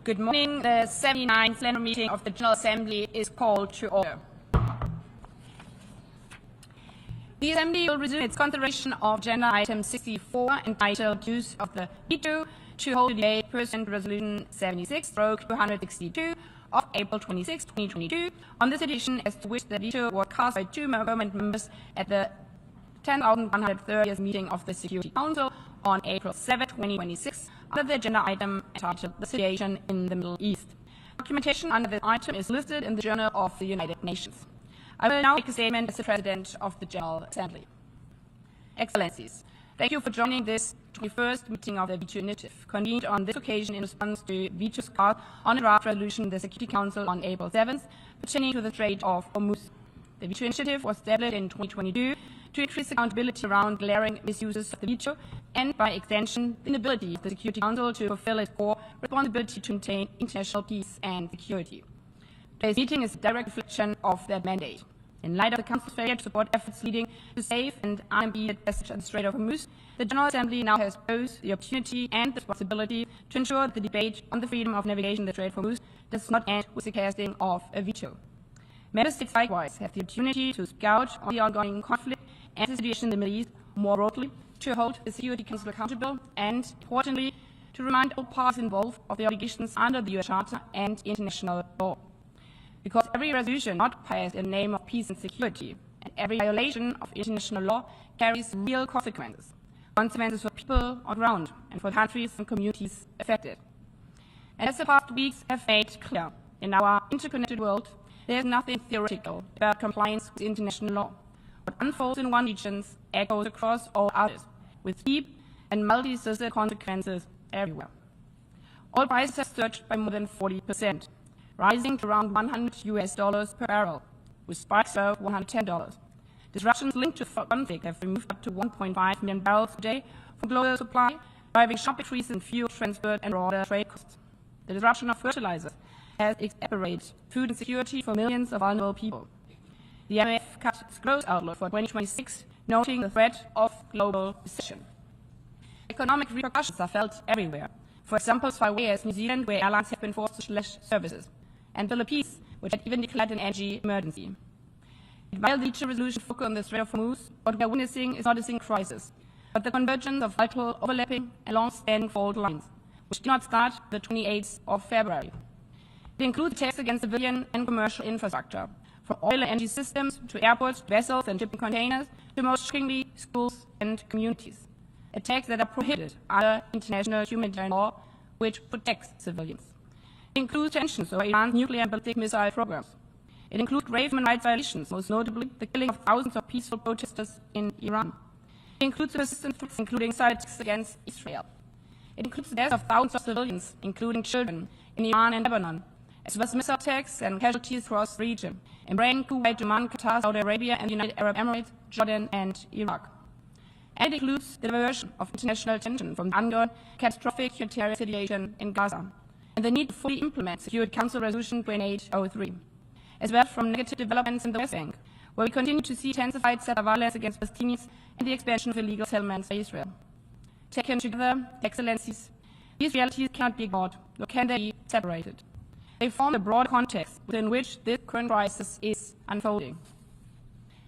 Good morning. The 79th plenary meeting of the General Assembly is called to order. The Assembly will resume its consideration of agenda item 64, entitled Use of the Veto, to hold a debate pursuant to Resolution 76/262 of April 26, 2022, on this edition, as to which the veto was cast by 2 government members at the 10,130th meeting of the Security Council on April 7, 2026, under the agenda item entitled The Situation in the Middle East. Documentation under this item is listed in the Journal of the United Nations. I will now make a statement as the President of the General Assembly. Excellencies, thank you for joining this 21st meeting of the Veto Initiative, convened on this occasion in response to vetoes cast on a draft resolution of the Security Council on April 7th pertaining to the Strait of Hormuz. The Veto Initiative was established in 2022 to increase accountability around glaring misuses of the veto and, by extension, the inability of the Security Council to fulfill its core responsibility to maintain international peace and security. Today's meeting is a direct reflection of that mandate. In light of the Council's failure to support efforts leading to safe and unimpeded passage of the Strait of Hormuz, the General Assembly now has both the opportunity and the responsibility to ensure that the debate on the freedom of navigation in the Strait of Hormuz does not end with the casting of a veto. Member States likewise have the opportunity to speak out on the ongoing conflict and the situation in the Middle East more broadly, to hold the Security Council accountable, and, importantly, to remind all parties involved of their obligations under the UN Charter and international law. Because every resolution not passed in the name of peace and security, and every violation of international law carries real consequences for people on the ground and for countries and communities affected. And as the past weeks have made clear, in our interconnected world, there is nothing theoretical about compliance with international law. What unfolds in one region echoes across all others, with deep and multi-sister consequences everywhere. Oil prices have surged by more than 40%, rising to around $100 per barrel, with spikes of $110. Disruptions linked to conflict have removed up to 1.5 million barrels per day from global supply, driving sharp increases in fuel, transport, and broader trade costs. The disruption of fertilizers has exacerbated food insecurity for millions of vulnerable people. The IMF cut its growth outlook for 2026, noting the threat of global recession. Economic repercussions are felt everywhere. For example, as far away as New Zealand, where airlines have been forced to slash services, and the Philippines, which had even declared an energy emergency. While the veto resolution focused on the Strait of Hormuz, what we are witnessing is not a single crisis, but the convergence of vital, overlapping, and long-standing fault lines, which do not start the 28th of February. It includes attacks against civilian and commercial infrastructure, from oil and energy systems to airports, vessels, and shipping containers, to most shockingly schools and communities. Attacks that are prohibited under international humanitarian law, which protects civilians. It includes tensions over Iran's nuclear and ballistic missile programs. It includes grave human rights violations, most notably the killing of thousands of peaceful protesters in Iran. It includes persistent threats, including attacks against Israel. It includes the death of thousands of civilians, including children, in Iran and Lebanon, as well as missile attacks and casualties across the region, in Bahrain, Kuwait, Oman, Qatar, Saudi Arabia, and the United Arab Emirates, Jordan, and Iraq. And it includes the diversion of international attention from the ongoing catastrophic humanitarian situation in Gaza, and the need to fully implement Security Council Resolution 2803, as well from negative developments in the West Bank, where we continue to see intensified set of violence against Palestinians and the expansion of illegal settlements by Israel. Taken together, Excellencies, these realities cannot be ignored, nor can they be separated. They form the broad context within which this current crisis is unfolding.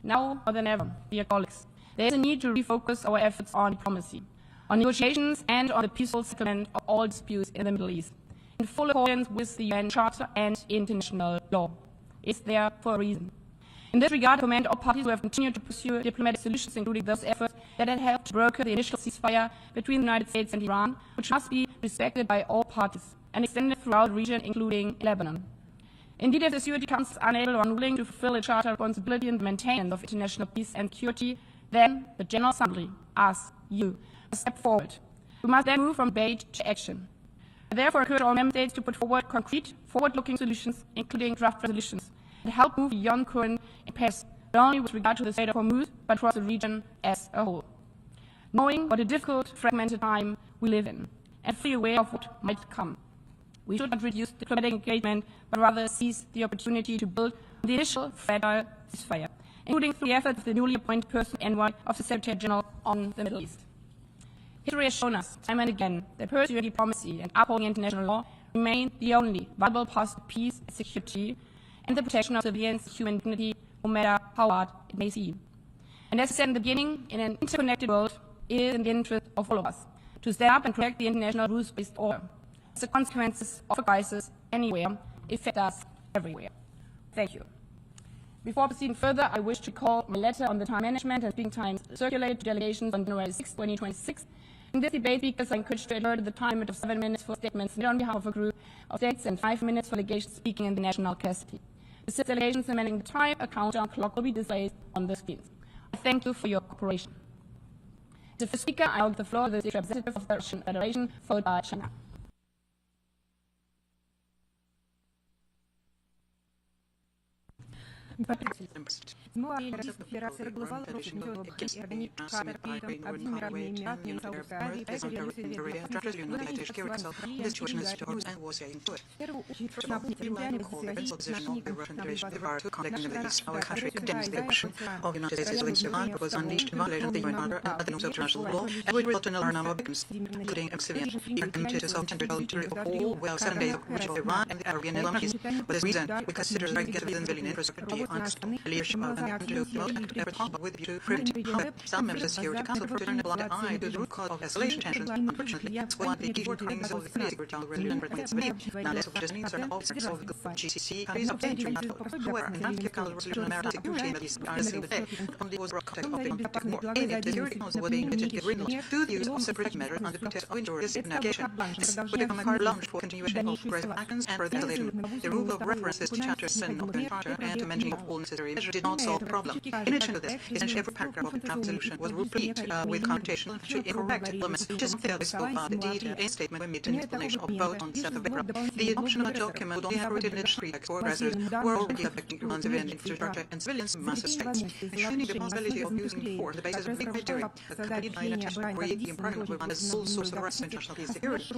Now more than ever, dear colleagues, there is a need to refocus our efforts on diplomacy, on negotiations, and on the peaceful settlement of all disputes in the Middle East, in full accordance with the UN Charter and international law. It's there for a reason. In this regard, I commend all parties who have continued to pursue diplomatic solutions, including those efforts that have helped to broker the initial ceasefire between the United States and Iran, which must be respected by all parties and extended throughout the region, including Lebanon. Indeed, if the Security Council is unable or unwilling to fulfill its charter responsibility in the maintenance of international peace and security, then the General Assembly asks you to step forward. We must then move from debate to action. I therefore encourage all member states to put forward concrete, forward-looking solutions, including draft resolutions, and help move beyond current impasse, not only with regard to the Strait of Hormuz, but across the region as a whole. Knowing what a difficult, fragmented time we live in, and fully aware of what might come, we should not reduce diplomatic engagement, but rather seize the opportunity to build on the initial fragile ceasefire, including through the efforts of the newly appointed person envoy of the Secretary General on the Middle East. History has shown us time and again that pursuing diplomacy and upholding international law remain the only viable path to peace, security, and the protection of civilians' human dignity, no matter how hard it may seem. And as I said in the beginning, in an interconnected world, it is in the interest of all of us to stand up and protect the international rules-based order. As the consequences of a crisis anywhere affect us everywhere. Thank you. Before proceeding further, I wish to call my letter on the time management and speaking times circulated to delegations on January 6, 2026. In this debate, speakers are encouraged to adhere to the time limit of 7 minutes for statements made on behalf of a group of states and 5 minutes for delegations speaking in the national capacity. The delegations amending the time, a countdown clock will be displayed on the screens. I thank you for your cooperation. As the first speaker, I will give the floor to the state representative of the Russian Federation, followed by China. Змова Российской Федерации регулировала рушение области и организации объединенными Эмиратами Саудовской Аравии и This situation is to and was into it. To conduct in the East, our country condemns the aggression of the United States against Iran, was unleashed in violation of the UN order and other norms of international law, and would result in a large number of victims, including civilians. We are committed to self-territorial whole, well, 7 days of which of Iran and the Arabian Islamic. For this reason, we consider the right to get civilian infrastructure on leadership of the country to promote active efforts with a view to prevent. Some members of the Security Council for turning a blind eye to the root cause of escalation tensions. Unfortunately, it's one of the key shortcomings of the Security Council resolution for the civilian. Now, less of just means certain officers of the GCC countries obtained during NATO. However, the Security Council resolution on maritime security that is in the day from the overall context of the conflict more. In it, the Security Council was being invited to give signals to the use of separate measures under pretext of injuries in navigation. This would become a carte blanche for continuation of aggressive actions and further escalation. The removal of references to Chapter 7 of the Charter and to mentioning of all necessary measures did not solve the problem. In addition to this, essentially every paragraph of the draft resolution was replete with connotational and incorrect elements, which is something that we spoke about in detail in statement when made an explanation of vote on the 7th of April. The adoption of a document would only have rooted in its pretext for aggressors who are already affecting Iran's civilian infrastructure and civilians' massive states, ensuring the possibility of using force on the basis of legal criteria, accompanied by an attempt to create the impregnable Iran as sole source of rights to international peace and security.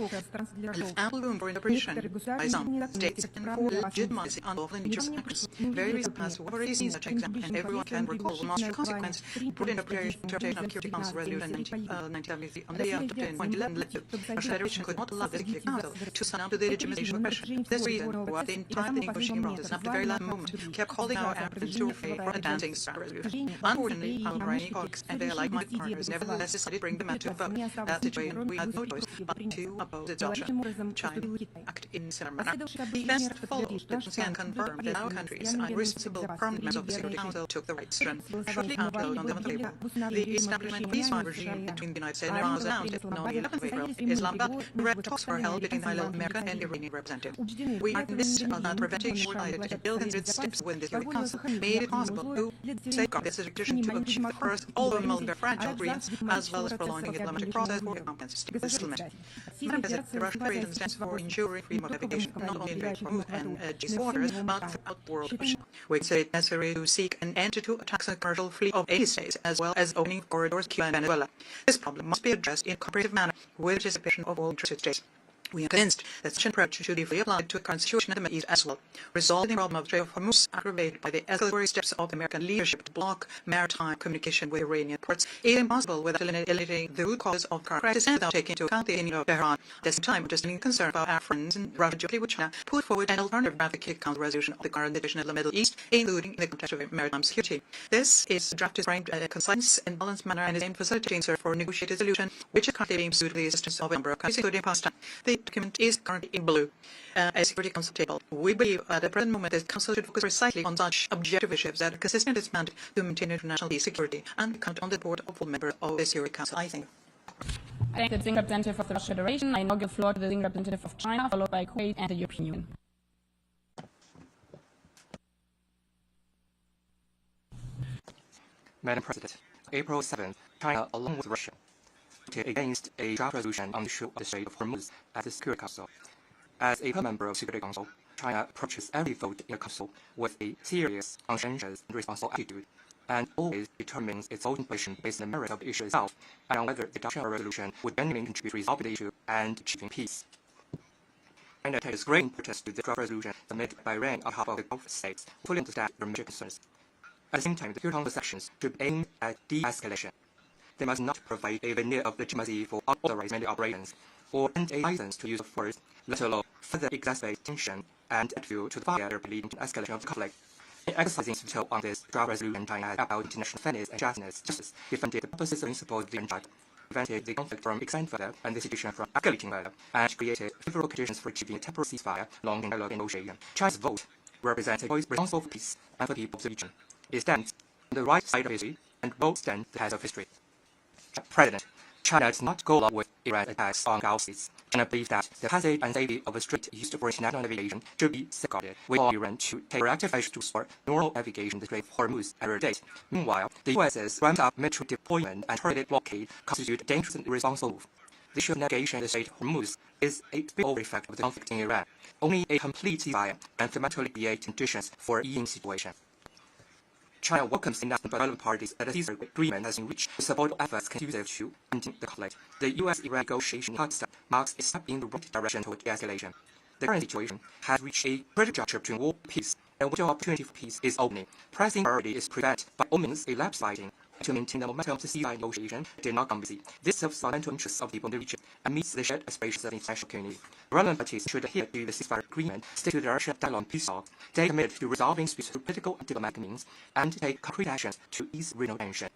There's ample room for interpretation by some states and for legitimacy unlawful nature's actions. Very recent past, we've already seen such an example, and everyone can recall the monstrous consequence put in interpretation of Security Council Resolution 1973 on the day after 2011 led to Russian Federation could not allow the Security Council to stand up to the legitimization of oppression. This reason why the entire negotiating process after the very last moment kept calling our applicants to refrain from advancing the resolution. Unfortunately, our Iranian colleagues and their like-minded partners nevertheless decided to bring the matter to vote. That situation, we had no choice but to oppose its adoption. China acted in a similar manner. The events that followed can confirm that our countries and responsible permanent members of the Security Council took the right strength. Shortly after on the 11th of April, the establishment of peace regime between the United States and Iran was announced. On the 11th of April, in Islamabad, direct talks were held between the high-level American and Iranian representatives. We are convinced that preventing short-sighted and ill-considered steps within the Security Council made it possible to safeguard this tradition to achieve the first, although very fragile agreements, as well as prolonging the diplomatic process for a comprehensive settlement. Madam President, the Russian Federation stands for ensuring freedom of navigation, not only in very remote and GCC waters, but throughout the world. We consider it necessary to seek an end to attacks on the commercial fleet of any states, as well as opening corridors to Cuba and Venezuela. This problem must be addressed in a comprehensive manner with participation of all interested states. We are convinced that such an approach should be fully applied to the current situation in the Middle East as well. Resolving the problem of the Strait of Hormuz, aggravated by the escalatory steps of the American leadership to block maritime communication with Iranian ports, is impossible without eliminating the root causes of the current crisis and without taking into account the opinion of Tehran. At the same time, understanding concern about our friends in Russia, jointly with China, put forward an alternative draft Security Council resolution of the current situation in the Middle East, including in the context of maritime security. This is drafted framed in a concise and balanced manner and is aimed at facilitating search for a negotiated solution, which is currently being pursued with the assistance of a number of countries, including Pakistan. The document is currently in blue a Security Council table. We believe at the present moment the Council should focus precisely on such objective issues that are consistent with its mandate to maintain international peace, security, and count on the support of all members of the Security Council. I thank the Distinguished Representative of the Russian Federation. I now give the floor to the Distinguished Representative of China, followed by Kuwait and the European Union. Madam President, April 7th, China, along with Russia, voted against a draft resolution on the issue of the Strait of Hormuz at the Security Council. As a member of the Security Council, China approaches every vote in the Council with a serious, conscientious, and responsible attitude, and always determines its voting position based on the merit of the issue itself, and on whether the adoption of a resolution would genuinely contribute to resolving the issue and achieving peace. China attaches great importance to the draft resolution submitted by Iran on behalf of the Gulf states, fully understand their major concerns. At the same time, the Security Council sections should aim at de-escalation. They must not provide a veneer of legitimacy for unauthorized military operations, or grant a license to use force, let alone further exacerbate tension and add fuel to the fire leading to escalation of the conflict. In exercising its veto on this draft resolution, China has upheld international fairness and justice, defended the purposes and principles of the UN Charter, prevented the conflict from extending further and the situation from escalating further, and created favorable conditions for achieving a temporary ceasefire, long-term dialogue and negotiation. China's vote represents a voice responsible for peace and for the people of the region. It stands on the right side of history and will stand the test of history. President, China does not go along with Iran's attacks on Gulf states. China believes that the passage and safety of a strait used for international navigation should be safeguarded. We call Iran to take proactive measures to support normal navigation in the Strait of Hormuz at a date. Meanwhile, the US's ramped-up military deployment and targeted blockade constitute a dangerous and irresponsible move. The issue of navigation in the Strait of Hormuz is a spillover effect of the conflict in Iran. Only a complete ceasefire can thematically create conditions for an easing situation. China welcomes the national development parties that a ceasefire agreement has been reached to support efforts conducive to ending the conflict. The U.S.-Iran negotiation Pakistan marks a step in the right direction toward de-escalation. The current situation has reached a critical juncture between war and peace, and window opportunity for peace is opening. Pressing priority is prevent by all means a lapse fighting. To maintain the momentum of the ceasefire negotiation did not come easy. This serves the fundamental interests of people in the region and meets the shared aspirations of the international community. Relevant parties should adhere to the ceasefire agreement, stick to the direction of dialogue and peace talks, stay committed to resolving disputes through political and diplomatic means, and take concrete actions to ease regional tension.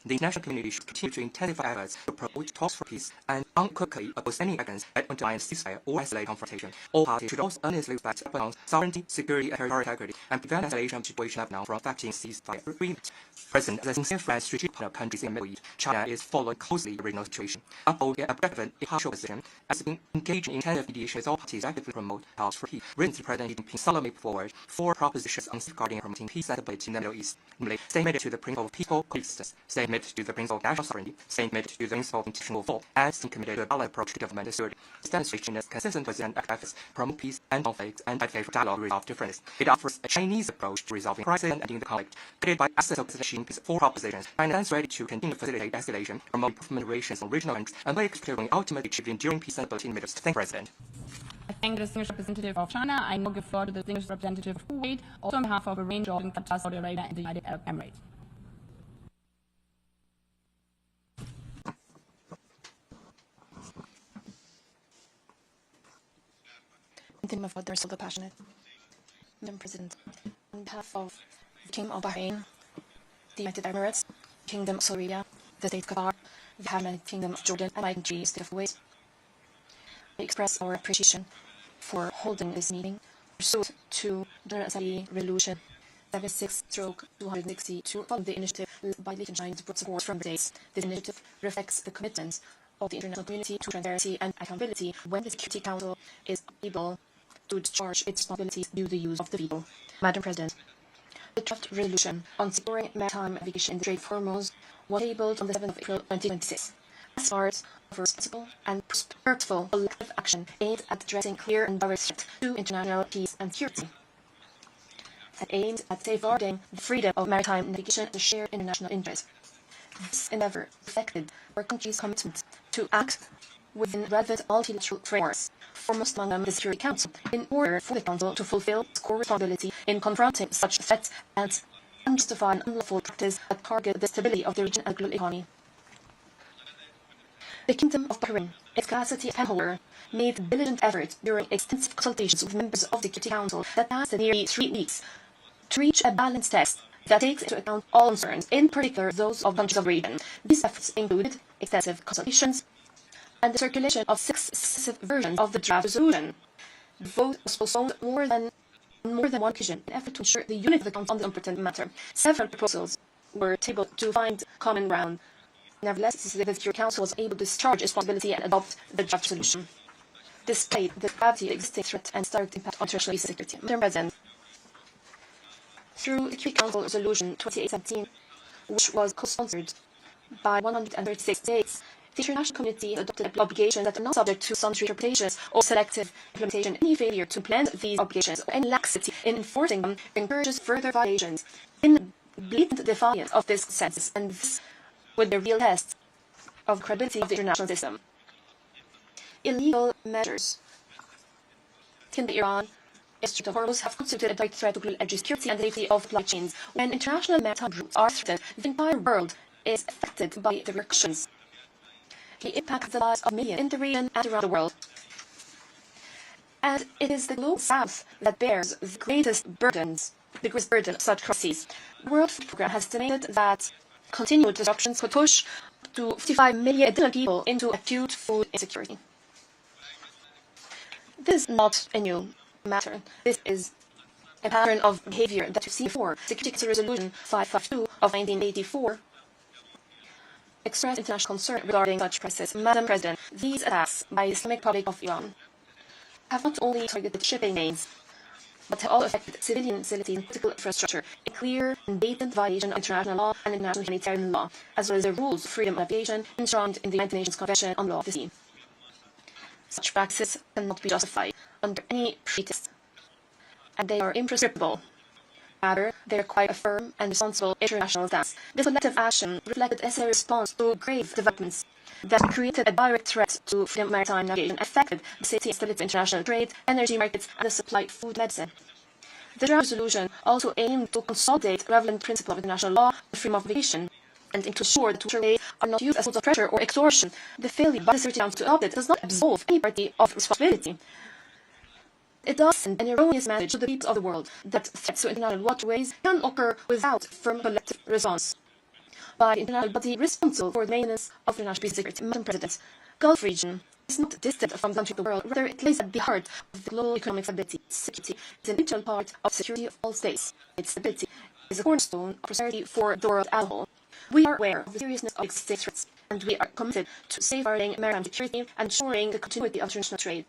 The international community should continue to intensify efforts to promote talks for peace and unequivocally oppose any actions that undermine ceasefire or escalate confrontation. All parties should also earnestly respect Lebanon's sovereignty, security, and territorial integrity, and prevent escalation of the situation of Lebanon from affecting ceasefire agreement. President, as a sincere friend and strategic partner of countries in the Middle East, China is following closely the regional situation, upholding an objective, impartial position, as being engaged in intensive mediation with all parties actively promote talks for peace. Recently, President Xi Jinping solemnly put forward 4 propositions on safeguarding and promoting peace and stability in the Middle East, namely, stay committed to the principle of peaceful coexistence, stay committed to the principle of national sovereignty, stay committed to the principle of international law, and stay committed to a balanced approach to development and security. This demonstration is consistent with an active efforts to promote peace and conflict and advocate for dialogue to resolve differences. It offers a Chinese approach to resolving crisis and ending the conflict. Guided by access of President Xi Jinping's 4 propositions, China is ready to continue to facilitate escalation, promote improvement relations on regional countries, and very effectively ultimately achieve enduring peace and stability in the Middle East. Thank you, President. I thank the distinguished representative of China. I now give floor to the distinguished representative of Kuwait, also on behalf of a range of Qatar, Saudi Arabia, and the United Arab Emirates. In the name of others of the passionate, Madam President, on behalf of the Kingdom of Bahrain, the United Arab Emirates, Kingdom of Saudi Arabia, the State of Qatar, the Hamid Kingdom of Jordan, and my country, State of Kuwait, we express our appreciation for holding this meeting pursuant to General Assembly Resolution 76/262, following the initiative by Liechtenstein to put support from the states. This initiative reflects the commitment of the international community to transparency and accountability when the Security Council is able to discharge its responsibilities due to the use of the people. Madam President, the draft resolution on securing maritime navigation in the Strait of Hormuz was tabled on the 7th of April 2026 as part of a responsible and purposeful collective action aimed at addressing clear and direct threats to international peace and security, and aimed at safeguarding the freedom of maritime navigation and the shared international interest. This endeavor reflected our country's commitment to act within relevant multilateral frameworks, foremost among them the Security Council, in order for the Council to fulfill its core responsibility in confronting such threats and unjustified and unlawful practice that target the stability of the region and global economy. The Kingdom of Bahrain, its capacity as handholder, made diligent efforts during extensive consultations with members of the Security Council that lasted nearly 3 weeks to reach a balanced text that takes into account all concerns, in particular those of countries of the region. These efforts included extensive consultations and the circulation of 6 successive versions of the draft resolution. The vote was postponed more than one occasion in an effort to ensure the unity of the Council on this important matter. Several proposals were tabled to find common ground. Nevertheless, the Security Council was able to discharge its responsibility and adopt the draft resolution, despite the gravity of the existing threat and direct impact on international peace and security. Madam President, through the Security Council Resolution 2817, which was co-sponsored by 136 states, the international community adopted obligations that are not subject to some interpretations or selective implementation. Any failure to implement these obligations or any laxity in enforcing them encourages further violations in blatant defiance of this consensus, and this would be a real test of the credibility of the international system. Illegal measures taken by Iran in the Strait of Hormuz have constituted a direct threat to global energy security and the safety of supply chains. When international maritime routes are threatened, the entire world is affected by the repercussions. directly impacts the lives of millions in the region and around the world. And it is the global south that bears the greatest burden of such crises. The World Food Programme has estimated that continued disruptions could push up to 55 million additional people into acute food insecurity. This is not a new matter. This is a pattern of behavior that we've seen before. Security Council Resolution 552 of 1984 expressed international concern regarding such crisis. Madam President, these attacks by the Islamic Republic of Iran have not only targeted shipping lanes, but have also affected civilian facilities and critical infrastructure, a clear and blatant violation of international law and international humanitarian law, as well as the rules of freedom of aviation enshrined in the United Nations Convention on Law of the Sea. Such practices cannot be justified under any pretext, and they are imprescriptible. Rather, they require a firm and responsible international stance. This collective action reflected as a response to grave developments that created a direct threat to freedom of maritime navigation, affected the safety and stability of international trade, energy markets, and the supply of food medicine. The draft resolution also aimed to consolidate relevant principles of international law and freedom of navigation, and to ensure that trade are not used as tools of pressure or extortion. The failure by the Security Council to adopt it does not absolve any party of responsibility. It does send an erroneous message to the people of the world that threats to international waterways can occur without firm collective response by the international body responsible for the maintenance of international peace and security. Madam President, Gulf region is not distant from the country of the world. Rather, it lays at the heart of the global economic stability. Security is an integral part of security of all states. Its stability is a cornerstone of prosperity for the world as a whole. We are aware of the seriousness of existing threats, and we are committed to safeguarding maritime security and ensuring the continuity of international trade.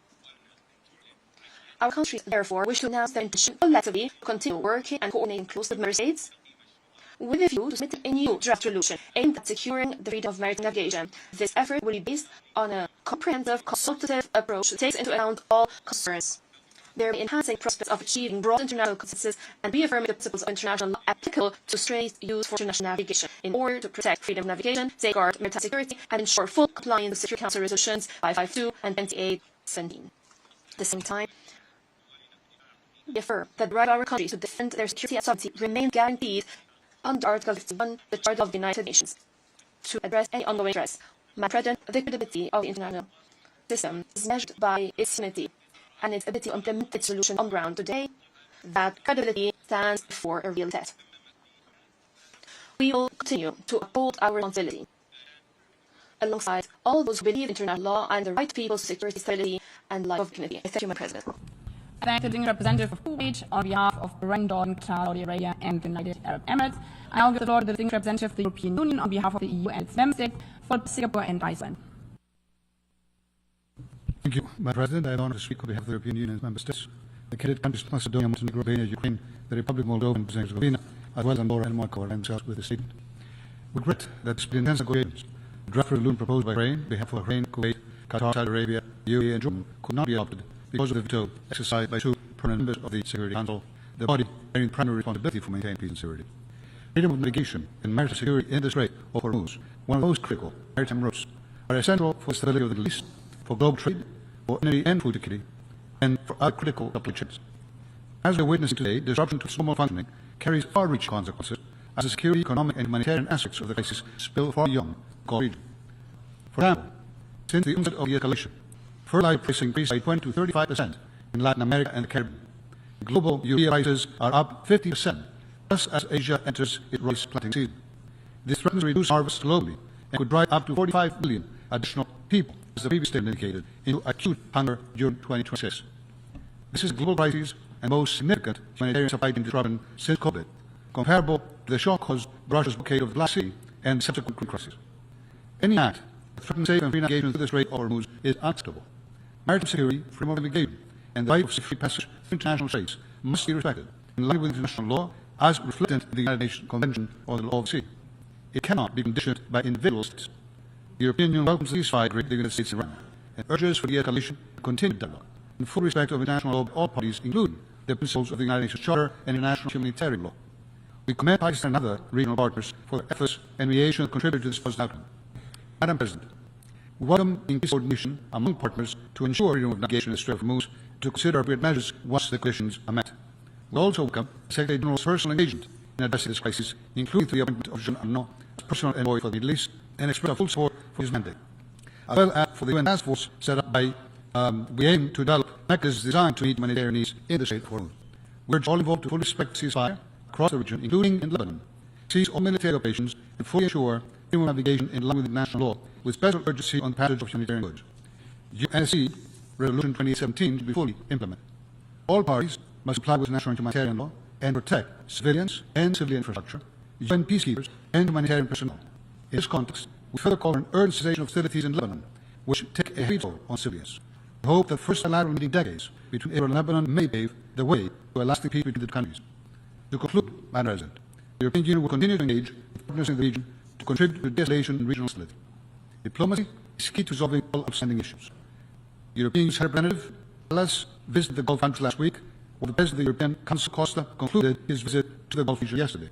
Our countries, therefore, wish to announce their intention collectively to continue working and coordinating closely with member states with a view to submitting a new draft resolution aimed at securing the freedom of maritime navigation. This effort will be based on a comprehensive, consultative approach that takes into account all concerns, thereby enhancing prospects of achieving broad international consensus and reaffirming the principles of international law applicable to trade used for international navigation in order to protect freedom of navigation, safeguard maritime security, and ensure full compliance with Security Council Resolutions 552 and 2817. At the same time, we affirm that the right of our countries to defend their security and sovereignty remains guaranteed under Article 51, the Charter of the United Nations, to address any ongoing threats. Madam President, the credibility of the international system is measured by its unity and its ability to implement its solution on the ground. Today, that credibility stands before a real test. We will continue to uphold our responsibility alongside all those who believe in international law and the right to people's security, stability, and life of dignity. I thank you, Madam President. I thank the Distinguished Representative of Kuwait on behalf of Bahrain, Jordan, Qatar, Saudi Arabia, and the United Arab Emirates. I now give the floor to the Distinguished Representative of the European Union on behalf of the EU and its member states, followed by Singapore and Iceland. Thank you, Madam President. I have the honor to speak on behalf of the European Union's member states, the candidate countries Macedonia, Montenegro, Albania, Ukraine, the Republic of Moldova, and Bosnia and Herzegovina, as well as Andorra and Monaco, are themselves with the statement. We regret that despite intense negotiations, the draft resolution proposed by Bahrain, on behalf of Bahrain, Kuwait, Qatar, Saudi Arabia, UAE, and Jordan, could not be adopted because of the veto exercised by two permanent members of the Security Council, the body bearing primary responsibility for maintaining peace and security. Freedom of navigation and maritime security in the Strait of Hormuz, one of those critical maritime routes, are essential for the stability of the Middle East, for global trade, for energy and food security, and for other critical supply chains. As we are witnessing today, disruption to its normal functioning carries far-reaching consequences as the security, economic, and humanitarian aspects of the crisis spill far beyond the Gulf region. For example, since the onset of the escalation, fertilizer prices increased by 20 to 35% in Latin America and the Caribbean. Global urea prices are up 50%, just as Asia enters its rice planting season. This threatens to reduce harvests globally and could drive up to 45 million additional people, as the previous statement indicated, into acute hunger during 2026. This is a global crisis and most significant humanitarian supply chain disruption since COVID, comparable to the shock caused by Russia's blockade of the Black Sea and the subsequent crisis. Any act that threatens safe and free navigation through the Strait of Hormuz is unacceptable. Maritime security, freedom of navigation, and the right of free passage through international trades must be respected in line with international law as reflected in the United Nations Convention on the Law of the Sea. It cannot be conditioned by individual states. The European Union welcomes the ceasefire agreement with the United States and Iran and urges for de-escalation to continue dialogue in full respect of international law by all parties, including the principles of the United Nations Charter and international humanitarian law. We commend Pakistan and other regional partners for their efforts and mediation that contribute to this positive outcome. Madam President, we welcome increased coordination among partners to ensure freedom of navigation in the Strait of Hormuz, to consider appropriate measures once the conditions are met. We also welcome the Secretary General's personal engagement in addressing this crisis, including through the appointment of Jean Arnaud as personal envoy for the Middle East, and express our full support for his mandate. as well as for the UN task force set up by, we aim to develop mechanisms designed to meet humanitarian needs in the Strait of Hormuz. We urge all involved to fully respect ceasefire across the region, including in Lebanon, cease all military operations, and fully ensure human navigation in line with international law, with special urgency on the passage of humanitarian goods. UNSC Resolution 2017 to be fully implemented. All parties must comply with national and humanitarian law and protect civilians and civilian infrastructure, UN peacekeepers, and humanitarian personnel. In this context, we further call for an urgent cessation of hostilities in Lebanon, which take a heavy toll on civilians. We hope that the first bilateral meeting decades between Israel and Lebanon may pave the way to a lasting peace between the two countries. To conclude, Madam President, the European Union will continue to engage with partners in the region to contribute to de-escalation and regional stability. Diplomacy is key to resolving all outstanding issues. The European Union's representative visited the Gulf countries last week, while the President of the European Council, Costa, concluded his visit to the Gulf region yesterday.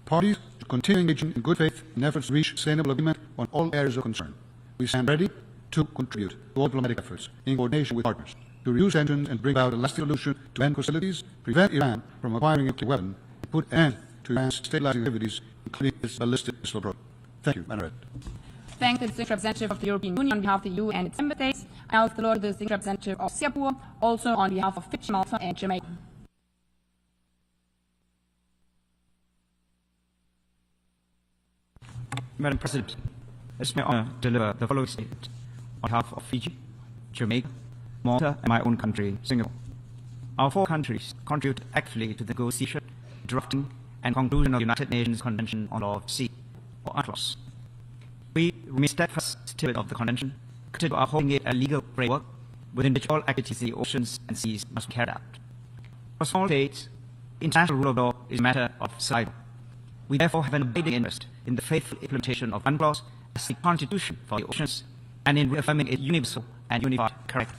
Parties should continue engaging in good faith in efforts to reach sustainable agreement on all areas of concern. We stand ready to contribute to all diplomatic efforts in coordination with partners to reduce tensions and bring about a lasting solution to end hostilities, prevent Iran from acquiring a nuclear weapon, and put an end to Iran's stabilizing activities, including its ballistic missile program. Thank you, Madam President. Thank the distinguished representative of the European Union on behalf of the EU and its member states. I now give the floor to the distinguished representative of Singapore, also on behalf of Fiji, Malta, and Jamaica. Madam President, it's my honor to deliver the following statement on behalf of Fiji, Jamaica, Malta, and my own country, Singapore. Our four countries contribute actively to the negotiation, drafting, and conclusion of the United Nations Convention on Law of the Sea, or UNCLOS. We remain steadfast to of the Convention, committed to upholding it a legal framework within which all activities in the oceans and seas must be carried out. For small states, international rule of law is a matter of survival. We therefore have an abiding interest in the faithful implementation of UNCLOS as the constitution for the oceans and in reaffirming its universal and unified character.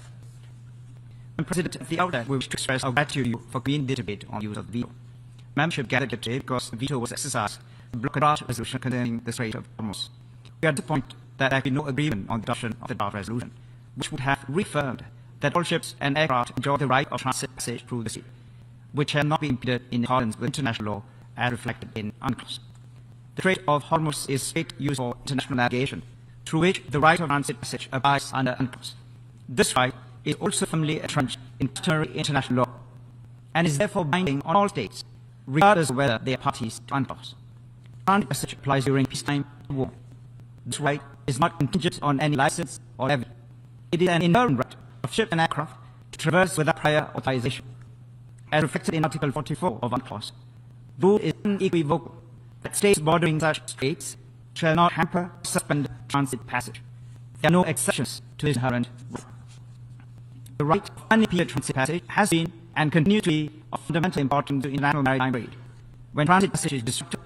Madam President, at the outset, we wish to express our gratitude to you for convening the debate on use of the veto. Membership gathered today because the veto was exercised to block a draft resolution concerning the Strait of Hormuz. We are disappointed that there has been no agreement on the adoption of the draft resolution, which would have reaffirmed that all ships and aircraft enjoy the right of transit passage through the sea, which shall not be impeded in accordance with international law as reflected in UNCLOS. The Strait of Hormuz is straight used for international navigation, through which the right of transit passage applies under UNCLOS. This right is also firmly entrenched in customary international law, and is therefore binding on all states, regardless of whether they are parties to UNCLOS. Transit passage applies during peacetime or war. This right is not contingent on any license or levy. It is an inherent right of ship and aircraft to traverse without prior authorization. As reflected in Article 44 of UNCLOS, the rule is unequivocal that states bordering such straits shall not hamper or suspend transit passage. There are no exceptions to this inherent rule. The right of unimpeded transit passage has been and continues to be of fundamental importance to international maritime trade. When transit passage is disrupted,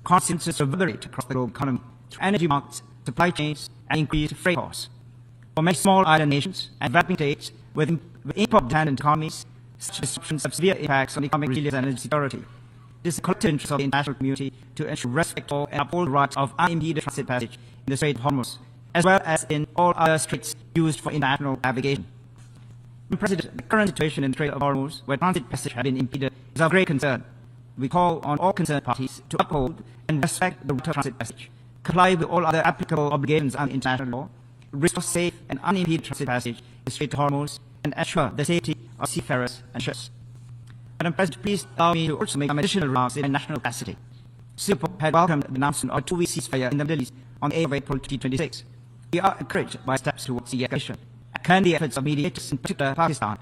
consequences reverberate across the global economy through energy markets, supply chains, and increased freight costs. For many small island nations and developing states with import-dependent economies, such disruptions have severe impacts on economic resilience and energy security. It is the collective interest of the international community to ensure respect for and uphold the rights of unimpeded transit passage in the Strait of Hormuz, as well as in all other straits used for international navigation. Madam President, the current situation in the Strait of Hormuz, where transit passage has been impeded, is of great concern. We call on all concerned parties to uphold and respect the right of transit passage, comply with all other applicable obligations under international law, restore safe and unimpeded transit passage in the Strait of Hormuz, and ensure the safety of seafarers and ships. Madam President, please allow me to also make some additional remarks in my national capacity. Singapore had welcomed the announcement of a 2-week ceasefire in the Middle East on the 8th of April 2026. We are encouraged by steps towards de-escalation and commend the efforts of mediators, in particular Pakistan.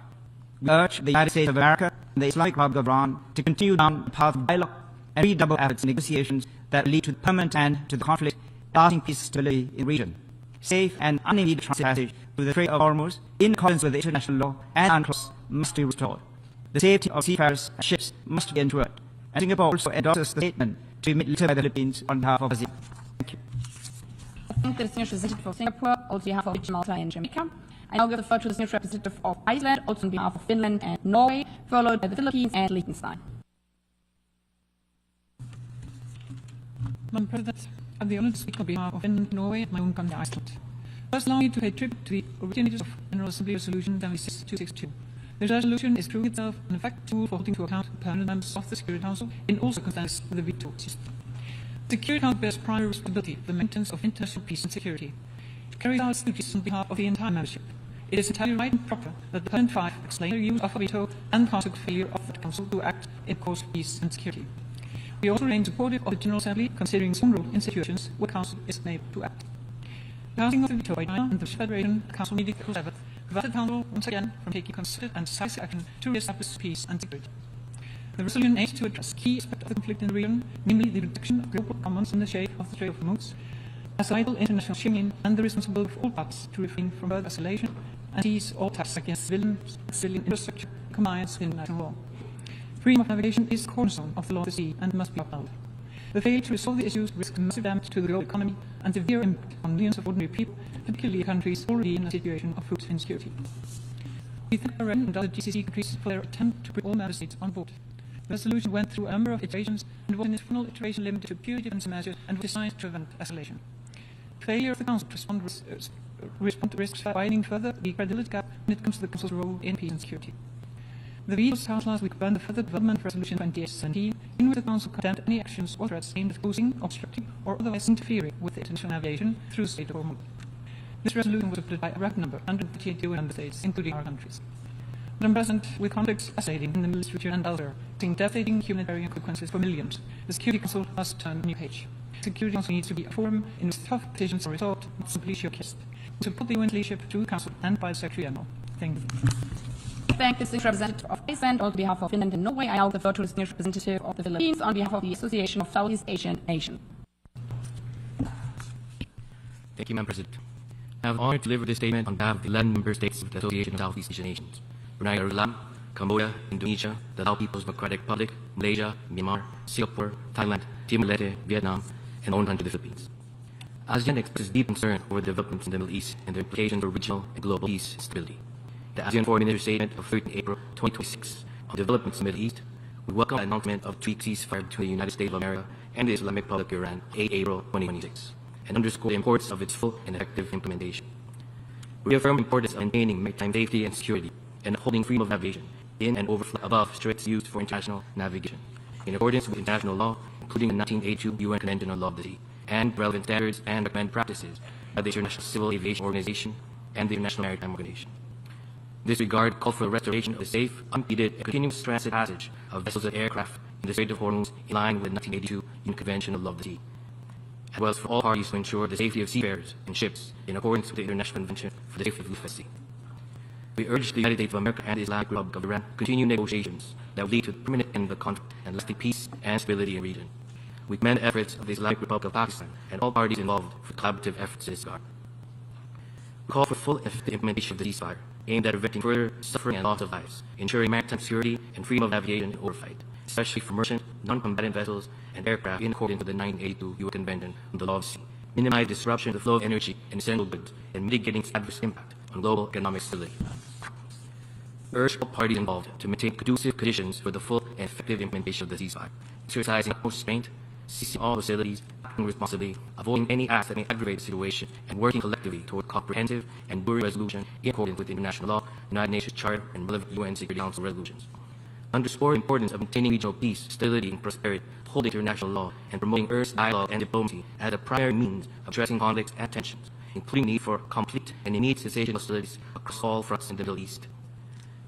We urge the United States of America and the Islamic Republic of Iran to continue down the path of dialogue and redouble efforts in negotiations that lead to the permanent end to the conflict, lasting peace and stability in the region. Safe and unimpeded transit passage through the Strait of Hormuz, in accordance with the international law and UNCLOS, must be restored. The safety of seafarers and ships must be ensured. And Singapore also endorses the statement to be made later by the Philippines on behalf of ASEAN. Thank you. I thank the distinguished representative of Singapore, also on behalf of Fiji, Malta, and Jamaica. I now give the floor to the distinguished representative of Iceland, also on behalf of Finland and Norway, followed by the Philippines and Liechtenstein. Madam President, I have the honor to speak on behalf of Finland, Norway, and my own country, Iceland. First, allow me to pay tribute to the originators of General Assembly Resolution 76262. This resolution is proving itself an effective tool for holding to account permanent members of the Security Council in all circumstances with the veto system. The Security Council bears primary responsibility for the maintenance of international peace and security. It carries out its duties on behalf of the entire membership. It is entirely right and proper that the Point 5 explain the use of a veto and the consequent failure of the Council to act in cause of peace and security. We also remain supportive of the General Assembly considering its own role in situations where the Council is unable to act. The passing of the veto by China and the Russian Federation, the Council meeting April 7th, prevented the Council once again from taking concerted and decisive action to re-establish peace and security. The resolution aims to address key aspects of the conflict in the region, namely the reduction of global commons in the shape of the Strait of Hormuz, as vital international shipping and the responsibility of all parties to refrain from further escalation and seize all attacks against civilian infrastructure in compliance with international law. Freedom of navigation is the cornerstone of the law of the sea and must be upheld. The failure to resolve the issues risks massive damage to the global economy and severe impact on millions of ordinary people, particularly countries already in a situation of food insecurity. We thank Bahrain and other GCC countries for their attempt to bring all member states on board. The resolution went through a number of iterations and was in its final iteration limited to pure defense measures and was designed to prevent escalation. Failure of the Council to respond risks widening further the credibility gap when it comes to the Council's role in peace and security. The Veto's House last week banned the further development of Resolution 2817, in which the Council condemned any actions or threats aimed at closing, obstructing, or otherwise interfering with international navigation through the Strait of Hormuz. This resolution was adopted by a record number, 138 UN member states, including our countries. Madam President, with conflicts escalating in the Middle East region and elsewhere, seeing devastating humanitarian consequences for millions, the Security Council must turn a new page. The Security Council needs to be a forum in which tough petitions are resolved, not simply showcased. We support the UN leadership through the Council and by the Secretary General. Thank you. Thank the distinguished representative of Iceland. On behalf of Finland and Norway, I now the floor to the distinguished representative of the Philippines on behalf of the Association of Southeast Asian Nations. Thank you, Madam President. I have the honor to deliver this statement on behalf of the 11 member states of the Association of Southeast Asian Nations: Brunei Darussalam, Cambodia, Indonesia, the Lao People's Democratic Republic, Malaysia, Myanmar, Singapore, Thailand, Timor-Leste, Vietnam, and our own country, the Philippines. ASEAN expresses deep concern over the developments in the Middle East and their implications for regional and global peace and stability. The ASEAN Foreign Minister Statement of 13 April 2026 on developments in the Middle East would welcome the announcement of two-week ceasefire between the United States of America and the Islamic Republic of Iran 8 April 2026 and underscore the importance of its full and effective implementation. We reaffirm the importance of maintaining maritime safety and security and upholding freedom of navigation in and above straits used for international navigation, in accordance with international law, including the 1982 UN Convention on the Law of the Sea, and relevant standards and recommended practices by the International Civil Aviation Organization and the International Maritime Organization. In this regard, call for the restoration of the safe, unimpeded, and continuous transit passage of vessels and aircraft in the Strait of Hormuz in line with the 1982 UN Convention on the Law of the Sea, as well as for all parties to ensure the safety of seafarers and ships in accordance with the International Convention for the Safety of the Sea. We urge the United States of America and the Islamic Republic of Iran to continue negotiations that will lead to the permanent end of the conflict and lasting peace and stability in the region. We commend the efforts of the Islamic Republic of Pakistan and all parties involved for collaborative efforts in this regard. We call for full and effective implementation of the ceasefire, aimed at preventing further suffering and loss of lives, ensuring maritime security and freedom of navigation and oversight, especially for merchant, non-combatant vessels and aircraft in accordance with the 1982 UN Convention on the Law of the Sea, minimize disruption of the flow of energy and essential goods, and mitigating its adverse impact on global economic stability. Urge all parties involved to maintain conducive conditions for the full and effective implementation of the ceasefire, exercising utmost restraint, ceasing all hostilities, acting responsibly, avoiding any acts that may aggravate the situation, and working collectively toward comprehensive and enduring resolution in accordance with international law, United Nations Charter, and relevant UN Security Council resolutions. Underscore the importance of maintaining regional peace, stability, and prosperity, upholding international law, and promoting earnest dialogue and diplomacy as a primary means of addressing conflicts and tensions, including the need for complete and immediate cessation of hostilities across all fronts in the Middle East.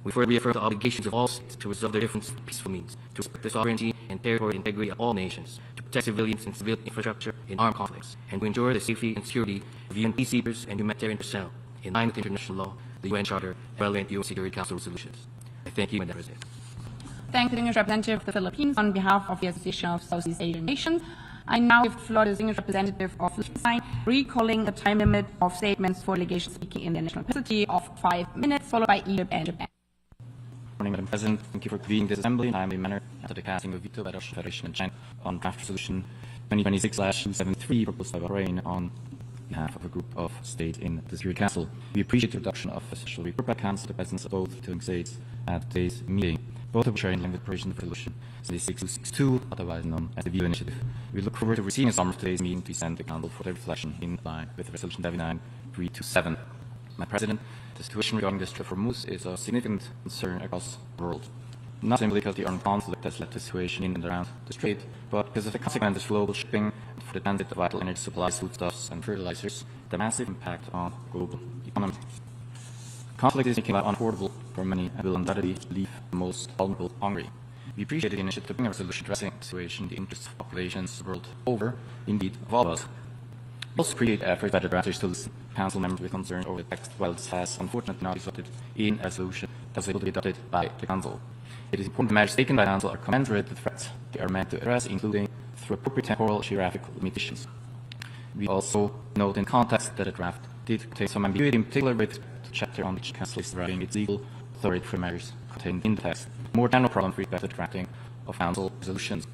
We further reaffirm the obligations of all states to resolve their differences in peaceful means, to respect the sovereignty and territorial integrity of all nations, to protect civilians and civilian infrastructure in armed conflicts, and to ensure the safety and security of UN peacekeepers and humanitarian personnel in line with international law, the UN Charter, and relevant UN Security Council resolutions. I thank you, Madam President. Thank the distinguished representative of the Philippines on behalf of the Association of Southeast Asian Nations. I now give the floor to the distinguished representative of Liechtenstein, recalling the time limit of statements for delegations speaking in their national capacity of 5 minutes, followed by Egypt and Japan. Good morning, Madam President. Thank you for convening this assembly, and I am the manner after the casting of veto by the Russian Federation and China on draft resolution 2026/273 proposed by Bahrain on behalf of a group of states in the Security Council. We appreciate the reduction of a special report by Council, the presence of both vetoing states at today's meeting, both of which are in line with the provision of resolution 76262, otherwise known as the veto initiative. We look forward to receiving a summary of today's meeting to send the Council for their reflection in line with resolution 79327. Madam President, the situation regarding the Strait of Hormuz is of significant concern across the world. not simply because the armed conflict has led to the situation in and around the Strait, but because of the consequences of global shipping for the transit of vital energy supplies, foodstuffs, and fertilizers, the massive impact on global economy. Conflict is making life unaffordable for many and will undoubtedly leave the most vulnerable hungry. We appreciate the initiative to bring a resolution addressing the situation in the interests of populations the world over, indeed of all of us. We also appreciate efforts by the drafters to listen to Council members with concern over the text, while this has unfortunately not resulted in a resolution that was able to be adopted by the Council. It is important the measures taken by the Council are commensurate with the threats they are meant to address, including through appropriate temporal and geographic limitations. We also note in context that the draft did contain some ambiguity, in particular with the chapter on which the Council is deriving its legal authority for measures contained in the text. A more general problem with respect to the drafting of Council resolutions.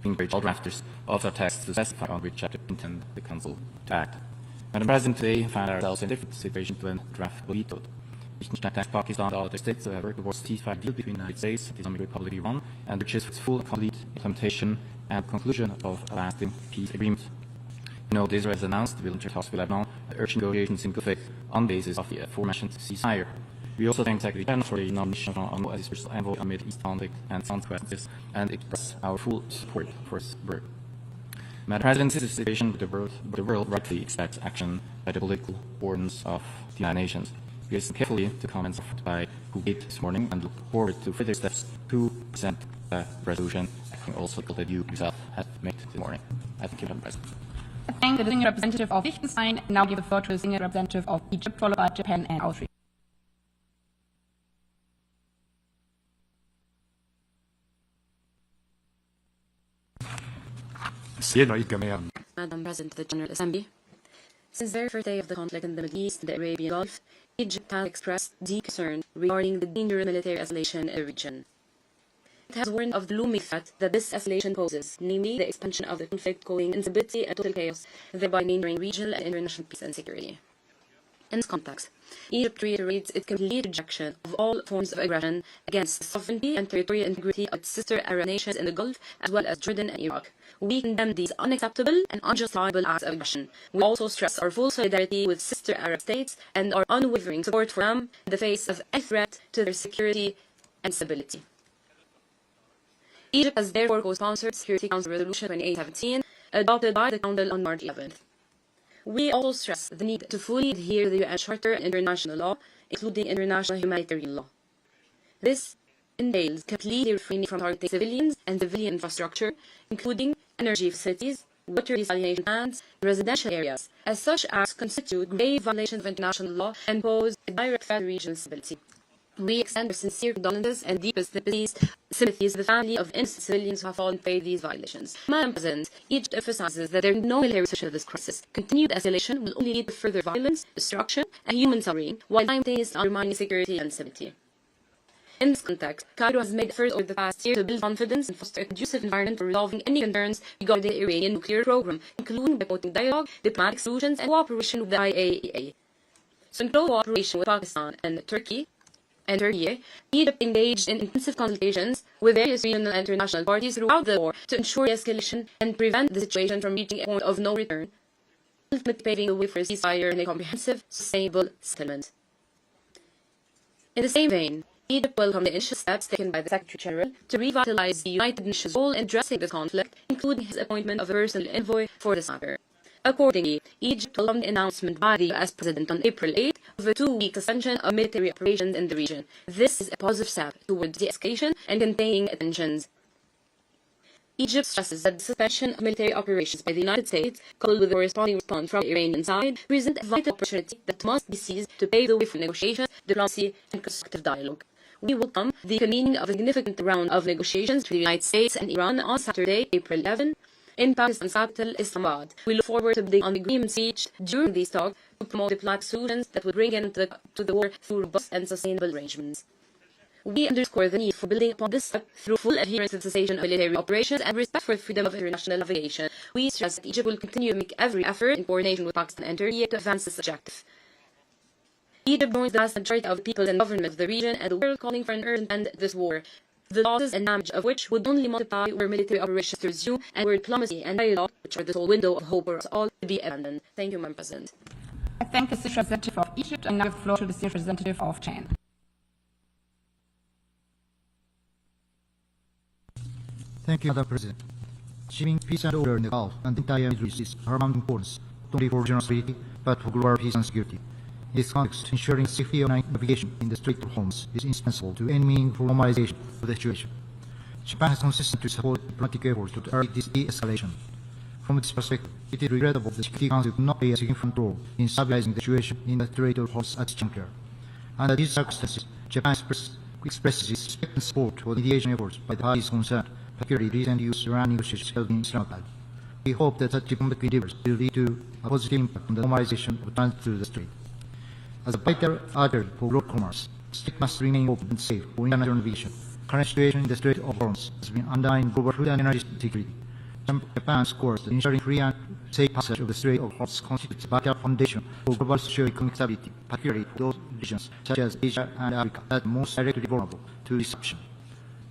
We encourage all drafters of our texts to specify on which chapter intend the Council to act. Madam President, today we find ourselves in a different situation to when the draft was vetoed. Liechtenstein, Pakistan, and all other states have worked towards a ceasefire deal between the United States and the Islamic Republic of Iran, and which is for its full and complete implementation and conclusion of a lasting peace agreement. We know Israel has announced it will enter talks with Lebanon, urging negotiations in good faith on the basis of the aforementioned ceasefire. We also thank Secretary General for the nomination of Anu as his special envoy amid East conflict and consequences, and express our full support for his work. Madam President, this is a situation where the world rightfully expects action by the political organs of the United Nations. We listen carefully to comments offered by Kuwait this morning and look forward to further steps to present the resolution, acting also that you yourself have made this morning. I thank you, Madam President. I thank the senior representative of Liechtenstein and now give the floor to the senior representative of Egypt, followed by Japan and Austria. Madam President of the General Assembly, since the very first day of the conflict in the Middle East and the Arabian Gulf, Egypt has expressed deep concern regarding the dangerous military escalation in the region. It has warned of the looming threat that this escalation poses, namely the expansion of the conflict causing instability and total chaos, thereby endangering regional and international peace and security. In this context, Egypt reiterates its complete rejection of all forms of aggression against the sovereignty and territorial integrity of its sister Arab nations in the Gulf, as well as Jordan and Iraq. We condemn these unacceptable and unjustifiable acts of aggression. We also stress our full solidarity with sister Arab states and our unwavering support for them in the face of any threat to their security and stability. Egypt has therefore co-sponsored Security Council Resolution 2817, adopted by the Council on March 11th. We also stress the need to fully adhere to the UN Charter and international law, including international humanitarian law. This entails completely refraining from targeting civilians and civilian infrastructure, including energy facilities, water desalination plants, and residential areas, as such acts constitute grave violations of international law and pose a direct threat to regional stability. We extend our sincere condolences and deepest sympathies to the family of innocent civilians who have fallen prey to these violations. Madam President, Egypt emphasizes that there is no military solution to this crisis. Continued escalation will only lead to further violence, destruction, and human suffering, while simultaneously undermining security and stability. In this context, Cairo has made efforts over the past year to build confidence and foster a conducive environment for resolving any concerns regarding the Iranian nuclear program, including by promoting dialogue, diplomatic solutions, and cooperation with the IAEA. So in close cooperation with Pakistan and Turkey, Egypt engaged in intensive consultations with various regional and international parties throughout the war to ensure de-escalation and prevent the situation from reaching a point of no return, ultimately paving the way for a ceasefire and a comprehensive, sustainable settlement. In the same vein, Egypt welcomed the initial steps taken by the Secretary General to revitalize the United Nations' role in addressing this conflict, including his appointment of a personal envoy for this matter. Accordingly, Egypt welcomed the announcement by the US President on April 8 of a 2-week suspension of military operations in the region. This is a positive step towards de-escalation and containing tensions. Egypt stresses that the suspension of military operations by the United States, coupled with the corresponding response from the Iranian side, present a vital opportunity that must be seized to pave the way for negotiations, diplomacy, and constructive dialogue. We welcome the convening of a significant round of negotiations between the United States and Iran on Saturday, April 11, in Pakistan's capital, Islamabad. We look forward to building on the agreements reached during these talks to promote diplomatic solutions that would bring an end to the war through robust and sustainable arrangements. We underscore the need for building upon this step through full adherence to the cessation of military operations and respect for the freedom of international navigation. We stress that Egypt will continue to make every effort in coordination with Pakistan and Turkey to advance this objective. Egypt joins the vast majority of the people and government of the region and the world calling for an urgent end to this war, the losses and damage of which would only multiply were military operations to resume and were diplomacy and dialogue, which are the sole window of hope for us all, to be abandoned. Thank you, Madam President. I thank the Senior Representative of Egypt and now give the floor to the Senior Representative of China. Thank you, Madam President. Achieving peace and order in the Gulf and the entire Middle East is of paramount importance, not only for regional stability, but for global peace and security. In this context, ensuring safety of navigation in the Strait of Hormuz is indispensable to any meaningful normalization of the situation. Japan has consistently supported diplomatic efforts to target this de-escalation. From this perspective, it is regrettable that the Security Council could not play a significant role in stabilizing the situation in the Strait of Hormuz at this juncture. Under these circumstances, Japan expresses its respect and support for the mediation efforts by the parties concerned, particularly recent U.S.-Iran negotiations held in Islamabad. We hope that such diplomatic endeavors will lead to a positive impact on the normalization of transit through the strait. As a vital artery for global commerce, the strait must remain open and safe for international navigation. The current situation in the Strait of Hormuz has been undermining global food and energy security. Japan scores that ensuring free and safe passage of the Strait of Hormuz constitutes a vital foundation for global socio-economic stability, particularly for those regions such as Asia and Africa that are most directly vulnerable to disruption.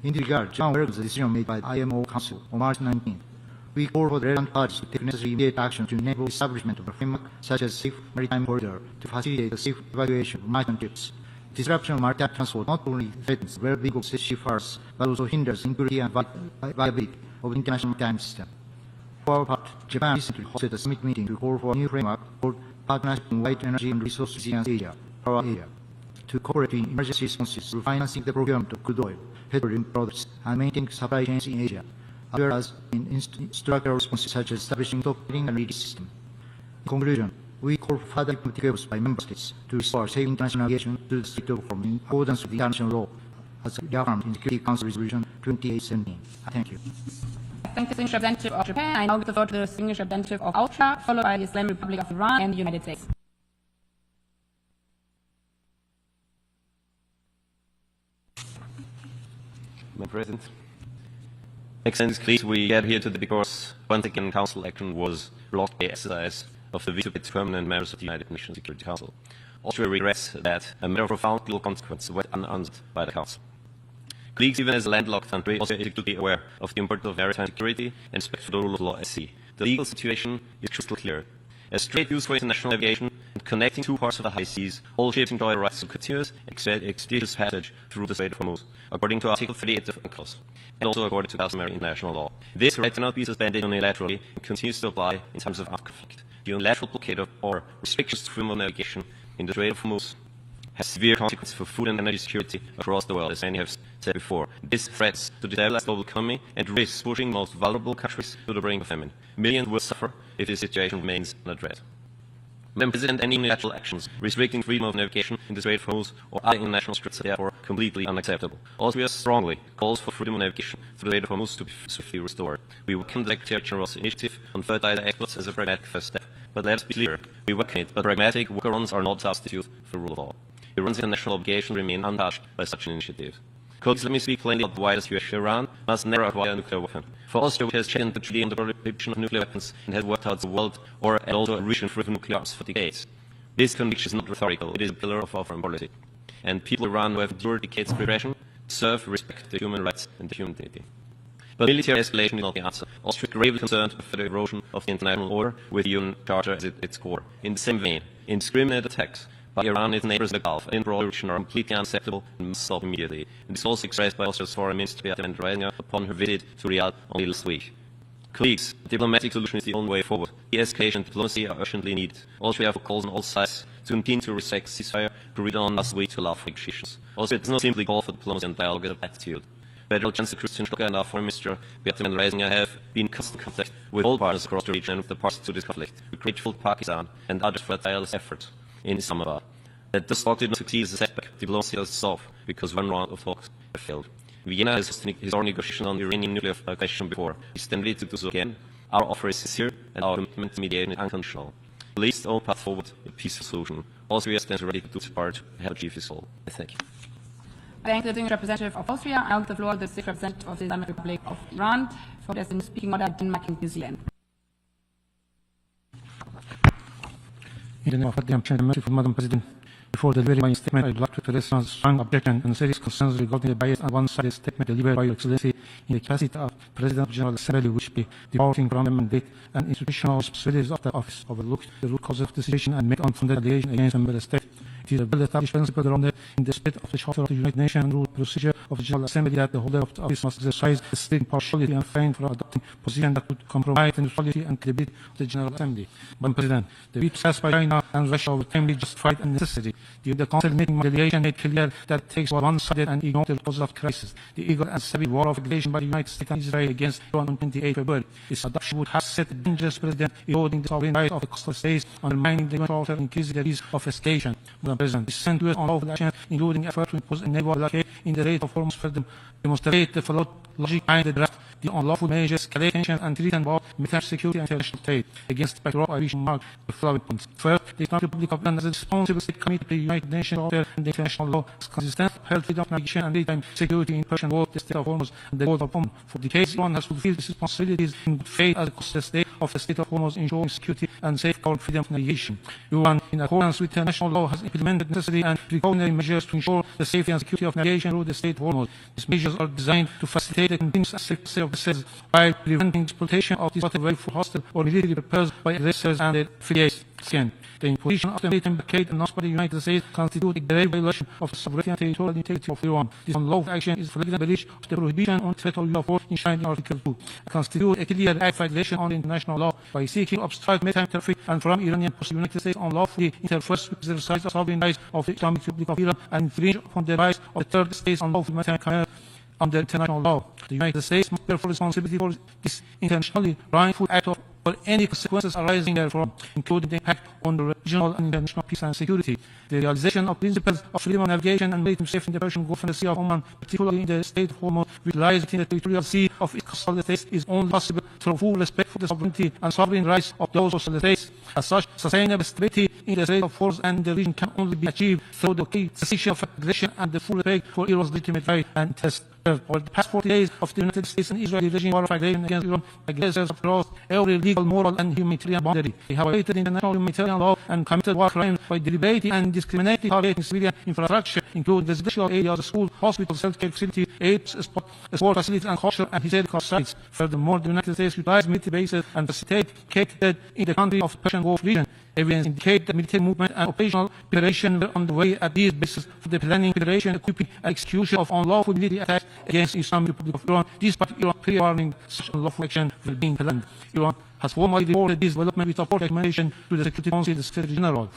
In this regard, Japan welcomes the decision made by the IMO Council on March 19. We call for the relevant parties to take necessary immediate action to enable establishment of a framework such as safe maritime corridor to facilitate the safe evacuation of maritime ships. Disruption of maritime transport not only threatens the well-being of seafarers, but also hinders integrity and viability of the international maritime system. For our part, Japan recently hosted a summit meeting to call for a new framework called Partnership in White Energy and Resource Resilience Asia, Power Area, to cooperate in emergency responses through financing the procurement of crude oil, petroleum products, and maintaining supply chains in Asia, as well as in structural responses such as establishing stockpiling and release system. In conclusion, we call for further diplomatic efforts by member states to restore safe international navigation to the Strait of Hormuz in accordance with international law, as reaffirmed in the Security Council Resolution 2817. Thank you. Thank the Distinguished Representative of Japan. I now give the floor to the Distinguished Representative of Austria, followed by the Islamic Republic of Iran and the United States. Madam President, Excellencies, please, we get here today because once again Council action was blocked by exercise of the veto by permanent members of the United Nations Security Council. Austria regrets that a matter of profound global consequence went unanswered by the Council. Colleagues, even as a landlocked country, Austria is acutely aware of the importance of maritime security and respect for the rule of law at sea. The legal situation is crystal clear. A strait used for international navigation and connecting two parts of the high seas, all ships enjoy the rights to continuous expeditious passage through the Strait of Hormuz, according to Article 38 of UNCLOS, and also according to customary international law. This right cannot be suspended unilaterally and continues to apply in times of armed conflict. The unilateral blockade or restrictions to freedom of navigation in the Strait of Hormuz has severe consequences for food and energy security across the world, as many have said before. This threats to destabilize the global economy and risks pushing the most vulnerable countries to the brink of famine. Millions will suffer if this situation remains unaddressed. Madam President, any unilateral actions restricting freedom of navigation in the Strait of Hormuz or other international straits are therefore completely unacceptable. Austria strongly calls for freedom of navigation through the Strait of Hormuz to be swiftly restored. We welcome the Secretary General's initiative on fertilizer exports as a pragmatic first step. But let us be clear, we welcome it, but pragmatic workarounds are not a substitute for rule of law. Iran's international obligations remain untouched by such an initiative. Colleagues, let me speak plainly about the wider situation. Iran must never acquire a nuclear weapon. For Austria, which has championed the treaty on the prohibition of nuclear weapons and has worked out the world or and also a region free of nuclear arms for decades. This conviction is not rhetorical, it is a pillar of our foreign policy. And people of Iran who have endured decades of repression deserve respect the human rights and the human dignity. But military escalation is not the answer. Austria is gravely concerned with the erosion of the international order with the UN Charter as its core. In the same vein, indiscriminate attacks by Iran and its neighbors in the Gulf and broader region are completely unacceptable and must stop immediately. And this is also expressed by Austria's Foreign Minister Beate Reisinger upon her visit to Riyadh only last week. Colleagues, a diplomatic solution is the only way forward. De-escalation and diplomacy are urgently needed. Austria therefore calls on all sides to continue to respect ceasefire agreed on last week to allow for negotiations. Austria does not simply call for diplomacy and dialogue as an attitude. Federal Chancellor Christian Stocker and our Foreign Minister Beate Reisinger have been in constant contact with all partners across the region and with the parties to this conflict. We are grateful to Pakistan and others for their tireless efforts in Islamabad. That this talk did not succeed as a setback. Diplomacy has solved because one round of talks have failed. Vienna has historic negotiations on the Iranian nuclear question before. We stand ready to do so again. Our offer is sincere and our commitment to mediation is unconditional. Please all path forward a peaceful solution. Austria stands ready to do its part to help achieve this goal. Thank you. Thank the Distinguished Representative of Austria. I give the floor to the Distinguished Representative of the Islamic Republic of Iran for the speaking order Denmark and New Zealand. In the name of the merciful Madam President, before delivering my statement, I would like to express a strong objection and serious concerns regarding the biased and one-sided statement delivered by Your Excellency in the capacity of President of the General Assembly, which be departing from the mandate and institutional responsibilities of the office, overlook the root cause of the situation and make unfounded allegations against the member state. It It is a well-established principle grounded in the spirit of the Charter of the United Nations and rule procedure of the General Assembly that the holder of the office must exercise strict impartiality and refrain from adopting positions that would compromise the neutrality and credibility of the General Assembly. Madam President, the veto passed by China and Russia were timely, justified and necessary. The Council meeting delegation made clear that it takes one-sided and ignored the causes of crisis. The eager and severe war of aggression by the United States and Israel against Iran on 28 February. Its adoption would have set a dangerous precedent, eroding the sovereign rights of the coastal states, undermining the UN Charter, and increasing the risk of escalation. Madam President, this sent US unlawful action, including effort to impose a naval blockade in the Strait of Hormuz, further demonstrate the flawed logic behind the draft. The unlawful measures escalate tension and threaten both military security and international trade against the backdrop of Asian mark the following points. First, the Islamic Republic of Iran as a responsible state committed to the United Nations Charter and the international law is consistent, held freedom of navigation and maritime security in Persian Gulf, the Strait of Hormuz, and the Gulf of Oman. For decades, Iran has fulfilled its responsibilities in good faith as a coastal state of the Strait of Hormuz, ensuring security and safeguard freedom of navigation. Iran, in accordance with international law, has implemented necessary and precautionary measures to ensure the safety and security of navigation through the Strait of Hormuz. These measures are designed to facilitate the continuous and safe sale of vessels while preventing exploitation of this waterway for hostile or military purposes by aggressors and their affiliates. Second, the imposition of the maritime blockade announced by the United States constitutes a grave violation of the sovereignty and territorial integrity of Iran. This unlawful action is a flagrant breach of the prohibition on threat of force enshrined in Article 2. It constitutes a clear act of violation on international law by seeking to obstruct maritime traffic and from Iranian ports. The United States unlawfully interferes with the exercise of sovereign rights of the Islamic Republic of Iran and infringe upon the rights of the third states unlawful maritime commerce under international law. The United States must bear full responsibility for this intentionally wrongful act for any consequences arising therefrom, including the impact on the regional and international peace and security. The realization of principles of freedom of navigation and maritime safety in the Persian Gulf and the Sea of Oman, particularly in the Strait of Hormuz, which lies within the territorial sea of its coastal states, is only possible through full respect for the sovereignty and sovereign rights of those coastal states. As such, sustainable stability in the Strait of Hormuz and the region can only be achieved through the cessation of aggression and the full respect for Iran's legitimate right and test. Over the past 40 days of the United States and Israeli regime war of aggression against Iran, aggressors have crossed every legal, moral, and humanitarian boundary. They have violated international humanitarian law and committed war crimes by deliberately and discriminatingly targeting civilian infrastructure, including residential areas, schools, hospitals, healthcare facilities, aid, sport facilities, and cultural and historical sites. Furthermore, the United States utilized military bases and facilitated in the country of the Persian Gulf region. Evidence indicate that military movement and operational preparation were on the way at these bases for the planning, preparation, equipping, and execution of unlawful military attacks against the Islamic Republic of Iran. Despite Iran pre-warning such unlawful action were being planned. Iran has formally reported this development with support recommendation to the Security Council, the Secretary General.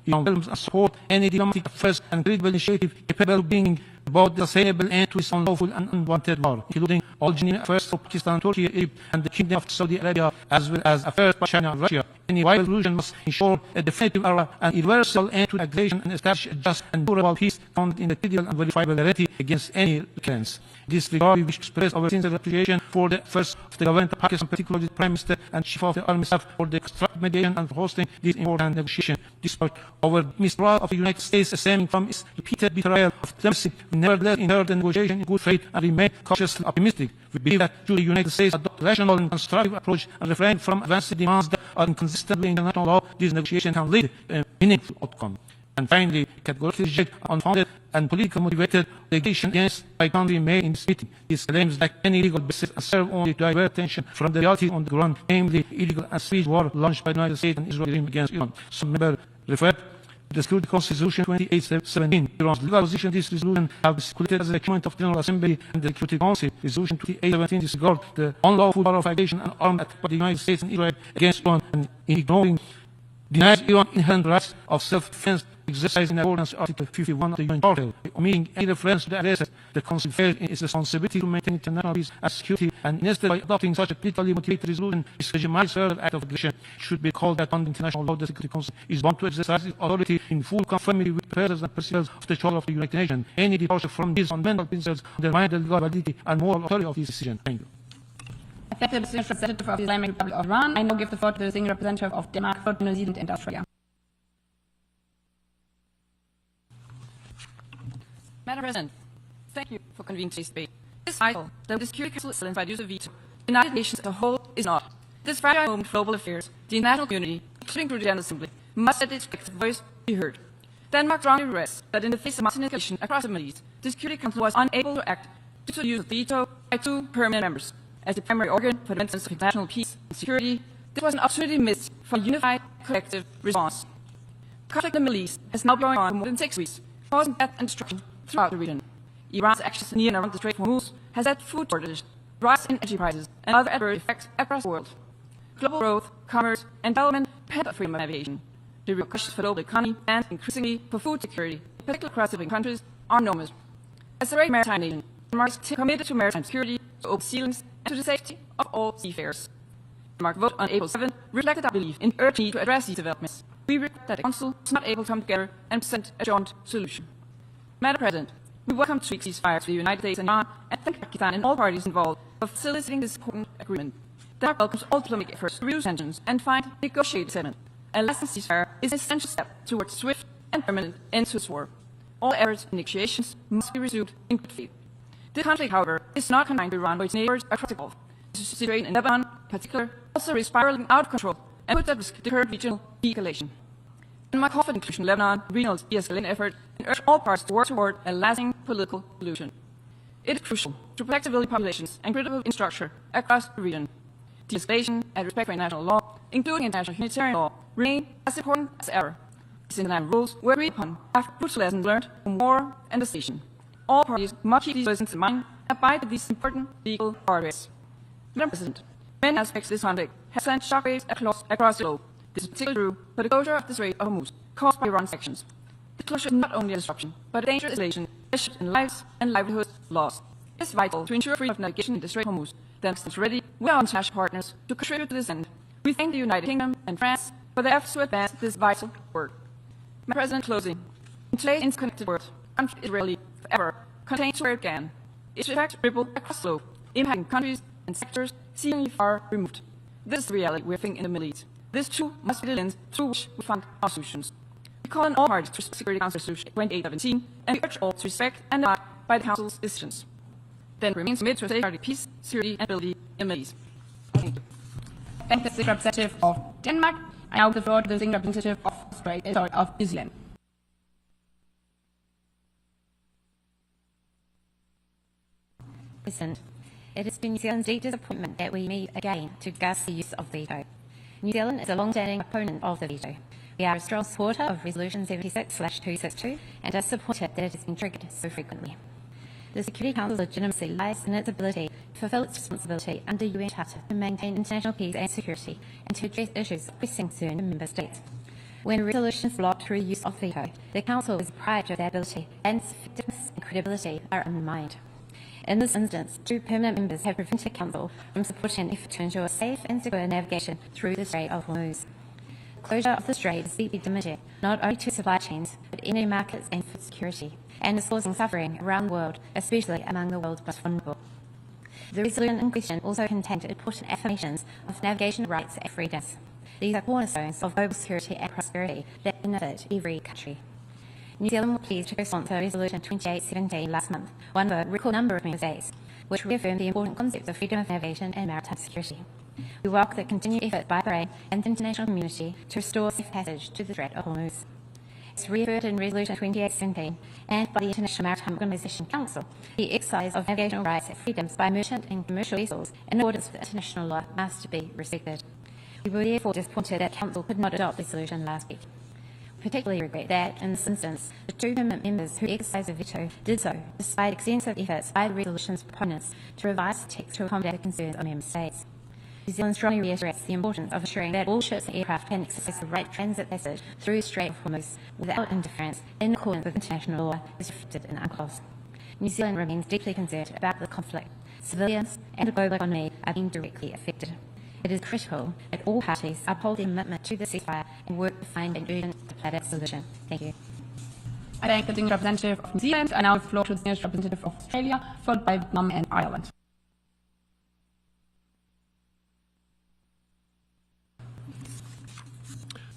Iran welcomes and support any diplomatic affairs and credible initiative capable of bringing about the sustainable end to this unlawful and unwanted war, including all genuine affairs for Pakistan, Turkey, Egypt, and the Kingdom of Saudi Arabia, as well as affairs by China and Russia. Any viable solution must ensure a definitive and irreversible end to aggression and establish a just and durable peace founded in the credible and verifiable guarantee against any recurrence. In this regard, we wish to express our sincere appreciation for the efforts of the government of Pakistan, particularly the Prime Minister and Chief of the Army Staff, for the constructive mediation and for hosting this important negotiation. Despite our mistrust of the United States stemming from its repeated betrayal of diplomacy, we nevertheless entered the negotiation in good faith and remain cautiously optimistic. We believe that should the United States adopt a rational and constructive approach and refrain from advanced demands that are inconsistent with international law, this negotiation can lead to a meaningful outcome. And finally, categorically reject unfounded and politically motivated allegations against my country made in this meeting. These claims lack any legal basis and serve only to divert attention from the reality on the ground, namely illegal and savage war launched by the United States and Israel against Iran. Some members referred to the Security Council Resolution 2817. Iran's legal position this resolution have been circulated as a document of the General Assembly and the Security Council. Resolution 2817 disregards the unlawful war of aggression and armed attack by the United States and Israel against Iran and ignoring denies Iran inherent rights of self-defense exercised in accordance with Article 51 of the UN Charter, omitting any reference to the aggressor. The Council failed in its responsibility to maintain international peace and security, and instead by adopting such a politically motivated resolution, which legitimizes further act of aggression, should be called that under international law, the Security Council is bound to exercise its authority in full conformity with the purposes and principles of the Charter of the United Nations. Any departure from these fundamental principles undermines the legal validity and moral authority of this decision. Thank you. Thank you, Mr. Representative of the Islamic Republic of Iran. I now give the floor to the Senior Representative of Denmark, New Zealand, and Australia. Madam President, thank you for convening today's debate. It is vital that the Security Council is by use of veto. The United Nations as a whole is not. At this fragile moment of global affairs, the international community, including through the General Assembly, must let its collective voice be heard. Denmark strongly regrets that in the face of massive escalation across the Middle East, the Security Council was unable to act due to the use of veto by 2 permanent members. As the primary organ for the maintenance of international peace and security, this was an opportunity missed for a unified collective response. Conflict in the Middle East has now been going on for more than 6 weeks, causing death and destruction throughout the region. Iran's actions in and around the Strait of Hormuz has led to food shortages, rise in energy prices, and other adverse effects across the world. Global growth, commerce, and development depend on freedom of navigation. The repercussions for the global economy and, increasingly, for food security, particularly across developing countries, are enormous. As a great maritime nation, Denmark is committed to maritime security, to open ceilings, and to the safety of all seafarers. Denmark's vote on April 7 reflected our belief in the urgent need to address these developments. We regret that the Council was not able to come together and present a joint solution. Madam President, we welcome 2 weeks ceasefire to the United States and Iran, and thank Pakistan and all parties involved for facilitating this important agreement. Denmark welcomes all diplomatic efforts to reduce tensions and find a negotiated settlement. A lasting ceasefire is an essential step towards swift and permanent end to this war. All efforts and negotiations must be resumed in good faith. This conflict, however, is not confined to Iran or its neighbors across the Gulf. The situation in Lebanon, in particular, also is spiraling out of control and puts at risk the current regional de-escalation. Denmark called for the inclusion of Lebanon, regional de-escalation effort, and urged all parties to work toward a lasting political solution. It is crucial to protect civilian populations and critical infrastructure across the region. De-escalation and respect for international law, including international humanitarian law, remain as important as ever. These international rules were agreed upon after brutal lessons learned from war and devastation. All parties must keep these lessons in mind and abide by these important legal guardrails. Madam President, many aspects of this conflict have sent shockwaves across the globe. This is particularly true for the closure of the Strait of Hormuz, caused by Iran's actions. The closure is not only a disruption, but a dangerous escalation in lives and livelihoods lost. It is vital to ensure freedom of navigation in the Strait of Hormuz. Then stands ready with our international partners to contribute to this end. We thank the United Kingdom and France for their efforts to advance this vital work. Madam President, closing. In today's interconnected world, conflict is rarely, forever, contained to where it can. Its effects ripple across the globe, impacting countries and sectors seemingly far removed. This is the reality we are facing in the Middle East. This too must be the lens through which we find our solutions. We call on all parties to respect Security Council Resolution 2817, and we urge all to respect and abide by the Council's decisions. Then remains committed to safeguarding peace, security, and stability in the Middle East. Thank you. Thank the Distinguished Representative of Denmark. I now give the floor to the Distinguished Representative of New Zealand. President, it has been New Zealand's deep disappointment that we meet again to discuss the use of veto. New Zealand is a long-standing opponent of the veto. We are a strong supporter of Resolution 76/262 and are disappointed that it has been triggered so frequently. The Security Council's legitimacy lies in its ability to fulfil its responsibility under UN Charter to maintain international peace and security and to address issues of pressing concern in member states. When a resolution is blocked through use of veto, the Council is deprived of their ability and its effectiveness and credibility are undermined. In this instance, 2 permanent members have prevented Council from supporting an effort to ensure safe and secure navigation through the Strait of Hormuz. Closure of the strait is deeply damaging, not only to supply chains, but energy markets and food security, and is causing suffering around the world, especially among the world's most vulnerable. The resolution in question also contained important affirmations of navigation rights and freedoms. These are cornerstones of global security and prosperity that benefit every country. New Zealand was pleased to co-sponsor Resolution 2817 last month, one of a record number of member states, which reaffirmed the important concepts of freedom of navigation and maritime security. We welcome the continued effort by Bahrain and the international community to restore safe passage to the Strait of Hormuz. As referred in Resolution 2817 and by the International Maritime Organization Council, the exercise of navigational rights and freedoms by merchant and commercial vessels in accordance with international law must be respected. We were therefore disappointed that Council could not adopt this resolution last week. We particularly regret that, in this instance, the 2 permanent members who exercised a veto did so despite extensive efforts by the resolution's proponents to revise the text to accommodate the concerns of member states. New Zealand strongly reiterates the importance of ensuring that all ships and aircraft can exercise the right transit passage through the Strait of Hormuz without interference in accordance with international law as reflected in UNCLOS. New Zealand remains deeply concerned about the conflict. Civilians and the global economy are being directly affected. It is critical that all parties uphold their commitment to the ceasefire and work to find an urgent diplomatic solution. Thank you. I thank the Distinguished Representative of New Zealand. I now give the floor to the Distinguished Representative of Australia, followed by Vietnam and Ireland.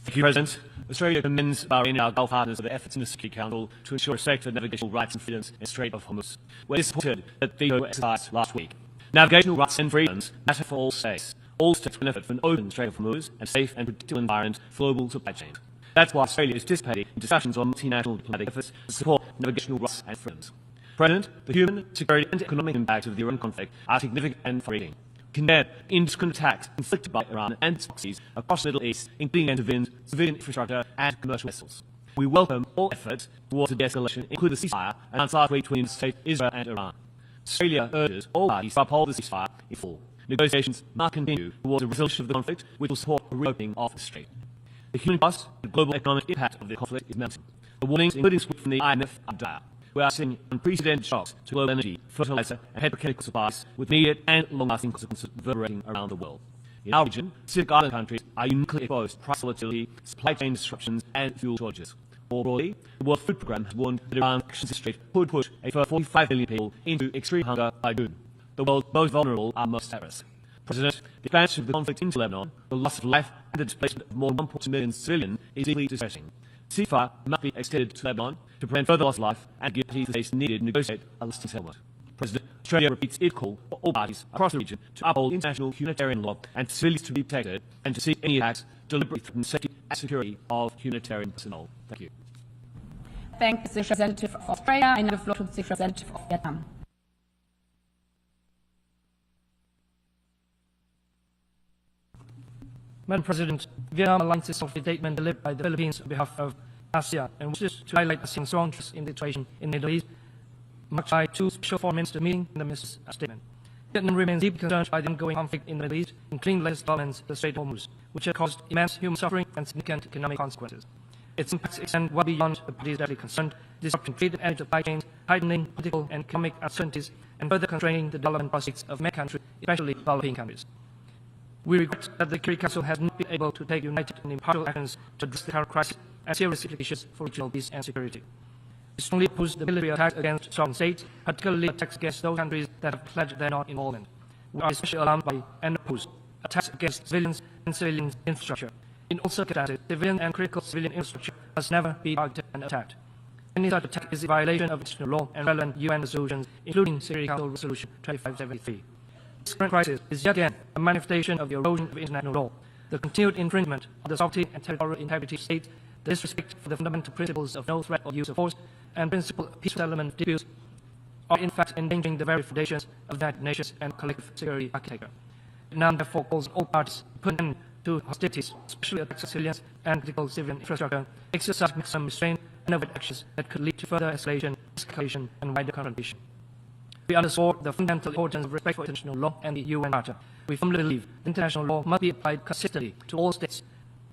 Thank you, President. Australia commends Bahrain and our Gulf partners for their efforts in the Security Council to ensure respect for navigational rights and freedoms in the Strait of Hormuz. We are disappointed that the veto exercised last week. Navigational rights and freedoms matter for all states. All states benefit from an open Strait of Hormuz and safe and predictable environment for global supply chains. That's why Australia is participating in discussions on multinational diplomatic efforts to support navigational rights and freedoms. President, the human, security and economic impact of the Iran conflict are significant and far-reaching. condemn indiscriminate attacks inflicted by Iran and its proxies across the Middle East, including civilian infrastructure and commercial vessels. We welcome all efforts towards a de-escalation, including the ceasefire announced last week between the States, Israel and Iran. Australia urges all parties to uphold the ceasefire in full. Negotiations must continue towards a resolution of the conflict, which will support a reopening of the strait. The human cost and global economic impact of the conflict is mounting. The warnings, including from the IMF, are dire. We are seeing unprecedented shocks to global energy, fertilizer, and petrochemical supplies, with immediate and long-lasting consequences reverberating around the world. In our region, Pacific Island countries are uniquely exposed to price volatility, supply chain disruptions, and fuel shortages. More broadly, the World Food Programme has warned that Iran's actions in the strait could push a further 45 million people into extreme hunger by June. The world's most vulnerable are most at risk. President, the expansion of the conflict into Lebanon, the loss of life, and the displacement of more than 1.2 million civilians is deeply distressing. Ceasefire must be extended to Lebanon to prevent further loss of life and give the states needed to negotiate a lasting settlement. President, Australia repeats its call for all parties across the region to uphold international humanitarian law and civilians to be protected and to see any attacks deliberately threaten the safety and security of humanitarian personnel. Thank you. Thank the representative of Australia. I now give the floor to the representative of Vietnam. Madam President, Vietnam aligns itself with the statement delivered by the Philippines on behalf of ASEAN and wishes to highlight ASEAN's strong interest in the situation in the Middle East, marked by two special foreign minister meetings in the minister's statement. Vietnam remains deeply concerned by the ongoing conflict in the Middle East, including the latest developments in the Strait of Hormuz, which have caused immense human suffering and significant economic consequences. Its impacts extend well beyond the parties directly concerned, disrupting trade and supply chains, heightening political and economic uncertainties, and further constraining the development prospects of many countries, especially developing countries. We regret that the Security Council has not been able to take united and impartial actions to address the current crisis and serious implications for regional peace and security. We strongly oppose the military attacks against sovereign states, particularly attacks against those countries that have pledged their non-involvement. We are especially alarmed by and oppose attacks against civilians and civilian infrastructure. In all circumstances, civilian and critical civilian infrastructure must never be targeted and attacked. Any such attack is a violation of international law and relevant UN resolutions, including Security Council Resolution 2573. This current crisis is yet again a manifestation of the erosion of international law, the continued infringement of the sovereignty and territorial integrity of states, the disrespect for the fundamental principles of no threat or use of force, and principle of peaceful settlement of disputes are in fact endangering the very foundations of the United Nations and collective security architecture. Vietnam therefore calls on all parties to put an end to hostilities, especially attacks on civilians and critical civilian infrastructure, exercise maximum restraint, and avoid actions that could lead to further escalation, and wider confrontation. We underscore the fundamental importance of respect for international law and the UN Charter. We firmly believe that international law must be applied consistently to all states,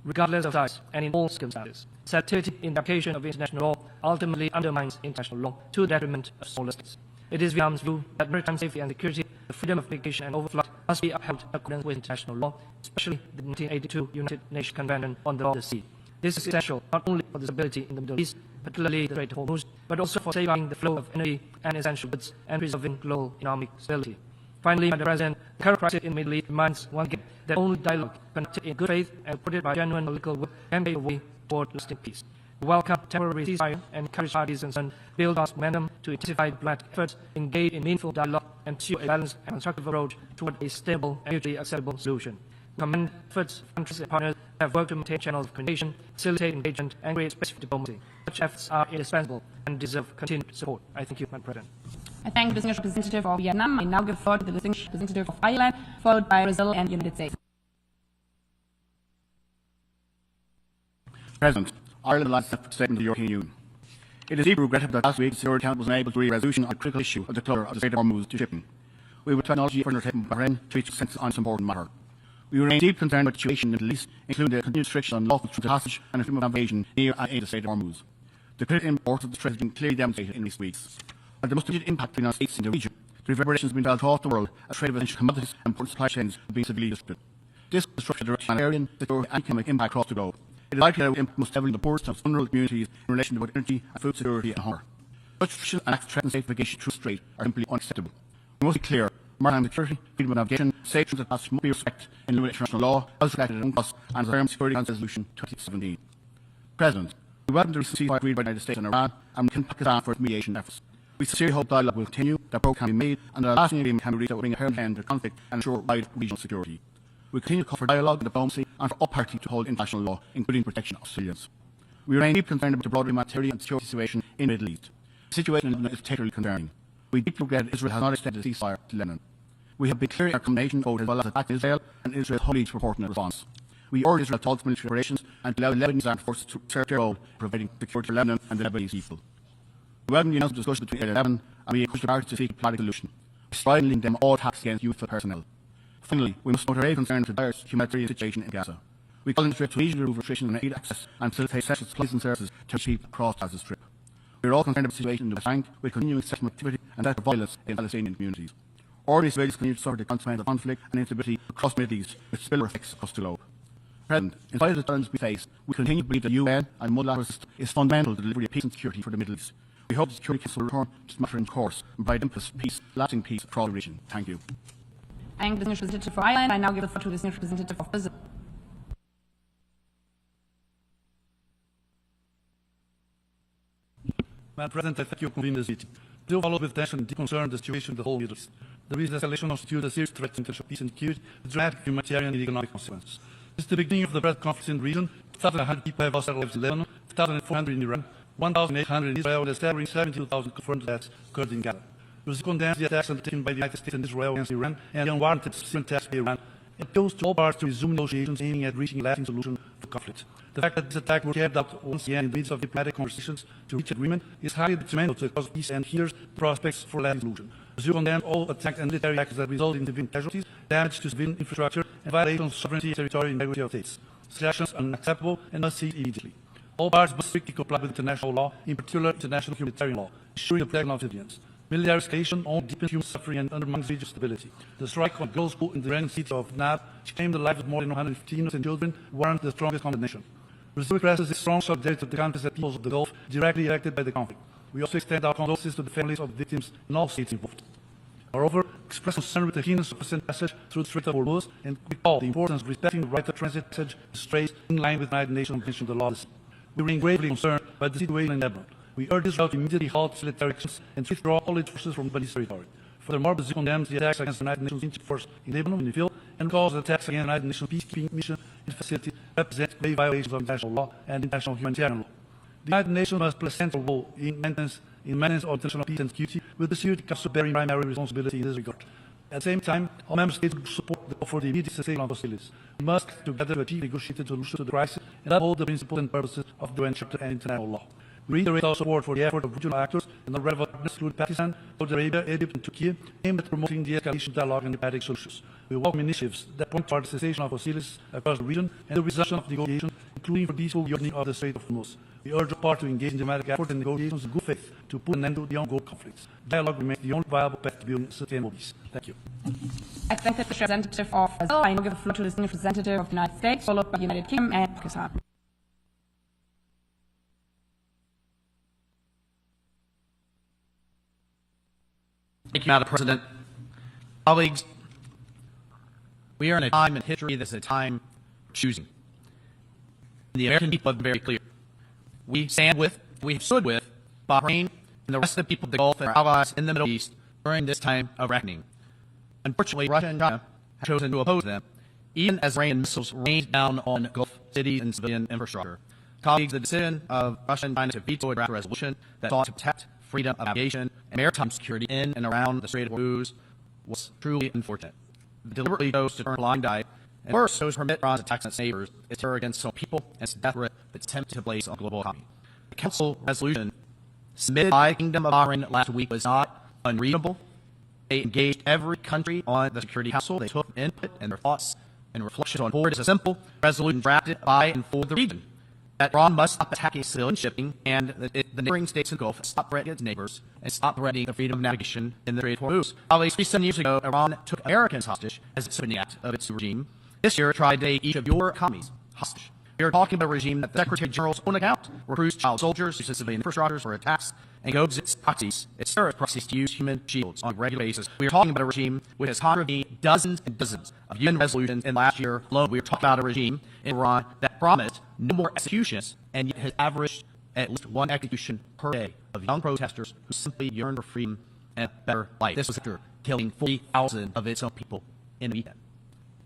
regardless of size and in all circumstances. Selectivity in the application of international law ultimately undermines international law to the detriment of smaller states. It is Vietnam's view that maritime safety and security, the freedom of navigation and overflight must be upheld in accordance with international law, especially the 1982 United Nations Convention on the Law of the Sea. This is essential not only for the stability in the Middle East, particularly the Strait of Hormuz, but also for safeguarding the flow of energy and essential goods and preserving global economic stability. Finally, Madam President, the current crisis in the Middle East reminds once again that only dialogue conducted in good faith and supported by genuine political will can pave a way toward lasting peace. We welcome temporary ceasefire and encourage parties concerned to build on momentum to intensify diplomatic efforts, engage in meaningful dialogue, and pursue a balanced and constructive approach toward a stable and mutually acceptable solution. We commend efforts of countries and partners that have worked to maintain channels of communication, facilitate engagement, and create space for diplomacy. Such efforts are indispensable and deserve continued support. I thank you, Madam President. I thank the distinguished representative of Vietnam. I now give the floor to the distinguished representative of Ireland, followed by Brazil and the United States. President, Ireland last statement of the European Union. It is deeply regrettable that last week the Security Council was unable to reach a resolution on the critical issue of the closure of the Strait of Hormuz to shipping. We would acknowledge the effort undertaken by Bahrain to reach consensus on this important matter. We remain deeply concerned about the situation in the Middle East, including the continued restriction on lawful transit hostage and freedom of navigation near and in the Strait of Hormuz. The critical importance of the threat has been clearly demonstrated in recent weeks. While there must be an impact on the United States in the region, the reverberations have been felt throughout the world as trade of essential commodities and important supply chains have been severely disrupted. This disruption directs humanitarian, security and economic impact across the globe. It is likely that it will impact most heavily on the poorest and vulnerable communities in relation to both energy and food security and hunger. Such restrictions and acts of threatening safe navigation through the strait are simply unacceptable. We must be clear. Maritime security, freedom of navigation, safe transit passage must be respected in line with international law, as reflected in UNCLOS and the Security Council Resolution 2017. President, we welcome the recent ceasefire agreed by the United States and Iran, and we can Pakistan for its mediation efforts. We sincerely hope dialogue will continue, that progress can be made, and that a lasting agreement can be reached that will bring a permanent end to the conflict and ensure wide regional security. We continue to call for dialogue and diplomacy and for all parties to hold international law, including protection of civilians. We remain deeply concerned about the broader humanitarian and security situation in the Middle East. The situation in Lebanon is particularly concerning. We deeply regret that Israel has not extended a ceasefire to Lebanon. We have been clear in our condemnation vote as well as attack Israel and Israel's wholly disproportionate response. We urge Israel to halt military operations and to allow the Lebanese armed forces to serve their role in providing security for Lebanon and the Lebanese people. We welcome the announced discussion between Israel and Lebanon, and we encourage the parties to seek a diplomatic solution, striving to condemn all attacks against youthful personnel. Finally, we must note our grave concern for the dire humanitarian situation in Gaza. We call on Israel to immediately remove restrictions on aid access and facilitate essential supplies and services to people across Gaza Strip. We are all concerned about the situation in the West Bank, with continuing sexual activity and acts of violence in Palestinian communities. Ordinary civilians continue to suffer the consequences of conflict and instability across the Middle East, with spillover effects across the globe. President, in spite of the challenges we face, we continue to believe that the UN and multilateral system is fundamental to the delivery of peace and security for the Middle East. We hope the Security Council will return to its mattering course and provide impetus, lasting peace across the region. Thank you. Thank the Distinguished Representative for Ireland. I now give the floor to the Distinguished Representative of Brazil. Madam President, I thank you for convening this meeting. Brazil follows with attention and deep concern the situation in the whole Middle East. The recent escalation constitutes a serious threat to international peace and security with dramatic humanitarian and economic consequences. Since the beginning of the present conflict in the region, 2,100 people have lost their lives in Lebanon, 2,400 in Iran, 1,800 in Israel, and a staggering 72,000 confirmed deaths occurred in Gaza. Brazil condemns the attacks undertaken by the United States and Israel against Iran and the unwarranted Syrian attacks by Iran, and appeals to all parties to resume negotiations aiming at reaching a lasting solution for the conflict. The fact that these attacks were carried out once again in the midst of diplomatic conversations to reach agreement is highly detrimental to the cause of peace and hinders the prospects for a lasting solution. Brazil condemns all attacks and military acts that result in civilian casualties, damage to civilian infrastructure, and violation of sovereignty and territorial integrity of states. Such actions are unacceptable and must cease immediately. All parties must strictly comply with international law, in particular international humanitarian law, ensuring the protection of civilians. Military escalation only deepens human suffering and undermines regional stability. The strike on girls' school in the Iranian city of Nab, which claimed the lives of more than 115 innocent children, warrants the strongest condemnation. Brazil expresses its strong solidarity to the countries and peoples of the Gulf directly affected by the conflict. We also extend our condolences to the families of victims in all states involved. Moreover, express concern with the hindrance of present passage through the Strait of Hormuz and recall the importance of respecting the right of transit passage strays in line with the United Nations Convention on the Law. We remain gravely concerned by the situation in Lebanon. We urge Israel to immediately halt military actions and to withdraw all its forces from Lebanese territory. Furthermore, Brazil condemns the attacks against the United Nations Intervention Force in Lebanon in the field and calls the attacks against the United Nations peacekeeping mission and facility represent grave violations of international law and international humanitarian law. The United Nations must play a central role in maintenance of international peace and security, with the Security Council bearing primary responsibility in this regard. At the same time, all member states will support the call for the immediate cessation of hostilities. We must together achieve negotiated solutions to the crisis and uphold the principles and purposes of the UN Charter and international law. We reiterate our support for the effort of regional actors and the relevant partners, including Pakistan, Saudi Arabia, Egypt, and Turkey, aimed at promoting de-escalation dialogue and diplomatic solutions. We welcome initiatives that point toward the cessation of hostilities across the region and the resumption of negotiations, including for peaceful reopening of the Strait of Hormuz. We urge all parties to engage in diplomatic effort and negotiations in good faith to put an end to the ongoing conflicts. Dialogue remains the only viable path to building sustainable peace. Thank you. I thank the representative of Brazil. I now give the floor to the Distinguished Representative of the United States, followed by the United Kingdom and Pakistan. Thank you, Madam President. Colleagues, we are in a time in history that's a time of choosing. The American people have been very clear. We stand with, we have stood with Bahrain and the rest of the people of the Gulf and our allies in the Middle East during this time of reckoning. Unfortunately, Russia and China have chosen to oppose them, even as Iranian missiles rained down on Gulf cities and civilian infrastructure. Colleagues, the decision of Russia and China to veto a draft resolution that sought to protect freedom of navigation and maritime security in and around the Strait of Hormuz was truly unfortunate. It deliberately chose to turn a blind eye and first chose to permit Iran's attacks on its neighbors, its terror against its own people, and its death threat that's attempted to place on the global economy. The Council resolution submitted by the Kingdom of Bahrain last week was not unreasonable. They engaged every country on the Security Council. They took input and their thoughts and reflections on board. It's a simple resolution drafted by and for the region that Iran must stop attacking civilian shipping and the neighboring states in the Gulf stop threatening its neighbors and stop threatening the freedom of navigation in the Strait of Hormuz. Colleagues, 37 years ago, Iran took Americans hostage as a disciplining act of its regime. This year, it tried to take each of your economies hostage. We are talking about a regime that the Secretary General's own account recruits child soldiers, uses civilian infrastructures for attacks, and goads its proxies, its terrorist proxies, to use human shields on a regular basis. We are talking about a regime which has contravened dozens and dozens of UN resolutions in last year alone. We are talking about a regime in Iran that promised no more executions and yet has averaged at least one execution per day of young protesters who simply yearn for freedom and a better life. This was after killing 40,000 of its own people in a weekend.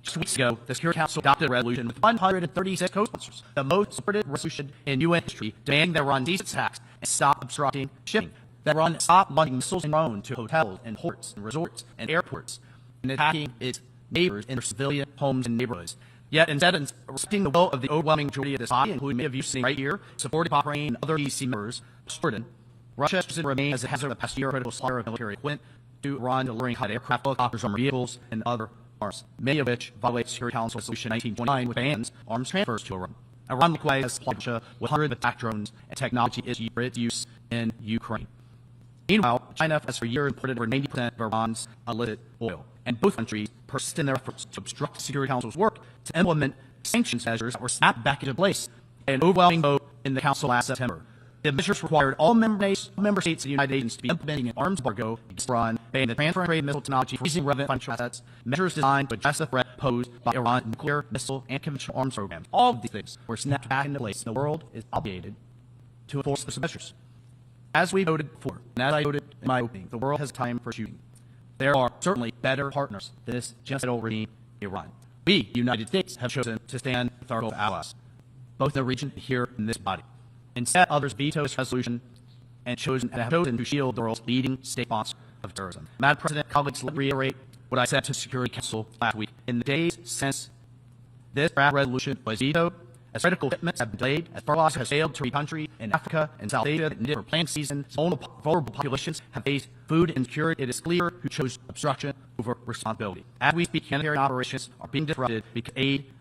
Just weeks ago, the Security Council adopted a resolution with 136 co-sponsors, the most supported resolution in UN history, demanding that Iran cease its attacks and stop obstructing shipping, that Iran stop launching missiles and drones to hotels and ports and resorts and airports, and attacking its neighbors in their civilian homes and neighborhoods. Yet instead of respecting the will of the overwhelming majority of this body, including many of you sitting right here, supporting Bahrain and other EC members, Jordan, Russia has remained as it has over the past year a critical slaughter of military equipment to Iran, delivering hot aircraft, helicopters, armored vehicles, and other arms, many of which violate Security Council Resolution 1929, which bans arms transfers to Iran. Iran likewise has supplied Russia with hundreds of attack drones and technology for its use in Ukraine. Meanwhile, China has for years imported over 90% of Iran's illicit oil, and both countries persist in their efforts to obstruct the Security Council's work to implement sanctions measures that were snapped back into place in an overwhelming vote in the Council last September. The measures required all member states of the United Nations to be implementing an arms embargo against Iran, banning the transfer and trade of missile technology, freezing relevant financial assets, measures designed to address the threat posed by Iran's nuclear, missile, and conventional arms programs. All of these things were snapped back into place, and the world is obligated to enforce those measures. As we voted for, and as I voted in my opening, the world has time for shooting. There are certainly better partners than this genocidal regime, Iran. We, the United States, have chosen to stand with our allies, both in the region and here in this body. Instead, others veto this resolution and have chosen to shield the world's leading state sponsor of terrorism. Madam President, colleagues, let me reiterate what I said to the Security Council last week. In the days since this draft resolution was vetoed, as critical shipments have been delayed, as fertilizer has failed to reach country in Africa and South Asia that needed for planting season, vulnerable populations have faced food insecurity. It is clear who chose obstruction over responsibility. As we speak, humanitarian operations are being disrupted because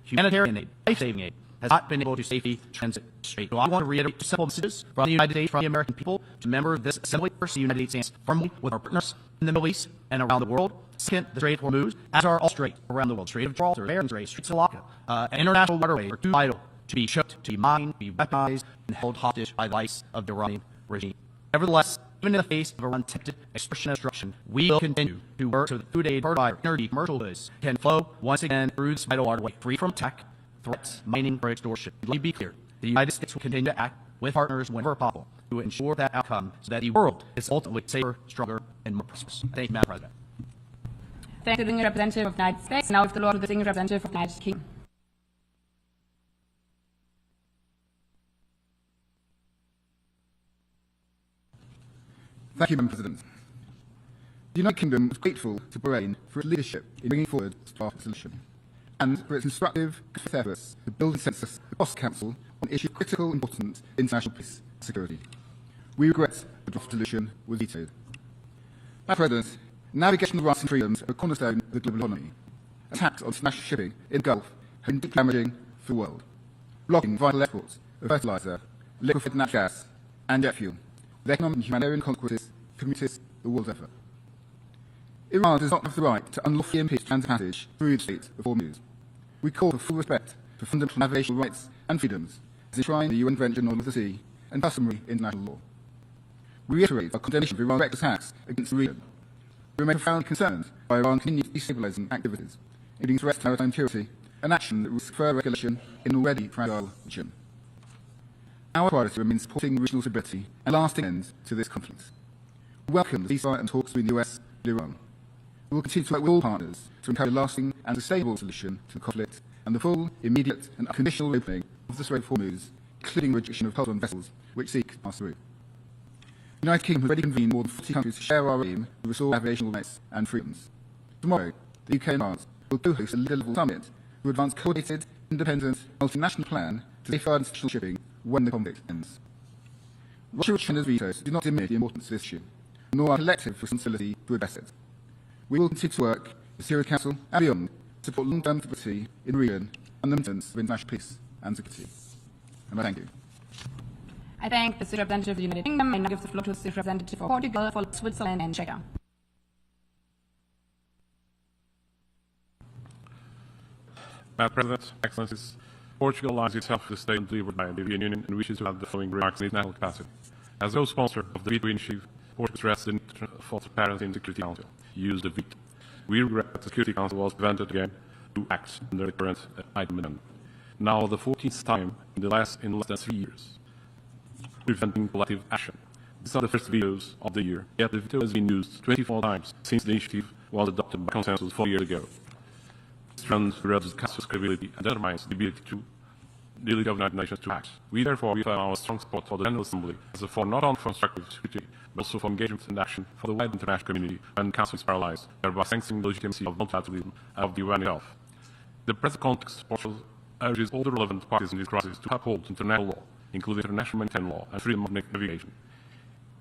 humanitarian aid, life-saving aid, has not been able to safely transit straight. So I want to reiterate two simple messages from the United States, from the American people, to members of this assembly. First, the United States stands firmly with our partners in the Middle East and around the world. Second, the Strait of Hormuz, as are all straits around the world. Strait of Gibraltar, Bering Strait, Straits of Malacca, and international waterways are too vital to be choked, to be mined, to be weaponized, and held hostage by the vice of the Iranian regime. Nevertheless, even in the face of Iran's attempted expression of destruction, we will continue to work so that food aid, fertilizer, energy, commercial goods can flow once again through this vital waterway, free from attack, threats, mining, or extortion. Let me be clear. The United States will continue to act with partners whenever possible to ensure that outcome so that the world is ultimately safer, stronger, and more prosperous. Thank you, Madam President. Thank you, the representative of the United States. Now, if the Lord of the Singing representative of the United Kingdom. Thank you, Madam President. The United Kingdom is grateful to Bahrain for its leadership in bringing forward this draft resolution, and for its instructive efforts to build consensus across the Council on issues of critical importance to international peace and security. We regret the draft resolution was vetoed. Madam President, navigational rights and freedoms are a cornerstone of the global economy. Attacks on international shipping in the Gulf have been deeply damaging for the world, blocking vital exports of fertilizer, liquefied natural gas, and jet fuel, with economic and humanitarian consequences for communities the world over. Iran does not have the right to unlawfully impede transit passage through the Strait of Hormuz. We call for full respect for fundamental navigational rights and freedoms as enshrined in the UN Convention on the Sea and customary international law. We reiterate our condemnation of Iran's reckless attacks against the region. We remain profoundly concerned by Iran's continued destabilizing activities, including threats to maritime security, an action that risks further escalation in an already fragile region. Our priority remains supporting regional stability and lasting ends to this conflict. We welcome the ceasefire and talks between the US and Iran. We will continue to work with all partners to encourage a lasting and sustainable solution to the conflict and the full, immediate and unconditional opening of the Strait of Hormuz, including rejection of cultural vessels which seek to pass through. The United Kingdom has already convened more than 40 countries to share our aim to restore navigational rights and freedoms. Tomorrow, the UK and France will co-host a leader-level summit to advance a coordinated, independent, multinational plan to safeguard international shipping when the conflict ends. Russia and China's vetoes do not diminish the importance of this issue, nor our collective responsibility to address it. We will continue to work with the Security Council and beyond to support long-term stability in the region and the maintenance of international peace and security. And I thank you. I thank the State Representative of the United Kingdom and I give the floor to the State Representative of Portugal, followed Switzerland and Czechia. Madam President, Excellencies, Portugal aligns itself with the statement delivered by the European Union and wishes to add the following remarks in its national capacity. As co-sponsor of the veto initiative, Portugal stressed the need for transparency in the Security Council. Use the veto. We regret that the Security Council was prevented again to act under the current item amendment. Now the 14th time in less than 3 years, preventing collective action. These are the first vetoes of the year, yet the veto has been used 24 times since the initiative was adopted by consensus 4 years ago. This trend erodes the Council's credibility and undermines the ability of the United Nations to act. We therefore reaffirm our strong support for the General Assembly as a form not only for constructive security, but also for engagement and action for the wide international community when the Council is paralyzed, thereby strengthening the legitimacy of multilateralism and of the UN itself. In the present context, Portugal urges all the relevant parties in this crisis to uphold international law, including international humanitarian law and freedom of navigation.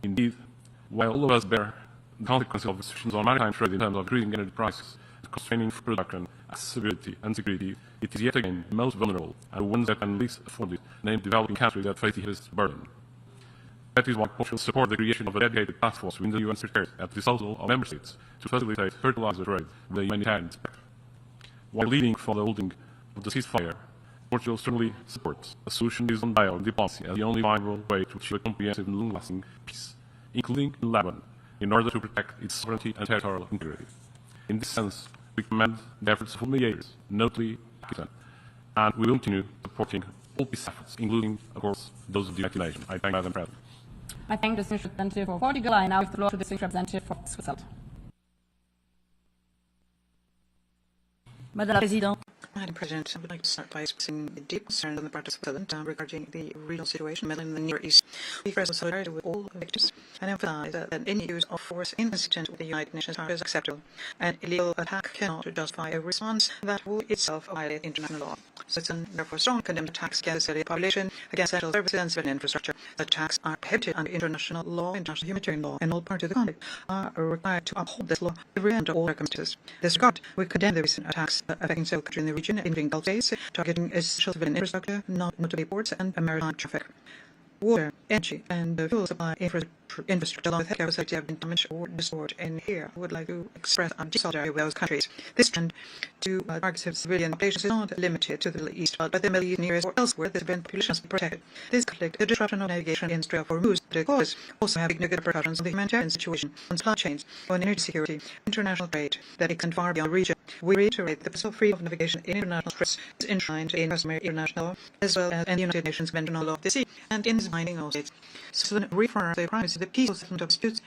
Indeed, while all of us bear the consequences of restrictions on maritime trade in terms of increasing energy prices, constraining production, accessibility, and security, it is yet again the most vulnerable and the ones that can least afford it, namely developing countries that face the heaviest burden. That is why Portugal supports the creation of a dedicated task force within the UN Secretariat at the disposal of member states to facilitate fertilizer trade with the humanitarian aspect. While leading for the holding of the ceasefire, Portugal strongly supports a solution based on dialogue and diplomacy as the only viable way to achieve a comprehensive and long-lasting peace, including in Lebanon, in order to protect its sovereignty and territorial integrity. In this sense, we commend the efforts of all mediators, notably Pakistan, and we will continue supporting all peace efforts, including, of course, those of the United Nations. I thank Madam President. I thank the distinguished representative for Portugal. I now give the floor to the distinguished representative for Switzerland. Madam President, I would like to start by expressing deep concern on the part of Switzerland regarding the regional situation in the Near East. We express solidarity with all victims and emphasize that any use of force inconsistent with the United Nations Charter is acceptable. An illegal attack cannot justify a response that will itself violate international law. Switzerland therefore strongly condemns attacks against the civilian population, against essential services and civilian infrastructure. Such attacks are prohibited under international law, international humanitarian law, and all parties to the conflict are required to uphold this law every under all circumstances. In this regard, we condemn the recent attacks affecting several countries in the region, including Gulf states, targeting essential civilian infrastructure, notably ports and maritime traffic. Water, energy, and fuel supply infrastructure along with healthcare facilities have been damaged or destroyed. And here, I would like to express our deep solidarity with those countries. This trend to target civilian populations is not limited to the Middle East, but the Middle East, Near East, or elsewhere, the civilian populations be protected. This conflict, the disruption of navigation in Strait of Hormuz, the cause also have negative repercussions on the humanitarian situation, on supply chains, on energy security, international trade that extend far beyond the region. We reiterate the principle of freedom of navigation in international straits is enshrined in customary international law, as well as in the United Nations Convention on Law of the Sea, and in binding all states. Switzerland reaffirms the primacy of the peaceful settlement of disputes.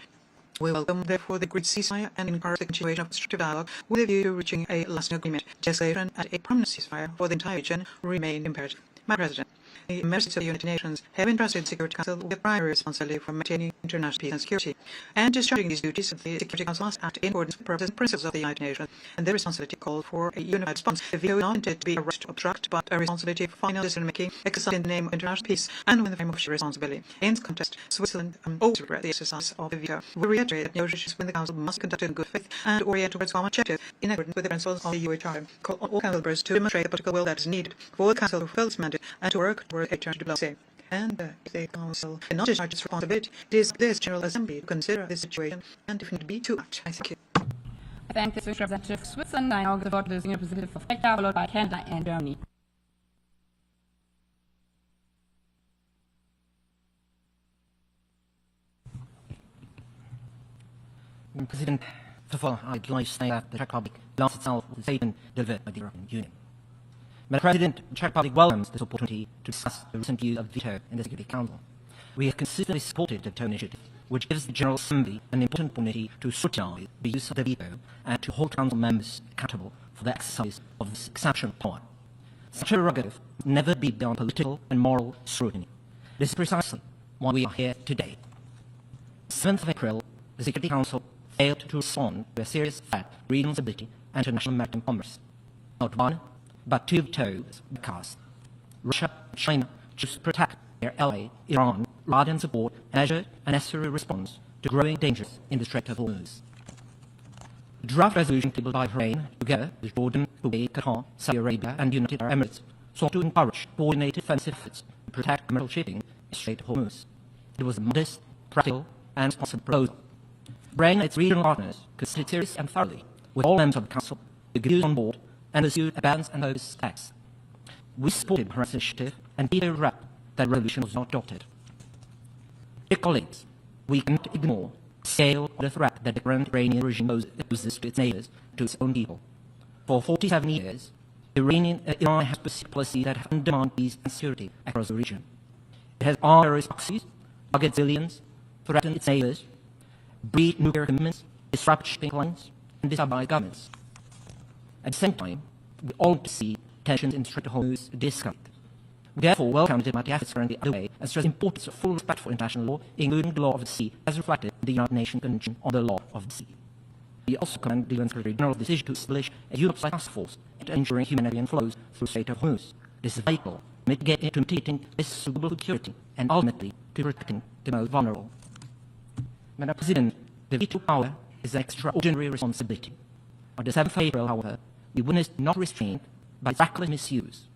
We welcome, therefore, the agreed ceasefire and encourage the continuation of constructive dialogue with a view to reaching a lasting agreement. De-escalation and a permanent ceasefire for the entire region remain imperative. Madam President, the members of the United Nations have entrusted the Security Council with primary responsibility for maintaining international peace and security, and discharging these duties, the Security Council must act in accordance with the purposes and principles of the United Nations, and their responsibility called for a unified response. The veto is not intended to be a rush to obstruct, but a responsibility for final decision-making exercised in the name of international peace and within the frame of shared responsibility. In this context, Switzerland always regrets the exercise of the veto. We reiterate that negotiations with the Council must be conducted in good faith and orient towards common objectives in accordance with the principles of the UN Charter. Call on all Council members to demonstrate the political will that is needed for the Council to fulfill its mandate and to work toward a turn to diplomacy. And if the Council cannot discharge its responsibility, it is this General Assembly to consider this situation and if need be to act. I thank you. I thank the Swiss representative of Switzerland. I now give the floor to the senior representative of ECTA, followed by Canada and Germany. Madam President, first of all, I'd like to say that the Czech Republic belongs itself with the statement delivered by the European Union. Madam President, the Czech Republic welcomes this opportunity to discuss the recent use of veto in the Security Council. We have consistently supported the veto initiative, which gives the General Assembly an important opportunity to scrutinize the use of the veto and to hold Council members accountable for the exercise of this exceptional power. Such a prerogative must never be beyond political and moral scrutiny. This is precisely why we are here today. On 7th of April, the Security Council failed to respond to a serious threat to regional stability and international maritime commerce. Not one, but two vetoes were cast. Russia and China choose to protect their ally, Iran, rather than support a measured and necessary response to growing dangers in the Strait of Hormuz. The draft resolution tabled by Bahrain, together with Jordan, Kuwait, Qatar, Saudi Arabia, and the United Arab Emirates, sought to encourage coordinated offensive efforts to protect commercial shipping in the Strait of Hormuz. It was a modest, practical, and responsible proposal. Bahrain and its regional partners considered seriously and thoroughly, with all members of the Council, the views on board, and pursued a balanced and focused text. We supported Bahrain's initiative and deeply regret that resolution was not adopted. Dear colleagues, we cannot ignore the scale of the threat that the current Iranian regime poses to its neighbors, to its own people. For 47 years, Iran has pursued policies that have undermined peace and security across the region. It has armed terrorist proxies, targeted civilians, threatened its neighbors, breached nuclear commitments, disrupted shipping lines, and destabilized governments. At the same time, we all see tensions in the Strait of Hormuz de-escalate. We therefore welcome the diplomatic efforts currently underway and stress the importance of full respect for international law, including the law of the sea, as reflected in the United Nations Convention on the Law of the Sea. We also commend the UN Secretary General's decision to establish a Europe-sized task force to ensuring humanitarian flows through the Strait of Hormuz. This is vital to mitigating risks to global security and ultimately to protecting the most vulnerable. Madam President, the veto power is an extraordinary responsibility. On the 7th of April, however, we witnessed not restraint by reckless misuse.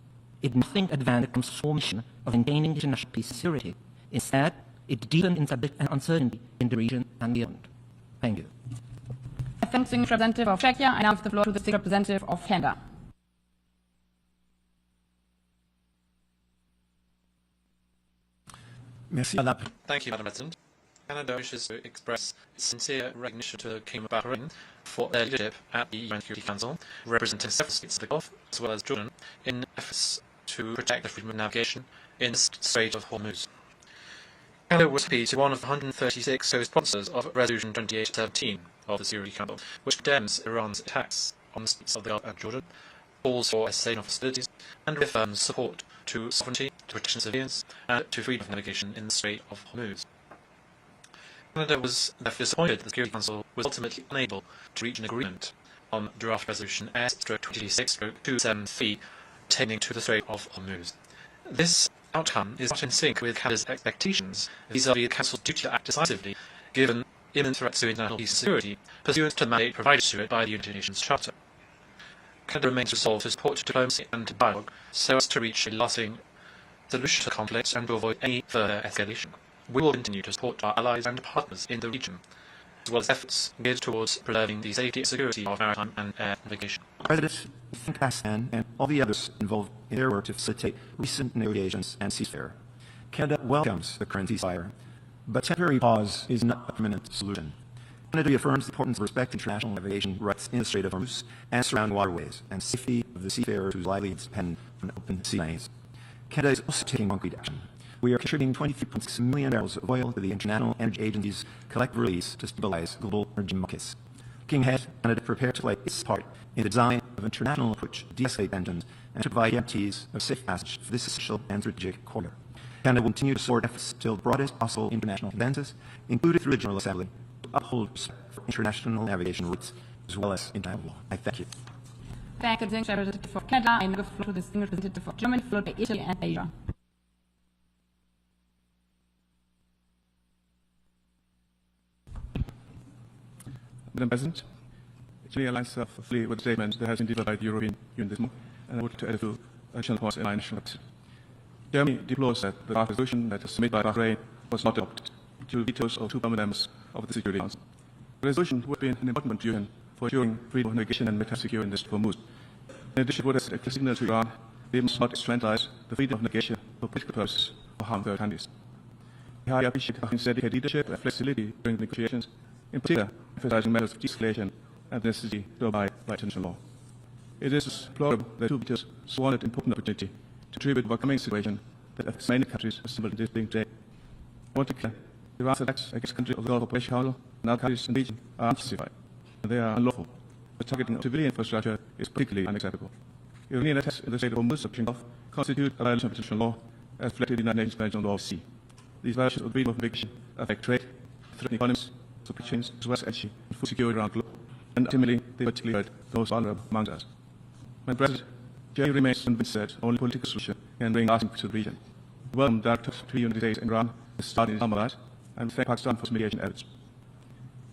It nothing advanced the transformation of maintaining international peace and security. Instead, it deepened instability and uncertainty in the region and beyond. Thank you. Thanks, Distinguished Representative of Czechia. I now give the floor to the Distinguished Representative of Canada. Thank you, Madam President. Canada wishes to express its sincere recognition to the Kingdom of Bahrain for their leadership at the UN Security Council, representing several states of the Gulf, as well as Jordan, in efforts to protect the freedom of navigation in the Strait of Hormuz. Canada was happy to be one of 136 co-sponsors of Resolution 2817 of the Security Council, which condemns Iran's attacks on the states of the Gulf and Jordan, calls for a cessation of hostilities, and reaffirms support to sovereignty, to protection of civilians, and to freedom of navigation in the Strait of Hormuz. Canada was therefore disappointed that the Security Council was ultimately unable to reach an agreement on draft resolution S/26/273 pertaining to the Strait of Hormuz. This outcome is not in sync with Canada's expectations vis-à-vis the Council's duty to act decisively, given imminent threats to international peace and security, pursuant to the mandate provided to it by the United Nations Charter. Canada remains resolved to support diplomacy and dialogue so as to reach a lasting solution to the conflict and to avoid any further escalation. We will continue to support our allies and partners in the region, as well as efforts geared towards preserving the safety and security of maritime and air navigation. President, we thank Pakistan and all the others involved in their work to facilitate recent negotiations and ceasefire. Canada welcomes the current ceasefire, but temporary pause is not a permanent solution. Canada reaffirms the importance of respecting international navigation rights in the Strait of Hormuz and surrounding waterways, and safety of the seafarers whose livelihoods depend on open sea lanes. Canada is also taking concrete action. We are contributing 23.6 million barrels of oil to the International Energy Agency's collective release to stabilize global energy markets. Looking ahead, Canada prepared to play its part in the design of an international approach to de-escalate tensions and to provide guarantees of safe passage for this essential and strategic corridor. Canada will continue to support efforts to build the broadest possible international consensus, including through the General Assembly, to uphold respect for international navigation routes as well as international law. I thank you. Thank you, Distinguished Representative of Canada. I now give the floor to the Distinguished Representative of Germany, followed by Italy and Asia. Madam President, Italy aligns fully with the statement that has been delivered by the European Union this month, and I would like to add a few additional points in my initial notes. Germany deplores that the draft resolution that was submitted by Bahrain was not adopted due to vetoes of two permanent members of the Security Council. The resolution would be an important contribution for ensuring freedom of navigation and maritime security in the Strait of Hormuz. In addition, it would have a clear signal to Iran they must not instrumentalize the freedom of navigation for political purposes or harm third countries. We highly appreciate Bahrain's dedicated leadership and flexibility during the negotiations, in particular emphasizing matters of de-escalation and the necessity to abide by international law. It is deplorable that two vetoes squandered an important opportunity to contribute to overcoming a situation that affects many countries assembled in this being today. I want to declare Iran's attacks against countries of the Gulf Cooperation Council and other countries in the region are unjustified, and they are unlawful. The targeting of civilian infrastructure is particularly unacceptable. Iranian attacks in the Strait of Hormuz Gulf constitute a violation of international law as reflected in the United Nations Convention on the Law of the Sea. These violations of freedom of navigation affect trade, threaten economies, supply chains, as well as energy and food security around the globe, and ultimately they particularly hurt those vulnerable among us. Madam President, Germany remains convinced that only political solution can bring lasting peace to the region. We welcome the talks between the United States and Iran has started in Islamabad, and we thank Pakistan for its mediation efforts.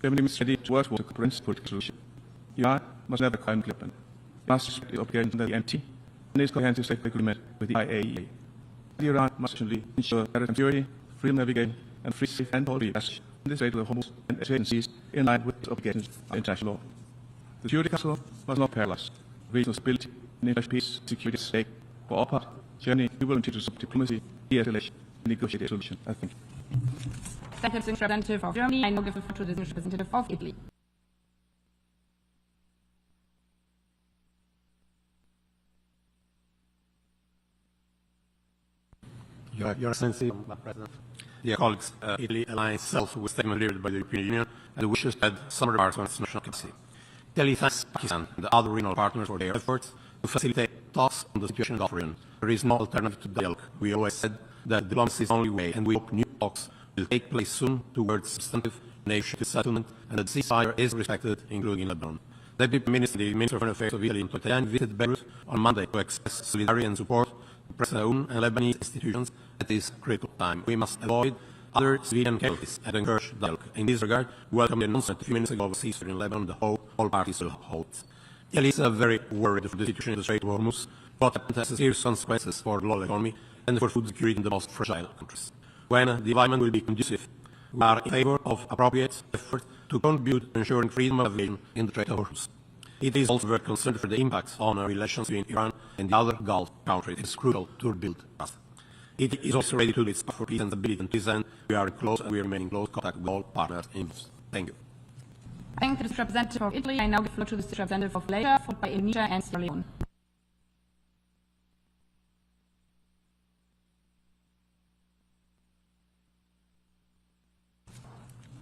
Germany remains ready to work towards a comprehensive political solution. Iran must never climb the weapon. It must respect its obligations under the NPT and its comprehensive safety agreement with the IAEA. Iran must urgently ensure maritime security, freedom of navigation, and free, safe, and orderly passage in the Strait of Hormuz and its agencies in line with its obligations under international law. The Security Council must not paralyze regional stability and international peace and security at stake. For our part, Germany will continue to support diplomacy, de-escalation, and negotiate a solution. I thank you. Thank you, Distinguished Representative of Germany. I now give the floor to the Distinguished Representative of Italy. Your Excellency, Madam President, dear colleagues, Italy aligns itself with the statement delivered by the European Union and wishes to add some remarks on its national capacity. Italy thanks Pakistan and the other regional partners for their efforts to facilitate talks on the situation in Gulf region. There is no alternative to dialogue. We always said that diplomacy is the only way, and we hope new talks will take place soon towards substantive nation settlement and that the ceasefire is respected, including in Lebanon. The Deputy Minister, the Minister of Foreign Affairs of Italy, humanitarian, visited Beirut on Monday to express solidarity and support to President and Lebanese institutions at this critical time. We must avoid other civilian casualties and encourage dialogue. In this regard, we welcome the announcement a few minutes ago of a ceasefire in Lebanon, all parties will hold. Italy is very worried for the situation in the Strait of Hormuz, what has serious consequences for the global economy and for food security in the most fragile countries. When the environment will be conducive, we are in favor of appropriate effort to contribute to ensuring freedom of aviation in the Strait of Hormuz. It is also very concerned for the impact on our relations between Iran and the other Gulf countries. It is crucial to rebuild trust. It is also ready to do its part for peace and stability, and to this end, we are close and we remain in close contact with all partners in this. Thank you. Thank you, the representative of Italy. I now give the floor to the representative of Malaysia, followed by Indonesia and Sierra Leone.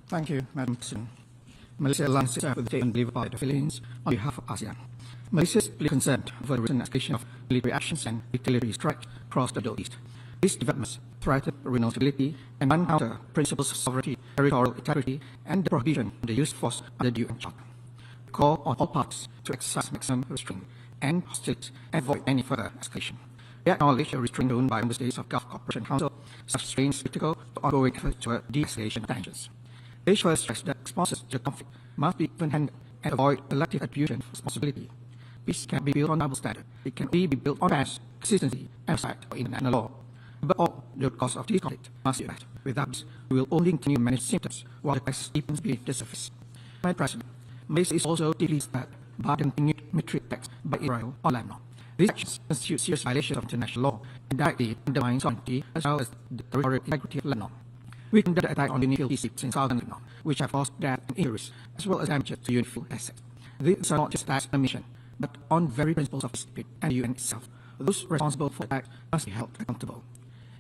Thank you, Madam President. Malaysia aligns itself with the statement delivered by the Philippines on behalf of ASEAN. Malaysia is deeply concerned over the recent escalation of military actions and retaliatory strikes across the Middle East. These developments threaten regional stability and counter principles of sovereignty, territorial integrity, and the prohibition of the use of force under the UN Charter. We call on all parties to exercise maximum restraint and hostility and avoid any further escalation. We acknowledge the restraint shown by member states of Gulf Cooperation Council. Such restraint is critical to ongoing efforts toward de-escalation of tensions. Asia stressed that responses to the conflict must be even-handed and avoid collective attribution of responsibility. Peace can be built on double standard. It can only be built on trust, consistency, and respect for international law. But all the cause of this conflict must be met. Without this, we will only continue to manage symptoms while the crisis deepens beneath the surface. Madam President, Malaysia is also deeply sad by the continued military attacks by Israel on Lebanon. These actions constitute serious violations of international law and directly undermine sovereignty as well as the territorial integrity of Lebanon. We condemn the attack on UNIFIL ships in southern Lebanon, which have caused death and injuries, as well as damages to UNIFIL assets. These are not just attacks on the mission, but on very principles of peacekeeping and the UN itself. Those responsible for the attack must be held accountable.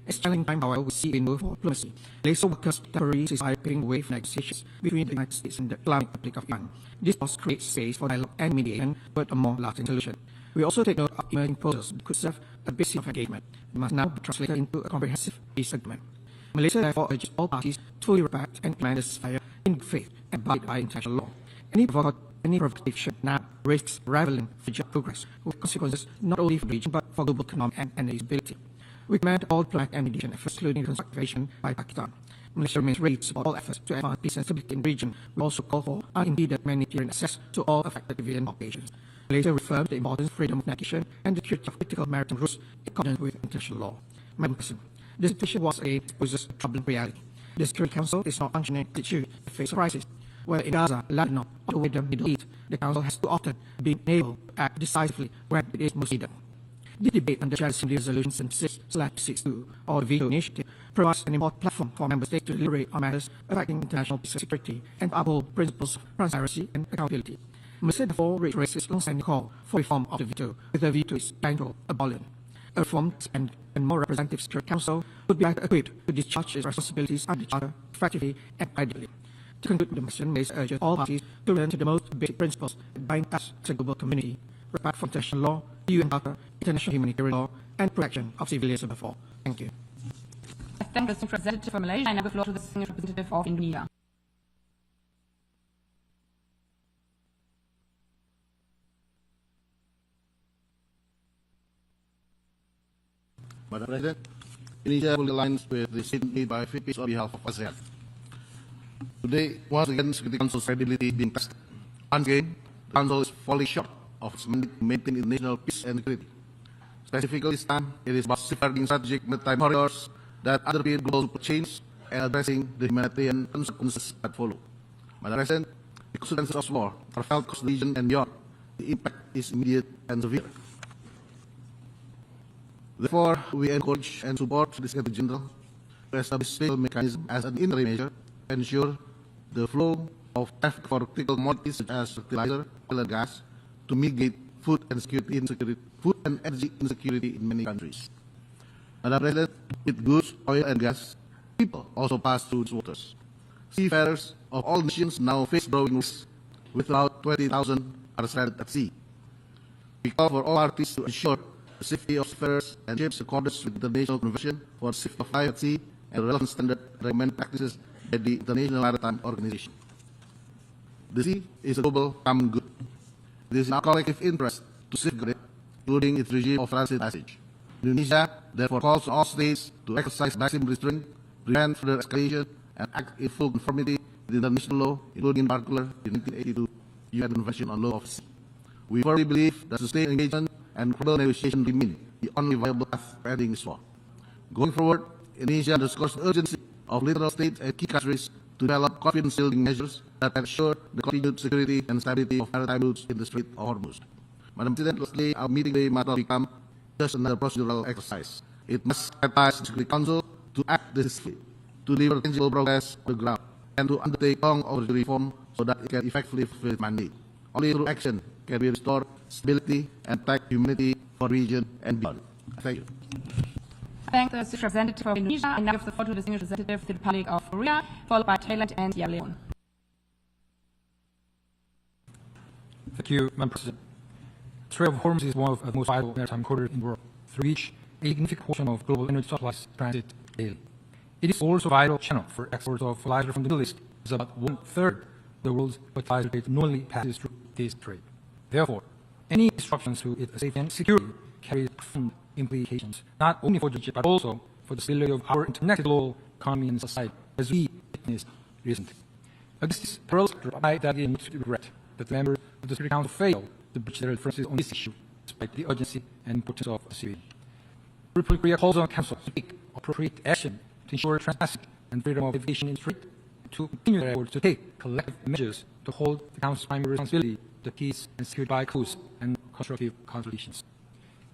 It's challenging time, however, we see a move for diplomacy. Laser workers temporary ceasefire paving the way for negotiations between the United States and the Islamic Republic of Iran. This also creates space for dialogue and mediation toward a more lasting solution. We also take note of emerging proposals that could serve a basis of engagement. It must now be translated into a comprehensive peace agreement. Malaysia therefore urges all parties to fully respect and implement the ceasefire in good faith and abide by international law. Any provocation now risks rivaling future progress, with consequences not only for the region but for global economic and energy stability. We commend all diplomatic and mediation efforts, including constructive by Pakistan. Malaysia remains ready to support all efforts to advance peace and stability in the region. We also call for unimpeded humanitarian access to all affected civilian populations. Malaysia reaffirmed the importance of freedom of navigation and the security of critical maritime routes in accordance with international law. Madam President, the situation was poses a troubling reality. The Security Council is not functioning to issue the face of crisis. Whether in Gaza, Lebanon, or the way the Middle East, the Council has too often been able to act decisively when it is most needed. The debate under General Assembly Resolution 76/62 or the veto initiative provides an important platform for member states to deliberate on matters affecting international peace and security and uphold principles of transparency and accountability. Malaysia therefore reiterates its long-standing call for reform of the veto, with a view to its eventual abolition. A reformed and more representative Security Council would be better equipped to discharge its responsibilities under the Charter effectively and credibly. To conclude the mission, Malaysia urges all parties to return to the most basic principles that bind us as a global community: respect for international law, the UN Charter, international humanitarian law, and protection of civilians above all. Thank you. I thank the representative from Malaysia. I now give the floor to the senior representative of Indonesia. Madam President, Indonesia fully aligns with the statement made by Philippines on behalf of ASEAN. Today, once again, Security Council's credibility being tested. Once again, the Council is falling short of its mandate to maintain international peace and security. Specifically this time, it is about safeguarding strategic maritime corridors that underpin global supply chains and addressing the humanitarian consequences that follow. Madam President, the consequences of war are felt across the region and beyond. The impact is immediate and severe. Therefore, we encourage and support the Secretary General to establish a special mechanism as an interim measure to ensure the flow of traffic for critical commodities such as fertilizer, oil and gas, to mitigate food and energy insecurity in many countries. Madam President, with goods, oil and gas, people also pass through these waters. Seafarers of all nations now face growing risks, with about 20,000 are stranded at sea. We call for all parties to ensure the safety of seafarers and ships in accordance with the International Convention for the Safety of Life at Sea and relevant standard and recommended practices by the International Maritime Organization. The sea is a global common good. It is in our collective interest to safeguard it, including its regime of transit passage. Indonesia therefore calls on all states to exercise maximum restraint, prevent further escalation, and act in full conformity with international law, including in particular the 1982 UN Convention on Law of the Sea. We firmly believe that sustained engagement and credible negotiation remain the only viable path for ending this war. Going forward, Indonesia underscores the urgency of littoral states and key countries to develop confidence-building measures that ensure the continued security and stability of maritime routes in the Strait of Hormuz. Madam President, lastly, our meeting today might not become just another procedural exercise. It must advise the Security Council to act decisively, to deliver tangible progress on the ground, and to undertake long overdue reform so that it can effectively fulfill its mandate. Only through action can we restore stability and protect humanity for the region and beyond. Thank you. Thank the Distinguished Representative of Indonesia. I now give the floor to the Distinguished Representative of the Republic of Korea, followed by Thailand and Sierra Leone. Thank you, Madam President. The Strait of Hormuz is one of the most vital maritime corridors in the world, through which a significant portion of global energy supplies transit daily. It is also a vital channel for exports of fertilizer from the Middle East, as about 1/3 of the world's fertilizer trade normally passes through this trade. Therefore, any disruptions to its safety and security carries profound implications, not only for the region, but also for the stability of our interconnected global economy and society, as we witnessed recently. Against this perilous backdrop, I regret that the members of the Security Council failed to bridge their differences on this issue, despite the urgency and importance of the situation. The Republic of Korea calls on the Council to take appropriate action to ensure transparency and freedom of navigation in the Strait, to continue their efforts to take collective measures to hold the Council's primary responsibility to peace and security by close and constructive consultations.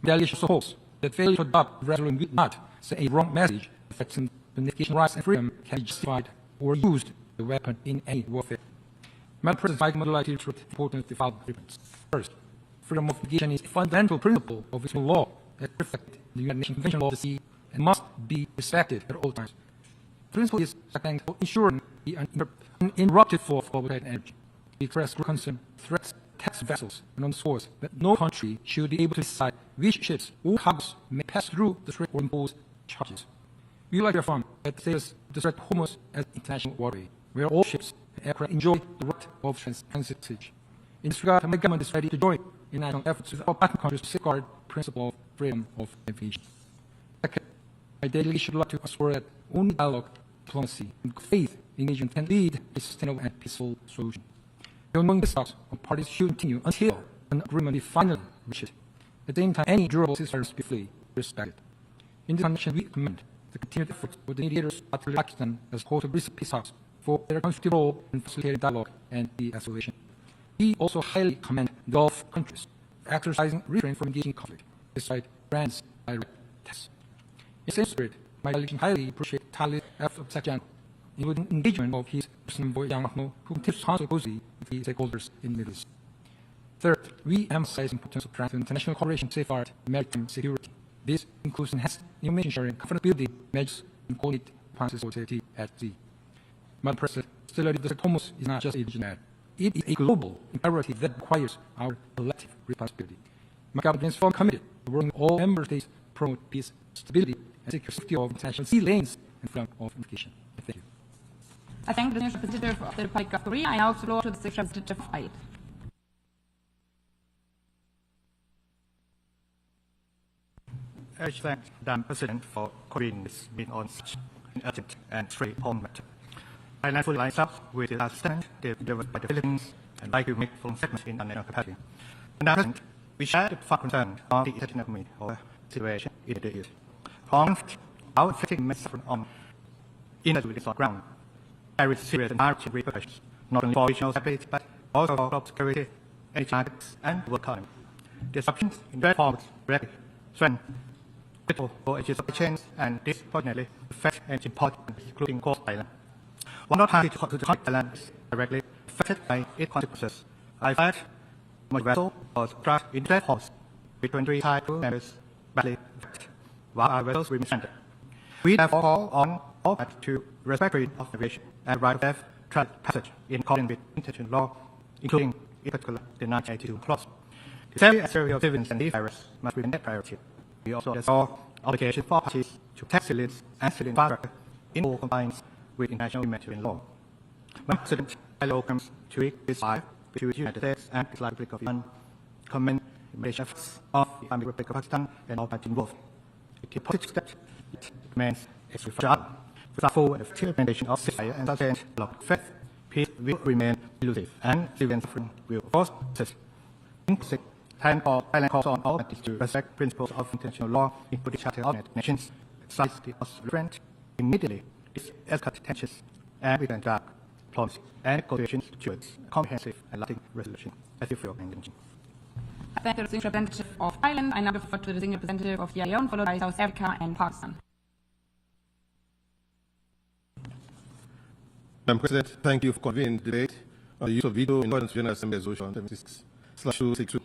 The delegation also hopes that failure to adopt the resolution will not send a wrong message affecting the navigation rights and freedom can be justified or used as a weapon in any warfare. Madam President, I would like to illustrate the importance of the following statements. First, freedom of navigation is a fundamental principle of international law that reflects the United Nations Convention of the Sea and must be respected at all times. The principle is second for ensuring the uninterrupted flow of global trade and energy. It expresses concern, threats, tax vessels, and underscores that no country should be able to decide which ships or cargoes may pass through the Strait or impose charges. We would like to affirm that the status of the Strait of Hormuz as international waterway, where all ships and aircraft enjoy the right of transit. In this regard, my government is ready to join in national efforts with our partner countries to safeguard the principle of freedom of navigation. Second, my delegation would like to assure that only dialogue, diplomacy, and faith engagement can lead to a sustainable and peaceful solution. The ongoing discourse of parties should continue until an agreement is finally reached. At the same time, any durable ceasefire must be fully respected. In this connection, we commend the continued efforts of the mediators, particularly Pakistan, as host of recent peace talks, for their constructive role in facilitating dialogue and de-escalation. We also highly commend Gulf countries for exercising restraint from engaging conflict, despite Iran's direct tests. In the same spirit, my delegation highly appreciates Thailand's efforts of Secretary, including engagement of his President Boy Yang Mahmoud, who continues to counsel closely with the stakeholders in the Middle East. Third, we emphasize the importance of strengthening international cooperation to safeguard maritime security. This includes enhanced information sharing, confidence building measures, and coordinated responses for safety at sea. Madam President, stability of the Strait of Hormuz is not just a regional matter. It is a global imperative that requires our collective responsibility. My government is firmly committed to working with all member states to promote peace, stability, and secure safety of international sea lanes and freedom of navigation. Thank you. I thank the representative of the Republic of Korea. I now give the floor to the representative of Ireland. I thank Madam President for calling this meeting on such an urgent and straightforward matter. Ireland fully lines up with the last statement delivered by the Philippines and like to make full statement in national capacity. Madam President, we share the profound concern of the international community over the situation in the East. On our affecting men suffering on injuries on ground, there is serious and direct repercussions, not only for regional stability, but also for global security, energy markets, and the world economy. Disruptions in various forms directly threaten critical for energy supply chains and disproportionately affect energy imports, including coal island. While not happy to conflict Thailand is directly affected by its consequences, I find much vessel was trapped in that force between three Thai crew members badly affected, while our vessels remain stranded. We therefore call on all parties to respect freedom of navigation and right of safe passage in accordance with international law, including in particular the 1982 clause. The safety and security of civilians and leaders must remain a priority. We also restore obligation for parties to protect civilians and civilian infrastructure in full compliance with international humanitarian law. Madam President, I welcome to week this 5 between the United States and the Islamic Republic of Iran, commend the Malaysian efforts of the Islamic Republic of Pakistan and all parties involved. It is a positive step that remains extremely fragile. Without full and effective implementation of ceasefire and sustained dialogue, faith, peace will remain elusive, and civilian suffering will of course persist. Inclusive, Thailand calls on all parties to respect principles of international law, including the Charter of the United Nations, exercise the referent immediately, escalate tensions, and return to diplomacy and negotiations towards a comprehensive and lasting resolution. Thank you for your attention. I thank the distinguished representative of Thailand. I now defer to the distinguished representative of Sierra Leone, followed by South Africa and Pakistan. Madam President, thank you for convening the debate on the use of veto in accordance with General Assembly Resolution 76/262.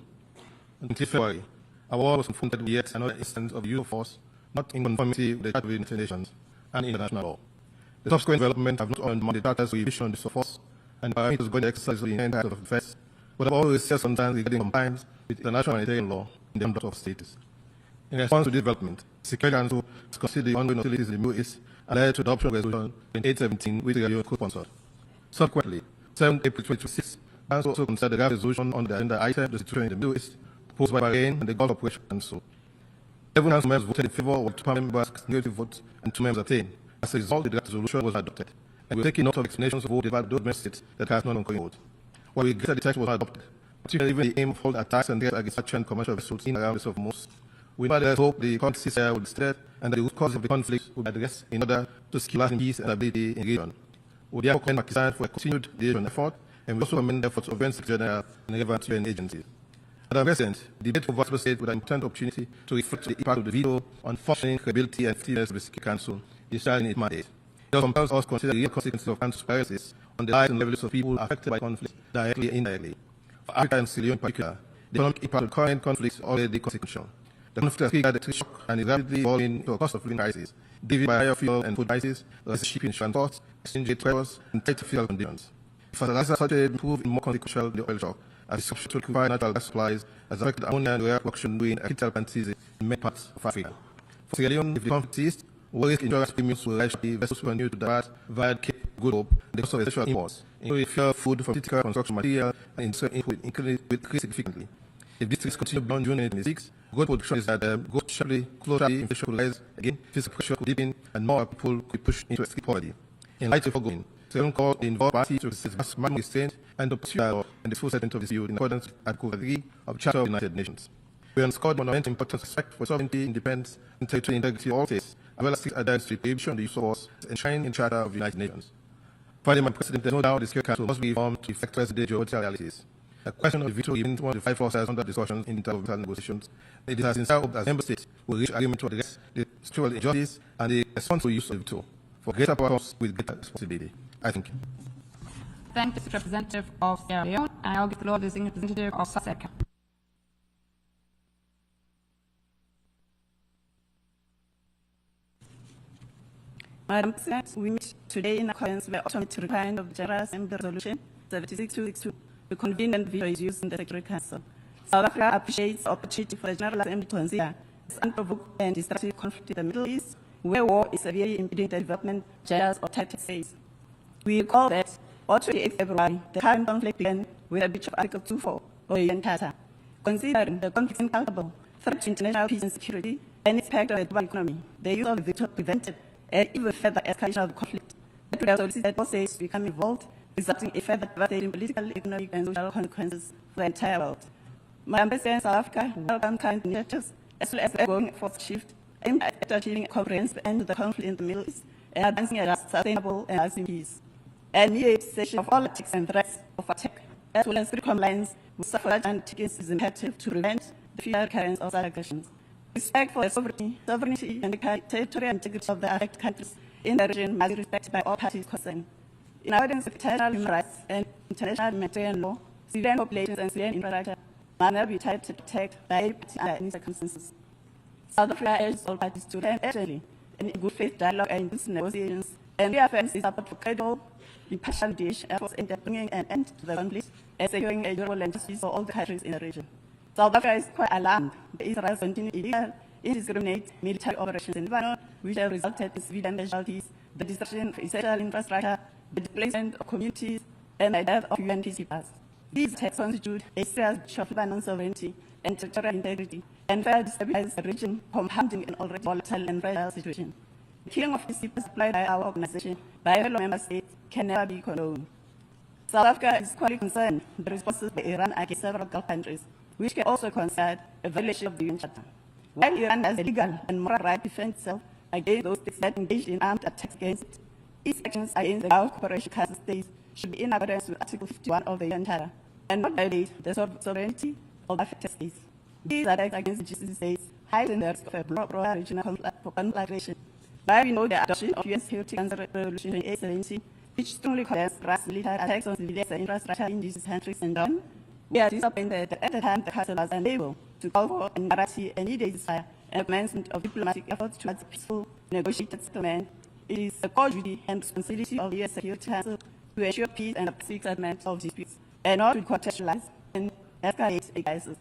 Until February, our war was confronted with yet another instance of use of force not in conformity with the Charter of the United Nations and international law. The subsequent developments have not only demanded the Charter's revision of this force and parameters going to exercise of the inherent rights of defense, but have always raised concerns regarding compliance with international humanitarian law in the number of states. In response to this development, the Security Council has considered the ongoing hostilities in the Middle East and led to the adoption of Resolution 2817, which the Union co-sponsored. Subsequently, 7 April 2026, the Council also considered the draft resolution on the agenda item, the situation in the Middle East, proposed by Bahrain and the Gulf Cooperation Council. 11 Council members voted in favor, with 2 members negative votes and 2 members abstained. As a result, the draft resolution was adopted, and we're taking note of explanations of vote about those member states that have not ongoing vote. While we regret that the text was not adopted, particularly even the aim of holding attacks and threats against such commercial vessels in and around the Strait of Hormuz, we nevertheless hope the current ceasefire will be steadied and that the root causes of the conflict will be addressed in order to secure lasting peace and stability in the region. We therefore commend Pakistan for a continued liaison effort, and we also commend the efforts of UN Secretary General and relevant UN agencies. Madam President, the debate over Vice State with an important opportunity to reflect the impact of the veto on functioning, credibility, and effectiveness of the Security Council discharging its mandate. It also compels us to consider the real consequences of Council's paralysis on the lives and livelihoods of people affected by conflict, directly and indirectly. For Africa and Sierra Leone in particular, the economic impact of the current conflicts is already consequential. The conflict has triggered a shock and is rapidly evolving to a cost of living crisis, driven by higher fuel and food prices, less shipping transport, exchange rate pressures, and tight fiscal conditions. If fertilizer shortage will prove more consequential than the oil shock, as the substitute to require natural gas supplies has affected ammonia and urea production during a critical plant season in many parts of Africa. For Sierra Leone, if the conflict ceased, worries insurance premiums will rise sharply, vessels will continue to depart via Cape Good Hope, and the cost of essential imports, including fuel, food from critical construction material, and industrial input increase significantly. If these risks continue beyond June 2026, gold production is that gold sharply, closely, inflation could rise again, fiscal pressure could deepen, and more people could be pushed into extreme poverty. In light of the foregoing, Sierra Leone called the involved parties to resist maximum restraint and to pursue dialogue and the full settlement of this field in accordance with Article 3 of the Charter of the United Nations. We underscored fundamental importance of respect for sovereignty, independence, and territorial integrity of all states, as well as strict adherence to the prohibition of the use of force enshrined in the Charter of the United Nations. Finally, Madam President, there is no doubt the Security Council must be reformed to reflect present-day geopolitical realities. The question of the veto remains one of the 5 forces under discussions in intergovernmental negotiations. It is sincere hope that member states will reach agreement to address the structural injustice and the responsible use of the veto. For greater power comes with greater responsibility. I thank you. Thank the representative of Sierra Leone. I now give the floor to the distinguished representative of South Africa. Madam President, we meet today in accordance with the automatic requirement of General Assembly Resolution 76/262 to convene and veto its use in the Security Council. South Africa appreciates the opportunity for the General Assembly to consider this unprovoked and destructive conflict in the Middle East, where war is severely impeding the development, general or tactic phase. We recall that on 28 February, the current conflict began with a breach of Article 2.4 of the UN Charter. Considering the conflict's incalculable threat to international peace and security and its impact on the global economy, the use of the veto prevented an even further escalation of the conflict. That would have solicited both states to become involved, resulting in further devastating political, economic, and social consequences for the entire world. Madam President, South Africa welcomes current initiatives as well as the ongoing force shift aimed at achieving a comprehensive end to the conflict in the Middle East and advancing a sustainable and lasting peace. And immediate cessation of all attacks and threats of attack, as well as strict compliance with suffrage and etiquette is imperative to prevent the future recurrence of such aggressions. Respect for the sovereignty and the territorial integrity of the affected countries in the region must be respected by all parties concerned. In accordance with international human rights and international humanitarian law, civilian populations and civilian infrastructure must never be tried to protect by any party under any circumstances. South Africa urges all parties to return urgently in good faith dialogue and inclusive negotiations, and reaffirms its support for credible, impartial mediation efforts aimed at bringing an end to the conflict and securing a durable and just peace for all the countries in the region. South Africa is quite alarmed by Israel's continued illegal, indiscriminate military operations in Lebanon, which have resulted in civilian casualties, the destruction of essential infrastructure, the displacement of communities, and the death of UN peacekeepers. These attacks constitute a serious breach of Lebanon's sovereignty and territorial integrity, and further destabilize the region, compounding an already volatile and fragile situation. The killing of peacekeepers supplied by our organization by fellow member states can never be condoned. South Africa is equally concerned with the responses by Iran against several Gulf countries, which can also consider a violation of the UN Charter. While Iran has a legal and moral right to defend itself against those states that engaged in armed attacks against it, its actions against the Gulf Cooperation Council states should be in accordance with Article 51 of the UN Charter and not violate the sovereignty of affected states. These attacks against the GCC states heighten the risk of a broader regional conflagration. While we know the adoption of UN Security Council Resolution 2870, which strongly condemns Russia's military attacks on civilians and infrastructure in these countries and done, we are disappointed that at the time the Council was unable to call for and guarantee an immediate ceasefire and commencement of diplomatic efforts towards a peaceful, negotiated settlement. It is the core duty and responsibility of the UN Security Council to ensure peace and a peaceful settlement of disputes, and not to contextualize and escalate a crisis.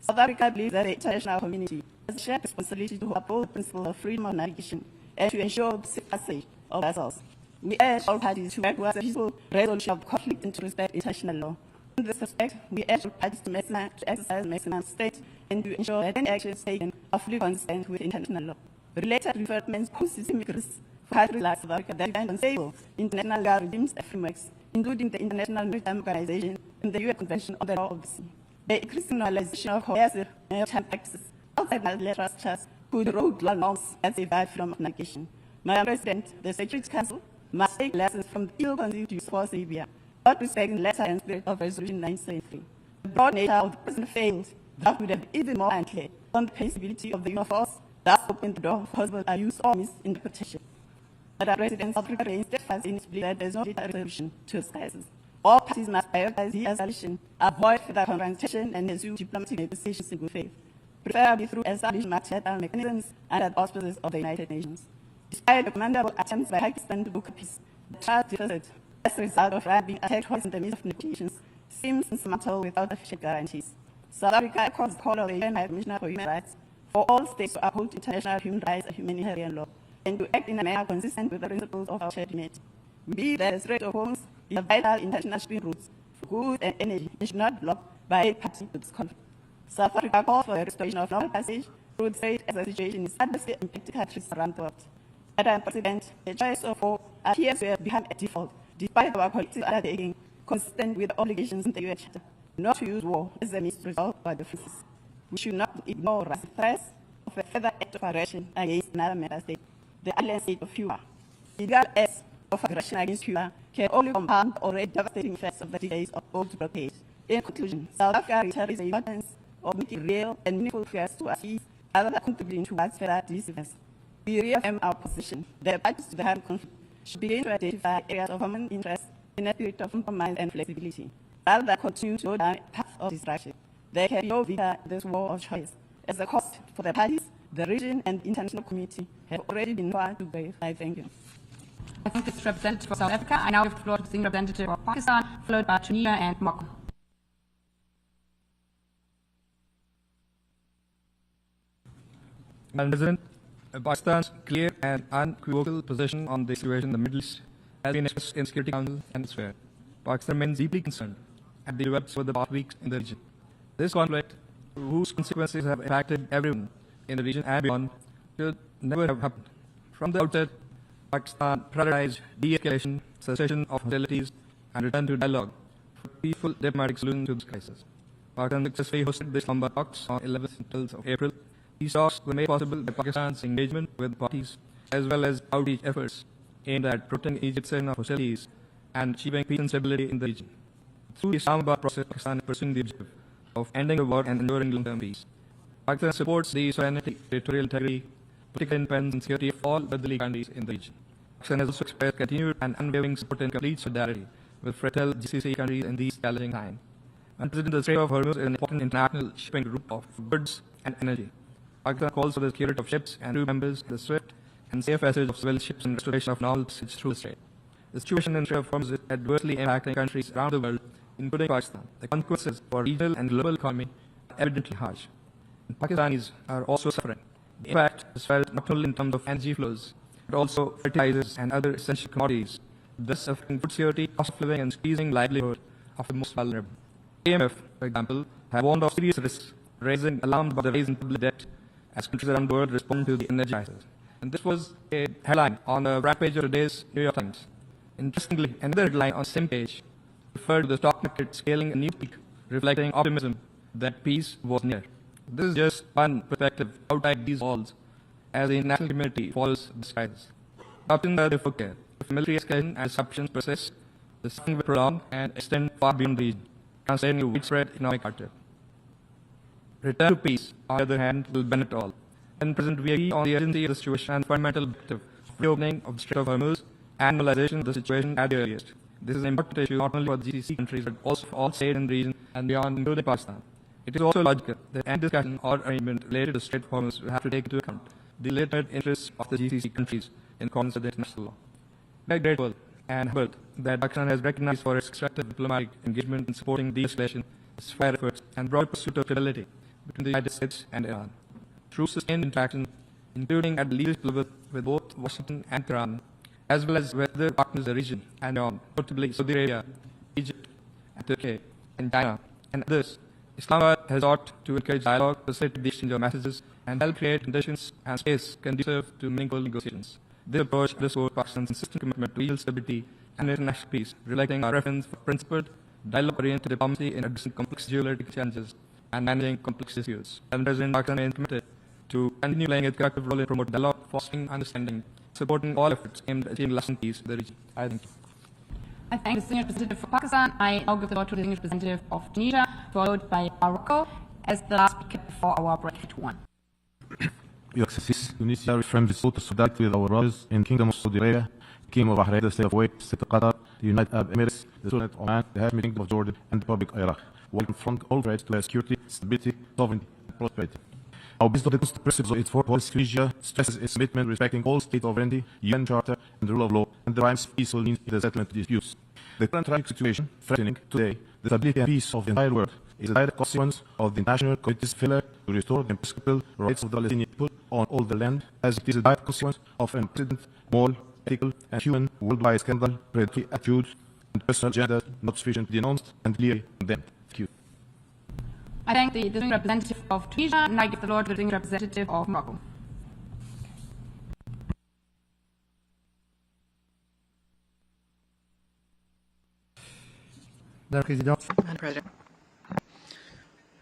South Africa believes that the international community has a shared responsibility to uphold the principle of freedom of navigation and to ensure safe passage of vessels. We urge all parties to work towards a peaceful resolution of conflict and to respect international law. In this respect, we urge all parties to exercise maximum restraint and to ensure that any actions taken are fully consistent with international law. Related developments pose systemic risks for countries like South Africa that depend on stable international legal regimes and frameworks, including the International Maritime Organization and the UN Convention on the Law of the Sea. The increasing normalization of coercive maritime practices outside multilateral structures could erode global norms that safeguard freedom of navigation. Madam President, the Security Council must take lessons from the ill-conceived use of Libya, not respecting the letter and spirit of Resolution 973. The broad nature of the present failed draft would have been even more unclear on the feasibility of the use of force, thus opened the door for possible abuse or misinterpretation. Madam President, South Africa remains steadfast in its belief that there is no data resolution to its crisis. All parties must prioritize de-escalation, avoid further confrontation, and pursue diplomatic negotiations in good faith, preferably through establishing multilateral mechanisms under the auspices of the United Nations. Despite the commendable attempts by Pakistan to book a peace, the trust deficit as a result of Iran being attacked twice in the midst of negotiations seems insurmountable without efficient guarantees. South Africa accords the call of the UN High Commissioner for Human Rights for all states to uphold international human rights and humanitarian law, and to act in a manner consistent with the principles of our shared humanity. We believe that the Strait of Hormuz is a vital international shipping route for goods and energy and should not be blocked by any party to this conflict. South Africa calls for the restoration of normal passage through the strait as the situation is adversely impacting countries around the world. Madam President, the choice of war appears to have become a default, despite our collective undertaking consistent with the obligations in the UN Charter, not to use war as a means to resolve our differences. We should not ignore the threats of a further act of aggression against another member state, the alien state of Cuba. Illegal acts of aggression against Cuba can only compound the already devastating effects of the decades of old blockade. In conclusion, South Africa reiterates the importance of making real and meaningful progress towards peace rather than contributing towards further divisiveness. We reaffirm our position that the parties to the current conflict should begin to identify areas of common interest in a spirit of compromise and flexibility, rather than continue to go down a path of distraction. There can be no victor in this war of choice, as the cost for the parties, the region, and the international community have already been far too great. I thank you. I thank this representative for South Africa. I now give the floor to the senior representative of Pakistan, followed by Tunisia and Morocco. Madam President, Pakistan's clear and unequivocal position on the situation in the Middle East has been expressed in the Security Council and elsewhere. Pakistan remains deeply concerned at the developments over the past weeks in the region. This conflict, whose consequences have impacted everyone in the region and beyond, should never have happened. From the outset, Pakistan prioritized de-escalation, cessation of hostilities, and return to dialogue for a peaceful diplomatic solution to this crisis. Pakistan successfully hosted the Islamabad talks on 11th and 12th of April. These talks were made possible by Pakistan's engagement with parties, as well as outreach efforts aimed at protecting Egypt's cessation of hostilities and achieving peace and stability in the region. Through the Islamabad process, Pakistan is pursuing the objective of ending the war and ensuring long-term peace. Pakistan supports the sovereignty, territorial integrity, political independence, and security of all brotherly countries in the region. Pakistan has also expressed continued and unwavering support and complete solidarity with fraternal GCC countries in these challenging times. And President, the Strait of Hormuz is an important international shipping route of goods and energy. Pakistan calls for the security of ships and crew members, the swift and safe passage of civil ships, and restoration of normal passage through the strait. The situation in the Strait of Hormuz is adversely impacting countries around the world, including Pakistan. The consequences for regional and global economy are evidently harsh. And Pakistanis are also suffering. The impact is felt not only in terms of energy flows, but also fertilizers and other essential commodities, thus affecting food security, cost of living, and squeezing livelihood of the most vulnerable. IMF, for example, have warned of serious risks, raising alarms about the rise in public debt as countries around the world respond to the energy crisis. And this was a headline on the front page of today's New York Times. Interestingly, another headline on the same page referred to the stock market scaling a new peak, reflecting optimism that peace was near. This is just one perspective outside these walls as the international community follows this crisis. Options are therefore clear. If military escalation and disruptions persist, the suffering will prolong and extend far beyond the region, translating to widespread economic hardship. Return to peace, on the other hand, will benefit all. And President, we agree on the urgency of the situation and fundamental objective of reopening of the Strait of Hormuz and normalization of the situation at the earliest. This is an important issue not only for the GCC countries but also for all states in the region and beyond, including Pakistan. It is also logical that any discussion or arrangement related to the Strait of Hormuz will have to take into account the legitimate interests of the GCC countries in accordance with international law. We are grateful and humbled that Pakistan has recognized for its constructive diplomatic engagement in supporting de-escalation, its fair efforts, and broad pursuit of stability between the United States and Iran. Through sustained interaction, including at the leadership level with both Washington and Tehran, as well as with other partners in the region and beyond, notably Saudi Arabia, Egypt, and Turkey, and China, and others, Islamabad has sought to encourage dialogue, facilitate the exchange of messages, and help create conditions and space conducive to meaningful negotiations. This approach underscores Pakistan's insistent commitment to regional stability and international peace, reflecting our preference for principled, dialogue-oriented diplomacy in addressing complex geopolitical challenges and managing complex issues. And President Pakistan remains committed to continue playing a constructive role in promoting dialogue, fostering understanding, supporting all efforts aimed at achieving lasting peace in the region. I thank you. I thank the Distinguished Representative for Pakistan. I now give the floor to the Distinguished Representative of Tunisia, followed by Morocco, as the last speaker before our break at 1. Your Excellencies, Tunisia reaffirms its total solidarity with our brothers in the Kingdom of Saudi Arabia, the Kingdom of Bahrain, the State of Kuwait, the State of Qatar, the United Arab Emirates, the Sultanate of Oman, the Hashemite Kingdom of Jordan, and the Republic of Iraq, while confront all threats to their security, stability, sovereignty, and prosperity. Our based on the principles of its four policy, Tunisia stresses its commitment respecting all state sovereignty, UN Charter, and the rule of law, and derives peaceful means in the settlement of disputes. The current tragic situation threatening today the stability and peace of the entire world is a direct consequence of the international community's failure to restore the imprescriptible rights of the Palestinian people on all the land, as it is a direct consequence of an unprecedented moral, ethical, and human worldwide scandal, predatory attitudes, and personal agenda not sufficiently denounced and clearly condemned. Thank you. I thank the Distinguished Representative of Tunisia, and I give the floor to the Distinguished Representative of Morocco. Madam President,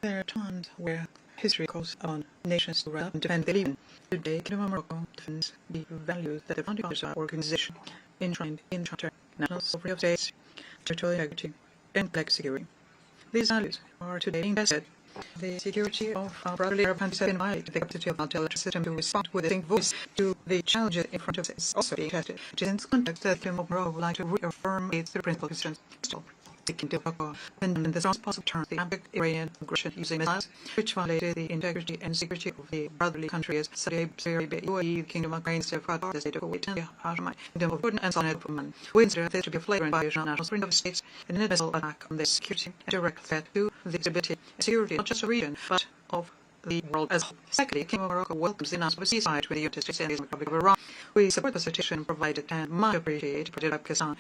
there are times where history calls on nations to rise up and defend their legion. Today, Kingdom of Morocco defends the values that the founding fathers of our organization enshrined in the Charter, national sovereignty of states, territorial integrity, and collective security. These values are today being tested. The security of our brotherly Arab countries has been violated. The capacity of our electoral system to respond with a distinct voice to the challenges in front of us is also being tested. It is in this context that the Kingdom of Morocco would like to reaffirm its principal concerns. The Kingdom of Morocco condemned in the strongest possible terms the abject Iranian aggression using missiles, which violated the integrity and security of the brotherly countries Saudi Arabia, UAE, the Kingdom of Bahrain, the State of Qatar, the State of Kuwait, the Hashemite Kingdom of Jordan, and Sultanate of Oman. We consider this to be a flagrant violation of national sovereignty of states and an inadmissible attack on their security and direct threat to the stability and security not just of the region, but of the world as a whole. Secondly, the Kingdom of Morocco welcomes the announcement of a ceasefire between the United States and the Islamic Republic of Iran. We support the situation provided and much appreciate Pakistan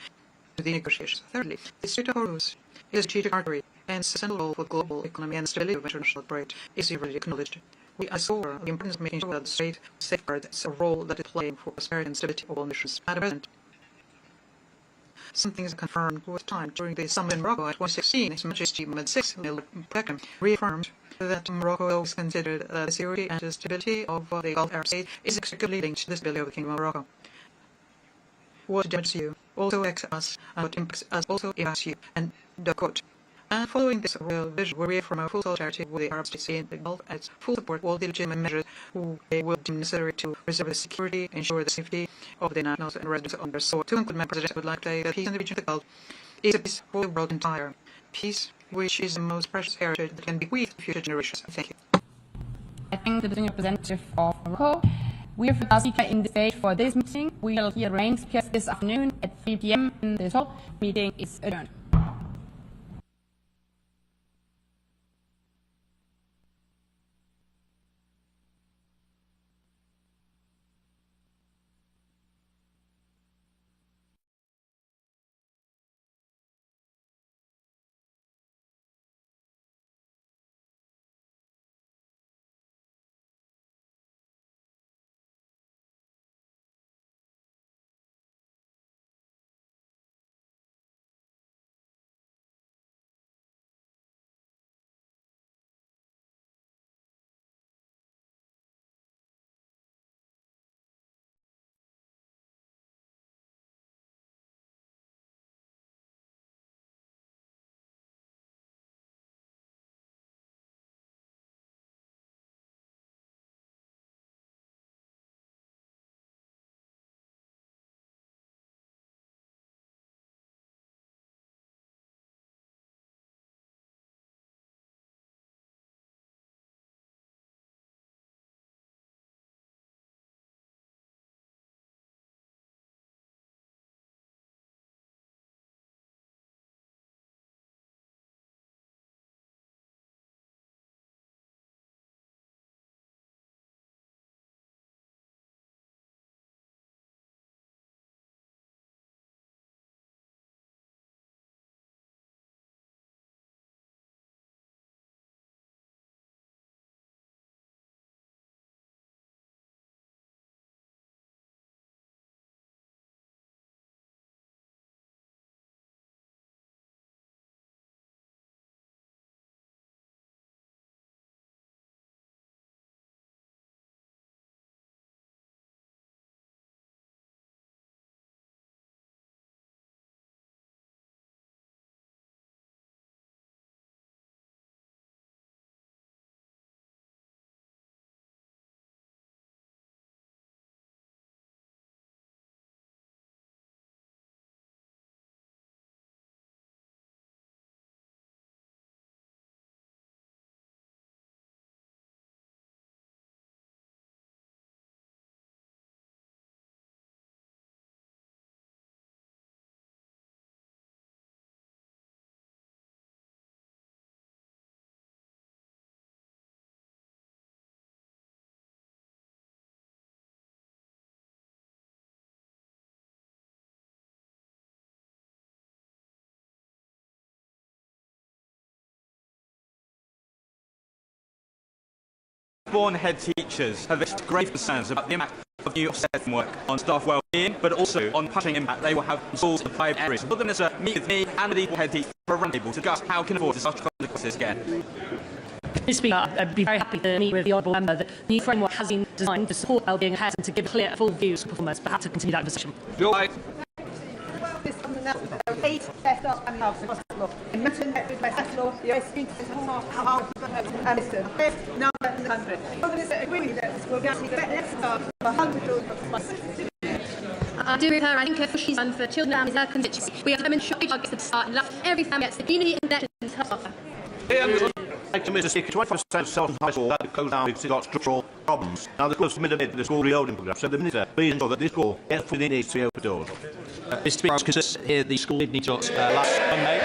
to the negotiations. Thirdly, the Strait of Hormuz is a strategic artery and central role for global economy and stability of international trade is already acknowledged. We assure the importance of making sure that the Strait safeguards a role that it's playing for prosperity and stability of all nations. Madam President, some things are confirmed with time. During the summit in Morocco at 2016, His Majesty Mohammed VI reaffirmed that Morocco is considered the security and the stability of the Gulf Arab state is inextricably linked to the stability of the Kingdom of Morocco. What damages you also affects us, and what impacts us also impacts you. And the quote. And following this real vision, we reaffirm our full solidarity with the Arab states in the Gulf and its full support all the legitimate measures they will deem necessary to preserve the security, ensure the safety of the nationals and residents on their soil. To conclude, Madam President, I would like to say that peace in the region of the Gulf is a peace for the world entire. Peace, which is the most precious heritage that can be bequeathed to future generations. Thank you. I thank the Distinguished Representative of Morocco. We have the last speaker in the stage for this meeting. We will hear rain speakers this afternoon at 3 p.m. in this hall. Meeting is adjourned. Born head teachers have expressed grave concerns about the impact of new assessment work on staff well-being, but also on punishing impact they will have on schools in 5 areas. Will the Minister meet with me and the head teacher for a roundtable to discuss how we can afford disaster consequences again? Mr. Speaker, I'd be very happy to meet with the honourable member. The new framework has been designed to support well-being ahead and to give clear, full views of performance, but have to continue that discussion. You're right. I do with her. I think what she's done for children and families in her constituency. We have demonstrated targets at the start and left every family gets the community and connections to offer. Mr. Speaker, 25% of Selton High School that closed down because it got structural problems. Now the school submitted the school reopening programme, so the Minister please ensure that this school gets within needs to be open doors. Mr. Speaker, I was concerned to hear the school evening talks last Monday.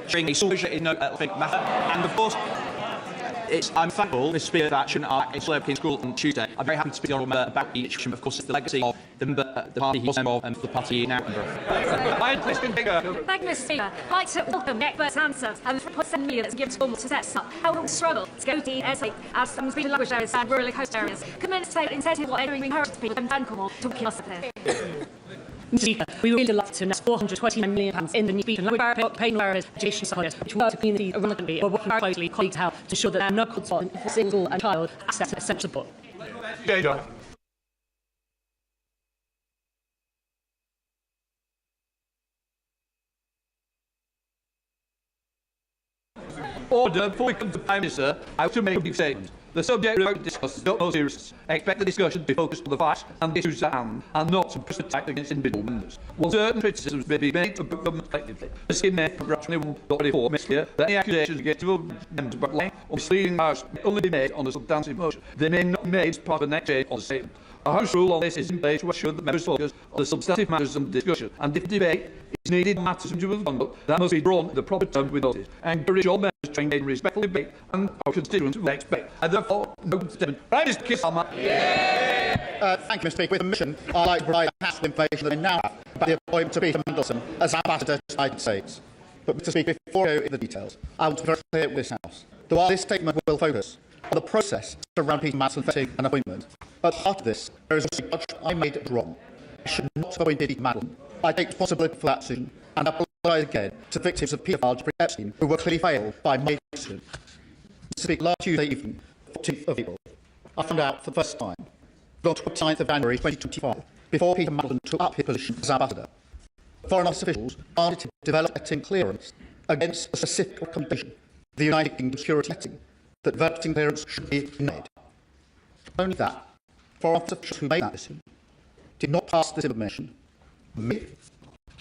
During a social in no matter, and of course, I'm thankful, Mr. Speaker, that shouldn't in school on Tuesday. I'm very happy to speak to the honourable member about the issue. Of course, it's the legacy of the member, the party he was a member of, and the party now. Thank you, Mr. Speaker. I'd like to welcome the expert's answer and the 3.7 million that's given to schools to set up. How will struggle to go to the airspace as some speaking language areas and rural and coast areas? Can Minister say that incentive what they're doing heritage people and Vancouver to work us up there? Mr. Speaker, we would really love to invest £429 million in the new speech and language pain areas education suppliers, which work to communities relevantly or working very closely with colleagues to help to ensure that there are no cold spot in single and child access to essential support. Order. Before we come to the Prime Minister, I wish to make a big statement. The subject we're about to discuss is not no serious. I expect the discussion to be focused on the facts and the issues at hand, and not some personal attack against individual members. While certain criticisms may be made of government collectively, the scheme may perhaps 21.84 makes clear that any accusations against individual members about lying or misleading powers may only be made on a substantive motion. They may not be made as part of the next change of the statement. A House rule on this is in place to ensure that members focus on the substantive matters under discussion, and if debate is needed on matters of individual conduct, that must be drawn at the proper time with notice. I encourage all members to engage in respectful debate, and our constituents will expect. I therefore no statement. Prime Minister Keir Starmer. Thank you, Mr. Speaker. With permission, I'd like to provide the House with information that we now have about the appointment of Peter Mandelson as Ambassador to the United States. But, Mr. Speaker, before I go into the details, I want to be very clear with this House that while this statement will focus on the process surrounding Peter Mandelson's vetting and appointment, at the heart of this, there is also a judgment I made wrong. I should not have appointed Peter Mandelson. I take responsibility for that decision and apologise again to the victims of paedophile Jeffrey Epstein, who were clearly failed by my decision. Mr. Speaker, last Tuesday evening, 14th of April, I found out for the first time that on 29th of January 2025, before Peter Mandelson took up his position as ambassador, foreign office officials wanted to develop vetting clearance against a specific recommendation of the United Kingdom security vetting that vetting clearance should be made. Not only that, foreign office officials who made that decision did not pass this information me,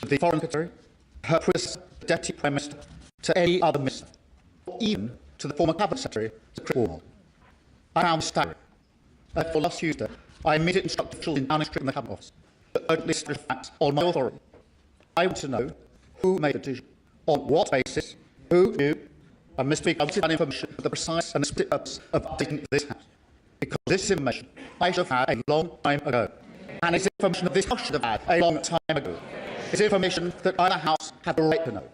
to the Foreign Secretary, her predecessor, the Deputy Prime Minister, to any other minister, or even to the former Cabinet Secretary, Chris Warnell. I found this staggering. Therefore, last Tuesday, I immediately instructed officials in Downing Street and the Cabinet Office to urgently establish facts on my authority. I want to know who made the decision, on what basis, who knew, and Mr. Speaker, I wanted that information for the precise and specific purpose of updating this House. Because this information I should have had a long time ago. And it's information that this House should have had a long time ago. It's information that either House had the right to know.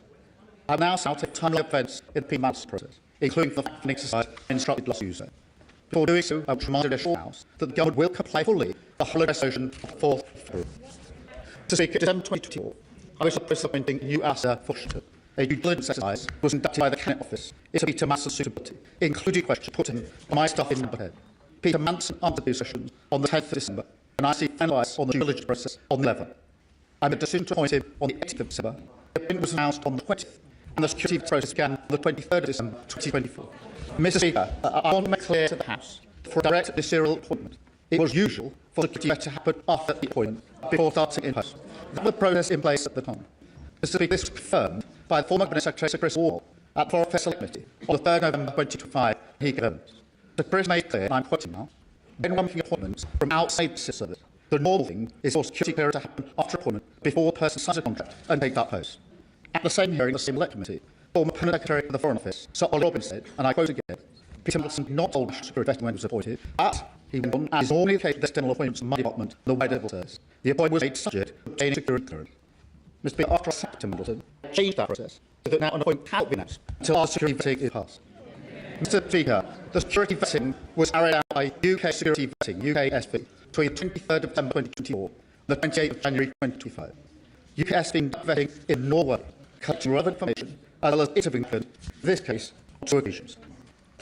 I have now set out timely events in the Peter Mandelson process, including the fact-finding exercise instructed last Tuesday. Before doing so, I would remind the House that the government will comply fully with the holiday resolution of 4th February. To speak in December 2024, I was supposed to appointing new Ambassador for Washington. A due diligence exercise was conducted by the Cabinet Office into Peter Mandelson's suitability, including questions put to him by my staff in Numberhead. Peter Mandelson answered these questions on the 10th of December, and I see finalised on the due diligence process on the 11th. I made a decision to appoint him on the 18th of December. The appointment was announced on the 20th, and the security process began on the 23rd of December 2024. Mr. Speaker, I want to make clear to the House that for a direct ministerial appointment, it was usual for the security to happen after the appointment, before starting in post. That was the process in place at the time. Mr. Speaker, this was confirmed by the former Cabinet Secretary, Sir Chris Warnell, at the Foreign Affairs Select Committee on the 3rd November 2025, he gave evidence. Sir Chris made clear, and I'm quoting now, when one making appointments from outside the service, the normal thing is for security clearance to happen after appointment before the person signs a contract and takes that post. At the same hearing, the same Select Committee, former Permanent Secretary of the Foreign Office, Sir Ollie Robins said, and I quote again, Peter Mandelson did not hold national security vetting when he was appointed, but he went on, as is normally the case with external appointments in my department and the wider civil service. The appointment was made subject to obtaining security clearance. Mr. Speaker, after I sacked Peter Mandelson, I changed that process so that now an appointment cannot be announced until our security vetting is passed. Mr. Speaker, the security vetting was carried out by UK Security Vetting, UKSV, between the 23rd of December 2024 and the 28th of January 2025. UKSV vetting in Norway, collecting relevant information, as well as interviewing, in this case, on 2 occasions.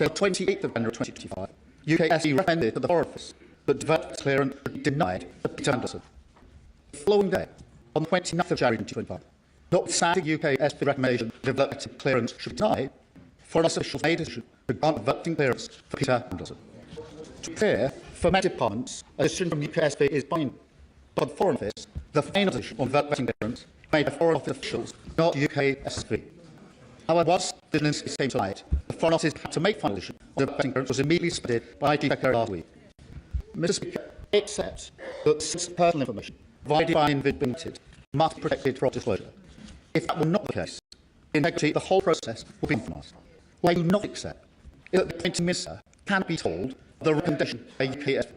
On the 28th of January 2025, UKSV recommended to the Foreign Office that development clearance should be denied to Peter Anderson. The following day, on the 29th of January 2025, notwithstanding UKSV recommendation that development clearance should be denied, Foreign Office officials made a decision to grant voting clearance for Peter Anderson. To be clear, for many departments, a decision from UKSV is binding. But the Foreign Office, the final decision on voting clearance made by Foreign Office officials, not UKSV. However, once the decision came to light, the Foreign Office had to make final decision on the voting clearance was immediately suspended by IG Secretary last week. Mr. Speaker, it accepts that sensitive personal information provided by individuals must be protected from disclosure. If that were not the case, the integrity of the whole process would be compromised. What I do not accept is that the appointing minister can be told of the recommendation by UKSV.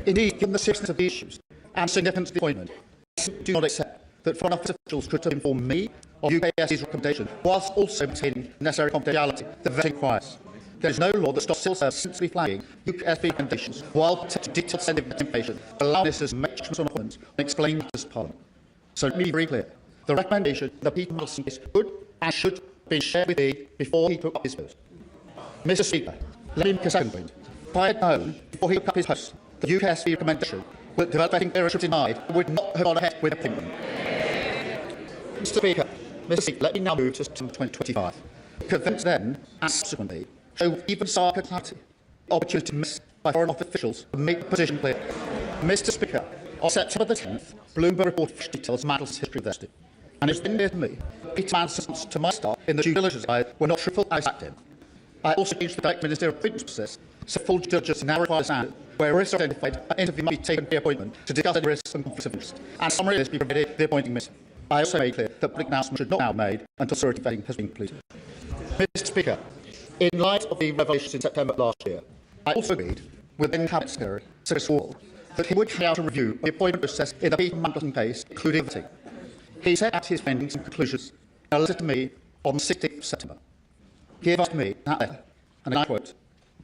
Indeed, given the seriousness of the issues and significance of the appointment, I do not accept that Foreign Office officials could have informed me of UKSV's recommendation whilst also maintaining the necessary confidentiality the vetting requires. There is no law that stops civil service simply flagging UKSV recommendations while protecting detailed sensitive information, allowing ministers to make judgments on appointments and explain matters to Parliament. So let me be very clear. The recommendation that Peter Mandelson is good and should be shared with me before he took up his post. Mr. Speaker, let me make a second point. If I had known before he took up his post the UKSV recommendation that developing clearance should be denied, I would not have gone ahead with the appointment. Mr. Speaker, let me now move to September 2025. Events then and subsequently show even starker clarity, opportunity missed by Foreign Office officials to make the position clear. Mr. Speaker, on September the 10th, Bloomberg reported fresh details of Mandelson's history of vesting, and it's been clear to me Peter Mandelson's to my staff in the due diligence side were not truthful as acted. I also changed the direct ministerial appointments process, so full due diligence now requires standard where risks are identified, an interview must be taken for the appointment to discuss any risks and conflicts of interest, and summary list be provided to the appointing minister. I also made clear that public announcement should not now be made until security vetting has been completed. Mr. Speaker, in light of the revelations in September last year, I also agreed with then Cabinet Secretary Sir Swall that he would carry out a review of the appointment process in the Peter Mandelson case, including vetting. He set out his findings and conclusions in a letter to me on the 16th of September. He advised me in that letter, and I quote,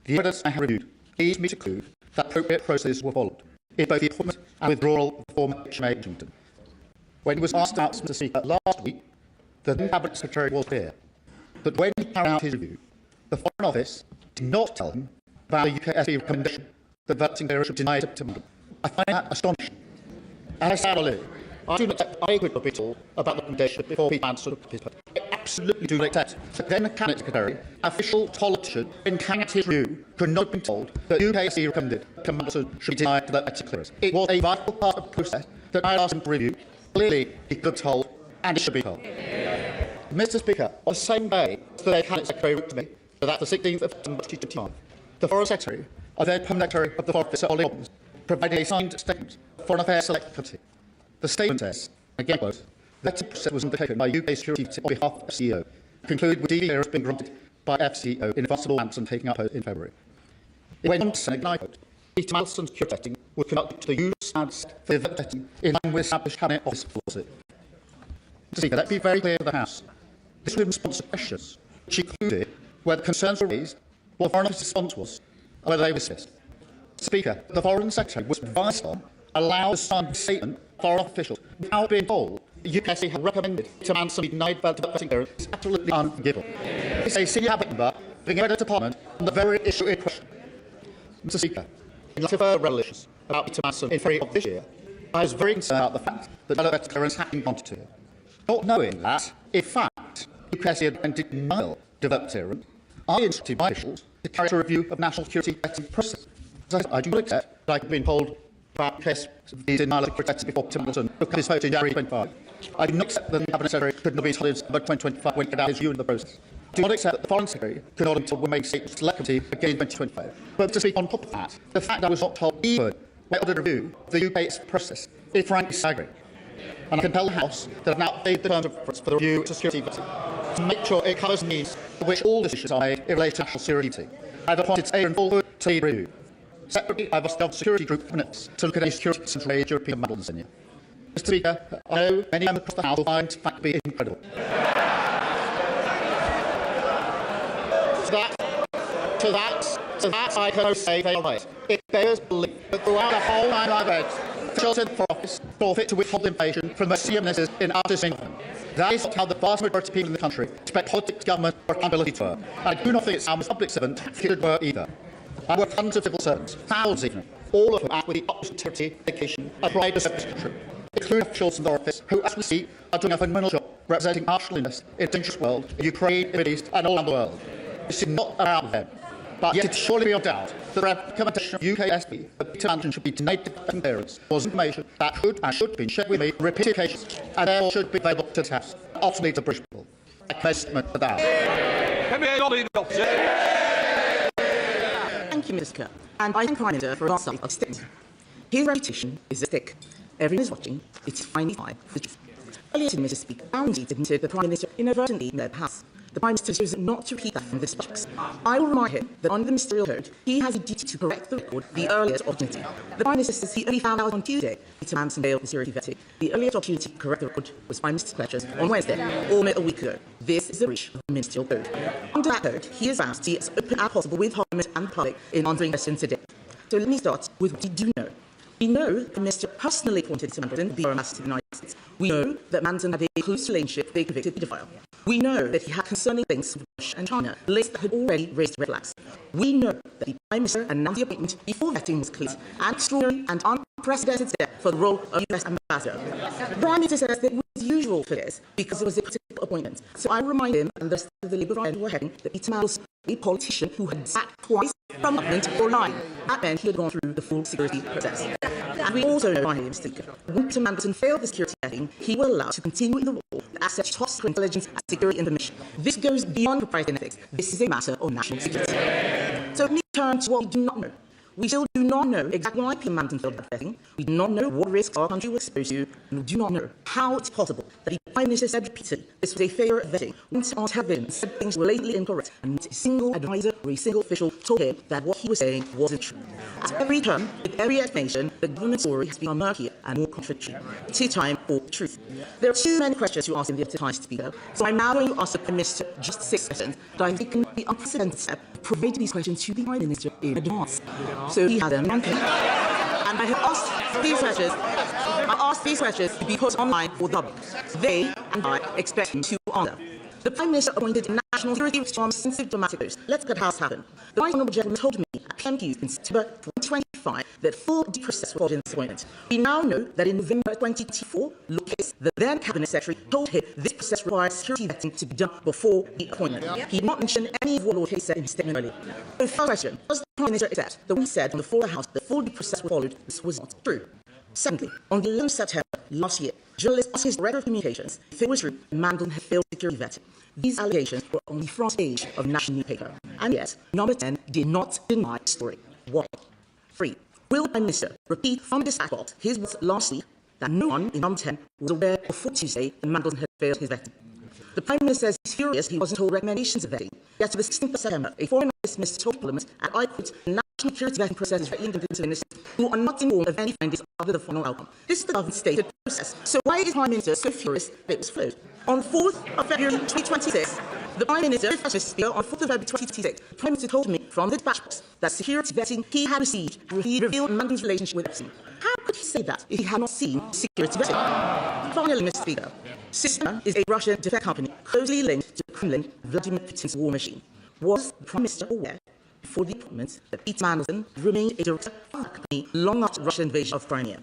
"The evidence I have reviewed leads me to conclude that appropriate processes were followed in both the appointment and withdrawal of the former HMA Washington." When he was asked about Mr. Speaker last week, the then Cabinet Secretary was clear that when he carried out his review, the Foreign Office did not tell him about the UKSV recommendation that vetting clearance should be denied to Mandelsson. I find that astonishing. And I say earlier, I do not accept I could be told about the recommendation before Peter Mandelson took his post. I absolutely do not accept that then the Cabinet Secretary, official politician, in carrying out his review, could not have been told that UKSV recommended that Mandelson should be denied to the vetting clearance. It was a vital part of the process that I asked him to review. Clearly, he could have told, and he should be told. Mr. Speaker, on the same day as the Cabinet Secretary wrote to me, so that's the 16th of September 2025, the Foreign Secretary, a then Permanent Secretary of the Foreign Office, Ollie Robbins, provided a signed statement for Foreign Affairs Select Committee. The statement says, again quote, "The vetting process was undertaken by UK Security on behalf of FCO, concluded with DV clearance being granted by FCO in advance of Mandelson taking up post in February." It went on to say, again quote, "Peter Mandelson's security vetting was conducted to the usual standards for the vetting in line with established Cabinet Office policy." Mr. Speaker, let me be very clear to the House. This was in response to questions which included whether concerns were raised, what the Foreign Office response was, and whether they were dismissed. Speaker, the Foreign Secretary was advised on allow a signed statement of foreign officials without being told the UKSV had recommended to Mandelson be denied vetting clearance is absolutely unforgivable. It's a senior Cabinet member being head of the Department on the very issue in question. Mr. Speaker, in light of further revelations about Peter Mandelson in February of this year, I was very concerned about the fact that vetting clearance had been granted to him. Not knowing that, in fact, UKSV had granted denial to vetting clearance, I instructed my officials to carry out a review of national security vetting process. I do not accept that I have been told about UKSV denial of security vetting before Peter Mandelson took his vote in January 2025. I do not accept that the Cabinet Secretary could not have been told in December 2025 when he carried out his review in the process. I do not accept that the Foreign Secretary could not have been told when making statements to the Select Committee again in 2025. But to speak on top of that, the fact that I was not told even when I ordered a review of the UK's process is frankly staggering. And I can tell the House that I have now updated the terms of reference for the review to security vetting to make sure it covers the means for which all decisions are made in relation to national security. I have appointed Aaron Fulwood to lead review. Separately, I have established security group minutes to look at any security concerns raised European Mandelson's tenure. Mr. Speaker, I know many members across the House will find the fact to be incredible. To that I can only say they are right. It bears belief that throughout the whole 9 I've read, officials in office forfeit to withhold information from the senior ministers in our government. That is not how the vast majority of people in the country expect politics, government, or accountability to work. And I do not think it's how a public servant should work either. I work with hundreds of civil servants, thousands even, all of whom act with the utmost integrity, dedication, and pride to service the country, including officials in the office who, as we see, are doing a phenomenal job representing national interests in a dangerous world, in Ukraine, in the Middle East, and all around the world. This is not about them. But yet it surely beyond doubt that the recommendation of UKSB that Peter Manton should be denied to parents was information that could and should have been shared with me on repeated occasions and therefore should be available to the House, ultimately to the British people. A testament to that. Thank you, Mr. Speaker. And I thank the Prime Minister for his side of the statement. His reputation is thick. Everyone is watching. It's finally time for the truth. Earlier today, Mr. Speaker, I indeed admitted the Prime Minister inadvertently led the House. The Prime Minister chose not to repeat that from this box. I will remind him that under the Ministerial Code, he has a duty to correct the record the earliest opportunity. The Prime Minister says he only found out on Tuesday Peter Manson failed the security vetting. The earliest opportunity to correct the record was Prime Minister's pledges on Wednesday, almost a week ago. This is a breach of the Ministerial Code. Under that code, he is asked to be as open as possible with Parliament and the public in answering questions today. So let me start with what we do know. We know the Minister personally appointed to Manson to be our ambassador to the United States. We know that Manson had a close relationship with a convicted paedophile. We know that he had concerning links with Russia and China, links that had already raised red flags. We know that the Prime Minister announced the appointment before vetting was complete, an extraordinary and unprecedented step for the role of US ambassador. The Prime Minister says that it was usual for this because it was a critical appointment. So I remind him and the rest of the Labour Party who were heading that Peter Manson was a politician who had sacked twice from government for lying. That meant he had gone through the full security process. And we also know by him, Mr. Speaker, when Peter Manson failed the security vetting, he was allowed to continue in the role that access top secret intelligence and security information. This goes beyond proprietary ethics. This is a matter of national security. So let me turn to what we do not know. We still do not know exactly why Peter Manson failed that vetting. We do not know what risks our country was exposed to, and we do not know how it's possible that the Prime Minister said repeatedly this was a failure of vetting, went on television and said things were blatantly incorrect, and not a single advisor or a single official told him that what he was saying wasn't true. At every turn, with every explanation, the government story has become murkier and more contradictory. It's his time for truth. There are too many questions to ask him at the time, Speaker, so I'm now going to ask the Prime Minister just 6 questions, but I've taken the unprecedented step of providing these questions to the Prime Minister in advance. So he had them on paper. And I have asked these questions. I asked these questions to be put online for the public. They and I expect him to answer. The Prime Minister appointed a national security response sensitive diplomatic post. Let's get how this happened. The Right Honourable Gentleman told me at PMQ in September 2025 that full due process was followed in this appointment. We now know that in November 2024, Lord Case, the then Cabinet Secretary, told him this process requires security vetting to be done before the appointment. He did not mention any of what Lord Case said in his statement earlier. So first question, does the Prime Minister accept that when he said on the floor of the House that full due process was followed, this was not true? Secondly, on the 11th of September last year, journalists asked his Director of Communications if it was true Manson had failed security vetting. These allegations were on the front page of the national newspaper, and yet, Number 10 did not deny the story. Why? 3. Will the Prime Minister repeat from this box his words last week that no one in Number 10 was aware before Tuesday that Manson had failed his vetting? The Prime Minister says he's furious he wasn't told recommendations of vetting. Yet, on the 16th of September, a foreign minister told Parliament, and I quote, the national security vetting process is very independent of ministers who are not informed of any findings other than the final outcome. This is the government stated process. So why is the Prime Minister so furious that it was followed? On the 4th of February 2026, the Prime Minister, Mr. Speaker, on 4th of February 2026, the Prime Minister told me from the dispatch box that security vetting he had received revealed Manson's relationship with Epstein. How could he say that if he had not seen security vetting? Finally, Mr. Speaker, Sistema is a Russian defense company closely linked to the Kremlin Vladimir Putin's war machine. Was the Prime Minister aware before the appointment that Peter Manson remained a director of the company long after the Russian invasion of Crimea?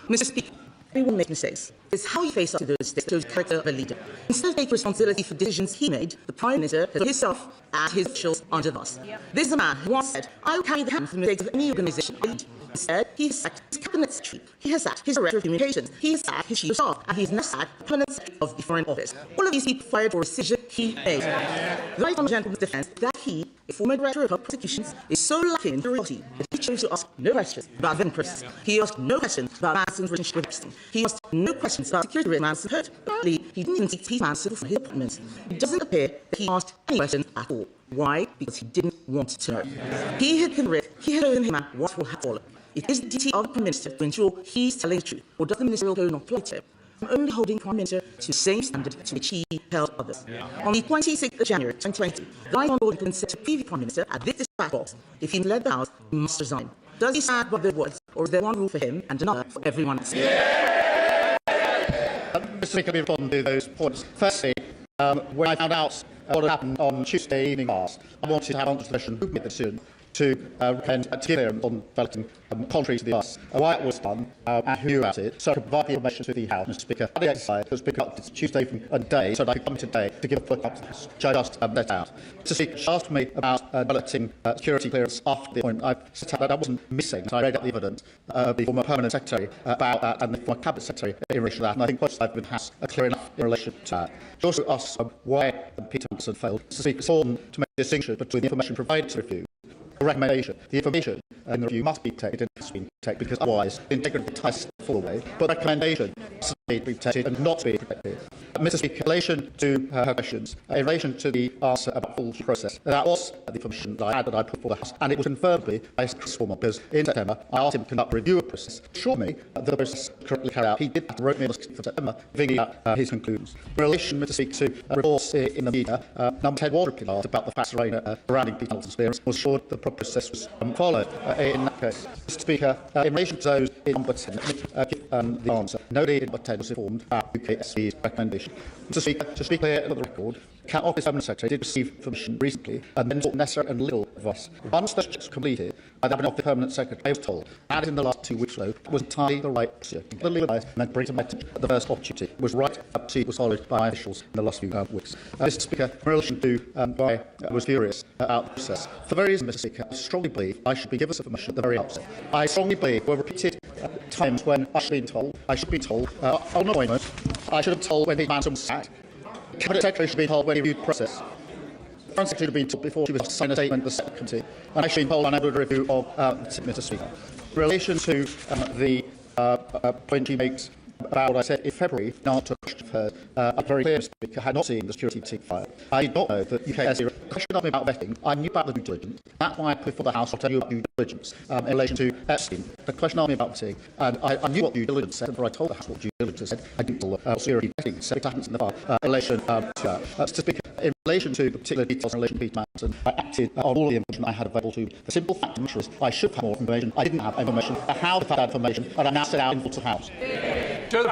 Mr. Speaker, everyone makes mistakes. It's how you face up to those mistakes shows the character of a leader. Instead of taking responsibility for decisions he made, the Prime Minister has put himself and his officials under the bus. This is a man who once said, I will carry the hand for the mistakes of any organisation I lead. Instead, he has sacked his cabinet secretary, he has sacked his director of communications, he has sacked his chief of staff, and he has now sacked the permanent secretary of the Foreign Office. All of these people fired for a decision he made. The Right Honourable Gentleman's defence that he, a former director of public prosecutions, is so lacking in curiosity that he chose to ask no questions about vetting process. He asked no questions about Manson's relationship with Epstein. He asked no questions about security risk Manson had. Apparently, he didn't even seek Peter Manson for his appointment. It doesn't appear that he asked any questions at all. Why? Because he didn't want to know. He had told him what will have followed. It is the duty of the Prime Minister to ensure he's telling the truth, or does the ministerial code not apply to him? I'm only holding Prime Minister to the same standard to which he held others. On the 26th of January 2020, the Right Honourable Gordon said to the previous Prime Minister at this dispatch box, if he led the House, he must resign. Does he stand by the words, or is there one rule for him and another for everyone else? Mr. Speaker, we respond to those points. Firstly, when I found out what had happened on Tuesday evening last, I wanted to have answers to the question who made the decision to recommend to give clearance on balloting contrary to the us, why it was done, and who about it, so I could provide the information to the House, Mr. Speaker. The exercise was picked up Tuesday from a day, so that I could come today to give a full account, which I just let out. Mr. Speaker, she asked me about balloting security clearance after the appointment. I've set out that I wasn't missing, so I read out the evidence of the former Permanent Secretary about that and the former Cabinet Secretary in relation to that, and I think both sides has clear enough in relation to that. She also asked why Peter Anderson failed. Mr. Speaker, it's important to make a distinction between the information provided to review, the recommendation. The information in the review must be protected and has been protected, because otherwise the integrity of the test will fall away. But the recommendation must be protected and not be protected. Mr. Speaker, in relation to her questions, in relation to the answer about full process, that was the information that I had that I put for the House, and it was confirmed by Chris Former, because in September I asked him to conduct a review of the process. Assure me that the process correctly carried out. He did that, wrote me on the 6th of September, giving me his conclusions. In relation, Mr. Speaker, to reports in the media, Number 10 was replied about the facts surrounding Peter Anderson's clearance, was assured the proper process was followed in that case. Mr. Speaker, in relation to those in Number 10, let me give the answer. Nobody in Number 10 was informed about UKSC's recommendation. Mr. Speaker, to speak clear on the record, Cat Office Permanent Secretary did receive information recently and then sought necessary and legal advice. Once the checks were completed by the Office Permanent Secretary, I was told, and in the last 2 weeks ago, it was entirely the right procedure. The legal advice and then bring to my attention at the first opportunity. It was right procedure was followed by officials in the last few weeks. Mr. Speaker, in relation to why I was furious about the process, for the very reason, Mr. Speaker, I strongly believe I should be given this information at the very outset. I strongly believe there were repeated times when I should be told, on a appointment, I should have told when the man was sacked. The Cabinet Secretary should be told when he reviewed the process. The Foreign Secretary should have been told before she was to sign a statement to the Senate Committee, and I should have been told when I did a review of Mr. Speaker. In relation to the point she makes about what I said in February, in answer to a question of hers, I'm very clear, Mr. Speaker, I had not seen the security team fire. I did not know that UKSC questioned me about vetting. I knew about the due diligence. That's why I put for the House, I'll tell you about due diligence in relation to Epstein. The question me about vetting, and I knew what due diligence said, and before I told the House what due diligence said, I didn't tell security vetting said it happens in the file in relation to that. Mr. Speaker, in relation to the particular details in relation to Peter Manson, I acted on all the information I had available to me. The simple fact of the matter is I should have more information. I didn't have information. I have that information, and I now set out in full to the House. Truth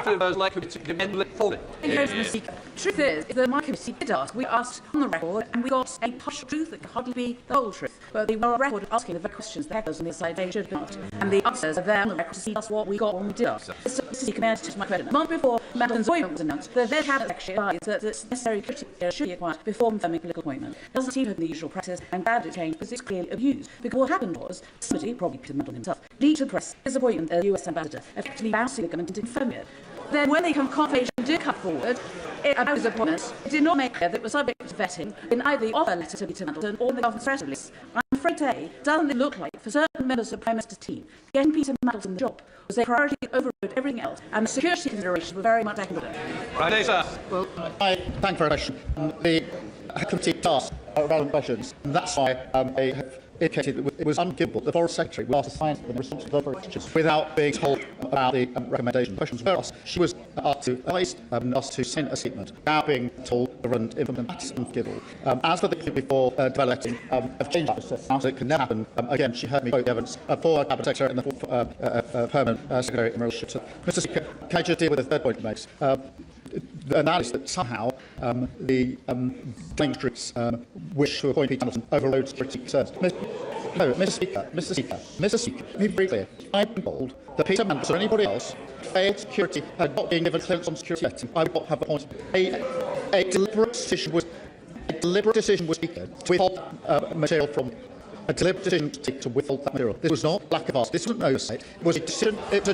is that my committee did ask. We asked on the record, and we got a partial truth that could hardly be the whole truth. But they were on record asking the very questions the heckers on the side they should have been asked. And the answers are there on the record to see that's what we got when we did ask. Mr. Speaker, may I to my credit? A month before Madeline's appointment was announced, the then Cabinet Secretary advised that the necessary criteria should be acquired before confirming political appointment. It doesn't seem to have been the usual practice. I'm glad it changed because it's clearly abused. Because what happened was somebody, probably Peter Manson himself, leaked to the press his appointment as US ambassador, effectively bouncing the government into confirming it. Then, when the confirmation did come forward about his appointment, it did not make clear that it was subject to vetting in either the offer letter to Peter Manson or the government's press release. I'm afraid to say, doesn't it look like, for certain members of the Prime Minister's team, getting Peter Manson the job was a priority that overrode everything else, and the security considerations were very much secondary. Right, sir. Well, I thank you for the question. The committee tasked relevant questions, and that's why I have indicated that it was unforgivable. The Foreign Secretary was asked to sign the response to the questions without being told about the recommendation. The questions were asked. She was asked to send a statement without being told the relevant information. That's unforgivable. As for the point before developing, I've changed that process now, so it can never happen again. She heard me quote the evidence for Cabinet Secretary and the Permanent Secretary in relation to Mr. Speaker. Can I just deal with the third point he makes? The analysis that somehow the Downing Street's wish to appoint Peter Anderson overrode security concerns. No, Mr. Speaker, let me be very clear. I've been told that Peter Manson or anybody else failed security and not being given clearance on security vetting. I would not have appointed. A deliberate decision was taken to withhold material from. A deliberate decision to take to withhold that material. This was not lack of ask. This was an oversight. It was a decision. It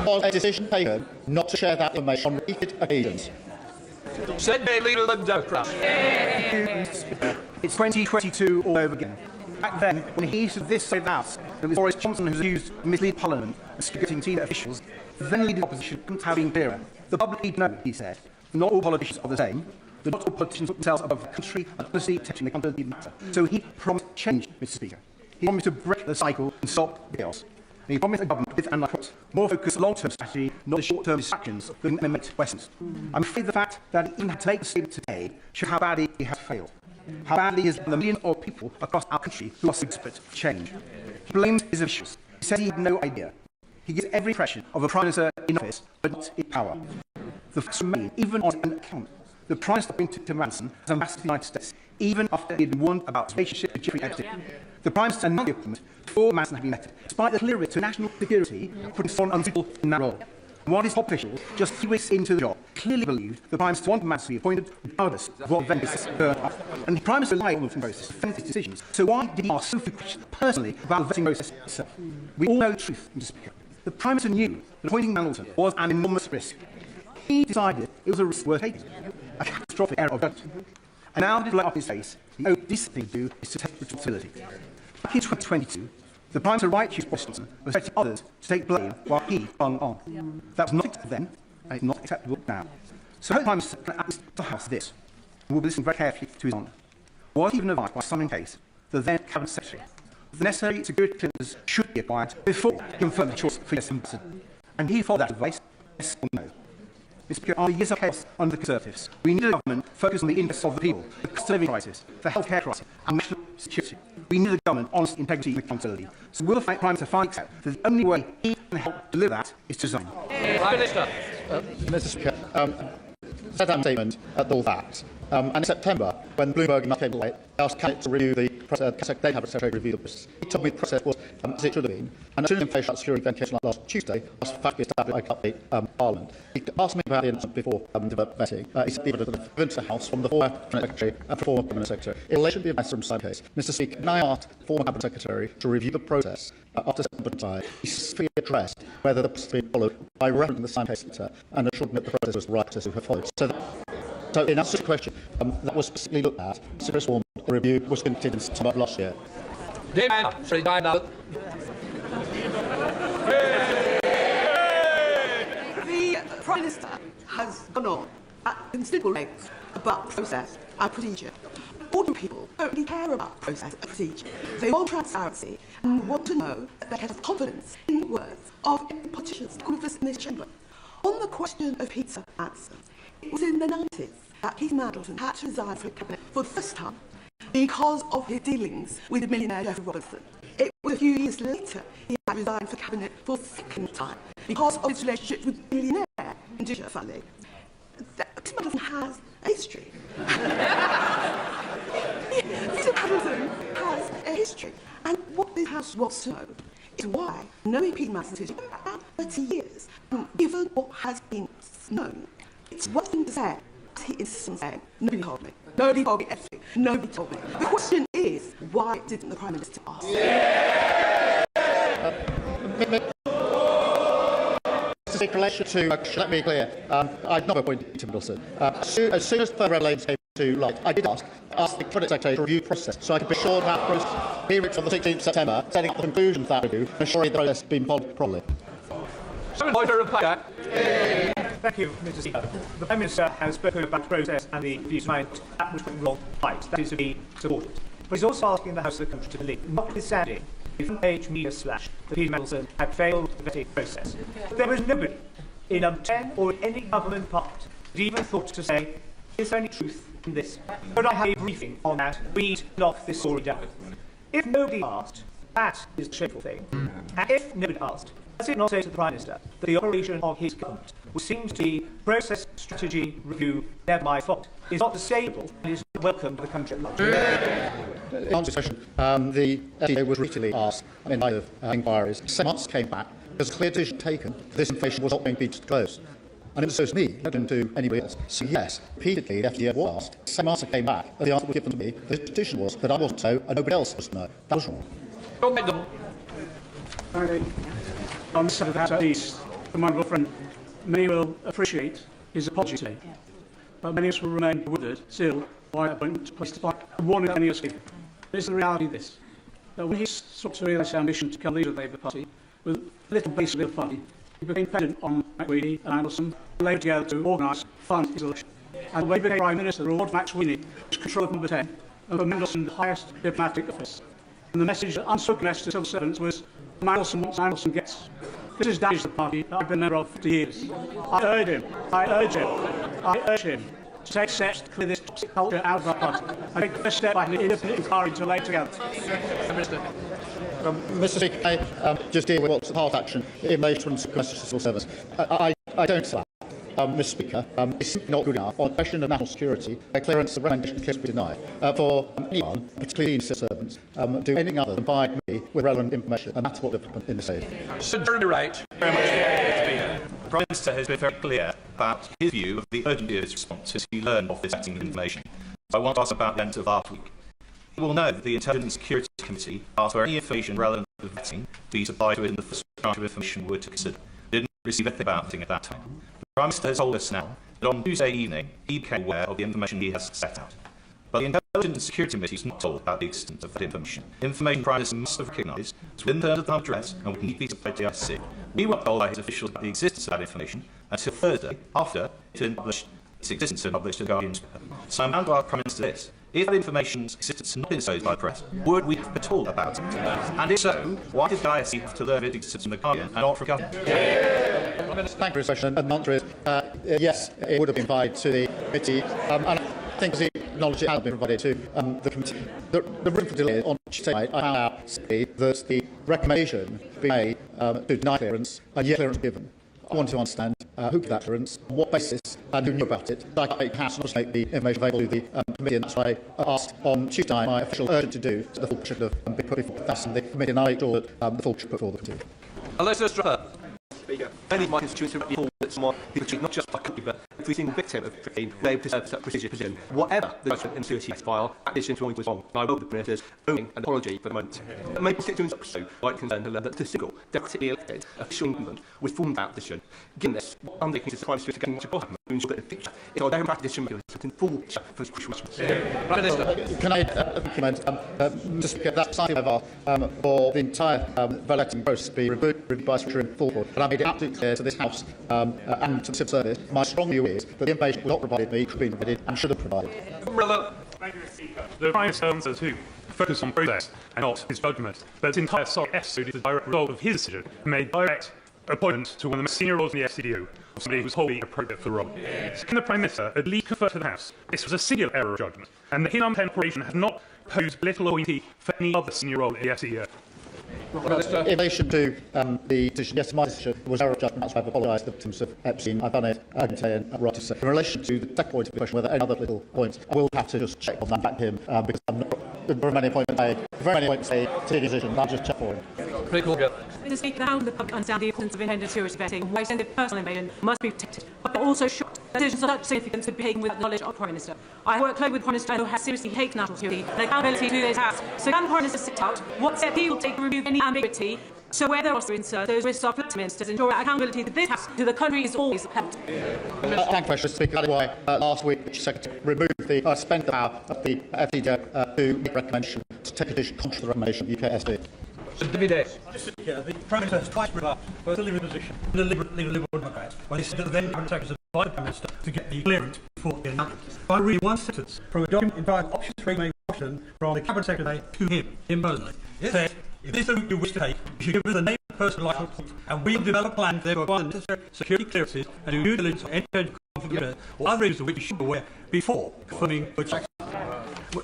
was a decision taken not to share that information on repeated occasions. Said by Leader of the Democrats. It's 2022 all over again. Back then, when he said this side of the House, it was Boris Johnson who was accused of misleading Parliament and secreting senior officials. The then leader of the opposition couldn't have been clearer. The public need to know, he said, not all politicians are the same. The not all politicians put themselves above the country and honestly protecting the country matter. So he promised change, Mr. Speaker. He promised to break the cycle and stop chaos. He promised a government with, and I quote, more focused long-term strategy, not the short-term distractions that eliminate Westlands. I'm afraid the fact that he even had to make the statement today shows how badly he has failed. How badly he has done the millions of people across our country who are so desperate for change. He blames his officials. He says he had no idea. He gives every impression of a Prime Minister in office, but not in power. The facts remain, even on an account. The Prime Minister appointed Tim Ranson as Ambassador to the United States, even after he had been warned about his relationship with Jeffrey Epstein. The Prime Minister announced the appointment before Manson had been elected, despite the clear risk to national security putting someone unsuitable in that role. And while his top officials, just 3 weeks into the job, clearly believed the Prime Minister wanted Manson to be appointed regardless of what vendors turned up. And the Prime Minister relied on the vetting process to defend his decisions. So why did he ask so few questions personally about the vetting process itself? We all know the truth, Mr. Speaker. The Prime Minister knew that appointing Manson was an enormous risk. He decided it was a risk worth taking, a catastrophic error of judgment. And now, to blow up his face, the only decent thing to do is to take responsibility. Back in 2022, the Prime Minister right accused Boris Johnson of expecting others to take blame while he hung on. That was not acceptable then, and it's not acceptable now. So the Prime Minister can at least to house this, and will be listening very carefully to his honour. Was even advised by someone in case, the then Cabinet Secretary, that the necessary security clearances should be acquired before he confirmed the choice for US Ambassador. And he followed that advice, yes or no. Mr. Speaker, after years of chaos under the Conservatives, we need a government focused on the interests of the people, the cost of living crisis, the healthcare crisis, and national security. We need a government honest, integrity, and accountability. So will the Prime Minister finally accept that the only way he can help deliver that is to resign? Prime Minister. Mr. Speaker, set that statement at all that. And in September, when Bloomberg and came late, I asked Cabinet to review the Cabinet Secretary to review the process. He told me the process was as it should have been. And as soon as inflation and security event came last Tuesday, I was fact established I cut the Parliament. He asked me about the announcement before the vetting. He said he would have given to the House from the former Cabinet Secretary and the former Cabinet Secretary. In relation to the advice from the same case, Mr. Speaker, can I ask the former Cabinet Secretary to review the process after September 25? He specifically addressed whether the process had been followed by referencing the same case letter and assured me that the process was the right process to have followed. So in answer to the question, that was specifically looked at. Serious form review was conducted in September of last year. Time out. The Prime Minister has gone on at considerable length about process and procedure. Ordinary people don't really care about process and procedure. They want transparency and want to know that they can have confidence in the words of politicians, all of us in this chamber. On the question of Peter Manson, it was in the 90s that Peter Mandelson had to resign from the Cabinet for the first time because of his dealings with the millionaire Jeffrey Robertson. It was a few years later he had resigned from the Cabinet for the second time because of his relationship with the millionaire and Peter family. Peter Mandelson has a history. Peter Mandelson has a history. And what this House wants to know is why, knowing Peter Manson's history for about 30 years, given what has been known, it's one thing to say, he insists on saying, nobody told me. Nobody told me everything. Nobody told me. The question is, why didn't the Prime Minister ask? In relation to, let me be clear, I've not appointed Peter Mandelson. As soon as the revelations came to light, I did ask the Cabinet Secretary to review the process so I could be sure that process be reached on the 16th of September, setting up the conclusions of that review and ensuring the process has been followed properly. Thank you, Mr. Speaker. The Prime Minister has spoken about the process and the views behind that which went wrong right. That is to be supported. But he's also asking the House of the country to believe, notwithstanding the front-page media slash that Peter Mandelson had failed the vetting process. There was nobody in 10 or in any government part that even thought to say, is there any truth in this? Could I have a briefing on that? We need to knock this story down. If nobody asked, that is the shameful thing. And if nobody asked, does it not say to the Prime Minister that the operation of his government, which seems to be process, strategy, review, never my fault, is not sustainable and is not welcome to the country at large? In answer to the question, the FTA was repeatedly asked in light of inquiries. 7 months came back because a clear decision taken that this information was not going to be disclosed. And it was so me, not to anybody else. So yes, repeatedly the FTA was asked. 7 months came back, and the answer was given to me. The petition was that I wasn't to know and nobody else was to know. That was wrong. On this side of the House, at least, my honourable friend, many will appreciate his apology today, but many of us will remain bewildered still by the appointment to place despite warning many of us. This is the reality of this, that when he sought to realise his ambition to become leader of the Labour Party, with little base of the party, he became dependent on McWeeny and Anderson, who labored together to organise, fund his election. And when he became Prime Minister, the reward for McWeeny was control of number 10, and for Mandelson, the highest diplomatic office. And the message, the unspoken message to civil servants was, Mandelson gets. This has damaged the party that I've been a member of for years. I urge him to take steps to clear this toxic culture out of our party. I think the first step I can infinite inquiry to lay together. Mr. Speaker, I just deal with what's at heart action in relation to domestic civil service. I don't say that. Mr. Speaker, it's simply not good enough on the question of national security, where clearance of recommendation clearance be denied for anyone, particularly civil servants, do anything other than provide me with relevant information, and that's what development in the state. Sir Jeremy Wright. Very much. The Prime Minister has been very clear about his view of the urgency of his response as he learned of this vetting information. So I want to ask about the event of last week. You will know that the Intelligence and Security Committee asked for any information relevant to the vetting to be supplied to it in the first tranche of information we were to consider. Didn't receive anything about vetting at that time. The Prime Minister has told us now that on Tuesday evening he became aware of the information he has set out. But the Intelligence and Security Committee is not told about the existence of that information. Information the Prime Minister must have recognised is within terms of the address and would need to be supplied to the ICC. We weren't told by his officials about the existence of that information until Thursday, after it had published its existence had published to the Guardian. So I'm now to ask Prime Minister this. If that information's existence had not been disclosed by the press, would we have been told about it? And if so, why did the ISC have to learn of its existence from the Guardian and not from government? Thank you for this question. And the answer is yes, it would have been provided to the committee. And I think the knowledge it has been provided to the committee. The reason for delay on Tuesday night, I found out simply that the recommendation being made to deny clearance and yet clearance given. I want to understand who gave that clearance, on what basis, and who knew about it. I can't make not to make the information available to the committee, and that's what I asked on Tuesday night my official urgent to do, so the full should have been put before the committee, and I make sure that the full should be put before the committee. Alexa Strapper. Many of my constituents have recalled that someone who treated not just by country but every single victim of crime they deserve such procedure prison. Whatever the judgment in the security file, that decision was wrong. And I will the Minister's owing an apology for the moment. Many constituents also quite concerned to learn that the single, democratically elected official incumbent was formed that decision. Given this, what undertakings is the Prime Minister to gain much government to ensure that the picture is our democratic decision making in full picture for this crucial issue. Can I comment? Mr. Speaker, that's something I've asked for the entire balloting process to be reviewed by Secretary in full board. And I made it absolutely clear to this House and to the civil service, my strong view is that the information was not provided me, should have been provided and should have provided. Thank you, Mr. Speaker. The Prime Minister answers who focus on process and not his judgment. But its entire episode is the direct result of his decision to make direct appointment to one of the most senior roles in the FCDO, of somebody who was wholly appropriate for the role. Can the Prime Minister at least confirm to the House this was a singular error of judgment, and that his unpaid operation had not posed political appointee for any other senior role in the FCDO? In relation to the decision, yes, my decision was error of judgment. That's why I've apologised to the victims of Epstein. I've done it, I can tell you, right to say. In relation to the second point of the question, whether any other political points, I will have to just check on that back to him because I'm not, there are many appointments made to the decision. I'll just check for him. Mr. Speaker, how do the public understand the importance of independent security vetting? Why sensitive personal information must be protected? But also shocked that decisions of such significance could be taken with the knowledge of the Prime Minister. I work closely with the Prime Minister who has seriously taken national security and accountability to this House. So can the Prime Minister sit out? What step he will take to remove any ambiguity? So where there are to insert those risks are to ministers, ensure that accountability to this House, to the country, is always upheld. Thank you, Mr. Speaker. That is why last week the Secretary removed the suspended the power of the FDJ to make recommendation to take a decision contrary to the recommendation of the UKSD. Mr. Speaker, the Prime Minister has twice rebuffed both the Liberal position and the Liberal Democrats when he said that the then Cabinet Secretary advised the Prime Minister to get the clearance before the announcement. If I read one sentence from a document entitled Option 3 made Washington from the Cabinet Secretary to him personally, it says, if this is the route you wish to take, you should give us the name of the person life and we will develop plans thereby acquire the necessary security clearances and do due diligence on any conflict of interest or other reasons of which you should be aware before confirming which action.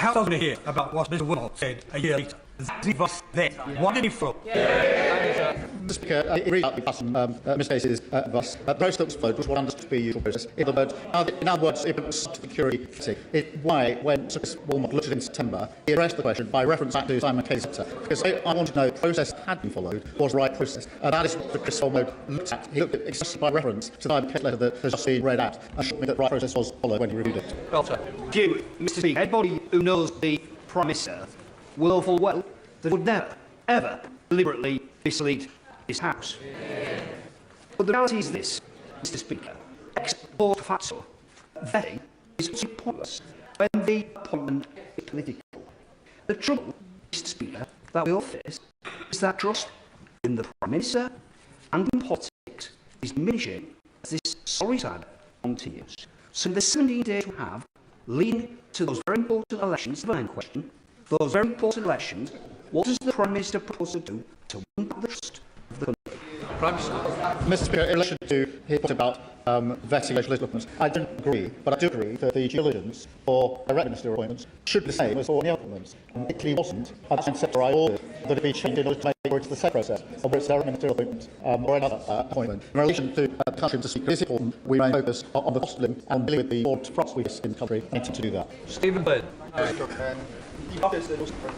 How does it hear about what Mr. Woodall said a year later? Advice then. Why did he fall? Mr. Speaker, it reads out the button, Ms. Casey's advice. The process that was followed was what understood to be a usual process. In other words, if it was security fitting, why, when Sir Chris Walmart looked at it in September, he addressed the question by reference back to Simon Casey's letter. Because I wanted to know the process that had been followed was the right process. And that is what Chris Walmart looked at. He looked at it by reference to the Simon Casey letter that has just been read out and showed me that the right process was followed when he reviewed it. Thank you, Mr. Speaker. Anybody who knows the Prime Minister will know full well that would never, ever deliberately mislead his House. But the reality is this, Mr. Speaker. Ex post facto, vetting is pointless when the appointment is political. The trouble, Mr. Speaker, that we all face is that trust in the Prime Minister and in politics is diminishing as this sorry side continues. So in the 17 days we have leading to those very important elections, the main question, those very important elections What does the Prime Minister propose to do to win back the trust of the country? Prime Minister. Mr. Speaker, in relation to his point about vetting legislative documents, I don't agree, but I do agree that the due diligence for direct ministerial appointments should be the same as for any other appointments. And it clearly wasn't at the time sector I ordered that it be changed in order to make it the same process, whether it's direct ministerial appointment or another appointment. In relation to the country, Mr. Speaker, it is important we remain focused on the fostering and dealing with the broad fronts we face in the country and to do that. Stephen Byrne.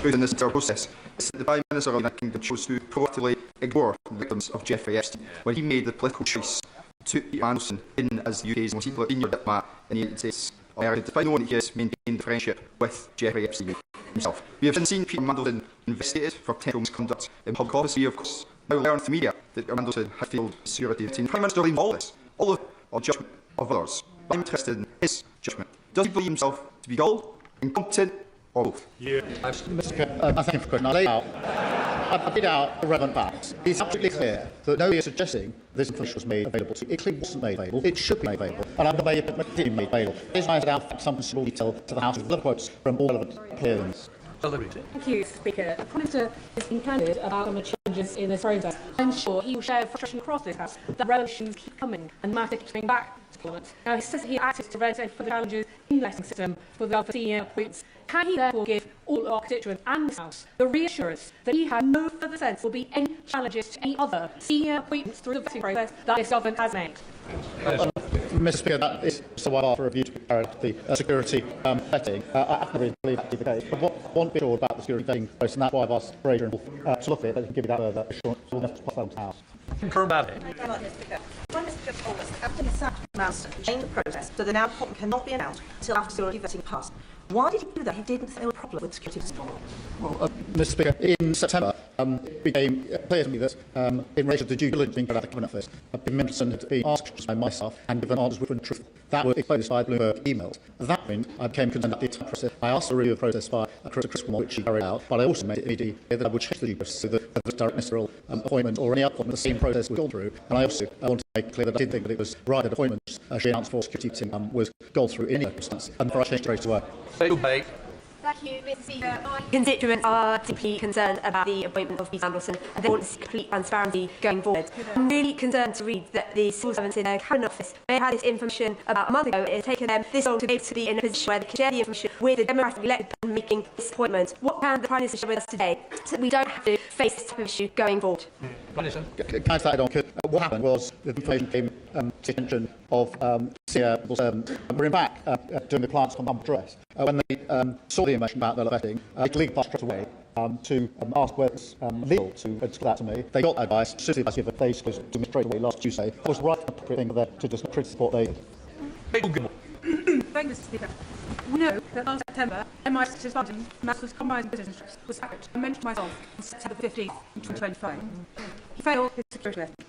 In this entire process, the Prime Minister of the United Kingdom chose to proactively ignore the victims of Jeffrey Epstein when he made the political choice to put Anderson in as the UK's most senior diplomat in the United States of America, despite knowing that he has maintained a friendship with Jeffrey Epstein himself. We have since seen Peter Mandelson investigated for potential misconduct in public office. We, of course, now learned from the media that Mandelson had failed security routine. The Prime Minister leaned all this, all of the judgment of others. I'm interested in his judgment. Does he believe himself to be dull, incompetent, or both? Yeah. Mr. Speaker, I thank you for the question. I've laid out the relevant facts. It's absolutely clear that nobody is suggesting this information was made available to you. It clearly wasn't made available. It should be made available. And I'm going to make it made available. This I set out some considerable detail to the House with other quotes from all relevant hearings. Thank you, Speaker. The Prime Minister has been candid about some of the changes in this process. I'm sure he will share frustration across this House that resolutions keep coming and matters keep coming back to Parliament. Now, he says that he acted to prevent any further challenges in the letting system for the senior appointments. Can he therefore give all our constituents and this House the reassurance that he has no further sense will be any challenges to any other senior appointments through the vetting process that this government has made? Mr. Speaker, that is so wide for a view to be carried the security vetting. I never really believe that to be the case. But what one bit about the security vetting process, and that's why I've asked Fraser and Wolf to look at it, they can give you that further assurance. We'll have to pass that on to the House. Prime Minister Paulus, after he sacked Manston, changed the process so that now appointment cannot be announced until after security vetting passed. Why did he do that? He didn't think there was a problem with security vetting. Well, Mr. Speaker, in September, it became clear to me that in relation to due diligence being carried out at the Cabinet Office, Mendelssohn had been asked by myself and given answers which were truthful. That were exposed by Bloomberg emails. At that point, I became concerned about the entire process. I asked for a review of the process by Chris Wilmot, which she carried out, but I also made it immediately clear that I would change the due process so that whether it's direct ministerial appointment or any other appointment, the same process was gone through. And I also wanted to make it clear that I did think that it was right that appointments she announced for security team was gone through in any circumstance, and therefore I changed straight away. Thank you, Mr. Speaker. My constituents are deeply concerned about the appointment of Peter Mandelson and they want to see complete transparency going forward. I'm really concerned to read that the civil servants in their Cabinet Office may have had this information about a month ago. It has taken them this long to be able to be in a position where they can share the information with the democratically elected person making this appointment. What can the Prime Minister share with us today so that we don't have to face this type of issue going forward? Can I say it on? What happened was the information came to the attention of senior civil servants. We're in back doing the client's conduct address. When they saw the information about their vetting, they legally passed straight away to ask whether it's legal to disclose that to me. They got that advice. As soon as the advice given, they disclosed to me straight away last Tuesday. It was the right and appropriate thing for them to just support they did. Thank you, Mr. Speaker. We know that last September, MI6's London, Master's Compromising Business Interests, was sacked and mentioned myself on September 15th, 2025. He failed his security vetting.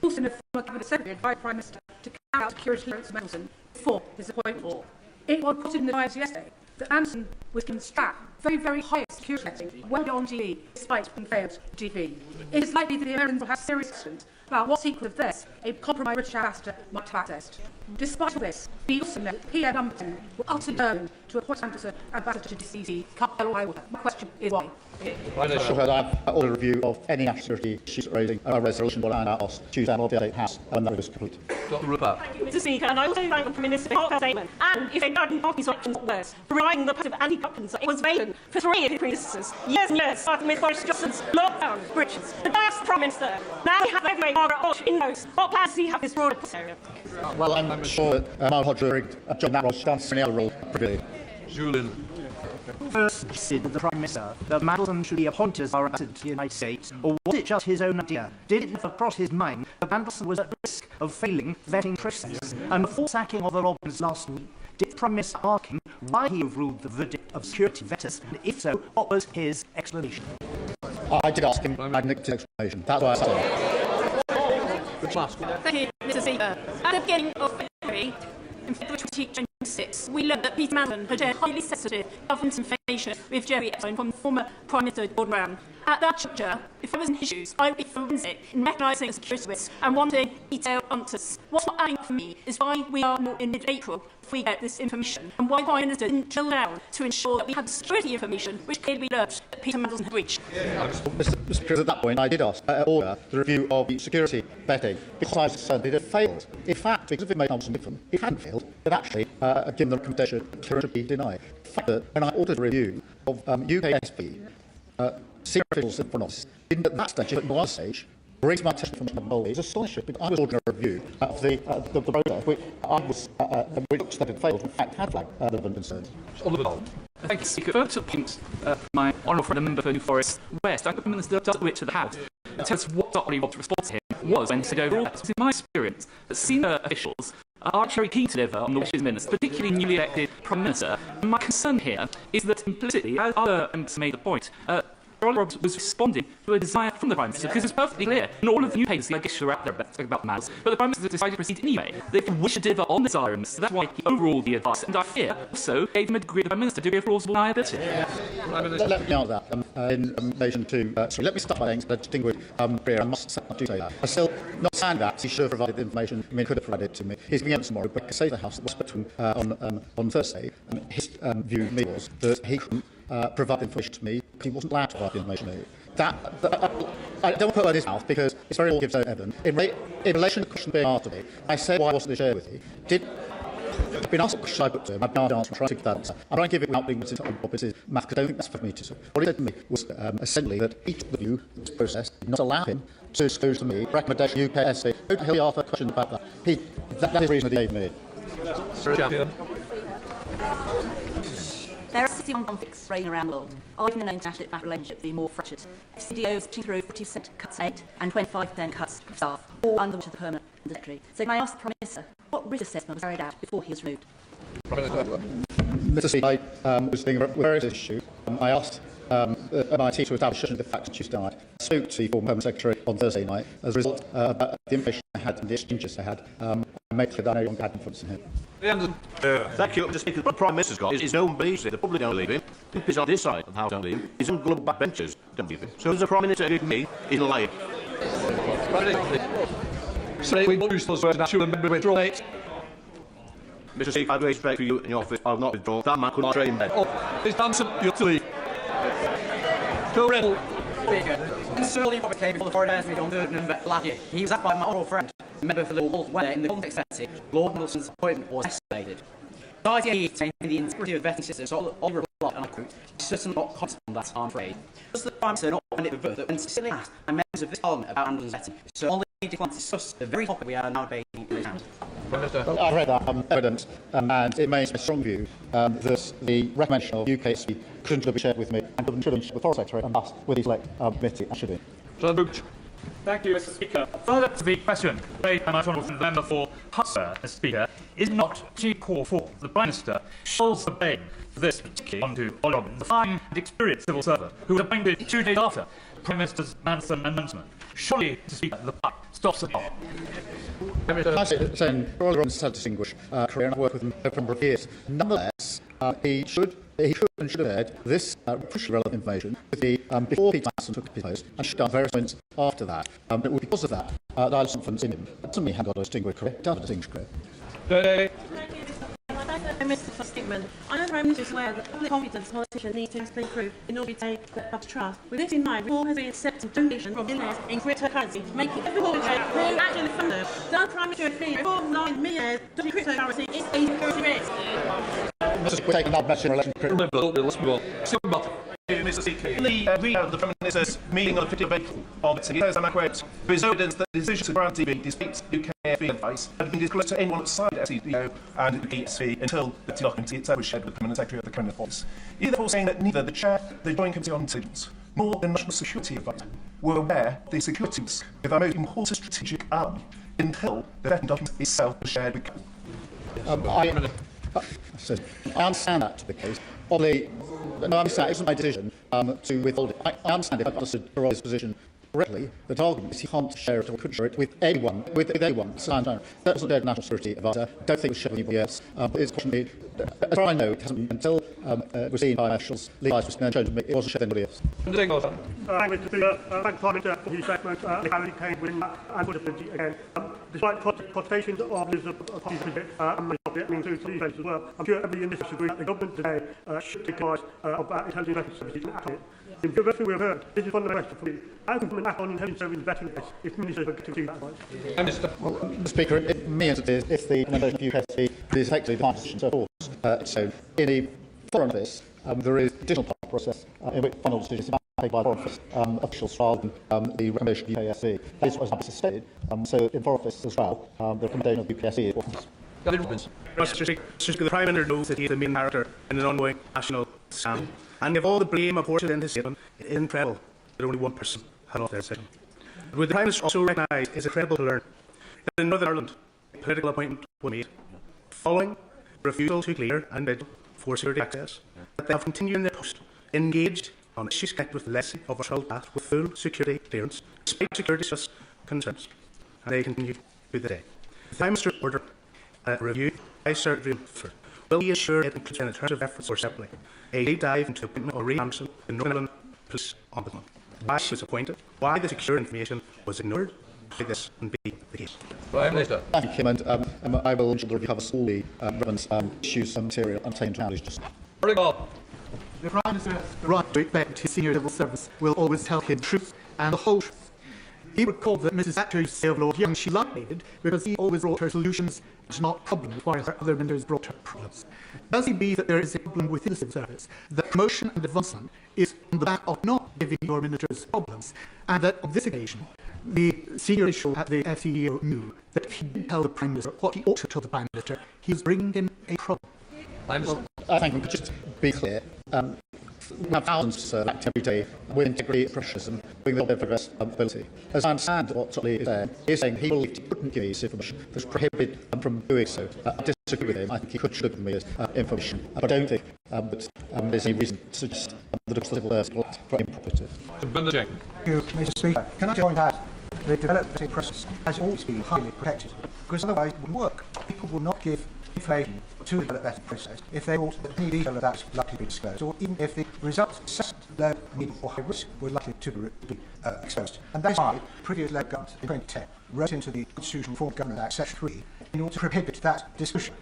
Also, the former Cabinet Secretary advised Prime Minister to carry out security clearance of Mandelson before his appointment. It was reported in the Times yesterday that Anderson was given very, very high security vetting well beyond GB, despite being failed GB. It is likely that the Americans will have serious questions about what sequel of this a compromised British ambassador might have accessed. Despite all this, we also know he and Dumbarton were utterly determined to appoint Anderson ambassador to DCC, cut hell or high water. My question is why? I've ordered a review of any national security issues raising a resolution what I asked Tuesday and will be updated House when that is complete. Thank you, Mr. Speaker, and I also thank the Prime Minister for his statement. And if they don't party's options worse, providing the part of anti-governance that it was vacant for 3 of his predecessors, years and years after Ms. Boris Johnson's lockdown breaches. The last Prime Minister, now we have every Margaret Walsh in post. What plans does he have this broader area? Well, I'm sure that Margaret Hodge rigged John Narosh down to any other role previously. Julian. First suggested the Prime Minister that Mandelson should be appointed as our ambassador to the United States, or was it just his own idea? Did it never cross his mind that Mandelson was at risk of failing the vetting process? And before sacking Oliver Robbins last week, did the Prime Minister ask him why he overruled the verdict of security vetters? And if so, what was his explanation? I did ask him, I didn't get an explanation. That's why I said it. Thank you, Mr. Speaker. At the beginning of February, in February 2020, 2006, we learned that Peter Mandelson had shared highly sensitive government information with Jerry Epstein from former Prime Minister Gordon Brown. At that juncture, if I was in his shoes, I would be forensic in recognising security risks and wanting detailed answers. What's not adding for me is why we are not in mid-April if we get this information, and why Prime Minister didn't drill down to ensure that we had the security information which clearly we learned that Peter Mandelson had breached. Mr. President, at that point, I did ask order the review of the security vetting because I was concerned it had failed. In fact, because of information I was given, it hadn't failed, but actually given the recommendation that clearance should be denied. The fact that when I ordered a review of UKSB, senior officials in front office didn't at that stage, but at one stage, raise my testimony from Molly is astonishing. Because I was ordering a review of the process, which I was which looks that it failed. In fact, had flagged relevant concerns. Thank you, Speaker. Further to the point, my honourable friend, the member for New Forest West, I hope the Minister does go to the House and tell us what Dr. Rob's response to him was when he said overall, in my experience, that senior officials are very keen to deliver on the wishes of ministers, particularly newly elected Prime Minister. And my concern here is that implicitly, as other members made the point, Rob was responding to a desire from the Prime Minister, because it's perfectly clear in all of the newspapers, the allegations are out there about matters, but the Prime Minister decided to proceed anyway. They wish to deliver on the desire of Minister, that's why he overruled the advice, and I fear also gave him a degree of Prime Minister, degree of plausible liability. Let me answer that in relation to. Let me start by saying that distinguished Priya, I must say that. I still not saying that he should have provided the information. I mean, could have provided it to me. He's being out tomorrow, but I can say to the House that we spoke to him on Thursday. His view to me was that he couldn't provide the information to me because he wasn't allowed to provide the information to me. I don't put it in his mouth because it's very all gives out evidence. In relation to the question being asked of me, I said why I wasn't to share with you. I've been asked a question I put to him. I've been asked to try to give that answer. I'm trying to give it without being into his mouth because I don't think that's for me to say. What he said to me was essentially that he took the view of this process did not allow him to disclose to me recommendation UKSC. He'll be asked a question about that. That is the reason that he gave me. There are 61 conflicts raging around the world, arguing the international relationship to be more fractured. FCDOs pushing through 40% cuts aid and 25% cuts of staff, all under which of the permanent secretary. So can I ask the Prime Minister, what risk assessment was carried out before he was removed? Mr. Speaker, I was thinking about various issues. I asked my team to establish the facts on Tuesday night. I spoke to the former Permanent Secretary on Thursday night. As a result, about the information I had and the exchanges I had, I made clear that I no longer had confidence in him. Thank you, Mr. Speaker. What the Prime Minister's got is no one believes it. The public don't believe him. He's on this side of the House don't believe him. His own global backbenchers don't believe him. So as the Prime Minister gave me, he's lying. Sorry, we will use those words. National member withdraw it. Mr. Speaker, I have respect for you and your office. I will not withdraw. That man could not train men. Miss Danson, you're to leave. Phil Riddle. Sterling Robert came before the Foreign Affairs Committee on 3rd November last year. He was asked by my honourable friend, a member for the Wolf, whether, in the context of vetting, Lord Middleton's appointment was escalated. The idea maintained the integrity of the vetting system, so all replied, and I quote, certainly not constant on that, I'm afraid. Does the Prime Minister not find it reversed that when specifically asked by members of this Parliament about Anderson's vetting, Sir Ollie declined to discuss the very topic we are now debating in this House? Well, I've read that evidence, and it makes a strong view that the recommendation of UKSC couldn't have been shared with me and shouldn't have been shared with the Foreign Secretary and passed with the select committee. That should be. Thank you, Mr. Speaker. Further to the question raised by my honourable member for Hutser, Mr. Speaker, is not to call for the Prime Minister shoals the blame for this, particularly onto Ollie Robbins, the fine and experienced civil servant who was appointed 2 days after Prime Ministers Manson and announcement. Surely, Mr. Speaker, the buck stops at all. I say saying Ollie Robbins has distinguished career, and I've worked with him for a number of years. Nonetheless, he could and should have had this crucially relevant information with the, before Peter Manson took his post, and should have various points after that. It was because of that that I had confidence in him. That doesn't mean he hadn't got a distinguished career. He does have a distinguished career. Mr. Statement. I know the Prime Minister is aware that public confidence politicians need to be improved in order to take the public trust. With this in mind, reform has been accepted donation from billionaires in cryptocurrency, making every politician who actually fund them. Does the Prime Minister agree reform allowing millionaires to do cryptocurrency is a security risk? We're taking that message in relation to cryptocurrency. Mr. Speaker, in the readout of the Prime Minister's meeting on the 15th of April of it, he says, and I quote, there is evidence that the decision to grant DB, despite UKFB advice, had been disclosed to anyone outside FCDO and the PSV until the document itself was shared with the Permanent Secretary of the Cabinet Office. He therefore saying that neither the Chair, the Joint Committee on Intelligence, nor the National Security Advisor were aware the security was with our most important strategic ally until the vetting document itself was shared with I understand that to be the case. No, I understand. It isn't my decision to withhold it. I understand if I understood Roy's position correctly that arguments he can't share it or could share it with anyone. So that wasn't the National Security Advisor. Don't think it was shared with anybody else. But it's questioned, as far as I know, it hasn't been until it was seen by officials, legal advice was then shown to me, it wasn't shared with anybody else. Thank you, Mr. Speaker. Thank Parliament for his statement. Legality came within that and possibility again. Despite quotations of his party's visit, and my object includes these as well, I'm sure everybody in this House agrees that the government today should take advice about intelligence vetting services and act on it. In view of everything we have heard, this is fundamental question for me. How can government act on intelligence service vetting this if ministers are getting to that advice? Well, Mr. Speaker, it means that if the recommendation of UKSC is effectively the final decision, so of course, so in the Foreign Office, there is additional part of the process in which final decisions are made by Foreign Office officials rather than the recommendation of UKSC. That is what has been stated. So in Foreign Office as well, the recommendation of UKSC is what is. Mr. Speaker, the Prime Minister knows that he is the main character in an ongoing national scam. And if all the blame apportioned in his statement, it is incredible that only one person had off their decision. But would the Prime Minister also recognise it is incredible to learn that in Northern Ireland, a political appointment was made following refusal to clear and bid for security access, that they have continued in their post, engaged on issues connected with the legacy of our troubled past with full security clearance, despite security service concerns, and they continue to the day. The Prime Minister order review by Sir Greenford. Will he assure it includes in terms of efforts or separately a deep dive into the appointment of Ray Anderson, the Northern Ireland Police Ombudsman? Why he was appointed, why the secure information was ignored, should this be the case? Thank you, and I will ensure the review covers all the relevant issues and material obtained from just. The Prime Minister has the right to expect his senior civil servants will always tell him truth and the whole truth. He recalled that Mrs. Thatcher used to say of Lord Young she liked because he always brought her solutions and not problems, while her other ministers brought her problems. Does he believe that there is a problem within the civil service, that promotion and advancement is on the back of not giving your ministers problems, and that on this occasion the senior official at the FCDO knew that if he didn't tell the Prime Minister what he ought to tell the Prime Minister, he was bringing him a problem? Well, I think we could just be clear. We have thousands of acting every day with integrity and professionalism, doing the bit of responsibility. As I understand what Totley is saying, he believed he couldn't give me this information, that was prohibited from doing so. I disagree with him. I think he should have given me this information. But I don't think that there's any reason to suggest that it's civil service for improper. Thank you, Mr. Speaker. Can I point out the development process has always been highly protected, because otherwise it wouldn't work. People will not give information to the development process if they thought that any detail of that is likely to be disclosed, or even if the results assessed low, medium or high risk were likely to be exposed. And that is why the previous Labour government in 2010 wrote into the Constitutional Reform Government Act, Section 3, in order to prohibit that discussion.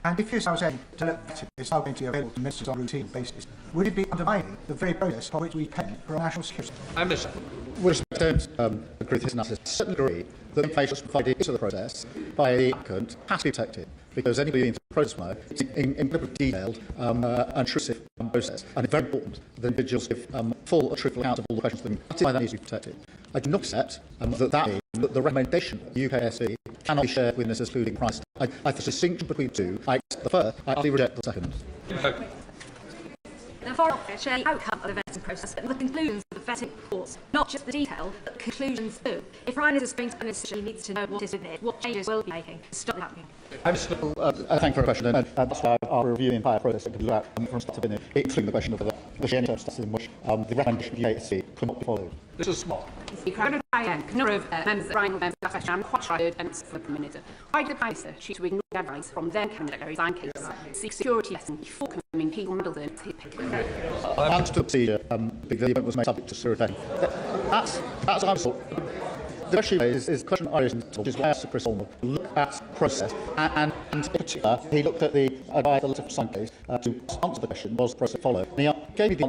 And if this, I was saying, development is now going to be available to ministers on a routine basis, would it be undermining the very process for which we depend for our national security? We don't agree with his analysis. I certainly agree that the information that's provided into the process by the applicant has to be protected, because anybody in the process now is incredibly detailed and intrusive process, and it's very important that individuals give full and truthful account of all the questions. That is why that needs to be protected. I do not accept that means that the recommendation of the UKSC cannot be shared with ministers, including Price. I have a distinction between the two. I accept the first, I utterly reject the second. The Foreign Office share the outcome of the vetting process, but the conclusions of the vetting reports, not just the detail, but the conclusions too. If Ryan is going to an decision, he needs to know what is within it, what changes will be making to stop it happening. Thank you for the question, and that's why our review the entire process could do that from start to finish, including the question of whether there are any circumstances in which the recommendation of the UKSC could not be followed. This is small. Speaker, I'm going to try a number of members that Ryan will that question. I'm quite sure I heard for the Prime Minister. Why did the Prime Minister choose to ignore the advice from then Cabinet Secretary Ryan Case, seek security lesson before coming people Middleton to his pick? Answer to the procedure, because the event was made subject to security. That's answer. The question is the question I raised, which is why I asked Chris Olmer to look at process, and in particular, he looked at the advice of the letter from case to answer the question, was the process followed? And he gave me the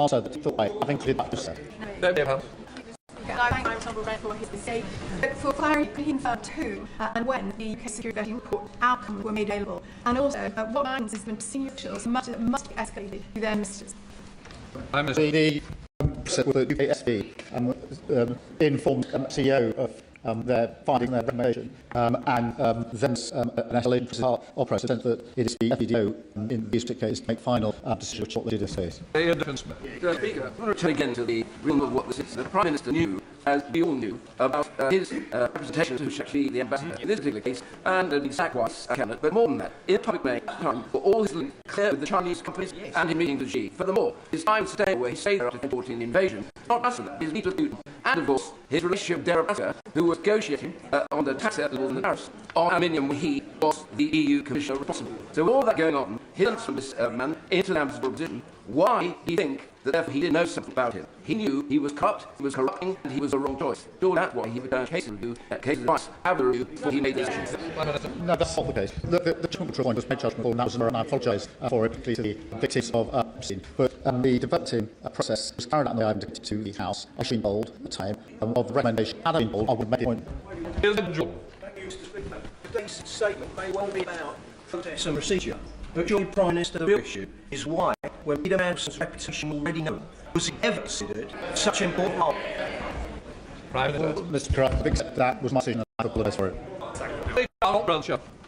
answer that he thought I included that process. I thank my Honourable Red for his mistake, but for clarity, he confirmed who and when the UK security vetting report outcomes were made available, and also what guidance has been to senior officials must be escalated to their ministers. The UKSB informed CEO of their finding their recommendation, and then an escalation process sent that it is the FDO in this particular case to make final decision which what they did this case. Mr. Speaker, I want to return again to the realm of what the Prime Minister knew, as we all knew, about his representation to Shashi, the ambassador, in this particular case, and the Sakwas cabinet. But more than that, in public domain, time for all his links clear with the Chinese companies and in meetings with Xi. Furthermore, his time to stay where he stayed there after supporting the invasion, not just that, his meet with Putin and of course his relationship with Deripaska, who was negotiating on the tax levels and the tariffs on aluminium when he was the EU Commissioner responsible. So with all that going on, he learns from this man into the ambassador position. Why do you think that therefore he didn't know something about him? He knew he was corrupt, he was corrupting, and he was the wrong choice. So that's why he returned case review, case advice, have the review before he made the decision. No, that's not the case. The control point was made judgment call, and that was, and I apologise for it, particularly to the victims of but the developing process was carried out in the item to the House. I should be told at the time of the recommendation. Had I been told, I would make the point. Today's statement may well be about process and procedure, but your Prime Minister, the real issue is why, when Peter Manson's reputation already known, was he ever considered such an important role? Mr. Craig, accept that was my decision. I apologise for it.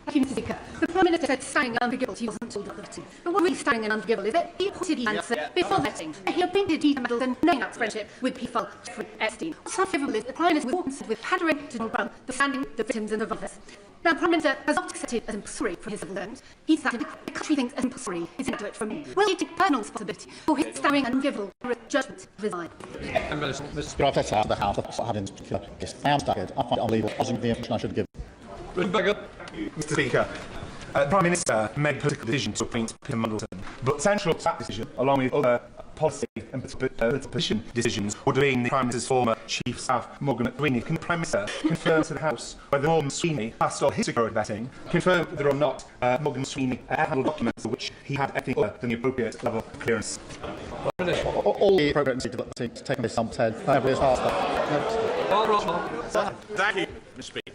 Thank you, Mr. Speaker. The Prime Minister said staggering and unforgivable he wasn't told of the vetting. But what really staggering and unforgivable is that he appointed Manson before vetting. He appointed Peter Mandelson knowing that friendship with people from Epstein. What's unforgivable is the Prime Minister was concerned with pandering to Donald Trump, defending the victims and the vulnerable. Now, the Prime Minister has not accepted as impulsory from his civil loans. He's that the country thinks as impulsory is inadequate from me. Will he take personal responsibility for his staggering and unforgivable judgment resign? Mr. I've set out the House. That's what I had in particular. Yes, I am staggered. I find it unbelievable. I wasn't the information I should have given. Mr. Speaker, the Prime Minister made a political decision to appoint Peter Mandelson, but central to that decision, along with other policy and position decisions, would have been the Prime Minister's former Chief of Staff, Morgan McSweeney. Can the Prime Minister confirm to the House whether Morgan McSweeney passed all his security vetting, confirm whether or not Morgan McSweeney handled documents for which he had anything other than the appropriate level of clearance? All the appropriate vetting taken place on 10. Everybody has passed. Thank you, Mr. Speaker.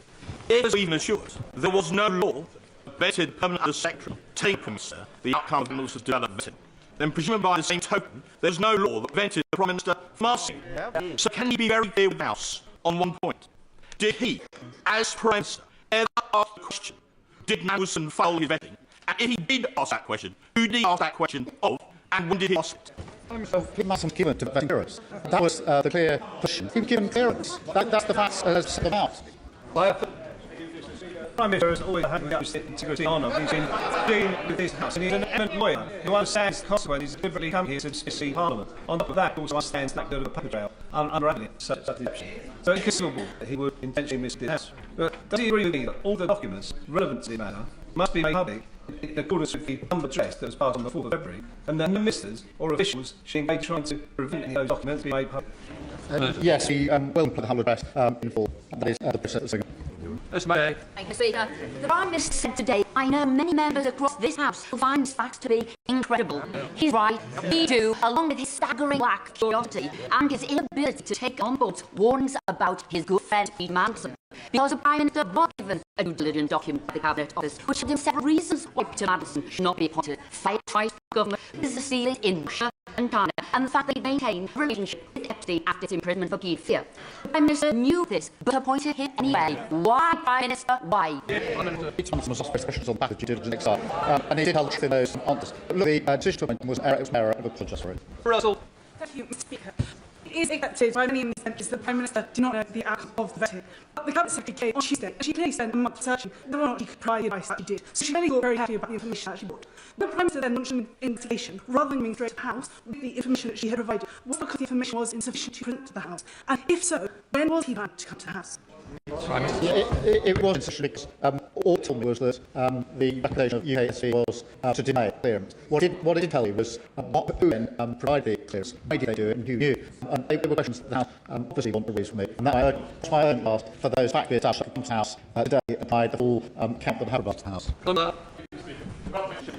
It was even assured there was no law that vetted permanent Under-Secretary telling the Prime Minister the outcome of Mandel's developed vetting. Then, presumably by the same token, there was no law that prevented the Prime Minister from asking. So can he be very clear with the House on one point? Did he, as Prime Minister, ever ask the question, did Mandelson fail his vetting? And if he did ask that question, who did he ask that question of, and when did he ask it? Peter Mandelson given to vetting clearance. That was the clear position. He was given clearance. That's the facts as set them out. The Prime Minister has always had the integrity honour. He's been dealing with this House, and he's an eminent lawyer who understands the consequences of deliberately coming here to deceive Parliament. On top of that, he also understands the likelihood of a paper trail unravelling it, such as the option. So it's conceivable that he would intentionally miss the House. But does he agree with me that all the documents relevant to the matter must be made public in accordance with the number address that was passed on the 4th of February, and that no ministers or officials should engage trying to prevent any of those documents being made public? Yes, we will put the humble address in full. That is the process. Thank you, Speaker. The Prime Minister said today, I know many members across this House who find these facts to be incredible. He's right. We do, along with his staggering lack of curiosity and his inability to take on board warnings about his good friend Peter Mandelson. Because the Prime Minister was given a due diligence document by the Cabinet Office, which had him several reasons why Peter Mandelson should not be appointed. Fight tries government is the seal in Russia and China, and the fact that he maintained a relationship with Epstein after his imprisonment for Kiev fear. The Prime Minister knew this, but appointed him anyway. Why, Prime Minister? Why? Peter Mandelson was asked questions on back of due diligence, and he did have truth in those answers. But look, the decision to appoint him was an error. It was an error. I apologise for it. Russell. Thank you, Mr. Speaker. It is accepted by many in this sense that the Prime Minister did not know the outcome of the vetting. But the Cabinet Secretary came on Tuesday, and she clearly spent a month searching whether or not she could provide the advice that she did. So she clearly thought very happy about the information that she brought. The Prime Minister then launched an investigation, rather than coming straight to the House with the information that she had provided, was because the information was insufficient to present to the House. And if so, when was he planning to come to the House? It was insufficient because all it told me was that the recommendation of UKSC was to deny clearance. What it did tell you was who then provided the clearance, why did they do it, and who knew. And they were questions that the House obviously want to raise from me. And that's why I only asked for those facts attached to the House today and provide the full count that the House House.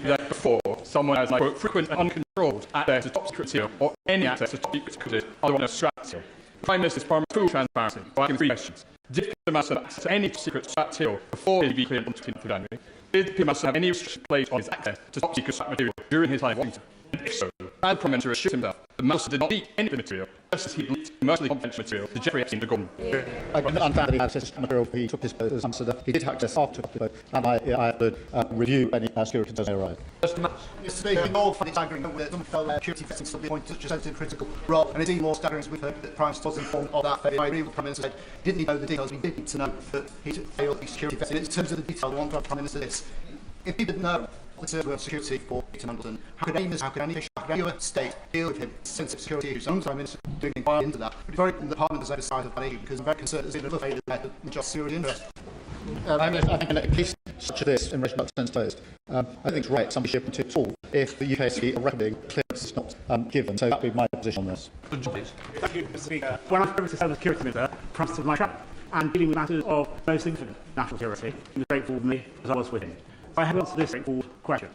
That before someone has like frequent and uncontrolled access to top secret material or any access to top secret material, otherwise strategy. The Prime Minister's promised full transparency by asking 3 questions. Did Peter Mandelson have access to any secret material before the clearance on 15th of January? Did Peter Mandelson have any restriction placed on his access to top secret material during his time in Washington? And if so, had the Prime Minister assured himself that Mandelson did not leak any of the material, just as he leaked commercially confidential material to Jeffrey Epstein, the government? I understand that he had access to material. He took his answer that he did have access after the and I would review any security concerns they arise. Mr. Speaker, we all find it staggering that some security vetting still be appointed such a sensitive critical role, and it's even more staggering as we've heard that the Prime Minister was informed of that. I agree with the Prime Minister said, didn't he know the details? We did need to know that he failed the security vetting. In terms of the detail, I want to have Prime Minister this. If he didn't know the security for Peter Mandelson. How could any official, how could any other state deal with him sensitive security issues? I'm Minister doing an inquiry into that. But it's very important the Department has oversight of that issue because I'm very concerned there's been another failure there that the just security interest. I think in a case such as this, in relation to that closed, I think it's right somebody should be told if the UKSC are recommending clearance is not given. So that would be my position on this. Thank you, Mr. Speaker. When I was Privy Security Minister, Prime Minister of my track, and dealing with matters of most significant national security, it was straightforward for me as I was with him. I have answered this straightforward question.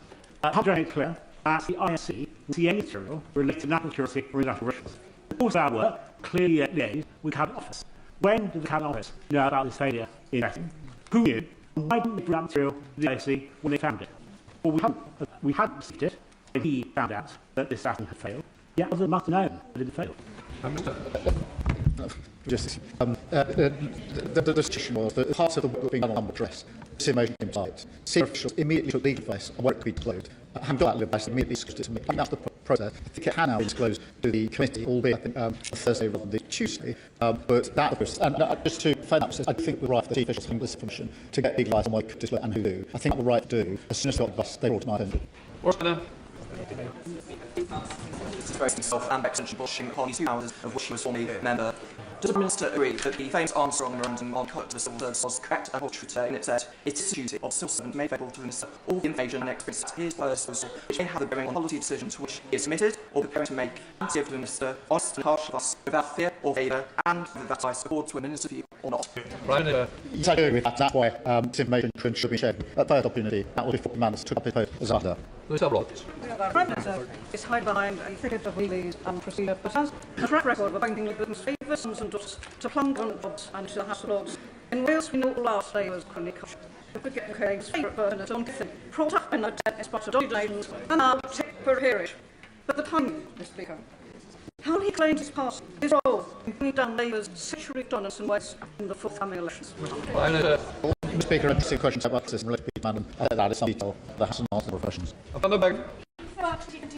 How do I make it clear that the ISC will see any material related to national security or international relations? The course of our work clearly liaised with the Cabinet Office. When did the Cabinet Office know about this failure in vetting? Who knew? And why didn't they bring that material to the ISC when they found it? Well, we hadn't received it when he found out that this assessment had failed, yet others must have known that it had failed. Justice. The decision was that part of the work being done on the address, motion came to light. Senior officials immediately took legal advice on what it could be disclosed. Having got that legal advice, immediately disclosed it to me. I think that's the process. I think it can now be disclosed to the committee, albeit I think Thursday rather than the Tuesday. But that was, and just to find out, I think we're right for the chief officials having this information to get legal advice on what it could disclose and who do. I think we're right to do. As soon as we got the advice, they brought to my attention. Himself and extension bushing upon his 2 hours of which he was formerly a member. Does the Minister agree that the famous Armstrong memorandum on conduct of the civil service was correct and true in it said it is the duty of civil servant to make available to the Minister all the information and experience at his disposal which may have a bearing on policy decisions to which he is committed or preparing to make and to give to the Minister honest and harsh advice without fear or favour and that advice accords to a Minister's view or not? Yes, I agree with that. That's why this information should be shared at first opportunity. That was before the Minister took up his post as after. Prime Minister is hide behind a thicket of legalese and procedure, but has a track record of binding with Britain's favourite sons and daughters to plumb government jobs and to the House of Lords. In Wales, we know all our slavers couldn't cut. The Brigade UK's favourite person is John Kithen, brought up in a tent spot of dodgy nations, and now tip for peerage. But the timing, Mr. Speaker. How he claims his past, his role in bringing down Labour's sexually dominance and waste in the forthcoming elections. Mr. Speaker, interesting questions about this in relation to Peter Mandelson. I think that is some detail the House and answer the questions.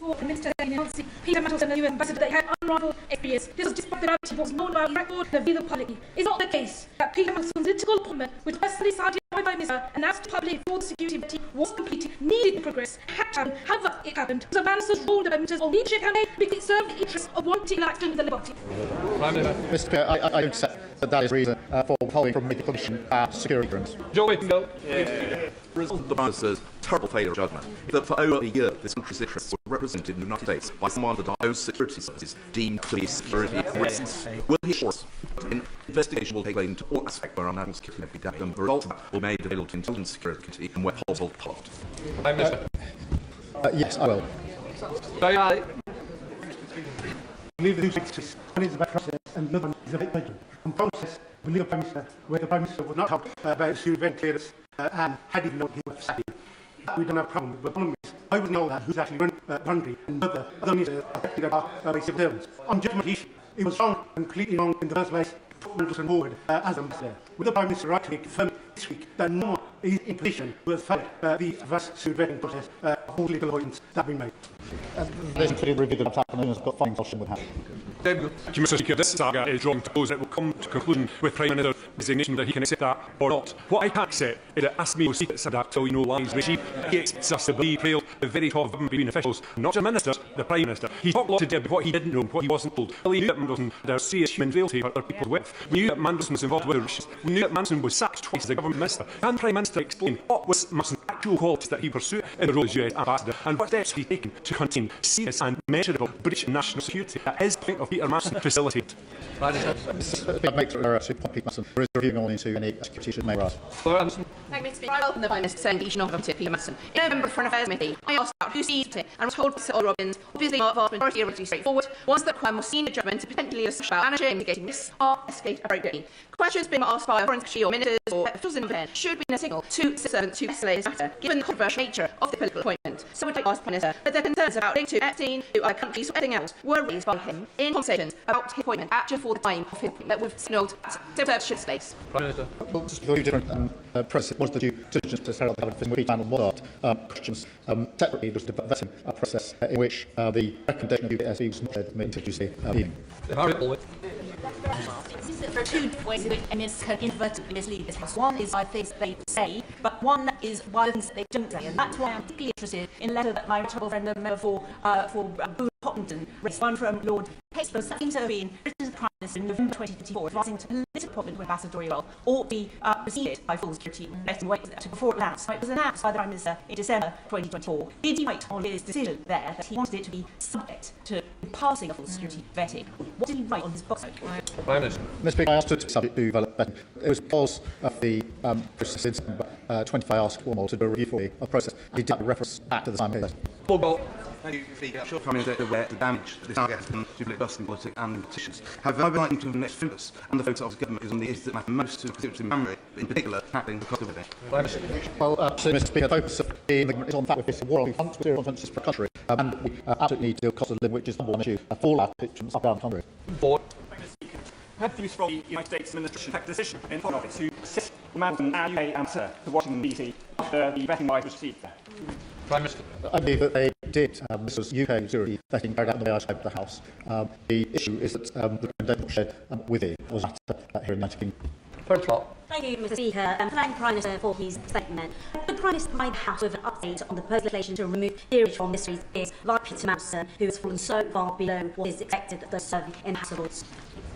The Minister announced Peter Mandelson, the new ambassador, they had unrivaled experience. This was despite the reality was known about record of the public. It's not the case that Peter Mandelson's political appointment, which personally signed by the Minister and asked publicly for the security committee, was completed, needed progress, had to happen. However, it happened. So Manderson's role in the Minister's leadership campaign because it served the interests of one particular action in the Labour Party. Mr. Speaker, I don't accept that is reason for withholding from the Commission security clearance. Joe Wakefield. The result of the Prime Minister's terrible failure of judgment is that for over a year this country's interests were represented in the United States by someone that our own security services deemed to be security risks. Will he assure us that an investigation will take place into all aspects where our national security may be damaged and the results of that will be made available to the Intelligence Security Committee and where possible Parliament? Yes, I will. Leave the two one is about process and another one is about budget. On process, we leave the Prime Minister where the Prime Minister would not talk about security event clearance and had even known he was happy. We don't have a problem, but the problem is I would know that who's actually run the country and other ministers affected about by civil servants. On judgment issue, it was wrong and completely wrong in the first place to put Mandelson forward as ambassador. With the Prime Minister rightly confirmed this week that no one is in position to have followed the vast security vetting process of all legal avoidance that have been made. This included review that has got findings option would have. Thank you, Mr. Speaker. This saga is drawing to close. It will come to conclusion with Prime Minister's designation that he can accept that or not. What I can't accept is that ask me secrets that tell you no lies regime. He expects us to believe the very top of government between officials, not just ministers, the Prime Minister. He talked a lot today about what he didn't know and what he wasn't told. Well, he knew that Mandelson had a serious human frailty for other people's width. We knew that Mandelson was involved with Russians. We knew that Mandelson was sacked twice as a government minister. Can the Prime Minister explain what was Mandelson's actual qualities that he pursued in the role as US ambassador and what steps he taken to contain serious and measurable breach of national security at his point of Peter Mandelson facilitated? I'd make to point Peter Mandelson for reviewing all into any security issues may arise. Thank you, Mr. Speaker. I welcome the Prime Minister saying he should not have Peter Mandelson. In November, of the Foreign Affairs Committee, I asked about who seized it and was told by Sir Ollie Robbins, obviously the vast majority are relatively straightforward. Ones that require more senior judgment to potentially assess about managing and mitigating risks are escalated appropriately. Questions being asked by foreign secretary or ministers or officials in the should be a signal to servants to escalate this matter, given the controversial nature of the political appointment. So would I ask the Prime Minister that their concerns about links to Epstein, to other countries, or anything else were raised by him in conversations about his appointment at just before the time of his appointment with signalled civil service should place. Prime Minister. Well, just a few different process. One is the due diligence process held with Peter Mandelson was questions. Separately, there was the vetting process in which the recommendation of UKSC was not made to the meeting. There are two ways in which MMs can inadvertently mislead this House. One is by things they say, but one is by things that they don't say. And that's why I'm particularly interested in a letter that my trouble friend, the member for Poppington, raised, one from Lord Hastings, that seems to have been written to the Prime Minister in November 2024, advising to political appointment to ambassadorial role or be preceded by full security and wait before it lands. It was announced by the Prime Minister in December 2024. Did he write on his decision there that he wanted it to be subject to passing a full security vetting? What did he write on his box? Mr. Speaker, I asked it to be subject to develop vetting. It was because of the process in December 25 asked Cornwall to do a review for me of process. He did reference back to the time case. Thank you, Speaker. I'm sure the Prime Minister is aware of the damage this now gets done to public trust in politics and in petitions. However, I would like to the next focus and the focus of the government is on the issues that matter most to the constituents in Banbury, in particular, tackling the cost of living. Well, Mr. Speaker, the focus of the government is on the fact that this war on consequences for a country, and we absolutely need to deal with the cost of living, which is the number one issue for all our constituents up down the country. Had views from the United States administration take a decision in Foreign Office to assist Mandelson and UK ambassador to Washington DC after the vetting was received there? Prime Minister. I believe that they did. This was UK security vetting carried out in the way I described the House. The issue is that the recommendation shared with it was here in the United Kingdom. Thank you, Mr. Speaker. Thank the Prime Minister for his statement. The Prime Minister provided the House with an update on the proposed legislation to remove peerage from ministries is like Peter Mandelson, who has fallen so far below what is expected of those serving in the House of Lords.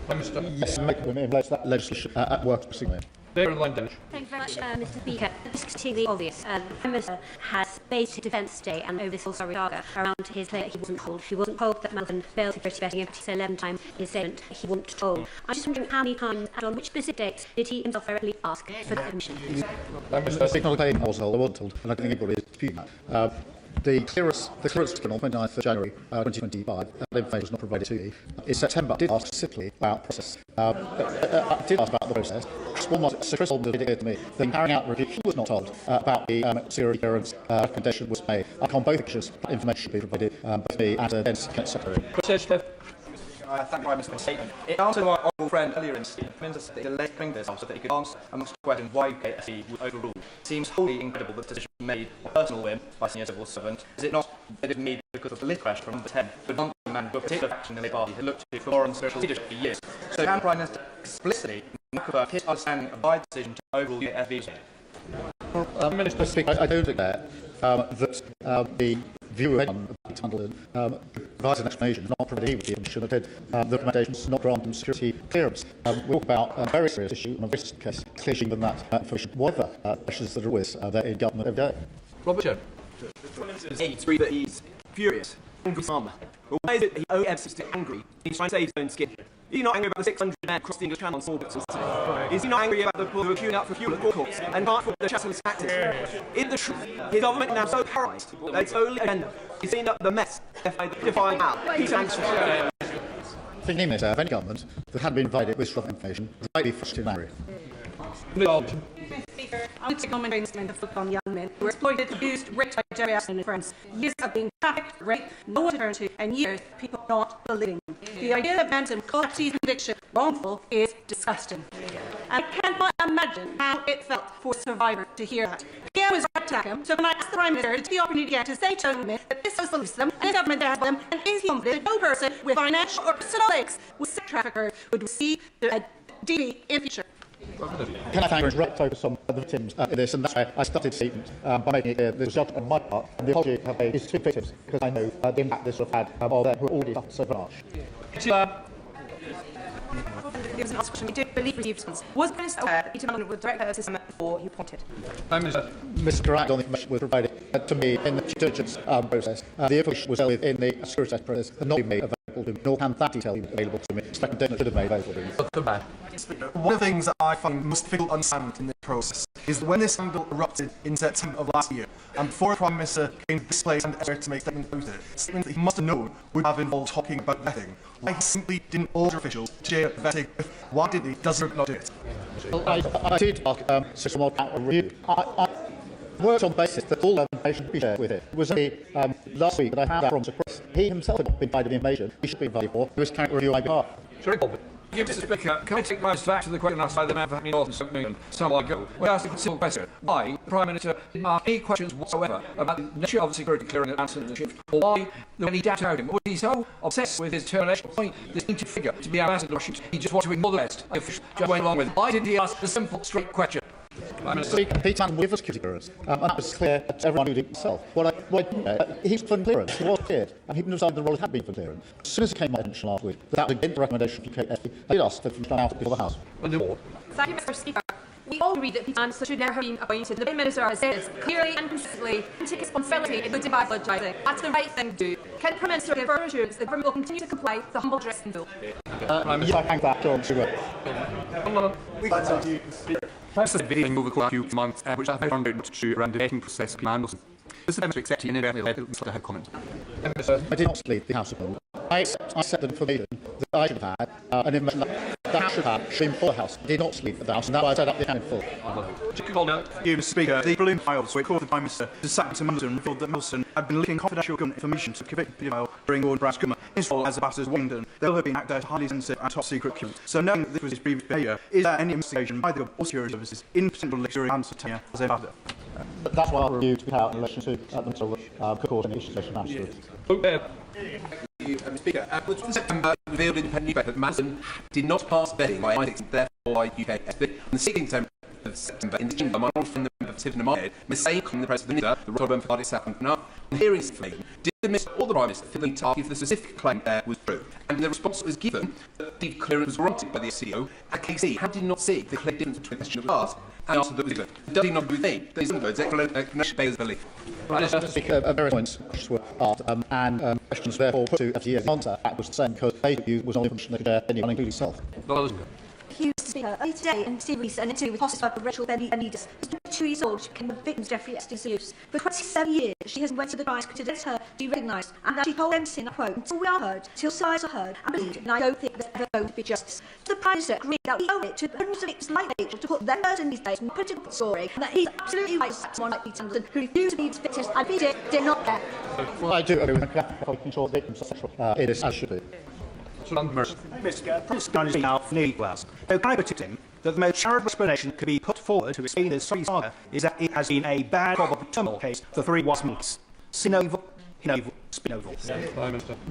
Prime Minister. Yes, in relation to that legislation at work specifically. Thank you very much, Mr. Speaker. This is particularly obvious. The Prime Minister has based his defence today and over this whole saga around his claim that he wasn't told. He wasn't told that Mandelson failed security vetting, in particular 11 times in his statement he wasn't told. I'm just wondering how many times and on which specific dates did he himself directly ask for that permission? It's not a claim I wasn't told, and I don't think anybody is disputing that. The clearance written on 29th of January 2025, that information was not provided to me. In September, I did ask specifically about process. I did ask about the process. Sir Chris Holden made it clear to me that in carrying out review, he was not told about the security clearance recommendation was made. On both occasions, information should be provided to me and the then Secretary. Thank Prime Minister for the statement. In answer to my honourable friend earlier in the statement, the Minister delayed coming to this House so that he could answer amongst questions why UKSE would overrule. It seems wholly incredible that the decision was made on personal whim by senior civil servant. Is it not that it was made because of political pressure from number 10, but not the man who a particular faction in the Labour Party had looked to for moral and social leadership for years? So can Prime Minister explicitly confirm his understanding of my decision to overrule UKSE? Mr. Speaker, I don't declare that the view of anyone of Peter Mandelson provides an explanation, not provided with the information that did the recommendations not grant him security clearance. We talk about a very serious issue, and a very serious case, clearly given that information, whatever pressures that are with they're in government every day. Robert Jones. It's that he's furious, angry farmer. Well, why is it that he only ever seems to be angry? He's trying to save his own skin. Is he not angry about the 600 men across the English Channel on small boats? Is he not angry about the people who are queuing out for fuel at forecourts and can't afford the Chancellor's taxes? In the truth, his government is now so paralysed that its only agenda is cleaning up the mess defying out Peter Mandelson. Thinking this, of any government that had been provided with strong information would rightly be frustrated and angry. Speaker, I would take comment on the statement of young men who were exploited, abused, raped by Jerry Ashton and friends. Years of being trafficked, raped, no one to turn to, and years people not believing. The idea that Mandelson collapsed his conviction wrongful is disgusting. And I cannot imagine how it felt for a survivor to hear that. Pierre was right to attack him, so when I asked the Prime Minister to take the opportunity again to say to me that this House believes them, and his government has them, and is he confident that no person with financial or personal links with sex traffickers would receive a DV in future? Can I thank you for focus on the victims in this, and that's why I started the statement by making it clear that the judgment on my part and the apology I've made is to victims, because I know the impact this will have had on them who are already suffered so much. There was an question we did believe received response. Was the Minister aware that Peter Mandelson would direct her system before he appointed? Mr. Durant, on the information was provided to me in the due diligence process. The information was dealt with in the security process and not been made available to me, nor can that detail be available to me. Second should have made available to me. One of the things that I find most difficult to understand in this process is that when this scandal erupted in September of last year, and before the Prime Minister came to this place and to make statements about it, statements that he must have known would have involved talking about vetting, why he simply didn't order officials to share vetting, why didn't he? Does he not do it? Well, I did ask Sir Moore about a review. I worked on the basis that all information should be shared with it. It was only last week that I found out from Sir Chris. He himself had not been provided the information he should be provided for. He was carrying a review on my behalf. Mr. Speaker, can I take my back to the question asked by the member for North and South England some while ago? We asked a simple question: why the Prime Minister didn't ask any questions whatsoever about the nature of the security clearing and citizenship, or why, when he doubted him, was he so obsessed with his determination to appoint this ancient figure to be ambassador to Washington? He just wanted to ignore the rest. The officials just went along with it. Why didn't he ask the simple, straight question? Peter will give us security clearance, and that was clear to everyone who did it himself. He was for clearance, he was cleared, and he decided the role had been for clearance. As soon as it came to my attention last week, that was against the recommendation from the UK, I did ask for it to be out before the House. Thank you, Mr. Speaker. We all agree that Peter Anderson should never have been appointed. The Prime Minister has said this clearly and consistently and take responsibility in the by budgeting. That's the right thing to do. Can the Prime Minister give further assurance that the government will continue to comply with the humble dress in full? I thank that, John Sugar. First, the video over quite a few months, which I found out to around the vetting process of Anderson. This is the accepting any have comment. I did not leave the House of Lords. I set the information that I should have had, and information that the House should have should be for the House. I did not leave the House, and that's why I set up the account in full. Mr. Speaker, the Balloon files which caused the Prime Minister to sack to Mandelson revealed that Mandelson had been leaking confidential government information to convicted paedophile during Gordon Brown's government. In his role as ambassador to Washington, there will have been acted as highly sensitive and top secret documents. So, knowing that this was his previous behaviour, is there any investigation by the government or security services in potential during Anderson's tenure as ambassador? That's why I reviewed to be out in relation to the material that could cause any issues in relation to Thank you, Mr. Speaker. In September, it revealed independently that Mandelson did not pass vetting by ISIS and therefore by UK SB. On the 16th of September, in the chamber, my old friend, the member for Tiverton Market, mistaken the President of the Minister, the Royal Firm for Cardiff South and on hearing this information, did the Minister or the Prime Minister feel the need to ask if the specific claim there was true? And the response that was given that the clearance was warranted by the CEO, and KC had did not see the clear difference between the question that was asked and the answer that was given. Does he not agree with me? That is, in other words, explanation bears belief. Mr. Speaker, various points were asked, and questions therefore put to FTA. The answer that was the same because they was not information they could share anyone, including self. Mr. Speaker, early today in series an interview with Hospital Rachel Benitez, 22 years old, she became the victim of Jeffrey Epstein's use. For 27 years, she has went to the trials to let her be recognised, and that she told Epstein, I quote, until we are heard, till sides are heard, and believed, and I don't think there's ever going to be justice. The Prime Minister agreed that we owe it to hundreds of victims like Rachel to put their words in these days and put it up the story, and that he's absolutely right to someone like Peter Anderson, who refused to be victims and Peter did not care. Well, I do agree with making sure victims are sexual. It is as should be. Mr. President is now nearly glass. So can I put it in that the most charitable explanation that could be put forward to explain this saga is that it has been a bad, probable terminal case for 3 wise months. Sinoval, Hinoval, Spinoval.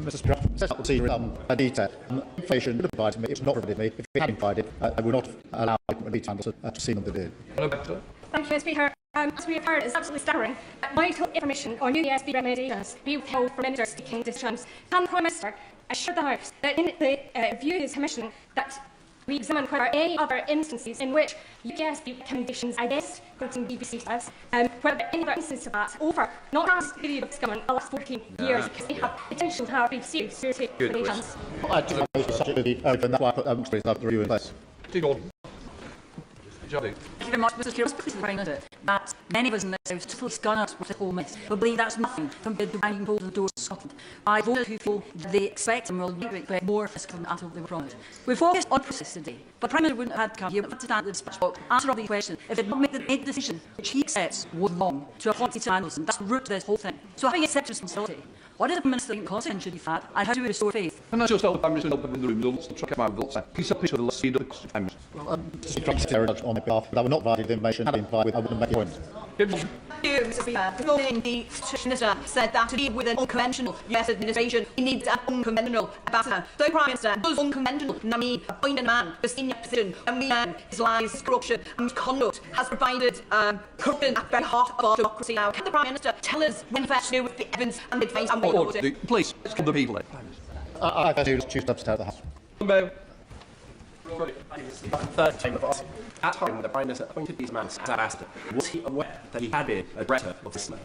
Mr. Speaker, set up the secret detail. Information would have provided me. It was not provided me. If it had been provided, I would not allow Peter Anderson to see them to do. Thank you, Mr. Speaker. As we have heard, it's absolutely staggering that vital information on UDSB recommendations be withheld from ministers seeking discharge. Can the Prime Minister assure the House that in the view of his commission that we examine whether any other instances in which UKSB recommendations against quoting BBC says, whether any other instances of that over not just the period of this government, the last 14 years, because they have potential to have serious security recommendations. I do think it's subject to be open. That's why I put the review in place. Thank you very much, Mr. Chair. I was pleased to bring it that many of us in this House still scan us with the whole myth, but believe that's nothing compared to banging hold of the doors of Scotland. I voted who feel they expect and will expect more of this government until they were promised. We focused on process today, but Prime Minister wouldn't have had to come here to stand at the dispatch box, answer all these questions if they did not make the decision which he accepts was wrong to appoint Peter Anderson. That's the root to this whole thing. So having accepted responsibility, what did the Minister think consequence should be fat, and how do we restore faith? And that's just all the Prime Minister in the room, they'll try to come out, please help each other, let's see the Prime Minister. Well, on my behalf, but I would not provide the information had been provided. I wouldn't make a point. Thank you, Mr. Speaker. This morning, the Minister said that to deal with an unconventional US administration, he needs an unconventional ambassador. So, Prime Minister, does unconventional mean appointing a man to a senior position and we his lies, his corruption and misconduct has provided corruption at the very heart of our democracy now? Can the Prime Minister tell us when first knew with the evidence and the advice and what please, let's come to people then. I choose to upset the House. Third chamber of us. At the time the Prime Minister appointed these men as ambassador, was he aware that he had been a director of this man?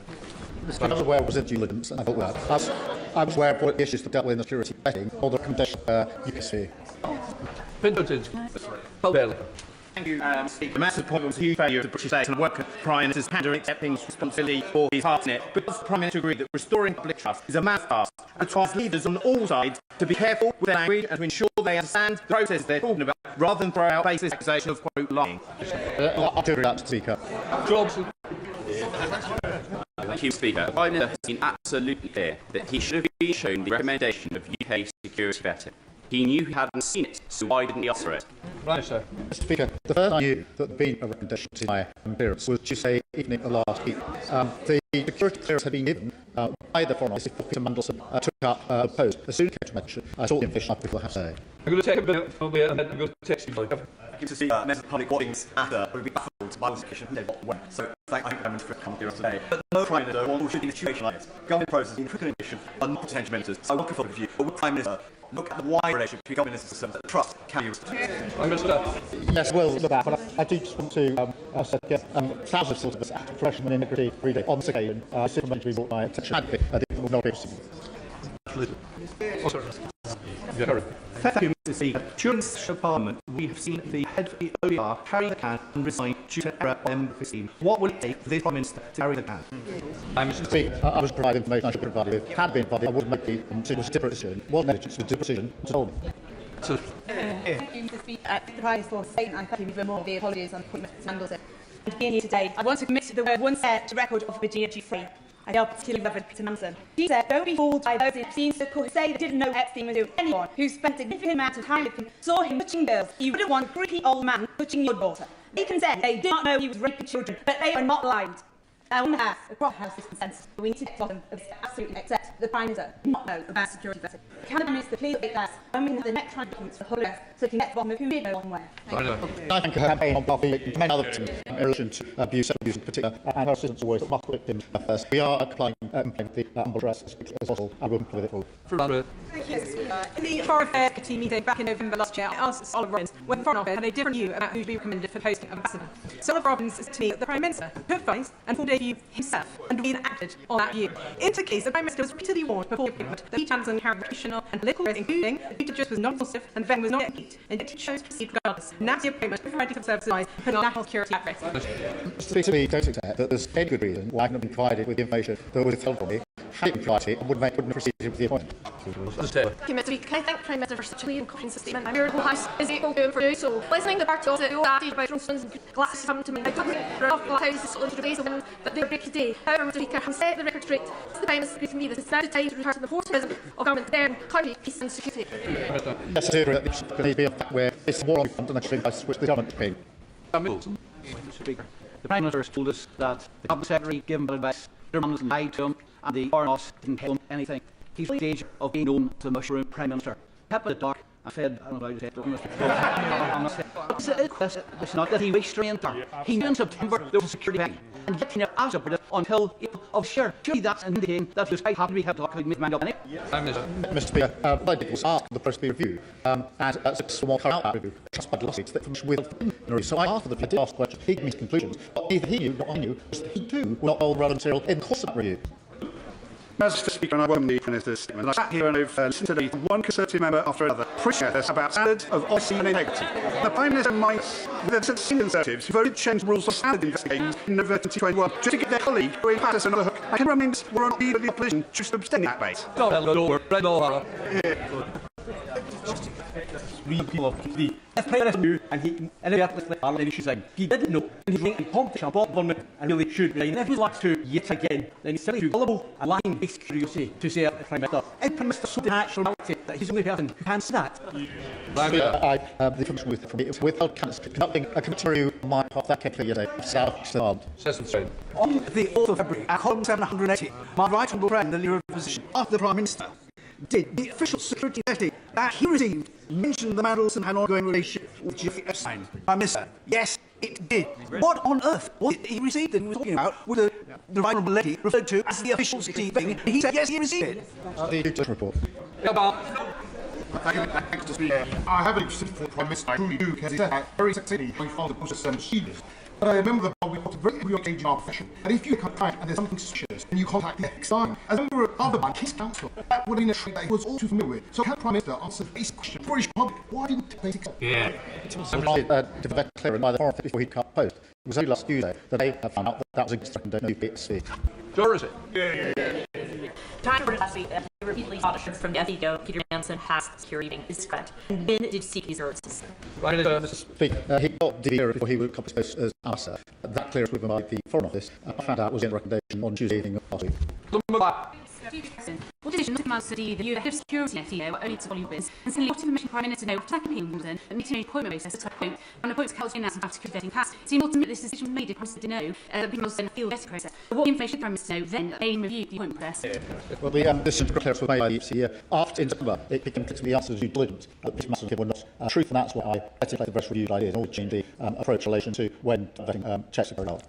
I was aware of his due diligence, and I thought that. I was aware of what the issues that dealt with in the security vetting or the recommendation UKC. Thank you, Speaker. The massive point was a huge failure of the British state and a work of the Prime Minister's pandering accepting responsibility for his part in it. Because the Prime Minister agreed that restoring public trust is a math task and to ask leaders on all sides to be careful with their language and to ensure they understand the process they're talking about rather than throw out baseless accusation of, quote, lying. I do agree with that, Speaker. Thank you, Speaker. The Prime Minister has been absolutely clear that he should have been shown the recommendation of UK security vetting. He knew he hadn't seen it, so why didn't he utter it? Right, sir. Mr. Speaker, the first I knew that there'd been a recommendation to my clearance was Tuesday evening of last week. The security clearance had been given by the Foreign Office before Peter Mandelson took up the post. As soon as it came to mention, I saw the information up before I have to say. I'm going to take a bit of it and then I'm going to text you. Mr. Speaker, members of public watchings after would be baffled by the situation they what went. So I thank members for coming here today. But no Prime Minister or should be in a situation like this. Government process in critical condition are not potential ministers. So I welcome for review. But with Prime Minister, look at the wide relationship between government ministers and the trust can be restored. Yes, well, look at that. But I do just want to get thousands of us act of professional integrity every day on this occasion. This information to be brought by attention. Will not be Thank you, Mr. Speaker. During this session of Parliament, we have seen the head of the OER carry the can and resign due to error on M15. What will it take for the Prime Minister to carry the can? Mr. Speaker, I was provided information I should be provided with. Had been provided, I would make the deliberate decision. Wasn't negligence, it was deliberate decision to told me. Thank you, Mr. Speaker. The Prime Minister for saying and thank you for more of the apologies on the appointment of Mr. Mandelson. And being here today, I want to commit the word once said to record of Virginia G. Free. I feel particularly Reverend Peter Mandelson. He said, don't be fooled by those in Epstein circle who say they didn't know Epstein was doing. Anyone who spent a significant amount of time with him saw him touching girls. You wouldn't want a creepy old man touching your daughter. They can say they did not know he was raping children, but they are not blind. On the House, across the House, this consensus, we need to get to the bottom of this absolutely accept the Prime Minister did not know about security vetting. Can the Prime Minister please make that when we have the next trial documents for the whole House so we can get to the bottom of who did know and where? I think a campaign on behalf of many other victims in relation to abuse, sexual abuse in particular, and her assistance always that multiple victims first. We are applying with the humble dress as quickly as possible, and we'll comply with it all. Thank you, Speaker. In the Foreign Affairs Committee meeting back in November last year, I asked Oliver Robbins whether the Foreign Office had a different view about who should be recommended for the posting of ambassador. So Oliver Robbins said to me that the Prime Minister took advice and formed a view himself and we acted on that view. In the case, the Prime Minister was repeatedly warned before the appointment that Peter Mandelson carried reputational and political risk, including that Peter just was not positive and the vetting was not yet complete, and yet he chose to proceed regardless. Now the appointment, providing Conservative eyes, put on national security at risk. Mr. Speaker, we don't accept that there's any good reason why I haven't been provided with the information that was withheld from me. Had it been provided, I wouldn't have proceeded with the appointment. Thank you, Mr. Speaker. Can I thank the Prime Minister for such a clear and comprehensive statement? I'm here to House is able to for you, so listening to the party also started by Johnson's and glasses come to me. I don't think there are enough houses to replace the women that they break today. However, Mr. Speaker, I'm set the record straight. This is the Prime Minister to me that it's now the time to return to the force of government there in country, peace and security. Yes, I do agree that this needs to be a fact where it's war on front and actually which the government is paying. Mr. Speaker, the Prime Minister has told us that the Cabinet Secretary gave him advice, Peter Mandelson lied to him, and the Foreign Office didn't tell him anything. He's the stage of being known to the mushroom Prime Minister. Kept it dark and fed, I don't know how to say it, it's not that he wished to remain dark. He knew in September there was a security vetting, and yet he never asked about it until April of sure. Surely that's indicating that this might have to be kept dark. Mr. Speaker, what I did was ask the process to be reviewed, and someone carried out that review. Trust by lawsuits that from with. So I asked the I did ask the question, he gave me conclusions, but neither he knew nor I knew was that he too will not hold relevant material in the course of that review. Mr. Speaker, and I welcome the Prime Minister's statement. I sat here and I've listened today to one Conservative member after another pushing at us about standards of honesty and integrity. The Prime Minister might, with the same Conservatives who voted to change the rules for standard investigations in November 2021 just to give their colleague Owen Patterson another hook. I can remember were on the opposition just to abstain that debate. People of the Prime Minister knew, and he inadvertently Parliament issues in. He didn't know, and he's making competition about government and really should resign. And if he likes to yet again, then he's simply too gullible and lacking basic curiosity to say that the Prime Minister. Is Prime Minister so natural reality that he's the only person who can say that? The information withheld candidates conducting a committee review on my behalf that came clear yesterday. On the 4th of February, at column 780, my right honourable friend, the leader of the opposition, after the Prime Minister, did the official security vetting that he received mention the Mandelson had an ongoing relationship with Jeffrey Epstein? Prime Minister, yes, it did. What on earth was it he received that he was talking about with the right honourable lady referred to as the official security vetting? He said yes, he received it. The report. Thank you, Mr. Speaker. I have an interest for the Prime Minister. I truly do, because he said that very succinctly when he followed the process and procedures. But I remember that we got a very engaged in our profession, and if you come back and there's something suspicious, then you contact the next time. As a member of the bank, his counsel, that would have been a trait that he was all too familiar with. So can the Prime Minister answer the basic question to the British public? Why didn't he basic step? To vet clearance by the Foreign Office before he cut post. It was only last Tuesday that they found out that was against the recommendation of Sure is it? Time for last week, repeatedly audited from the FEO, Peter Mandelson has security is correct. And when did you seek these services? Mr. Speaker, he got DV before he would cut his post as ambassador. That clearance was given by the Foreign Office. I found out was in the recommendation on Tuesday evening of last week. What decision not to command study the head of security FDO are only to volume biz, and similarly, what information Prime Minister know for second London and meeting appointment process to quote, and appointments held in after security vetting passed. It seemed ultimately this decision made if Prime Minister didn't know that people then feel vetting process. But what information did Prime Minister know then that made him review the appointment process? Well, the decision to declare was made by the EFC after in September it became clear to the answers due diligence that these matters were not truth, and that's why I articulated the best reviewed ideas and all changed the approach in relation to when vetting checks are carried out.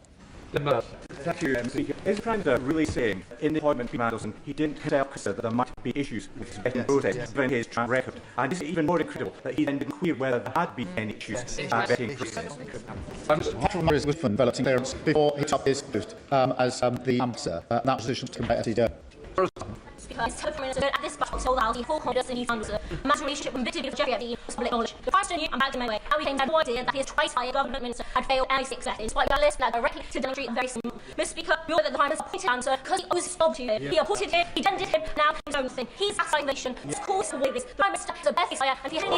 Thank you, Speaker. Is the Prime Minister really saying in the appointment of Mandelson he didn't tell Cressida that there might be issues with his vetting process, given his track record? And is it even more incredible that he then didn't clear whether there had been any issues with that vetting process? Honourable Mary's Wisdom developed clearance before he took his post as the answer. That position to combat FDO. Because the Prime Minister at this battle told the full confidence in his funds. A matter relationship with British Jeffrey at the public knowledge. The Prime Minister knew and backed in my way. How he came to have no idea that his twice hired government minister had failed and six vetted, despite that list that directly to demonstrate the very same. Mr. Speaker, we know that the Prime Minister appointed answer because he owes his job to him. He appointed him, he then did him, now his own thing. He's accusation, his cause for this. The Prime Minister is a best fire and he has I'll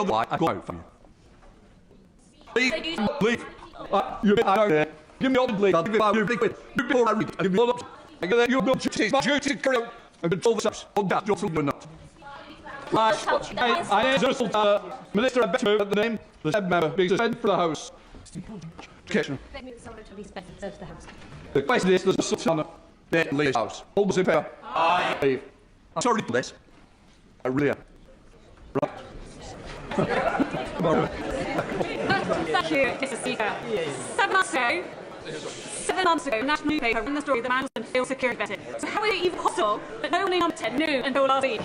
go out for you. Leave. You're a bit out there. Give me all the leave. I'll give you 5 years before I read. I'll give you all the I get that. You're no duty. My duty to carry out and control the steps on that. You're or not. I insult Minister, I bet you at the name the said member being suspended for the House. Education. The question is, there's a substance that leaves the House. All those in favour? Aye. Leave. I'm sorry for this. I really am. Right. Thank you, Mr. Speaker. 7 months ago, the national newspaper ran the story that Mandelson failed security vetting. So how is it even possible that no one in number 10 knew until last week?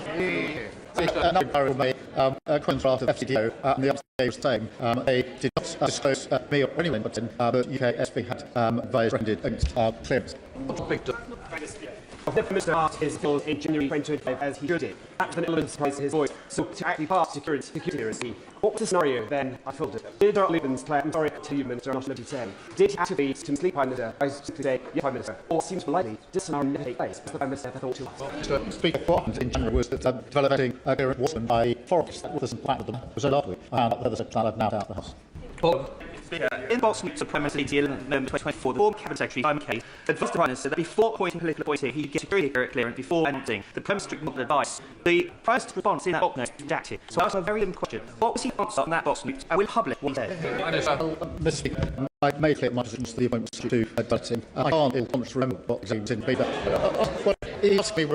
Another barrel made a contract of FCDO and the upstate was saying they did not disclose me or anyone but UK SB had various rendered against clearance. The Prime Minister asked his skills in January 2025 as he should. That's the Netherlands surprised his voice. So to actually pass security clearance, what was the scenario then? I filled it. Did Darrell Liebens play to you, Minister, on 2010? Did he actively to mislead Prime Minister? I simply say, yes, Prime Minister. Or seems likely, did this scenario never take place? The Prime Minister thought too much. Mr. Speaker, what happened in January was that developing clearance was done by foreigners that was implanted them. It was last week. I found out that there's a plan I've now out the House. In Box News of Prime Minister 11 November 2024, the former Cabinet Secretary Simon Case advised the Prime Minister that before appointing a political appointee, he would get security clearance before anything. The Prime Minister ignored the advice. The Prime Minister's response in that box note is redacted. So I ask a very simple question. What was he answer on that box note? And will public what he said? Mr. Speaker, I made clear my position to the appointments to developing. I can't ill promise to remember what exams in paper. Well, he asked me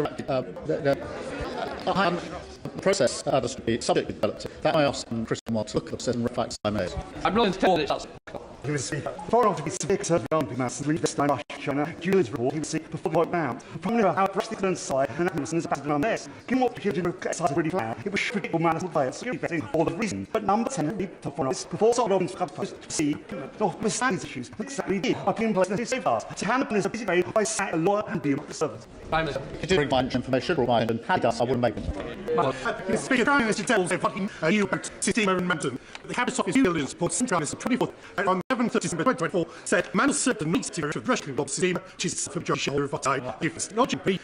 the process has to be subject to developed. That I asked Christian Mark to look at the certain facts I made. I'm willing to tell this. He was far off to be severe concerned beyond the mass and read this time last China. Julian's report, he was before the point down. From the how the concerned side and Atkinson is about to on this. Given what security exercise really flat, it was predictable man would play at security betting for all the reason. But number 10 really tough for us. Before Sir Robin's club to see, notwithstanding these issues, exactly did. I couldn't place this so fast. To hand up in this busy way, I sat a lawyer and be among the servants. If you did bring my information, and had done, I wouldn't make it. Speaker, Prime Minister tells a fucking EU system and momentum. The Cabinet Office due diligence report Central Minister 24th on 11th December 2024 said Mandelson meets to the Russian Bob system, which is from Josh Shaw of Vati, Gifts, Logic B.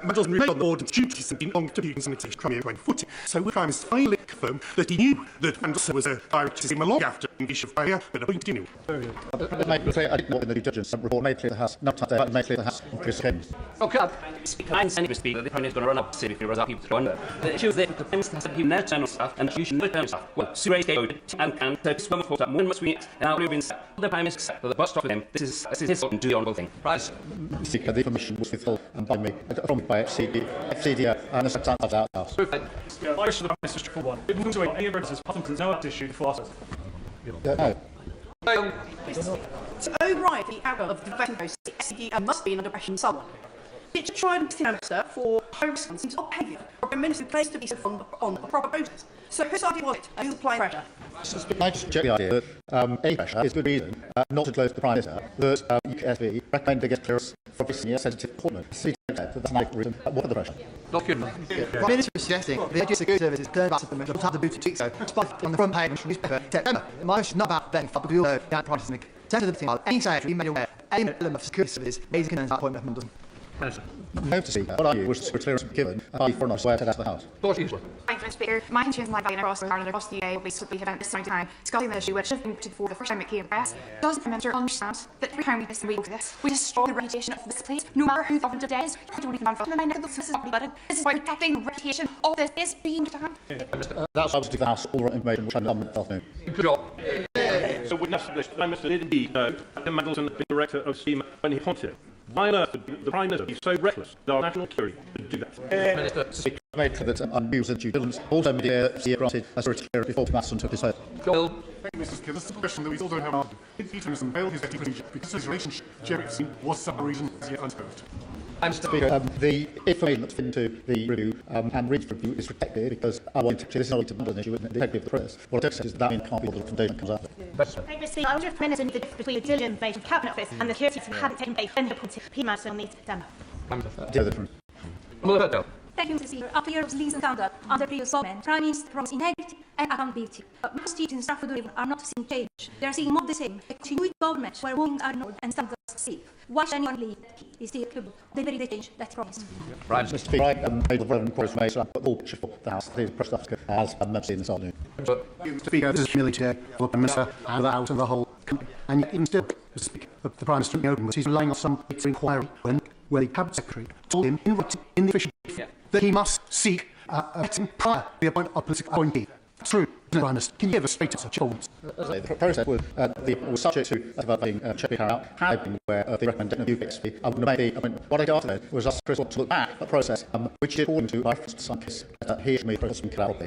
Mandelson remained on the board and duties and been on to Putin's imitation Crimea 2040. So the Prime Minister finally confirmed that he knew that Mandelson was a direct system long after the issue of Crimea, but nobody continued. It made clear, I didn't know in the due diligence report, made clear the House, no time but made clear the House on Chris Kennedy. Okay, I understand, Mr. Speaker, the Prime Minister is going to run up the city if he runs up people to wonder. The issue is that the Prime Minister has said he will never turn on staff and you should not turn on staff. Well, Surrey scapegoated and this one report more must we and now we've been set. The Prime Minister said that the bus stop with him. This is his fault and do the honourable thing. Right. Speaker, the information was withheld by me from by FCDO and the Secretary of the House. My question to the Prime Minister for one. It moves away any evidences, apart from there's no issue before us. No. To override the error of the vetting process, SCD must be under pressure from someone. It's tried and minister for high response of behaviour, or a minister claims to be on the proper process. So whose idea was it? And who's applying pressure? I just check the idea that any pressure is good reason not to close the Prime Minister, that UKSB recommend against clearance for this senior sensitive appointment. That's not the reason. What are the pressure? Prime Minister is suggesting the Education Security Service turned back to the not have the boot to do so, despite on the front page of the newspaper in September. My question is not about vetting, but we all know that Prime Minister sensitive thing while any secretary made aware any element of security service raising concerns about appointment of No, Mr. Speaker. What I knew was the secret clearance given by Foreign Office where to the House. Thank you, Mr. Speaker. My intention, like Ireland across the UK, will be to event this time discussing the issue which has been put for the first time it came to press. Does the Prime Minister understand that every time we listen, we go to this, we destroy the reputation of this place, no matter who the government today is? I don't even understand the mind of this is property button. This is why protecting the reputation of this is being done. That's why I was to the House all the information which I done this afternoon. Good job. So witness the Prime Minister did indeed know that Mandelson had been director of SEMA when he appointed him. Why on earth would the Prime Minister be so reckless with our national security to do that? Speaker, I made clear that news and due diligence also made the granted a security clearance before Mandelson took his oath. Joel. Thank you, Mr. Speaker. This is a question that we still don't have an answer. Did Peterson fail his vetting procedure because his relationship was some reason as yet unsolved? Mr. Speaker, the information that's into the review and read review is protected because I want to this is not only to London issue, it's the integrity of the process. What I say is that can't be what the foundation comes after. Thank you, Speaker. I wonder if the Prime Minister knew the difference between the diligent information of the Cabinet Office and the security that hadn't taken place when he appointed Peter Mandelson on the 8th of September. Thank you, Mr. Speaker. After years of legal conduct under previous government, Prime Minister promised integrity and accountability. But most students in Stratford are not seeing change. They are seeing more of the same. A continued government where women are ignored and standards safe. Why should anyone believe that he is still capable of delivering the change that he promised? Right, Mr. Speaker, I made the relevant inquiries made, so I put all picture for the House. The press officer has members in this afternoon. Mr. Speaker, this is humility for the Prime Minister and the House and the whole country. And yet, even still, Mr. Speaker, the Prime Minister in the open was he's relying on some inquiry when the Cabinet Secretary told him in writing in the official that he must seek a vetting prior to the appointment of political appointee. True, Prime Minister. Can you give us straight to such forms? The process was subject to developing checking out had been aware of the recommendation of UKSP. What I did after that was ask Chris to look back at the process, which did according to my first son case. He has made the process carried out.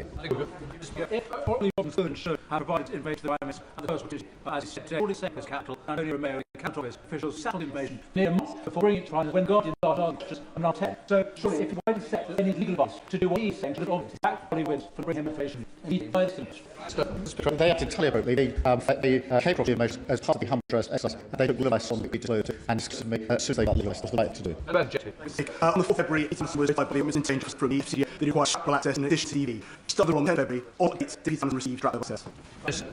If Portland Robinson should have provided information to the Prime Minister and the First British, as he said today, all his sector's capital, and only Romeo, the Cabinet Office officials settled information near a month before bringing it to Prime when Guardian started arguments and now 10. So surely, if he provided sector any legal advice to do what he's saying, should have obviously backed what he wins for bringing him information. They acted appropriately. The Cape Property information as part of the Humble Trust exercise, and they took legal advice on the disclosed to and discussed with me as soon as they got legal advice. That's the right to do. On the 4th of February, Peterson was by body was in change from the FCDA that required strapable access in addition to TV. Started on 10 February, on it, Peterson received strapable access.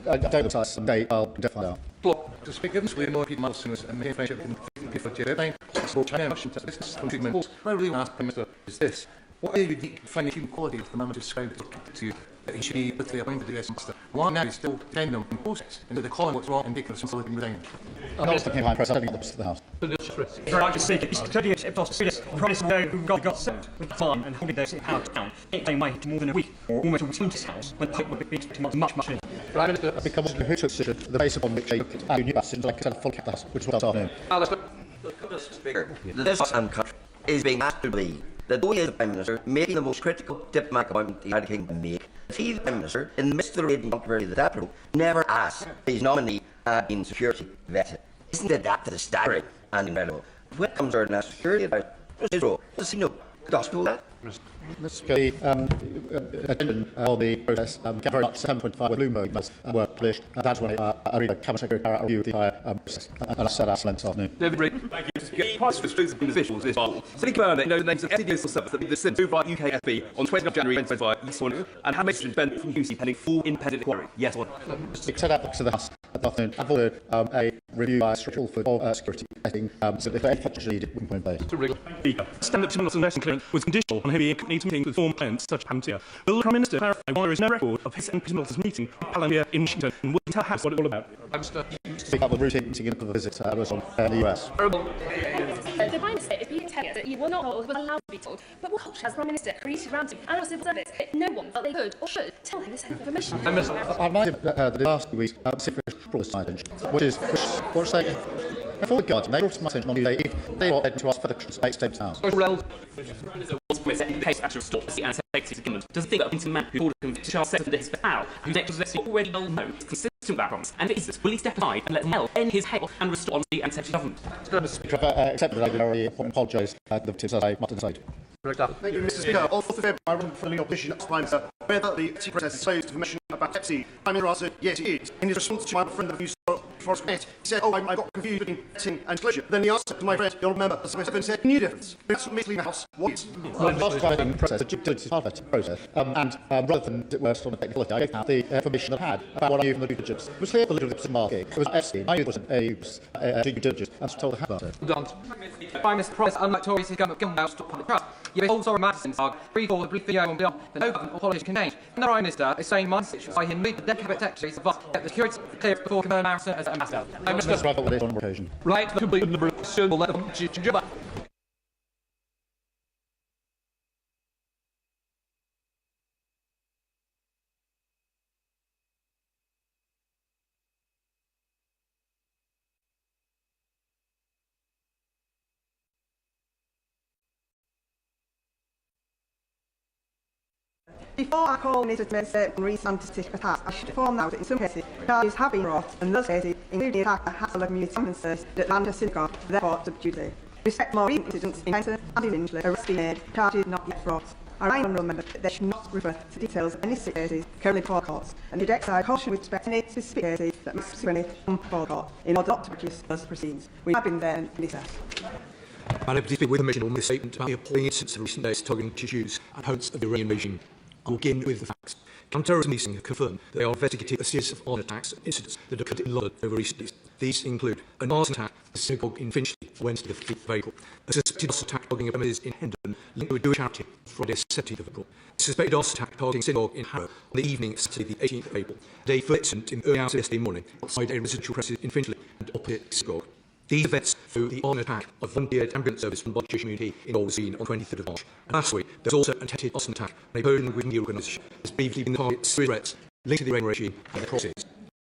I don't know someday I'll definitely out. To speak of we more people and the information can be for China, China, business, treatment. What I really want to ask Prime Minister is this. What are the unique defining human qualities the man described to you that he should be able to appoint the US Minister? Why now he's still defending them in process and they're calling what's wrong and taking responsibility and resigning? I'm not thinking my press, I think it's the House. Right, to speak, it's courteous if Australia's promise who got sent with fine and holding those out of town. It came away more than a week or almost a week into his house when the hope would be much later. Prime Minister, because who took decision, the base upon which they looked at new basins like a full cap the House, which was this afternoon. Mr. Speaker, this country is being asked to believe that though he is the Prime Minister, making the most critical diplomatic appointment the United Kingdom can make, that he, the Prime Minister, in the midst of the raging controversy that that provoked, never asked his nominee had been security vetted. Isn't it that is staggering and incredible? When it comes to our national security advice, what's his role? Does he know the gospel of that? The attention on the process came very much 7.5 with Bloomberg were published, and that's when I read a Cabinet Secretary carried out a review of the entire process, and I said that this afternoon. David Reid. Thank you. To get price for truth individuals this fall. City Burner know the names of FTD civil servants that be the sin by UKFB on 20th of January 2025 East Horn, and have made Ben from UC pending full independent inquiry. Yes, one. Set up to the House at the afternoon. I've ordered a review by Structural for security vetting, so that if any function needed, we can put in place. Stand-up to Mandelson vetting clearance was conditional on him being accompanied to meetings with former clients such as Palantir. Will the Prime Minister clarify why there is no record of his and Peter Mandelson meeting with Palantir in Washington, and will he tell House what it's all about? Speak up with routine meeting of a visit was on the US. The Prime Minister is being told that he will not or was allowed to be told, but what culture has the Prime Minister created around him and our civil service that no one felt they could or should tell him this information? I reminded that the last 2 weeks, Secretary brought this to my attention, which is what saying. Before the Guardian, they brought to my attention on Tuesday if they wanted to ask for the state's house. Does think that appointing a man who ordered him to charge sex under his power, whose next was already well known, is consistent with that promise, and is this, will he step aside and let hell end his hate and restore honesty and integrity government? Except that I would already apologise to the victims as I must decide. Thank you, Mr. Speaker. On 4th of February, I run for the legal opposition to Prime Minister whether the process is closed information about Pepsi. Prime Minister answered, yes, it is. In his response to my friend, the views Forest Gwinnett, he said, I got confused between betting and disclosure. Then the answer to my friend, you'll remember, as I said, new difference. That's what makes leaving the house. What is? Well, the vetting process, the due diligence is part of the vetting process, and rather than it works on a technicality, I gave out the information that I had about what I knew from the due diligence. It was clear for the due market. It was Epstein. I knew it wasn't a due diligence, and was told to have about it. Prime Minister promised, unlike Tories, his government will stop public trust. Yet also in Madison's argument, for the brief video on beyond that no government or politician can change. And the Prime Minister is saying my situation by him lead the dead cabinet secretaries of get the security clear before confirming Madison as ambassador. Let's wrap up with this on occasion. Right, to be the question will let them jump. Before I call Minister to make recent statistical attacks, I should inform now that in some cases charges have been brought, and in those cases, including the attack at Hassel Community Conference Service at Atlanta Synagogue, therefore substituted. Respect more recent incidents in Henson and in Finchley, arrests being made, charges not yet brought. I remind honourable members that they should not refer to details of any such cases currently before courts, and should exercise caution with respect to any specific cases that may subsequently come before court, in order not to produce those proceedings. We have been there in this house. Madam, please speak with permission on this statement about the appalling incidents of recent days targeting Jews and opponents of the Iranian regime. I will begin with the facts. Counter-terrorism policing have confirmed that they are investigating a series of armed attacks and incidents that occurred in London over recent days. These include an arson attack at a synagogue in Finchley on Wednesday the 5th of April, a suspected arson attack targeting a premises in Hendon linked to a Jewish charity on Friday the 17th of April, a suspected arson attack targeting a synagogue in Harrow on the evening of Saturday the 18th of April, and a further incident in the early hours of yesterday morning outside a residential premises in Finchley and opposite the synagogue. These events follow the armed attack of volunteered ambulance service from the Jewish community in Olseen on 23rd of March. And last week, there was also an attempted arson attack on a Persian Wing organisation that has previously been the target of serious threats linked to the Iranian regime and the process.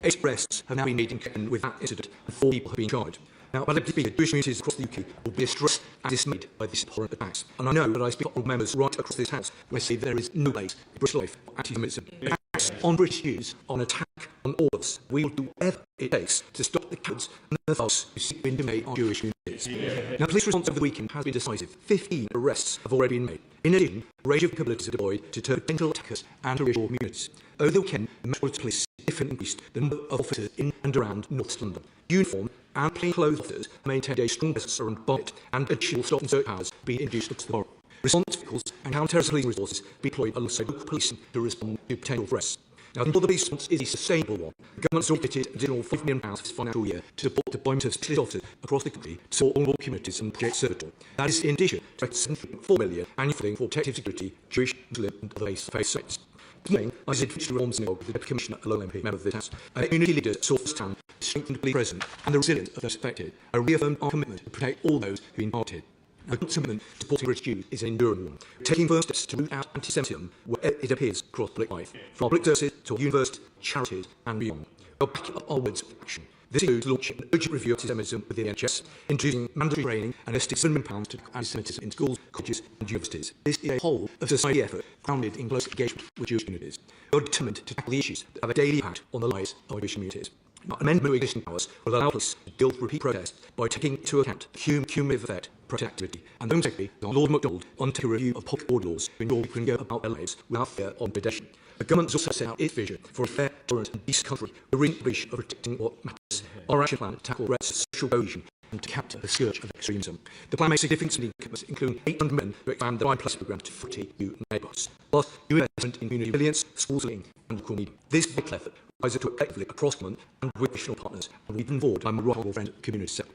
8 arrests have now been made in connection with that incident, and 4 people have been charged. Now, Madam Speaker, Jewish communities across the UK will be distressed and dismayed by these abhorrent attacks. And I know that I speak for all members right across this House when I say there is no place in British life for anti-Semitism. Attacks on British Jews are an attack on all of us. We will do whatever it takes to stop the cowards and the thugs who seek to intimidate our Jewish communities. Now, police response over the weekend has been decisive. 15 arrests have already been made. In addition, a range of capabilities are deployed to deter potential attackers and to reassure communities. Over the weekend, the Metropolitan Police significantly increased the number of officers in and around North London. Uniformed and plainclothes officers maintained a strong presence around Barnet, and additional stop and search powers being introduced up to the borough. Response vehicles and counter-terrorism policing resources be deployed alongside local policing to respond to potential threats. Now, until the police response is a sustainable one, the government has allocated an additional £5 million for this financial year to support the deployment of specialist officers across the country to support vulnerable communities and Project Servitor. That is in addition to £7.4 million annual funding for protective security, Jewish, Muslim and other face sites. This morning, I visited Finchley Reform Synagogue with the Deputy Commissioner, a local MP, member of this House. Community leaders saw firsthand the strength of the police presence and the resilience of those affected. I reaffirmed our commitment to protect all those who have been targeted. Our commitment to supporting British Jews is an enduring one, taking first steps to root out anti-Semitism where it appears across public life, from our public services to our universities, charities and beyond. We'll back up our words of action. This includes launching an urgent review of anti-Semitism within the NHS, introducing mandatory training and investing £7 million to anti-Semitism in schools, colleges and universities. This is a whole of society effort grounded in close engagement with Jewish communities. We are determined to tackle the issues that have a daily impact on the lives of our Jewish communities. An amendment of existing powers will allow us to deal with repeat protests by taking into account the cumulative effect of protest activity. And the Home Secretary, Lord MacDonald, undertook a review of public board laws to ensure people can go about their lives without fear of intimidation. The government has also set out its vision for a fair, tolerant and decent country with a reach of protecting what matters. Our action plan to tackle threats, social cohesion and to counter the scourge of extremism. The plan makes significant spending commitments, including £800 million to expand the 5+ programme to 40 new neighbourhoods, plus new investment in community resilience, schools and local media. This vital effort requires it to effectively across government and with additional partners, and we've been forward by my right friend community sector.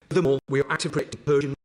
Furthermore, we are actively protecting Persian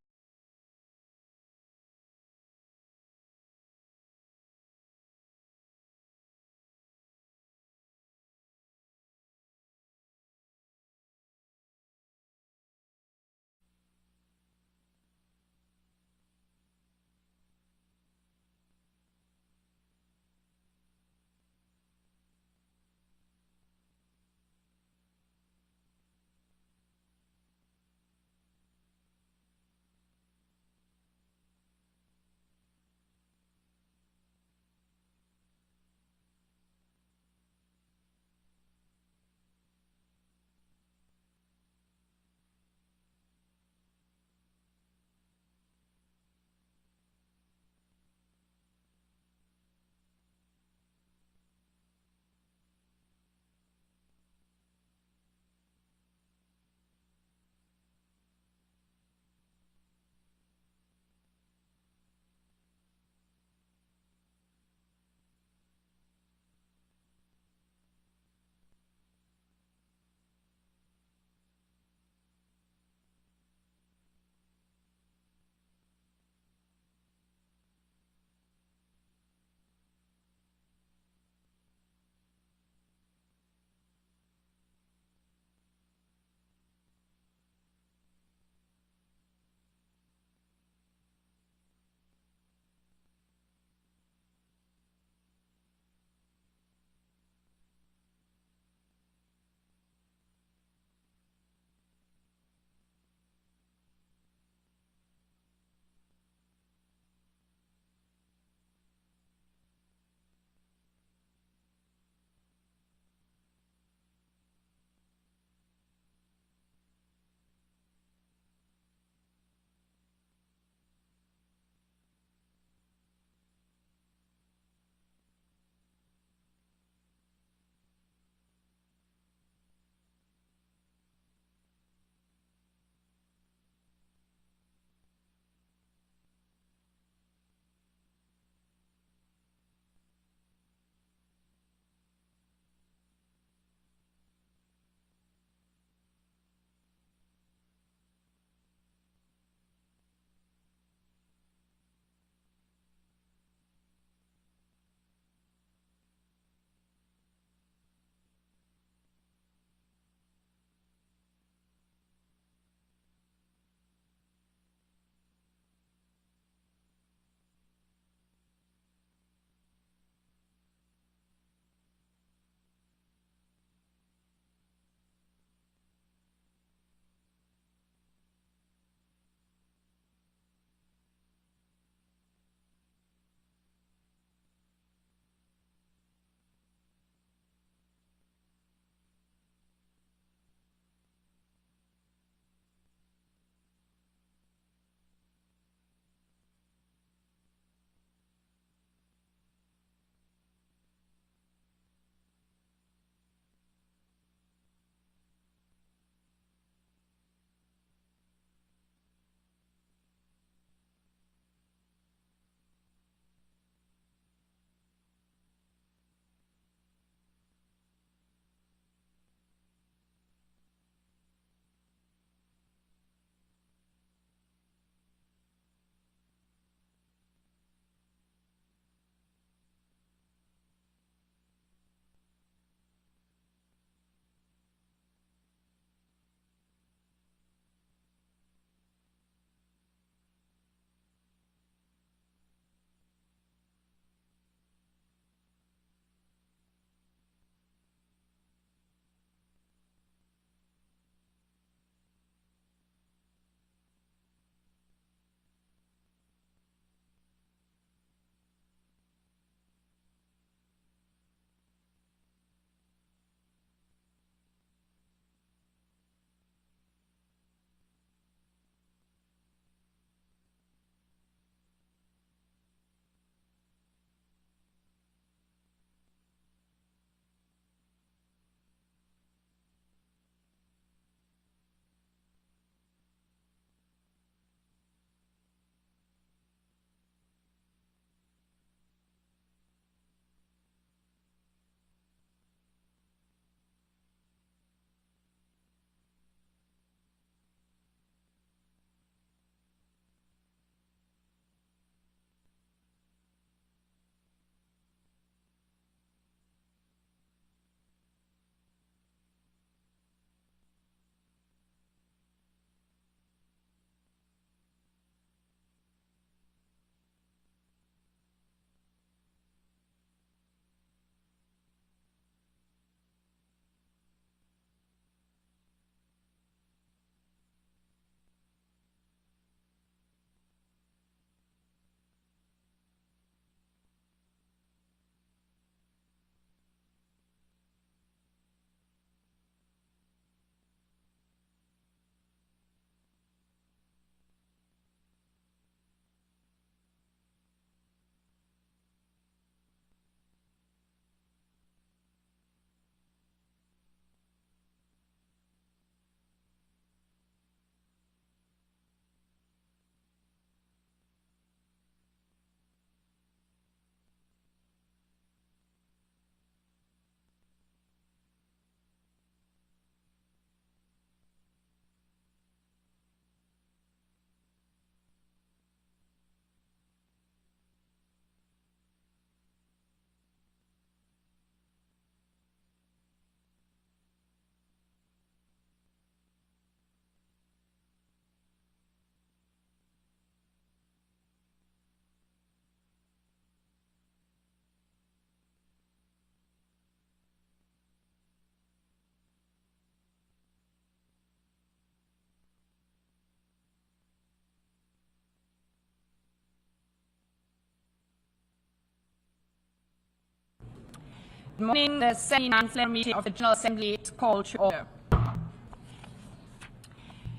Good morning. The 79th plenary meeting of the General Assembly is called to order.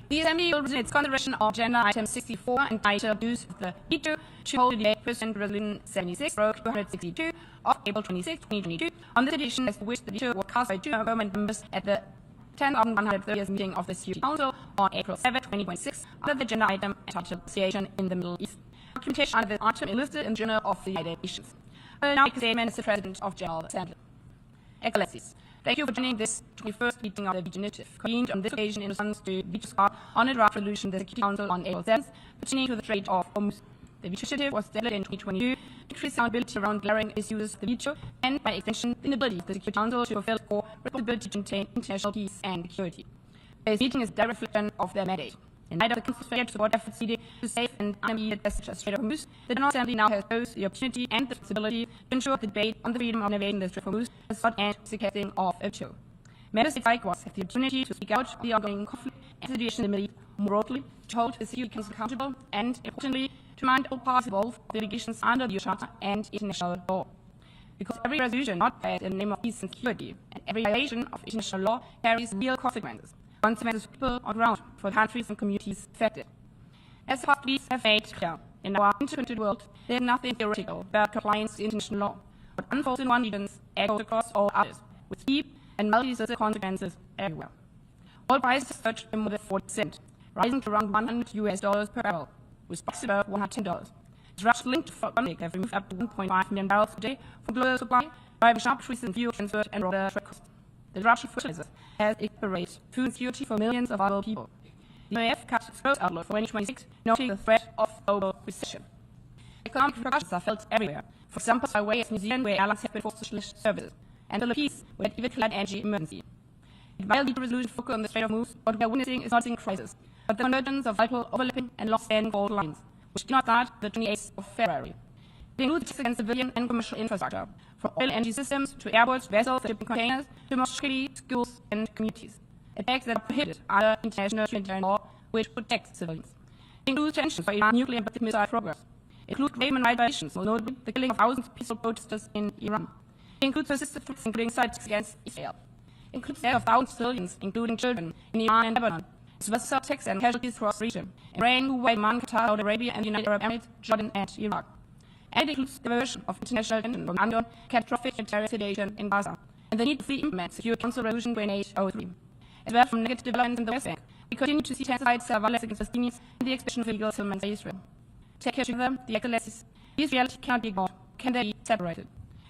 The Assembly will resume its consideration of agenda item 64 entitled Use of the Veto to hold the debate pursuant to Resolution 76/262 of April 26, 2022 on this edition as to which the veto was cast by 2 government members at the 10,130th meeting of the Security Council on April 7, 2026 under the agenda item entitled Situation in the Middle East. Documentation under this item is listed in the Journal of the United Nations. I will now make a statement as the President of General Assembly. Excellencies, thank you for joining this 21st meeting of the Veto Initiative, convened on this occasion in response to veto score on a draft resolution of the Security Council on April 7th pertaining to the Strait of Hormuz. The Veto Initiative was established in 2022 to increase accountability around glaring issues of the veto and, by extension, the inability of the Security Council to fulfill its core responsibility to maintain international peace and security. Today's meeting is a direct reflection of their mandate. In light of the Council's failure to support efforts needed to save and unmediated passage of the Strait of Hormuz, the General Assembly now has both the opportunity and the responsibility to ensure the debate on the freedom of navigating the Strait of Hormuz has sought and the casting of a veto. Members likewise have the opportunity to speak out on the ongoing conflict and situation in the Middle East more broadly, to hold the Security Council accountable, and, importantly, to remind all parties involved of the obligations under the UN Charter and international law. Because every resolution not passed in the name of peace and security, and every violation of international law carries real consequences for people on the ground, for the countries and communities affected. As the past weeks have made clear, in our interconnected world, there is nothing theoretical about compliance to international law. What unfolds in one region echoes across all others, with deep and multi-layered consequences everywhere. Oil prices surged by more than 40%, rising to around $100 per barrel, with stocks above $110. The Russian linked to conflict have removed up to 1.5 million barrels per day from global supply, driving sharp increases in fuel transport and broader trade costs. The Russian fertilizer has accelerated food insecurity for millions of vulnerable people. The IMF cut its growth outlook for 2026, noting the threat of global recession. Economic repercussions are felt everywhere. For example, by way of New Zealand, where airlines have been forced to slash services, and the Philippines, where it even declared energy emergency. It might lead to resolution focus on the Strait of Hormuz, what we are witnessing is not a crisis, but the convergence of vital, overlapping, and long-standing fault lines, which did not start the 28th of February. It includes attacks against civilian and commercial infrastructure, from oil and energy systems to airports, vessels, shipping containers, to mostly schools and communities. Attacks that are prohibited under international humanitarian law, which protects civilians. It includes tensions for Iran's nuclear and ballistic missile programs. It includes grave human rights violations, most notably the killing of thousands of peaceful protesters in Iran. It includes persistent threats, including attacks against Israel. It includes the death of thousands of civilians, including children, in Iran and Lebanon, as well as attacks and casualties across the region, in Bahrain, Kuwait, Oman, Qatar, Saudi Arabia, and the United Arab Emirates, Jordan, and Iraq. And it includes the diversion of international attention from unknown catastrophic humanitarian situation in Gaza, and the need to fully implement Security Council Resolution 2803. As well from negative developments in the West Bank, we continue to see intensified violence against Palestinians and the expansion of illegal settlements by Israel. Take care together, the excellencies. These realities cannot be ignored, can they be separated?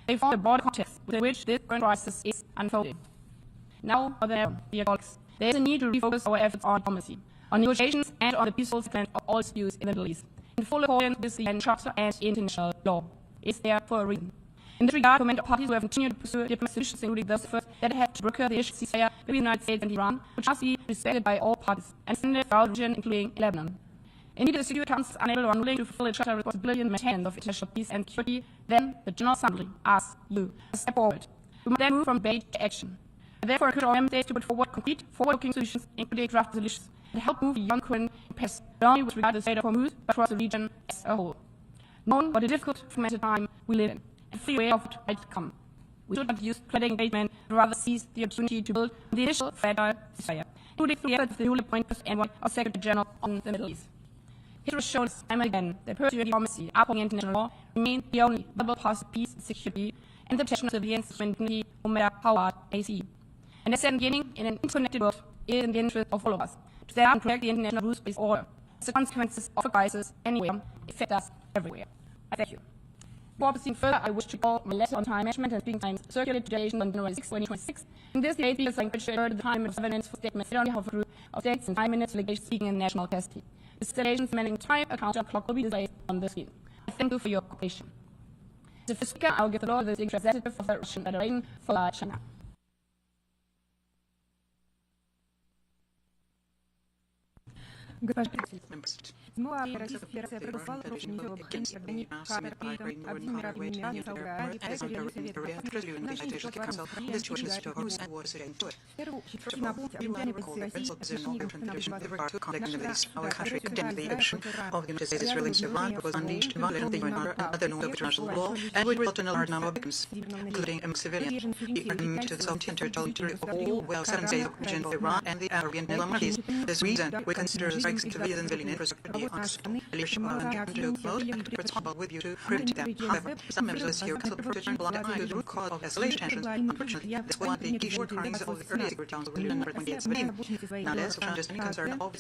They form the broader context within which this current crisis is unfolding. Now more than ever, dear colleagues, there is a need to refocus our efforts on diplomacy, on negotiations, and on the peaceful settlement of all disputes in the Middle East, in full accordance with the UN Charter and international law. It's there for a reason. In this regard, I commend the parties who have continued to pursue diplomatic solutions, including those first that have to broker the issue ceasefire between the United States and Iran, which must be respected by all parties, and extended throughout the region, including Lebanon. Indeed, the Security Council is unable or unwilling to fulfill its charter responsibility in the maintenance of international peace and security. Then the General Assembly asks you to step forward. We must then move from debate to action. I therefore encourage all member states to put forward concrete, forward-looking solutions, including draft resolutions, that help move beyond current impasse, not only with regard to the Strait of Hormuz, but across the region as a whole. Knowing what a difficult, fragmented time we live in, and free way of what might come, we should not use political engagement, but rather seize the opportunity to build the initial fragile ceasefire, including through the effort of the newly appointed envoy of Secretary General on the Middle East. History has shown us time and again that pursuing diplomacy, upholding international law, remains the only viable path to peace and security, and the protection of civilians and dignity, no matter how hard they see. And as said in the beginning, in an interconnected world, it is in the interest of all of us to stand up and protect the international rules-based order. As the consequences of a crisis anywhere affect us everywhere. I thank you. Before proceeding further, I wish to call my letter on time management and speaking times circulated to delegations on January 6, 2026. In this debate, speakers are encouraged to adhere to the time of governance for statements made on behalf of a group of states and 5 minutes delegation speaking in national capacity. This delegation demanding time account clock will be displayed on the screen. I thank you for your cooperation. As the first speaker, I will give the floor to the Distinguished Representative of the Russian Federation for China. Members. Our country condemned the ocean of the United States release of land was unleashed to violate the UN and other norms of international law and would result in a large number of victims, including civilians. The argument to the sovereignty territory of all well 7 days of region of Iran and the Arabian monarchies. This reason we consider the strikes to civilian infrastructure leadership of the to most responsible with you to prevent them. However, some members of this year council prefer to block to the root cause of escalation tensions. Unfortunately, this will not be key shortcomings of the earlier security council region number 2817. Nonetheless, the understanding concern of the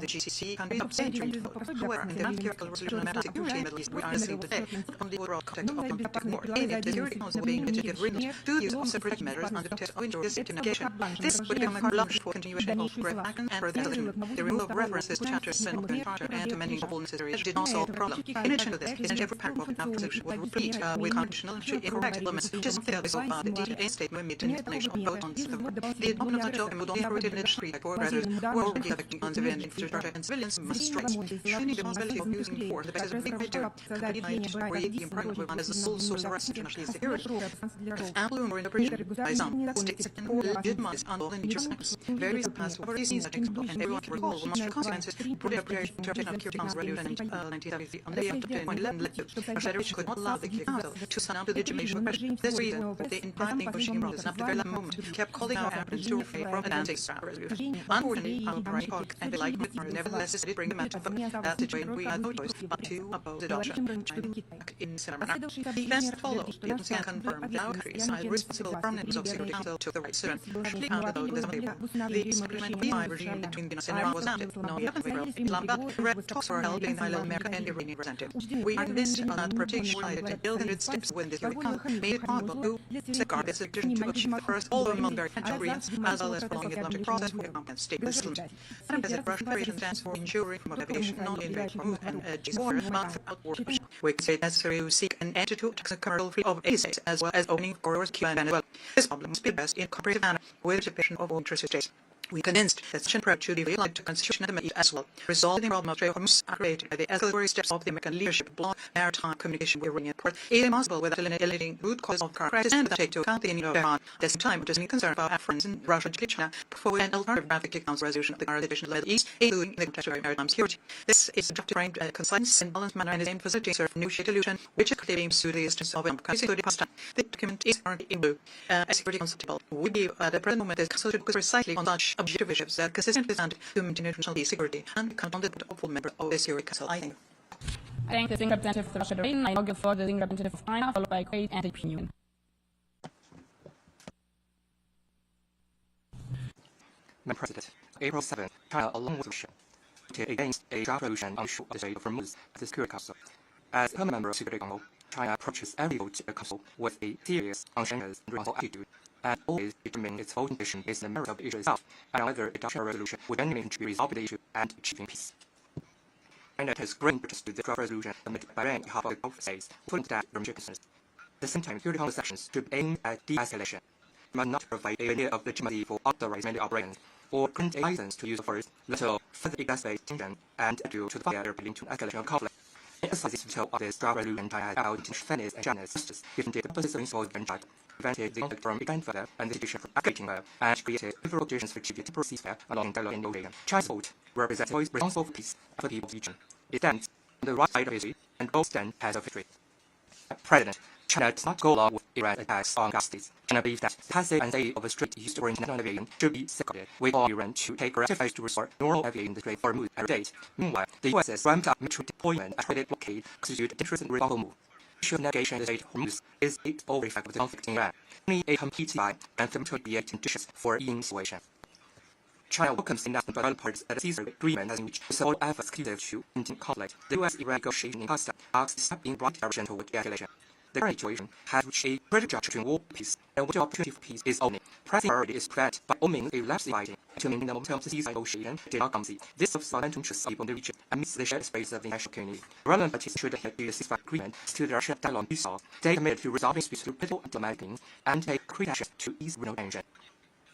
GCC can be substantially. However, in the non-theoretical resolution of matter of security in the Middle East, we are listening today on the overall context of conflict more. The Security Council being mitigated agreement to use of separate measures under the context of injustice negation. This would become a carte blanche for continuation of grave action and further escalation. The removal of references to chapters 7 of the Charter and to amending all necessary did not solve the problem. In addition to this, essentially every paragraph of the resolution was replete with conditional incorrect elements, which is failed to the detailed aid statement made in explanation of both on the open of the job and would only have rooted in the street for others who are already affecting on civilian infrastructure and civilians must strike. Showing the possibility of using force, the basis of big victory, the impermanent movement as the sole source of international security. Ample room for interpretation by some states and legitimize unlawful nature acts. Various past policies that example and everyone can recall will not consequences for the interpretation of Security Council Resolution 1973 on the day of 2011 lecture. Federation could not allow the Security Council to sign out the legitimation question. This reason, the entire negotiating process up to the very last moment kept calling out applicants to refrain from advancing the resolution. Unfortunately, our party colleagues and the like nevertheless decided to bring the matter to that situation we had no choice but to oppose adoption in similar manner. The events that followed, the can confirm that our country is responsible for permanent of Security Council took the right decision, especially after those in the establishment of the regime between the United States and Iran was announced. No, the 11th of April, in Islamabad, red talks were held between the American and Iranian representatives. We are convinced that the British decided to build in steps within the Security Council made it possible to safeguard this decision to achieve the first all among very potential regions, as well as prolong the diplomatic process for competent state settlement. Madam President, Russian Federation stands for ensuring from navigation non-invasive movement and disorder without war. We consider it necessary to seek an end to commercial free of any states, as well as opening corridors to Cuba and Venezuela. This problem must be addressed in a cooperative manner with the participation of all interested states. We are convinced that such an approach should be applied to the Constitution of the Middle East as well, resolving the problem of trade hormones aggravated by the escalatory steps of the American leadership block maritime communication with Iranian ports. It is impossible without eliminating root causes of the current crisis and without taking into account the Union of Iran. At the same time, it is any concern about our friends in Russia and China propose an alternative Security Council resolution of the current division of the Middle East, including the context of maritime security. This is objective framed in a concise and balanced manner and is aimed to facilitate a negotiated solution, which is currently being pursued the existence of a country including Pakistan. The document is currently in blue. A Security Council table. We believe at the present moment the Council should focus precisely on such objective issues that consistently stand to maintain international peace, security, and count on the full member of the Security Council. I think. I thank the Singing Representative of the Russia Domain. I now give for the Singing Representative of China, followed by Kuwait and the European Union. Madam President, April 7, China, along with Russia, voted against a draft resolution on the issue of the state of Hormuz at the Security Council. As a permanent member of the Security Council, China approaches every vote in the Council with a serious, conscientious, and responsible attitude, and always determining its voting position based on the merit of the issue itself, and on whether adopting a resolution would genuinely contribute to resolving the issue and achieving peace. China has great interest to the draft resolution submitted by on behalf of the Gulf states, fully that their concerns. At the same time, Security Council sections should aim at de-escalation. It must not provide a idea of legitimacy for authorized military operations, or grant a license to use force, let alone further exacerbate tension and due to the fire leading to an escalation of conflict. In exercise the veto of this draft resolution, China has vowed to fairness and justice, given the purposes of involved venture, prevented the conflict from extending further and the situation from escalating further, and created favorable conditions for achieving a temporary ceasefire along dialogue and negotiation. China's vote represents a voice responsible for peace and for the people of the region. It stands on the right side of history, and both stand as of victory. President, China does not go along with Iran's attacks on Gulf states. China believes that the passive and state of a strict use-oriented international aviation should be safeguarded, with all Iran to take corrective measures to restore normal aviation in the Strait of Hormuz every day. Meanwhile, the U.S.'s ramped-up military deployment and targeted blockade constitute a dangerous and responsible move. The issue of navigation in the Strait of Hormuz is a overall effect of the conflict in Iran, only a complete lie and thematically conditions for easing the situation. China welcomes the announcement by other parties that a ceasefire agreement has been reached with all efforts conducive to ending conflict. The U.S.-Iran negotiation in Pakistan marks a step in the right direction toward de-escalation. The current situation has reached a critical juncture between war and peace, and which opportunity for peace is opening. Pressing priority is to prevent by all means a lapse in fighting to maintain the momentum of the ceasefire negotiation did not concede. This serves the fundamental interests of people in the region and meets the shared space of the international community. The relevant parties should adhere to the ceasefire agreement, to the direction of dialogue and resolve, stay committed to resolving disputes through political and diplomatic means, and take concrete action to ease regional tension.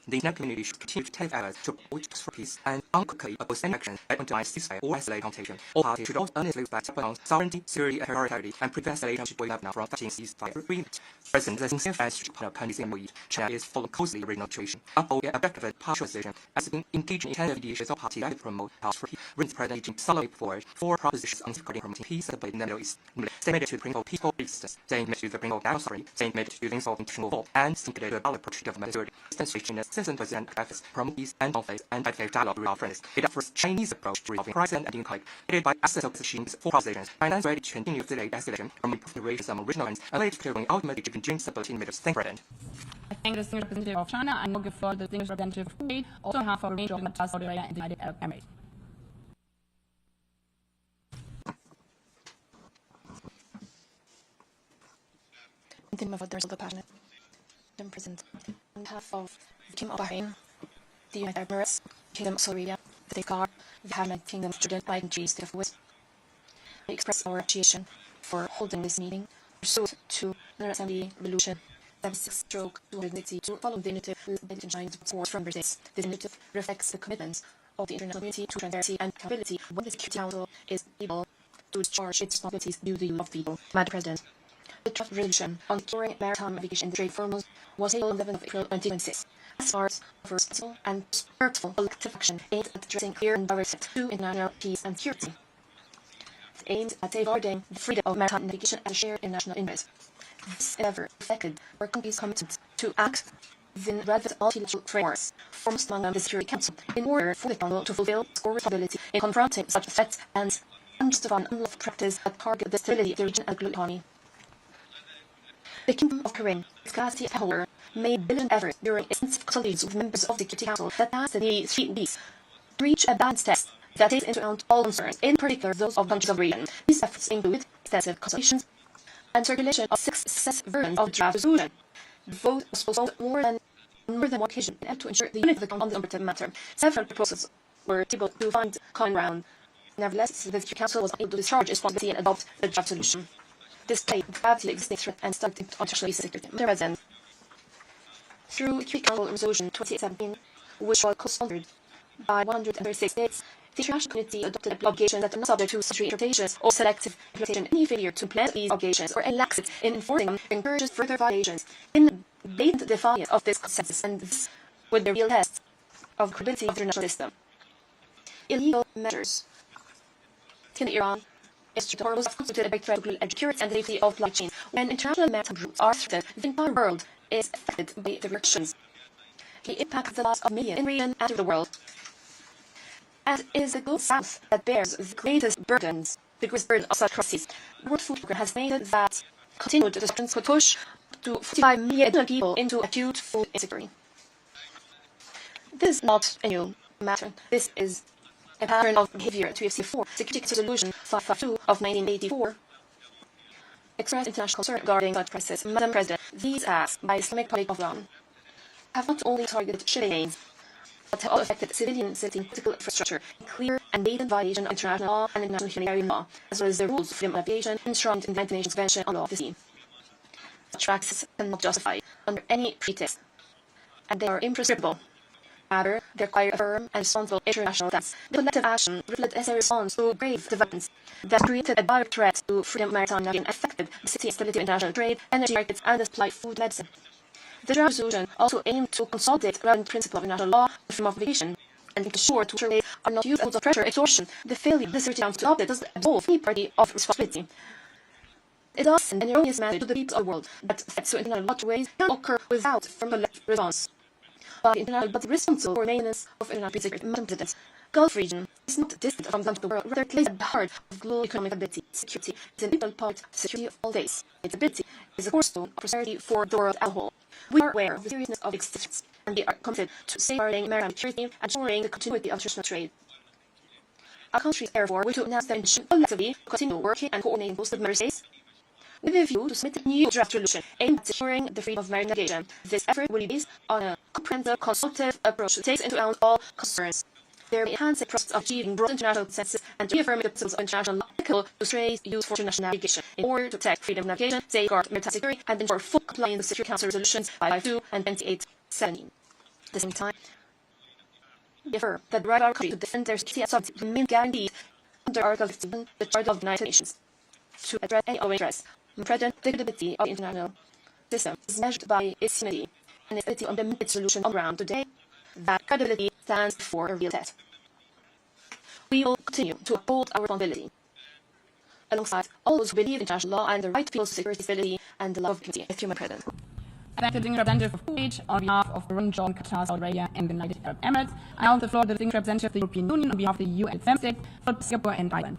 The international community should continue to take efforts to promote peace for peace and unequivocally oppose any action that undermines ceasefire or escalate confrontation. All parties should also earnestly respect Japan's sovereignty, security, and territoriality, and prevent escalation to wake up now from fighting ceasefire agreement. President, the sincere fans should partner countries in need. China is following closely the regional situation. Uphold an objective and partial decision as being engaged in intensive mediation with all parties that promote peace for peace. Brings President Beijing solidly forward four propositions on safeguarding promoting peace and stability in the Middle East. Namely, staying committed to the principle of peaceful existence, staying committed to the principle of national sovereignty, staying committed to the principle of international law, and staying committed to a balanced approach to government security. Demonstration as citizen president efforts promote peace and conflict and advocate dialogue with our friends. It offers Chinese approach to resolving crisis and ending conflict. Aided by access of Xi's four propositions, China is ready to continue to delay escalation from improving relations among regional friends and later clearing ultimately to contain stability in the Middle East. Thank you, President. I thank the distinguished representative of China and will give floor to the distinguished representative of Kuwait, also on behalf of a range of Saudi Arabia and the United Arab Emirates. In the name of others of the passionate, Madam President, on behalf of the Kingdom of Bahrain, the United Arab Emirates, Kingdom of Saudi Arabia, the Qatar, the Hamad Kingdom of Jordan, ING State of Kuwait, we express our appreciation for holding this meeting pursuant to the Assembly Resolution 76/282 following the initiative with Belgian support from member states. This initiative reflects the commitment of the international community to transparency and accountability when the Security Council is able to discharge its responsibilities due to the will of the people. Madam President, the draft resolution on securing maritime navigation in the Strait of Hormuz was tabled on 11th of April 2026 as part of a responsible and purposeful collective action aimed at addressing clear and direct threats to international peace and security. It aimed at safeguarding the freedom of maritime navigation as a shared international interest. This endeavor reflected our country's commitment to act within relevant multilateral frameworks formed among the Security Council in order for the Council to fulfill its core responsibility in confronting such threats and unjustified unlawful practice that target the stability of the region and global economy. The Kingdom of Bahrain, its capacity as a holder, made diligent efforts during extensive consultations with members of the Security Council that lasted nearly 3 weeks to reach a balanced text that takes into account all concerns, in particular those of countries of the region. These efforts include extensive consultations and circulation of 6 successive versions of the draft resolution. The vote was postponed more than one occasion in order to ensure the unity of the Council on the operative matter. Several proposals were tabled to find common ground. Nevertheless, the Security Council was unable to discharge its responsibility and adopt the draft solution. Despite the gravity of existing threat and starting on international security. Mr. President, through Security Council Resolution 2017, which was co-sponsored by 136 states, the international community adopted obligations that are not subject to statutory interpretations or selective implementation. Any failure to implement these obligations or any laxity in enforcing them encourages further violations in blatant defiance of this consensus, and this would be a real test of the credibility of the international system. Illegal measures in Iran is to Hormuz have constituted a big threat to global security and the safety of supply chains. When international maritime routes are threatened, the entire world is affected by the restrictions. The impact of the loss of millions in the region and through the world. And it is the global south that bears the greatest burden of such crises. The World Food Programme has stated that continued restrictions could push to 45 million people into acute food insecurity. This is not a new matter. This is a pattern of behavior to FC4, Security Council Resolution 552 of 1984, expressed international concern regarding such crisis. Madam President, these acts by the Islamic Republic of Iran have not only targeted shipping lanes, but have also affected civilian critical infrastructure in clear and blatant violation of international law and international humanitarian law, as well as the rules of freedom of aviation enshrined in the United Nations Convention on the Law of the Sea. Such practices cannot justify under any pretext, and they are imprescriptible. Rather, they require a firm and responsible international stance. The collective action reflected as a response to grave developments that created a direct threat to freedom of maritime navigation, affected the safety and stability of international trade, energy markets, and the supply of food and medicine. The draft resolution also aimed to consolidate relevant principle of international law, the freedom of navigation, and make sure to trade are not used as tools of pressure, extortion. The failure of the Security Council to adopt it does absolve any party of responsibility. It does send an erroneous message to the people of the world that threats to international waterways can occur without firm collective response. But the responsible for maintenance of international peace and security. Madam President, Gulf region is not distant from the world, rather it lays at the heart of global economic stability. Security is an integral part of security of all days. Its ability is a cornerstone of prosperity for the world as a whole. We are aware of the seriousness of its threats, and we are committed to safeguarding maritime security and ensuring the continuity of international trade. Our countries, therefore, will announce their intention collectively to continue working and coordinating both member states with a view to submit a new draft resolution aimed at securing the freedom of maritime navigation. This effort will be based on a comprehensive, consultative approach that takes into account all concerns. There will enhance the process of achieving broad international consensus and reaffirming the principles of international law applicable to trade used for international navigation in order to protect freedom of navigation, safeguard maritime security, and ensure full compliance with Security Council Resolutions 552 and 2817. At the same time, we affirm that the right of our country to defend their security and sovereignty remains guaranteed under Article 15, the Charter of the United Nations. To address any of interest, the present credibility of the international system is measured by its unity and its ability to implement its solution on the ground. Today, that credibility stands before a real test. We will continue to uphold our responsibility alongside all those who believe in international law and the right to people's security, stability, and the love of community. Thank you, my President. Acting representative of Kuwait on behalf of Bahrain, Jordan, Qatar, Saudi Arabia, and the United Arab Emirates. I have the floor to the representative of the European Union on behalf of the UN member states, Singapore and Thailand.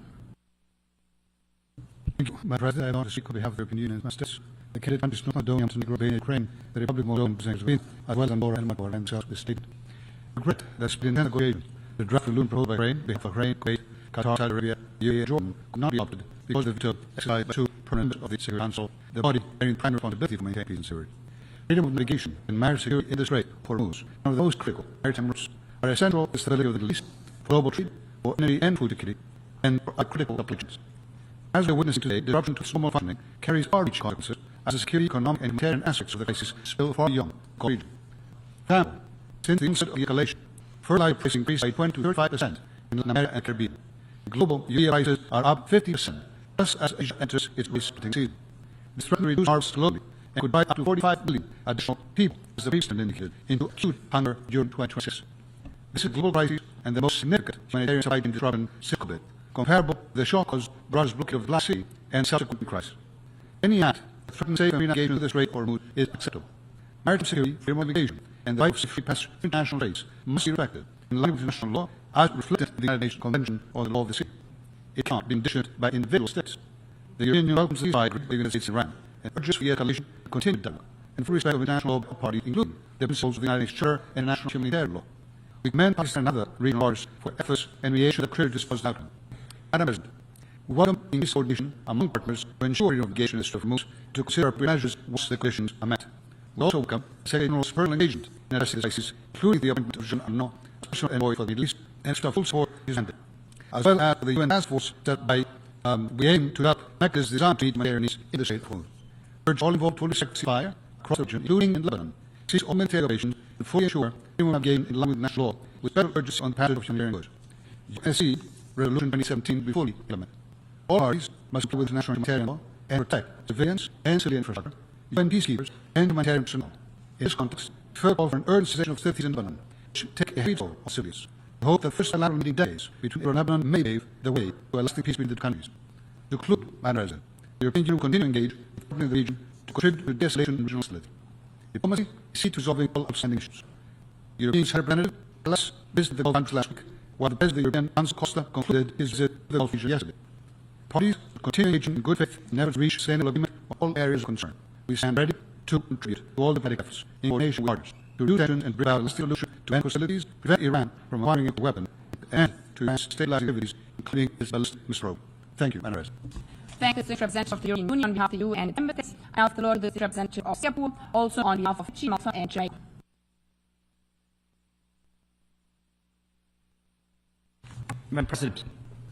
Thank you, my President. I want to speak on behalf of the European Union and states. The Cadet countries not Macedonia, Montenegro, Ukraine, the Republic of Moldova, as well as Andorra and Macedon and South State. Regret that split negotiations, the draft resolution proposed by Bahrain, behalf of Bahrain, Kuwait, Qatar, Saudi Arabia, UAE, and Jordan could not be adopted because of the veto exercised by two permanent members of the Security Council, the body bearing primary responsibility for maintaining peace and security. Freedom of navigation and maritime security in the Strait of Hormuz, one of the most critical maritime routes, are essential to the stability of the Middle East, for global trade, for energy and food security, and are critical applications. As we are witnessing today, disruption to normal functioning carries far-reaching consequences as the security, economic, and humanitarian aspects of the crisis spill far beyond the region. For example, since the onset of the escalation, fertilizer prices increased by 20 to 35% in Latin America and Caribbean. Global urea prices are up 50%, just as Asia enters its rice-splitting season. This threatens to reduce harvests globally and could drive up to 45 million additional people, as the president indicated, into acute hunger during 2026. This is a global crisis and the most significant humanitarian supply chain disruption since COVID, comparable to the shock caused by the blockade of the Black Sea and subsequent crisis. Any act that threatens safe marine navigation into the Strait or Hormuz is acceptable. Maritime security, freedom of navigation, and the right of free passage of international trades must be respected in line with international law as reflected in the United Nations Convention on the Law of the Sea. It cannot be initiated by individual states. The European Union welcomes the ceasefire agreement with the United States and Iran and urges for de-escalation to continue dialogue and full respect of international law of parties, including the principles of the United Nations Charter and national humanitarian law. We commend Pakistan and other regional orders for efforts and mediation that created this positive outcome. Madam President, we welcome increased coordination among partners to ensure reunification of the Strait of Hormuz to consider measures once the conditions are met. We also welcome the Secretary General's personal engagement in addressing this crisis, including the appointment of Jean Arnaud, Special Envoy for the Middle East, and full support of his mandate, as well as the UN task force that by we aim to develop mechanisms designed to meet humanitarian needs in the Strait of Hormuz. Urge all involved to respect ceasefire across the region, including in Lebanon, cease all military operations, and fully ensure freedom of navigation in line with national law, with special urges on the passage of humanitarian goods. UNSC Resolution 2017 be fully implemented. All parties must comply with international humanitarian law and protect civilians and civilian infrastructure, UN peacekeepers, and humanitarian personnel. In this context, we further call for an urgent cessation of hostilities in Lebanon, which should take a heavy toll on civilians. We hope that first bilateral meeting days between Israel and Lebanon may pave the way to a lasting peace between the two countries. To conclude, Madam President, the European Union will continue to engage with partners in the region to contribute to de-escalation and regional stability. Diplomacy is key to resolving all outstanding issues. The European Union representative Alas visited the Gulf countries last week, while the President of the European Hans Costa concluded his visit to the Gulf region yesterday. Parties will continue engaging in good faith in efforts to reach sustainable agreement on all areas of concern. We stand ready to contribute to all diplomatic efforts in coordination with partners to reduce tension and bring about a lasting solution to end hostilities, prevent Iran from acquiring a nuclear weapon, and to advance stabilizing activities, including its ballistic missile program. Thank you, Madam President. Thank you, Distinguished Representative of the European Union on behalf of the EU and its member states. I ask the Lord, the Representative of Singapore, also on behalf of Fiji, Malta, and Jamaica. Madam President,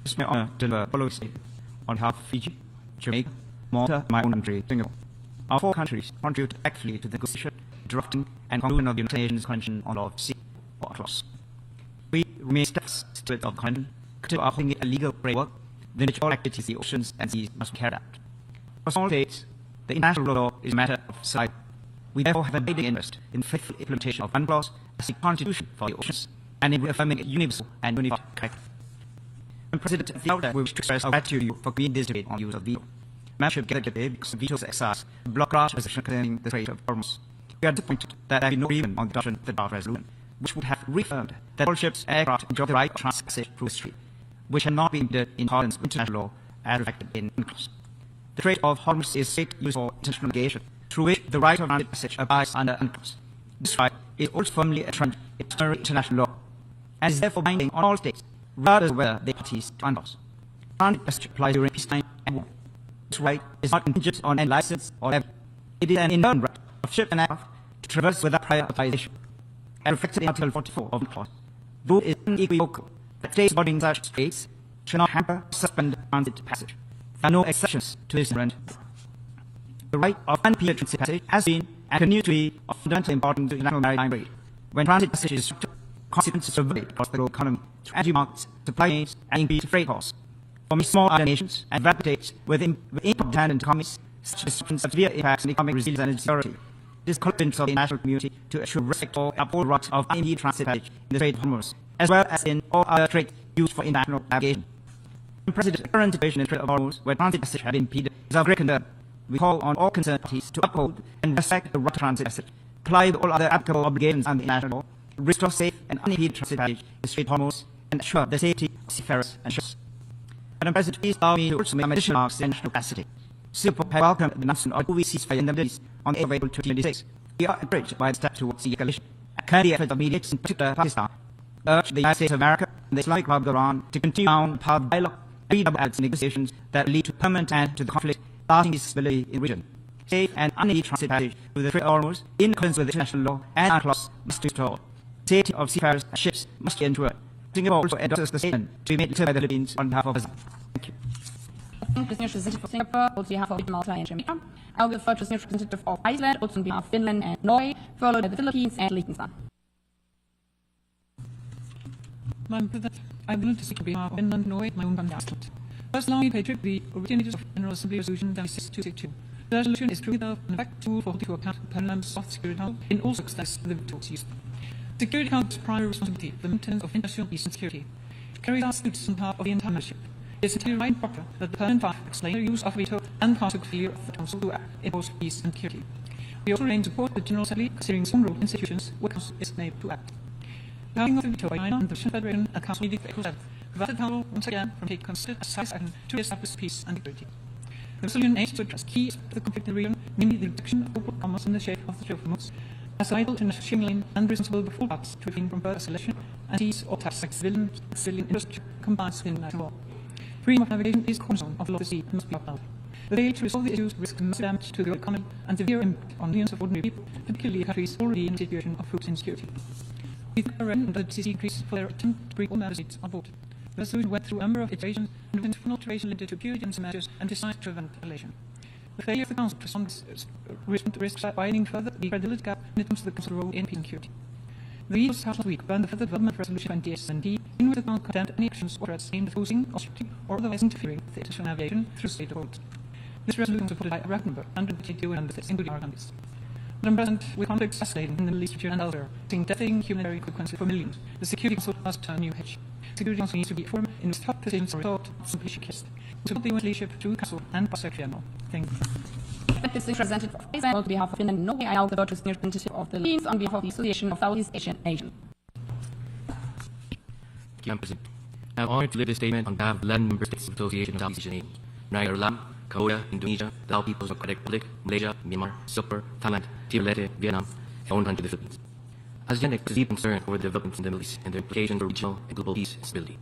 it's my honor to deliver the following statement on behalf of Fiji, Jamaica, Malta, my own country, Singapore. Our four countries contribute actively to the negotiation, drafting, and conclusion of the United Nations Convention on Law of the Sea, or UNCLOS. We remain steadfast to it of the convention, continue upholding a legal framework within which all activities in the oceans and seas must be carried out. For small states, the international law is a matter of society. We therefore have a binding interest in faithful implementation of UNCLOS as a constitution for the oceans, and in reaffirming a universal and unified character. Madam President, at the outset, we wish to express our gratitude to you for being this debate on the use of veto. Membership gathered today because of veto's exercise block our position concerning the Strait of Hormuz. We are disappointed that there be no agreement on the adoption of the draft resolution, which would have reaffirmed that all ships and aircraft enjoy the right of transpassage through the strait, which had not been impeded in accordance with international law as reflected in UNCLOS. The Strait of Hormuz is a strait used for international navigation, through which the right of transit passage applies under UNCLOS. This right is also firmly entrenched in international law, and is therefore binding on all states, regardless of whether they are parties to UNCLOS. Transit passage applies during peacetime and war. This right is not contingent on any license or level. It is an inherent right of ship and aircraft to traverse without prior authorization, as reflected in Article 44 of UNCLOS. Though it is unequivocal that states boarding such straits should not hamper or suspend transit passage, there are no exceptions to this agreement. The right of unimpeded transit passage has been and continues to be of fundamental importance to international maritime trade. when transit passages consequences of very across the global economy through energy markets, supply chains, and increased freight costs. For many small island nations and rapid states with import-dependent economies, such disruptions have severe impacts on economic resilience and security. It is the commitment of the international community to assure respect for and uphold rights of unimpeded transit passage in the Strait of Hormuz, as well as in all other trade used for international navigation. President, the current situation in the Strait of Hormuz, where transit passage has been impeded, is of great concern. We call on all concerned parties to uphold and respect the right to transit passage, comply with all other applicable obligations under international law, restore safe and unimpeded transit passage in the Strait of Hormuz, and assure the safety of seafarers and ships. Madam President, please allow me to also make some additional remarks in international capacity. Singapore has welcomed the announcement of the ceasefire in the Middle East on the 8th of April 2026. We are encouraged by the step towards the escalation. Commend the efforts of mediators, in particular Pakistan, urge the United States of America and the Islamic Republic of Iran to continue down the path of dialogue and redouble efforts in negotiations that lead to permanent end to the conflict, lasting stability in the region. Safe and unimpeded transit passage through the Strait of Hormuz, in accordance with international law and UNCLOS, must be restored. The safety of seafarers and ships must be ensured. Singapore also endorses the statement to be made by the Philippines on behalf of Israel. Thank you. Representative of Singapore, also on behalf of Malta and Jamaica. I will refer to the representative of Iceland, also on behalf of Finland and Norway, followed by the Philippines and Liechtenstein. Madam President, I will speak on behalf of Finland, Norway, my own country, Iceland. First, allow me to pay tribute to the originators of General Assembly Resolution 26262. The resolution is truly an effective tool for holding to account the permanent of the Security Council in all success with the tools used. The Security Council's primary responsibility for the maintenance of international peace and security. It carries out suits on behalf of the entire membership. It is entirely right and proper that the permanent part explain the use of veto and consequent failure of the Council to impose peace and security. We also remain support the General Assembly considering its own role in situations where the Council is unable to act. The having of the veto by China and the Russian Federation and Council meeting April 7th prevented the Council once again from taking considered decisive action to establish peace and security. The resolution aims to address key aspects of the conflict in the region, namely the reduction of global commerce in the shape of the Strait of Hormuz, as vital international shipping lane and responsible for full parts to refrain from further escalation and seize or attacks like civilian infrastructure compliance with international law. Freedom of navigation is the cornerstone of the law of the sea and must be upheld. The failure to resolve the issues risks massive damage to the economy and severe impact on millions of ordinary people, particularly countries already in a situation of food insecurity. We thank our and the CC increase for their attempt to bring all member states on board. The resolution went through a number of iterations and went through an alteration limited to purely and measures and designed to prevent escalation. The failure of the Council to respond risks widening further the credibility gap when it comes to the Council's role in peace and security. The Eagles House last week banned the further development of Resolution 28SND, in which the Council condemned any actions or threats aimed at opposing, obstructing, or otherwise interfering with the international navigation through the Strait of Hormuz. This resolution was supported by a rank number, 122 member states, including our countries. Madam President, with conflicts escalating in the Middle East region and elsewhere, seeing devastating humanitarian consequences for millions, the Security Council must turn a new hedge. The Security Council needs to be a forum in which tough decisions are resolved, simply kissed. We support the UN leadership through the Council and by Secretary General. Thank you. Distinguished representative of Iceland, on behalf of Finland and Norway, I now the vote to the representative of the Philippines on behalf of the Association of Southeast Asian Nations. Thank you, Madam President. I am honored to deliver this statement on behalf of the 11 member states of the Association of Southeast Asian Nations: Darussalam, Cambodia, Indonesia, the Lao People's Democratic Republic, Malaysia, Myanmar, Singapore, Thailand, Timor-Leste, Vietnam, and own country, the Philippines. ASEAN expresses deep concern over the developments in the Middle East and their implications for regional and global peace and stability.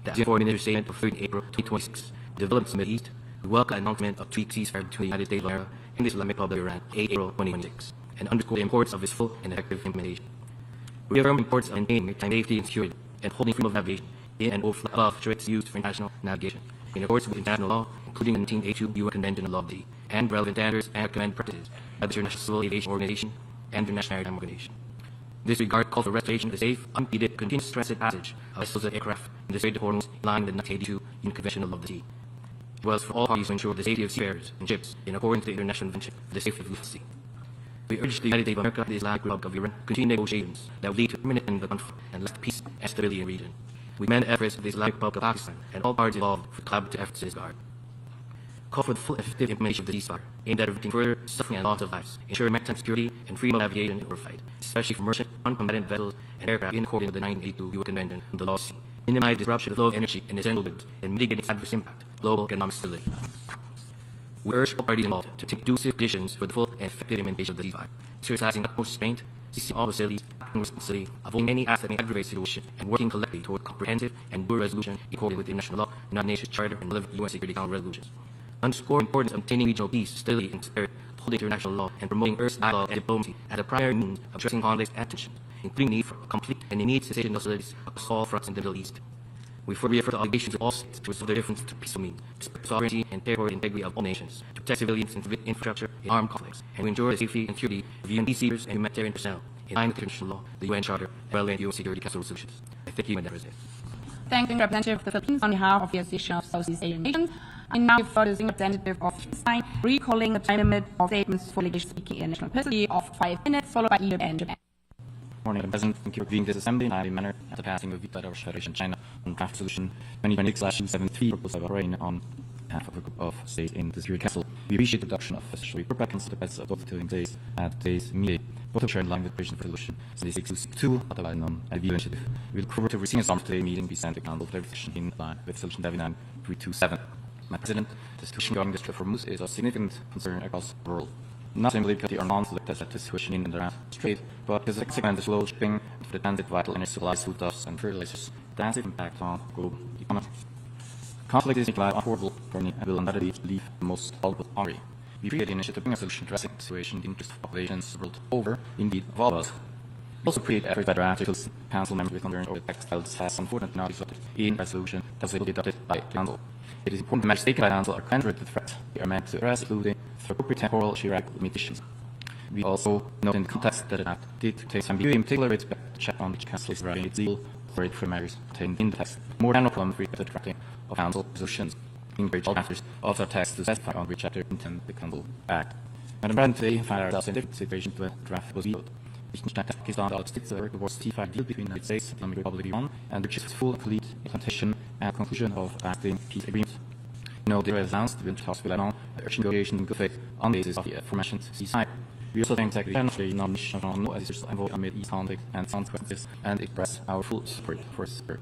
The ASEAN Foreign Minister statement of 13 April 2026, the developments in the Middle East, we welcome the announcement of two-week ceasefire between the United States of America and the Islamic Republic of Iran, 8 April 2026, and underscore the importance of its full and effective implementation. We affirm the importance of maintaining maritime safety and security and holding freedom of navigation in and above straits used for international navigation, in accordance with international law, including the 1982 UN Convention on the Law of the Sea, and relevant standards and recommended practices by the International Civil Aviation Organization and the International Maritime Organization. In this regard, call for restoration of the safe, unimpeded, continuous transit passage of vessels and aircraft in the Strait of Hormuz in line with the 1982 UN Convention on the Law of the Sea, as well as for all parties to ensure the safety of seafarers and ships in accordance with the International Convention for the Safety of the Sea. We urge the United States of America and the Islamic Republic of Iran to continue negotiations that will lead to a permanent end of the conflict and lasting peace and stability in the region. We commend the efforts of the Islamic Republic of Pakistan and all parties involved for collaborative efforts in this regard. Call for the full effective implementation of the ceasefire, aimed at preventing further suffering and loss of lives, ensuring maritime security and freedom of navigation in warfight, especially for merchant, uncombatant vessels and aircraft in accordance with the 1982 UN Convention on the Law of the Sea, minimize disruption of the flow of energy and essential goods, and mitigate its adverse impact on global economic stability. We urge all parties involved to take conducive conditions for the full and effective implementation of the ceasefire, exercising utmost restraint, ceasing all hostilities, acting responsibly, avoiding any acts that may aggravate the situation, and working collectively toward comprehensive and durable resolution in accordance with international law, United Nations Charter, and relevant UN Security Council resolutions. Underscore the importance of obtaining regional peace, stability, and spirit, upholding international law, and promoting Earth's dialogue and diplomacy as a primary means of addressing conflicts and tensions, including the need for complete and immediate cessation of hostilities across all fronts in the Middle East. We further reaffirm the obligation to all states to resolve their differences to peaceful means, to respect the sovereignty and territorial integrity of all nations, to protect civilians and civilian infrastructure in armed conflicts, and to ensure the safety and security of UN peacekeepers and humanitarian personnel, in line with international law, the UN Charter, as well as the UN Security Council resolutions. I thank you, Madam President. Thank the representative of the Philippines on behalf of the Association of Southeast Asian Nations. I now defer to the representative of Liechtenstein, recalling the time limit of statements for delegation speaking in national capacity of 5 minutes, followed by Egypt and Japan. Morning, Madam President. Thank you for convening this assembly in a timely manner at the passing of the veto by the Russian Federation and China on draft resolution 2026/273 proposed by Bahrain on behalf of a group of states in the Security Council. We appreciate the adoption of official report back and the best of both the states at today's meeting. Both of which are in line with the provision for resolution 7662, otherwise known as the initiative. We look forward to receiving a summary of today's meeting be sent to Council for decision in line with resolution 79327. Madam President, the situation regarding this reforms is of significant concern across the world. Not simply because they are non-select as the situation in the Arab Strait, but because the consequent slow shipping for the transit vital energy supplies, food stuffs, and fertilizers, the massive impact on global economy. Conflict is unaffordable for many and will undoubtedly leave the most vulnerable hungry. We appreciate the initiative to bring a solution addressing the situation in the interest of populations the world over, indeed of all of us. We also appreciate efforts by the articles Council members with concern over the textiles has unfortunately not resulted in resolution that was able to be adopted by the Council. It is important that measures taken by the Council are contrary to the threat they are meant to address, including through appropriate temporal geographical limitations. We also note in the context that the draft did take some ambiguity, in particular with respect to check on which Council is regarding its legal authority for measures contained in the text. More general problem with the drafting of Council resolutions. Encourage all drafters of the text to specify on which chapter intend the Council act. Madam President, today we find ourselves in a different situation to the draft was vetoed. Pakistan all states the towards T5 deal between the United States and the Islamic Republic of Iran, and which is full and complete implementation and conclusion of lasting peace agreement. There is announced the Winter House will allow urgent negotiation in good faith on the basis of the aforementioned ceasefire. We also thank the Secretary General for the nomination of no assistance envoy amid East conflict and consequences, and express our full support for his work.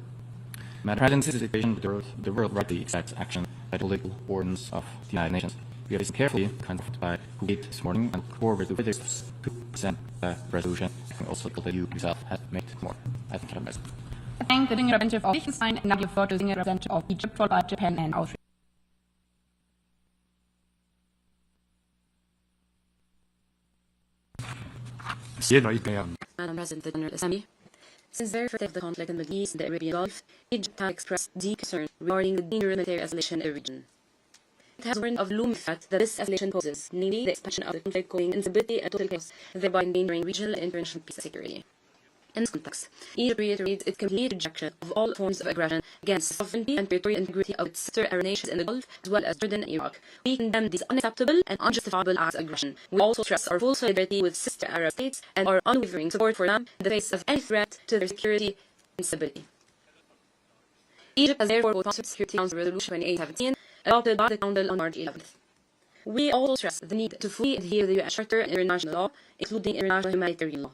Madam President, this is a situation the world rightly expects action by the political ordinance of the United Nations. We have listened carefully, confirmed by Kuwait this morning, and look forward to further steps to present the resolution. I can also that you yourself have made more. I thank you, Madam President. I thank the senior representative of Liechtenstein and now defer to the senior representative of Egypt, followed by Japan and Austria. Madam President, the General Assembly. Since the very first day of the conflict in the Middle East and the Arabian Gulf, Egypt has expressed deep concern regarding the dangerous military escalation in the region. It has warned of the looming threat that this escalation poses, namely the expansion of the conflict causing instability and total chaos, thereby endangering regional and international peace and security. In this context, Egypt reiterates its complete rejection of all forms of aggression against the sovereignty and territorial integrity of its sister Arab nations in the Gulf, as well as Jordan and Iraq. We condemn these unacceptable and unjustifiable acts of aggression. We also stress our full solidarity with sister Arab states and our unwavering support for them in the face of any threat to their security and stability. Egypt has therefore voted on Security Council Resolution 2817, adopted by the Council on March 11th. We also stress the need to fully adhere to the UN Charter and international law, including international humanitarian law.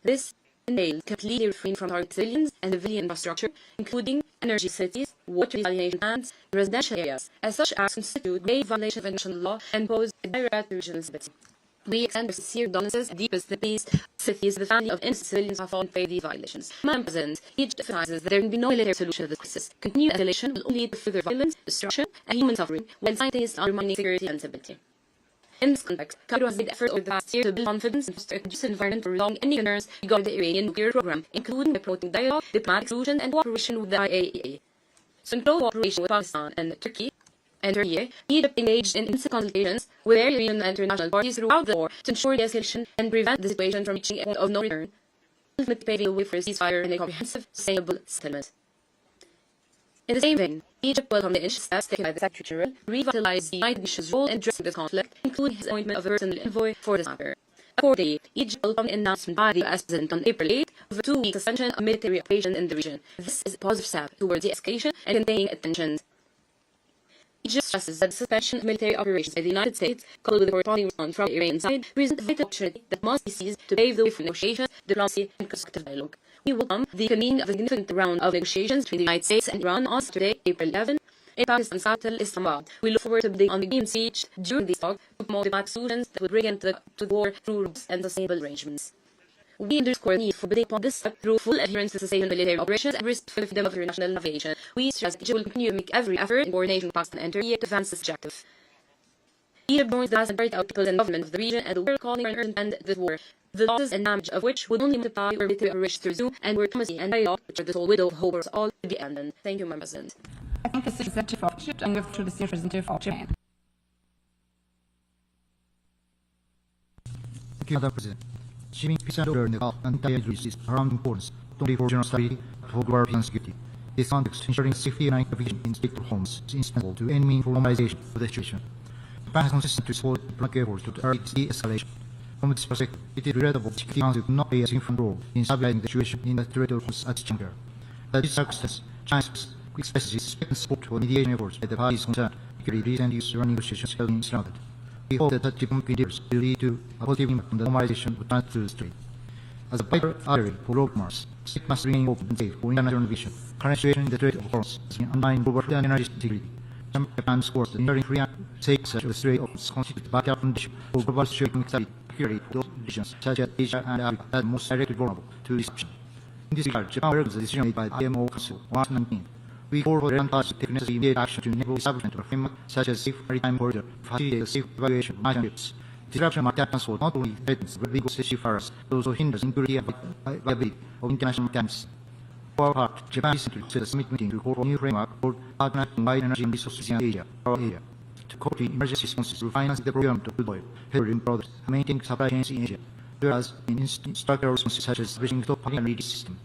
This entails completely refrain from targeting civilians and civilian infrastructure, including energy facilities, water desalination plants, and residential areas, as such acts constitute grave violation of international law and pose a direct threat to regional stability. We extend our sincere condolences and deepest sympathies to the family of innocent civilians who have fallen prey to these violations. Madam President, Egypt emphasizes that there can be no military solution to this crisis. Continued escalation will only lead to further violence, destruction, and human suffering, while simultaneously undermining security and stability. In this context, Cairo has made efforts over the past year to build confidence and foster a conducive environment for resolving any concerns regarding the Iranian nuclear program, including by promoting dialogue, diplomatic solutions, and cooperation with the IAEA. So in close cooperation with Pakistan and Turkey, Egypt engaged in intensive consultations with Iranian and international parties throughout the war to ensure de-escalation and prevent the situation from reaching a point of no return, ultimately paving the way for a ceasefire and a comprehensive, sustainable settlement. In the same vein, Egypt welcomed the initial steps taken by the Secretary General to revitalize the United Nations' role in addressing this conflict, including his appointment of a personal envoy for this matter. Accordingly, Egypt welcomed the announcement by the US President on April 8 of a 2-week suspension of military operations in the region. This is a positive step towards de-escalation and containing tensions. Egypt stresses that the suspension of military operations by the United States, coupled with the corresponding response from the Iranian side, present a vital opportunity that must be seized to pave the way for negotiations, diplomacy, and constructive dialogue. We welcome the convening of a significant round of negotiations between the United States and Iran on Saturday, April 11, in Pakistan's capital, Islamabad. We look forward to building on the agreements reached during these talks to promote diplomatic solutions that would bring end to the war through robust and sustainable arrangements. We underscore the need for building upon this step through full adherence to sustainable military operations and respect for the freedom of international navigation. We stress that Egypt will continue to make every effort in coordination with Pakistan and Turkey to advance this objective. Egypt joins the vast majority of people and government of the region and the world calling for an urgent end to this war, the losses and damage of which would only multiply were military operations to resume and were diplomacy and dialogue, which are the sole widow of hope for us all, to be ended. Thank you, Madam President. I thank the State Representative of Egypt and give to the State Representative of Japan. Thank you, Madam President. Achieving peace and order in the Gulf and entire Middle East is of paramount importance, not only for general stability, but for global peace and security. In this context, ensuring safety and intervention in state homes is indispensable to any meaningful normalization of the situation. Japan has consistently supported diplomatic efforts to urge de-escalation. From this perspective, it is regrettable that the Security Council could not play a significant role in stabilizing the situation in the territorial conflicts at this juncture. At this circumstance, China expresses its expectant support for mediation efforts by the parties concerned, particularly recent US-Iran negotiations held in Islamabad. We hope that such diplomatic endeavors will lead to a positive impact on the normalization of trans trade. As a vital artery for global commerce, the strait must remain open and safe for international navigation. Current situation in the Strait of Hormuz has been undermining global food and energy security. Japan scores that ensuring free and safe access to the Strait of Hormuz constitutes a vital condition for global security stability, particularly those regions such as Asia and Africa that are most directly vulnerable to disruption. In this regard, Japan welcomes the decision made by the IMO Council on March 19. We call for the relevant parties to take necessary immediate action to enable establishment of a framework such as safe maritime corridor to facilitate the safe evacuation of maritime ships. Disruption of maritime transport not only threatens the legal seafarers, but also hinders integrity and viability of international mechanics. For our part, Japan recently hosted a summit meeting to call for a new framework called Partner in Wide Energy and Resources in Asia, our area, to cope with emergency responses through financing the procurement of crude oil, petroleum products, and maintaining supply chains in Asia, as well as in structural responses such as establishing stockpiling and release system.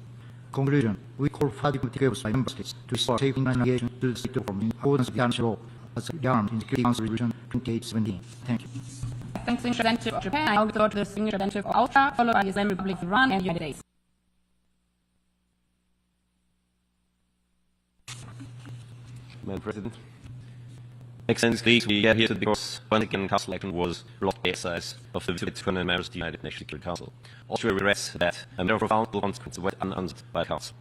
Conclusion, we call for diplomatic efforts by member states to restore safe international navigation to the Strait of Hormuz in accordance with international law, as reaffirmed in the Security Council Resolution 2817. Thank you. Thanks to the representative of Japan. I now give the floor to the Senior Representative of Austria, followed by the Islamic Republic of Iran and the United States. Madam President. Excellencies, colleagues, we are here today because one again Council action was blocked by the exercise of the vice members of the United Nations Security Council. Austria regrets that a matter of profound consequences were unanswered by the Council.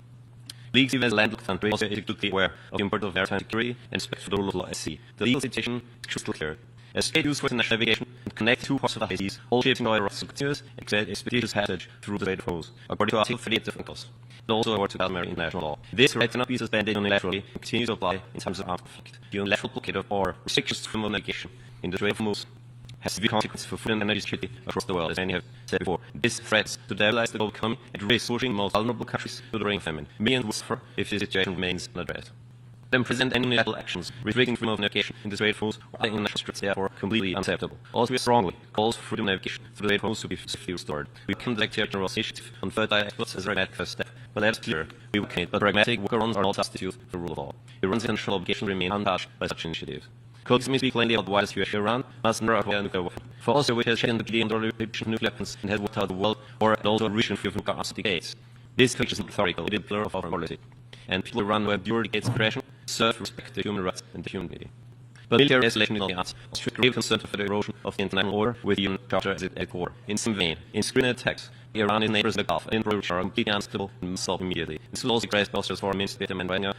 Colleagues, even as a landlocked country, Austria is acutely aware of the importance of maritime security and respect for the rule of law at sea. The legal situation is crystal clear. As state used for international navigation and connect two parts of the seas, all ships enjoy rights to continuous expeditious passage through the Strait of Hormuz, according to Article 38 of UNCLOS, and also according to customary international law. This right cannot be suspended unilaterally and continues to apply in times of armed conflict. The unilateral blockade or restrictions to freedom of navigation in the Strait of Hormuz has severe consequences for food and energy security across the world, as many have said before. This threats to destabilize the global economy and risk pushing the most vulnerable countries to the reign of famine. Millions will suffer if this situation remains unaddressed. Then present any unilateral actions restricting freedom of navigation in the Strait of Hormuz or international strips, therefore completely unacceptable. Also, we strongly calls for freedom of navigation through the Strait of Hormuz to be safely restored. We welcome the Secretary General's initiative on fertile exports as a pragmatic first step, but let us clear, we welcome it, but pragmatic workarounds are not substitute for the rule of law. Iran's international obligations remain untouched by such initiatives. Colleagues may speak plainly about the wider situation. Iran must never acquire a nuclear weapon. For Austria, which has shaken the PD and prohibition of nuclear weapons and has worked out the world, or also a region free of nuclear arms decades. This culture is not rhetorical, it is a pillar of our policy. And people around who have endured decades of oppression serve to respect the human rights and the human dignity. But military escalation is not the answer. Austria grave concern for the erosion of the international order with the UN Charter as its core. In some vein, in screening attacks, Iran and neighbors in the Gulf and approach are completely unacceptable and must stop immediately. This will also express Austria's foreign minister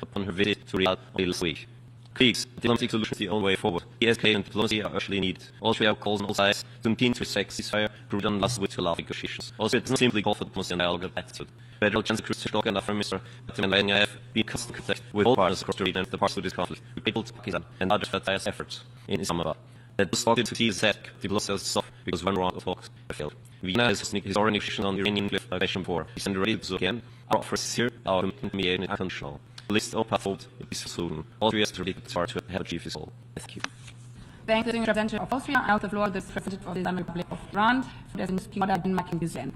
upon her visit to Riyadh last week. Colleagues, diplomatic solutions are the only way forward. De-escalation and diplomacy are urgently needed. Austria calls on all sides to continue to respect ceasefire, prove done last week to allow negotiations. Austria does not simply call for diplomacy and dialogue and attitude. Federal Chancellor Christian Stock and our Prime Minister Batem have been in constant contact with all partners across the region and the parts of this conflict, with people to Pakistan and other fertile efforts in Islamabad. That was thought to succeed is that diplomacy was soft because one round of talks failed. Vienna has already negotiated on the Iranian nuclear question before. We stand ready to do again. Our offer is here, our commitment is unconditional. List all path forward a peaceful solution. Austria has to ready to have achieved this goal. Thank you. Thank you, the representative of Austria. I now the floor to the representative of the Islamic Republic of Iran, in making this end.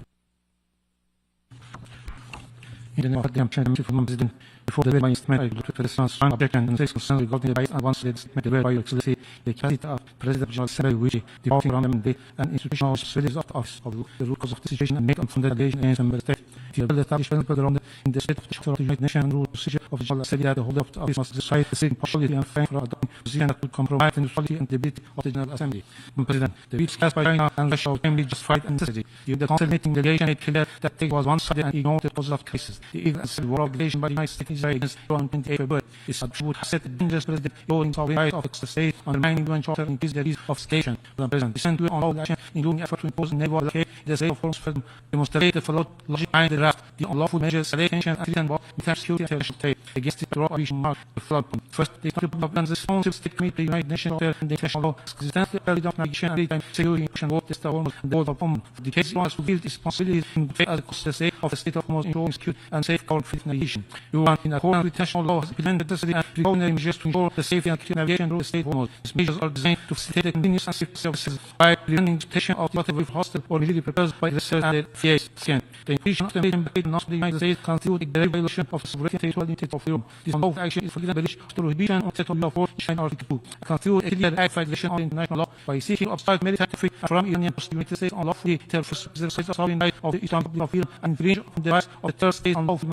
Before the by statement, I would like to express strong objection and concern regarding the bias and once the statement by Your Excellency, the candidate of President General Assembly, which departing from the institutional responsibilities of office of the root cause of the situation and make unfunded allegation against member state. The establishment around in the state of the Charter of the United Nations and rule procedure of the General Assembly that the holder of the office must decide the same partiality and frank for adopting position that would compromise the neutrality and stability of the General Assembly. President, the views cast by China and Russia are plainly justified and necessary. The Council meeting delegation made clear that it was one-sided and ignored the causes of crisis. The eager and war obligation by the United States against Iran on 28 February. This would have set a dangerous precedent in the right of the state, undermining the UN Charter and increase the risk of escalation. Madam President, we send on all action, including effort to impose naval blockade, the state of Hormuz demonstrate the flawed logic behind the draft. the unlawful measures they can and threaten war, security and international trade against the prohibition mark the flood. First, the country of the responsive state committee, the United Nations and the international law, existence early navigation and daytime security and war test almost and the world of bomb. The case was to build responsibilities in the as the state of the state of most ensuring secure and safeguard free navigation. You want in accordance with international law has implemented necessary and precautionary measures to ensure the safety and secure navigation through the state almost. These measures are designed to facilitate continuous and safe services by preventing detection of whatever hostile or military purpose by the research and the FA's scan. The inclusion of the nation of the United States constitutes a direct violation of the sovereignty and territorial integrity of Europe. This unlawful action is forbidden by the prohibition on territorial force in Article 2. It constitutes a clear act violation of international law by seeking to obstruct military free from Iranian the United States unlawfully terrorist the sovereign right of the Islamic Republic of Iran and infringe on the rights of the third state unlawful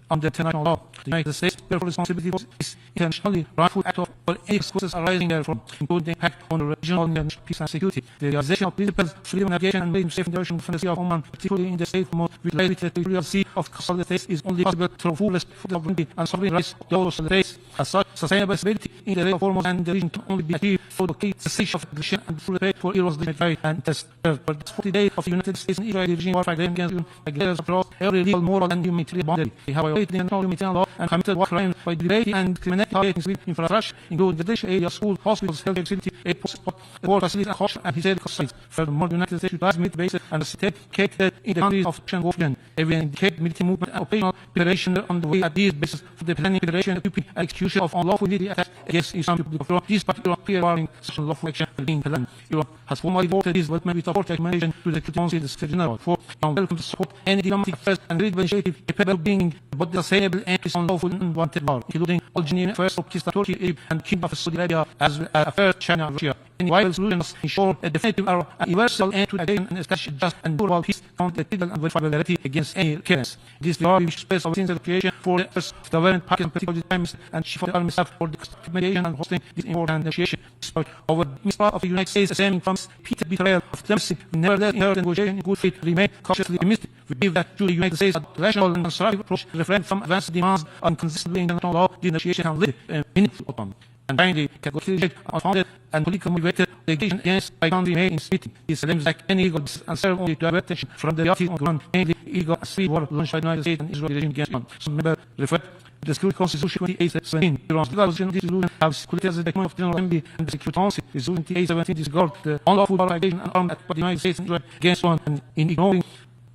under international law. The United States therefore responsibility for this internationally rightful act of or any consequences arising therefrom, including the impact on the regional and national peace and security. The realization of principles, freedom of navigation and maritime safe navigation from the Sea of Oman, particularly in the state of related to the territorial sea of coastal states, is only possible through full respect for the sovereignty and sovereign rights of the coastal states. As such, sustainable stability in the area of Hormuz and the region can only be achieved through the cessation of aggression and full respect for Iran's legitimate and test. For the 40 days of the United States and Israeli regime warfare against aggression across every legal, moral, and humanitarian boundary. They have violated the international humanitarian law and committed war crimes by degrading and criminalizing civil infrastructure, including residential areas, schools, hospitals, health facilities, airports, port facilities, and cultural and historical sites. Furthermore, the United States utilized military bases and participated in the countries of Russian warfare. Every indicated military movement and operational preparation on the way at these bases for the planning, preparation, equipping, and execution of unlawful military attacks against the Islamic Republic of Iran. These particular pre-warning such unlawful action being planned. Iran has formally voted this development with support recommendation to the Security Council, the Secretary General, for welcome to support any diplomatic affairs and legal initiative capable of bringing but sustainable end to unlawful and unwanted war, including all genuine affairs of Pakistan, Turkey, Egypt, and Kingdom of Saudi Arabia, as well as affairs China and Russia. Any viable solutions ensure a definitive and universal end to aggression and establish just and durable peace, accountability and verifiability against any recurrence. This will be space of the creation for the efforts of the government, Pakistan, particularly the Prime Minister and Chief of the Army Staff for the mediation and hosting this important negotiation. Despite our mistrust of the United States stemming from repeated betrayal of diplomacy, we nevertheless in our negotiation in good faith remain cautiously optimistic. We believe that through the United States' rational and constructive approach, refrain from advanced demands on consistently international law, the negotiation can lead to a meaningful outcome. And finally, categorically unfounded and politically motivated litigation against by country made in treaty. These claims, like any illegal business, and serve only to divert attention from the reality on the ground, namely illegal and civil war launched by the United States and Israeli regime against Iran. Some members refer to the Security Constitution 2817. Iran's legal resolution has security as the document of the General Assembly and the Security Council. Resolution 2817 disregards the unlawful violation and armed attack by the United States and Israel against Iran, and in ignoring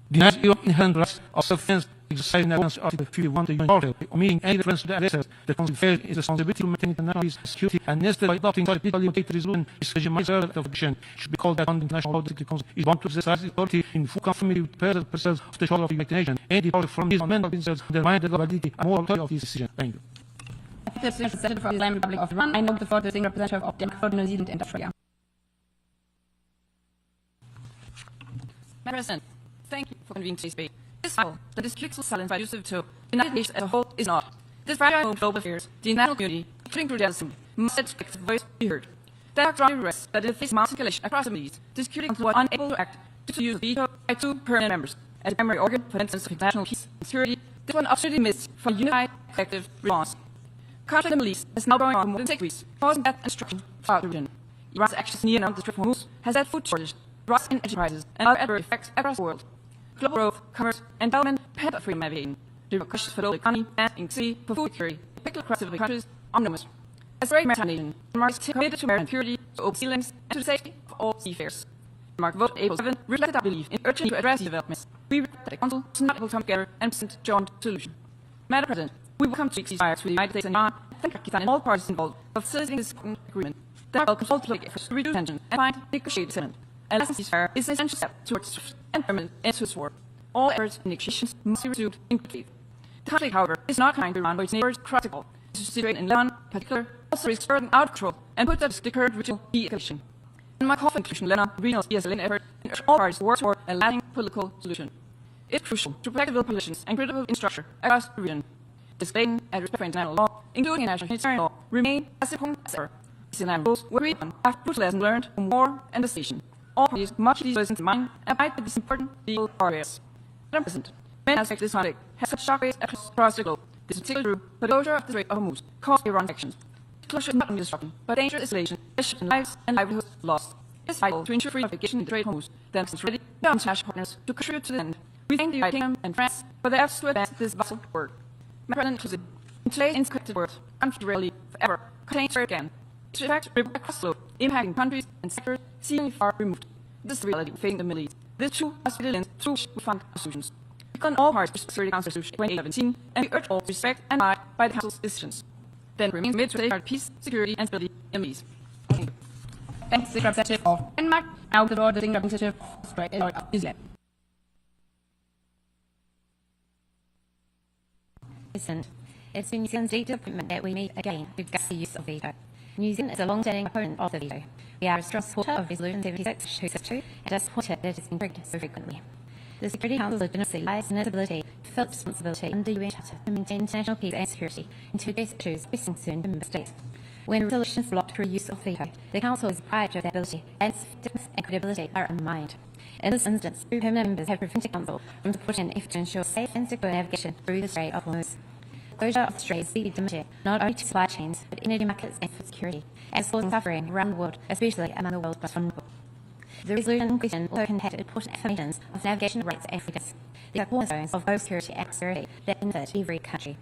denies Iran inherent rights of self-defense exercising against Article 51 of the UN Charter, omitting any reference to the aggressors. The Council failed its responsibility to maintain international peace and security, and instead by adopting such a politically motivated resolution, this legitimate of action should be called that under international law. The Security Council is bound to exercise authority in full conformity with the principles of the Charter of the United Nations. Any departure from these fundamental principles undermine the validity and moral authority of this decision. Thank you. The Senator for the Islamic Republic of Iran, I know the floor to the representative of Denmark, New Zealand, and Australia. Madam President, thank you for convening today's debate. This cycle that is critical silence by use of to the United Nations as a whole is not. This fragile global affairs, the international community, including through Denison, must expect the voice be heard. There are strong regrets that in the face of mounting escalation across the Middle East, the Security Council was unable to act due to the use of veto by 2 permanent members as a primary organ for instance of international peace and security. This was an opportunity missed for a unified, collective response. Conflict in the Middle East is now going on for more than 6 weeks, causing death and destruction throughout the region. Iran's actions near the Strait of Hormuz has led food shortage, rise in energy prices, and other adverse effects across the world. Global growth, commerce, and development depend on freedom of navigation. The repercussions for the economy and increasingly for food security, particularly across developing countries, are enormous. As a great maritime nation, Denmark is committed to maritime purity, to open sea lanes, and to the safety of all seafarers. Denmark vote April 7 reflected our belief in urgent to address these developments. We regret that the Council is not able to come together and present a joint solution. Madam President, we welcome to seek ceasefires with the United States and Iran, and thank Pakistan and all parties involved for facilitating this important agreement. Denmark welcomes all political efforts to reduce tension and find negotiated settlement. A lasting ceasefire is an essential step towards swift and permanent end to this war. All efforts and negotiations must be resumed in good faith. The conflict, however, is not kind to Iran or its neighbors across the globe. The situation in Lebanon, in particular, also risks burning out of control and puts at risk the current regional de-escalation. Denmark calls for inclusion in Lebanon regional de-escalation effort and urge all parties to work toward a lasting political solution. It's crucial to protect civil populations and critical infrastructure across the region. Escalating and respect for international law, including international humanitarian law, remain as important as ever. These international rules were agreed on after brutal lessons learned from war and devastation. All parties must keep these lessons in mind and fight with these important legal barriers. Madam President, many aspects of this conflict have such shockwaves across the globe. This is particularly true, but the closure of the Strait of Hormuz caused Iran's actions. The closure is not only disruption, but dangerous escalation has shifted lives and livelihoods lost. It is vital to ensure free navigation in the Strait of Hormuz. Then it's ready to international partners to contribute to the end. We thank the United Kingdom and France for their efforts to advance this vital work. Madam President, in today's inscripted world, country rarely, forever, contains where it can, to affect across the globe, impacting countries and sectors seemingly far removed. This is the reality facing the Middle East. This too must be the lens through which we find solutions. We call on all parties to Security Council Resolution 2017, and we urge all to respect and abide by the Council's decisions. Then remain committed to safeguard peace, security, and stability in the East. Thank you. Thanks, the representative of Denmark. Now the floor to the representative of Australia, New Zealand. It's been New Zealand's legal appointment that we meet again to discuss the use of veto. New Zealand is a long-standing opponent of the veto. We are a strong supporter of Resolution 76/262 and a supporter that it has been triggered so frequently. The Security Council's legitimacy lies in its ability to fulfill its responsibility under the UN Charter to maintain international peace and security and to address issues of pressing concern to member states. When a resolution is blocked through use of veto, the Council is deprived of that ability, and its effectiveness and credibility are undermined. In this instance, two permanent members have prevented the Council from supporting an effort to ensure safe and secure navigation through the Strait of Hormuz. Closure of the Strait is leading damage not only to supply chains, but energy markets and food security, and is causing suffering around the world, especially among the world's most vulnerable. The resolution in question also contains important affirmations of navigation rights and freedoms. These are cornerstones of both security and prosperity that benefit every country.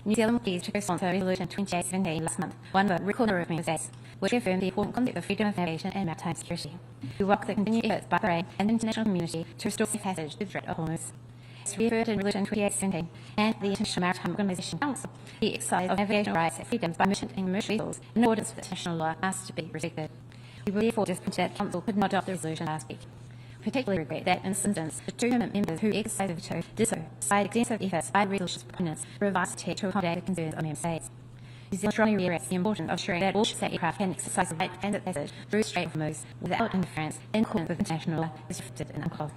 New Zealand pleased to co-sponsor Resolution 2817 last month, one of a record number of member states, which affirmed the important concept of freedom of navigation and maritime security. We welcome the continued efforts by Bahrain and the international community to restore safe passage to the Strait of Hormuz. As referred in Resolution 2817 and the International Maritime Organization Council, the exercise of navigational rights and freedoms by merchant and commercial vessels in accordance with international law must be respected. We were therefore disappointed that the Council could not adopt the resolution last week. We particularly regret that in this instance, the two permanent members who exercised the veto did so despite extensive efforts by the resolution's proponents to revise the text to accommodate the concerns of member states. New Zealand strongly reiterates the importance of ensuring that all ships and aircraft can exercise the right to transit passage through the Strait of Hormuz without interference in accordance with international law as reflected in UNCLOS.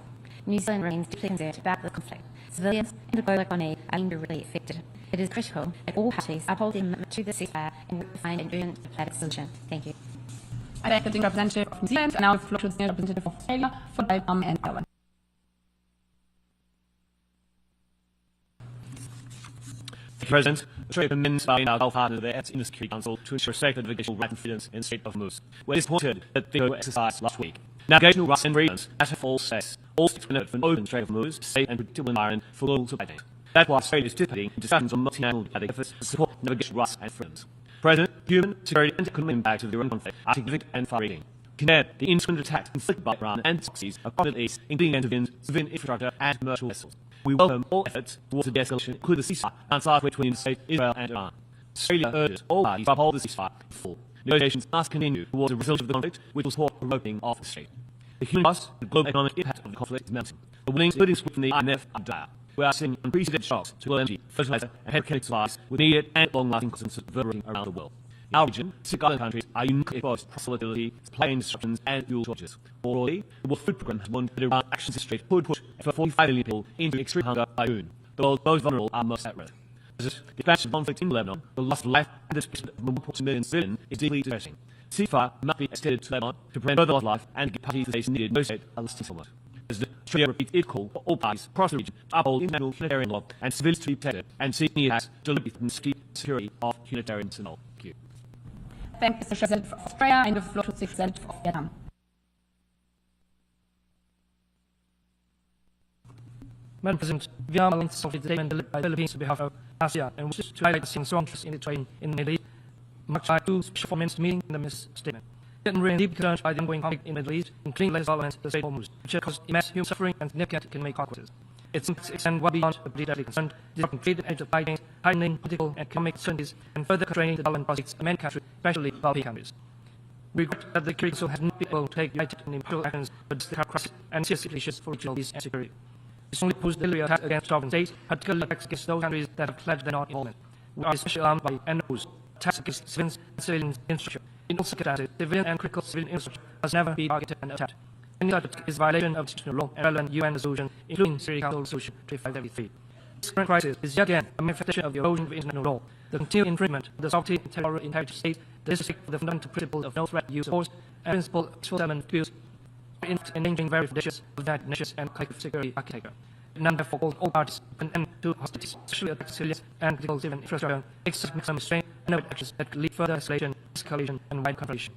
New Zealand remains deeply concerned about the conflict. Civilians and the global economy are indirectly affected. It is critical that all parties uphold their commitment to the ceasefire and find an urgent diplomatic solution. Thank you. I thank the representative of New Zealand, and now the floor to the representative of Australia, followed by and Ellen. Mr. President, Australia commends by our partner there in the Security Council to ensure safe navigation rights and freedoms in the Strait of Hormuz. We're disappointed that the exercise last week. Navigational rights and freedoms matter for all states. All states benefit from an open Strait of Hormuz, safe and predictable environment for global supply chains. That's why Australia is participating in discussions on multinational diplomatic efforts to support navigation rights and freedoms. President, human, security and economic impacts of the Iran conflict are significant and far-reaching. Compared the indiscriminate attacks inflicted by Iran and proxies across the East, including anti-civilian infrastructure and commercial vessels. We welcome all efforts towards a de-escalation, including the ceasefire and ceasefire between the States, Israel and Iran. Australia urges all parties to uphold the ceasefire in full. Negotiations must continue towards a resolution of the conflict, which will support the reopening of the Strait. The human cost and global economic impact of the conflict is mounting. The warnings, including from the IMF, are dire. We are seeing unprecedented shocks to global energy, fertilizer and petrochemical supplies with immediate and long-lasting consequences reverberating around the world. In our region, 6 other countries are uniquely exposed to volatility, supply chain disruptions, and fuel shortages. Already, the World Food Programme has warned that Iran actions in Strait could push over 45 million people into extreme hunger by June. The world's most vulnerable are most at risk. The expansion of conflict in Lebanon, the loss of life, and the displacement of 1.2 million civilians is deeply distressing. Ceasefire must be extended to Lebanon to prevent further loss of life and give parties the space needed to negotiate a lasting settlement. Australia repeats its call for all parties across the region to uphold international humanitarian law and civilians to be protected and seek any attacks to limit the safety and security of humanitarian personnel. Thank you. Thank you, Mr. Representative of Australia, and the floor to the representative of Vietnam. Madam President, Vietnam links of the statement delivered by the Philippines on behalf of ASEAN and wishes to highlight the strong interest in the trade in the Middle East, marked by 2 special formats meeting in the missed statement. Vietnam remains deeply concerned by the ongoing conflict in the Middle East, including latest developments in the Strait of Hormuz, which have caused immense human suffering and significant economic consequences. Its impacts extend well beyond the politically concerned, disrupting trade and supply chains, heightening political and economic uncertainties, and further constraining the development prospects of many countries, especially developing countries. We regret that the Security Council has not been able to take united and impartial actions to address the current crisis and serious issues for regional peace and security. We strongly oppose the delivery attacks against sovereign states, particularly attacks against those countries that have pledged their non-involvement. We are especially alarmed by NOs, attacks against civilians and civilian infrastructure. In all circumstances, civilian and critical civilian infrastructure must never be targeted and attacked. Any such attack is a violation of international law and relevant UN resolution, including Security Council Resolution 2573. This current crisis is yet again a manifestation of the erosion of international law, the continued infringement of the sovereignty and territorial integrity of states, the disrespect for the fundamental principle of no threat use of force, and principle of peaceful settlement of disputes, endangering very traditions of the United Nations and collective security architecture. None therefore calls all parties to put an end to hostilities, especially against civilians and critical civilian infrastructure, exercise maximum restraint, and avoid actions that could lead further escalation, escalation, and wide confrontation.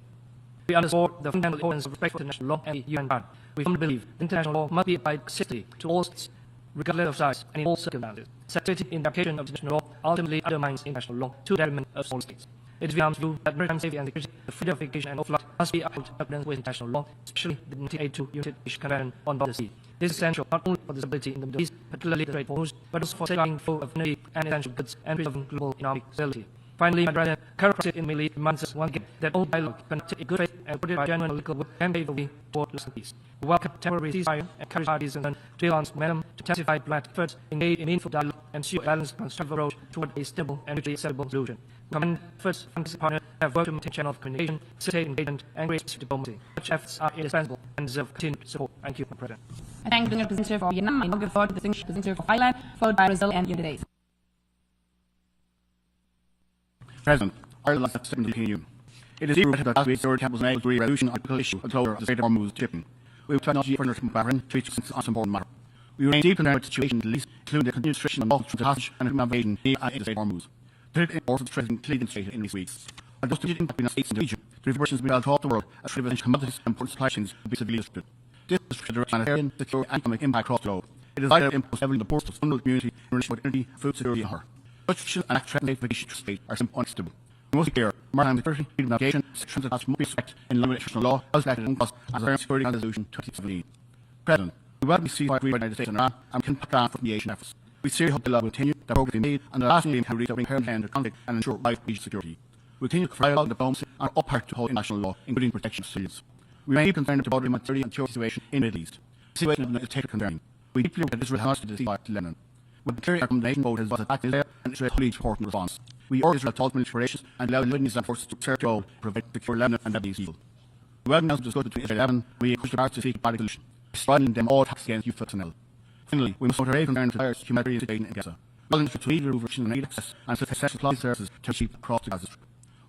We underscore the fundamental importance of respect for international law and the UN Charter. We firmly believe that international law must be applied consistently to all states. regardless of size and in all circumstances. Security in the application of international law ultimately undermines international law to the detriment of small states. It is Vietnam's view that maritime safety and security, the freedom of navigation and of flight must be upheld in accordance with international law, especially the 1982 United Nations Convention on Border Sea. This is essential not only for the stability in the Middle East, particularly the Strait of Hormuz, but also for safeguarding flow of energy and essential goods and preserving global economic stability. Finally, my brother, current crisis in the Middle East reminds us once again that all dialogue conducted in good faith and supported by genuine political will can pave the way toward lasting peace. We welcome temporary ceasefire and encourage parties concerned to advance momentum to intensify diplomatic efforts, engage in meaningful dialogue, and pursue a balanced, constructive approach toward a stable and mutually acceptable solution. We commend efforts from this partner have worked to maintain channel of communication, facilitate engagement, and create diplomacy. Such efforts are indispensable and deserve continued support. Thank you, Mr. President. I thank the representative for Vietnam. I now give the floor to the distinguished representative for Thailand, followed by Brazil and the United States. President, Ireland has accepted the European Union. It is true that last week's Third Cabinet was made to a resolution on the political issue of the closure of the Strait of Hormuz shipping. We will try not to further from Bahrain to reach on this important matter. We remain deeply concerned with the situation in the Middle East, including the continued restriction on all through the passage and human invasion in the Strait of Hormuz. The political imports of the trade clearly demonstrated in these weeks. While those immediate impact on states in the region, the repercussions will be felt throughout the world as trade of essential commodities and important supply chains will be severely restricted. This is a direct humanitarian, secure, and economic impact across the globe. It is vital to impose heavily on the poorest of the vulnerable community in relation with energy, food security, and hunger. Such restrictions and threaten the navigation to state are simply unacceptable. We must be clear, maritime security, freedom of navigation, sections must be respected in line with international law, as reflected in COS as a Security Council Resolution 2017. President, we welcome the ceasefire agreed by the United States and Iran, and we can plan for mediation efforts. We seriously hope the law will continue, that progress will be made, and the lasting aim can reach a permanent end to conflict and ensure wide regional security. We continue to dialogue, diplomacy, and uphold to hold international law, including protection of civilians. We remain concerned with the broader humanitarian and security situation in the Middle East. The situation is taken concerning. We deeply regret Israel has to the ceasefire to Lebanon. With the clear recommendation vote has attacked Israel and Israel fully support in response. We urge Israel to halt military operations and allow Lebanese armed forces to serve the goal to prevent secure Lebanon and Lebanese people. We welcome the discussion between Israel and Lebanon. We encourage the parties to seek a political solution, strengthening them all attacks against youth personnel. Finally, we must note a grave concern to the humanitarian situation in Gaza. We welcome to lead restriction on aid access and successful supply services to achieve across the Gaza Strip.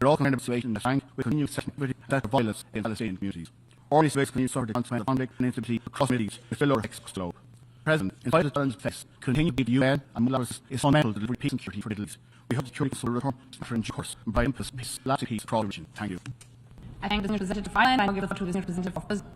We are all concerned about the situation in the Bank with continued security and violence in Palestinian communities. All these ways continue to suffer the consequences of conflict and instability across the Middle East with still lower effects across the globe. President, in spite of the challenges faced, continue to be the UN and multilateralism is fundamental to deliver peace and security for the Middle East. We hope the Security Council will return to in due course and provide impetus peace, lasting peace across the region. Thank you. I thank the representative for Ireland. I will give the floor to the representative of Brazil.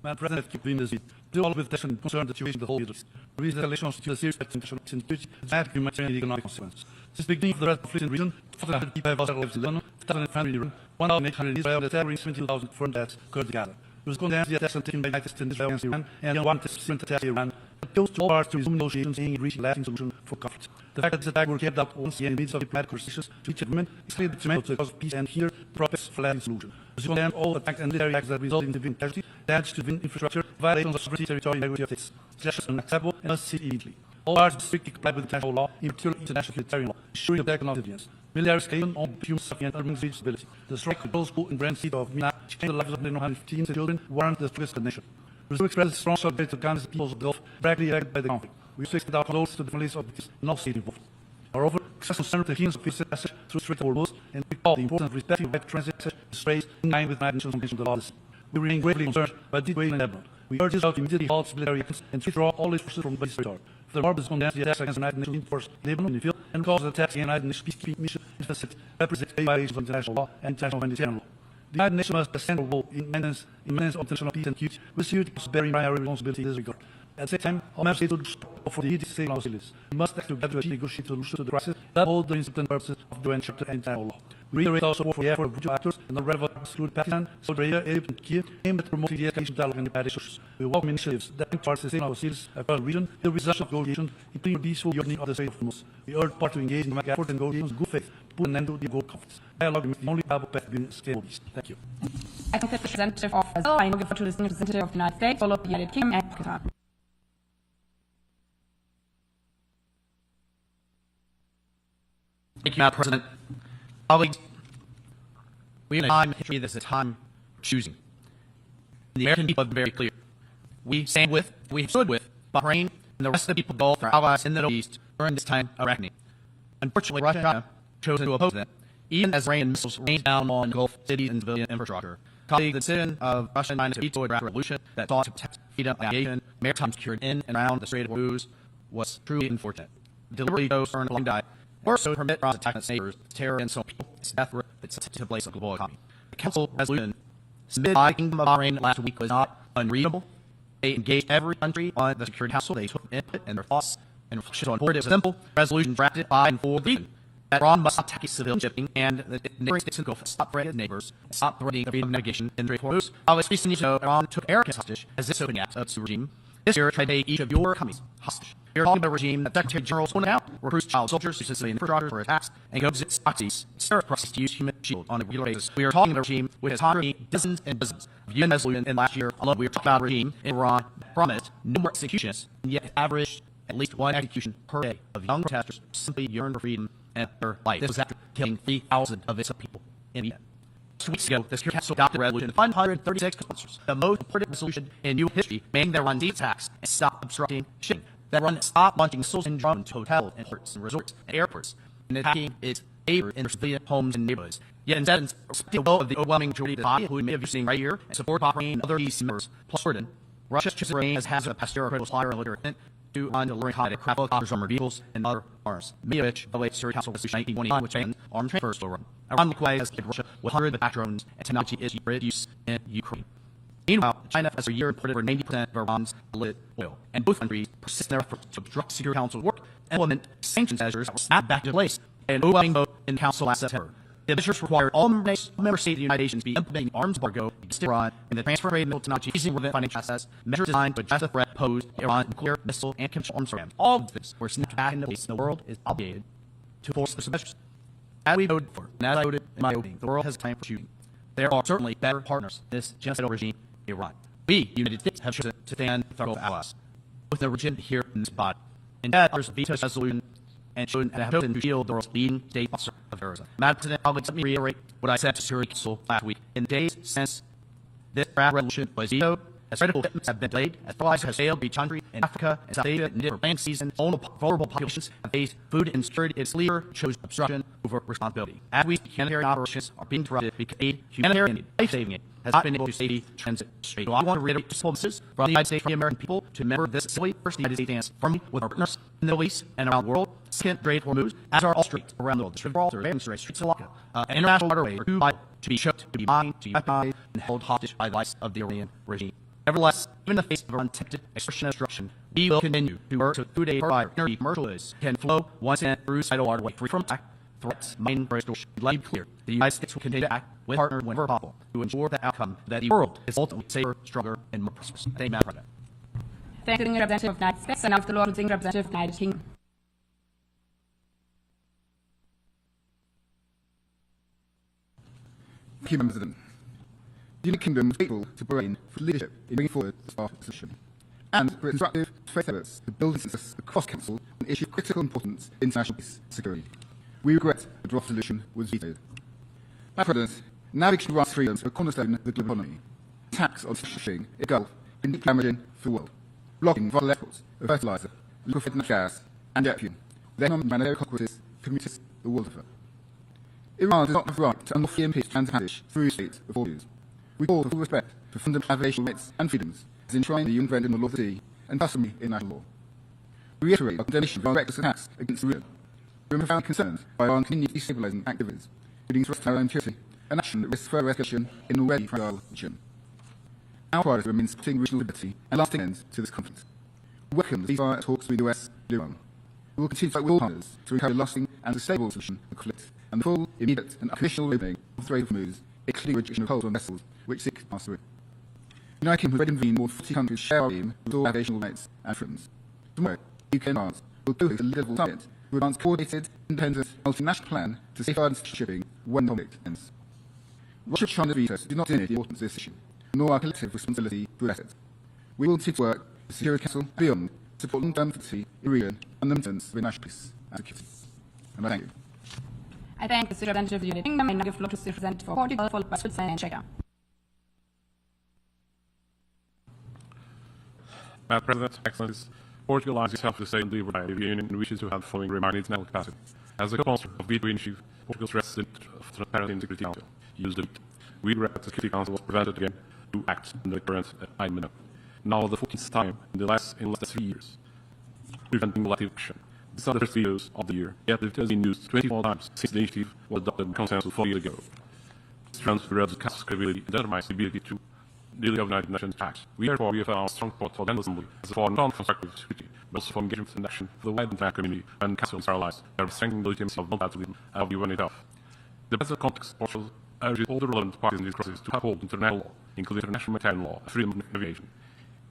Madam President, keep this do all with attention concern the situation of the whole Middle East. The recent elections to a serious threat to international security, dramatic humanitarian and economic consequences. Since the beginning of the Red conflict in the region, 400 people have lost their lives in Lebanon, 1,500 in Iran, 1,800 in Israel, and a staggering 17,000 foreign deaths occurred in Gaza. It was condemned the attacks taken by the United States in Israel against Iran and the unwanted subsequent attacks in Iran, but goes to all parties to resume negotiations aiming at reaching a lasting solution for conflict. The fact that this attack were carried out once again in the midst of diplomatic restrictions to each agreement is clearly detrimental to the cause of peace and here the prospects for lasting solution. We condemn all attacks and military acts that result in civilian casualty, damage to civilian infrastructure, violations of sovereignty, territorial integrity of states. Such is unacceptable and must cease immediately. All parties must strictly comply with international law, in particular international humanitarian law, ensuring the economic civilians. Military escalation on human suffering and urban stability. The strike of those school in Grand City of Mina, changed the lives of 115 children, warrant the stress of the nation. Brazil expresses strong solidarity to Ghana's peoples of the Gulf, directly affected by the conflict. We extend our condolences to the families of victims and all states involved. Moreover, successful center to healings of peace passage through Strait of Hormuz, and we call the importance of respecting right transit is raised in line with the United Nations Convention of the Law of the Sea. We remain gravely concerned by the situation in Lebanon. We urge Israel to immediately halt military actions and withdraw all its forces from the territory. Furthermore, this condemns the attacks against the United Nations force Lebanon in the field and calls the attacks against the United Nations peacekeeping mission in facility represent violations of international law and international humanitarian law. The United Nations must play a central role in maintenance of international peace and security, with security bearing primary responsibility in this regard. At the same time, all member states will support for the immediate state of civilians. We must act together to achieve negotiate solutions to the crisis that hold the principles and purposes of the UN Charter and international law. We reiterate our support for the effort of regional actors and the relevant include Pakistan, Saudi Arabia, Egypt, and Kiev, aimed at promoting the escalation dialogue and diplomatic issues. We welcome initiatives that aim towards sustaining our civilians across the region, the resumption of negotiations, including peaceful reopening of the Strait of Hormuz. We urge parties to engage in diplomatic effort and negotiations in good faith to put an end to the global conflicts. Dialogue remains the only viable path to building stable peace. Thank you. I thank the representative of Brazil. I now give the floor to the representative of the United States, followed by the United Kingdom and Qatar. Thank you, Madam President. Colleagues, we in a time in history that's a time for choosing. The American people have been very clear. We stood with Bahrain and the rest of the people of the Gulf, our allies in the Middle East, during this time of reckoning. Unfortunately, Russia and China chose to oppose them, even as rain and missiles rained down on Gulf cities and civilian infrastructure. Colleagues, the decision of Russia and China to veto a draft resolution that sought to protect freedom of navigation, maritime security in and around the Strait of Hormuz was truly unfortunate. Deliberately chose to earn a long die, or so to permit Iran's attack on its neighbors, terror and so people, its death that to the place of the global economy. The Council resolution submitted by the Kingdom of Bahrain last week was not unreasonable. They engaged every country on the Security Council. They took input and their thoughts and reflections on board. It was a simple resolution drafted by and for the region that Iran must stop attacking civilian shipping and the neighboring states in the Gulf stop threatening neighbors and stop threatening the freedom of navigation in the Strait of Hormuz. While it's recently to know Iran took Americans hostage as this opening act of its regime, this year tried to take each of your companies hostage. You're talking about a regime that Secretary General Stone out recruits child soldiers, uses civilian infrastructure for attacks, and goes its proxies, terrorist proxies to use human shield on a regular basis. We are talking about a regime which has harmed dozens and dozens of UN resolutions in last year alone. We are talking about a regime in Iran that promised no more executions, and yet averaged at least one execution per day of young protesters who simply yearn for freedom and their life. This was after killing 3,000 of its people in Yemen. 2 weeks ago, the Security Council adopted a resolution of 536 sponsors, the most important resolution in U.S. history, banning the Iran attacks and stop obstructing shipping. That Iran stop launching missiles and drones to hotels and ports and resorts and airports and attacking its neighbors in their civilian homes and neighborhoods. Yet instead, the will of the overwhelming majority of the body, who we may have seen right here, and support Bahrain and other EC members, plus Jordan, Russia chooses Bahrain as a pastor critical supplier of military to learn how to craft armored vehicles and other arms. Many of which violate Security Council Resolution 1929, which bans armed transfers to Iran. Iran likewise has given Russia 100 attack drones and technology is used in Ukraine. Meanwhile, China has for a year imported over 90% of Iran's lit oil, and both countries persist in their efforts to obstruct Security Council work and implement sanctions measures that were snapped back into place in an overwhelming vote in the Council last September. The measures required all member states of the United Nations be implementing arms embargo against Iran and the transfer of trade and technology using relevant financial assets, measures designed to address the threat posed by Iran's nuclear, missile, and conventional arms programs. All of this were snapped back into place, and the world is obligated to enforce those measures. As we voted for, and as I voted in my opening, the world has a time for shooting. There are certainly better partners in this genocidal regime, Iran. We, the United States, have chosen to stand with our global allies, with the region here in this body. Instead, others veto this resolution and have chosen to shield the world's leading state officer of terrorism. Madam President, let me reiterate what I said to Security Council last week. In the days since this draft resolution was vetoed, as critical shipments have been delayed, as fertilizer has failed to reach country in Africa and South Asia and for planting season, vulnerable populations have faced food insecurity. Its leader chose obstruction over responsibility. As we speak, humanitarian operations are being interrupted because aid, humanitarian aid, life-saving aid, has not been able to safely transit straight. So I want to reiterate simple messages from the United States, from the American people, to remember this assembly. First, the United States stands firmly with our partners in the Middle East and around the world. Second, Strait of Hormuz, as are all streets around the world. The Strait of Gibraltar, the Strait of Sri an international waterway are too vital to be choked, to be mined, to be weaponized, and held hostage by the likes of the Iranian regime. Nevertheless, even in the face of our untempted extortion and destruction, we will continue to work so food aid provider, energy, commercial goods can flow once again through tidal waterway, free from attack, threats, mine, or extortion. Let me be clear, the United States will continue to act with partners whenever possible to ensure the outcome that the world is ultimately safer, stronger, and more prosperous. Thank you, Madam President. Thank you, Representative of the United States, and now the Lord Representative of the United Kingdom. Thank you, Madam President. The United Kingdom is grateful to Bahrain for leadership in bringing forward the draft resolution, and for its constructive faith efforts to build consensus across Council on issues of critical importance in international peace and security. We regret the draft resolution was vetoed. Madam President, navigation rights freedoms are a cornerstone of the global economy. Attacks on shipping in the Gulf are deeply damaging for the world, blocking vital exports of fertilizer, liquefied natural gas, and jet fuel. The economic and humanitarian consequences communities the world over. Iran does not have the right to unlawfully impede transatlantic through the Strait of Hormuz. We call for full respect for fundamental aviation rights and freedoms as enshrined in the UN Convention on the Law of the Sea and customary international law. We reiterate our condemnation of Iran's reckless attacks against the region. We are profoundly concerned by Iran's continued destabilizing activities, leading to our own security, an action that risks further escalation in an already fragile region. Our priority remains supporting regional stability and lasting end to this conflict. We welcome the ceasefire talks between the US and Iran. We will continue to work with all partners to encourage a lasting and sustainable solution to the conflict and the full, immediate, and unconditional opening of the Strait of Hormuz, including rejection of holds on vessels which seek to pass through. The United Kingdom has already convened more than 40 countries share our aim to restore aviation rights and freedoms. Tomorrow, the UK and France will co-host a level summit to advance a coordinated, independent, multinational plan to safeguard shipping when the conflict ends. Russia-China's vetoes do not diminish the importance of this issue, nor our collective responsibility to address it. We will continue to work with the Security Council beyond to support long-term stability in the region and the maintenance of international peace and security. And I thank you. I thank the Representative of the United Kingdom, and now give the floor to the Representative for Portugal, followed by Switzerland and Czechia. Madam President, Excellencies, Portugal allies itself to the state and the Union and wishes to have the following remarks in its national capacity. As a co-sponsor of the veto initiative, Portugal stresses the need of transparency in the Security Council. Used it. We regret that the Security Council was prevented again to act in the current minute. Now the 14th time in less than 3 years, preventing collective action. These are the first videos of the year, yet it has been used 24 times since the initiative was adopted in consensus 4 years ago. strengthens the Red Council's credibility and undermines the ability to deal with United Nations attacks. We therefore reaffirm our strong support for the General Assembly as a forum not constructive security, but also for engagement and action for the wide international community and Council and our allies, thereby strengthening the legitimacy of multilateralism and of the UN itself. The present context Portugal urges all the relevant parties in this process to uphold international law, including international humanitarian law and freedom of navigation.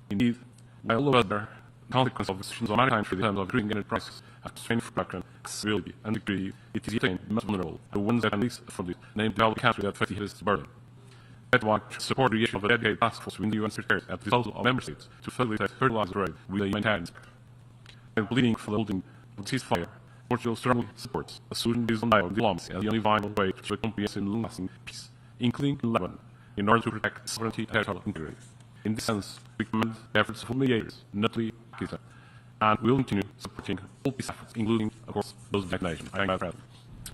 Indeed, while all other consequences of decisions on maritime trade in terms of agreeing enterprises have constrained for production, accessibility, and security, it is retained most vulnerable, the ones that are least afforded, namely the developed country that faces the heaviest burden. That's why to support the issue of a dedicated task force within the UN Secretariat at the disposal of member states to facilitate fertilizer trade with the humanitarian sector. And pleading for the holding of the ceasefire, Portugal strongly supports a solution based on dialogue and diplomacy as the only viable way to a comprehensive and lasting peace, including in Lebanon, in order to protect sovereignty and territorial integrity. In this sense, we commend the efforts of all mediators, notably Pakistan, and we will continue supporting all peace efforts, including, of course, those of the United Nations. I thank you, President.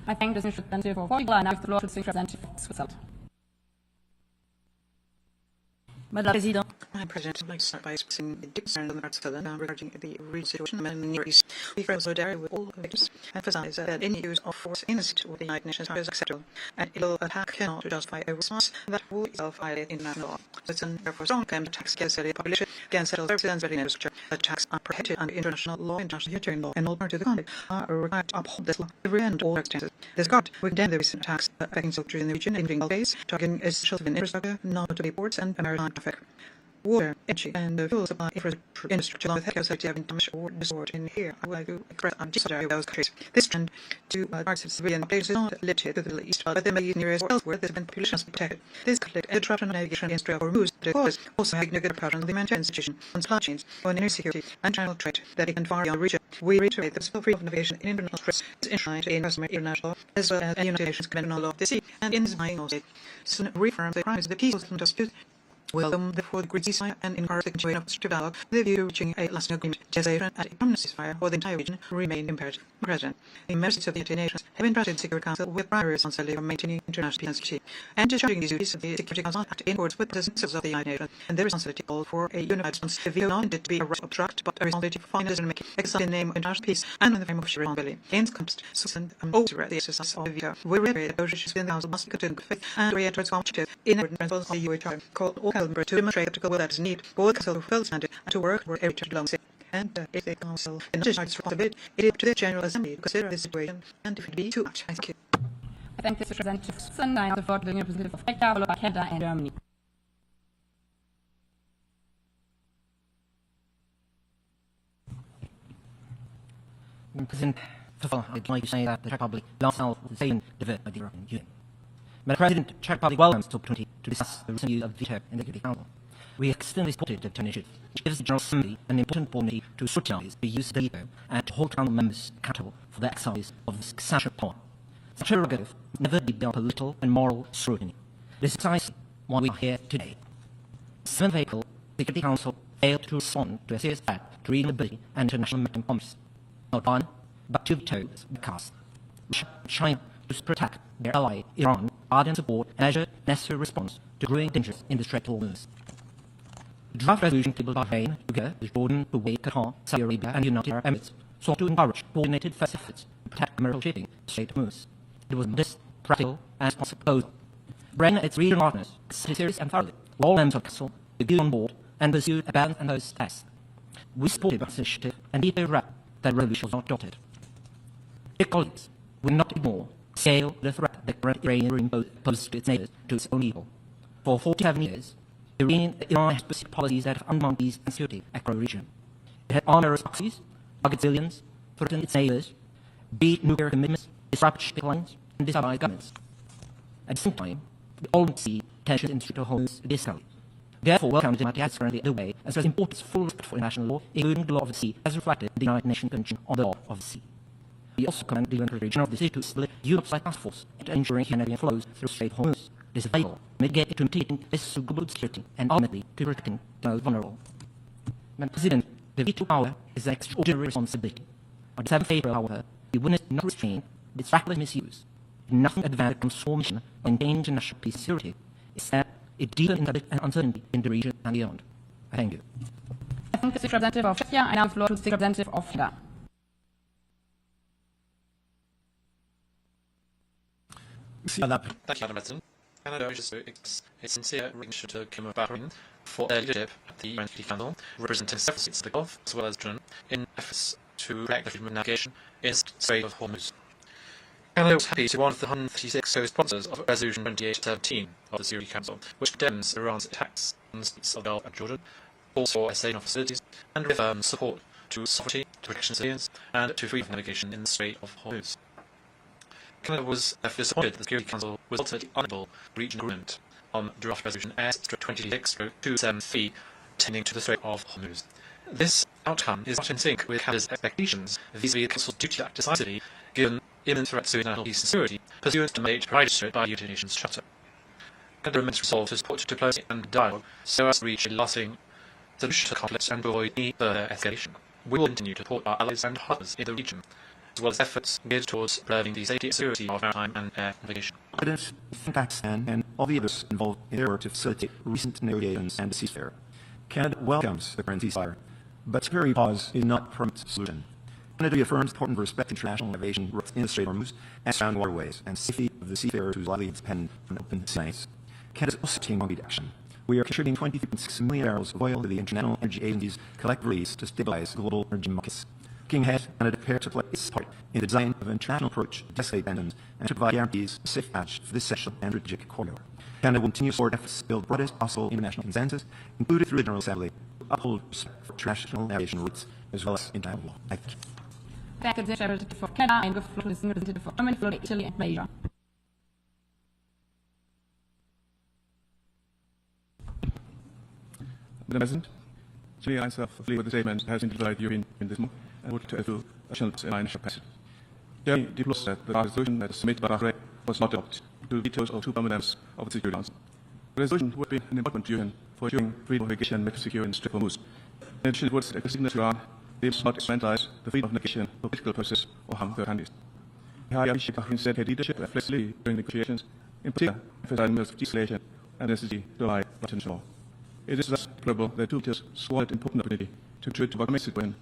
I thank the Distinguished Representative for Portugal, and now the floor to the Representative of Switzerland. Madam President, I'd like to start by expressing the deep concern of the parts of Finland regarding the regional situation in the Near East. We express solidarity with all victims and emphasize that any use of force in the situation with the United Nations is acceptable, and illegal attack cannot justify a response that will itself violate international law. Switzerland therefore strongly condemns attacks against the population, against settled services and civilian infrastructure. Attacks are prohibited under international law, international humanitarian law, and all parties to the conflict are required to uphold this law every and all circumstances. This regard, we condemn the recent attacks affecting soldiers in the region, including blockades, targeting essential civilian infrastructure, notably ports and maritime traffic. Water, energy, and the fuel supply infrastructure, along with healthcare security, have been damaged or destroyed in here. I would like to express our deep solidarity with those countries. This trend to target civilian populations is not limited to the Middle East, but within the Middle East areas or elsewhere, the civilian population must be protected. This conflict and disruption of navigation against travel removes the cause, also having negative pressure on the humanitarian situation, on supply chains, on energy security, and channel trade that extend far beyond region. We reiterate that the freedom of navigation in international trade is enshrined in customary international law, as well as the United Nations Convention on the Law of the Sea, and in designing all states. So reaffirms the crimes of the peaceful dispute. Welcome, therefore, the great ceasefire and encourage the continuation of constructive dialogue with a view to reaching a lasting agreement. Cessation and a permanent ceasefire for the entire region remain imperative. President, the members of the United Nations have entrusted the Security Council with primary responsibility for maintaining international peace and security, and discharging these duties of the Security Council act in accordance with the principles of the United Nations, and their responsibility called for a unified response. The view not intended to be a right to obstruct, but a responsibility for final decision-making, exercised in the name of international peace and in the frame of shared responsibility. In context, Switzerland over the exercise of the veto. We reiterate that those issues within the Council must be considered with faith and orient towards objective in the principles of the UN Charter. Call all members to demonstrate the will that is needed for the Council to fulfill the standard and to work toward every diplomacy. And if the Council cannot discharge its responsibility, it is up to the General Assembly to consider this situation and if it be too much. Thank you. I thank the Representative of Switzerland, and the floor to the Representative of Canada, followed by Canada and Germany. President, first of all, I'd like to say that the Czech Republic last out the same divert by the European Union. Madam President, the Czech Republic welcomes the opportunity to discuss the recent use of veto in the Security Council. We extensively supported the initiative, which gives the General Assembly an important opportunity to scrutinize the use of the veto and to hold Council members accountable for the exercise of this essential power. Such a prerogative must never be beyond political and moral scrutiny. This is precisely why we are here today. 7th April, the Security Council failed to respond to a serious threat to regional stability and international maritime commerce. Not one, but 2 vetoes were cast. Russia and China to protect their ally Iran rather than support a measured, necessary response to growing dangers in the Strait of Hormuz. The draft resolution tabled by Bahrain, Uganda, Jordan, Kuwait, Qatar, Saudi Arabia, and the United Arab Emirates sought to encourage coordinated efforts to protect commercial shipping in the Strait of Hormuz. It was modest, practical, and responsible proposal. Bahrain and its regional partners considered seriously and thoroughly with all members of the Council to get on board and pursue a balanced and host test. We supported this initiative and deeply regret that the resolution was not adopted. Dear colleagues, we will not ignore scale the threat that current Iranian poses to its neighbors to its own evil. For 47 years, Iran has pursued policies that have undermined peace and security across the region. It had armed proxies, targeted civilians, threatened its neighbors, beat nuclear commitments, disrupted shipping lines, and destabilized governments. At the same time, we all see tensions in the Strait of Hormuz de-escalate. Therefore, welcome the diplomatic efforts currently underway, as well as important full respect for international law, including the law of the sea, as reflected in the United Nations Convention on the Law of the Sea. We also commend the UN Region of the Sea to split Europe's task force and ensuring humanitarian flows through the Strait of Hormuz. This is vital to mitigating risks to global security and ultimately to protecting the most vulnerable. Madam President, the veto power is an extraordinary responsibility. On the 7th of April, however, we witnessed not restraint, its reckless misuse. Nothing advanced transformation or maintain international peace and security. Instead, it deepened instability and uncertainty in the region and beyond. I thank you. I thank the State Representative of Czechia. I now floor to the State Representative of Canada. Thank you, Madam President. Canada wishes to express its sincere recognition to the Kingdom of Bahrain for their leadership at the UN Security Council, representing several states of the Gulf as well as Jordan, in efforts to protect the freedom of navigation in the Strait of Hormuz. Canada was happy to be one of the 136 co-sponsors of Resolution 2817 of the Security Council, which condemns Iran's attacks on the states of the Gulf and Jordan, calls for cessation of hostilities, and reaffirms support to sovereignty, to protection of civilians, and to freedom of navigation in the Strait of Hormuz. Canada was therefore disappointed that the Security Council was ultimately unable to reach an agreement on draft resolution S-26-273 pertaining to the Strait of Hormuz. This outcome is not in sync with Canada's expectations vis-à-vis the Council's duty to act decisively given imminent threats to international peace and security, pursuant to the mandate provided to it by the United Nations Charter. Canada remains resolved to support diplomacy and dialogue so as to reach a lasting solution to the conflict and to avoid any further escalation. We will continue to support our allies and partners in the region, as well as efforts geared towards preserving the safety and security of maritime and air navigation. President, Pakistan and all the others involved in their work to facilitate recent negotiations and a ceasefire. Canada welcomes the current ceasefire, but temporary pause is not a permanent solution. Canada reaffirms the importance of respect international navigation routes in the Strait of Hormuz and surrounding waterways, and safety of the seafarers whose livelihoods depend on open seas. Canada is also taking concrete action. We are contributing 23.6 million barrels of oil to the International Energy Agency's collective release to stabilize global energy markets. Looking ahead, Canada prepared to play its part in the design of an international approach to de-escalate tensions and to provide guarantees of safe passage for this essential and strategic corridor. Canada will continue to support efforts to build the broadest possible international consensus, included through the General Assembly, to uphold respect for international navigation routes as well as international law. Thank you. Thank you, Representative for Canada, and Representative for Germany, Florida, Italy, and Malaysia. Madam President, today I myself agree with the statement that has been provided European in this month and would to echo additional in my initial passage. Germany deplores that the resolution that was submitted by Bahrain was not adopted due to vetoes of two permanent members of the Security Council. The resolution would be an important contribution for ensuring freedom of navigation and secure in the Strait of Hormuz. In addition, it would set a signal to Iran they must not instrumentalize the freedom of navigation for political purposes or harm third countries. I highly appreciate Bahrain's dedicated leadership and flexibility during negotiations, in particular emphasizing measures of de-escalation and necessity to rely on international law. It is thus deplorable that two leaders squandered an important opportunity to contribute to Mexico when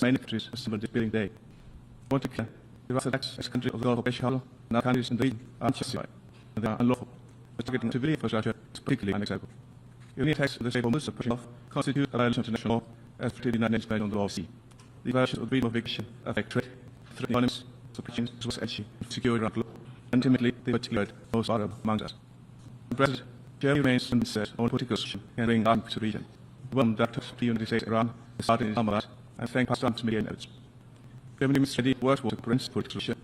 many countries assembled this building day. I want to clear the Russian attacks as countries of the Gulf of Mexico and other countries in the region are unjustified and they are unlawful. But targeting civilian infrastructure is particularly unacceptable. Iranian attacks of the Strait of Hormuz are pushing off constitute a violation of international law as protected in the United Nations Convention on the Law of the Sea. The violations of the freedom of navigation affect trade, threatening economies, supply as well as energy and security around the globe. Ultimately, they particularly most vulnerable among us. Mr. President, Germany remains convinced on political solution and bringing arms to the region. The one that took the United States Iran is started in Islamabad and thank Pakistan's media efforts. Germany must ready work towards a political solution.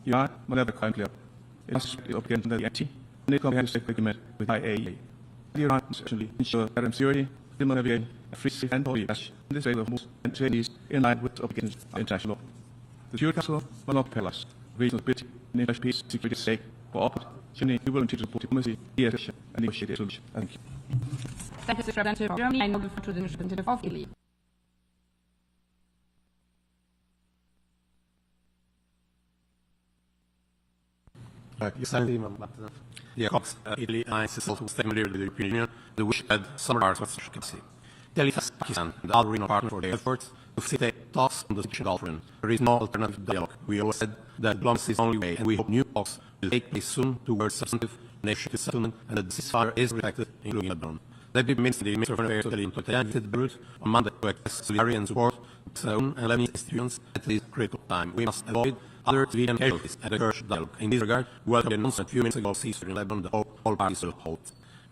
Iran will never come clear. It must be obligated under the NPT and a comprehensive agreement with IAEA. Iran must actually ensure maritime security, freedom of navigation, and free, safe, and holy passage in the Strait of Hormuz and trade in line with the obligations of international law. The Security Council will not prepare us. Regional stability and international peace, security, stake, for all. Germany will continue to support diplomacy, de-escalation, and negotiate a solution. Thank you. Thank you, Mr. Representative for Germany. I now give to the representative of Italy. Excellency, dear colleagues, Italy aligns itself to stay with the European Union, the wish that some parts of such capacity. Italy thanks Pakistan and other regional partners for their efforts to facilitate talks on the Egyptian Gulf region. There is no alternative dialogue. We always said that diplomacy is the only way, and we hope new talks will take place soon towards substantive negotiated settlement and that the ceasefire is respected, including Lebanon. That means the Minister of Foreign Affairs of Italy visited Beirut on Monday to express solidarity and support to their own and Lebanese institutions at this critical time. We must avoid other civilian casualties and encourage dialogue. In this regard, we welcome the announcement a few minutes ago of ceasefire in Lebanon that all parties will hold.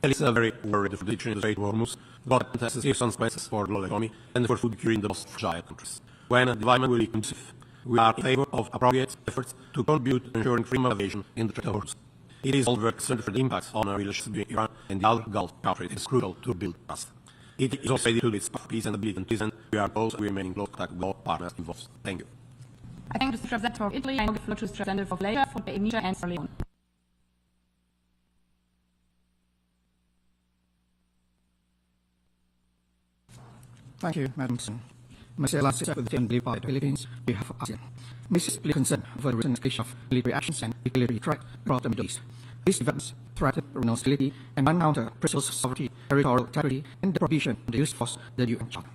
Italy is very worried for the situation in the Strait of Hormuz, but it has serious consequences for the global economy and for food security in the most fragile countries. When the development will be conducive, we are in favor of appropriate efforts to contribute to ensuring freedom of navigation in the Strait of Hormuz. It is also very concerned for the impacts on our relations between Iran and the other Gulf countries. It is crucial to build trust. It is also ready to its peace and ability, and we are also remaining close contact with all partners involved. Thank you. I thank the representative of Italy. I now give the floor to the representative of Malaysia for Indonesia and Sierra Leone. Thank you, Madam President. Malaysia last year with the delivered by the Philippines on behalf of ASEAN. Malaysia is deeply concerned over the recent escalation of military actions and military threat across the Middle East. These events threaten regional stability and counter principles of sovereignty, territorial integrity, and the prohibition of the use of force, the UN Charter.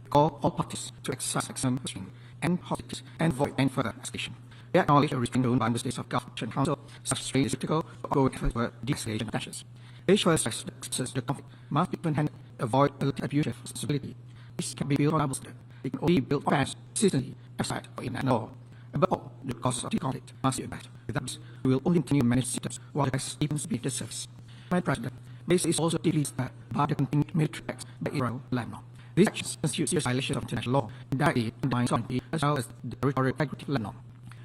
We call all parties to exercise maximum restraint and hostilities and avoid any further escalation. We acknowledge the restraint rule by the states of Gulf Council. Such restraint is critical ongoing efforts for de-escalation measures. Each first stresses the conflict must be and avoid abusive stability. This can be built on double standard. It can only be built fast, consistently, outside or in and all. Above all, the causes of the conflict must be abated. Without this, we will only continue to manage symptoms while the crisis deepens beneath the surface. Madam President, this is also deeply disturbed by the continued military attacks by Israel and Lebanon. These actions constitute serious violations of international law and directly undermine sovereignty as well as the territorial integrity of Lebanon.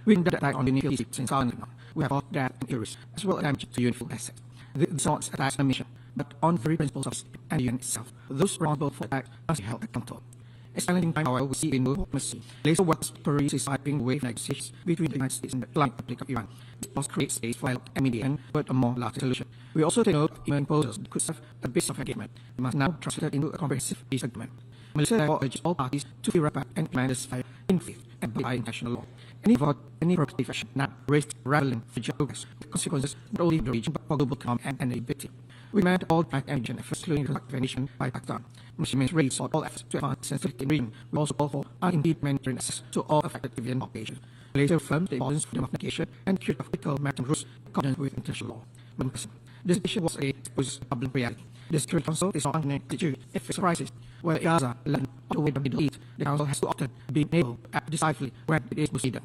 Within the attack on the nuclear seats in southern Lebanon, we have caused death and injuries, as well as damage to uniform assets. This is not attacks on a mission, but on the very principles of peace and the UN itself. Those responsible for attacks must be held accountable. It's challenging time, however, we see in world diplomacy. Laser weapons Paris is paving way for negotiations between the United States and the Islamic Republic of Iran. This must create space for an immediate and but a more lasting solution. We also take note of even proposals that could serve a base of engagement. It must now translate into a comprehensive peace agreement. Malaysia therefore urges all parties to be rapid and implement this fire in faith and by international law. Any provocative action now raised raveling future progress with consequences not only in the region but for global economy and stability. We demand all black and region efforts, including the intervention by Pakistan. Muslims raise all efforts to advance sensitivity in the region. We also call for unimpeded humanitarian access to all affected civilian populations. Malaysia affirms the importance of freedom of navigation and security of critical maritime routes in accordance with international law. Madam President, this issue was a public reality. The Security Council is not an institute if it's a crisis. Where Gaza, Lebanon, or the way the Middle East, the Council has to often be able to act decisively when it is needed.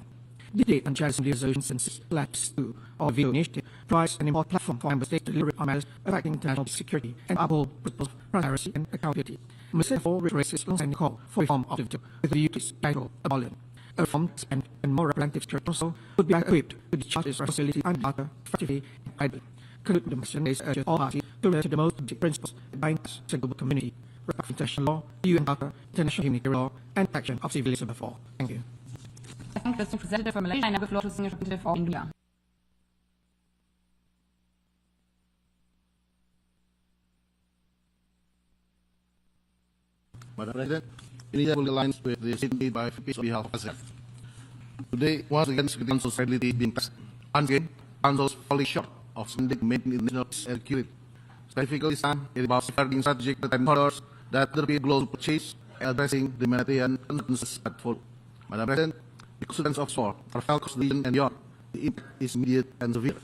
The debate on General Assembly Resolution 76/2 or VETO initiative provides an important platform for member states to deliberate on matters affecting international security and uphold principles of transparency and accountability. Malaysia therefore reiterates its long-standing call for reform of the VETO with the view to its title abolition. A reformed and more representative Security Council would be equipped to discharge its responsibility and data effectively and credibly. Conclude the mission is urges all parties to relate to the most basic principles that bind us to the global community, respect for international law, the UN Charter, international humanitarian law, and protection of civilians above all. Thank you. I thank the representative for Malaysia. I now give the floor to the senior representative for India. Madam President, India will align with the statement made by Philippines on behalf of ASEAN. Today, once again, Security Council stability being tested. Once again, Council is falling short of spending maintaining international peace and security. Specifically, this time, it is about safeguarding strategic time corridors that European global purchase and addressing the humanitarian consequences that follow. Madam President, the consequences of war are felt across the region and beyond. The impact is immediate and severe.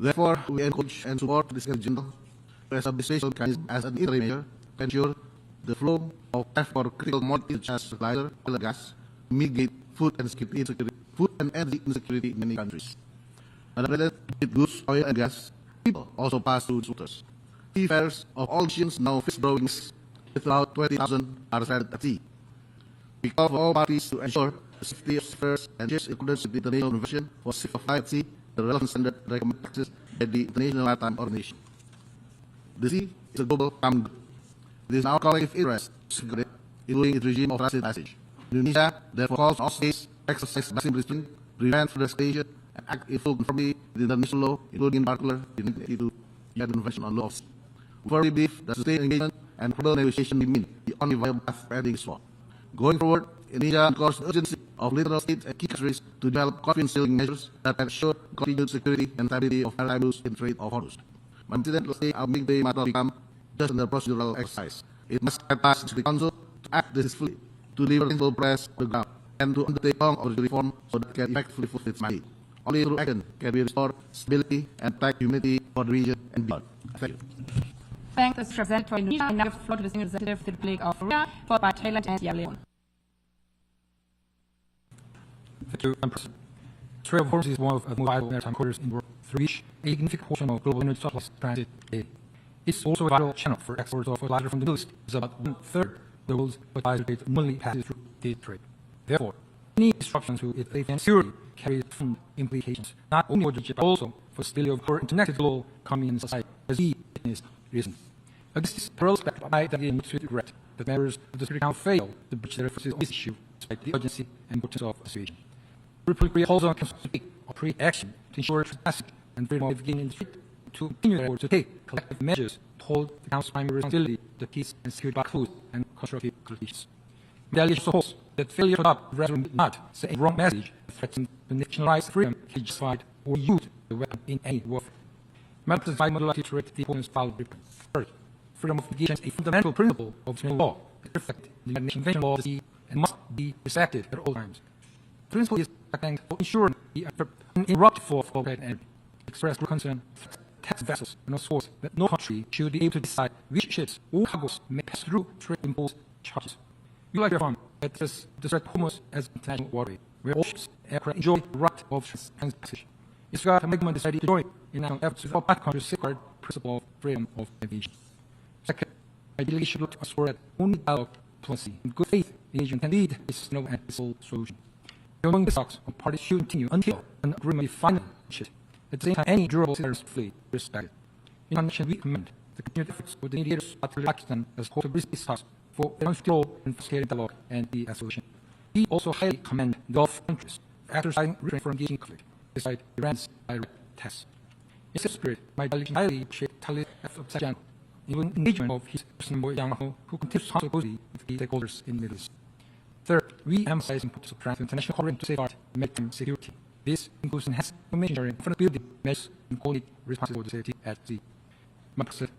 Therefore, we encourage and support this agenda to establish special mechanism as an interim measure to ensure the flow of cash for critical commodities such as fertilizer, oil and gas, to mitigate food and energy insecurity in many countries. Madam President, with goods, oil and gas, people also pass through its waters. Seafarers of all nations now fish drawings with about 20,000 are stranded at sea. We call for all parties to ensure the safety of seafarers and ships in accordance with the International Convention for Safe of Flight at Sea, the relevant standard recommended practices by the International Maritime Organization. The sea is a global common good. It is in our collective interest to secure it, including its regime of transit passage. Indonesia therefore calls on all states to exercise maximum restraint, prevent further escalation, and act in full conformity with international law, including in particular the 1982 UN Convention on Law of Sea. We firmly believe that sustained engagement and probable negotiation remain the only viable path for ending this war. Going forward, Indonesia calls the urgency of littoral states and key countries to develop confidence-building measures that ensure continued security and stability of maritime routes in trade of Hormuz. Madam President, let's say our midday might not become just another procedural exercise. It must pass to the Council to act decisively, to deliver tangible progress on the ground, and to undertake long-overdue reform so that it can effectively fulfill its mandate. Only through action can we restore stability and protect humanity for the region and beyond. Thank you. Thank the representative for Indonesia. I now give the floor to the senior representative of the Republic of Korea, followed by Thailand and Sierra Leone. Thank you, Madam President. Strait of Hormuz is one of the most vital maritime corridors in the world, through which a significant portion of global energy supplies transit daily. It's also a vital channel for exports of fertilizer from the Middle East, as about 1/3 of the world's fertilizer trade normally passes through this trade. Therefore, any disruption to its safety and security carries profound implications, not only for the region, but also for the stability of our interconnected global economy and society, as we witnessed recently. Against this parallel spectrum, I admit with regret that members of the Security Council failed to bridge their references on this issue, despite the urgency and importance of the situation. The Republic of Korea calls on the Council to take appropriate action to ensure transparency and freedom of navigating in the street, to continue their effort to take collective measures to hold the Council's primary responsibility to peace and security by close and constructive negotiations. The delegation also hopes that failure to adopt the resolution will not send a wrong message that threatens the national rights, freedom, can be justified or used the weapon in any warfare. Madam President, I would like to reiterate the importance of the following. First, freedom of navigation is a fundamental principle of international law that reflects the United Nations Convention law of the sea and must be respected at all times. The principle is acting for ensuring the uninterrupted flow of global energy. Express concern tax vessels and source that no country should be able to decide which ships or cargoes may pass through trade imposed charges. We like to affirm that this threat Hormuz as international waterway, where all ships aircraft enjoy the right of passage. It's regard to Megman decided to join in an effort for both countries to safeguard the principle of freedom of aviation. Second, I believe we should look to assure that only dialogue, diplomacy, and good faith engagement can lead to sustainable and peaceful solution. Among the talks, parties should continue until an agreement is finally reached. At the same time, any durable citizens fleet respected. In connection, we commend the continued efforts of the mediators, particularly Pakistan, as opposed to British talks for their role in facilitating dialogue and the solution. We also highly commend the Gulf countries for exercising restraint from engaging conflict, despite Iran's direct tests. In this spirit, my delegation highly appreciate Talib F. in engagement of his person Yang Ho, who continues to talk closely with the stakeholders in the Middle East. Third, we emphasize the importance of transfer international cooperation to safeguard maritime security. This includes enhanced information sharing, further building measures, and coordinate responses for the safety at sea.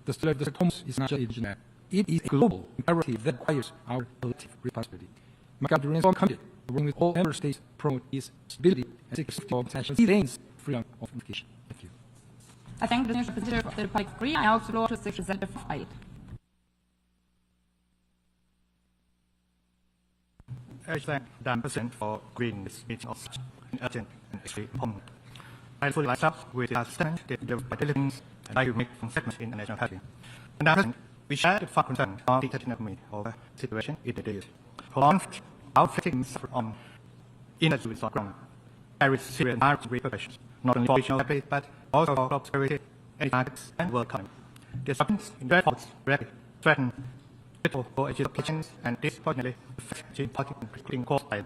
The stability of the Hormuz is not just a regional matter. It is a global imperative that requires our collective responsibility. My country remains committed to working with all member states to promote its stability and security of international seas, freedom of navigation. Thank you. I thank the Representative of the Republic of Korea. I also floor to the Representative of Ireland. I thank the President for agreeing this meeting of such an urgent and extremely important. I fully line up with the statement delivered by the Philippines, and I will make some statements in the national party. Madam President, we share the firm concern of the international community over the situation in the Middle East. For long, our victims suffer on inner with our ground. There is serious environmental repercussions, not only for regional stability, but also for global security, energy markets, and world economy. Disruptions in trade ports directly threaten for educations and disproportionately affect geopolitical and political course.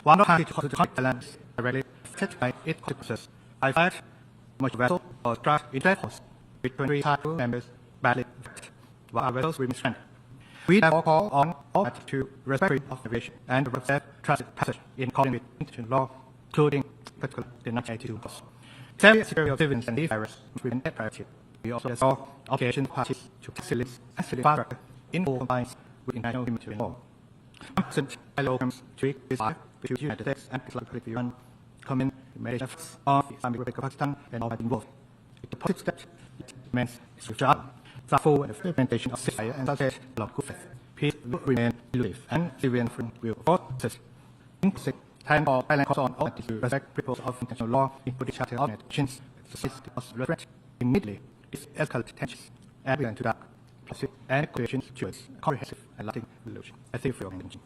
One of the conflict lands directly affected by its consequences. I fight much vessel or draft in trade ports between 3 title members badly affected, while our vessels remain stranded. We therefore call on all parties to respect freedom of navigation and respect transit passage in accordance with international law, including particularly the 1982 laws. Safety security of civilians and seafarers must remain a priority. We also restore obligations parties to facilitate and infrastructure in full compliance with international humanitarian law. President, I welcome to this between the United States and the Islamic Republic of Iran, commend the marriage efforts of the Islamic Republic of Pakistan and all parties involved. It's a positive step. It remains a future up. The full implementation of ceasefire and success along good faith. Peace will remain elusive, and civilian freedom will persist. In time for Thailand calls on all parties to respect principles of international law, including Charter of United Nations, society must respect immediately escalate tensions and return to dark and creation towards a comprehensive and lasting solution. I thank you for your attention.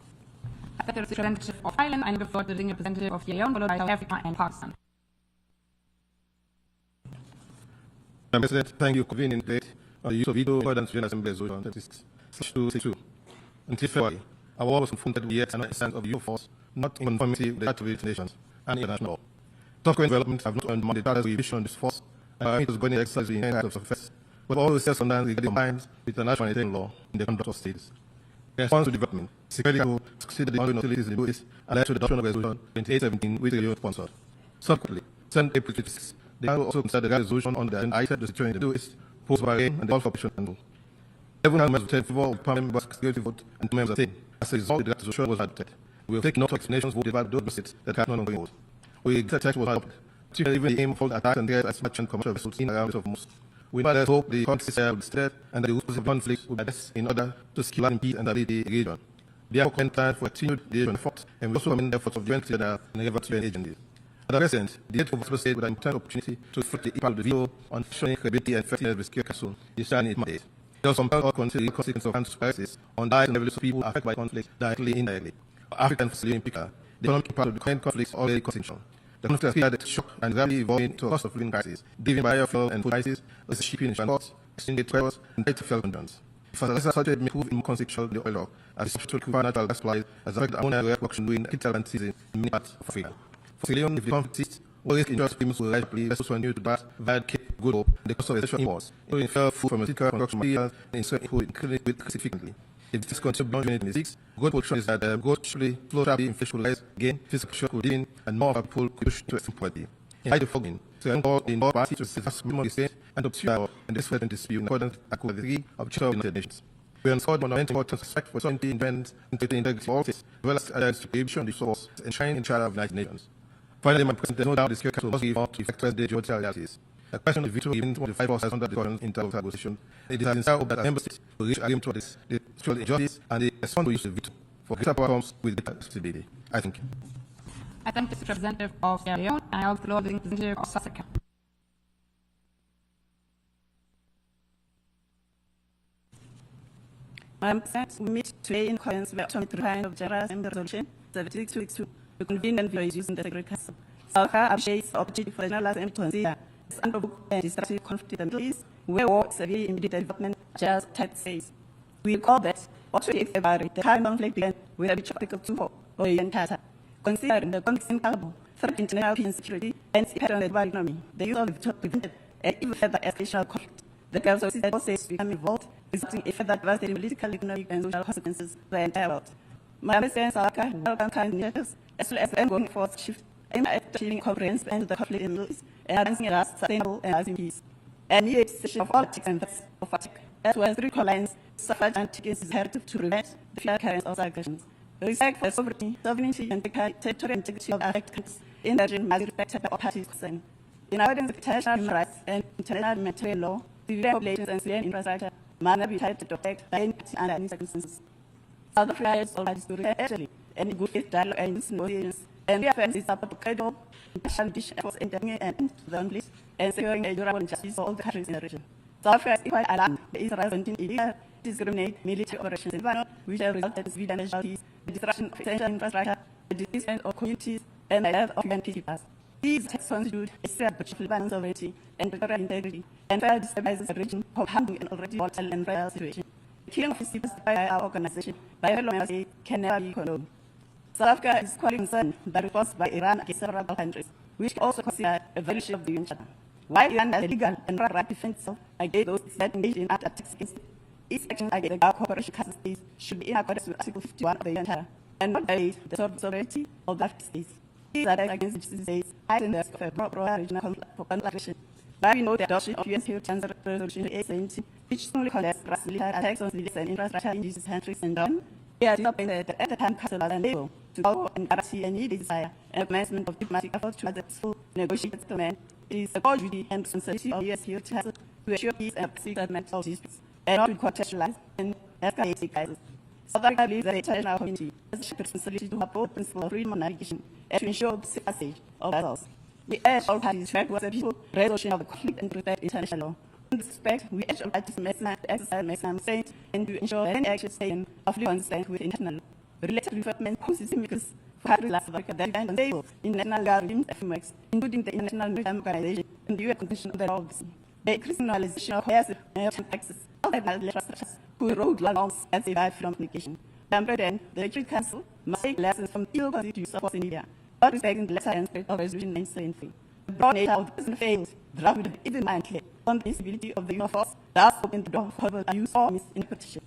I thank the representative of Ireland and the floor to the representative of Yemen, followed by South Africa and Pakistan. Madam President, thank you for convening the debate on the use of veto in accordance with the Assembly Resolution 26/262. Until February, our war was confronted with yet another instance of use of force not in conformity with the Charter of United Nations and international law. Subsequent developments have not undermined the charter's prohibition on this force, and our aim is going to exercise the inherent rights of offense, but always self sometimes regarding compliance with the national humanitarian law in the conduct of states. In response to development, Security Council succeeded the ongoing hostilities in the Middle East and led to the adoption of Resolution 2817, which the EU sponsored. Subsequently, 7 April 26, the Council also considered the resolution on the agenda the security in the Middle East, posed by Iran and the Gulf Operation Council. 11 members voted in favor of the members' security vote, and 2 members abstained. As a result, the resolution was adopted. We will take note of explanations voted by those states that have not ongoing vote. We the text was adopted. Even the aim of attacks and threats as much and commercial vessels in around of Hormuz. We now hope the conflict will be steadied and that the rules of conflict will be addressed in order to secure peace and stability in the region. Therefore, commend time for continued liaison efforts, and we also commend the efforts of joint together and relevant UN agencies. At present, the debate of the state with an important opportunity to reflect the impact of the veto on functioning credibility and effectiveness of the Security Council is shining its mandate. It also compels all to consider the consequences of conflict crisis on lives and levels of people affected by conflict directly and indirectly. For African facility in particular, the economic impact of the current conflicts is already considerable. The conflict has created a shock and rapidly evolving to a cost of living crisis, driven by fuel and food prices, with shipping and transport, exchange rate troubles, and tight fuel conditions. If a lesser subject may prove more consequential than the oil law, as the substitute for natural gas supplies has affected ammonia production during the critical season in many parts of Africa. For Sierra Leone, if the conflict ceases, all risk insurance premiums will rise rapidly, vessels will continue to pass via Cape Good Hope, and the cost of essential imports, including fuel, food, pharmaceutical, construction materials, and insect food, increasing significantly. If this continues beyond 2026, good position is that growth should flow rapidly, inflation will rise again, physical shock will deepen, and more of our people could push to extreme poverty. In light of foregoing, so I the North Party to discuss minimum exchange and observe and this dispute in accordance with Article 3 of the Charter of the United Nations. We underscored fundamental importance of respect for sovereignty, independence, and territorial integrity for all states, as well as adherence to prohibition of resource enshrined in the Charter of the United Nations. Finally, Madam President, there is no doubt the Security Council must give thought to effect present-day geopolitical realities. The question of veto remains one of the 5 forces under discussion in terms of negotiation. It is our sincere hope that our member states will reach agreement toward this, the structural injustice, and they respond to use of veto for greater platforms with greater stability. I thank you. I thank the representative of Sierra Leone and I also the representative of South Africa. Madam President, we meet today in accordance with the Atomic Define of General Assembly Resolution 7662 to convene and view issues in the Security Council. South Africa appreciates the opportunity for the General Assembly to consider this unprovoked and destructive conflict in the Middle East, where war is severe immediate development, just type says. We recall that on 28 February, the current conflict began with a breach of Article 24 of the UN Charter. Considering the conflict's incalculable threat to international peace and security and its impact on the global economy, the use of the veto prevented an even further escalation of conflict. The Gulf also that all states become involved, resulting in further devastating political, economic, and social consequences for the entire world. Madam President, South Africa welcomes current initiatives, as well as the ongoing force shift aimed at achieving comprehensive end to the conflict in the Middle East and advancing a just, sustainable, and lasting peace. A immediate cessation of all attacks and threats of fatigue, as well as critical lines suffered and taken is imperative to prevent the future occurrence of aggressions. The respect for sovereignty, and territorial integrity of affected countries in the region must be respected by all parties concerned. In accordance with international human rights and international humanitarian law, civilian populations and civilian infrastructure must not be tried to protect by any party under any circumstances. South Africa has all parties to repair actually any good faith dialogue and negotiations, and reaffirms its support to credible international judicial efforts in bringing an end to the conflict and securing a durable justice for all the countries in the region. South Africa is equally alarmed that Israel continues illegal, discriminate military operations in Lebanon, which have resulted in civilian casualties, the destruction of essential infrastructure, the displacement of communities, and the death of human peacekeepers. These attacks constitute a serious breach of Lebanon's sovereignty and territorial integrity, and further destabilizes the region, compounding an already volatile and fragile situation. The killing of peacekeepers by our organization by fellow member states can never be condoned. South Africa is equally concerned by the response by Iran against several countries, which can also consider a violation of the UN Charter. While Iran has a legal and right to defend itself against those that engage in attacks against it, its actions against the Gulf Cooperation Council states should be in accordance with Article 51 of the UN Charter and not violate the sovereignty of the states. These attacks against the states heighten the risk of a broader regional conflagration. While we know the adoption of UN Security Council Resolution 870, which strongly condemns military attacks on civilians and infrastructure in these countries and done, we are disappointed that at the time Council was unable to go and guarantee any desire and the commencement of diplomatic efforts towards a peaceful negotiated settlement. It is the core duty and responsibility of the US Security Council to ensure peace and peaceful settlement of disputes, and not to contextualize and escalate the crisis. South Africa believes that the international community has the responsibility to uphold the principle of freedom of navigation and to ensure the safe passage of vessels. We urge all parties to work towards a peaceful resolution of the conflict and to respect international law. In this respect, we urge all parties to exercise maximum restraint and to ensure that any actions taken are fully consistent with international law. Related development poses implications for countries like South Africa that depend on stable international legal regimes and frameworks, including the International Maritime Organization and the UN Convention on the Law of the Sea. The increasing normalization of coercive maritime practices outside bilateral structures could erode norms and safeguard freedom of communication. Madam President, the Security Council must take lessons from ill-conceived use of force in Libya, not respecting the letter and spirit of Resolution 973. The broad nature of the present failed draft would have even mind clear on the instability of the use of force thus opened the door for horrible abuse or misinterpretation.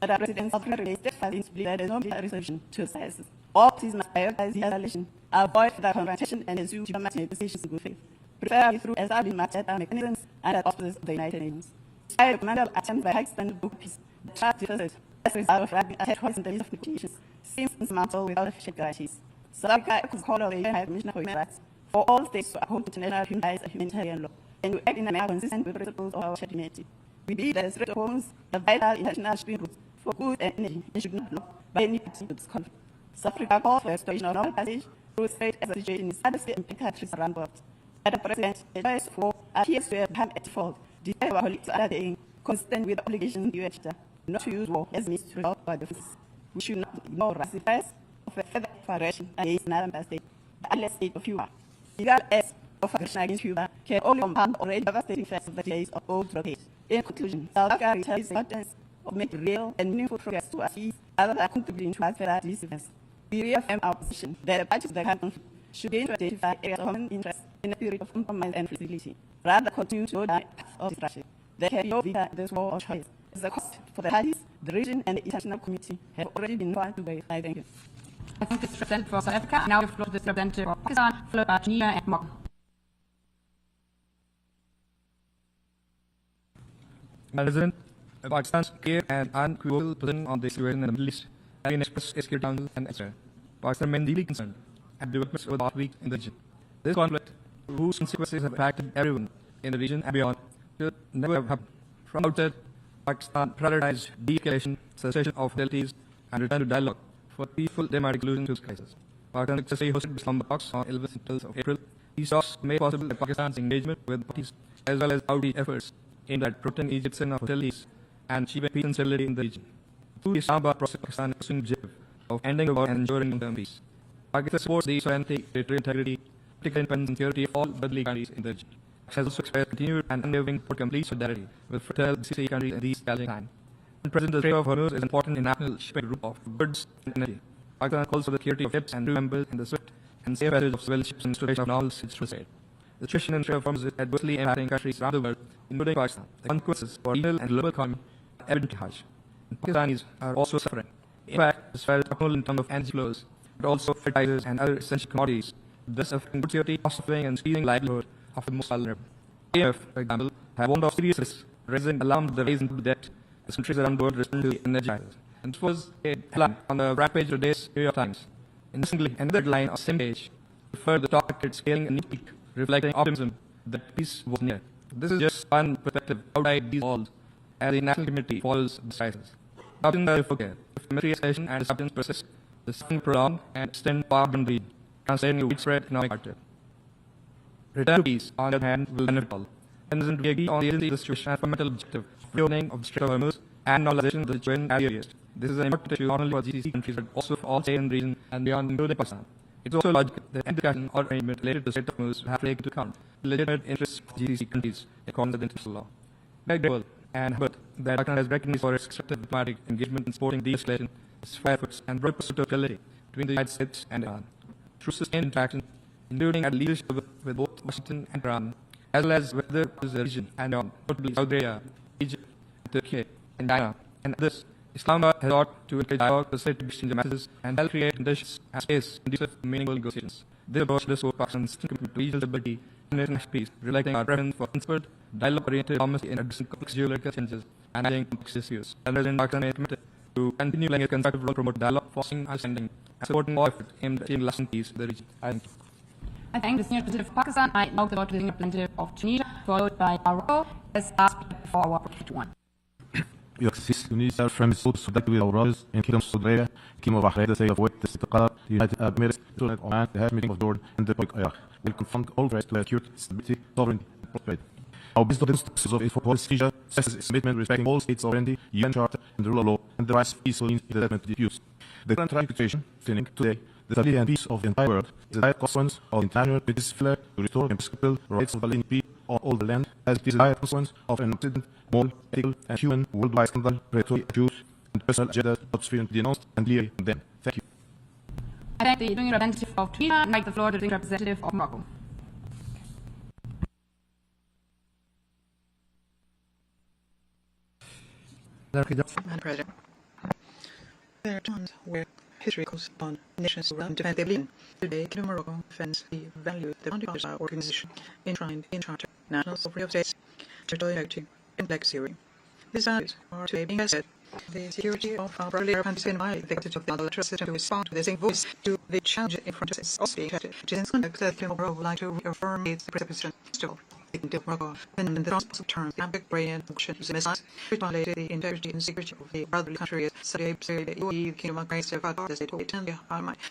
Madam President, South Africa remains steadfast in belief that there is no military solution to the crisis. All parties must prioritize the escalation, avoid further confrontation, and resume diplomatic negotiations in good faith, preferably through establishing multilateral mechanisms and the auspices of the United Nations. Despite the commendable attempt by high-standard book peace, the chart differs as a result of rapid attack in the midst of negotiations seems insurmountable without efficient guarantees. South Africa echoes the call of the UN High Commissioner for Human Rights for all states to uphold international human rights and humanitarian law, and to act in a manner consistent with the principles of our shared humanity. We believe that the spirit forms the vital international shipping routes for goods and energy and should not be blocked by any party to this conflict. South Africa calls for restoration of normal passage through trade as a situation in other states and big countries around the world. Madam President, the choice for appears to have become a default, despite our colleagues undertaking consistent with the obligations of the UN Charter not to use war as means to resolve our differences. We should not ignore the price of a further declaration against another member state, the allied state of Cuba. Legal acts of aggression against Cuba can only compound already devastating effects of the days of old blockade. In conclusion, South Africa retains the importance of making real and meaningful progress to achieve other than contributing to further these events. We reaffirm our position that the parties of the current conflict should be able to identify areas of common interest in a period of compromise and flexibility, rather than continue to go down a path of destruction. There can be no victor in this war of choice. The cost for the parties, the region, and the international community have already been found to verify. Thank you. I thank this representative for South Africa. Now we floor to this representative of Pakistan, followed by Tunisia and Morocco. Madam President, Pakistan's clear and unequivocal position on the situation in the Middle East has been expressed in Security Council and elsewhere. Pakistan remains deeply concerned at developments over the past weeks in the region. This conflict, whose consequences have impacted everyone in the region and beyond, should never have happened. From the outset, Pakistan prioritized de-escalation, cessation of hostilities, and return to dialogue for peaceful diplomatic solution to this crisis. Pakistan successfully hosted Islamabad talks on 11th and 12th of April. These talks made possible by Pakistan's engagement with parties, as well as outreach efforts aimed at protecting Egypt's sin of hostilities and achieving peace and stability in the region. Through the Islamabad process, Pakistan is pursuing the objective of ending the war and ensuring long-term peace. Pakistan supports the sovereignty, territorial integrity, political independence, and security of all Badli countries in the region. It has also expressed continued and unwavering for complete solidarity with fertile GCC countries in these challenging times. President, the Strait of Hormuz is an important international shipping route of goods and energy. Pakistan calls for the security of ships and crew members in the swift and safe passage of civil ships and restoration of normal seas through trade. The situation in the Strait of Hormuz is adversely impacting countries around the world, including Pakistan. The consequences for regional and global economy are evidently harsh. And Pakistanis are also suffering. The impact is felt not only in terms of energy flows, but also fertilizers and other essential commodities, thus affecting food security, cost of living, and squeezing livelihood of the most vulnerable. IMF, for example, have warned of serious risks, raising alarm of the rise in debt as countries around the world respond to the energy crisis. And this was a headline on the front page of today's New York Times. Interestingly, another line on the same page referred to the stock market scaling a new peak, reflecting optimism that peace was near. This is just one perspective outside these walls as the national community follows this crisis. Options are forget. If military escalation and disruptions persist, the suffering prolong and extend far beyond the region, translating a widespread economic hardship. Return to peace, on the other hand, will benefit all. And we agree on the agency of the situation and fundamental objective of reopening of the Strait of Hormuz and normalization of the situation as earliest. This is an important issue not only for GCC countries but also for all states in the region and beyond, including Pakistan. It's also logical that any discussion or arrangement related to the Strait of Hormuz will have to take into account the legitimate interests of GCC countries according to the international law. We are grateful and humbled that Pakistan has recognized for its constructive diplomatic engagement in supporting de-escalation, its fair efforts, and broad pursuit of stability between the United States and Iran. Through sustained interaction, including at leadership with both Washington and Iran, as well as with the region and beyond, notably Saudi Arabia, Egypt, Turkey, and China, and others, Islamabad has sought to encourage dialogue, facilitate exchange of messages, and help create conditions and space conducive to meaningful negotiations. This approach does support Pakistan's commitment to regional stability and international peace, reflecting our preference for principled, dialogue-oriented diplomacy in addressing complex geopolitical challenges and managing complex issues. As President, Pakistan is committed to continue playing a constructive role, promote dialogue, fostering understanding, and supporting all efforts aimed at achieving lasting peace in the region. I thank you. I thank the Senior Representative of Pakistan. I now go to the Senior Representative of Tunisia, followed by Morocco, as last before our opportunity one. Your Excellency, Tunisia from solidarity with our brothers in Kingdom of Saudi Arabia, Kingdom of Bahrain, the State of Kuwait, the State of Qatar, the United Arab Emirates, the Sultanate of Oman, the High Meeting of Jordan, and the Republic of Iraq. Will confront all threats to security, stability, sovereignty, and prosperity. Our business of of its procedure stresses its commitment respecting all states' sovereignty, UN Charter, and the rule of law, and the rights of peaceful intersettlement to use. The current tragic situation, feeling today, the stability and peace of the entire world is a direct consequence of the international community's failure to restore the imprescriptible rights of Palestinian people on all the land, as it is a direct consequence of an unprecedented, moral, ethical, and human worldwide scandal, predatory abuse, and personal agendas not sufficiently denounced and clearly condemned. Thank you. I thank the Senior Representative of Tunisia and I give the floor to the Senior Representative of Morocco. Madam President, there are times where history calls upon nations to defend their belief. Today, Kingdom of Morocco defends the values that founded our organization enshrined in Charter, national sovereignty of states, territorial integrity, and black theory. These values are today being tested. The security of our brotherly Arab countries violate the capacity of the multilateral system to respond to the same voice to the challenges in front of us also being tested. It is in this context that Kingdom of Morocco would like to reaffirm its prescription still. The Kingdom of Morocco, and in the possible terms, the Arabic-Iranian function using missiles, which violated the integrity and security of the brotherly countries, Saudi Arabia, UAE, the Kingdom of Great Qatar, the State of Kuwait, and the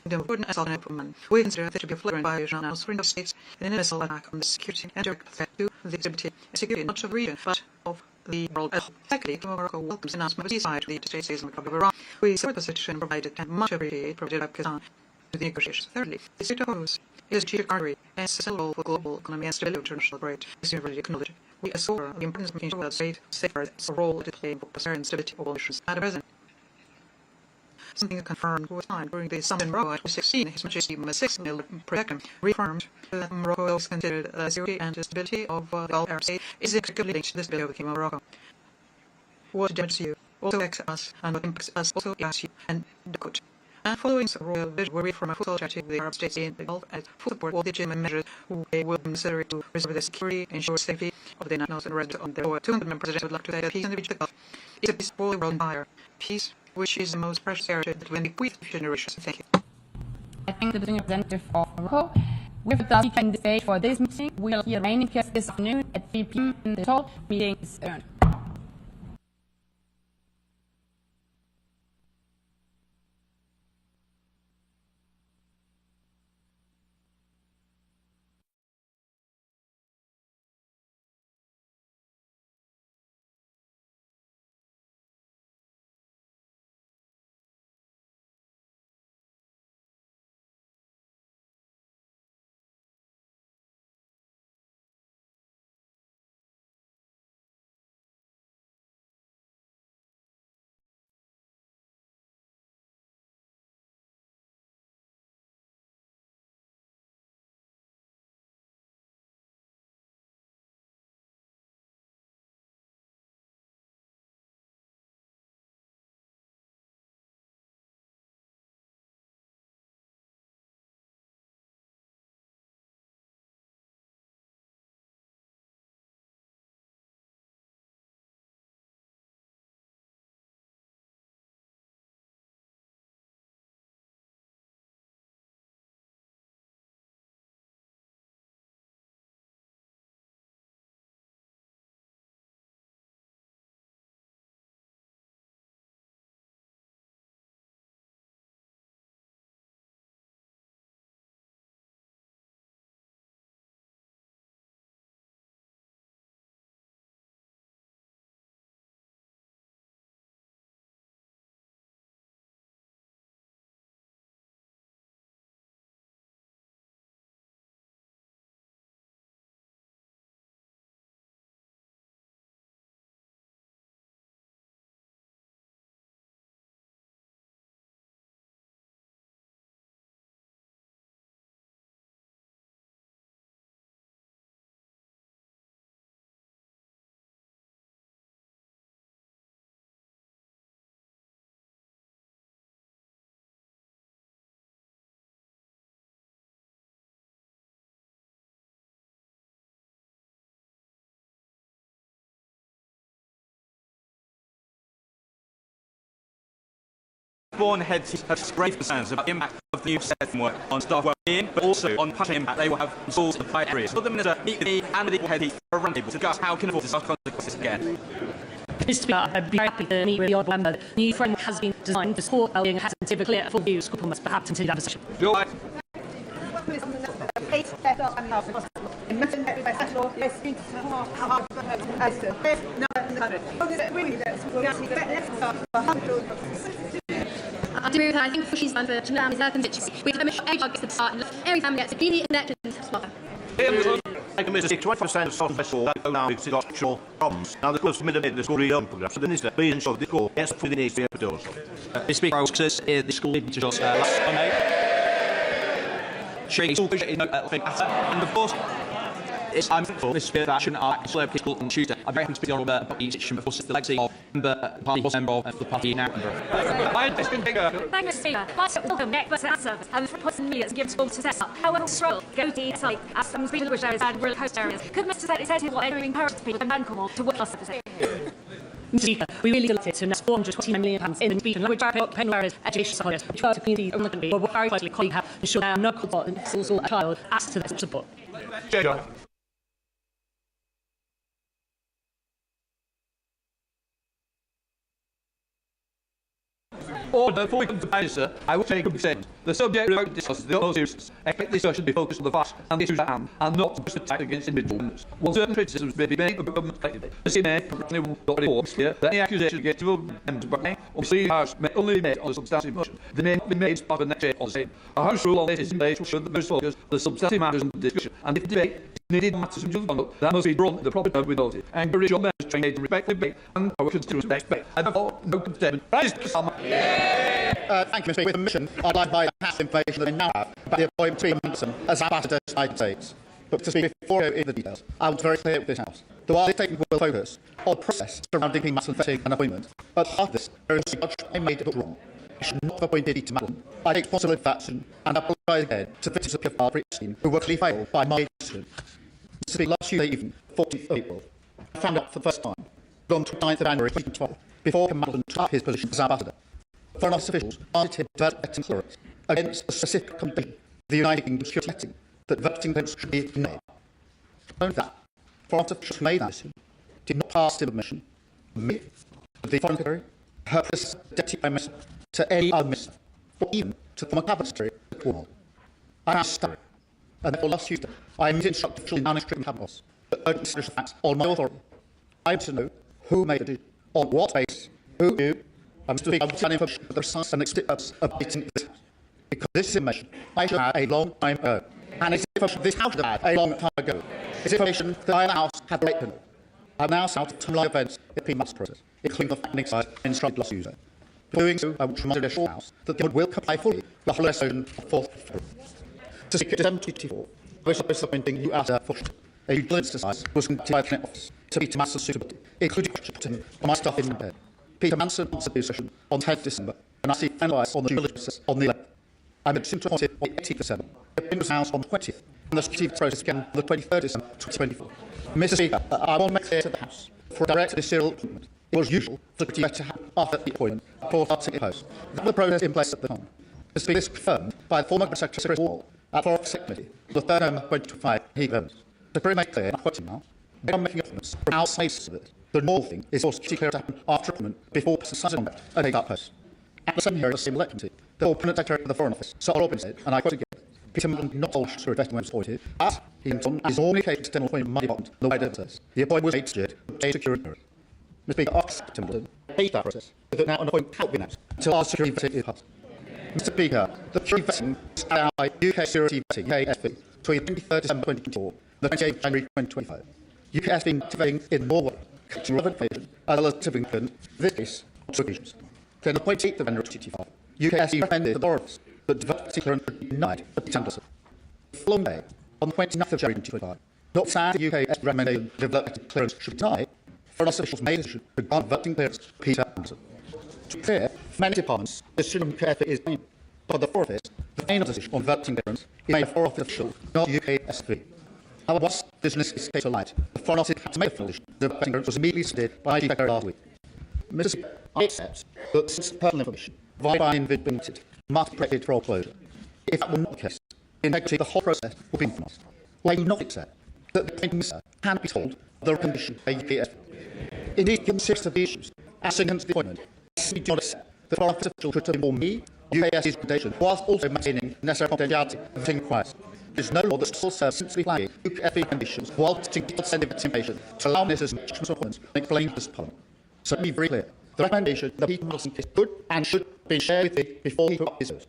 Kingdom of Jordan, and Sultanate of Oman. We consider this to be a flagrant violation of national sovereignty of states and an missile attack on the security and direct threat to the stability and security not of the region, but of the world as a whole. Secondly, Kingdom of Morocco welcomes the announcement of ceasefire to the United States and the Republic of Iran. We support the situation provided and much appreciate provided by Pakistan to the negotiations. Thirdly, the Strait of Hormuz is a strategic artery and is essential for global economy and stability of international trade. This is universally acknowledged. We assure the importance of making sure that the state safeguards a role to play in prosperity and stability of all nations. Madam President, something confirmed over time during the summit in Morocco at 2016, His Majesty Mohammed VI, Protector, reaffirmed that Morocco is considered the security and stability of the Gulf Arab state is inextricably linked to the stability of the Kingdom of Morocco. What damages you also affects us, and what impacts us also impacts you. And the quote. And following the royal visit, we from a full strategy with the Arab states in the Gulf as full support all legitimate measures they will be necessary to preserve the security and ensure safety of the nationals and residents on their shore. 200 member presidents would like to say that peace in the region of the Gulf is a peaceful world empire. Peace, which is the most precious heritage that we bequeath to future generations. Thank you. I thank the President Representative of Morocco. With the speaking the stage for this meeting, we will hear remaining case this afternoon at 3 p.m. in the hall. Meeting is adjourned. Born heads have grave concerns about the impact of the new framework on staff well-being, but also on potential impact they will have on schools and private areas. Will the Minister meet with me and the head team for a roundtable to discuss how can avoid disaster consequences again? Mr. Speaker, I'd be very happy to meet with the honourable member. The new framework has been designed to support well-being and has to give a clear full view of school performance, but happy to continue that discussion. I do agree with her. I think what she's done for Jamila is her constituency. We have to make sure every child gets to start and every family gets immediate connection to slaughter. Thank you, Mr. 20% of South West School go now because it's got structural problems. Now, the schools submitted the school reopen programme, so the Minister, please ensure the school gets the needs to be produced. Mr. Speaker, I will success the school leaving to just last Sunday. Sharing school budget is no thing after. And of course, I'm thankful this spirit of action at Slurp School on Tuesday. I'm very happy to be the honourable member of the institution, of course, the legacy of the party was member of the party now member. Thank you, Mr. Speaker. Last year, welcome back, but that's service. And the person media is given school success. However, struggle, go to site, as some regional areas and rural coast areas. Could Mr. Secretary say to what they encourage people in Vancouver to work last service? Mr. Speaker, we really delighted to invest £429 million in speech and language barriers, education supporters, which are to community around the country, where we're very closely colleagues have ensured that no support and a child access to this support. Order, before we come to the Minister, I will take a statement. The subject we're about to discuss is the utmost seriousness. Expect this discussion to be focused on the facts and the issues at hand, and not just attack against individual members. While certain criticisms may be made of government collectively, the CMA is clear that any accusation against individual members of Britain or the House may only be made on a substantive motion. They may not be made as part of the next debate on the same. A House rule on this is in place to ensure that there is focus on the substantive matters under discussion, and if the debate needed matters of conduct, that must be drawn at the proper time with notice. I encourage your members to engage in respectful debate and our constituents respect. I therefore no statement. Thank you, Mr. Speaker. With permission, I'd like to buy the past information that I now have about the appointment of Manson as ambassador to the United States. But to speak before I go into the details, I want to be very clear with this House that while this statement will focus on the process surrounding King Manson's vetting and appointment, at the heart of this, there is a judge I made it wrong. should not have appointed Peter Madeline. I take possible action and apologise again to the victims of Pure Brixton who were clearly failed by my decision. Mr. Speaker, last Tuesday evening, 14th of April, I found out for the first time that on 29th of January 2012, before Peter Madeline took up his position as ambassador, Foreign Office officials asked him to develop vetting clearance against the specific condition of the United Kingdom security vetting that vetting clearance should be denied. Only that, Foreign Office officials made that decision did not pass the permission from me, the Foreign Secretary, her predecessor, Deputy Prime Minister, to any other minister, or even to the former Cabinet Secretary, Cornwall. I am staggered, and therefore last Tuesday I immediately instructed officials in non-stricken Cabinet Office to urgently establish the facts on my authority. I want to know who made the decision, on what basis, who knew, and Mr. Speaker, I will tell information for the precise and explicit purpose of updating this House. Because this is information I should have had a long time ago, and it's information this House should have had a long time ago. It's information that I and the House had the right to know. I have now south of timeline events in the PMAS process, including the fact exercise instructed last Tuesday. For doing so, I want to remind the National House that the Government will comply fully with the whole resolution of 4th February. To speak at December 2024, I was appointing you as a fortune. A due diligence exercise was conducted by the Cabinet Office to Peter Manson's suitability, including questions on my staff in bed. Peter Manson answered the session on 10th December, and I see finalised on the due diligence process on the 11th. I mentioned to appointed on the 18th December. The appointment was announced on the 20th, and the strategic process began on the 23rd December 2024. Mr. Speaker, I want to make clear to the House, for a direct ministerial appointment, it was usual for the secretary to happen after the appointment before starting the post. That was the process in place at the time. Mr. Speaker, this was confirmed by the former Secretary Chris Wall at the Foreign Office Committee on the 3rd November 2025. He confirms. The Secretary made clear, and I'm quoting now, they are making appointments from outside of it. The normal thing is for security clearance to happen after appointment before the person signs on that and take that post. At the same hearing of the same elect committee, the former Permanent Secretary of the Foreign Office, Sir Robin, said, and I quote again, Peter Madeline not told to investing when appointed, as he is normally case external appointment of my department, the wider says. The appointment was made to obtain security clearance. Mr. Speaker, after September, hate that process, that now an appointment cannot be announced until our security vetting is passed. Mr. Speaker, the security vetting was carried out by UK Security Vetting, UKSV, between the 23rd December 2024 and the 28th of January 2025. UKSV vetting in Norway, collecting relevant information as well as significant, in this case, on two occasions. Then the 28th of January 2025, UKSV recommended the Foreign Office that vetting clearance should be denied at the Anderson. The following day, on the 29th of January 2025, notwithstanding the UKSV recommendation that vetting clearance should be denied, Foreign Office officials made a decision to grant vetting clearance to Peter Anderson. To be clear, for many departments, the decision on UKSV is made by the Foreign Office. The final decision on vetting clearance is made by Foreign Office official, not UKSV. However, once this list is case to light, the Foreign Office had to make a decision. The vetting clearance was immediately submitted by the Secretary last week. Mr. Speaker, I accept that since personal information provided by an individual must be protected for all closure. If that were not the case, the integrity of the whole process would be compromised. Well, I do not accept that the appointing minister can be told the condition of UKSV. Indeed, given the seriousness of the issues, as against the appointment, I simply do not accept that the Foreign Office official should inform me, UKSV's reputation, whilst also maintaining necessary confidentiality of the requires. There is no law that still serves simply flagging UKSV conditions while sending information to allow ministers and appointments and explain to this Parliament. So let me be very clear. The recommendation that Peter Madeline is good and should be shared with me before he took up his post.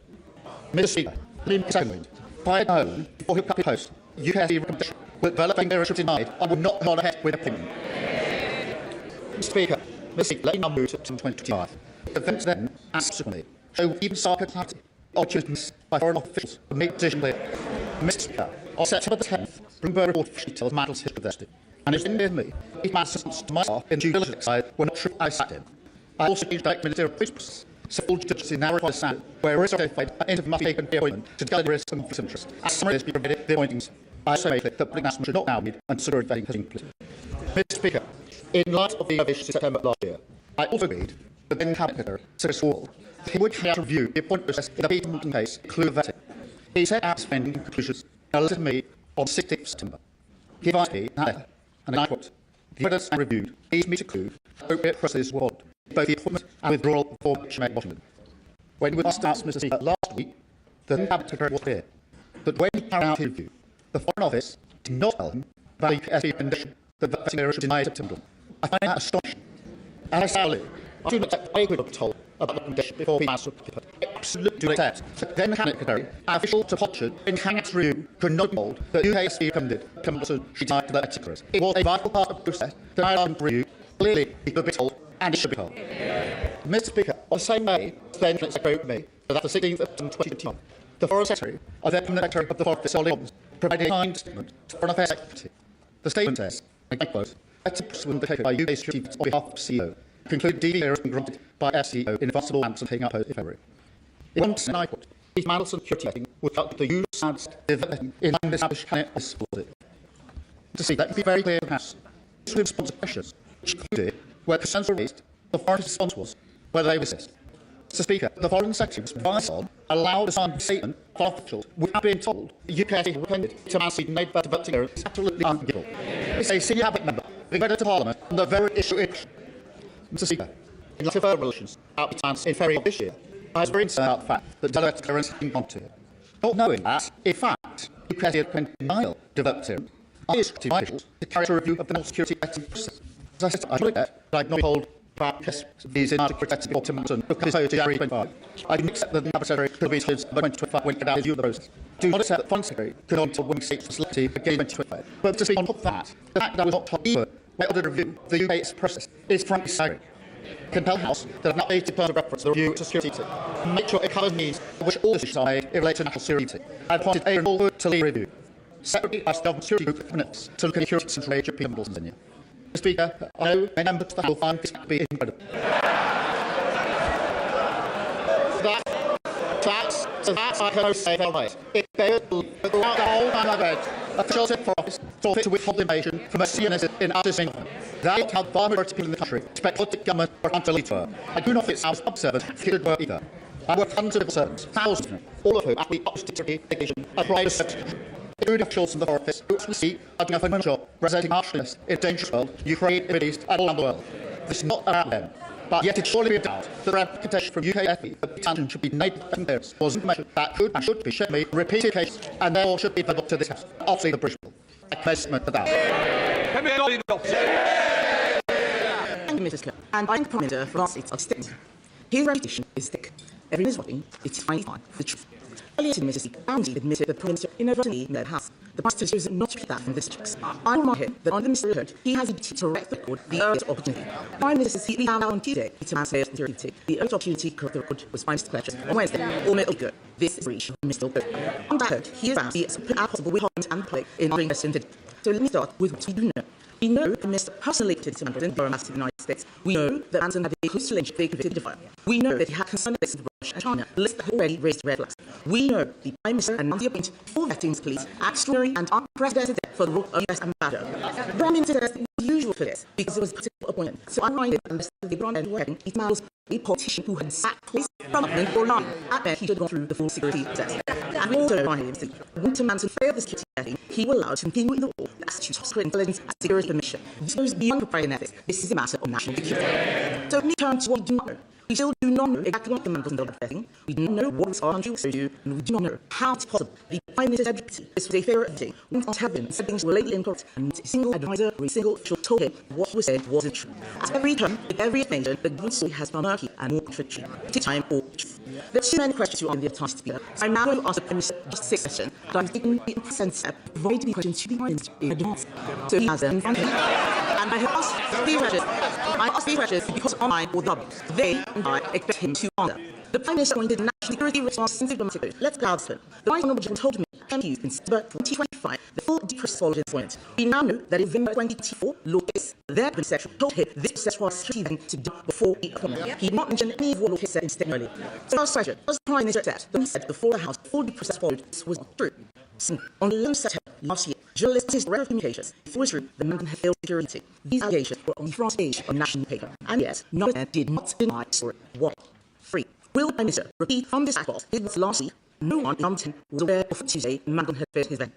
Mr. Speaker, let me second, prior to home, before he took up his post, UKSV recommendation will develop a clearance should be denied and would not have gone ahead with opinion. Mr. Speaker, let me now move to 2025. Events then, and subsequently, show even starker clarity opportunities by foreign officials to make decision clear. Mr. Speaker, on September the 10th, Bloomberg reported details of Madeline's history of vesting, and it's been with me, Peter Manson's to my staff in due diligence exercise when not true I sat in. I also changed direct ministerial process, so full diligence now requires standard, where risks are identified and interview must be taken for the appointment to gather the risks and conflicts of interest. As summary is be provided the appointings, I also made clear that public announcement should not now be and security vetting has been completed. Mr. Speaker, in light of the issues in September last year, I also agreed with then Cabinet Secretary Sir Chris Wall that he would carry out a review the appointment process in the Peter Madeline case, including vetting. He set out his findings and conclusions in a letter to me on 16th September. He advised me, however, and I quote, the evidence I reviewed leads me to conclude appropriate processes were followed, both the appointment and withdrawal before made Washington. When we last announced, Mr. Speaker, last week, the Cabinet Secretary was clear that when he carried out his review, the Foreign Office did not tell him about the UKSV condition that vetting clearance should deny September. I find that astonishing. And I say earlier, I do not accept I could have told about the condition before Peter Madeline took it. I absolutely do not accept that then Cabinet Secretary, an official to Potchard, in Cabinet's review, could not be told that UKSV recommended should deny to the secretaries. It was a vital part of the process that I argued review. Clearly, he could be told, and it should be told. Mr. Speaker, on the same day, then Cabinet Secretary wrote me that the 16th of 2021, the Foreign Secretary of the Permanent Secretary of the Foreign Office, Solly Robbins, provided a signed statement to Foreign Affairs Secretary. The statement says, and I quote, "Actions were undertaken by UK security on behalf of the CEO, conclude DD clearance been granted by FCO in advance of all answers taking up post in February. It wants, and I quote, "These matters of security vetting without the use and vetting in an established cabinet as supported." To see, let me be very clear in the House. This will respond to questions which included where concerns were raised, the foreign response was, whether they resist. Mr. Speaker, the Foreign Secretary was advised on, allowed a signed statement from officials without being told the UK has recommended to massively made better voting errors is absolutely unforgivable. It's a senior cabinet member being read to Parliament on the very issue it. Mr. Speaker, in light of further relations about the plans in February of this year, I was very concerned about the fact that direct clearance has been gone to it. Not knowing that, in fact, the UK has recommended denial to vote here. I instructed my officials to carry out a review of the national security vetting process. As I said, I should get that I have not told about these in security vetting of Tim Manson, who comes to January 25. I do not accept that the Cabinet Secretary could be told by 2025 when he carried out review of the process. Do not accept that the Foreign Secretary could not tell when states facility again 2025. But to speak on top of that, the fact that I was not told either by other review the UK's process is frankly staggering. Compel the House that an updated plan of reference to the review to security make sure it covers means which all decisions are made in relation to national security. I appointed a Norwood to lead review. Separately, I government security group minutes to look at security central European models in Mr. Speaker, I know many members of the House will find this to be incredible. That's I can only say very right. It bears that throughout the whole time I've read, officials in for office saw fit to withhold information from a CNN in Artist England. That is how the vast majority of people in the country expect political government or accountability to work. I do not think our observers should work either. I work hundreds of civil servants, thousands of them, all of whom have the opposite education and private sector. Including officials from the Foreign Office who actually see are doing a phenomenal job representing harshness in a dangerous world, Ukraine, the Middle East, and all around the world. This is not about them. But yet it surely be a doubt that the reputation from UK FP that detention should be made vetting clearance was information that could and should be shared with repeated occasions and therefore should be available to this House. Obviously the British people. I commend to that. Thank you, Mr. Speaker. And I thank the Prime Minister for last night's statement. His reputation is thick. Everyone is watching. It is finally time for the truth. Earlier today, Mr. Speaker, Bounty admitted the Prime Minister inadvertently led the House. The Prime Minister chose not to repeat that from this text. I will remind him that on the Minister heard, he has the duty to correct the record the earliest opportunity. The Prime Minister says he found out on Tuesday to man's security. The earliest opportunity to correct the record was Prime Minister's pledge on Wednesday, or middle good. This is a breach of Mr. Good. On that heard, he is bound to be as possible with Holland and the public in honoring President Vinci. So let me start with what we do know. We know that Mr. personally related to Manson during mass to the United States. We know that Manson had a close relationship with the convicted fire. We know that he had concern with Russia and China, a list that had already raised red flags. We know the Prime Minister announced the appointment for vetting police extraordinary and unprecedented for the role of US ambassador. The Prime Minister says it was usual for this because it was a particular appointment. So I'm reminded that Mr. LeBron and Wedding, he was a politician who had sat twice from government for long. That meant he should have gone through the full security process. And we also remind him that when Manson failed the security vetting, he will allow to continue in the role that constitutes intelligence and security permission. This goes beyond proprietary ethics. This is a matter of national security. So let me turn to what we do not know. We still do not know exactly what the Manson bill vetting. We do not know what our country was to do, and we do not know how it's possible. The Prime Minister's deputy, this was a fair vetting, would not have been said things were lately incorrect, and not a single advisor or a single official told him what was said wasn't true. At every turn, with every explanation, the government story has found murky and more contradictory. It is time for truth. There are too many questions to answer the time to speak. So I'm now going to ask the Prime Minister just 6 questions, but I'm taking the present step, providing the questions to the Prime Minister in advance. So he has them in front of him. And I have asked these questions. I asked these questions because online or the they and I expect him to answer. The Prime Minister appointed national security response since the Let's go out. The Right Honourable Gentleman told me in December 2025 the full process followed his appointment. We now know that in November 2024, Lopez, their Minister, told him this process was security to do before the appointment. He did not mention any of what Lopez said instead earlier. So first question, as the Prime Minister said, when he said before the House, full process followed, this was not true. On the 11th September last year, journalists and Director of Communications, it was true the man had failed security. These allegations were on the front page of national paper, and yet none of them did not deny the story. 1. 3. Will the Prime Minister repeat from this act did what last week? No one in Arlington was aware of Tuesday Manson had failed his vetting.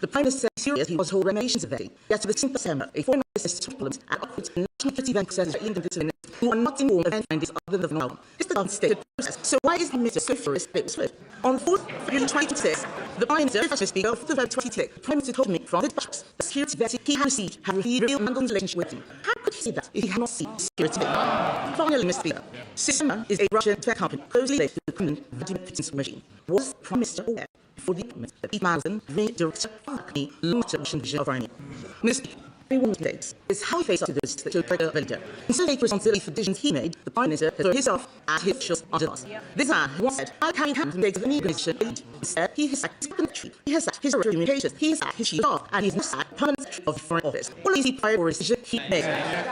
The Prime Minister said serious he was told renovations of vetting. Yet to the 16th of December, a foreign officer took problems and upwards the national security event process linked to the who are not involved in event findings other than the album. This is the stated process. So why is the Minister so furious that it was split? On 4th February 2026, the Prime Minister, First Speaker, 4th February 2026, the Prime Minister told me from the discussions the security vetting he had received had revealed Manson's relationship with him. How could he say that if he had not seen security vetting? Finally, Mr. Speaker, Systema is a Russian tech company closely linked to the Kremlin vetting machine. Was the Prime Minister aware before the appointment that Pete Manson, the director of the company, launched a Russian vision of Irania? Mr. Speaker, everyone mistakes is how he faced up to this that showed greater ability. Instead of taking responsibility for decisions he made, the Prime Minister has thrown himself and his officials onto us. This man who once said, I carry hands in the days of any organization elite. Instead, he has sacked his country, he has sacked his communications, he has sacked his chief staff, and he has now sacked permanent secretary of the Foreign Office. All of these prior decisions he made.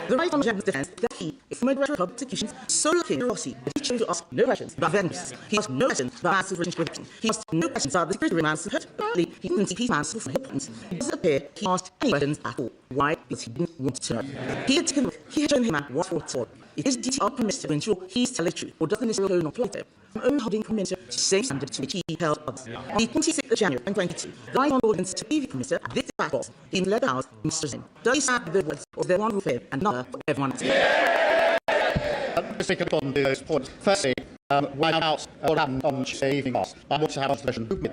The right honourable gentleman's defence that he, if from a director of executions, so looking curiosity that he chose to ask no questions about vengeance. He asked no questions about massive British protection. He asked no questions about the security of man's hurt. Apparently, he didn't see peace man's for points. It doesn't appear he asked any questions at all. Why? Because he didn't want to know. He had taken he had shown him what for. It is duty of Prime Minister to ensure he is telling the truth, or does the Minister alone not apply it? From only holding Prime Minister to the same standard to which he held others. On the 26th of January 2022, the right honourable ordinance to leave Prime Minister at this back box, he led the House in Mr. Zane. Does he stand with the words of their one rule faith and another for everyone else? Speaking upon those points, firstly, when out what happened on Tuesday evening last, I want to have a solution to give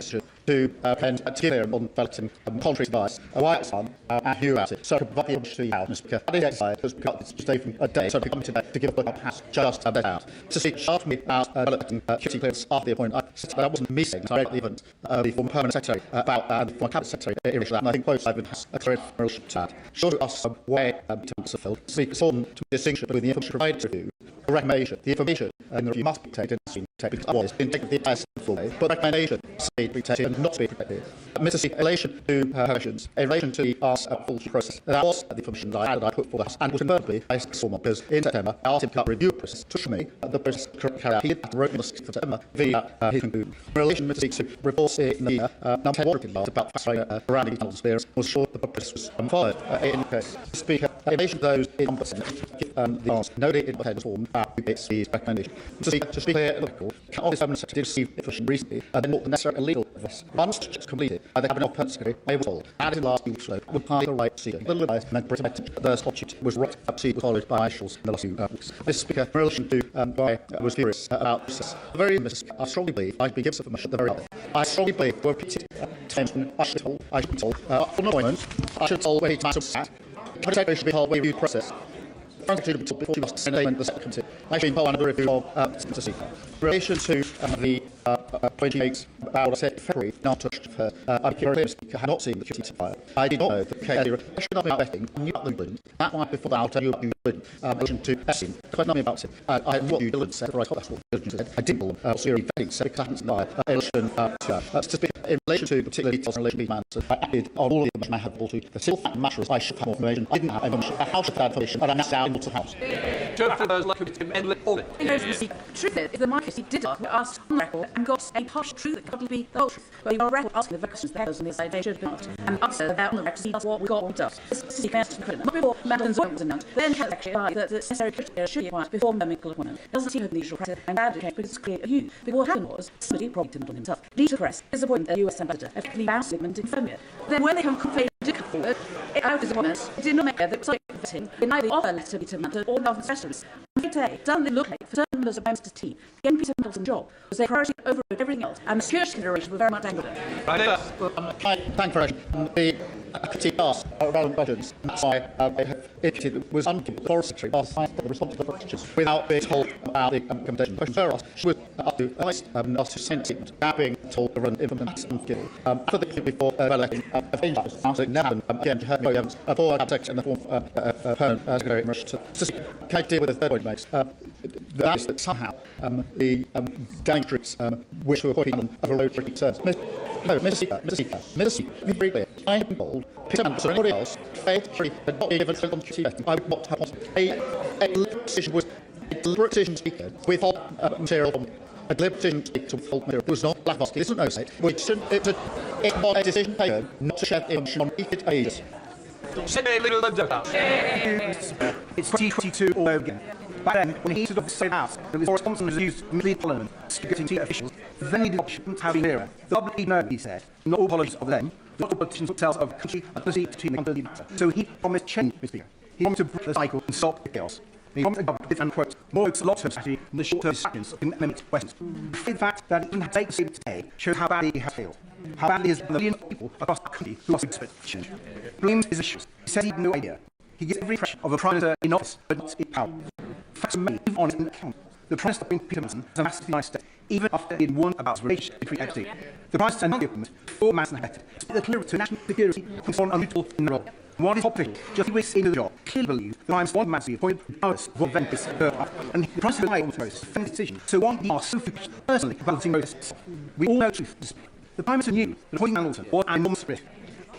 clear on developing contrary advice, why it's done, and who about it. So I could provide the opportunity to you out, Mr. Speaker. That is exercise was cut today from a day, so we come today to give a book has just let out. To speak after me about developing security clearance after the appointment, that wasn't me saying, so I read the event, the former Permanent Secretary about and the former Cabinet Secretary in relation to that, and I think both sides has a clear relationship to that. Sure to us where terms are filled. Speak important to distinction between the information provided to review, the recommendation, the information, and the review must be taken because otherwise been taken the entire full day, but recommendation to be taken and not to be protected. Mr. Speaker, in relation to her questions, in relation to the full process, that was the information that I put for the House and was confirmed by Stormont, because in September, I asked him to cut review process to show me the process carried out. He did that wrote me on the 6th of September via his conclusion. In relation, Mr. Speaker, to reports in the number 10 working last about fast-track surrounding tunnels clearance, was sure that the process was followed in the case. Mr. Speaker, in relation to those in the answer, no date in the was formed its these recommendations. Mr. Speaker, to speak clear and local, can the Permanent Secretary receive information recently and then what the necessary legal advice. Once just completed, the Cabinet of Permanent Secretary, I was told, and in the last few weeks ago, would party the right to see it. Little advice meant the statute was right up to was followed by officials in the last few weeks. Mr. Speaker, in relation to why I was furious about this, very Mr. Speaker, I strongly believe I've been given information at the very end. I strongly believe were repeated times when I should be told, for an appointment, I should be told where he was at. The Secretary should be told where he viewed process. Before she must send the second I've been told under review of Mr. Speaker. In relation to the point she makes about February, now touched her, I'm clear Speaker had not seen the duty to fire. I did not know that the question of vetting, I knew about the England. That might before that, I'll tell you about England. In relation to Essin, because I know about it. I had what you did said, or I thought that's what you said. I didn't know serious vetting, so because I haven't lied. In relation to Speaker, in relation to particular details in relation to these matters, I acted on all of the information I had able to. The simple fact of the matter is I should have more information. I didn't have information. The House should have information, and I'm now down into the House. The truth is, the Marquis did were asked on the record and got a partial truth that could be the whole truth. But you are on record asking the questions that on this side they should have been asked. And the answer that on the record is what we got what we does. This is the president. Not before Madeline's appointment was announced, then had actually advised that the necessary criteria should be acquired before the medical appointment. It doesn't seem to be the usual practice, and bad because it's clear of you. But what happened was, somebody probably didn't on himself. Lead to the press, his appointment a US ambassador, effectively bound Sigmund in Phobia. Then when they come failed to come forward, out of his appointment, it did not make clear that it was like vetting in neither offer letter to Peter or Melvin's specialists. Today, doesn't look like for certain members of Prime team, getting Peter Middleton's job was their priority over everything else, and the security considerations were very much angled at. Thank you very much. The committee asked relevant questions. That's why I have indicated was ungiven the Foreign Secretary asked the response to the questions without being told about the accommodation. The questions were asked. She was asked to send a statement without being told the relevant information and given. For the before electing a change that never happened. Again, you heard me for Cabinet and the former Permanent Secretary in relation to can I deal with the third point he makes? That is that somehow the gang troops wish to appoint them of a road for concerns. Mr. Speaker, be very clear. I have been told, Peter Mann, or anybody else, faith, had not been given on duty vetting. I would not have wanted. A deliberate decision was a deliberate decision, Speaker, with all material from a deliberate decision to withhold material. It was not black basket. This is no state. It was a decision taken not to share information on heated ages. It's 2022 all over again. Back then, when he stood up the House, and his response was used to mislead Parliament, security officials, then the options have been clearer. The public know, he said, not all politicians of them, not all politicians themselves of the country and the seat between the country. So he promised change, Mr. Speaker. He promised to break the cycle and stop the chaos. He promised a government with, and quote, more long-term strategy than the short-term distractions of inanimate questions. The fact that he didn't have to take the statement today shows how badly he has failed. How badly he has been the millions of people across the country who are desperate for change. He blames his issues. He says he had no idea. He gives every impression of a Prime Minister in office, but not in power. Facts are made on an account. The Prime Minister brings Peter Manson as a massive United States, even after he had warned about his relationship between FD. The Prime Minister and the government, before Manson had acted, the clearance to national security was on unneutral in the role. One is official, just 3 weeks into the job, clearly believe that I am one massively appointed powers for Ventus, and the price of my own process, decision. So why are so focused personally balancing process? We all know the truth. The Prime Minister knew that appointing Hamilton was an enormous risk.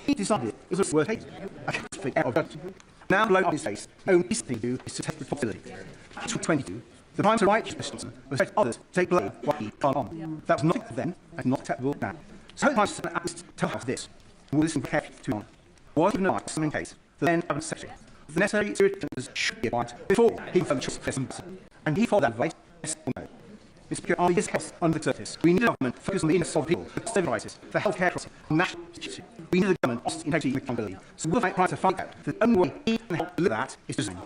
He decided it was worth taking. I can't speak out of judgment. Now, blown up his face, the only thing to do is to take responsibility. That's what 22. The Prime Minister righteous Christensen was expect others to take blame while he can't on. That was not acceptable then, and not acceptable now. So the Prime Minister at least tell us this, and we'll listen carefully to on. Was given advice in case the then Cabinet Secretary the necessary serious should be applied before he confirmed the choice of President. And he followed that advice, yes or no. Mr. Speaker, after his health under the surface, we need a government focused on the interests of people, the civil rights, the healthcare crisis, and national security. We need a government honest, integrity, and accountability. So we'll fight to find out that the only way he can help deliver that is to resign.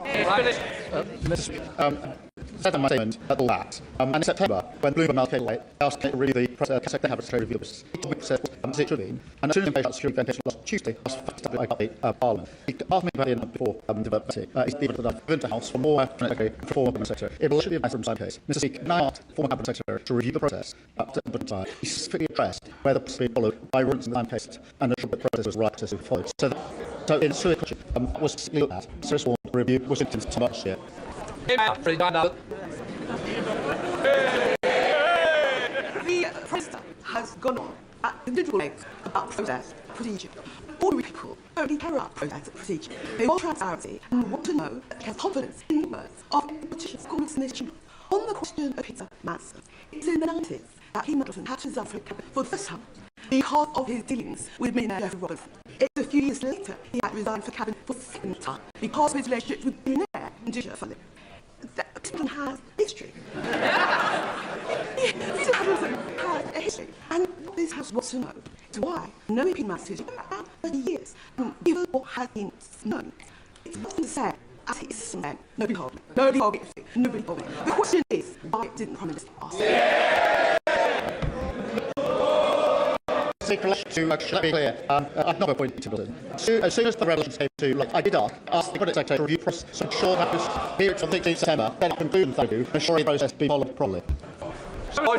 Mr. Speaker, said in my statement at all that, and in September, when Bloomberg Mail came away, I asked him to review the Cabinet Secretary review list. He told me process as it should be, and as soon as I about security ventilation last Tuesday, I was faxed up by Parliament. He asked me about it before the vote. He's even that I've been to House for more Secretary and for former Cabinet Secretary. It will should be advised from the same case. Mr. Speaker, now asked former Cabinet Secretary to review the process he specifically addressed whether it was being followed by rules in the time case and ensured the process was right to be followed. So in a question, was specifically looked at. So this review was into too much yet. The President has gone on at individual lengths about process procedure. Ordinary people don't really care about process procedure. They want transparency and want to know that they have confidence in the words of politicians' comments in this chamber. On the question of Peter Manson, it's in the 90s that Peter Manson had to resign from the cabinet for the first time because of his dealings with millionaire Jeffrey Robertson. It's a few years later he had resigned from the cabinet for the second time because of his relationship with billionaire Indusha funding. Peter has history. Peter Hamilton has a history, and what this House wants to know is why no Peter Manson history about 30 years, given what has been known. It's nothing to say, as he is saying, nobody told me, nobody told me, nobody told me. The question is, why didn't the Prime Minister ask? Let me be clear, I've not appointed to Britain. As soon as the revelations came to, I did ask the Cabinet Secretary to review process to ensure that this period from 16th September, then conclude and ensure the process be followed properly. Thank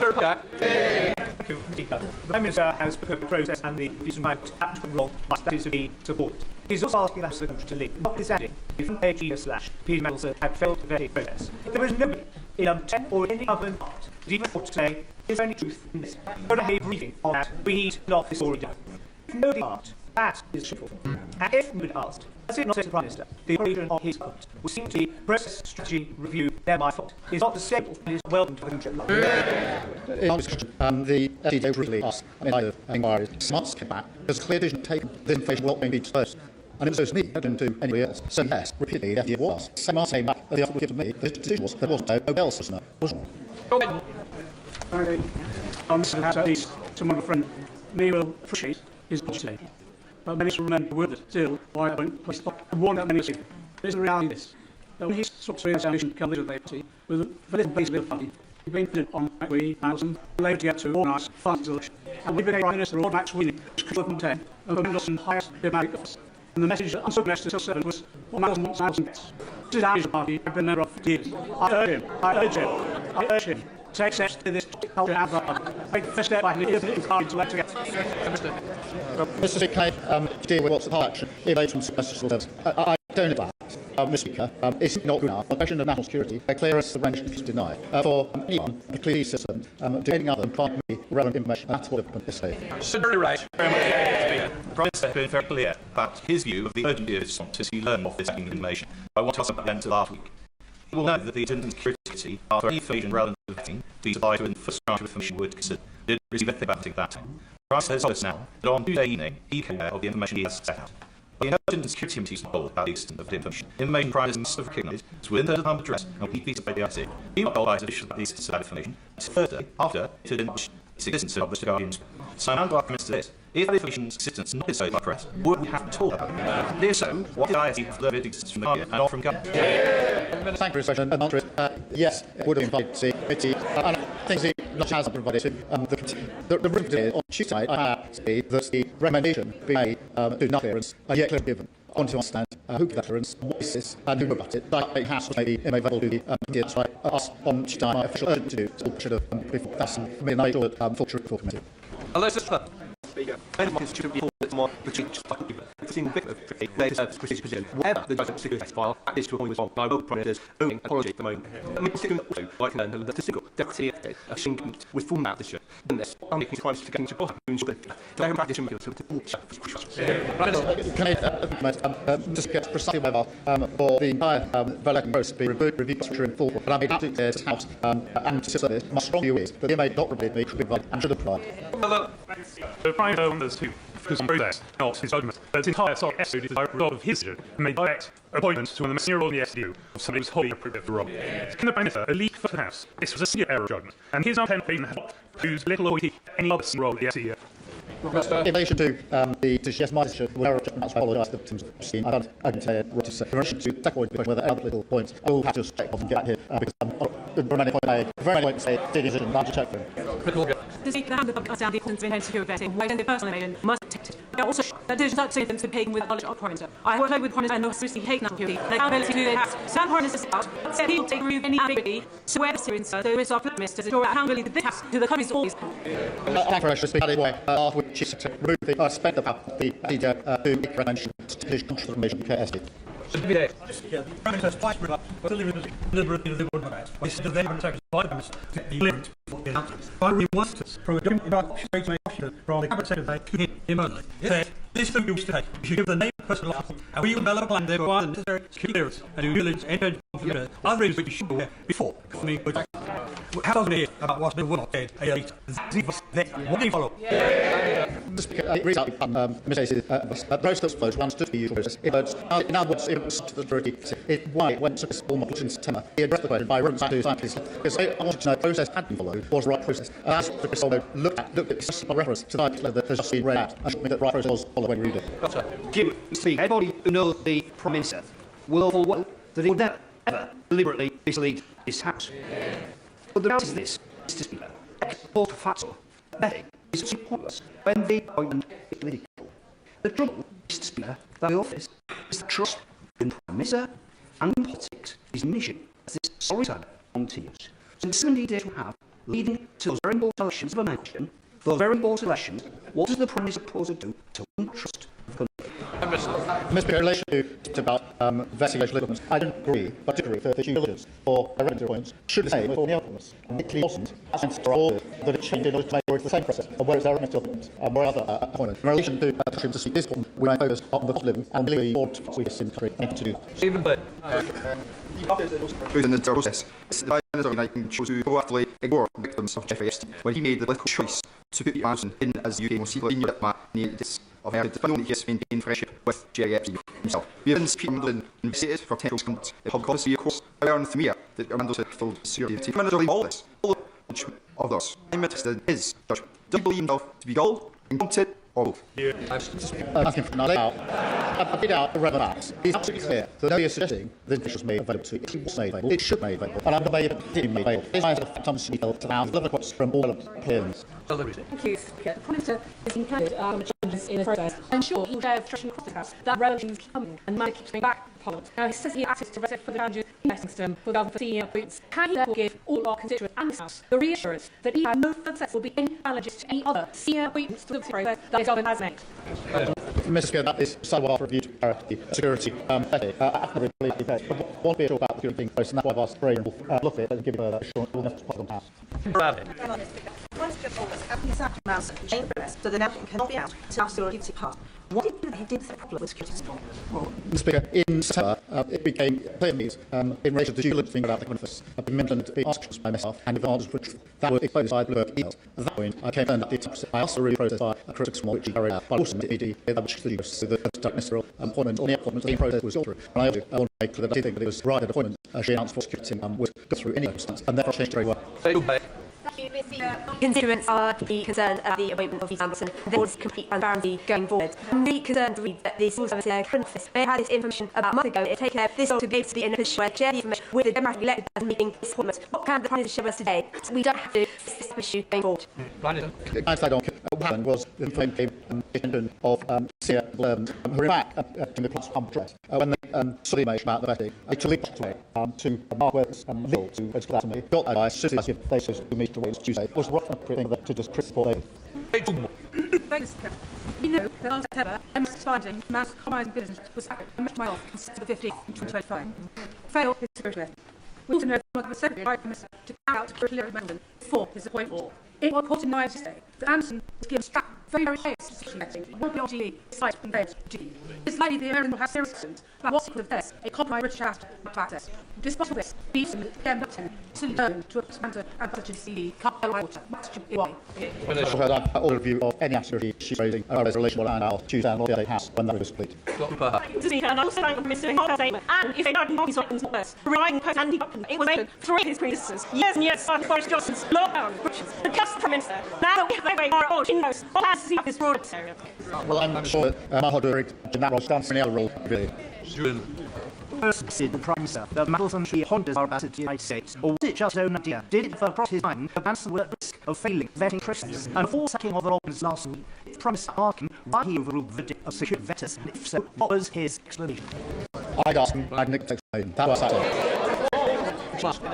you, Speaker. The Prime Minister has put the process and the reason why it's wrong, but that is to be supported. He's also asking us the country to leave, notwithstanding the front page Peter Mandelson had failed to vetting process. If there was nobody in 10 or any other part that even thought to say, is there any truth in this? Go to a briefing on that. We need not this already done. If nobody asked, that is shameful. And if nobody asked, does it not say to the Prime Minister, the operation of his comment will seem to be process strategy review, thereby fault, is not disabled and is welcome to the country. In our discussion, the FCJ brutally asked in either inquiries, smarts came back, there's a clear decision taken, this information will not be disclosed. And it was me, I didn't do anybody else. So yes, repeatedly, the FDA was. Same answer came back, the answer was given to me, the decision was, there was nobody else was wrong. On this House, at least, someone, a friend, may will appreciate his apology today. But many will remember the word still why I won't place the warn that many will see. It is the reality this, that when he sought to establish the Labour Party with a political base of the party, he been put on we, Mandelson, later to get to organise funds election. And we became Prime Minister Lord Max Sweeney, which could have 10, and Mandelson highest diplomatic office. And the message, the unspoken message to civil servant was what Mandelson wants Mandelson gets. This is our party, I've been a member of for years. I urge him. Take steps to this culture and make the first step by encouraging to let together. Mr. Speaker, can I deal with what's the part action in relation to special service? I don't know that. Mr. Speaker, it's not good enough. On the question of national security, clear as the range is denied. For anyone, a clear system, doing anything other than provide me relevant information, that's what I've say. Very right. Very much, Speaker. The Prime Minister has been very clear about his view of the urgency of his response since he learned of this information by what was at the end of last week. You will know that the attendance security, after any information relevant to vetting, be supplied within the first tranche of information would consider, did receive anything about that time. The Prime Minister has told us now that on Tuesday evening he can aware of the information he has set out. But the Intelligence Security Committee is told about the extent of the information. Information Prime Minister must have recognised is within the time of address and will be supplied by the IC. He was told by his officials about the existence of that information until Thursday, after it had been published its existence in published to Guardians. So now to our Prime Minister this. If that information's existence not disclosed by press, would we have told about it? If so, what did ISE have learned its existence from the Guardian and not from government? Thank you for the question. And answer is yes, it would have been provided to the committee. And I think the not has provided to the committee. The route on Tuesday, I had to see that the recommendation be made to no clearance, yet clearly given. I want to understand who gave that clearance, what is this, and who about it. But it has maybe available to the committee. That's why I asked on Tuesday my official urgent to do. So should have before that's me and I sure full truth for committee. Hello, Speaker. Speaker. Should be more a single victim of trickery, they deserve to proceed position. Whatever the judgment security file, that is to a point was wrong. I will Prime Minister's owning apology at the moment. I mean, also, like concerned that the single deputy of single with full mouth this year. And this, I'm making crisis to getting to bottom to ensure that the very practice and to just get precisely whether for the entire voting process be reviewed in full, but I made it clear to the House and to service my strong view is that the MA not reviewed me should be provided and should have provided. The Prime Minister wants to focus on process, not his argument. But its entire stock episode is the result of his decision to make direct appointments to one of the senior roles in the SDU of somebody who's wholly appropriate for the role. Can the Prime Minister at least for the House? This was a severe error of judgment, and his unpaid has not used little or any other senior role at the SDU. In relation to the yes, my decision, where I apologise to the victims of the scene, I can tell you what to say. In relation to the second point, whether other little points, I will have to check off and get back here because very many points made, very many points say, did decision, I have to check for him. To speak the public understand the importance of intense secure vetting, why the personal made must be protected. But also, that decisions are taken to be taken with knowledge of Prime Minister. I work with Prime Minister and know seriously hate national security. The accountability to the House. Stand Prime Minister out, said he will take remove any ambiguity to where the Syrians are. There is our Prime Minister to ensure accountability to the House, to the country's always. Thank you, Mr. Speaker. Anyway, after which Chief Secretary removed the spent about the leader to make recommendation to his confirmation KSD. The Prime Minister's twice brought up deliberately the Liberal Democrats. I said that they were taken by the deliberate before the announcement. I really wanted to from a document about straight to Washington from the Cabinet Secretary to him only. It said, this is the rules to take. You should give the name of the person of and we will develop a plan to acquire the necessary security clearance and due diligence enter into other reasons which you should be aware before coming with that. How does it hear about what's been not said a later? What do you follow? Mr. Speaker, it reads out the process flows once to the usual process. In other words, it was to the majority. Why, when it took us all in September, he addressed the question by reference to scientists because I wanted to know the process had been followed, was the right process. And as the Chris looked at by reference to the article that has just been read out, and showed me that the right process was followed when we read it. Mr. Speaker, everybody who knows the Prime Minister will full well that he would never, ever deliberately mislead this House. But the reality is this, Mr. Speaker, ex post facto, betting is pointless when the appointment is political. The trouble, Mr. Speaker, that the office is the trust in the Prime Minister and in politics is diminishing as this sorry time continues. So in 70 days we have, leading to those very important elections of a nation, those very important elections, what does the Prime Minister propose to do to win trust of the country? Mr. Speaker, in relation to about investigation governments, I don't agree, but I do agree that the due diligence for regulatory points should be the same with all the outcomes. And it clearly wasn't, as for all that it changed in order to make sure it's the same process, whereas there are many governments or other appointments. In relation to to speak this important, we may focus on the cost of living and the board we in the country need to do. Stephen Bird. In the process, the Prime Minister chose to proactively ignore victims of Jeffrey Epstein when he made the political choice to put Manson in as the UK most senior diplomat needed this of America to know that he has maintained friendship with Jerry Epstein himself. We have since been investigated for potential conduct in public policy, of course. I learned from here that Armando said filled security. Prime Minister all this, all of us. I'm interested in his judgment. Does he believe himself to be dull, incompetent, or both? Asking for another I've been out the relevant facts. It's absolutely clear that no, you're suggesting the information was made available to it. It was made available. It should be made available. And I'm going to make it made available. It's nice to have some detail to now deliver quotes from all of the clearance. Thank you, Speaker. The Prime Minister has been candid on the changes in the process. I'm sure he will share frustration across the House that revolutions keep coming and money keeps coming back to Parliament. Now, he says he has access to reset for the challenges investing system for government for senior appointments. Can he therefore give all our constituents and this House the reassurance that he has no success will be any challenges to any other senior appointments to the process that his government has made? Mr. Speaker, that is somewhat review to security. I haven't really believed it, but I want to be sure about the security being close, and that's why I've asked Brain will look at it and give you that assurance. We'll never pass on House. So the national cannot be out to ask your duty part. What did he do? He did the problem with security. Mr. Speaker, in September, it became clear to me in relation to the due diligence thing about the Commonwealth, I've been mentioned to be asked by myself and the answers which that were exposed by Bloomberg emails. At that point, I came and I asked the review process by a critical small which he carried out, but also the BD, which the ministerial appointment, all the appointments, the process was gone through. And I want to make clear that I think that it was right that appointment she announced for security would go through any circumstance, and therefore changed very well. Constituents are deeply concerned about the appointment of Steve Anderson and the board's complete transparency going forward. I'm really concerned to read that the civil service current office may have had this information about a month ago. It take care of this role to be able to be in a position where share the information with the democratically elected person making this appointment. What can the Prime Minister show us today so we don't have to face this issue going forward? I said on what happened was the information of senior who were back in the class address when they saw the information about the vetting. They took it away to Mark Webber's legal to that to me. Got that advice, they said to me Tuesday. It was the right thing to just Chris before they. We know that last September, Emma's finding mass compromising business was sacked and much my off consisted of 15 in 2025. Failed his security. We also know that the Secretary right to carry out a clear amendment before his appointment. It was reported in Tuesday that Anderson was given strapped very close to security vetting. One BRG site from Veg G. It's likely the American will have serious questions about what could have this, a compromised British asked to access. Despite this, Beeson again Lupton still known to a commander and such as the Carl Water, much to be all review of any activity she's raising about his relational and I'll choose and the House when that is complete. Speaker, and I also thank Mr. Hall's statement. And if they don't know his weapons not worse, relying post Andy Buckland, it was made through his predecessors. Years and years after Boris Johnson's lockdown, British, the just Prime Minister. Now that we have a more old in-house, what has to see this broader area? Well, I'm sure that Mahod will in that role stands for any other role, really. First, said the Prime Minister, the Mendelssohn tree Honda's ambassador to the United States, or was it just own idea? Did it ever cross his mind that Manson were at risk of failing vetting process? And before sacking of the Robbins last week, the Prime Minister asked him why he overruled the verdict of security vetters, and if so, what was his explanation? I'd ask him, I'd nick the explanation. That was that.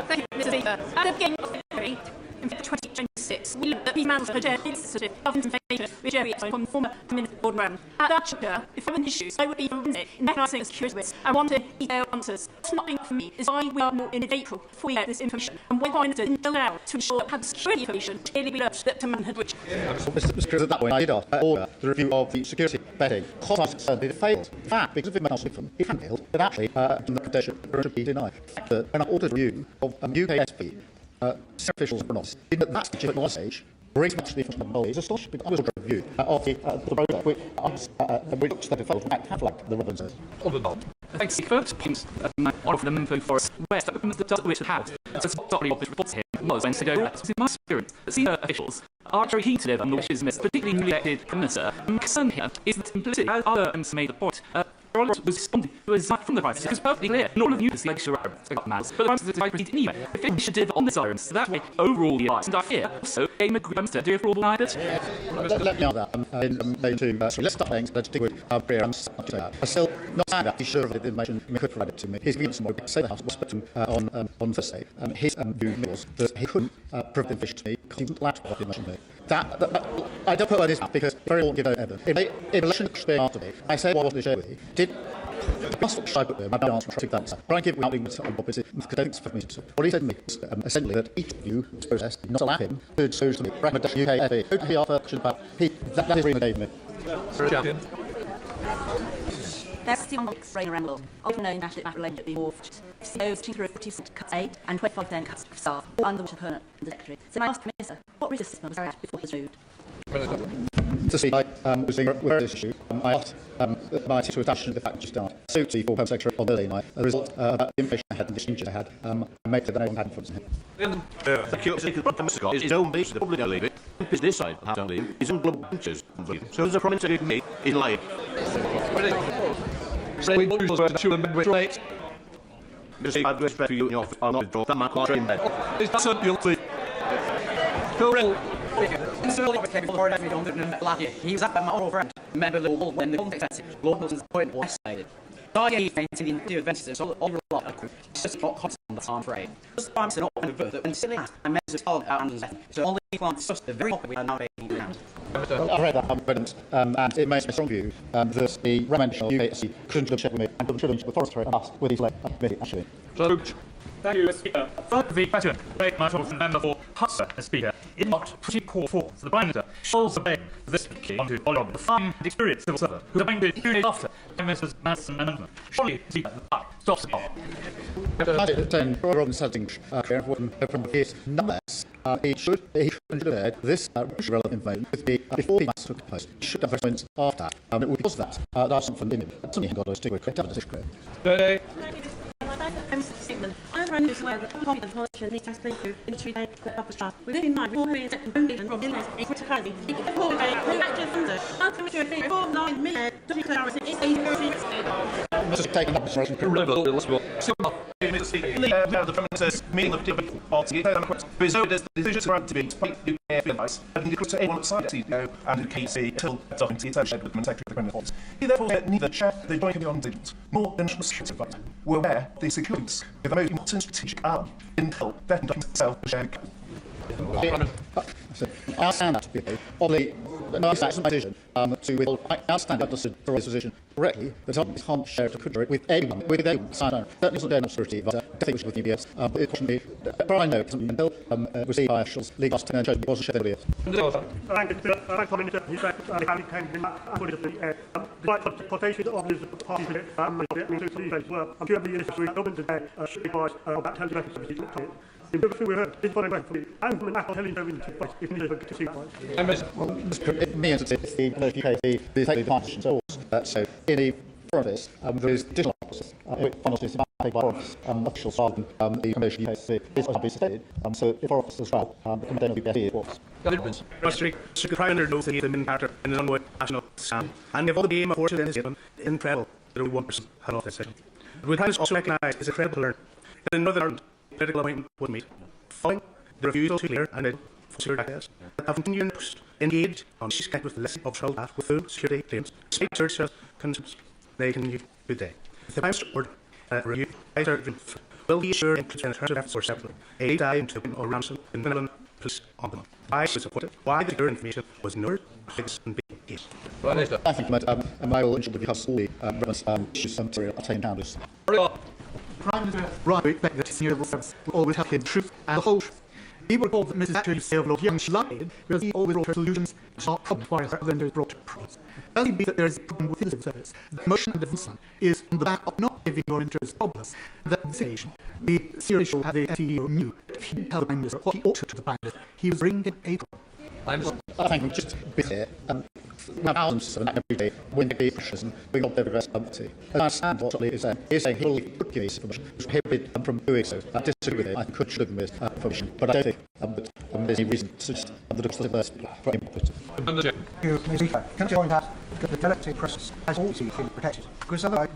Thank you, Mr. Speaker. At the beginning of February, in 2026, we learned that Pete Mendelssohn had shared insensitive information with Jerry Epstein from former Prime Minister Gordon Brown. At that juncture, if there were issues, I would be forensic in recognising security risks and wanted detailed answers. What's not being for me is why we are more in April before we get this information, and why Prime Minister didn't allow to ensure that had security information clearly we learned that man had reached. Mr. Speaker, at that point, I did ask order the review of the security vetting. Because I was concerned it failed. In fact, because of the Mendelssohn, it hadn't failed, but actually, the condition should be denied. The fact that when I ordered a review of UK SP, officials were not. That's the legitimate knowledge. Brings much of the information of is astonishing. I was a review of the project, which the failed to have flagged the relevance. Thanks, first points one of the info for us. West, the does which had. So, sorry, what this report to him was when to go. It's in my experience that senior officials are very heated on the wishes of particularly newly elected Prime Minister. My concern here is that implicit, as other made the point. Was responding to his from the crisis. It was perfectly clear. Not all of you the legislature got mad, but the Prime Minister tried to anyway. The initiative on the sirens, so that way, overall, the advice, and I fear also came a Prime Minister to for all liability. Let me know that. Let's start things. Let's deal with prayer and I still not saying that he's sure of the information he could provide it to me. His views more say the House was spoken on Thursday. His view was that he couldn't provide the information to me because he wouldn't allow to provide the information to me. That I don't put on his mouth because very little give no evidence. In relation to being after me, I said what I wanted to share with you. That's what I put there. My bad answer to that. But I give without being because I don't think it's for me to say. What he said to me was essentially that each of you was process did not allow him to disclose to me recommendation UK FA. Totally our question about that is really gave me. There's still mix running around the world, often known as national relationship being morphed. CEOs to 40% cuts aid and 25% cuts of staff, all under which are permanent in the secretary. So I asked the Minister, what risk system was carried out before he was moved? To see, I was being aware of this issue. I asked my team to attach to the fact just now. So to the former Secretary on Thursday night, as a result of the information I had and the exchanges I had, I made sure that no one had in front of him. Thank you. Scott is own base, the public don't leave it. It's this side, I don't leave. It's in global benches. So there's a promise to give me in lying. Say what you supposed to amend with late. Just say I've respect for you in your office. I'll not withdraw. That man can't train bed. Is that something you'll see? Correct. Mr. Lord came forward and last year. He was at my old friend, member of the wall when the context Lord Wilson's point was isolated. So I gave maintain the advances all lot of it's just not constant on the time frame. Just the Prime Minister not under that when sitting asked and members of Parliament out Anderson's left. So only clients discussed the very topic we are now making around. I've read that evidence, and it makes me strong view that the recommendation of UKSC couldn't have checked with me and couldn't have with Forestry and asked with his late committee, actually. Thank you, Speaker. Further the question, great my talk from member for Hudson, Speaker, in not pretty poor form. So the Prime Minister shows obey this key onto Oliver, the fine and experienced civil servant who is going to 2 days after Prime Minister's Madison amendment. Surely, Speaker, the buck stops the ball. Robin setting from his numbers, he should have heard this relevant information with me before he took place. He should have response after. It would because that that's something in him. Something he got to stick with. I'm trying to swear that competent politicians need to explain to industry day that upper class. Within in mind, all who is at home and from in a criticality. It can call a proactive funder. Ultimately, to a fee of 4.9 million, doesn't clarify it is a Must have taken up this resolution. The Prime Minister's meeting of the party, preserved as the decision granted to be despite UK advice, and decreed to anyone outside CDO and KC until it's often associated with the Secretary of the Criminal Force. He therefore neither chaired the Joint Committee on Intelligence nor the National Security Advice were aware the securities with the most important strategic arm until vetting documents itself were shared. I understand that to be obviously no, it's my decision to withhold. I understand I understood for his position correctly that I can't share it with anyone, Certainly isn't their security, but definitely with UBS. It questioned me, but I know it hasn't been built, received by officials, legal and showed it wasn't shared with UBS. Me and the UK, the take the partition. So in the front of this, there is additional officers, which is paid by officers, officials rather than the Commission UK is obviously stated. So if our officers as well, the Commission of UBS was. Should Prime Minister knows that he is the main character in an ongoing national scam, and if all the game of fortune is given, incredible that only one person had off this session. But we can also recognise it's incredible to learn that in Northern Ireland, political appointment was made, following the refusal to clear and for security access, that have continued engaged on issues connected with the list of trouble with food security claims, despite church concerns. They can use good day. If the Prime Minister ordered review, will he assure in terms of efforts or separately a deep dive into or ransom in Finland police on them? Why was supported? Why the information was ignored? And big case. I think I will ensure that because all the relevant issues material are taken down. Prime Minister, right, we expect that senior civil service will always have hidden truth and the whole truth. He will recall that Mrs. Thatcher used to say of Lord Young, she lied because he always brought her solutions, not problems by her, than those brought to problems. Does it mean that there is a problem within the civil service? The motion of the defence is on the back of not giving your interests problems. That decision, the seriously had the FTE knew that if he didn't tell the Prime Minister what he ought to the Prime Minister, he was bringing in April. I think just a bit here. We have thousands of them every day when they get pressures and we got their best empty. And I understand what Charlie is saying. He's saying he will give this information, which prohibited from doing so. I disagree with it. I could should have missed information, but I don't think that there's any reason to suggest that the legislative for input. Can I point out that the elected process has always been protected? Because otherwise,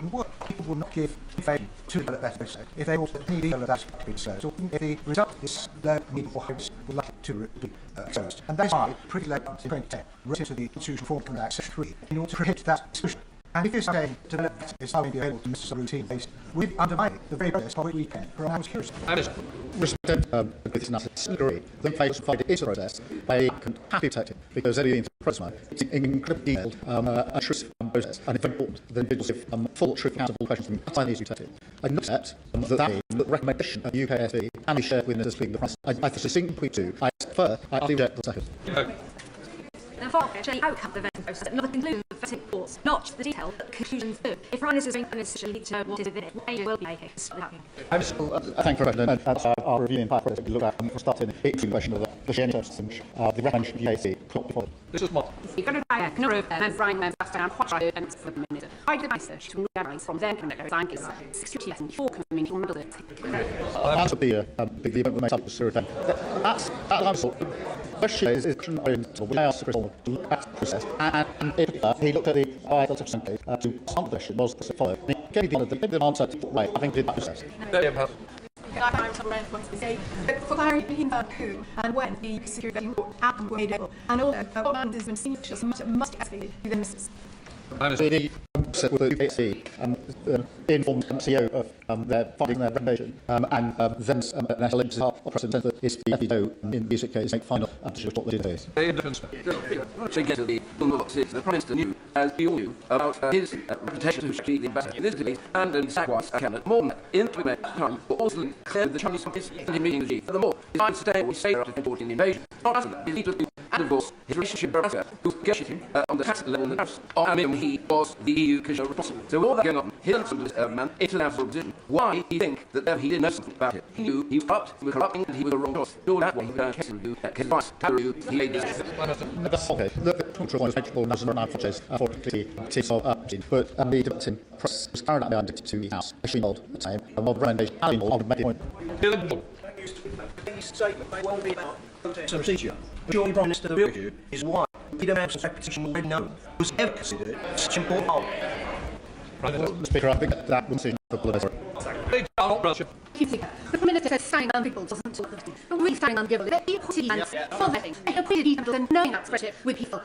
people will not give information to the elected process if they also need to that to be so. So if the result is low need for homes would like to be exposed. And that's why pretty late in 2010 wrote into the Constitutional Reform Act Section 3 in order to prohibit that exclusion. And if this day development is now be able to miss a routine based, we'd be undermining the very process by which we can for our security. Respect with this analysis, agree. The failures provided is a process by happy protected because everything in the process it's an incredibly detailed and intrusive process, and if important, the individuals give full, true, accountable questions from outside these protected. I note that means that the recommendation of the UKSB can be shared with ministers the process. I distinctly do. I prefer. I reject the second. Therefore, actually, outcome of the vetting process, another conclusion of vetting reports, not just the detail, but conclusions too. If Prime Minister's bring a decision lead to know what is within it, what changes will be making. I thank the President, and as our reviewing part process, we look at for starting the question of the sharing services which the recommendation of the UKC clocked before. This is what. The Governor and Brian members and what I and for the minister. I did research to analyse from them connected scientists, security lesson for community model. That's would be a big event we make up for security. That's the question is question I asked the Crystal to look at the process, and he looked at the IFL case to answer the question was as follows. He gave the answer to right, I think did that process. For clarity about who and when the security outcome were made able, and also what matters when senior officials must escalate to the ministers. The with the UKC informed the CEO of their finding their recommendation, and then National Interest of President that is the FEO in the music case make final decision what they do. The Prime Minister knew, as we all knew, about his reputation to achieve the ambassador in this debate, and likewise a cabinet. More than that, in the time, were also clear the Chinese companies and meeting the G. Furthermore, his mind sustained what he said after supporting the invasion. Not after that, his leader, and of course, his relationship with Russia, who was negotiating on the tax level and the tariffs. I mean, he was the EU commissioner responsible. So with all that going on, his man into an absolute position. Why he think that he didn't know something about it? He knew he was corrupt, he was corrupting, and he was the wrong choice. All that way he was advice. He made this. That's okay. The control was made for national approaches for the teams of but the debating process was carried out by the 2 House. Actually, old at the time, and of recommendation, I would make the point. Statement may well be about protest procedure. But surely Prime Minister, the real issue is why the demands of repetition already known was ever considered such important. Mr. Speaker, I think that was the Big not brother. The Prime Minister says standing on people doesn't talk of but really standing on people. They put it in for vetting. They have created each other and knowing that spreadsheet with people.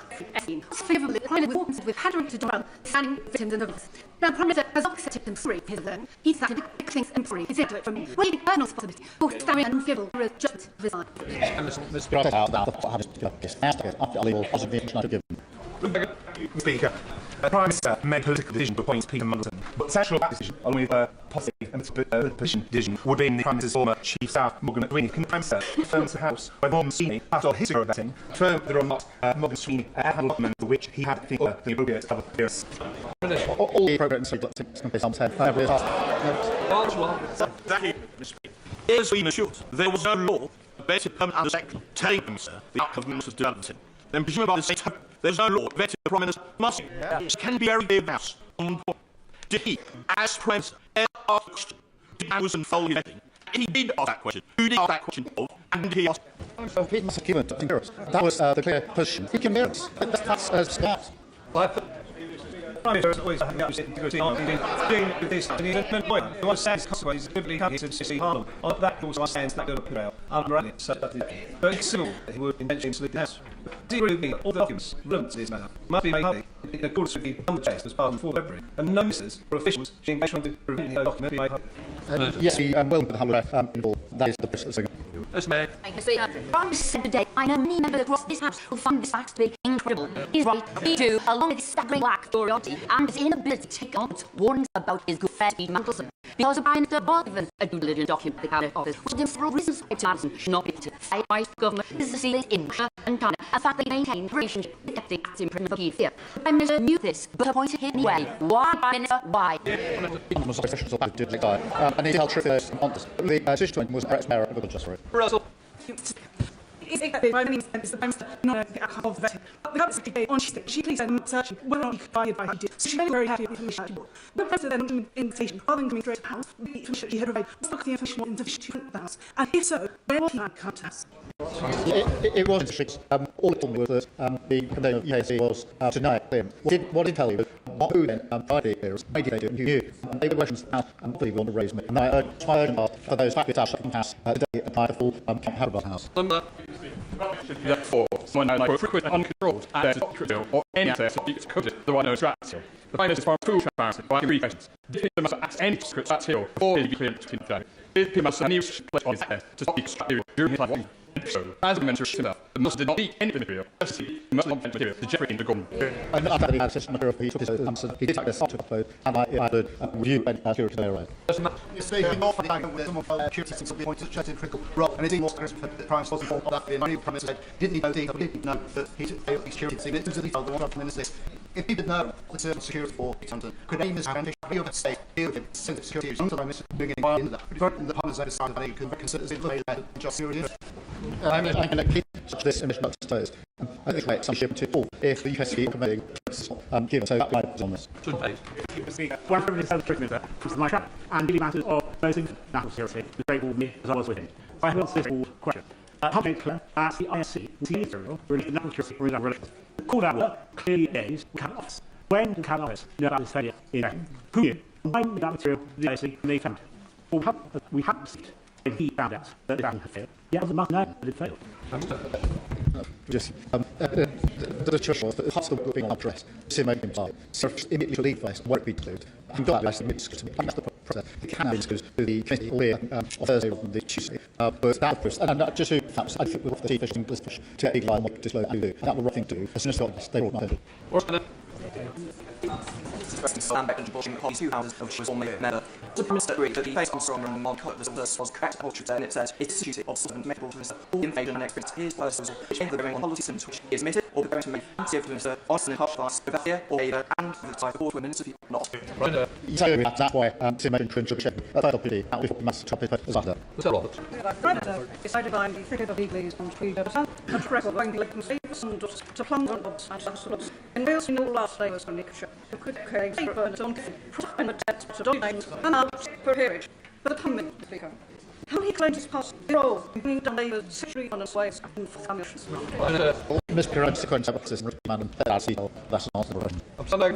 Favourable, the Prime Minister walks with Hadron to Doran, standing victims and others. Now, the Prime Minister has not accepted them sorry his learn. He's sat in the big things and sorry. He's into it from me. What do you think Colonel's possibility? Both standing and civil for a just resign. Speaker, the Prime Minister made a political decision to appoint Peter Munson, but the central decision, along with policy and position decision, would be in the Prime Minister's former Chief Staff, Morgan McSweeney. Can the Prime Minister confirm to the House whether Morgan McSweeney, after all history of vetting, confirm whether or not Morgan McSweeney handled documents for which he had the appropriate public clearance? All the appropriate statements can be on 10. Thank you, Mr. Speaker. As we assured, there was no law vetted permanent under second telling the Minister the outcome of the Minister's development. Then, presumably by the same token, there's no law vetted the Prime Minister must. This can be very clear about on point. Did he, as Prime Minister, ever ask the question? Did Anderson follow his vetting? If he did ask that question, who did he ask that question of? And did he ask? He must have given to that was the clear position. He can mirror it. That's smart. Prime Minister has always had the integrity of doing this, and he's an employer. The one says consequences deliberately come here to see Parliament. That also stands that good up rail. I'm running it, so that is. But it's civil that he would intentionally salute the House. Do you agree with me that all the documents relevant to this matter must be made public in accordance with the number chase as part of 4 February, and no ministers or officials being based on the prevent the document being made public? Yes, we will put the Humber that is the process. Yes, Mayor. Thank you, Speaker. Prime said today, I know many members across this House who find this fact to be incredible. He's right, he too, along with his staggering lack of curiosity and his inability to take on warnings about his good friend Pete Mandelson. Because the Prime Minister was given a due diligence document to the Cabinet Office, which there are several reasons why Mandelson should not be able to fight by government is the ceiling in Russia and China, a fact that he maintained a relationship with the deputy acting Premier Keith here. The Prime Minister knew this, but appointed him anyway. Why, Prime Minister? Why? And he held truth on this. The situation was Brett's mayor of just for it. Russell. It's exactly by many means the Prime Minister not the outcome of vetting. But the Cabinet Secretary on Tuesday, she pleased them searching whether or not he could buy it by he did. So she's very happy with the information she brought. The Prime Minister then launched an invitation, rather than coming straight to the House, the information she had provided was look at the information more insufficient to the House. And if so, where will he come to the House? It was interesting. All it was that the complaint of UKC was denied him. What did tell you? Who then tried the appearance, made it and you knew. They were questions now and believe want to raise me. And I urge my urgent for those back to the House today apply the full Harrow House. Therefore, someone now like frequent and uncontrolled access to trivial or any access to secret coded, there are no ratio. The Prime Minister full transparency by 3 questions. Did Peter must ask any secret ratio before he became between the day? Did Peter must any pledge on his access to stop extract during his lifetime? So, as the mentor himself, the Minister did not leak any material, just he must not vent material to Jeffrey into Gordon. And after he had system material, he took his answer, he did take this to upload, and I did review and security there. You're speaking more for the fact that someone felt security systems will be appointed to a critical role, and it's even more serious for the Prime Minister was informed of that. The Prime Minister said, didn't need no detail, didn't know that he took the security team. It was a detail, the one from the Minister. If he did know the term security for Southampton, could any Minister of the state deal with sensitive security issues? The Prime Minister doing any into that. But the Prime Minister decided that he could consider it just security. I'm going to keep this emission up to close. I think some ship to all if the UKC implementing given so that was on this. One privilege of the Truth Minister comes to my trap and really matters of raising national security, the great war me as I was with him. I have answered this question. How made it clear that the ISC and senior material related to national security or internal relations? The call out work clearly is the Cabinet Office. When did the Cabinet Office know about this failure in vetting? Who knew? And when did that material the ISC and they found it? Well, we haven't seen it when he found out that the vetting had failed. He hasn't must know that it failed. Just the church was that the hospital being addressed, Sim implied, so immediately to leave this, what it be to do. I'm glad that's the mid-discussion. That's the process. It can be discussed to the committee all year on Thursday or the Tuesday. But that was, and just to perhaps, I think we'll have the fish and bliss fish to get eagle eye and what disclose and do. And that will right thing to do. As soon as they all not do. Stand back and abortion policy 2 houses of which was formerly a member. The Prime Minister agreed that the face on strong and non-cut this was correct portrait and it says it's instituted of Sullivan medical Minister all invasion and experience his proposal which either the going on policy systems which he is admitted or the going to make and give the Minister Austin and Hush class over here or either and the type of women to people not. That's why Tim mentioned introduction at third opportunity out before mass topic as after. Decided by the figure of legally and free and record going to let them save and to plunge on bobs and Wales in all last flavors from Nickshire who could create for its own and attempts to dominate and out per peerage. But the Prime Minister Speaker, how he claims his past role in bringing down Labour's century on its ways and for families. Ms. Pirone, sequence of this man and that's an answer. I'm sorry.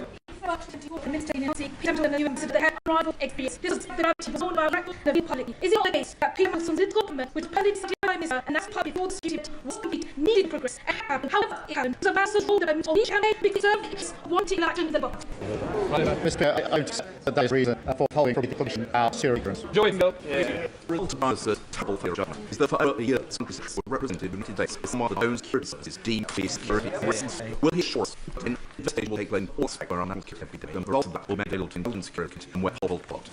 Peter, you consider the head unrivaled experience. This is the gravity was all about record the public. Is it not the case that Peter Wilson's involvement with public Prime Minister and that's part before the student was complete, needed progress, and happened? However, it happened. So Master's all the moment of each campaign because conservatives wanting action in the box. Mr. Speaker, I would say that is reason for following from the Commission our serious ignorance. The result of Barnes' terrible failure judgment is that for over a year, some businesses were represented in the United States as one of the own security services deemed to be security risks. Will he assure us that an investigation will take place in all aspects where our national security will be the result of that will make available to intelligence security and where possible plot?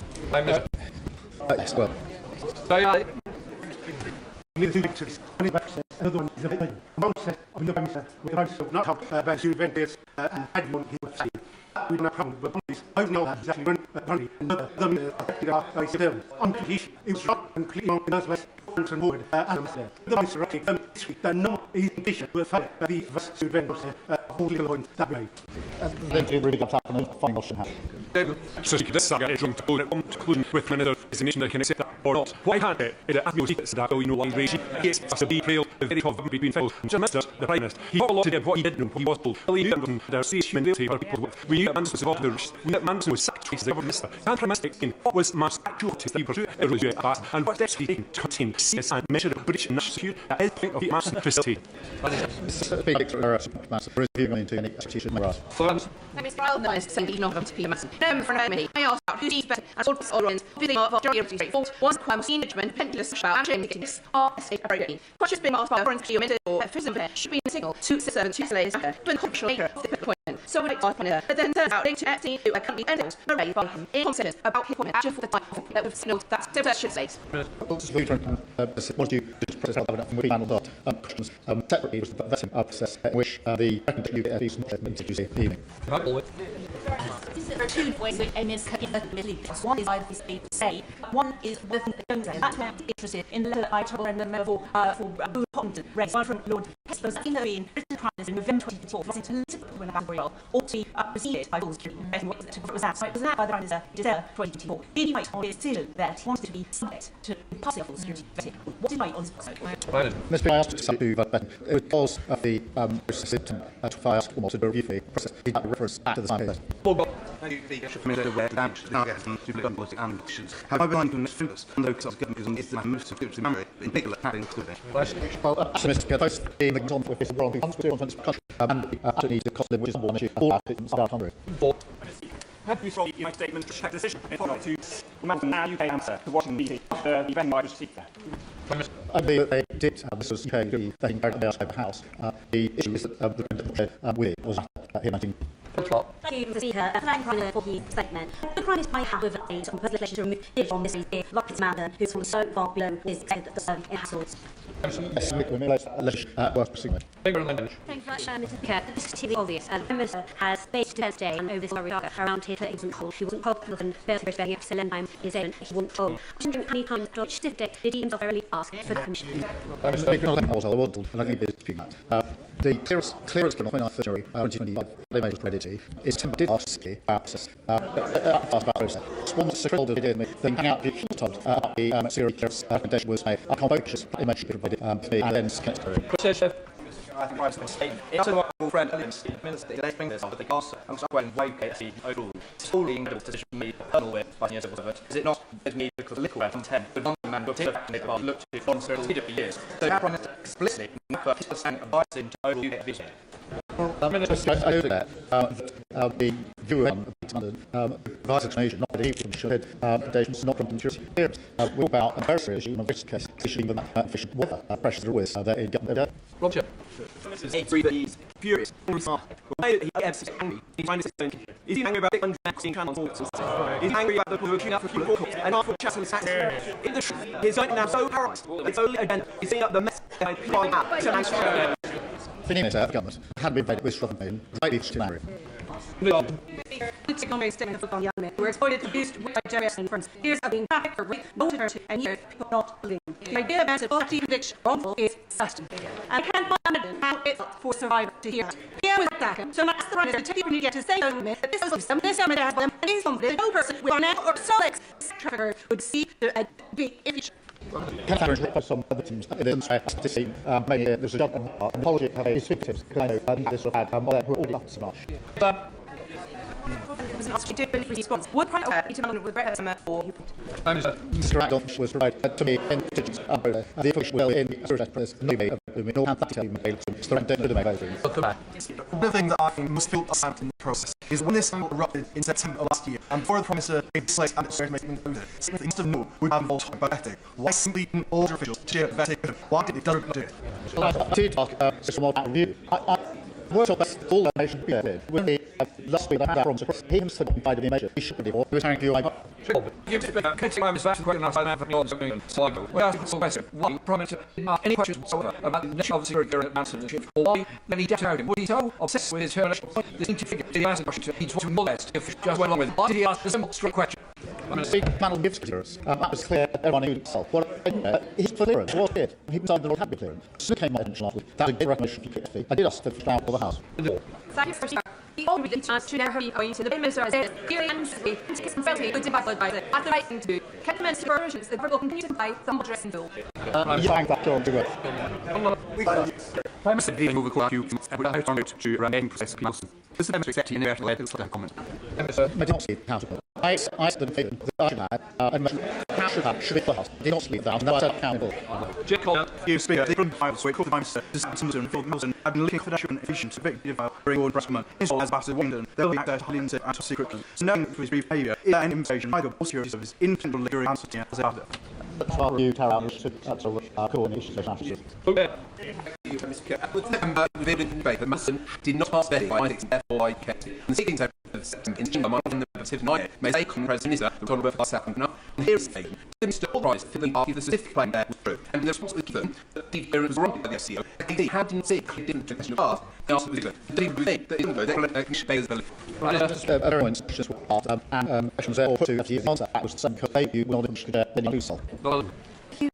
Yes, well. Another one is a bit later. One says, of the Prime Minister, with the Prime Minister not help by student vendors and had one he would say. We don't have a problem with police. I don't know how exactly run apparently another affected our civilians. On completion, it was shot and completely wrong in those less and forward and the Minister writing this week that no is condition will fail by the student vendors all legal points that way. Then to really get up and final motion has. So she could decide to go to conclusion with another designation that can accept that or not. Why can't it? It has no secrets that you know one regime. Yes, it's a betrayal of very common between fellows. Mr. Minister, the Prime Minister, he thought a lot to what he did and what he was told. Well, he knew that there was human reality for people with. We knew that Manson was involved in the rich. We knew that Manson was sacked twice as the Minister. Can Prime Minister explain what was Manson's actual motive that he pursued at the past and what steps he taken to contain serious and measure of British national security at his point of Manson facility? Mr. Speaker, reviewing into any execution of Mr. Ireland is saying even of Peter Manson. For me, I asked about who sees better as all Orleans, feeling of majority straightforward, was crime scene judgment, pendulous about and shame victims are estate appropriating. Questions being asked by a foreign country omitted or prison fair should be a signal to citizens to slay his matter, to an controversial nature of the appointment. So when it was pointed, but then turns out later Epstein who accompanied Endels were raised by him in consensus about his appointment actually for the time that was signaled that citizens should say. What do you process out and we panel dot questions separately was the vetting process in which the recommendation you get these evening. There are two ways which MEs can get misleadings. One is either say, one is whether they don't say. That's why I'm interested in the letter I told them for Boo Hopkins raised one from Lord Hesper's in the British Prime Minister in November 2024 was into political when about Royal ought to be preceded by full security. What was that? So it was that by the Prime Minister in December 2024. Did he write on his decision that he wanted to be subject to impartial full security vetting? What did he write on this? Mr. Speaker, I asked to vetting. It was the system to fire almost a review for the process. He refers back to the same place. Thank you, the Bishop Minister, where the damage now gets to the politics and elections. However, I'm going to focus on those governments on this most of the memory, in particular, having to do Well, Mr. Speaker, both being the on with this wrong funds for the country and the absolutely the cost of living, which is number one issue, all about Hungary. Have you from the United Statement to check decision in follow to Manson now UK answer to Washington DC after the event I received there? I believe they did. This was UK, the vetting carried out by the House. The issue is that the President with it was him. Thank you, Mr. Speaker. Thank Prime Minister for his statement. The Prime Minister might have overlaid on legislation to remove him from this like his man who's fallen so far below his expected serving in hassles. Yes, we realised worth pursuing it. Thank you very much, Mr. Speaker. This is totally obvious. The Prime Minister has based defence day and over this saga around here to exit call. He wasn't told and failed to respect the excellent time his own. He wasn't told. I was wondering how many times George Stiffdick did he himself really ask for the commission? Mr. Speaker, I would, and I think it is speaking that. The clearest from 29th of January 2025, they made validity, is tempted asked about process. One that's thrilled as they did me, then hang out the told the serious clearance recommendation was made. I can't vote just image should be provided to me and then connect I think I've been stated. It's also my friend Williams, Minister, they bring this up, but they also, I'm sorry, when YKC overall, solely in the decision made personal with by the civil servant, is it not made because the liquor from 10, but non-man got taken back and looked to foreign security for years. So our Prime Minister explicitly put his percent of bias into overall UK vision. I do that. The view of London provides explanation, not that he should recommendations, not from security clearance. We're about a very serious issue, in this case, issuing the efficient weather pressures are with that in government. Roger. He's furious. Why he gets angry? He's trying to say, is he angry about 616 channels? He's angry about the people who are queuing up for fuel calls and ask for chancellor's tax. In the truth, his zone now so paralysed. It's only again, he's seeing up the mess people have to the government had been made with Scotland, rightly to angry. Political statement of young men who were exploited, abused, by JS and friends. Years of being trafficked for rape, motive, and years people not living. The idea of massive poverty conviction wrongful is disgusting. And I can't imagine how it's for survivors to hear that. Here was that. So much the Prime Minister to get to say to me that this system, this government has them, and these confident, no person with an or Solex trafficker would see to be efficient. Can I interrupt some other teams? To see, maybe there's a judgment and apology of his victims, because I know this have had who are all up so much. wasn't asked to do any response. Would Prime Minister be to amendment with Brett Summer or Mr. Ragdon was provided to me in digits the official will in press no way of doing no that even able to Mr. Ragdon to my voting. One of the things that I think must feel out in the process is when this scandal erupted in September of last year, and before the Prime Minister made this place and its making included, he must have known would have involved about vetting. Why simply didn't all your officials share vetting with him? Why did it do it? I did talk more about review. I worked up all the nation did. When the last week I from he himself by the measure he should be for. He was trying to do like any questions whatsoever about the national security answership or why many doubted would he so obsessed with his international point this seemed to figure the answer question he'd want to more or less just went along with. Why did he ask the simple straight question? The panel gives clearance. That was clear. Everyone knew himself. His clearance was it. He decided the Lord had to be clearance. So came my attention last week. That was a big recognition for PSP. I did ask for the down for the House. Thank you for the all read chance to now be going to the Prime Minister as clearly and simply and frailty would divide by the at the right thing to do. Can commence to versions that will continue to comply some address and bill. Thank that John to Prime Minister David Overclock you would have found out to run any process people. This is accepting in the national level to comment. I don't see accountable. I said the favor that and should be passed. Did not sleep down. That was accountable. You speak. They run files, so it called the Prime Minister to Samson and Phil Wilson had been looking for national efficient to victim during all pressman. As Ambassador Washington, they'll be acted highly into and secretly. So knowing for his brief behaviour, is there any information either or security service in Central during answer to as after? That's why you tell us that's all coordination of Okay. With November, the vivid debate that Masson did not pass Betty by 6 therefore I kept it. And seeking to in China, in the Pacific Night, may say, President Minister, the total birth of second now. And here is the thing. The Mr. Price for the party, the specific plan there was true. And the response was given that the clearance was wrong by the SCO. Indeed, how didn't see clearly different to the question of path. The answer was given. Did we think that even though they can show belief? Everyone's questions were asked, and questions there or put to the answer. That was the same because they will not do so.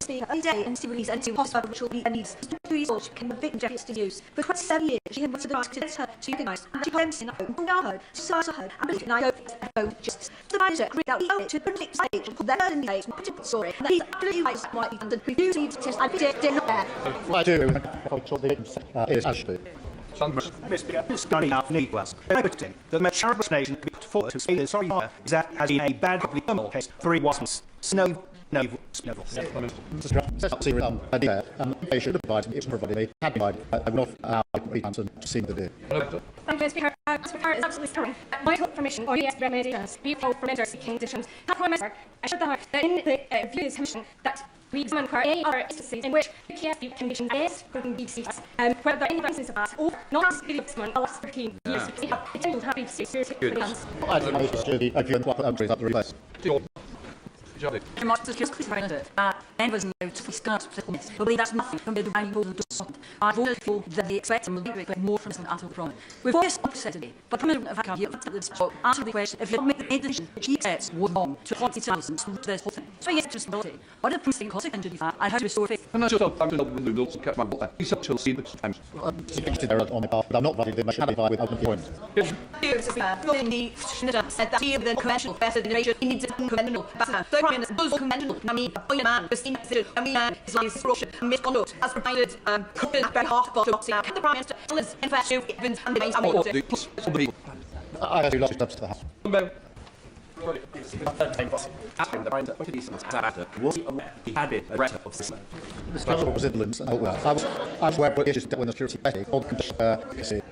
Speaker, a day and to release and to possible which will be a needs. 2 years old, she can victim Jeffries to use. For 27 years, she had wanted the right to her to recognise and she claims in a home, now home, society her, and believe in I hope justice. The manager agreed that we owe it to the next stage and put their burden in the case, not sorry, and that he's absolutely right what he done, and refused to test and did not there. Well, I do, is as should be. Mr. Speaker, this study now need was hypothetical that the most charitable explanation to be put forward to say the sorry is that has been a bad public criminal case for it wasn't. No. They should have provided me, it was provided me, had provided, I would not allow to see what they do. Thank you, Speaker. Speaker is absolutely correct. My information on ES recommendations, people from interesting conditions, have Prime Minister assured the House that in the view of his commission that we examine where any other instances in which PKF conditions is couldn't be discussed, whether there are any instances of that or not as the experiment the last 13 years, it tended to have been serious plans. I don't know if it's the agreement what I'm doing at the replace. Members know to discuss settlements. I believe that's nothing compared to any proposal to something. I voted for that they expect and will expect more from President Anton from it. We've always said today, but President of Africa, you answer the question if you make the decision she accepts was wrong to 40,000 to this whole thing. So yes, just ability. What did the President consequence to do that? I had to restore faith. I'm not sure I'm going to catch my ball. He's such a seed sometimes. On my behalf, but I'm not ready to make sure with open points. Said that he of the conventional better generation he needs a conventional better. So Prime Minister does conventional. I mean, a man, the same considered. I mean, his life is corruption and misconduct as provided covered at half bottom box now. The Prime Minister is in fact show Evans and the base amount. I do lots of steps to the House. He had been a threat of system. The struggle was indolence and I was aware of issues dealt with the security betting, all the conditions.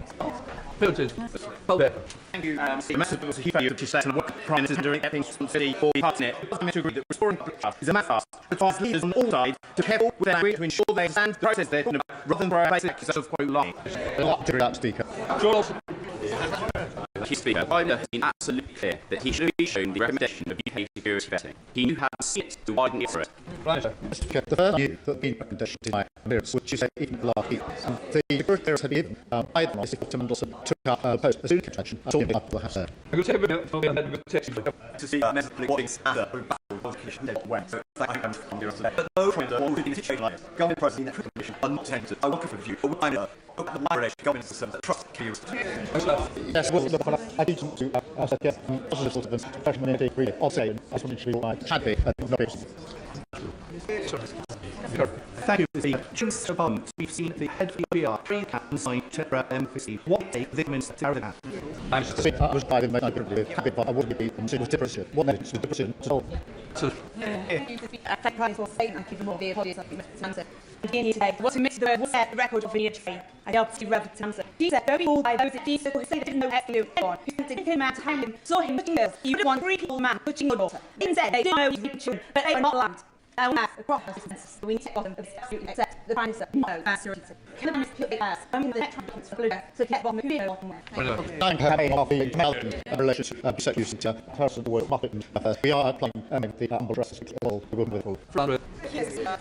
Filtered. Thank you. The message was a huge value to set and what Prime Minister doing everything city or partner. The Minister agreed that restoring public trust is a matter requires leaders on all sides to careful with their language to ensure they understand the process they're talking about rather than throw a basic accusation of quote lying. That Speaker. Speaker, Prime Minister has been absolutely clear that he should be shown the recommendation of UK security vetting. He knew how to see it to widen it for it. The first knew that the recommendation to my appearance, which you say even the last week, the security clearance had been given by the Minister to Mendelssohn took out the post as soon as convention. I told him I will have said. I will take a minute for the text to see necessarily what is under when. So thank you from your but no point of all in a situation like this. Government process in that commission are not tempted. I welcome for review. But I know open the relation government systems that trust can be used. Yes, well, look, I did want to positive sort of freshman intake really. I'll say I just wanted to be like had be not Thank you, Mr. Speaker. Since the Parliament, we've seen the head of the OPR, three and signed Chipra M50. What take the Minister to that? Mr. Speaker, I was by the main with happy, but I wouldn't be considered different. What next with the president to solve? Thank you, Prime Minister, for saying and keeping more of the apologies of Mr. Answer. Again here today, what to miss the record of the EHP. I helped Steve Rev to answer. He said, don't be fooled by those that these people who say they didn't know how to do anyone who sent to him out to hang him, saw him pushing girls. He would have won 3 people man pushing good water. Even said they didn't know he was children, but they were not allowed. Across the consensus, we need to bottom of absolutely accept the Prime Minister. No, security. Can the Minister put it as only the electronic documents for blue so get bottom of the bottom one? I'm having off the Melbourne in relation to sex use person the word market first. We are applying the umbrella all the women with all.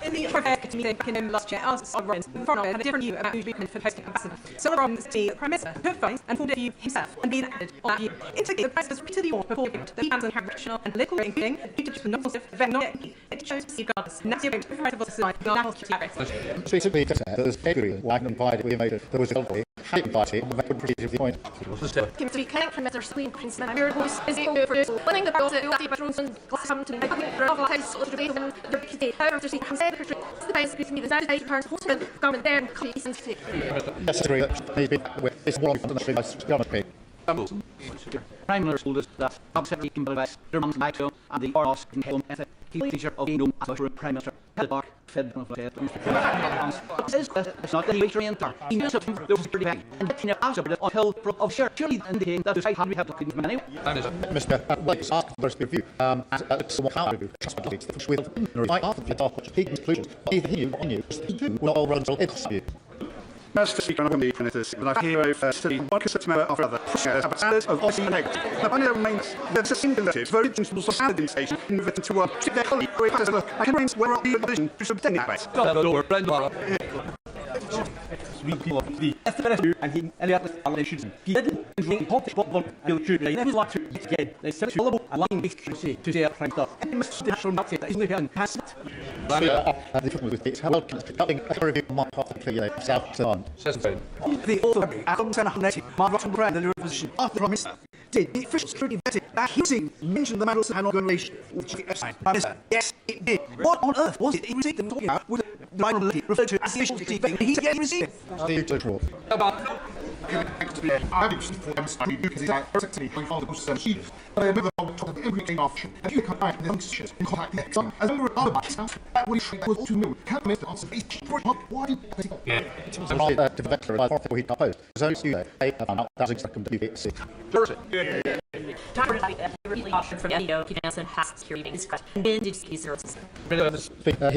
In the Affairs Committee meeting back in last year, I asked Solomon Robbins, the Foreign Office had a different view about who's been for posting ambassador. Solomon Robbins, the Prime Minister, took phones and formed a view himself and been acted on that view. In particular, the President repeatedly warned before giving that he plans on having rational and political, including due to the non-positive event not yet it shows Steve Gardner's national society, not national security arrest. Specifically, there's every one implied we made there was a guilty, had implied and that would proceed the point. Kim to be connected from Mr. Sweden, Prince Man, miracles, is equal for winning the battle to the patrons and come to the house of the way when the big however, to see comes there, the base between the United States returns to the government there and copies and stick. Yes, I agree that maybe with this war on the street, Prime Minister told us that Bob Secretary Kimball West, Dermont Maxwell, and the RS can help him key feature of the as a Prime Minister had Bark fed from the says it's not the Mediterranean tar. He knew something there was pretty bad, and he never asked about it until of surely indicating that the site had we have to keep him anyway. Mr. Blake's asked for a review at somewhat how review trustworthy with right after the dark which he conclusions either he knew not all runs all it's you. Mr. Speaker, I'm going to be minister, but I hear study one concept member after other standards of Aussie integrity. Now, I know remains the same conservatives voted principles of standardisation in relation to their colleague, who has look, I can raise where are the opposition to subtain that base. The SFSU and he and the other nations. He didn't really talk about the children. He never liked to get they said it's and lying big to say our prime stuff. And Mr. National Nazi that isn't here pass it. The difference with this, how well can cutting a review of my part of the South Sudan. The author, Adam Senahoneti, my Russian friend and the opposition, after the Prime Minister, did the official security vetting that he mentioned the Mandelston and organization with the Prime Minister. Yes, it did. What on earth was it he received them talking about with the liability referred to as the official security vetting he said he received? Steve Total. He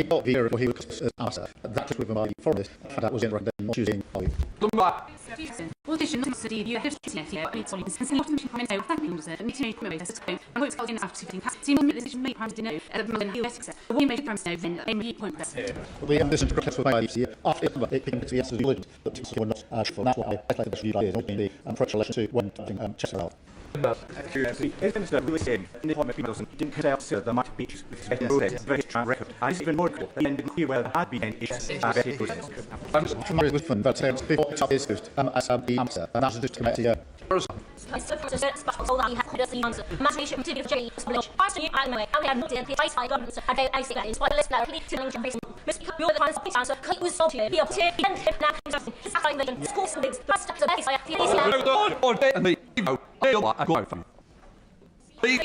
got the area where he was answer. That was with my forest, and that was in not choosing. Well, this should not be you have to see it, but it's only since the option comments out that means that meeting to test and what's called in after sitting past team this made prime to know at the moment he was the one made prime now then they made point press we listen to protests for my year after it became to yes as you but you were not for that's why I like the few ideas not being the relation to when Chester out. If Minister Lewis in the Parliament didn't cut out the might be very strong record, and it's even more cool that didn't hear where there had been issues. Mary was fun, but before it is used as the answer, and that's just to make it. I still for the special that he had the answer. Imagination to give Jerry Spillage. I see I know how we had not in the place I got I say that is why the list now please telling Jerry Mr. You're the ones answer. He was salty. He up here and hit now. His I million schools and things. Plus the base I feel is now. Oh, and me. You know, I go from. Leave.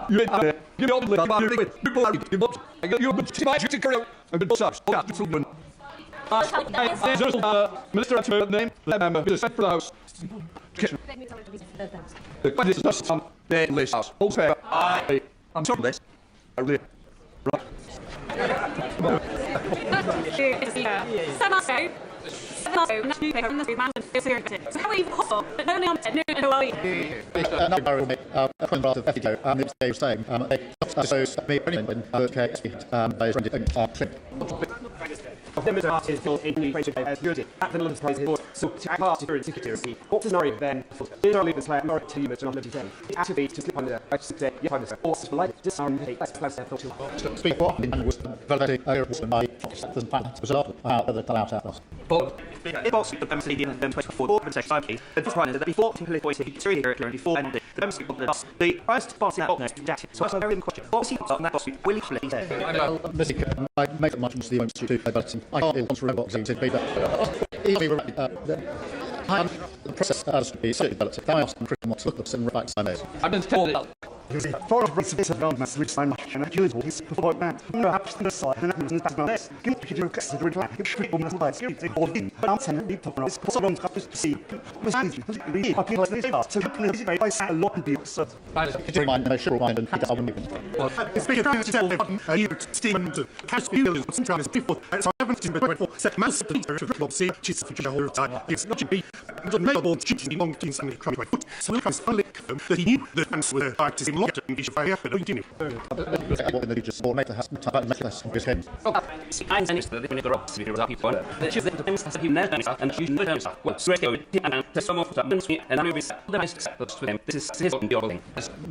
You in there. You don't live about it. People are you up. I got you but my to carry out. I've been such. Yeah, Minister at name. Member. Be set for the house. The question is not on the list house. All fair. I'm sorry this. I really. Right. Newspaper from the food man and security. So how are you possible that no one said no who are you? No, a friend of the it's Dave saying, so me when Members of parties feel in the equation as security at the London Prize board. So to act security, what scenario then? Is our leaders play authority to not liberty then? It actively to slip under I just say you find this or like disarm the less close there to speak for and was validating was my than fact was out out. It was the MC in 24 and section 5 and this one is that before political voice is really clear and before and the members of the Price to Party out next to so that's a very important question. What was he on that lawsuit? Will he please say? Well, Mr. I make much of the own to but I can't want to remember what it be, the process has to be certainly developed. I asked them to look at the facts I made. I've been told that. For a race of developments which I'm not sure you is before man. No, I'm just side and I'm just about this. Give me your case to reply. Give me your slides. Give me all in. But I'm saying deep top this. So long to see. We are people like this. So please I say a lot of people. So I remind and I should remind and pick up on movement. Well, it's been a time to tell you, Stephen, to catch people, sometimes people, so I haven't seen but for set massive to see, she's for the whole time. It's not to be, not measurable, cheating, long things, and crying by foot. So Lucas finally confirmed that he knew the fans were hard to see longer to engage fire, but continue. What the just or make the husband about make less of his head. I'm saying that the rocks to be without people. The chief that the things that he never knows and you know himself. Well, straight over and to some of them and I will be the best steps with him. This is his own thing.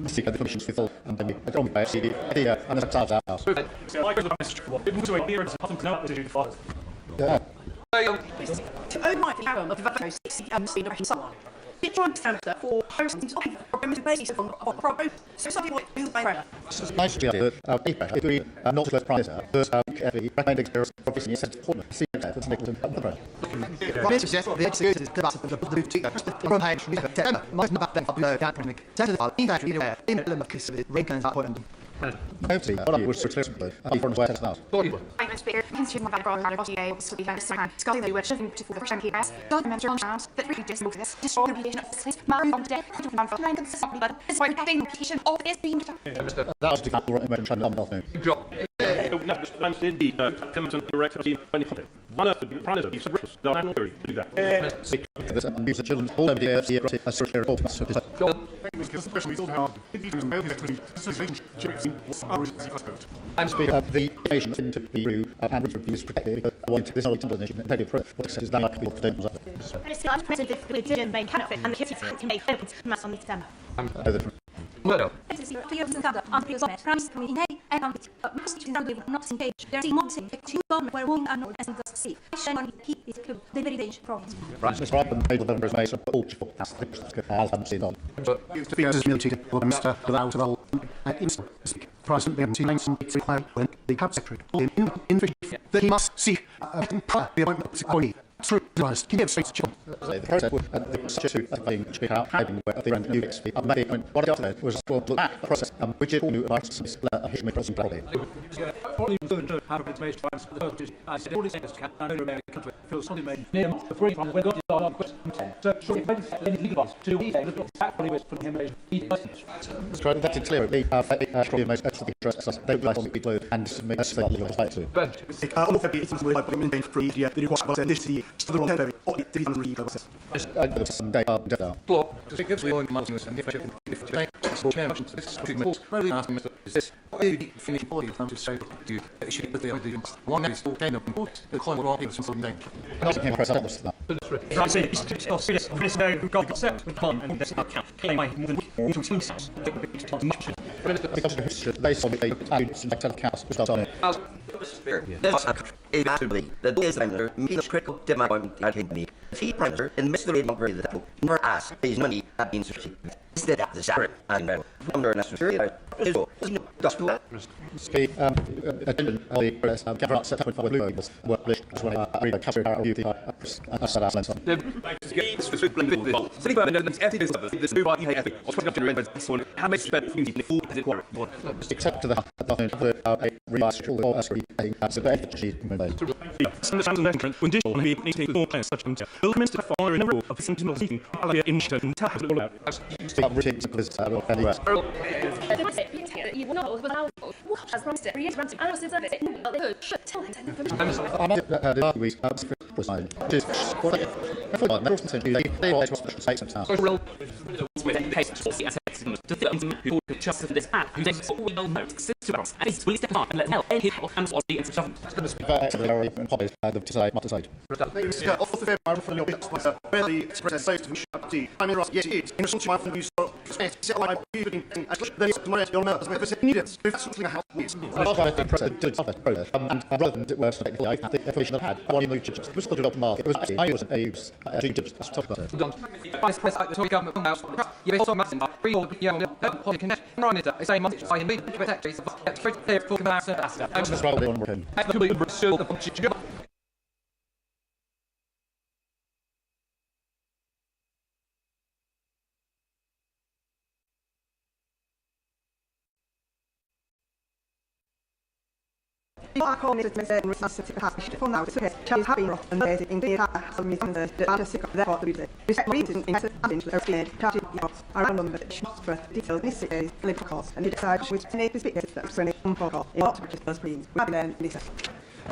See the commissions with all and then I don't buy CD idea and the stars out. So I go to the message. It moves away here to something to know what to do for. Yeah. Oh my God, of the vote, speed and so on. It's trying to stand for persons on the basis of problem. So something like do by prayer. It's nice to be idea that paper, if we not to let price out, there's the recommended experience provision is important. See that, that's Nicholas and the brand. This is the executive about the boutique. From high from the most about them for the academic. Set the in that really in the limit of the Reagan's appointment. Hopefully, what I was successful from where it's now. I'm speaker, considering my background and also able to be very strong. Scully, we were shifting to the first time documentary on chance that really just move this. Destroy the reputation of this. My own today, I don't know for nine consistent, but it's why the reputation of this being. That was the capital information trying to afternoon. I'm still the Clemson director team 2020. One of the prime minister, he's supposed to do that. These are children all over the AFC, a social report. I'm speaking of the information into the review and reviews protected because I want this knowledge information and tell what says that like people don't know. And it's not present if we didn't make kind of it and the kids can make evidence mass on the December. Well, it is your clear and gather on previous met promise community nay and on but most students will not engage there is monting to bomb where one and not as the sea shine on he is clue the very dangerous problems right this problem made the members made all to that's the seen on to be as military or Mr. without all instant President being 1965 when the cabinet secretary in that he must seek prior the appointment of through Christ, he gives straight to the process would the substitute being speak out having where the brand new XP maybe when what after that was well look back the process which it all new about some split a history process probably only to have information for the first is I said all this is can I don't remember country feels something made near the free from when God is on question 10 so sure it made legal us to we say the back when he was from him it's tried that it's clear the probably most actually address us they like to be blue and make us feel legal fight to but all of it's with by maintain free the request this the wrong very or it didn't read process some day down block to give the oil months and if chairman this really asking Mr. is this finish all you to say to issue with the idea one is all kind of important the climate all people something thing not him press up with that I say it's very got concept with fun and this account claim my more than because of history they saw they tell accounts which are on it is actually the days manager means critical to my point at me. He manager in Mr. Reed Montgomery the devil never asked his money had been received. Instead of the salary and rebel from the national speak attendant of the press gather up set up with Lugo was work list as well read a capture of the set out lenson except to the revised all the so the energy when digital and need to more plans such as will minister for in a rule of sentinel seeking in Shton tap all about you will not without what has promised it reiterating and also service it they could should tell him to fill in who could just for this act, who takes all we all know, sits to us, and is willing to step up and let help any help and what the interest and hobbies to say, not to say. Off the fair, I'm from your business, where the express says to me, I'm in Ross, yes, it is. In response to my phone, you saw, set like you could then it's my your mouth, but it's needed. It's something I help with. And rather than it were technically, I think the information I had, one in the judges, it was still developed market. It was actually, I wasn't a use, judges, that's top about it. Vice President, the Tory government from house, you also must free all the young, public connect, Ryan is a same message by him, being secretaries of the for commerce ambassador. That's right, one more him. I call Mrs. Mr. Responsibility passed for now to his child having rock and lazy in the some reason the data sick of therefore the reason. We set reason in the advantage of the charging yours around number for details necessary live costs and decide which need to speak that when it for call in what which does mean. We have then this.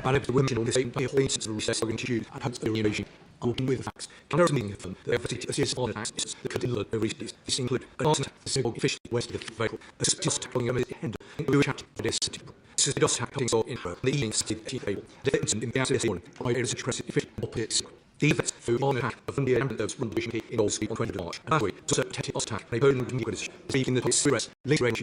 I know the women on the same by all instances of recess are instituted and have their innovation. Working with the facts, meaning of them, the effort to assist all acts, the cardinal recipes, this include an answer to the simple efficiently west of the vehicle, a just tackling a minute hand, we chat to this city. This is just happening so in the evening city table. The incident in the answer this morning, I is expressed efficient opposites. The effects through on attack of the ambulance run vision in all speed on 20 March. And last week, to certain tactic attack, and a burden of English, speaking the express, link range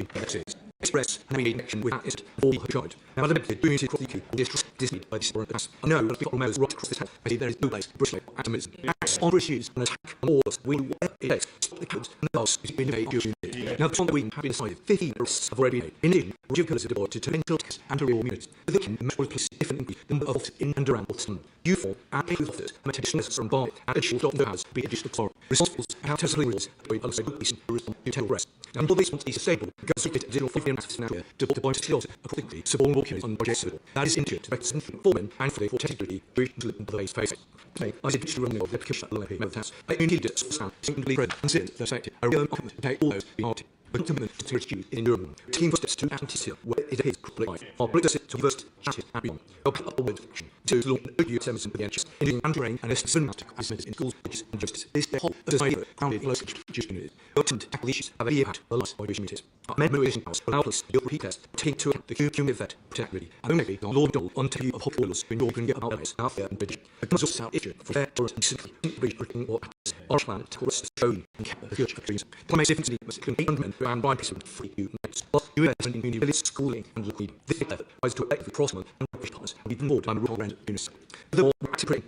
express, and we connection with that is all her child. Now, the limited community across the UK will distrust dismayed by this foreign pass. I know that people knows right across this town, I see there is no place, Bristol, atomism. Acts on issues and attack on all of us, we whatever it takes, stop the codes, and the boss is being invaded unity. Now, the one that we have been decided, 15 arrests have already been made. In England, Roger Curtis is deployed to mental tests and to real units. The victim measured places different increase than the officers in and around Boston. U4 and police officers have additional from Barnet and additional Dr. Has be additional Clark. Responsibles and how testing rules are alongside good reason to respond to terror arrest. And all this wants to be sustainable, because we get 0.5 matters now to build the skills accordingly, support all units on project civil. That is injured to represent foremen and for the technically to the ways facing. Today, I said to run the application of the house. I only did stand, simply present and sit the safety. I really want to take all those behind it. But to you in Europe, team footsteps to anti-seal, where it is public life. Our British to first chatted and beyond. Help up with fiction. To launch a youth seminars with the interest in anti-rain and systematic assessments in schools, bridges, and justice. This the whole of society grounded in local Jewish communities. Urgent to tackle issues have a impact on the lives of Jewish communities. Our memorization powers will help us to repeat test, take to account the human effect, protect really. And only the Lord Dole on you of hot oils when you're going to get out there, out there and bridge. The guns also issue for fair tourists and simply bridge Britain or acts. Our planet tourists own and kept the future dreams. To make difference in the government and by president free units. You investment in community schooling and looking. This effort tries to effectively crossman and British partners and even more than the rural range of units. The more active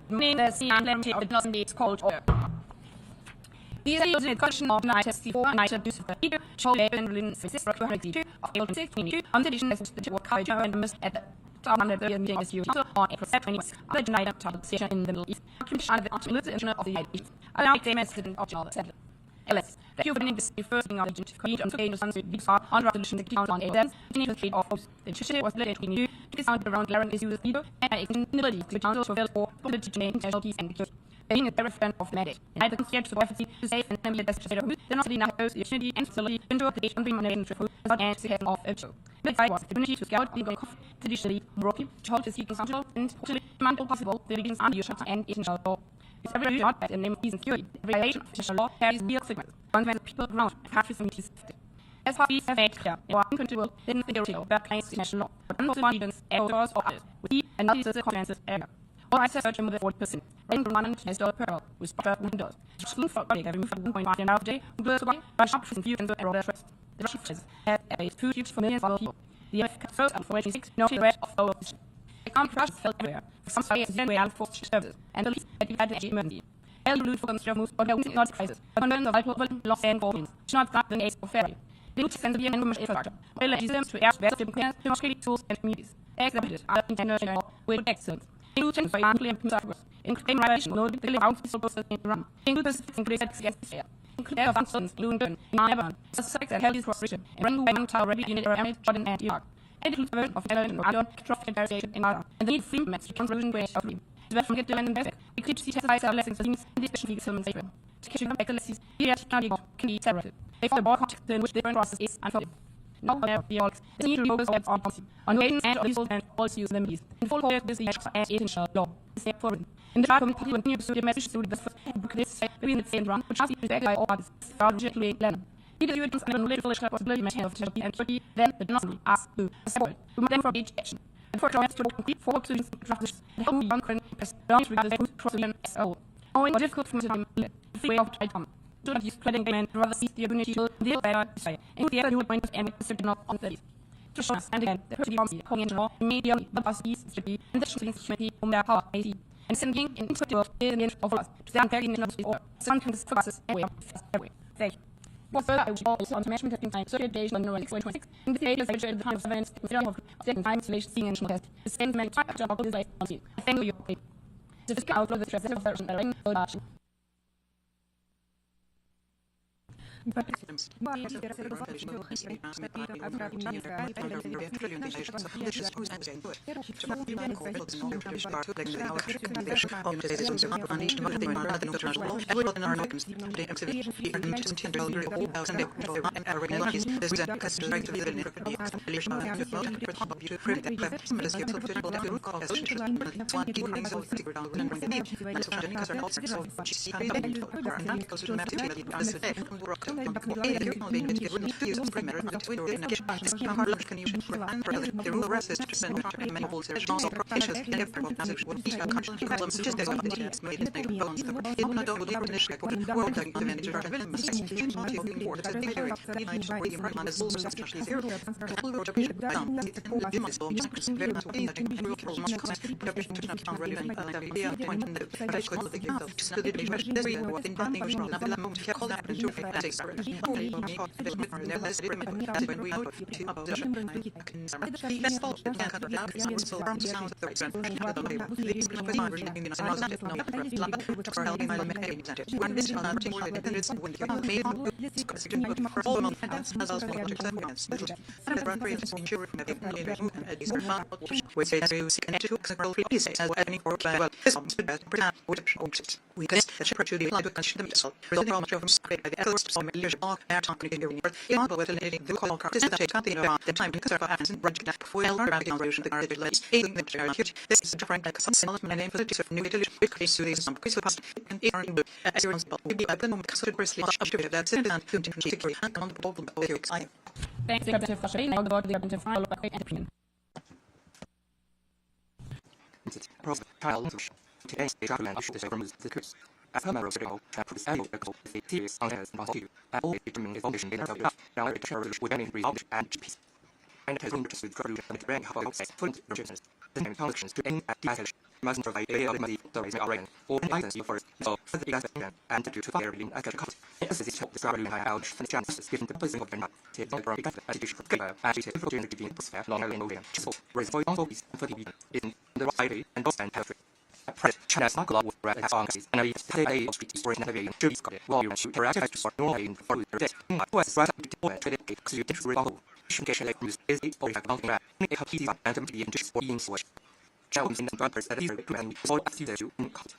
the sea and land of the Northern States called order. These are the condition of Night 64 and Night abuse of the leader, show labor and Berlin 262 of April 26, 22, on the edition as the work coverage and members at the 130th meeting as Council on April 21. The United Topic Station in the Middle East, occupation of the International of the United Nations. Allow it same as the optional settler. LS. The Cuban this first thing of the Collegiate on Spain was on the big star on revolution the count on A10, the trade of hosts. The church was split between you, to sound around Laren is used leader, and I inability to council to fill for political international peace and security. Being a very friend of the mandate. And I don't care to the to save and be the best state of who's, then also the Natos, the unity and facility, into a place on the money and truth, and the head of a show. The fight was the unity to scout the gun traditionally broken, to hold the seeking central, and hopefully, demand possible, the begins on the usual and international law. It's every not by the name of peace and security. The violation of international law carries real consequences. One when the people around the country from which is as far as made clear, in our uncontrollable, then the guilty of claims international law, but unlawful evidence, errors, or others, we and not the consequences area. All rights are searched more than 40%. Then from $100 per hour, with $100. To exclude for body, every 1.5 an hour a day, blur to buy, rush up and view and the error of trust. The Russian forces have a food use for millions of other people. The MF cut first and for 86, no threat of our position. Economic crashes felt everywhere. For some studies, the way out for services, and the least that we had an emergency. Held loot for construction moves, but there not crisis. A convent of vital lost and fortunes, should not cut the ace of ferry. The loot sends the and women's infrastructure. Well, it is them to air better to clear, to mosquito tools and communities. Exhibited are international with excellence. Include by amply and progress. Include revelation, no deliver out the process in the run. Include the increase against the fair. Include air of sons, blue and burn, in Ireland, suspect and healthy corporation, and run away among already in the Jordan and Iraq. And include the version of Ellen and Ireland, trophy variation in Ireland, and the need free mets to conversion way of dream. To be from get to and benefit, we keep to see testifies our lessons in this special legal settlement statement. To catch up legacies, here can be separated. They follow the broad context in which the different process is unfolded. No, the all the need to focus on policy, on ways and useful and also use them these. In full focus this the as international law is there forward. In the trial committee continues to the message to the book this between the same run, which has been by all parties, are legitimately learning. Either you and a little foolish possibility may have to and 30, then the not ask to support, to make them for each action. And for joints to complete for to draft and help young press belongs with the process as a whole. Owing more difficult from the way of try to do not use pleading and rather seize the opportunity to deal better desire. And the other new point and with the certain of on 30. To show us and again, the pretty army, calling in law, immediately, the boss is to be, and the shooting humanity from their power, I see. And sending in into the world is the end of us, to the unfair in the or some can discuss us away, away. Thank you. What further, I will also on management has been signed 30 days on November 26, in the data is the time of events, with the second time installation seeing and test. The same many times after this life on you. I thank you. The physical outlook of the transitive version that I'm so much. Today's government issued this removes the curse. As a matter of critical, this annual article is a serious contest and prosecute, and always determining his foundation in the now it terrorist with any resolve and peace. And it has been pursued through and brand how outside foot restrictions, the same functions to aim at death. must provide a remedy to raise our or an license for the investigation and to fire in a cut. This is the described out and chances given the position of the map. Take from the education for giver and she takes the giving process long and moving. So, response is for the in the right and Boston health. China's global will red on and a day of street for navigation should be scotted while you should interact for Norway for the day. West right to deploy trade because you did revolve. Should get a news is the or a long and to be into sport in switch. Challenge in the brothers that is and all after the two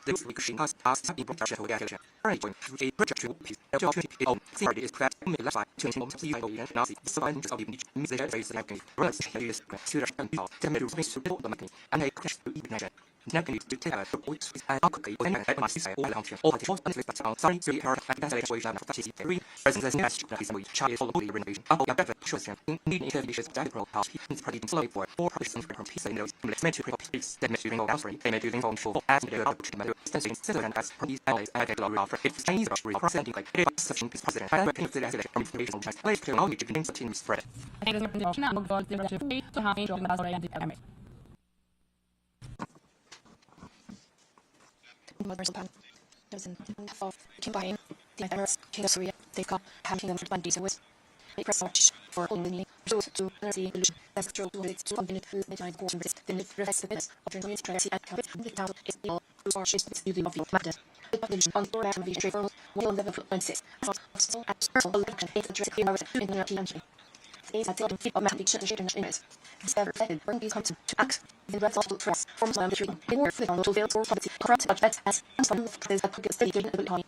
this week she has asked in production to get right point a project to piece the opportunity on theory is correct me left side to the and Nazi surviving of the music race like runs is to the and to make space to the mechanic and a crash to ignition. Now can you take a look with an alcohol and I must say all along all the most unless on sorry to her and that's a way of the theory presents the next is we charge all the renovation all the better choice need to be that pro house is pretty slowly for 4% from piece and those meant to piece that makes you think of they may do things on full as the output sensing citizen and as police always at the law for it's Chinese representing like it is such president and working with the from information chance place to knowledge begins to team spread. Universal Pan doesn't of combine the Emirates, King of Syria, they call having them for 20 with a press watch for only to energy illusion as control to it to continue to the giant portion with the reflects the business of the transparency and habit the town is the all or is the beauty of your matter. The population on board and the straightforward 111.6 so at personal election 8 address in our international these are taken feet of mathematics in it. This ever affected when these come to act. The rest of the press forms on the tree. In order for them to build for poverty, corrupt budget as some of this that could study during the economy.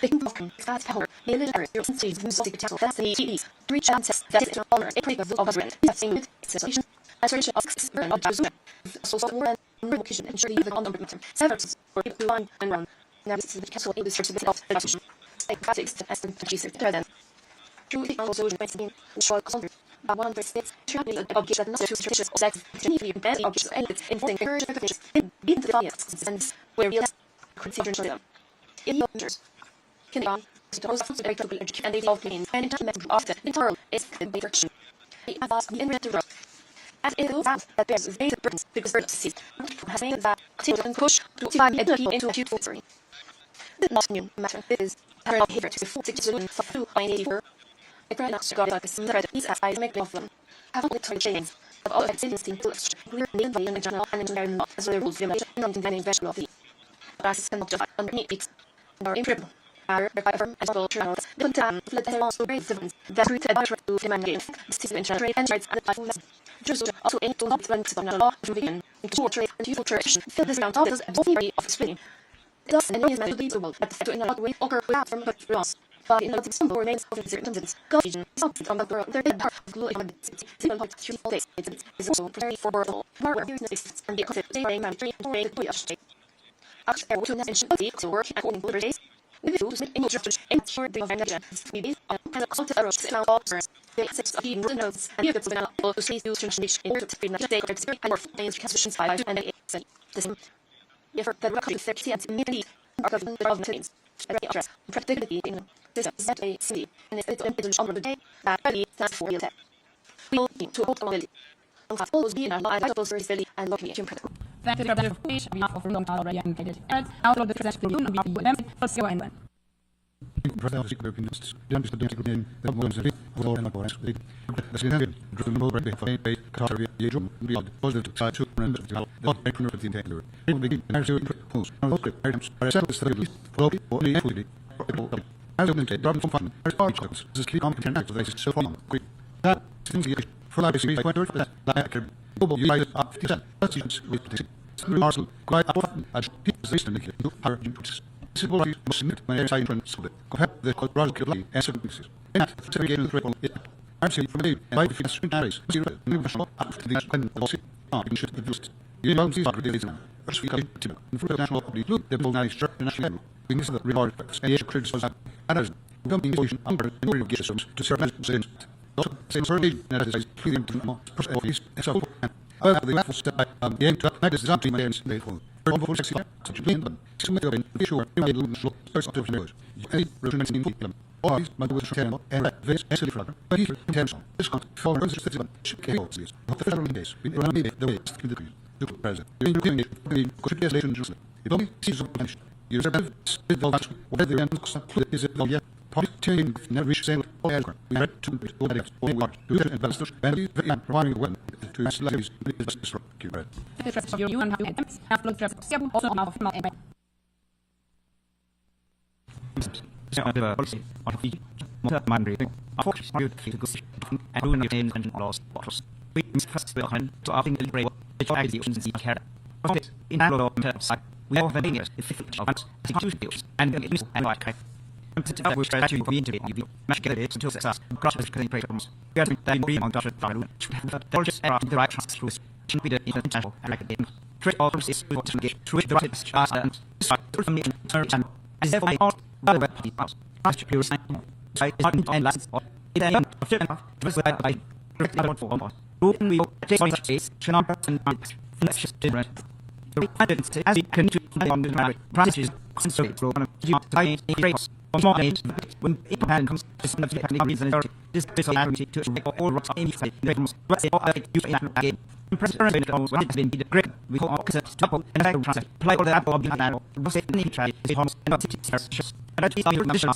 The king of Kong, fast power, million errors, your senses, whose body capital, that's the TEs, 3 chances, that is honor, a break of the rent, testing with cessation, isolation of success, and of Jerusalem. So, war and revocation, and surely even on the matter. Severance, for people to line and run. Now, this is the castle in the search of the election. State practice, as the Jesus, then. True also is in short consider. But one states surely the objects that not to traditions of sex, genuinely bad objects and involving courage and repetition in the defiance and where we consider them. In the measures, can on to host the director education and they all clean and in time often in turn is the direction. They have asked the inventor road. As it goes out that bears the burdens because birds see has made that continue and push to find energy into a future story. This not new matter is parallel behavior to the full solution for 2.84. The paradox regarding like the thread is as I make of them. Have literary chains of all existing tools, clear in the internal and engineering law as well as rules of relation and inventing vegetable of the. But I suspend just underneath peaks are improbable. Are by firm as well channels, the time, let the also great difference that we tell to demand games, this internal trade and rights and life lesson. Just also aim to not run to the law from begin, into trade and useful tradition, fill this amount of this and theory of explaining. Thus, and is meant to be the world, but to in a lot way occur without from but loss. But in the symbol remains of the circumstances. Confusion is not from the world. There is a part of glue in the city. Simple like 3 days. It is also very for world. Where you exist and be concept. They bring management or a good yash. After air to nation to work according to the days. We will submit in church and sure the organization. We on kind of cult errors in our offers. The access of the notes and you get to now to see you translation in order to bring the day or experience and more things constitutions by and a the same effort that record 30 and immediately are of the means. Address practically in this is a city and it's impedance on the day that really stands for the attack. We will need to hold on it. On half always be in our life very steady and looking at him critical. Thank you for the fish we have for long time already indicated. And out of the presentation of the union, we will let's go and when. President of the Opinions, the domestic name, the Muslims, the Lord and the Boris, the Scandinavian, the Noble Break for a Qatar, the Jum, beyond, positive side to remember the Baker of the interior. It will begin as you propose, and look at items are settled steadily, for only equally. As a problem from fun, as far as this key competent act of the so far, quick. That seems the issue for life is 20%, like a global use of 50%, that's used with the Arsenal, quite often, as people say to make higher inputs. Simple right must submit my side principle, compare the quadrilateral line and services. And at the segregated triple, it actually from a by the fierce areas, zero, universal, after the when the city are in shift reduced. You don't see the days now. First we come to the full national public look, the full nice national. We miss the regard effects, and yet criticize that. And as we come in solution under in order to get systems to serve as the also, same survey, and that is freedom to more person of these, and so forth. However, the last step by the end to that is not the man's day for. For sexy, such a clean one. Some of them, be sure, you may lose slow, first of the any returns in them. Always, but with channel and this and silly flower. But here, intention. This got for us citizen, should chaos. The federal days, we run the way to the Super President. You including it, could be a relation Jerusalem. It only sees of the you reserve with the last, whether the end is it the Parting never reach sale all aircraft. We read to all the all we are. Do it and investors, and we providing a weapon to slaves. It is destroyed. You and also on our policy on the migrating. Unfortunately, and doing the same and lost waters. We must behind to our thinking brave, which are the oceans in care. In our law, we have been years, if of us, institutions, and it is and like. That was trying to be integrated. You must get it until success. Cross the screen programs. Getting that beam on Dr. Darwin. They're just error the right trust through should be the international academic. Trick all is to get through the right chance and start from the term. As if I all rather web party. Trust pure sign. I and last or it ain't a fit was by correct out for one. Who we will take on space, Chinampa and let's just different. As we continue on the practices, concentrate program, you are great. Small games, when it comes to some of the technical reasons, this ability to all rocks any side, what's the all use in a game. President knows what has been the great, we call concepts double and I will play all the apple of the animal, was it any try, is homes and not cities, and I think your national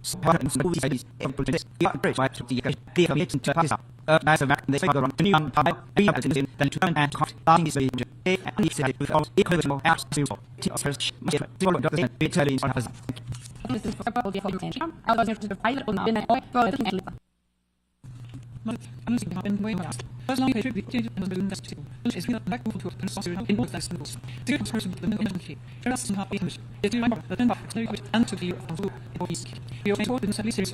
support and smooth cities, able to this, you are great right to the commitment to pass up. As a matter, they go on to new on time, we have to then to turn and cost, dying is a and he said with all equitable apps to search, doesn't be telling on us. This is for all the information. I was to the pilot on the oil for the network. I'm losing my way out. As long as I change and the industry, which is not back to a sponsor in both lessons. The person with the industry, just not being if you remember the number and to the employees. We also told in the series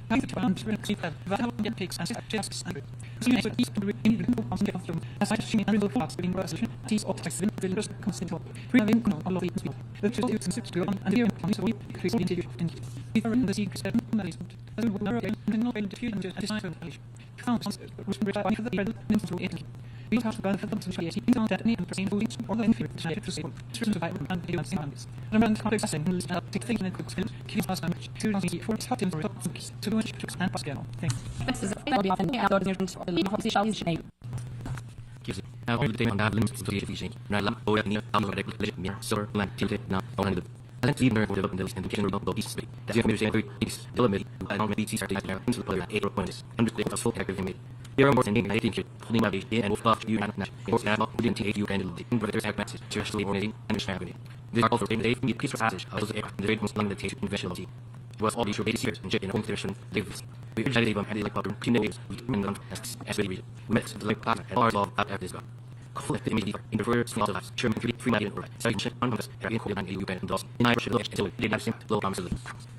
I think around the pigs and just and so you each to read from as I see in the parts being version these objects in the first constant bring all of these the two and six to on and here so we increase the interior in the in the secret step management as we were and no in the future and design for the found was by the red into it we have to go for them to see on that need and perceive moving all the inferior to shape to see certain survival and the humans remember complex assessing take thinking and quick skill keep us damage to for starting for to do it and Pascal thanks this is a body of the outdoors of the leaf of the shall is name now all the day on that limits to the vision right lamp or any other regulation mirror silver lamp tilted now on the and even for the and the general body space that you can every is the limit and on the BT start into the player 8 points and the full character image here are more than I think pulling my in and off you and or now didn't take you can the brothers have message seriously warning and family these are also they meet peaceful passage of the great most long the take conventionality was all these basic years and check in consideration lives we usually even had like pattern teenagers and them as we met the like pattern and our love after this conflict the image in the first small lives German free million or so you check on us and in Korean you can lost in Irish until they have simple low promises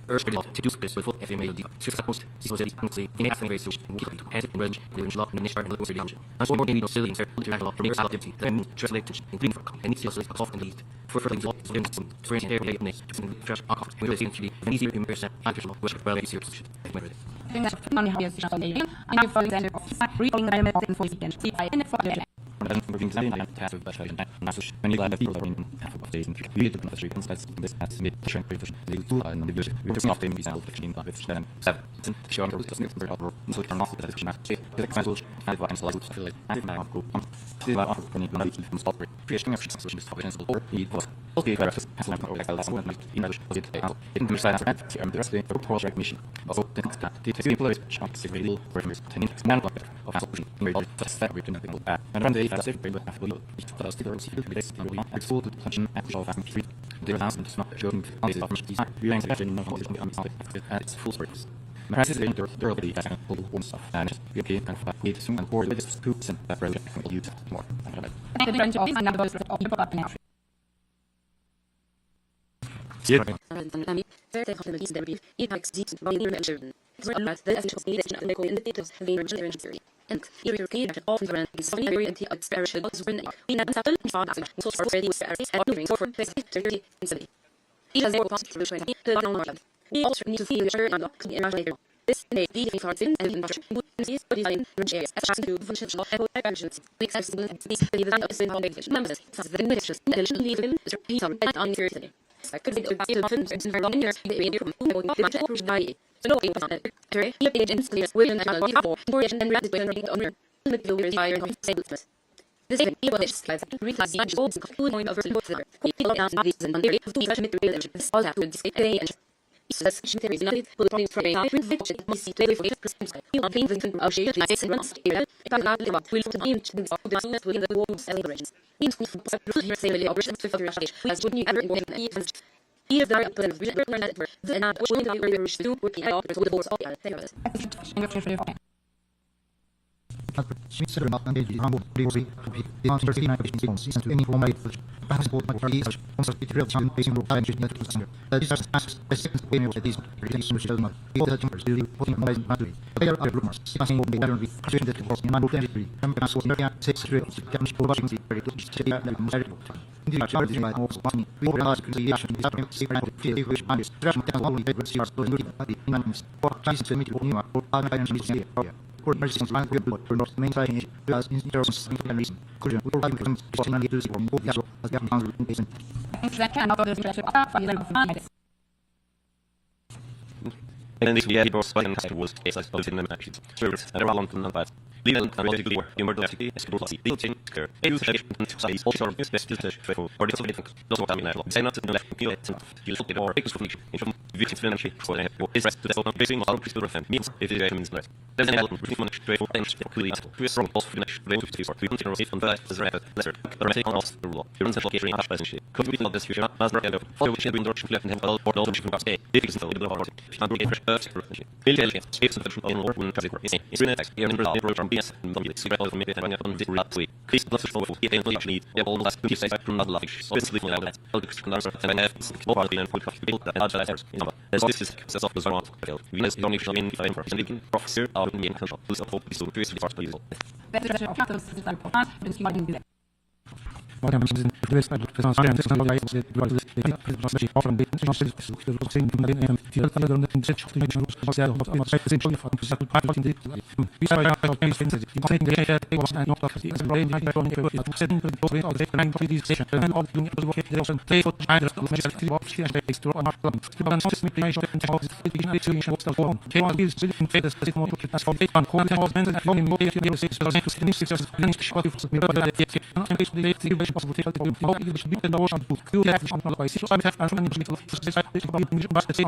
urge to do this with full FMA deep supposed supposedly honestly in asking race which has it in range with law and initial and local religion as more than silly insert international from your activity then translate including for any skills often least for things like strange hair related to fresh alcohol we really see an easier in person actual which well easier to I think that's money how is on the I'm for example reading the element for the see I in for the and for being something like half of the show and you like the people in half of the days and you the street and this has made the shrink the two and the vision we just often be sound between the seven sure it's not very over so turn off the not the example have what I'm like to feel like I now go see what offer when you know from stop creating a solution for principle or it was okay graphics has like a lesson when in the out in the side and the rest of the project mission also the two employees chunks of real programmers 10 minutes man of solution in all just that written nothing and one day that's it but after the sticker received with and we are full to function at the of street the announcement is not showing on the office design we are in no position on at its full purpose the price is durability as an old one stuff and we can kind of need some and board with this hoops and that project will use more the branch of and numbers of people up now and your kid of the brand is very anti-expression was when we never settled for that so for the service and moving for this activity instantly it has more possible to the long run we also need to feel sure and not in our later this may be for things and in much is but in areas as to function of actions we access the design of simple numbers such the wishes and the leaving is repeat on seriously I could be the often in very long years the from who by so no on it you page instantly will and for and rapid when on the viewers fire and This is a English class. Reclass the goals of food point over the water. Quality of the reason and very to transmit the religion. All that would say a and says there is nothing but the from a different which must be for 8%. You are being the associate nice and runs area. But not the will to be into the within the walls celebrations. In the say operations to further as would you ever in the either there up and then I will not be able to work out with the boards all the things. Consider not engaged humble delivery to be the answer to to any form of passport by research on the real facing rule time to the center. That is the second way of these relations not the other chambers to putting on my battery. There are rumors passing over the battery creating the force in my country and as well there takes to can show watching the very good study and in the charge by also money we will ask creation is a secret to which man is trash metal only the stars to the body in animals or tries to meet new or financial area. For merchants and good for not main side as in terms of reason. Could we all become personally to see from both as the answer in patient. That can not the and this year, people spoken was as both in the matches. Spirits and around the numbers. Leland and logically were emergency, especially the change care. A use of size also is best to for or disobedient. Those what I mean, say not to the left, kill it, and you look at or fix information from victims financially for the is rest to the open facing or crystal refund means if it means less. There's an element with money straight for things that could lead to strong pulse finish the to for we continue to from that as rapid lesser. The remedy on us the rule. Your central catering ash presentation. Could we not this future as right of for which we introduction left and have all for those who can stay. If it's the little of not be a Bill space of the in work when transit is in text here in Brazil from BS and the secret of maybe having on this last week. Chris loves to for it and actually the all last 2 days from not life. So it's living out that all the answer and I have more and for build that large letters in number. As this is success of the zone of we know the only show in time for speaking professor out in control. Who's of hope is to increase the first level. What I'm saying is this type of presence and this kind of life is the presence often the saying and feel that the church of the nation was there but I'm saying simply for the part in the we are not going to say saying the area was not of the brain I don't know if it's setting the door of the nine of this station and all the work there was play for China the message of the space to our plan to balance this mission and how the situation was the form they are these in faith the more to pass for it and call them and only more if you say so to finish this and short of the possible to help you should be in the ocean to you have on by so I have and to say but the same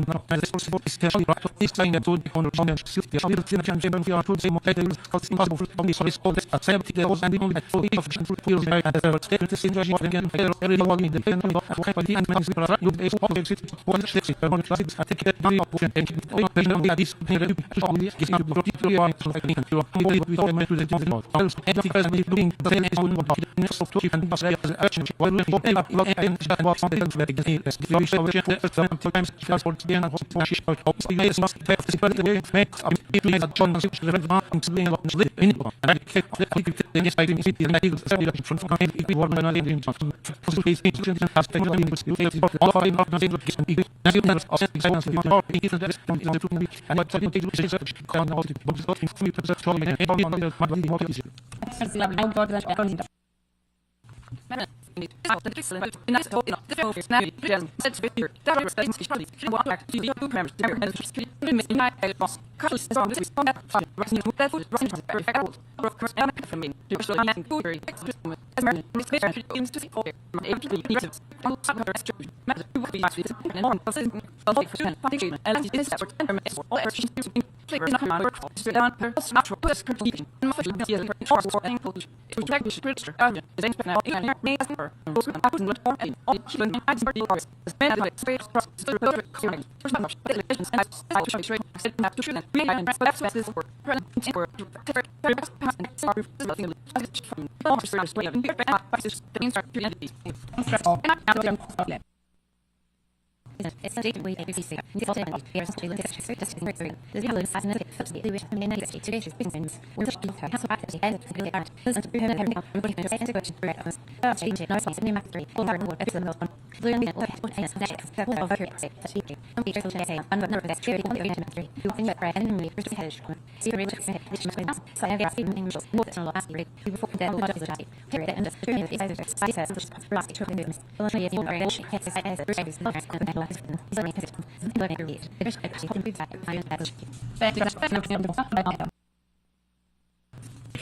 not as possible is tell you is saying that to be on the shift the other thing and we are to say more that is impossible for the source of the same the was and only for the efficient to feel right and the state the situation again every one in the pen of the and man people are you is all the city one city one classics I take the option and this only is not the people are so like to we all meant to the job else everything doing the same as one of to and as action while we look and what something very good is the sometimes transport the and what she out the is must have the way make up people as John is relevant to being in and I take the yes I think the negative from we were not in the space institution has taken all of our nothing look and be national of science the more is that to me and what to take research on all the books of the and all on the what is It's a way to see the photo of the first two just the yellow size and the wish to make it to business with the has practice and the art doesn't be having a question for us change it noise in mastery all our work is the most learning what is that over here speaking and we just say on the nervous security on the mastery you think that right and me first has zero which must be so I guess in English more than last week before the lot of the chat period and the period is size plastic to business only if you are has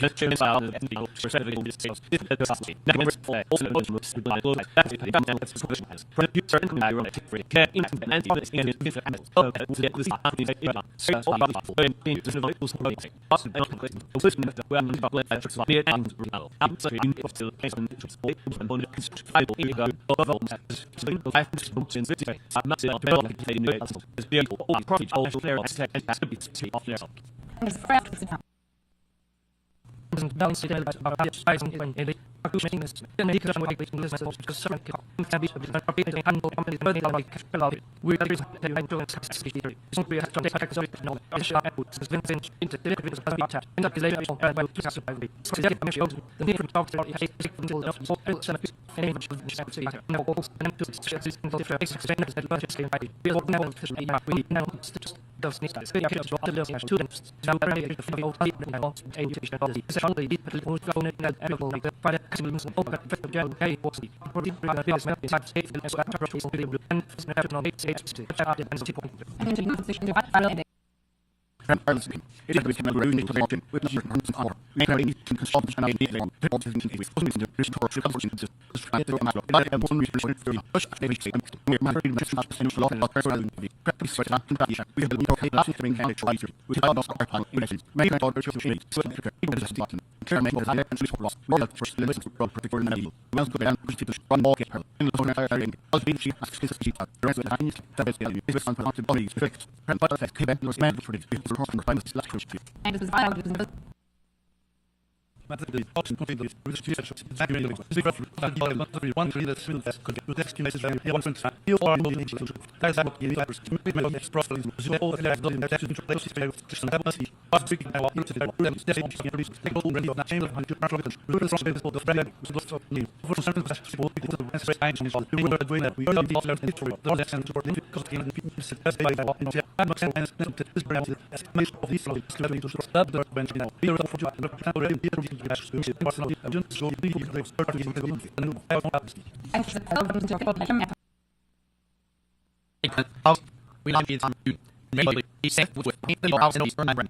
We love you. Maybe he said with the house and Eastern Ireland.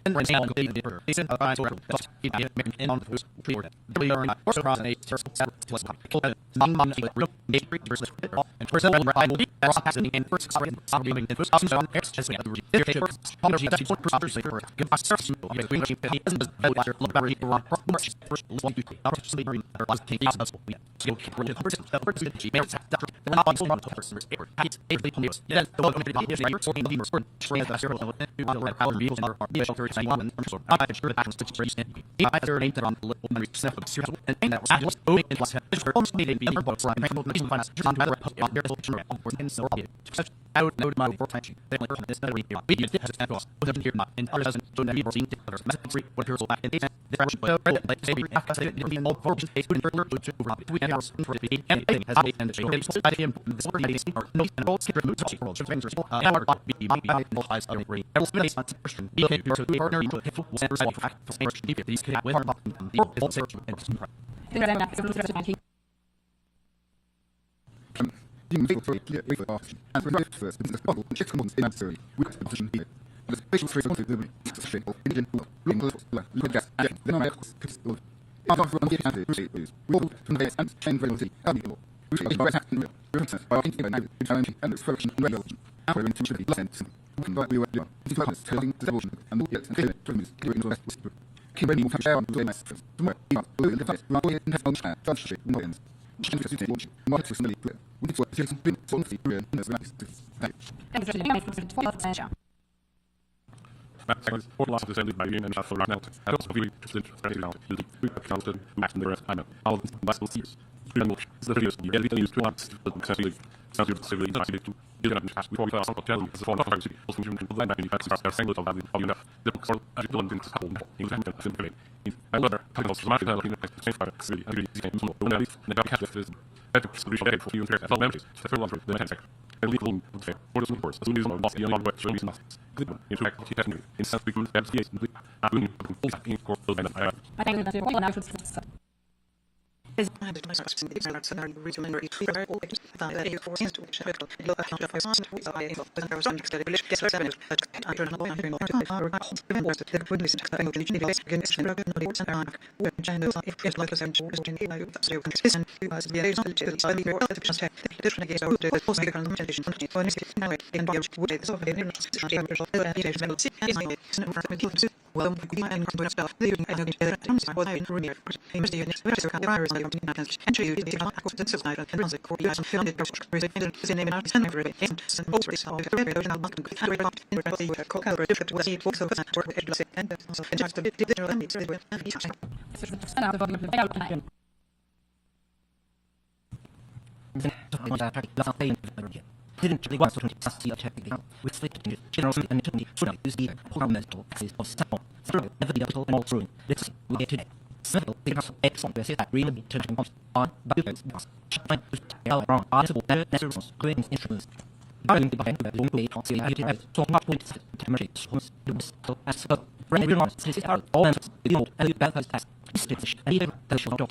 And when Sam did the he said I saw he did in on the food clear. We are not for cross and a terror was non man real make versus and for some I will be cross and first starting something in first on X as we have the first energy that for process for give us certain we will keep it as well as look very wrong first one to not to sleep in our last thing is we skill keep the person she makes that the not on the person is every promise yes the one is right so in the first train the zero to the power vehicles are shelter is one so I sure that happens to trace it I sure ain't on the little memory stuff of serious and that was so in plus for almost needing be number box line and nation finance on matter of their social and so out no my protection they like this another week we did has that was the here and others doesn't so that people seen others message what appears back in the like say after say the all forms is to further to we have for the and has made and show him I am the story is or no and all skip remove such world adventures our be no eyes are free else space question be to partner to help centers of fact for these can with the search and and for the first business bubble and 6 months in necessary with the position here. The special three of the shape of Indian local gas and then I could other from the country is we all from the and chain velocity and we should be acting references by integrating the challenge and its function and relevance. Our intention is less but we were doing this is telling the devotion and the yet and from this doing the rest keep any more share on the mess tomorrow in the face we have on share judge no ends not to suddenly we was just been so the real as Maximum for loss of assembly by union and for right now. I also feel interested in now. We have counted max in the rest. I know. All of the last years. The videos you get used to lots of essentially sounds your civilly decided to get up and pass before we pass on telling as a form of privacy. Also, you can blend back in the facts are single of value of enough. The books are actually done in this whole in the and simply. However, having also much of the same fire really agree these games no when I leave the cat is better solution for you and all memories. The third one for the sector. And legal would say for the course. As soon as no boss the young web showing nothing. Good one. In fact, he has new. In sense we can have the in course and I think that's all now. Didn't really want to see a check with slipped generosity and eternity should use the whole mental axis of sound. Through every digital and all through this we get today. Several things excellent with that really turning on buildings find to wrong possible necessary great instruments. Behind the long way to see it so much with temperature so as a brand new ones this is our all and the bad has stitch and either the short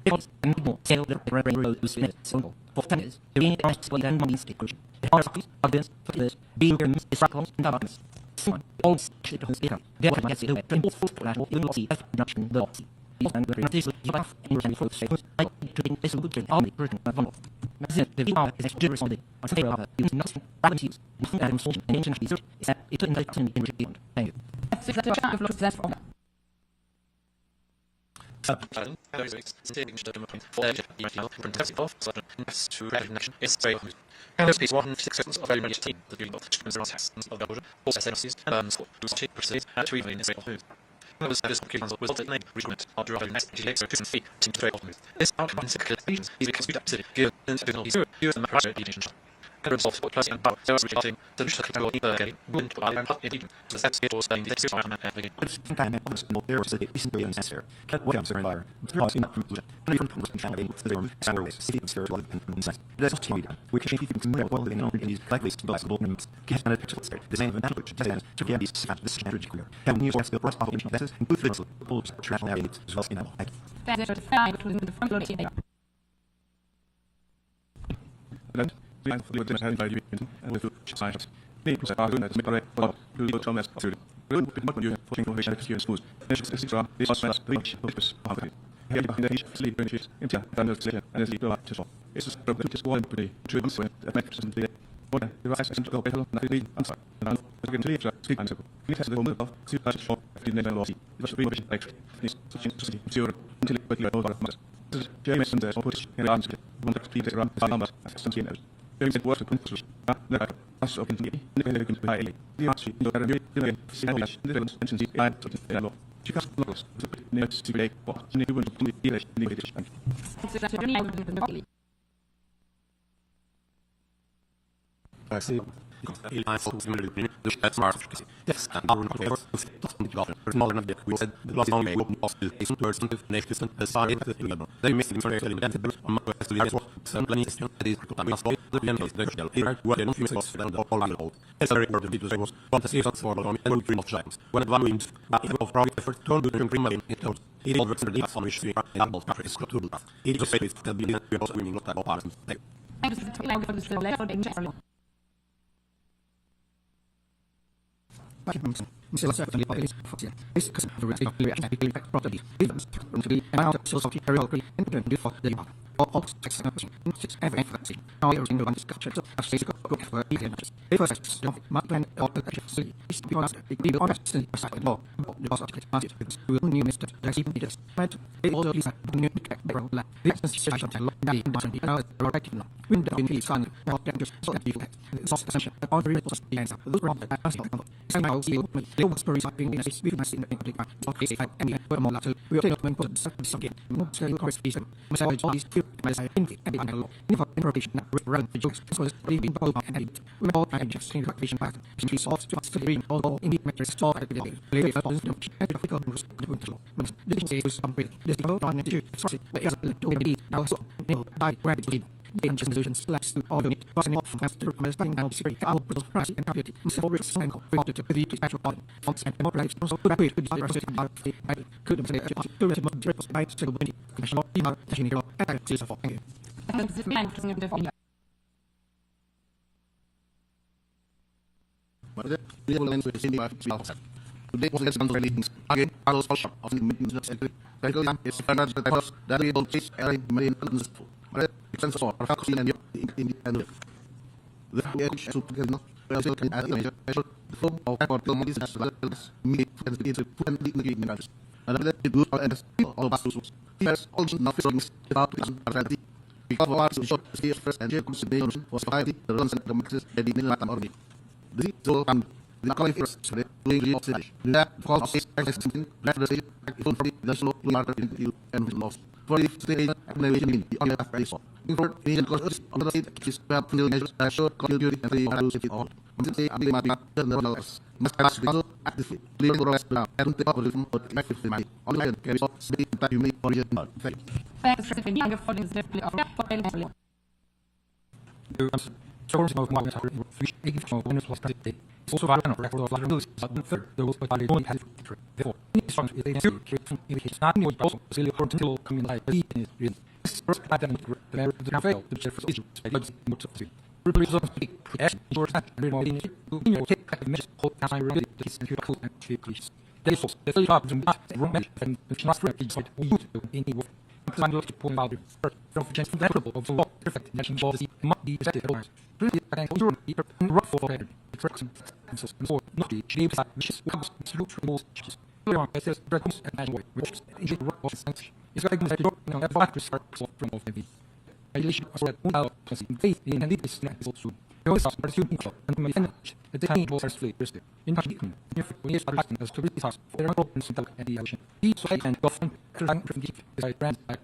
and people sell the roads in it so for tennis doing it nicely and money stickers the horse of this for this being is freckles and darkness someone all shit who's different there can get it and full flash you will see that not in the and the this you have and can for say I to think this good all the person of one the video is generous on the say of you nothing values and social and ancient research is that it in the in thank you that's from I see. Il a fått sin utbildning, det är smart. Yes, and our number of the governor, smaller than the we said, the last long way of the nation person, next system, as I the level. They missed the first element, on my west to the airport, some planning system, that is, the WNN, the regional here, where the famous hospital, the all around. As I remember, the videos I was, one to see us for on and dream of giants. When one wins, of private effort, turn to bring money, it told. It all works in the on which we are able to practice to do that. It is a space that be also winning not that all parts. Thank you. Mr. Secretary of Police, this consideration of the actually property is to be out of society periodically independent for the all sex every fancy. Now you're in the one discussion of state good for eagerness. The first of my plan of the city is to be honest, be honest in the side law. The boss of the party will new Mr. Jackson Peters. But they also is a new background. The association of law in the right now. Window in the sun, or dangerous so that you get suspension of the reports the answer. The wrong that I don't know. Somehow see the stories are being in a weakness in the public part. Okay, if I any more later, we will take when something. Not say correspondence. Message all these few as I think and the law. Never information run the jokes. This was leaving both and it. We all I just think information back. She solves to us to read all in the matrix solve at the day. Later for the difficult the law. This is something. This go on the sorry. But as a little bit now so no die rapidly. The institutions lacks to all unit, passing off from master promising and security, our British price and property, civil risks and related to the special body, funds and democratic, also could appear to be represented by the could be to recommend triple by stability, national, email, technical, and access of thank you. Today was the meetings. Again, Carlos Shop of the meetings of the Federal Bank is standard that was that we will chase a million tons of expense for faculty and in the the to get not well can add special form of capital money as well as me and the the members. And that the good and all of us yes also not feelings about the because of our social first and consideration was society the runs and the mixes that the Latin army. This all and the calling first so doing of city that cause something that the from the slow larger in and lost for the state activation in the only place for the course on the state is well measures that show community and the other all say I might not the must pass also actively clear the rest down and the populism or effective money on the carry out the that you may original thanks for the young for this deeply of source of my also valid record of large but third those but I don't have therefore any strong is a secure it's not new also silly horizontal community is first pattern the fail the chef is but represents the action for that remote to take measures hold time really is cool and increase therefore the third job is room and the trust rate is we use in the work I'm looking to point out the first from the vegetable of the law perfect national policy might be set at once really I can control the rough for better and so not the shapes that which is absolute rules clear on SS records and national way which is a rock of sense is like the door now that back start from of the ideation of that one to see faith in and this is also the always are to think and my energy the time was firstly first in fact if we are asking us to really fast there are problems in the ocean each side and often trying to deep as I brand like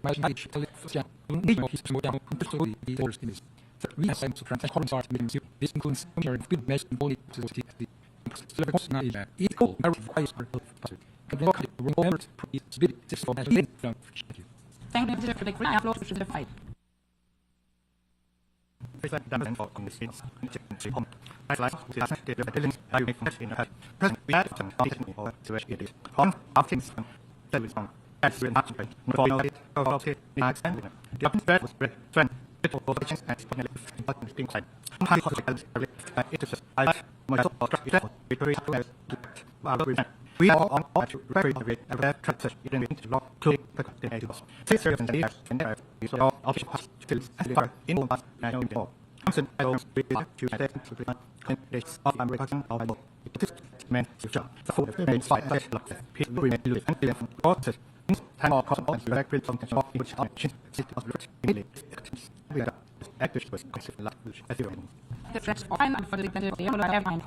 my age yeah need of his more down to the doors in this we have to transform our meetings this includes comparing good measure and body to the equal wise and look at the remember to for that thank you for the great upload to the fight Present for conditions I like to ask the feelings I make in the present we have some or to it is on options that is on as we not for it of it nice and the option was friend it for options and things like it is I like myself it very we are on to very very trust in the law to the neighbors serious and is all option in one national law Johnson allows to say to the candidates of American or it is meant to show the full main side that people remain and live from process time or cost and direct function of which option it was really we are active with consider as you the French fine for the defendant I have mine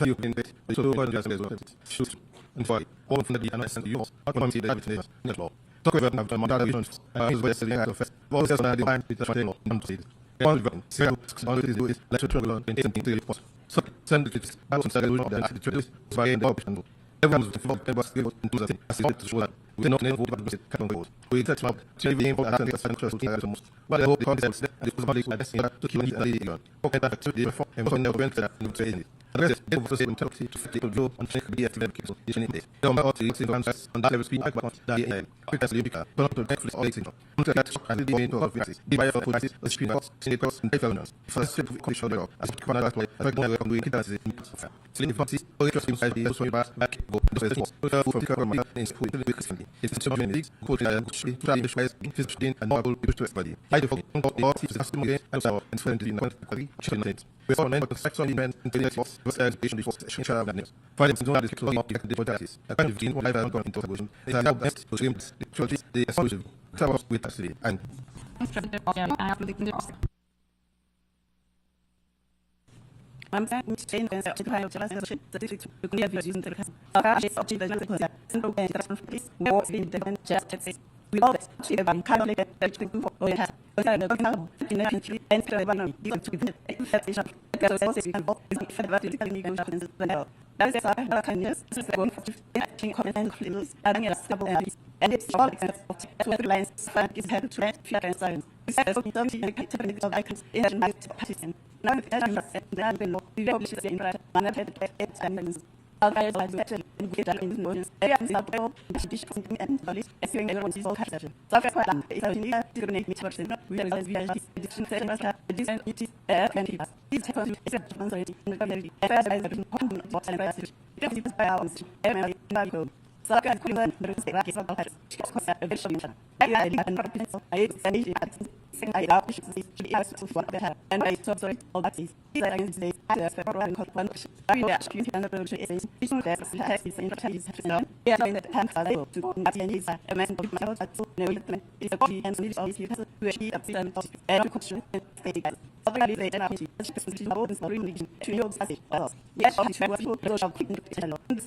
you in it so what just as well shoot and for all from the and you are going to see the evidence in the law talk about the mandate visions is where the act of all the other divine with the triangle and see all the so all it is let to learn in anything to report so send it I was said that the truth by the option everyone was the was into the thing as it to show that we not know what the can go we touch up saving for and the but I hope the concept that it was body like to keep the okay that to the before and when the went that to say the rest of the same to people go and check the people in it don't know to see the and that speak about that because you can don't to take all things that and the main of it the buyer for this the screen box in the cost and founders for simple condition as can that way I don't know doing it as it so in fact all it seems like the so back go for the camera in school it's so many things could try to space in and more people to everybody I don't know what is the system again and friendly in the we saw an section event in the force was education before session share of names finding some of the people of the differences a kind of gene what I've gone into solution is now best to stream the solution travels with us and I'm saying change and to try to the district to clear views using the more in just we always see the one kind of or it has and That is our kindness, this is the one for acting and clues, and yes, and it's all except the lines, and is headed to fear and science. This has been done in the technical icons in my participant. Now, if I am been the published in right, and I've had it and I'll actually get that in motions. I am not able to dish and police, assuming everyone is all captured. So I've got one. It's a near to connect me to person. We are as we are addition to the different duties and people. These happen to accept responsibility and recovery. As far as the important what and prices. It is by our own. So I can put on the rack is about a very short mission. I and not pencil. I I love to be asked to what they have. And I so sorry, all that is. These are things they have a program called one. I will ask you to undergo to essays. It's not that has is interest is known. Yeah, I that hands are able to go and see needs a man of my house. So no, it's a body and needs all these people to achieve a plan of and question and state guys. Otherwise, they don't have to just about this region to your passage. Yes, all these people those are quick to tell. And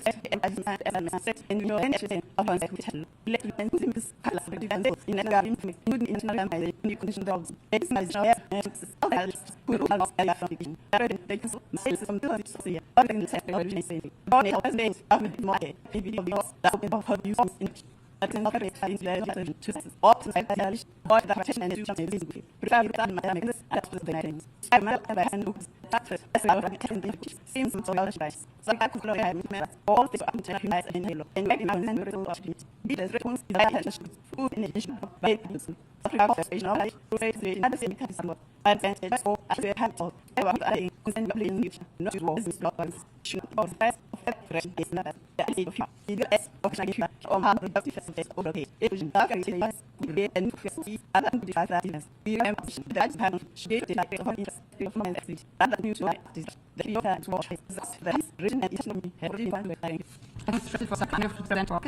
I said, and you know, and everything upon that we tell. Let me and this color for the dance in a garden, international and the condition dogs. It's my job, and all that is put all of the from the beginning. They can say some to see. Other than the second origin saying, Bonnie helps names of the market, maybe the boss that will be both of you in I can not create in the two senses. Often I establish or the protection and do something visible. Prefer to my mechanism as to the items. I might have a hand looks at first, as well as the seems so well advice. So I could flow all the up to nice and halo. And maybe my name will opportunity. Be the response is I have food in addition of by people. So I have a station of life to face the other same mechanism. I sent it for as a hand of I consent to in which not to walls is not once. Should all the best of fresh is not that is of you. The S of Shaggy or hand of the first day over here. It was in dark and and see other than the 5 years. We am that panel should be like of interest of my activity. And new to the new parents watch that is written and it's not me. Every one way I think. For some kind of present or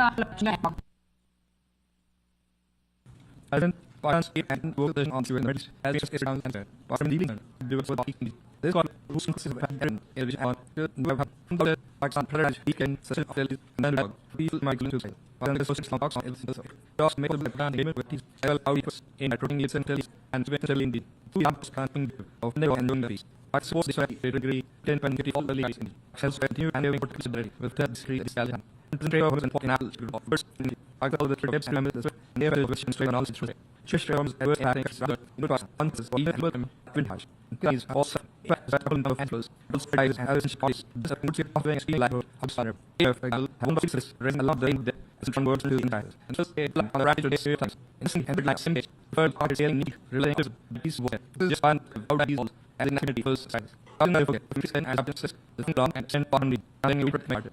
I don't violence and work on to emerge as it's around center. But from the evening, do it for the this one who's considered and it is on the no Pakistan president weekend session of the and we my going to say. But the social box on it just make the plan game with these how it was in approaching its and eventually in the 2 years planting of never and the I suppose this way degree 10 and 50 all the leagues in self continue and having considered with the history of Italian. And the and 14 apples first I got all the trips and members never the question straight on all the truth. Church terms ever adding rather good was answers or even welcome vintage. Guys also that couple of influence will spread as spice this a good of doing skill like outsider. If I have one of written a lot of the from words to insiders. And just a on the right to day times. Instant and like simple third party saying need related to these words. Just find out these as in activity first sides. I'll never forget if you and absence the thing long and send on the nothing we recommend.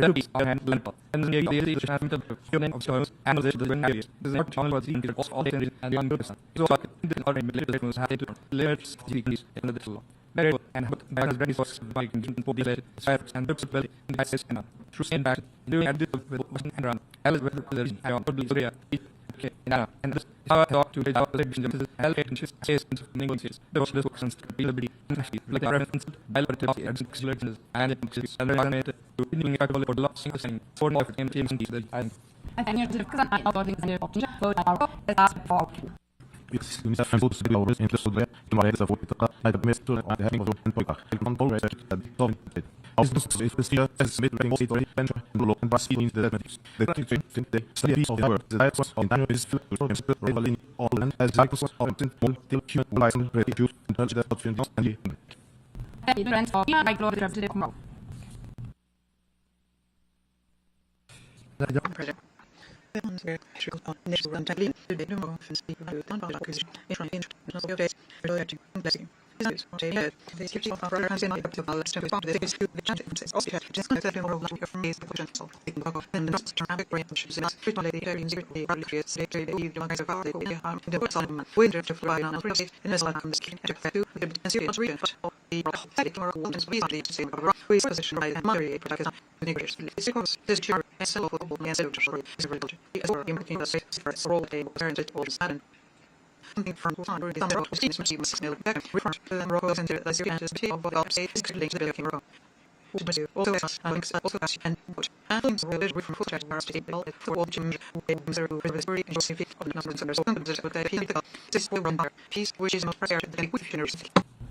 Rubies are hand lamp and the idea is to have the feeling of shows and the win areas. This is not challenge was seen of all things and young good. So like the order military was had to lyrics GPs in the tool. Very good and hook by ready source by population sites and groups of belly in the ISIS and true in back doing and with Washington and around. Alice with the region I want to Syria. Okay, now and this how I talk to the television is health and just says linguistics. The was this questions to be liberty like the reference bilateral to the expressions and it's animated to being a for lots of things for more teams and the and you're because I know things and option for our last for Mr. Francis de Laures in the Sudan, in my of what I the Mr. on the having of the Poker, and Paul Rest at the Tom. As the sphere as submitting most story and look and pass in the mathematics. The country think the study of the word, the diet was on time is revealing all and as I was often one till Q license ready to touch the option and the events of my glory of the tomorrow.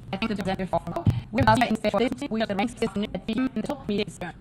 From I thank the representative for we are in state for this. We are the next team in the top media experience.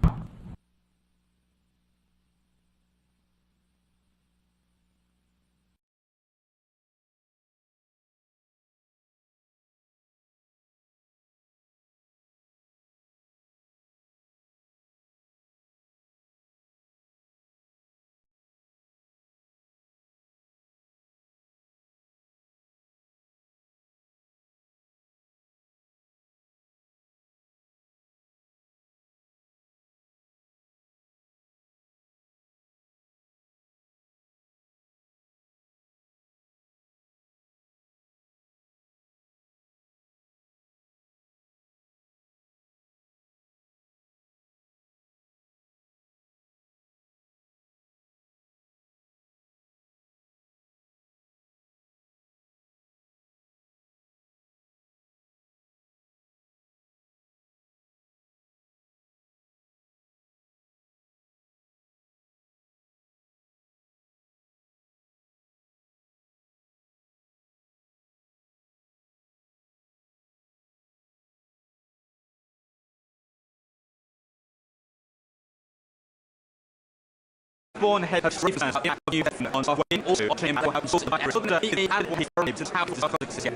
Born head of three percent of you on software also obtain how to sort of something that he had what he earned to how to suffer this year.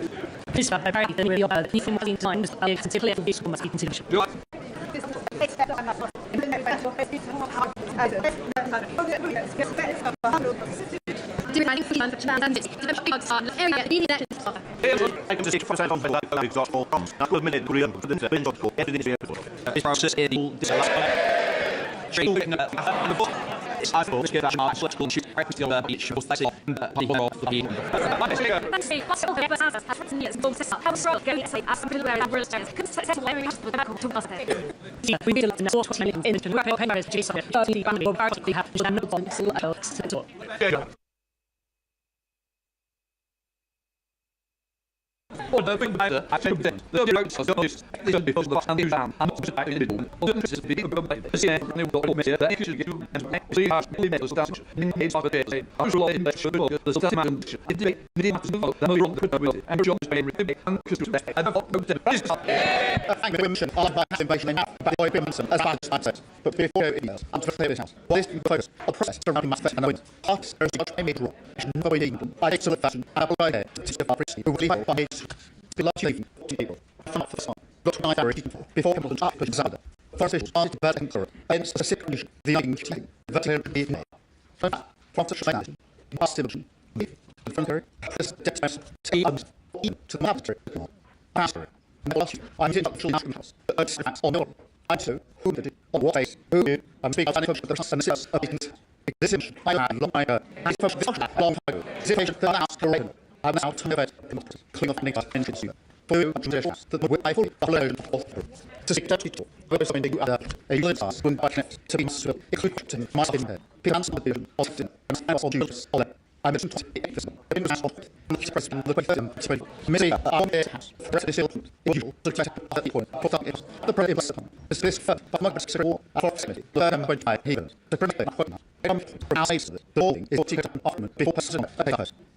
Please stop apparently then really about the from time is considerably at least must be considered. Demanding for time for transit, developing on area immediate I can just say on the exhaustive problems. Not a minute, Korean, but the bench of everything this process is I thought this get out such bullshit practice on the beach was that's it the whole of the game. Thanks be possible to have us has written years ago to how struggle getting it as some people are world stars could set every hospital back to us there. We did in a sort of in the work of Paris Jason the family of article have to no bomb so Or the thing about I think that the roads are just this is because the and down and not back in the middle. Or the is big problem. The same new dot me that you should get and see how the metals down in the of the day. I'm sure in the should the stuff man it did not know the wrong with and John is very big and just I don't know the thank the women all about invasion now by boy women as bad as I said. But before emails, I'm to clear this house. What is the focus of process surrounding mass and the wind? Hearts are such a major role. No way by excellent fashion and apply there to the Christie who will leave by the last even people. Not for the song. Not to night hour before Templeton's up pushing Zalda. Forest officials are to bad and thorough. Hence the sick condition. The young thing. Vertical to be made. From that, from such a nation, past division, leave, and from there, this dexterous, tea, even to the magistrate, master, and the last you, I'm in touch with the house, but urge facts on no. I'm so, who did it, on what face, who knew, I'm speaking of the trust and the sins of it. This image, my man, long my hair, and it's from a long time ago. This occasion, the house, the raven. I'm now turning about the clean off the entrance you. For you, traditions, that I fully follow to seek that people, whether something you are a unit class, when I connect to be so equipping my skin head, people the vision, often, and I also use all that. I mentioned to the excellent, in the national, and the president, the question, spread, Missy, on the house, the rest of the settlement, usual, to check at the point, put up in the president, this is first, but my consider all, approximately, learn when I hear, the president, from our sides, the building is taken often before person,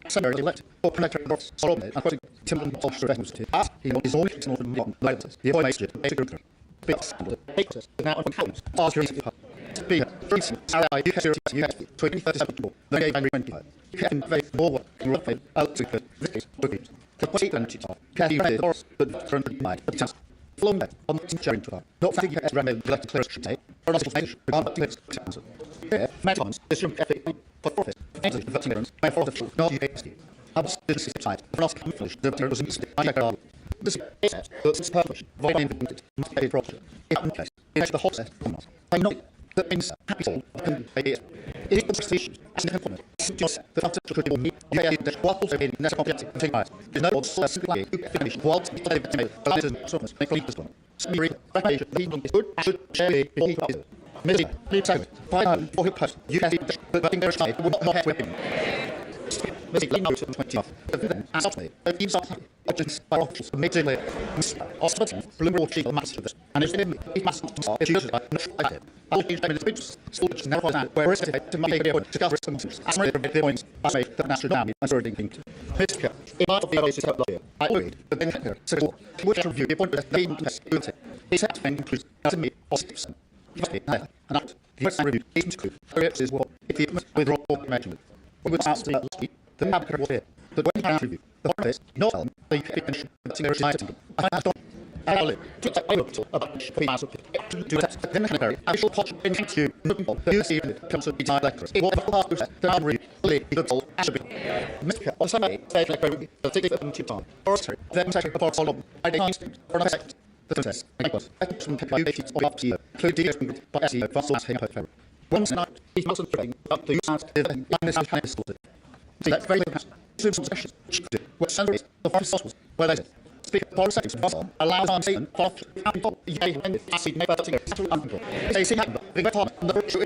Senator elect or penetrate the solid and quoting Timberland Ulster University. He is always in the modern license. The oil major, basic group. Big standard, papers, now on columns. Ask your Speaker, for instance, I UK 2037 people, the game and 25. You can very more work in rough out to this case, bookies. The point and teach off. Can you read it or but currently by the chance. Flown back on the sharing to not thinking as random elected clear should say, or not nation, regardless of the answer. Here, many times, this room ethic for profit. Fantasy the veterans, my fourth of not UKSD. Hubs this is side, for not camouflage, the materials in I check out. This is but it's purpose, void invented, must be project. In place, in the whole set, I'm not the things happy soul, can be it. It is the prestige, as an implement. Just the fact that you need, you have the what also in next objective, take eyes. There's no odds, simply, finish, while it's the license, softness, make leave this one. Spirit, recreation, the evening is good, should share it before you is. Missy, please, 5 for your post. You have the working there, would not have to him. Mrs. Lane out of 20 off. Then, as of me, these are objects by officials immediately Austin, Bloomberg Chief Master, and it's in the Master, if you just like, no, I'll change them in the speeches, schools, never was that, where is it to make a point, to gather some, as many of the points, as made the national army, and sort of thinking. Mr. In light of the analysis of lawyer, I agreed, but then here, so, which review the appointment of the main test, he said to me, includes, as in me, Austin. And out, the first review, he includes, is what, if the withdraw measurement. We would ask the last week, the Abker was here, but when he had review, the whole is not on the convention of the society. I don't. I live to take over about the mass of to test the necessary. I shall touch in thank you. The new season comes to be time lecturers. It will have a process that I'm really good old should be. Mr. On Sunday, they like the ticket of the time. Or sorry, then second before followed by the instant for an effect. The test. I was. I took some calculations of CEO, including by SEO for source hang per One night, he mustn't train, but the use of the this is sorted. See, that's very good. Some sessions. What Sunday is the first source. Well, that's it. Speak for seconds possible allows on Satan for people when I see never to they see happen the better the virtue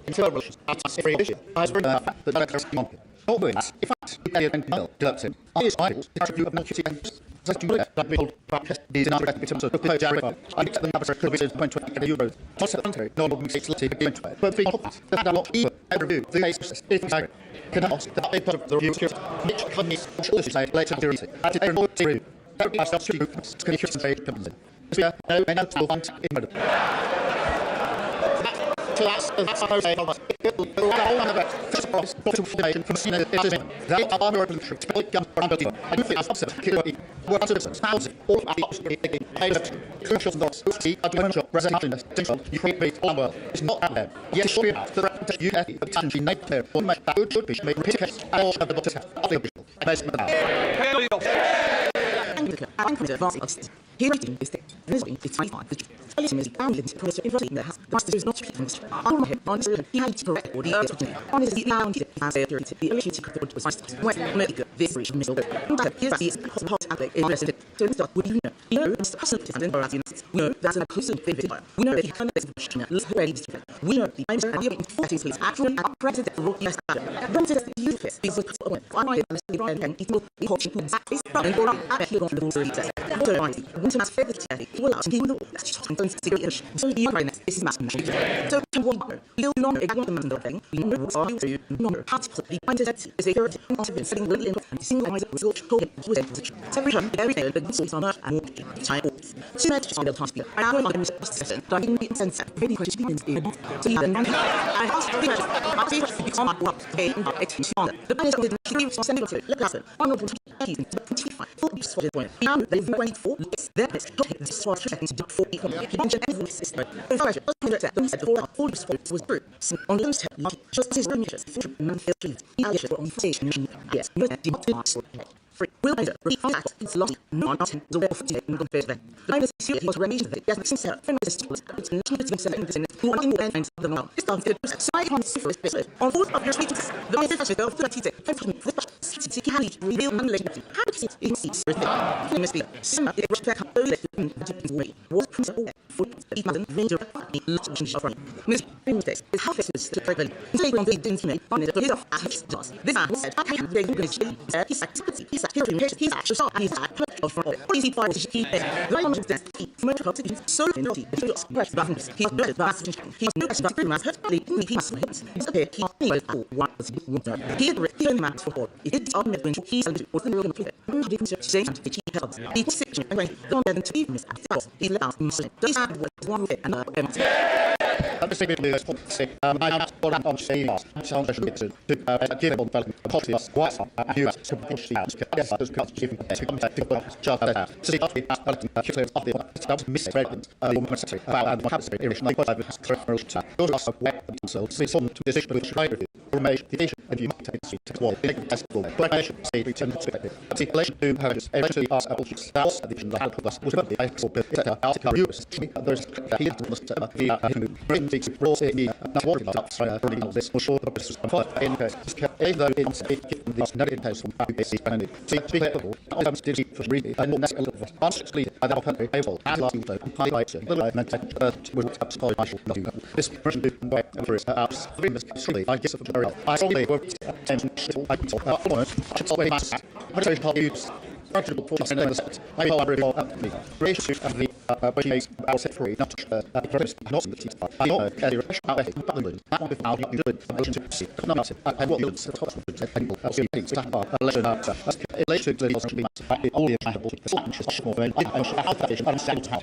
internal relations as every issue as for the fact that directors want not doing that in fact you can tell develops him is Bible the attribute of multitude that you look at that we hold practice these in other victims of the Jerry I think the number could be 20 euros plus the country normal mistakes let's take again but the that are not even every review the basis if we can ask that they put the review which can be say later to read it at every review that I start to can you say comes in yeah no I know to want in so that's how I say all of it first process to formation from seen it is they are more open to public gun for unbelievable I do think that's upset kill what citizens housing all of the options crucial dots see a dimension residential distinction you create all world it's not out there yes sure the representative you have a tangy night there one match that should be made repeated and all of the bosses of the official basement I'm going to advance here writing is that this is it's 25 I listen as bound into process in writing that has the master is not speaking I will not on he had to correct or the on is the bound to has a theory the ability to correct was when medical this reach missile but here is the hot topic in lesson to start with you know Mr. Person and embarrassing we know that's an inclusive thing we know that he can let's ready to we know the times and that is actually president the rookie don't just use this because I might the Brian and it will be coaching to is and go on at here on the research want to fair the will ask you know that's just going to see so you right this is mass so can one you know it want the thing you know what are you know how to the point is security confidence setting really and single eyes will show it was every time every day the so on and time so much on the task I don't want to session I didn't get sense very question so then I asked I see what become what okay the person did not send it look at it one of the keys 25 for this point now they wait for that is this was trying to do for every system all this was true on the step just this yes will either refine it's lost not the way of the I was serious was remission that yes sincere feminist it's not the who are in the end of the now it's on the side on the business on all of your speeches the message of the teacher real unlikely how to see it's must be some of the respect was principle for even vendor lots of miss mistakes is how this is to travel say on the didn't on the bit of this said I have the he's he's actually saw he's of policy for he very much that much of it so naughty he's not advanced he's not as very much he okay he was he man for it's all when he's and was the real play saying he helps he section anyway don't let him to miss he left this one and I'm just saying I asked for an on-saying sounds like to give them development of policy what's US to push the out yes those cuts giving to contact to charge that so the office asked of the that was misread about what happens irration like what I've those are web so some to decision which right review information the issue of you might take to wall the testable information say return to it the relation to how it eventually ask about that's the vision that was probably I saw article use there's here the rules it me not worried about running this for sure this was in though it's given these negative house from basic and see level I'm still for reading and next level honestly I don't have able and last the highlights the live and will subscribe I shall not do this version do web for apps really I guess well. I strongly work attention to almost always mass administration of use practical force and set. I will have me. Ratio of the makes our set free, not progress, not the teeth. I know carry rush out of Babylon. That one without you do it. To see. Not I will use the top of the table. I'll see things that are lesson after. Later to the be only accountable. The slash is more than I how that is understand how.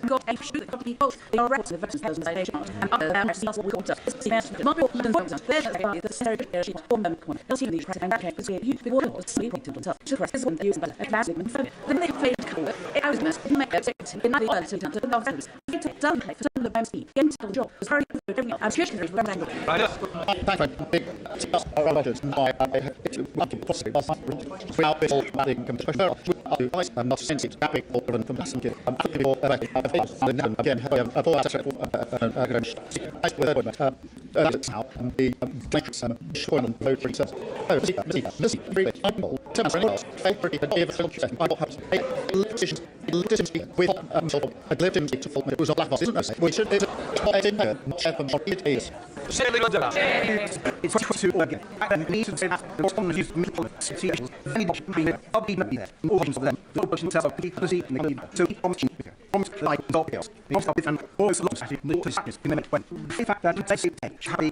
Got a shoot that be both the records of the personalization and other than what we call the multiple there's the secretary sheet form them corner. They'll see these president and you the water was sleeping to themselves. To press one use but a classic and then they played cool. It was must make a second in the early to the last it done play for some of the time speed. Getting to the job was very good. I'm sure there's one angle. Thank you. Big possibly without this all adding I'm not sensitive that big or from passenger. I'm thinking more about again a full asset now and the matrix showing on road for itself. Oh, Missy, really, I'm all. Tell us, favorite, and give us a second. I will have legitimacy with a legitimacy to full. It was a black box, isn't it? We should. It's not here. Not heaven, what it is. It's 22 again. And need to say that the response is situations. Any option being there. I'll be there. All options of them. The option itself of policy and the so keep on from the light and chaos. The obstacle is and always looks at it. The is in the when. The fact that they say happy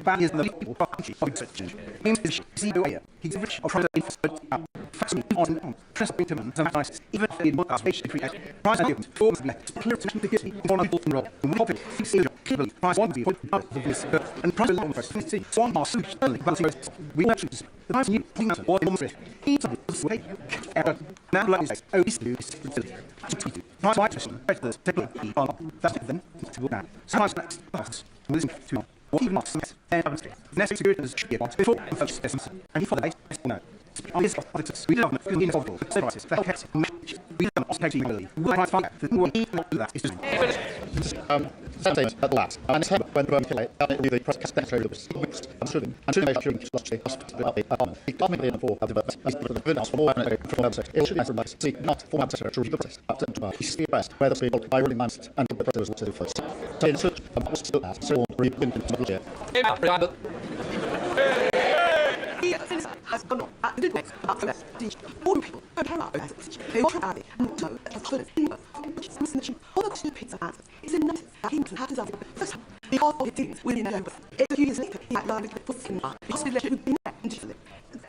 bad is the people of exchange. Means is see the way. He's rich or trying to influence fascinating on pressing to man. Even if it was space create. Price and given forms of left. Clear to the city for an important role. And we hope it fix it. Price one be put out of this and price along first. One more suit early. We know the nice new thing out or in thrift. Eat way. Now like this. Oh, this is price white person. Take a that's it then. To go down. Sometimes next pass. Listen to what even not next security is before and for the base no. On this we don't know in possible services that we don't expect really we might find that we not do that is sometimes at last and it's when we kill it the press secretary was I'm sure make sure it's lost the government in for the evidence for more from website it should be see not for website to the process up to is the best whether people by really months and the brothers to the first so in search so we can has gone on at the next after that. All people are about that. They want to add it and so that's good. Which is mission. All the pizza answers. It's a notice that Kingston had to have first time. Because of the things within the over. It's a few years later, he had learned to put in mind. Because we let you be met and just live.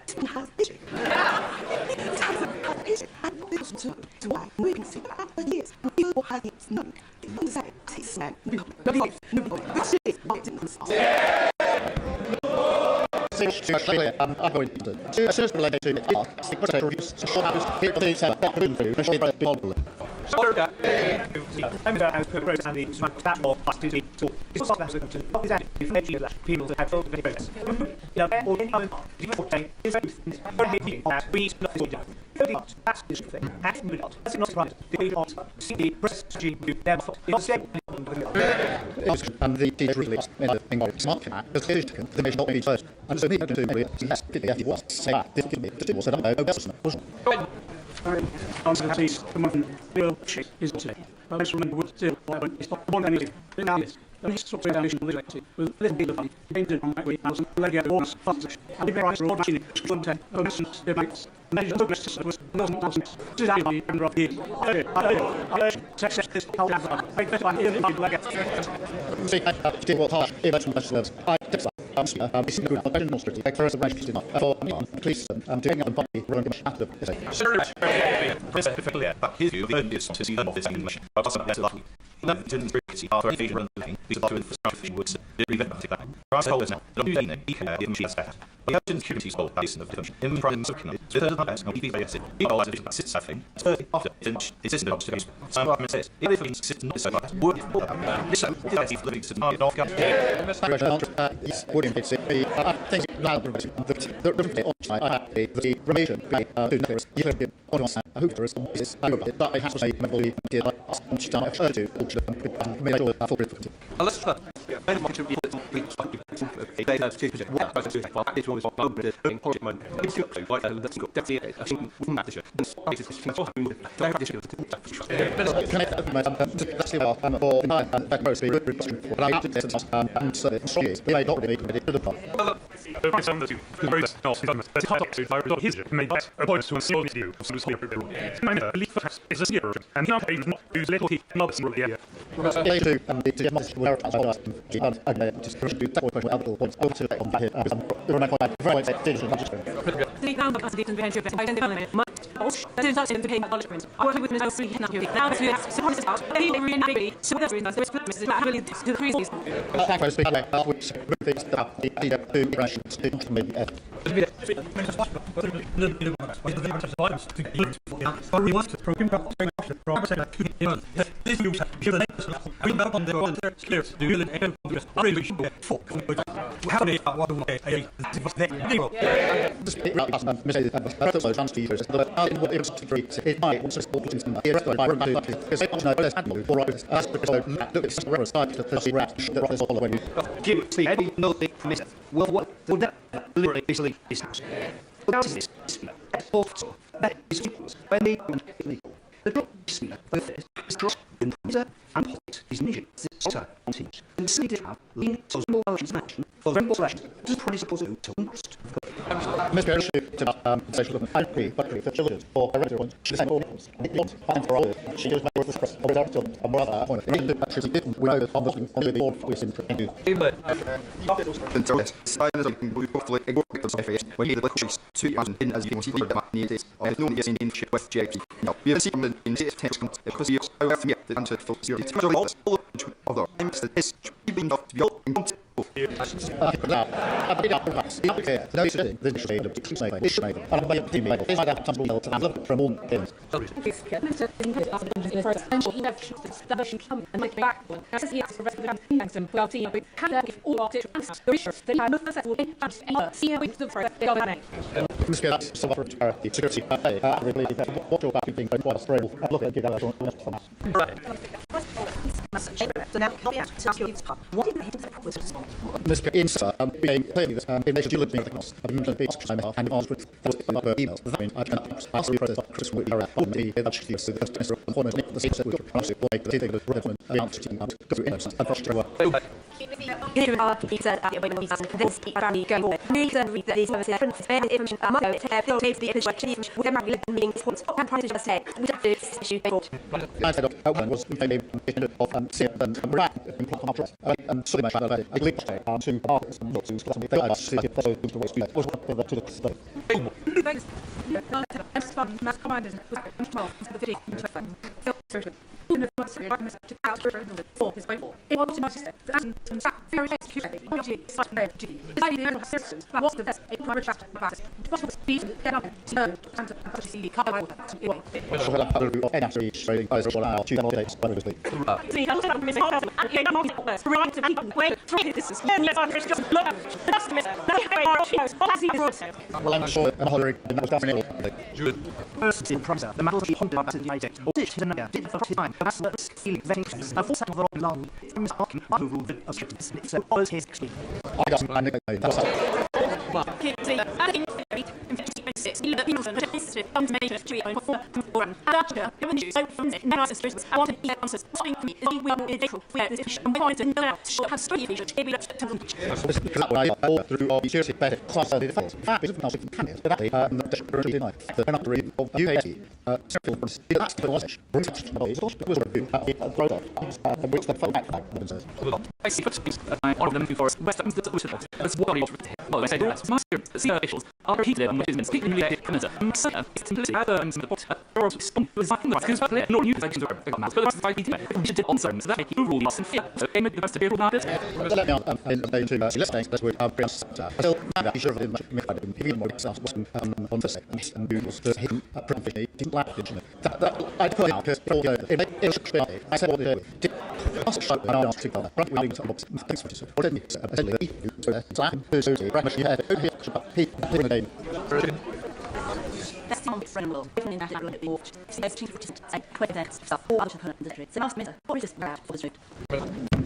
This one has issue. It has a issue. And what people know to why we can see that for years. And people have it known. It doesn't say it's man. Nobody. This is why it didn't stop. I'm going to assist related to the process reviews to show how to get the set up through the shape of the model. So that I'm going to progress and the smart tap or fast to the tool. It's also that to what is that if people that have told the progress. Or any other different is that we not to do. That's the thing. That's not surprising. The art see the press G therefore it's the and the teacher release in the thing of smart cat the station the measure not be first and so we have to do yes it was say that this give me the was that answer that is the one real shit is today. I just remember what still it's not one anything. Now this at least sort of foundation with a little bit of fun. Painted on that way, and some leg out all fast. And the price for all machine, content, lessons, debates, measures, progress, was nonsense. This is how you drop here. I success this how to make better like in like it. See, I did what hard, even as I did this is good. I don't know strictly. Like first, the range is not. For please, doing up the body, running after the. Sure. Perfectly. But his view is to see the office English. But also that's lucky. No, didn't see after a run thing. Because to infrastructure woods. Revent that. Price holders now. Don't do anything. He can give she has that. We have securities hold basin of different. In prime circular. The third of that. No, he basic. He always sits having. After it's isn't up to his. Some argument says if it sits not so far. Would listen. It's living to not off. It's I think the remission I hope there is that I have to say,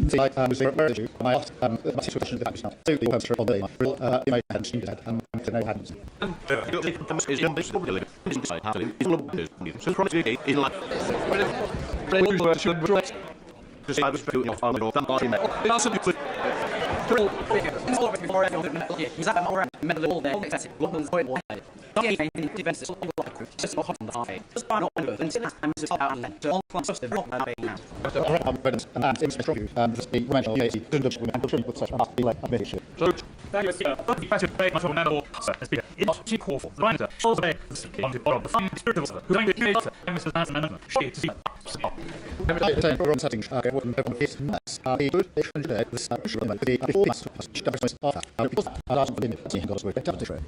See, I was where is you? I asked my situation of the fact now. So the answer on the real you hadn't seen that to know hadn't. Is young this probably inside how is all of this. So probably is like to say I was doing off on the bottom. Also you he's at my mental there, excessive, London's point wide. Not getting any defense, it's all like just not hot on the high. Just by not under, and since I'm just out and then, all plans just not now being now. And it's from you, just the mental, yes, he didn't just and the such must be like a mission. So, thank you, sir. But the better pay much of an animal, sir, as Peter. It's too call for the writer, also pay on the bottom, the fine spirit of who ain't the creator, and Mrs. Nansen and she to see. Everyone setting, okay, what everyone is nuts. The good, they should do this, the before my because I last one in the God's way, better to try.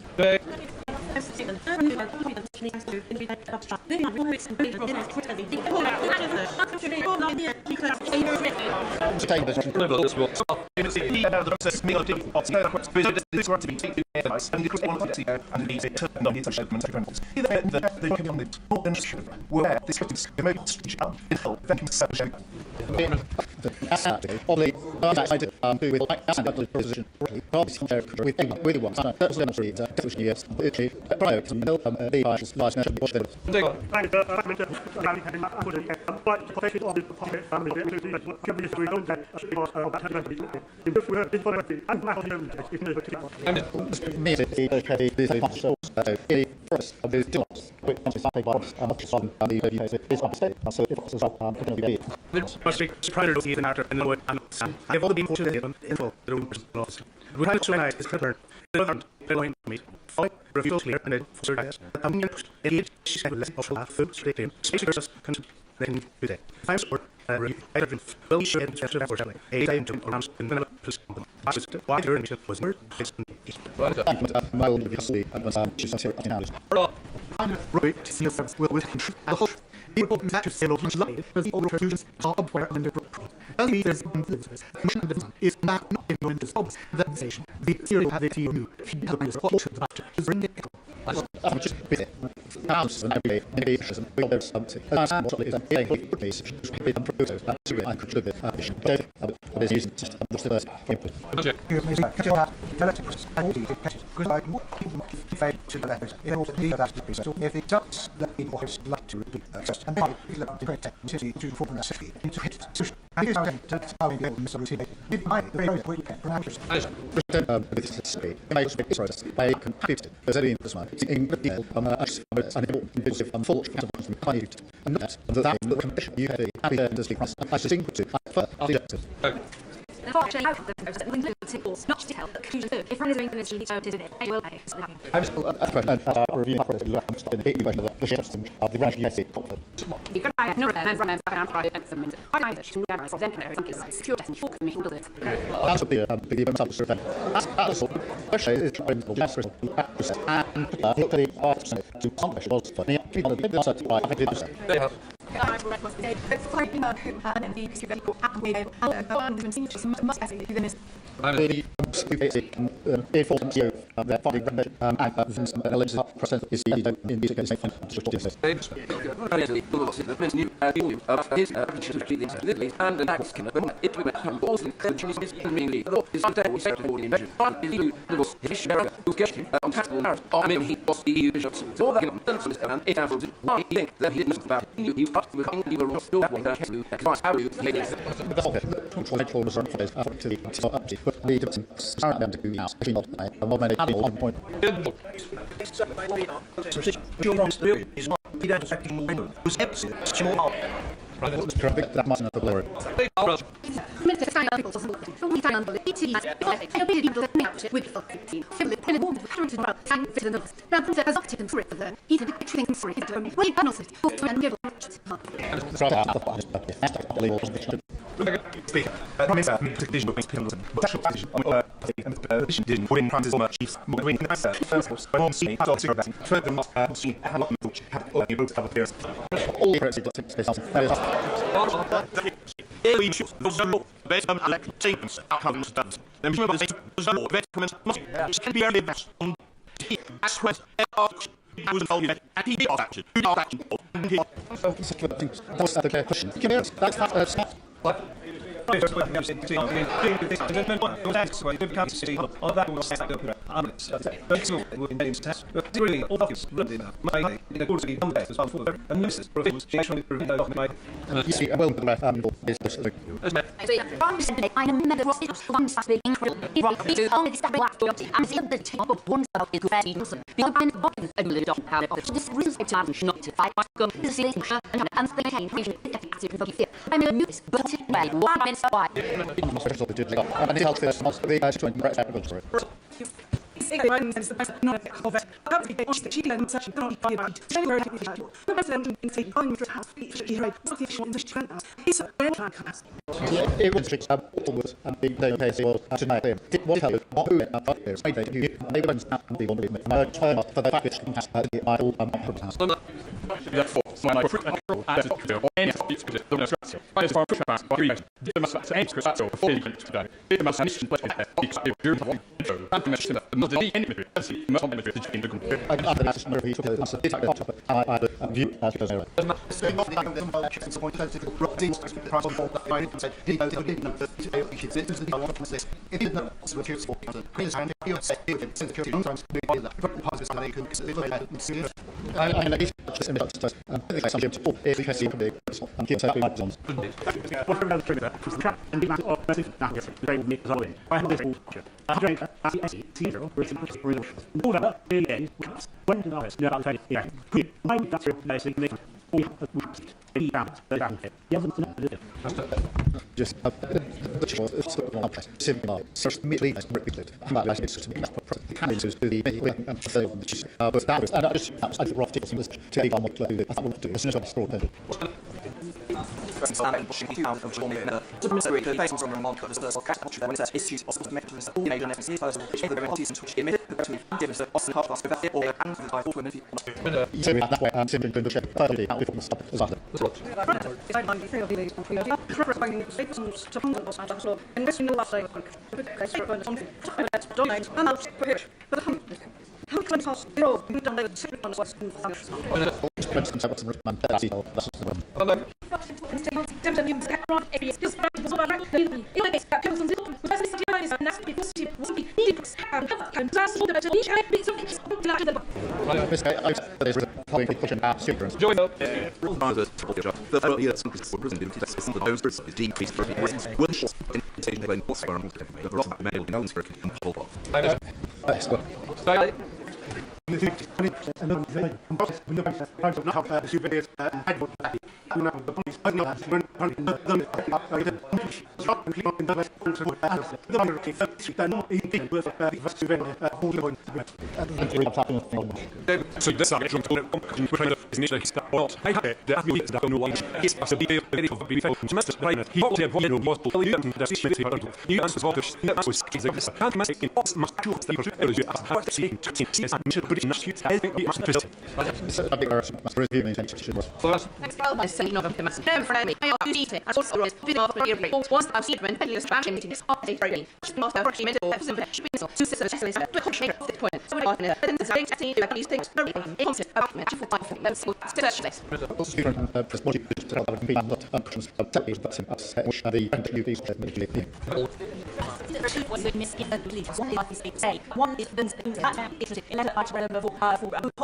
Prior to the last national bush. Refuse clear and for guys. It is of food stadium. Space versus then today. I'm sport. Will share after for selling. A time to announce in the why your initiative was word. My own obviously she's not here I'm right to see yourselves will with the whole people that to sail over light as the old fusions are where under tell me there's is not in the stops that station the theory of the new what to the matter is bring it I'm just busy house and every day maybe we there's something what is that thing please be improved that to I could live it I was using just the first input because I fade to the left in order to that so if it does that it was like to repeat first and then it's like to protect city to form a city into it and here's how we go Mr. Routine with my very quick pronounce with speed my speed process by computer there's any this one in detail an important unfortunate from high and that the condition you have happy industry price I think to The far change out of the process will include signals, not detail, but conclusion. If one is doing this, you need to do it. It will pay. I'm still reviewing my process in the evaluation of the ships of the range USA. You can buy no and from and private and some I that to gather from them and secure testing for commission to it. That's the event survey. Also, especially is trying to just process and look at the arts to accomplish was for me. That must not be It was always and the case was tonight. Did what tell you what who is I think you they went out and be one with me. I try not for the fact that my all house. Therefore, my fruit and control at the any of these the demonstration. I just farm push back by creation. The mass and scratch over 40 minutes today. The mass mission place with because if you're the one and the mission not the enemy as he must have been in the group. I got the mass number of people so did I top I view as because there. Just simply search immediately as repeated. But I it's to be can into the but that was and I just I think rough tickets to be on what to do. I thought do as soon as I stored them. And pushing 2 pounds of Sean Miller. To mystery, the face from Ramon cut as the cash culture when it says issues of the mechanism, all major necessary person, which the very artists which admitted the person given us Austin Hart last with or and the five women. So that way and simply going to check further out before the stop as after. Join up. So this are drunk to is nature or not. I have the athlete that no one is as a detail of being felt semester brightness. He ought to have one was totally different the state of you answers all the that was exactly can't must in all must do the procedure you have to see to is and should put in shit I think we must twist a big must review intention was I say no of the mass friendly I also eat it as also is video of the break once I've seen when the expansion meetings are a friendly not the first minute of so to say to control the point so I know and the things to do these things very concept about me for life let's search this also different what you could tell that be not unconscious but the UVs one is that is a letter I read for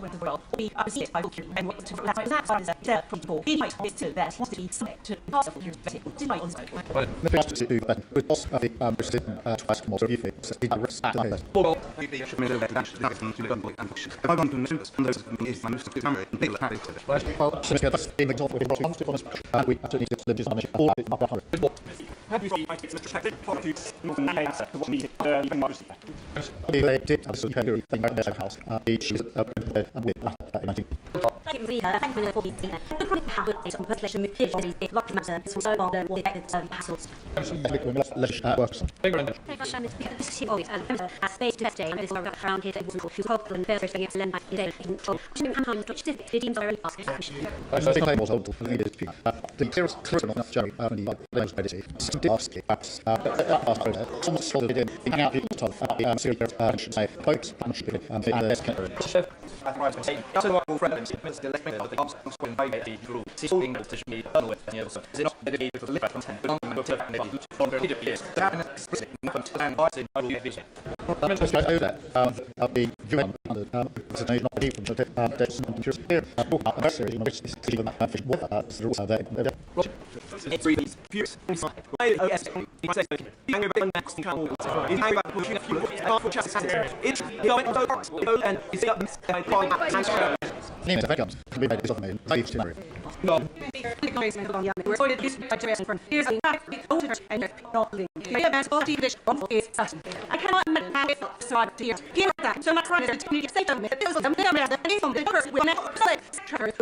the world we are see it by and what to that is a from the he might be to that wants to be subject to pass of your despite on the first to do that with boss of the president twice more review it the rest well we should make that to the public and I want to know this is my most camera well so that's in the top of the we actually need to live this on all have you seen my Mr. Protected politics what me even more they did absolutely thing right there house she's thank you for being there. The chronic habit is on persuasion with peers is locked matter is also on the war effective hassles. Works. This is always a space to day and this is around here that will help and bear thing excellent by the day control. Sometimes which the teams are asked. I think I was old the clearest criminal Jerry those medicine ask perhaps almost sold it in out the top serious say folks and I cannot imagine so that so much further to say to me that this would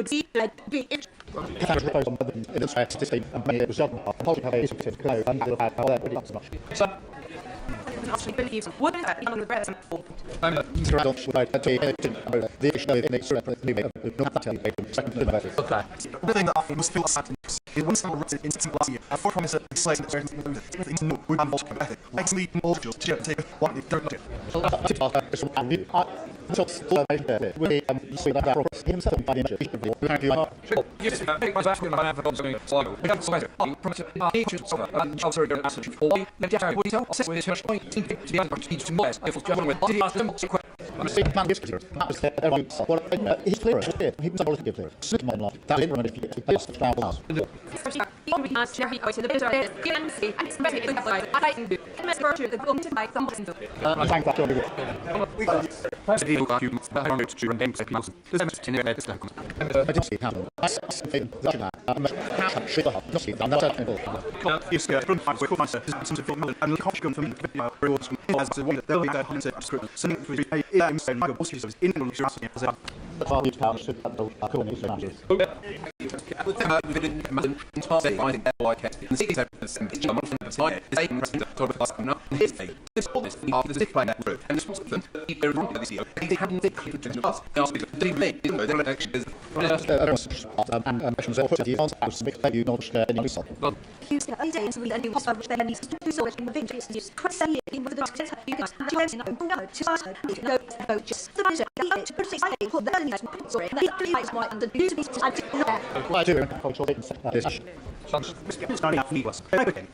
be like be it. What is that on the breast? The thing that I must feel sad is when someone writes it in last year, I thought promise that the slave that everything to know would have multiple ethic. Makes me all just to take what they don't do.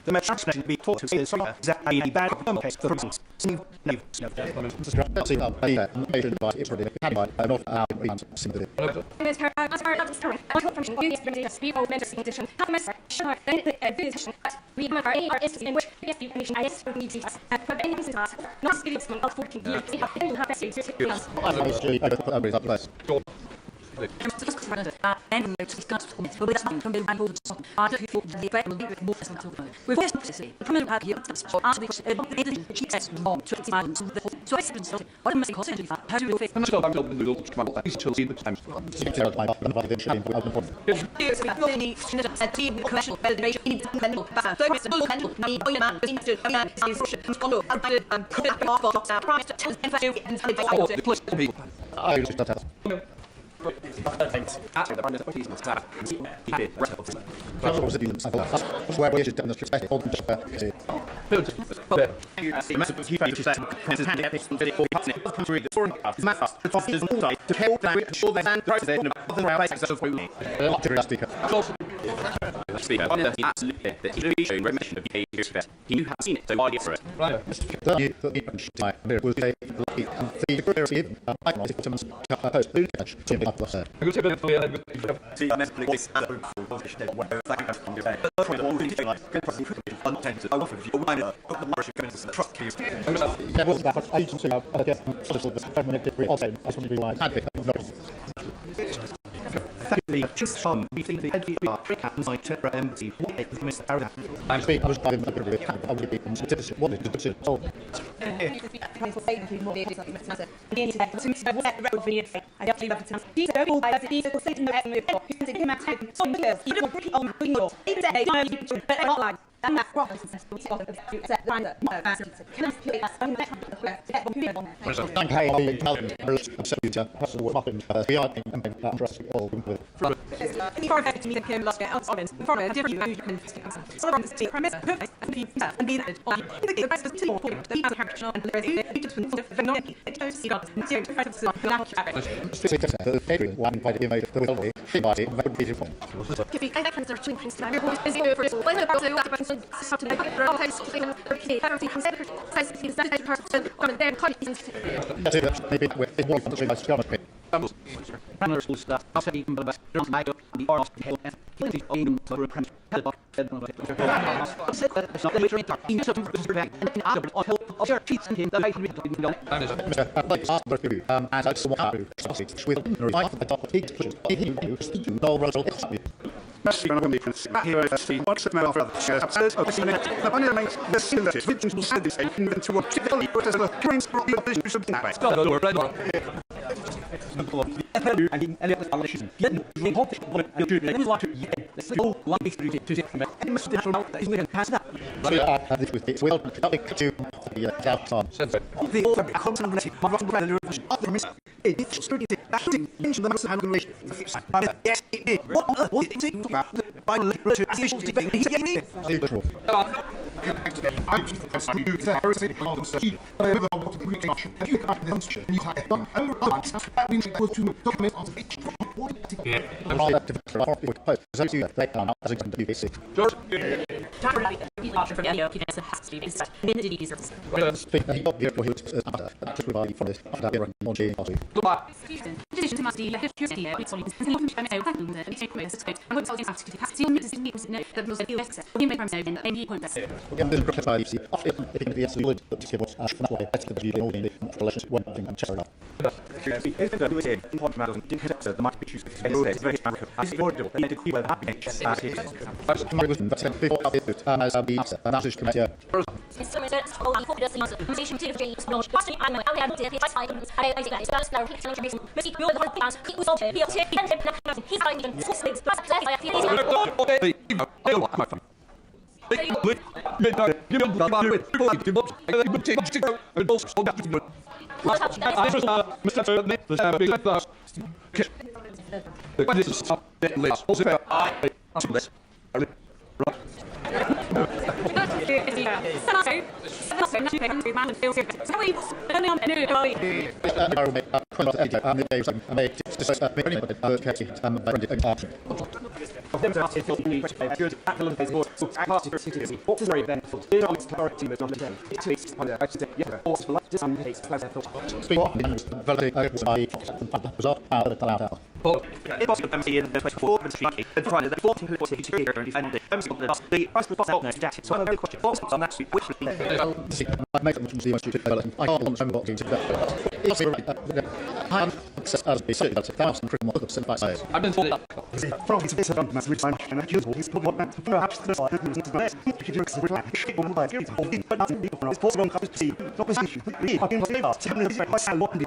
The translation be taught to is a bad case for reasons. Thanks. Actually, the brand is appeasement staff. Where we should demonstrate all Speaker, on the absolutely that he really shown recognition of behaviour stress. He knew how seen it, so why for it? Effectively, just from meeting the NVR breakouts like Terra MC, what is Mr. Arrow? I'm speaking, I was by the I would be certificate, what is the certificate? for you himself and being added on you. In the rest of the more important, the people character and there is a just from the phenomenon. It goes to God and zero to fight of the now average. Adrian, one by the image of the will, she might be very beautiful. If you can consider between things, I'm going to be over it. When I go to that, I start to make it grow, I just think everything comes out. I see the second person on the damn content. Maybe with one country by geometry. Primary school staff, I'll say even the best, don't make up the arts, hell, and plenty of even for a prince, hell, it's not the literary talk, in some of the prevent, and in other, or help of your cheats and him, the right read, I'd like to ask both of you, as I just want to sausage with the top of each push, no Russell. Merci, Madame la Présidente. Here I see what's the matter for the shares. The money remains the same that is victims will send this into a valley, but as the trains for the bishop in that way. Stop the red door. And in any other politician, yet the whole thing, and you let me watch it. The whole one big to see from it. And Mr. Different is making past that. This was it. Well, to the outside. The author constantly, my rotten brother, other miss. It's pretty acting into the master hand relation. Yes, it did. What is it about the Bible literature as usual debate? He's getting it. I've been told that. From his of mass resign and accusable, perhaps the side of the best. He jerks the reply, but not in the from his possible capacity. Opposition, we are in favor. Seven is by Sal Watson.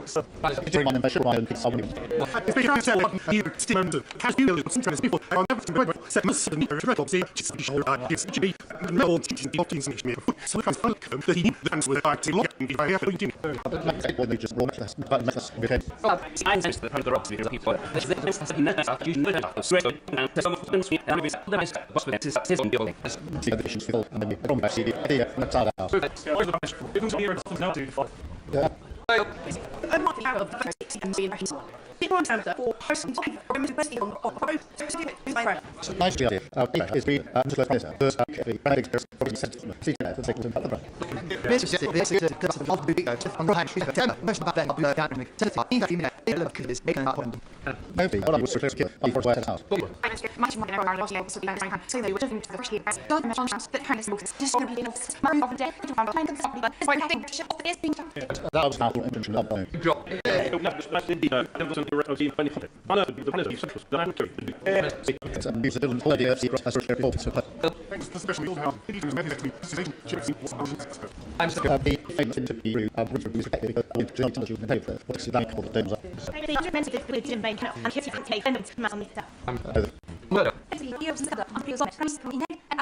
If we can't tell what you still has you interest before, I'll never remember. Set must the meter record see, just show gives to be no teaching the options me. So I found that he dance with I to look if I ever do. They just wrong us, but mess us with him. I'm just the part of the rocks because people. This is the next you know sweat and some of them sweet and it's the best but it is the building. See the vision still and then we from back see the idea and that's out. I'm not aware of the first and being people in terms of for persons or university or nice idea. Is we just let this first the big first see that take them the this is because of the big I'm right most of that the academic is making up maybe what I was first kill on first house much more than I was able to be so they were different to the first year don't mention that kind of just going to be enough my of the day to find kind of something but it's like I think shit off the being that was not intention of the drop use a little idea of secret as a focus I'm the famous interview what's that called the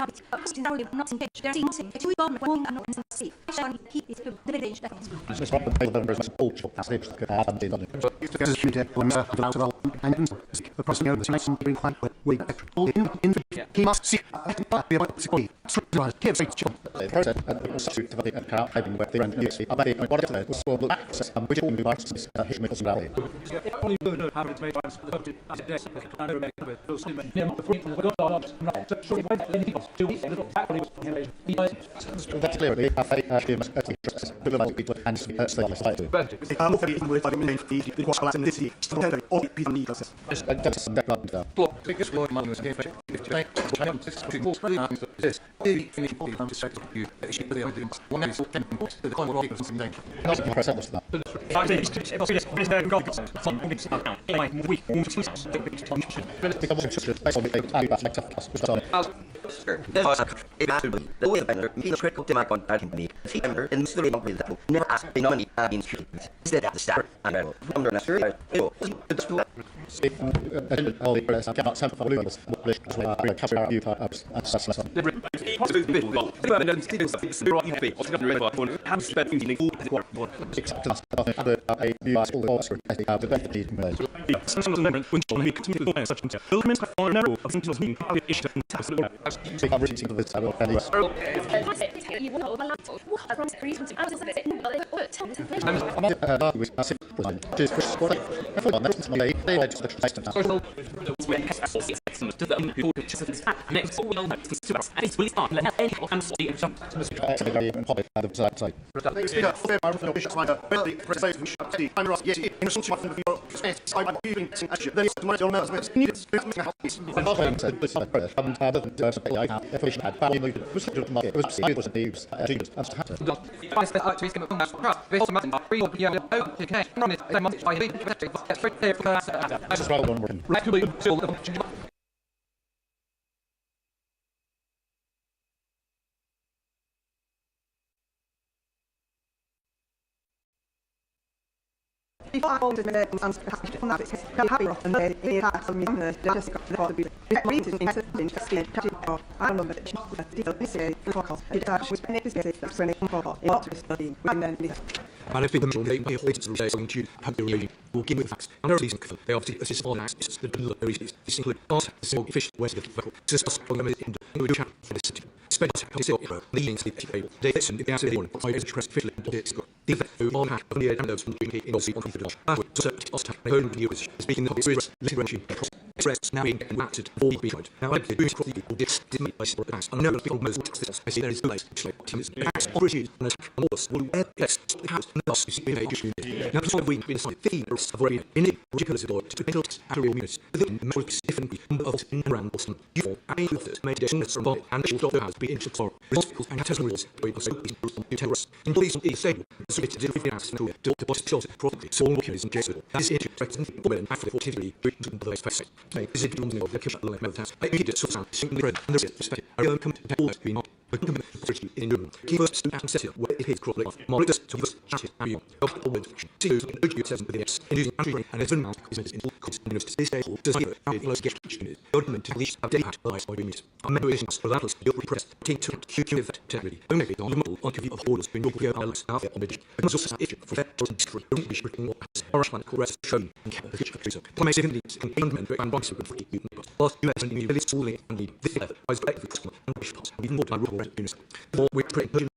habits, in our not engaged. There is nothing. Two bomb, one and not in sea. Sean, he is the village. Mr. Robert Taylor is bullshit. That's it. He must see. That's clear. Critical to my contact company, the member in the remote with that never asked the nominee means treatment. Instead at the start, and I will from the necessary. All the press cannot send for Lucas, which is why I capture you for ups and such. Except a new school officer as they have the deputy. Before I wanted to make some that it's happy and they have some the Jessica for the reason in messaging skin catching or I don't know but detail this is protocol it was beneficial that's when it for a lot of study and then And if people they may avoid to say something to have the reading will give with facts. And there are reasons they obviously assist all acts the delivery this include art the simple efficient ways of the vocal system from the individual channel for the city. Spend to see the leading to the table. They listen if they answer the one I is press officially the disco. The effect of all hack of the windows from being in all on confidence. So it's time home viewers speaking of this literation expressed now being acted all behind. Now I did boost the people did me by sport pass. I know that people most I see there is delays teams acts origin and attack on all will yes the house and the see being a now so we been inside 15 of already in the ridiculous lord to build actual units within most different of in around Boston you and with made decisions from Bob and the has been into for responsible and terrorists by so terrorists in police is stable so it did the ass to boss shot properly so all is in Jesuit that is interesting women after 40 to the place face is it on the kitchen level house I need it so sound simply and there is respect I will come to all being not in room key first and set it where it is crawling off more just to this chat and you of the word to urge 7 with the x in using entry and even now is in cost this day does not how it get government at least update at lies by means I'm memorizing for that you'll repress take to QQ event territory only on the model on view of orders when you'll go out half on the because also issue for that to destroy don't be written or or one rest shown in the kitchen freezer my second leads in government and box with free last US and the schooling and the this level I was back with customer and even more like rule units more we print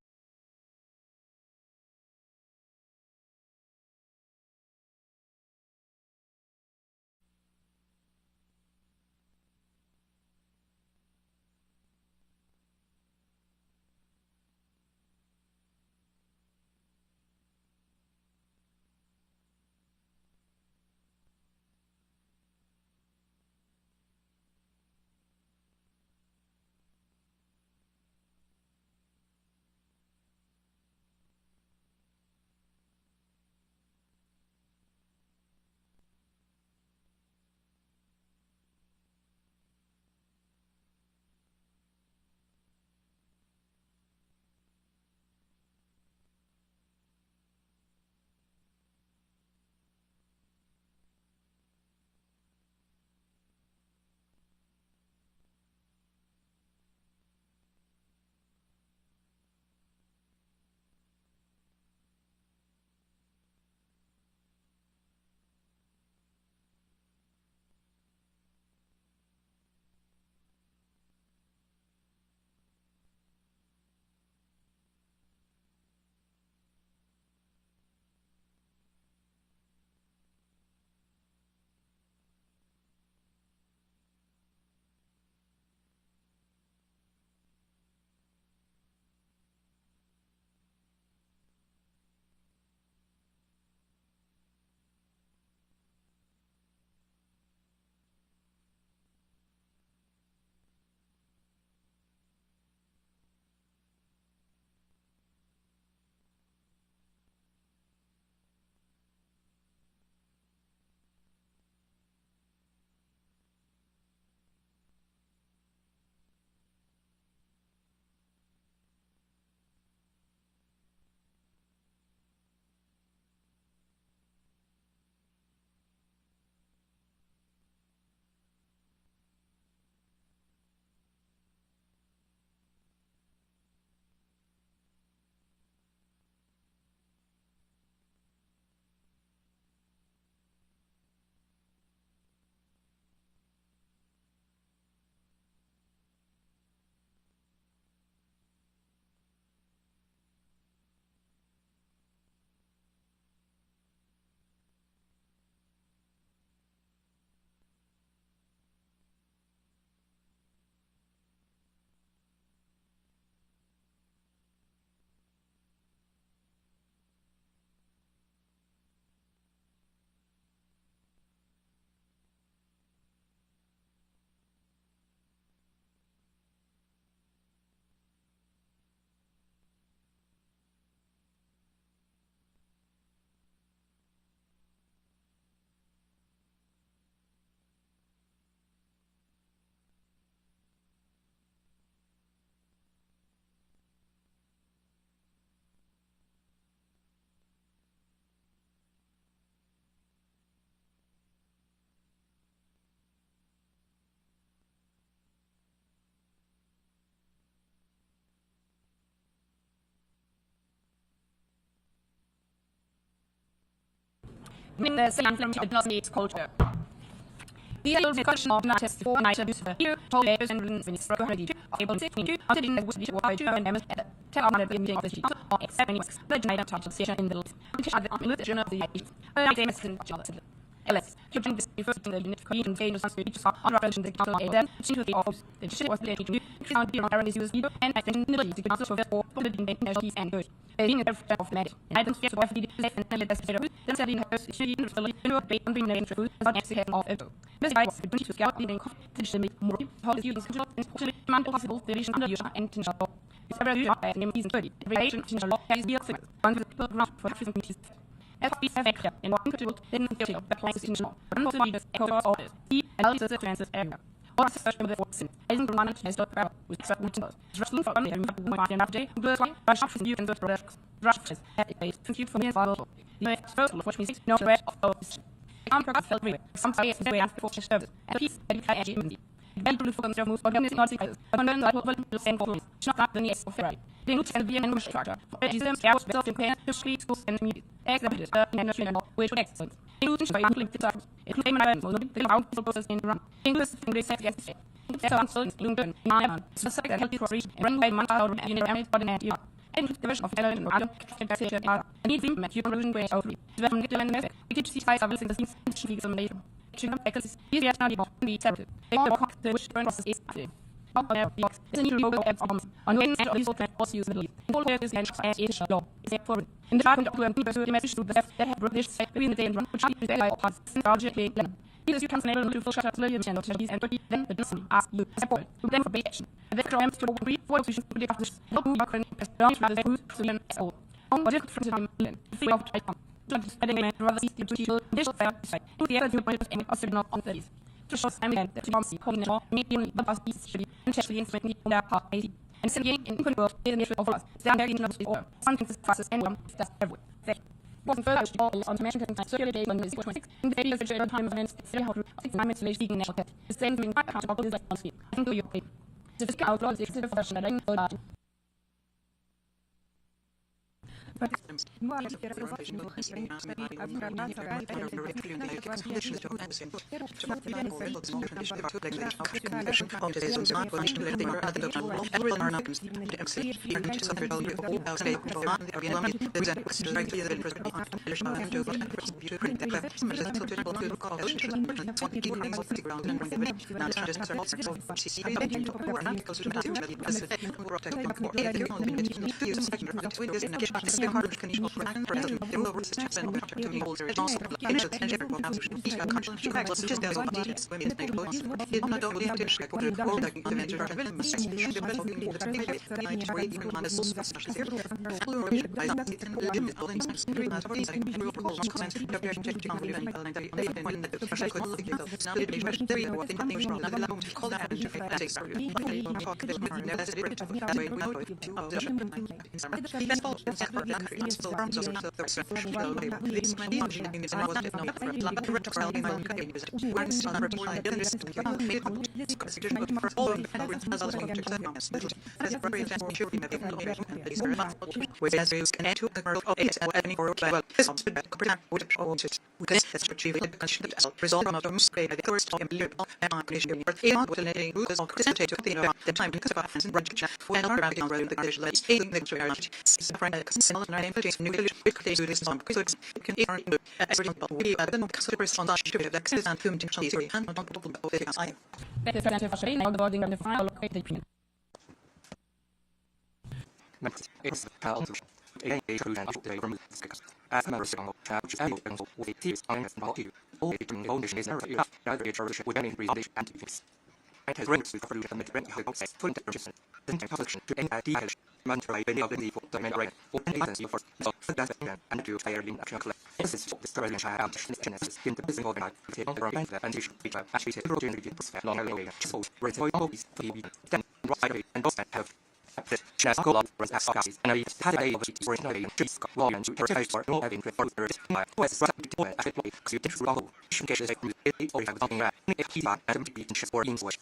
in the same film did not meet culture. The annual discussion of not test for night abuse for here, told Davis and Vince for already able to continue until the next week by 2 and at tell on the meeting of the city or accepting the United States station in the list. Which are the journal of the age. I James in Jonathan. Ellis, Judging this first in the unit Queen and James Sanskrit saw on revelation the council of them, seemed to the office. The ship was the teaching, found the Aaron is used, and I think nobody to council for the national peace and good. Being a perfect of the magic. And I don't fear to have the safe and let us better. Then setting her, she instantly knew a bait and bring names to as next to him of Edo. This guy was the to scout the cough, traditionally more, hold the students control, and possibly man possible, the vision under Yusha and Tinshaw. It's a very hard name season 30. Every agent Tinshaw has the other one with the people around for everything pieces. FB effect and walking control then feel the place in law. One of the leaders echo orders. He analyzes the transit area. Or search for the fortune. Isn't the one that has the power with certain timbers. Wrestling for one and one after day. Blue light, rush off you and the products. Rushes. Happy face. Thank you for me and follow. The next first of which means no rest of those. I'm felt everywhere. Some say it's the way after fortune service. At least I can't achieve. Bel blue for themselves moves organizing articles. But when I will send for it's not the next of Ferrari. They look at the end structure. For exam, scouts, self in to street schools and music. Exhibited and national, which would excellent. Including by unlimited times. Including my the round for process in run. English English set yesterday. So I'm still in my it's a second healthy for reach and run by month out and in the ordinary. And the version of Helen and Adam and need them at your conclusion way of it. The from Little and Method. We get to see 5 of the things and she some later. Because easier to be accepted. They will walk the wish process is active. It's a new logo of bombs. On when and these also use the lead. And all players and is law. Is a forward. In the track of the message to the left that have British side between the day and run, which is very hard. Since our GK Lemon. Either you can enable to full shut up William channel to and 30, then the Disney ask you support to them for big action. And then triumphs to agree for to the after help you can as long as who's to all. On what difference in Lynn. Free of type. Spending rather easy to teach this fair side. To the other viewpoint and also not on the to show some end that you see calling more medium but as easy should be intentionally infinitely on that part easy. And sending in control is an issue of us. Stand there in the order. Something is fastest and one that's everywhere. Thank you. Wasn't further to all on mention and circulate when is 26. In the daily of time of events, it's how to 6 minutes later speaking national cat. The same thing back to is like on speed. I think you okay. The physical outlaw is the version that I know about. But it's as a member of the annual council with a team's honest value, all the foundation is narrative, neither a church with any reason and defense. It has rendered the fruit and the rent of outside full intelligence, then connection to any idea, mantra any of the people, the men right, or any agency for that and to fire in action. This is the story child genesis in the business of life, take on the right and you should be actually take the generation long away, so raise all these for you, then right and both have. Chess go up for as guys, and I had a day of it for a trees, long and super tight for no having preferred my West right to do it actually, because you did roll, should get this or have something that if he's back and be in for English.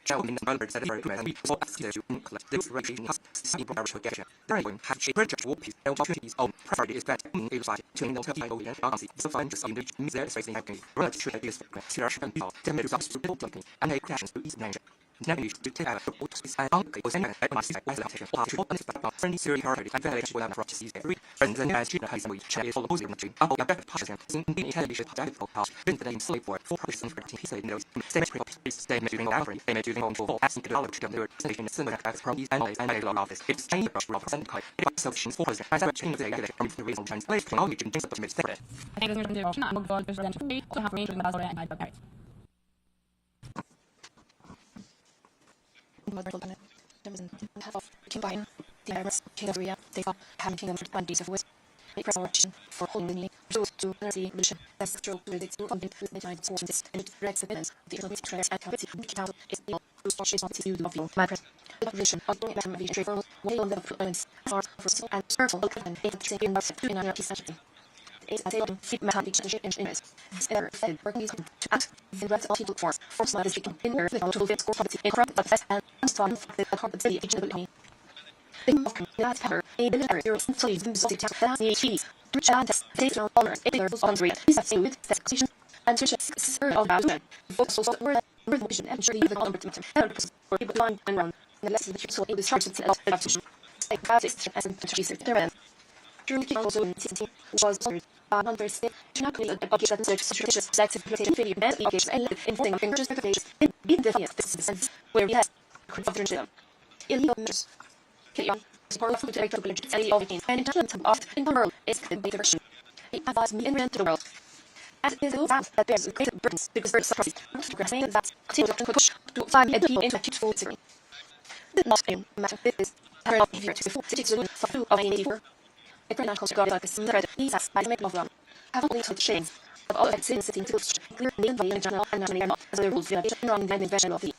Shall in the Albert said very clearly, so as to this regime has seen progress again. There have she project war peace opportunities on priority is better in like to in the people and answer the finds in the museum facing acting relative to this situation to make us to build and make questions to ease nature. Never used to take out the space and uncle was an advice as a part of the friendly Syrian heritage and village without processes every friends and as China has we check is all the music of the back passion in the television podcast been the name slave for 4% for he knows stay measuring average they measuring on for as the dollar to the station similar as from and a lot of this it's change represent kind it's solutions for us as a change the idea from the reason translation all you can just submit separate I think there's an option I'm going to present to have range in the bazar and my parents. Half of combine the Arabs, King of Ria, they are having kingdom for 1 piece of West. A preparation for holding me, shows to energy evolution, that's true to the two content with the giant sources and directs the balance. The economic prayers and capacity count is able to start its attitude of you, my press. The population of the American vision travel, way on the influence, far for so and circle, and it's in the 2 piece century. It's a table feed mechanic ship in image. This error fed working to act in red of people force my speaking in earth with auto fit score property in corrupt but and strong the property agent think of that power a delivery your employees of the task the cheese which and data honor it is on three is a suit station and such a sir of our focus also word vision and sure the number for people line and run the less the so it is hard to tell the action like that is as a cheese there Drew also in city was under state not clear about that search suspicious selective rotation video and engage and informing fingers in the sense where we have confidential illegal measures Kion support of the director budget and in terms of in the world is the big version it has me in the world as it is found that there's greater burdens because there's surprise progressing that continues to push to find a people into a full series the not in matter this turn off here to the full cities for of 84 a critical guard like a thread these as by make of them have only to chains of all of sin sitting to clear the envy in general and not as a rules violation wrong the invention of the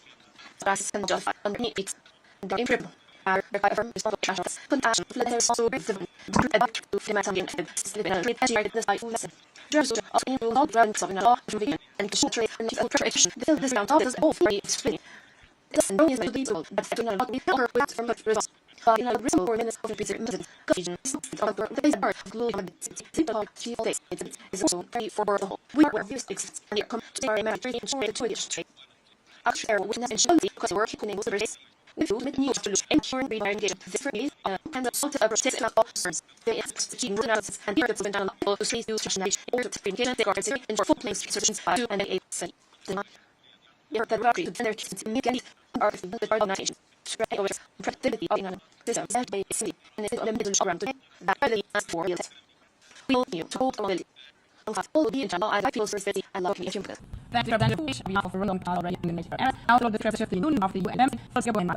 process can just underneath it and in triple are required from responsible compassion letters also driven about to frame something live in a trade as this by lesson just of in all grounds of law and to trade and preparation this round of this all free explain this is to be told but to know what we cover with from the results in a real 4 minutes of research method cohesion the base part of glue and simple she all days it is also very for the whole we are used to and here come to our imaginary and short to it after witness and show the because work can able to raise we do with new solution and sure we are engaged this phrase and the sort of process of officers the executing analysis and the purpose of internal to see to strategize or to communicate they are considered and for full place solutions by 2 and 8 say you're the right to their kids in the are the organization spread over productivity of in systems and by city and it's on the middle around today that really as for real we all need to hold on all the internal I feel so steady I love you That is the wish we have for long time already in the nature and out of the treasure the union of the UNN let's go in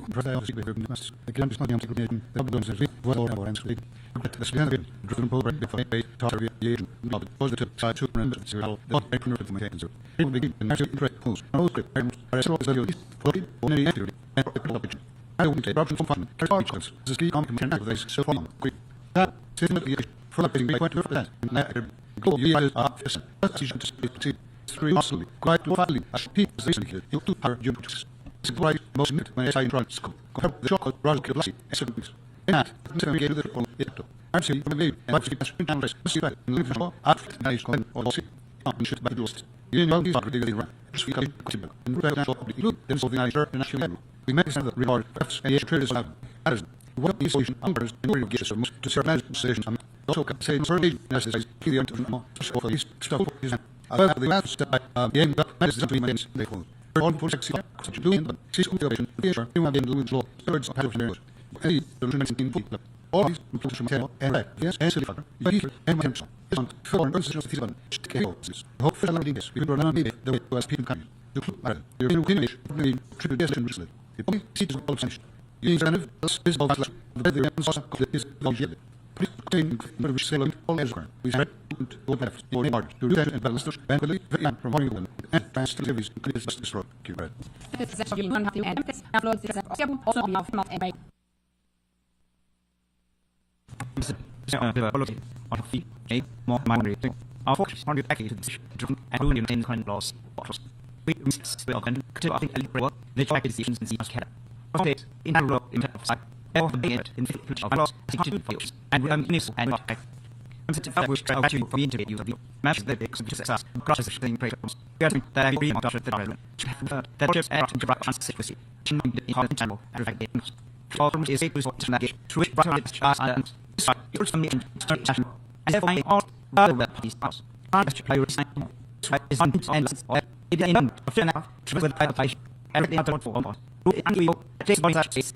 Brother of the secret must the grand study of the problems of what all and sleep but the scan driven over before a tartar agent not positive side to remember serial not open with my hands it will begin and actually interest holes no script and so as you for it only activity and option I will take option from fun cards the ski complement of this so far quick that simply for the point of that go you are as you should speak to three muscle quite widely as people listen here you to her jumps it's right most minute when I try to school the chocolate rather kill lassie essence in that so get the on it actually for me and I've seen down this see that in living for after nice con or see on should be lost you know these are really right just we can possible and right now you then so the nice and actually we make the reward and you try to as what these solution numbers in order to get us to serve as decisions also can say for me as is clear to know so for this stuff is the last step the end up as the means they hold on for sexy to do in the system operation you have been doing law thirds of have years any solution in people all these solution material and yes and so far and himself is on for an process of this one cases hope for landing this we will not be the way as people can the you finish the tribulation recently the only seats of all you need to is all that the the is logic which selling all as we said to have more in order to do that and balance and believe from Hollywood and fast deliveries is just destroyed. This is actually one of the ends uploads this also be of not a on the a more memory of 400 packets driven and ruined in kind loss we will and to I think a little the track decisions and see us care. Okay, in a row in of side, or the it in the of loss, fails, and miss and not. I'm such a fat wish to you for the interview of the matches that big success, crosses the thing breakers. Getting that I agree on Dr. That just add to rock secrecy. In the channel, and fact, from is able to navigate through it, bright and you're some session. And if I all other web police house, I just play with is on endless. It ain't none of now, with the application. Everything I don't for one. And we will take body space,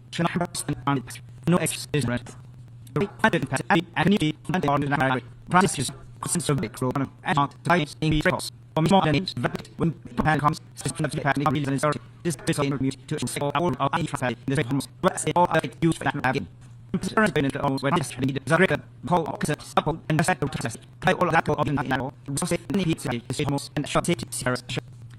no exercise rent. I didn't pass it, and you and on the highway. Processes, since the big road, and not times in the trails. From small names, when Japan comes, system of the pattern reason is this is a music to say all of the traffic in the homes. What's all of it used for that again? Concerns been the old when this needed the record, whole support, and the sector test. I all that of the now, so say any heat say the homes and short city serious.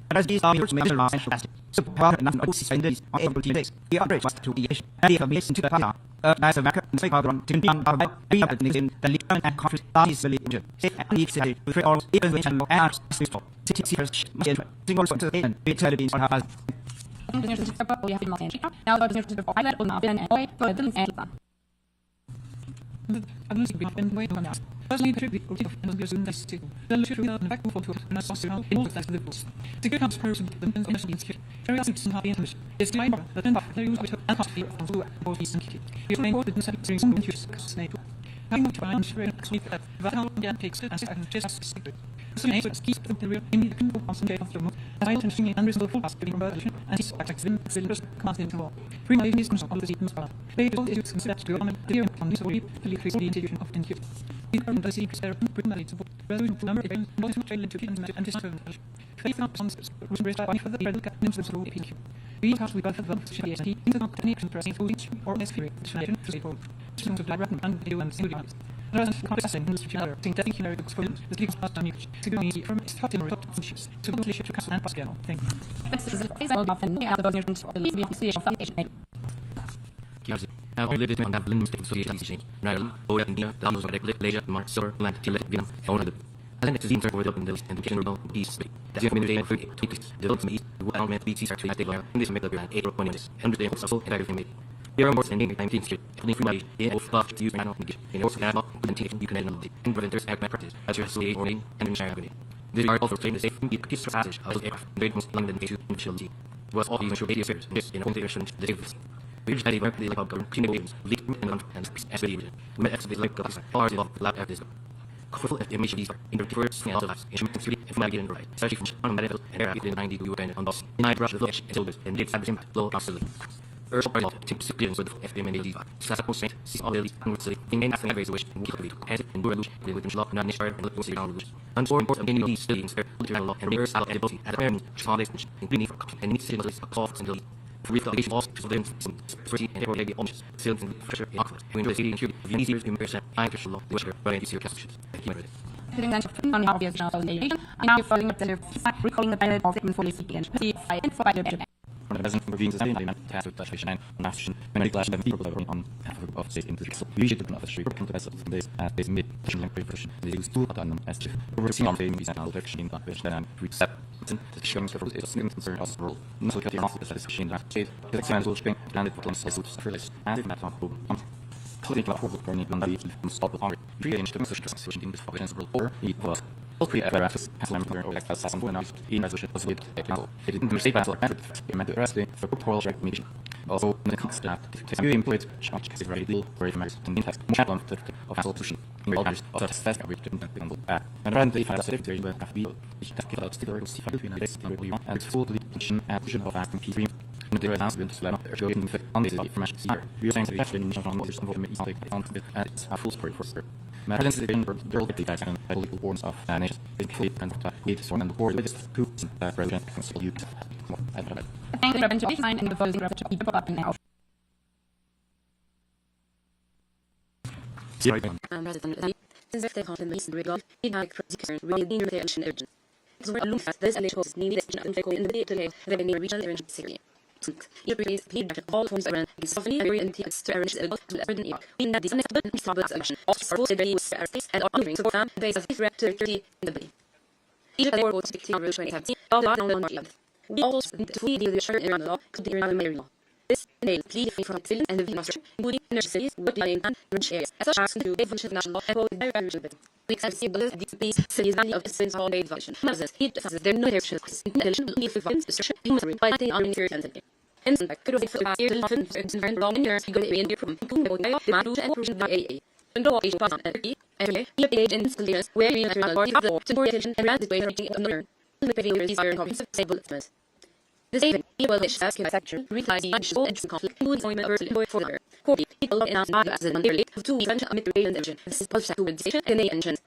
And as these are your major lines of plastic, so part and not see days on able to days, the upgrade was to the Asian, and the information to the power. Nice America and say power to be about be up in the league and country that is really injured. Say and each city with all even when channel and peaceful. City seekers single to the end, be television or has. Now the news of Ireland will not be an oil for the and I'm losing big and way on us. Personally, the tribute of the soon as to the literature of the back for and as also in all of the rules. To get comes person to the information in security. Very often, some happy information. It's the idea that then the use with and cost fear of the both east and kitty. It's important to during some interest snake. Having to find sure that how long takes it and just secret. So names that keep the real immediate concentrate of the moon, as I intentionally unreasonable full past giving revolution, and his attacks them silver command into law. Free my is of the sequence power. They all is considered to honor the year from this or to lead the institution of the the current the secret there primarily support resolution to number event not trail into kittens and this term. Faith not sons was raised by for the red captains of the APQ. We have we both of them to the ST into not any pressing for each or this period to nation to support. To the right and video and studio. Processing literature, think that here looks for the gives us time to go easy from starting or top issues to build literature cast and Pascal. Thank you. This is often the other versions of the association foundation. Now we live on that limit of association. Now, oh, and here, the others of the leisure, Mark, Silver, Land, Tillet, Vietnam, and the and it is interworded up in the list and the general peace. That's the community and food, tweaks, develops me, the world element beats are to as they learn in this middle and 8 on this, and the also and everything made. Here are more than 19th Street, only free in both buff to use my own in also have presentation you can add in preventers act my practice as your associate or name and in share avenue. These are also claimed the safe peace passage of the aircraft and most London issue in facility. Was all these radio affairs in this in home direction the difference. We just had a very like government cleaning waves, lead and as we we met at the like of far of lab after this. Full of emission these are in the first smell of us, instrument theory, if not getting right, especially from medical and air within 90 you were on boss. In I brush the flesh and silvers and did have the impact, low possibility. Earth by law, tips clearance with FM and AD. Sassable saint, sees all the least unwittingly, in main after every wish, and we could has it and do a lush, with law, not inspired, and look to down lush. Unformed of any of these studies, fair, literal law, and reverse out edibility, at a parent, small distance, including for and needs to list of cloths and delete. For replication also, so then, some spreadsheet and every almost, silence and pressure in Oxford. When the city and cube, if you need to comparison, I appreciate law, the wisher, but I see your questions. Thank you. Sitting down on the obvious now, I'm now following up the recalling the pilot of the for the city and by the budget. One of the reasons for being sustained, I meant to task with touchation and nation, when I glass 7 people on half of state into the usually the office street, come to best of some days at this mid, and preparation. They use 2 on them as if we're seeing on the now direction in which then we set the showing several is a student concern as a rule. Not look at the office as satisfaction that state, the exams will spring, and it will say suits for list, and if that's not who. Political approval for any bundle from stop with hunger. Rearrange the message transition in this providential or it was. All three apparatus has a member or like as some point in resolution was with a council. It didn't say battle and meant the arrest for oral recognition. Also, when it comes to that, you employed charge is very little for it matters to impact more on the of solution. In all matters of the fast average to the and around the final secretary will have been which that give out still to see how between the and full deletion and vision of acting P3. And the announcement slam up showing the on this information here. We are saying the actually on what is involved in the and it's a full story for sir. Madeline's the girl with the guys and political forms of nations is fully and with sworn and the board with who president council you more. I don't know. Thank you to design and the voting to keep up now. Since they have been recent regard, it has concern really being retention urgent. So we're looking at this and it was needed in the day the regional intervention series. It replaces feedback all forms around the sovereignty area and the extraordinary about to everything here. We need the next button to stop action. Also, suppose the with our space and honoring support them based on 30 in the body. Each of the world speaks to our 2017. All are on one market. We also need to fully deal with the Iran law, could be Iran marriage law. This entails pleading from civilian and civilian officers, including inner cities, working and rich areas, as such as to evolution of national law and political barriers. We accept these cities value of citizens on a evolution. Moses, he discusses their military skills, intelligence, need for violence, destruction, human by acting on military tendency. In some fact, could have been years often for different long years, he got it in the problem, including the demand and operation by AA. And all Asian passes on Turkey, every he engaged in installations where we enter on the body of the war, to more attention and ran this way reaching of another. In the period, these are comprehensive stable estimates. The same people which ask in section replies the unusual and conflict includes employment versus employed for another. Corby, people in as an unfairly of 2 French amid the and engine. This is post to station and the engine.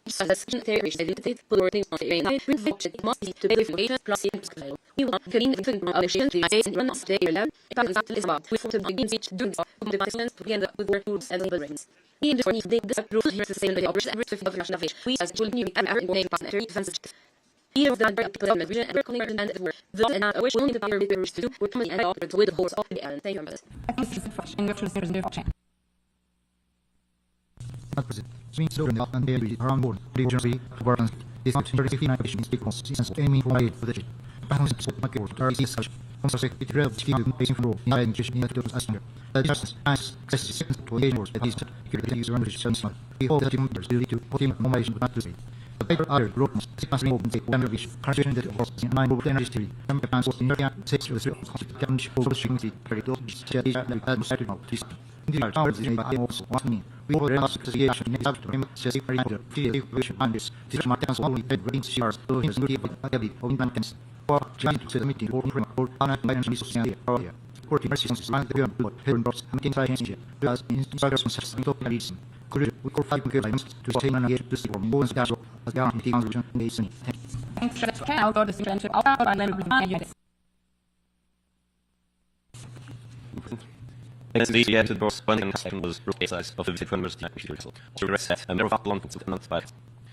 Such integration identity, political and reflection must be to be information plus the we want clean the thing of the shit and run off the airline. It is about we to begin each doing the participants to end up with work tools and labor rings. The industry this proof here to say the operation every 5th of national fish. We as will new and our name partner defense. Here of the people of the region and working and the work. The and I wish willing to be repairs to work coming and operate with the whole of the island. Thank you very much. Swing during the and every around board, regionally, governance is not 39 nations because seasons aiming for aid for the ship. Balance of my court, there is such. Also, it relevant to the basic rule, in English, in the Aston. The justice, as second to engage that is security user English sense. We hope that the members will lead to putting information about the the paper other groups, must remove the generation, correction that was in mind of energy history, and the plans of India, 6 with the constitution over the security, very close, and administrative of this. In the towers, I also want me. We will realize the association in the afternoon, says very much, the equation and this my chance only paid reading CRs, so his new heavy of inventors, or giant to the meeting, or financial society, or here. Or the persistence around the ground, hearing drops, and making science here, as insiders and such talking reason. Could we call 5 guidelines to sustain and get to see from Bowen's gas as guaranteed contribution in the Senate? Thanks, okay, I'll go to the friendship. I'll talk about language. Thanks to the to the boss, one thing second was root size of the visit members to the rest set, and never fought long to not by.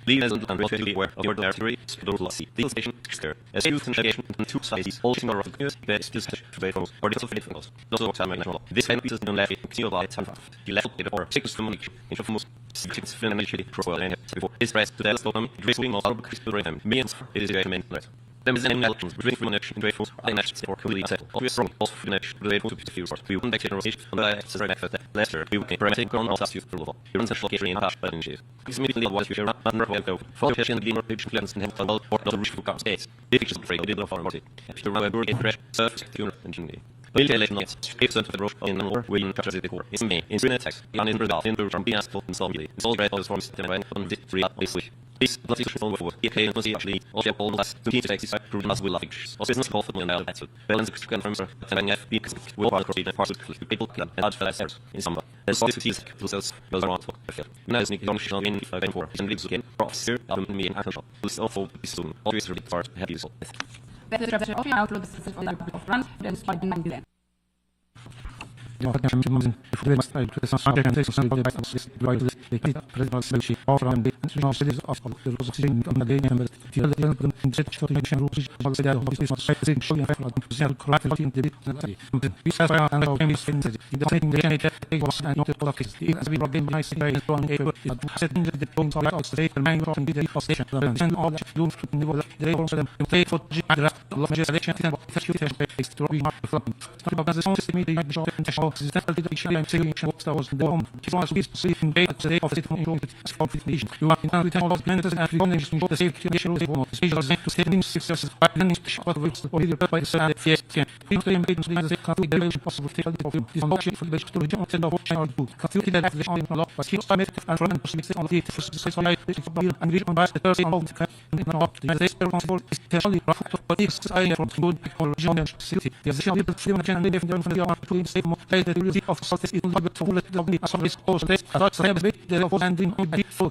Leave as and really aware of the ordinary theory, schedule lossy, the station, scare, as youth and navigation, and 2 sizes, all single of the news, best is to for or the also things. Those are time national. This kind of pieces don't laugh, continue by time. The level or 6 communication, in the most six financially profile and before his press to the problem, dressing of our crystal rhythm, means it is a main threat. There is an elections between connection and grateful, I matched for completely settled. Always wrong, also connection, grateful to few for. We won back generation, and I exercise back for that. Last year, we came from on all tasks for level. You run such location in Hash, but in chief. Please immediately otherwise you share not under what go. Follow passion and gamer page plans and help about or not a rush for car space. The pictures of trade, of our market. After my bird get fresh, surface, tuner, and genie. Ventilation lights, 8% of the road in the war, will capture the core. It's me, in Trinidad text, and in Brazil, in from being asked and solved. It's all bread, all forms, and I went on this 3 obviously. This bloody control before. He came and actually all the all last to teach exercise proven as will fix. All business call for the now that's it. Balance the confirms and then FB will part of the parts of people can add for that in some. There's all these tools goes around for the field. Now is Nick Long in 5 and lives again. Profs here, me and Action. Who's also soon. Always really part happy so. Better strategy of outlook the system on the of run then spike in then. Ja, tak jak się w style to są same te są sobie bardzo jest prezydencja się ofran by no się jest ofran to rozwiązanie to nadzieję że tyle że to się ruszy ale ja to jest się się się się kolate to jest bisa saya anda kami sendiri tidak saya tidak ada was no to tak jest as we problem nice very strong setting the point of our state and main from the station and all that you niveau de also the play for the legislation and extra from the organization system the job system the situation was the home it was receiving data today of the information you are in the all of managers and organizations in the safety issue they want to special to setting success by the shop of the by the side fiesta in the meetings the country the possible of this function for the region and of channel to continue that the on a lot but he started and run to see on the first society and region by the person of the responsible is totally but is I from good region and city the region and different from the to save more the of success is not to let the as always also test as I have been the of landing on the for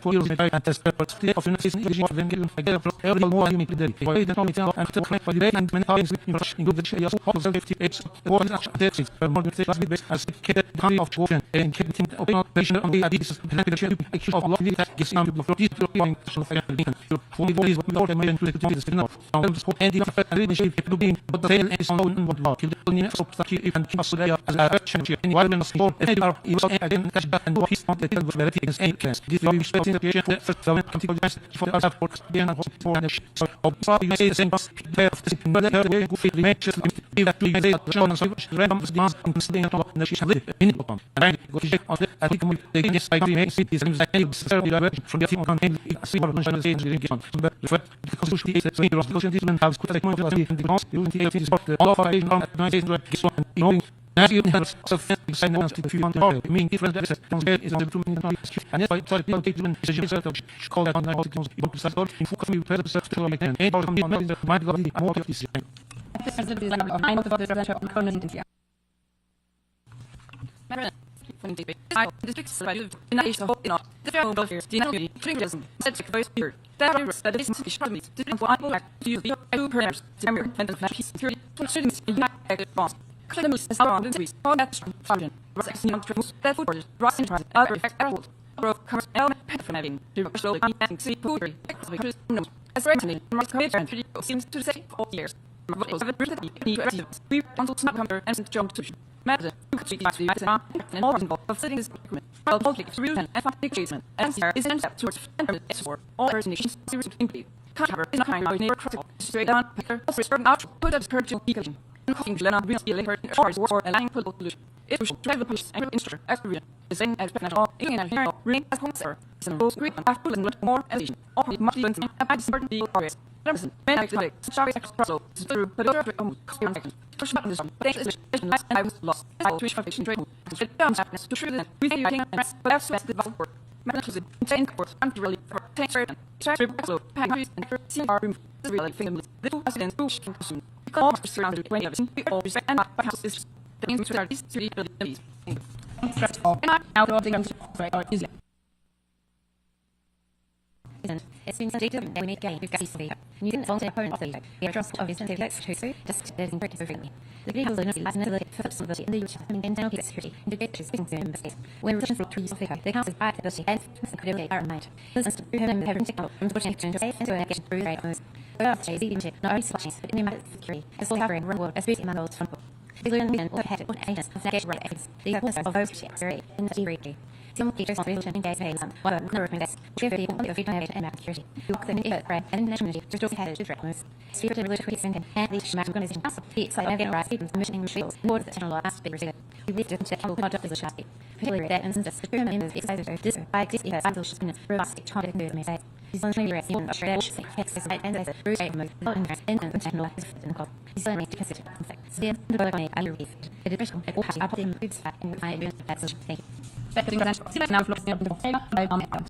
for years and test but of the region of them again for every more unit the way the committee and to connect by the and maintenance in good shape of safety it's one action takes more than the as the of children and keeping operation on the ideas of lot that gives them the this going so for the bodies with all the main to the enough and the really shape to be but the tail is on what law kill the so that even keep there as a action in while in the sport and are even again catch and what is on the tail was very against any class this will be the situation that first government continue for the other for being for the so of you say the same of the but the go fit the match be that please say John so random the mass and staying at the she have in the bottom and go check on the I think we the game is like the main city is like from the team on the see what the channel says the game but the constitution is so the constitution has put like more of the ground you think it is all of our you know as you have sign on to the few months mean different is on the 2 million and that's why people take them decisions that call that on the articles you don't decide in full community to the service to make and all from the might go the more of this this is the design of I know about the residential component in here I districts that live in the east of the general welfare, the national triggers, said to voice here. That is that this is me to do what I will act to use the two prayers, the American and the peace security, to students in United Bonds. Clemens is around the trees, all that strong function, rocks in tributes, that footbridge, rocks in transit, other effect airwood, growth, commerce, element, petrophanating, to slowly and see poetry, as regularly, Mark's commitment seems to say for years. We want to come here and jump to Madison, you could see the and all involved of sitting this document. While public distribution and public treatment, and here is an step towards for all Earth nations, seriously include. Cover is not kind of neighbor critical, straight down, picker, return out, put up spiritual equation. Cooking Lena will be later in ours war and lying political solution. It will drive the police and instructor experience. The same as national, in and here, ring as home server. Some rules Greek and after and more elation. All much less than a bad certain deal or Emerson, man, I like, sorry, extra slow, through, but over push button this one. Thanks, and I was lost. I will twitch for fiction trade. It down happiness to true then. We think I think, but that's the bubble word. Matters in saying course, I'm really for tanks right and track slow, pack and see our room. This really thing. The two presidents who should consume. All surrounded 20 of us. We all respect and my house is the means to start these 3 billion. And I'm out of the guns right or is it? It's been stated that we make game with Gatsby. You didn't want to opponent of the trust of his intellects to just in practice over me. The video will not be ability for flexibility in the use of internal security in the data space in the space. When return from trees of the council by the city and the critical are mind. This is to prove him having technical from the change to say and to get through right on. Without say the not only swatches but in the security as well covering real world as basic models from the learn and overhead or agents of negation right aids. The purpose of those security in the security. Some features of revolution in days and one number of minutes, which are the freedom and security. You look at the right and nationality, restore headed to threatens. Spirit of religious thinking and the Shamash organization also feats like navigating right freedoms, mission shields, more the general last big receiver. You leave it to how not just the shasty. Particularly that instance, the pyramid in the exercise of this by existing as social spin, robust, charted news may say. He's only rest even a shred, hexes, and as a bruise of move, not interest, and international life is in call. He's only to consider. See, the book on I read. The division, I will have opting moves back and I do that such thing. Now looking at the data,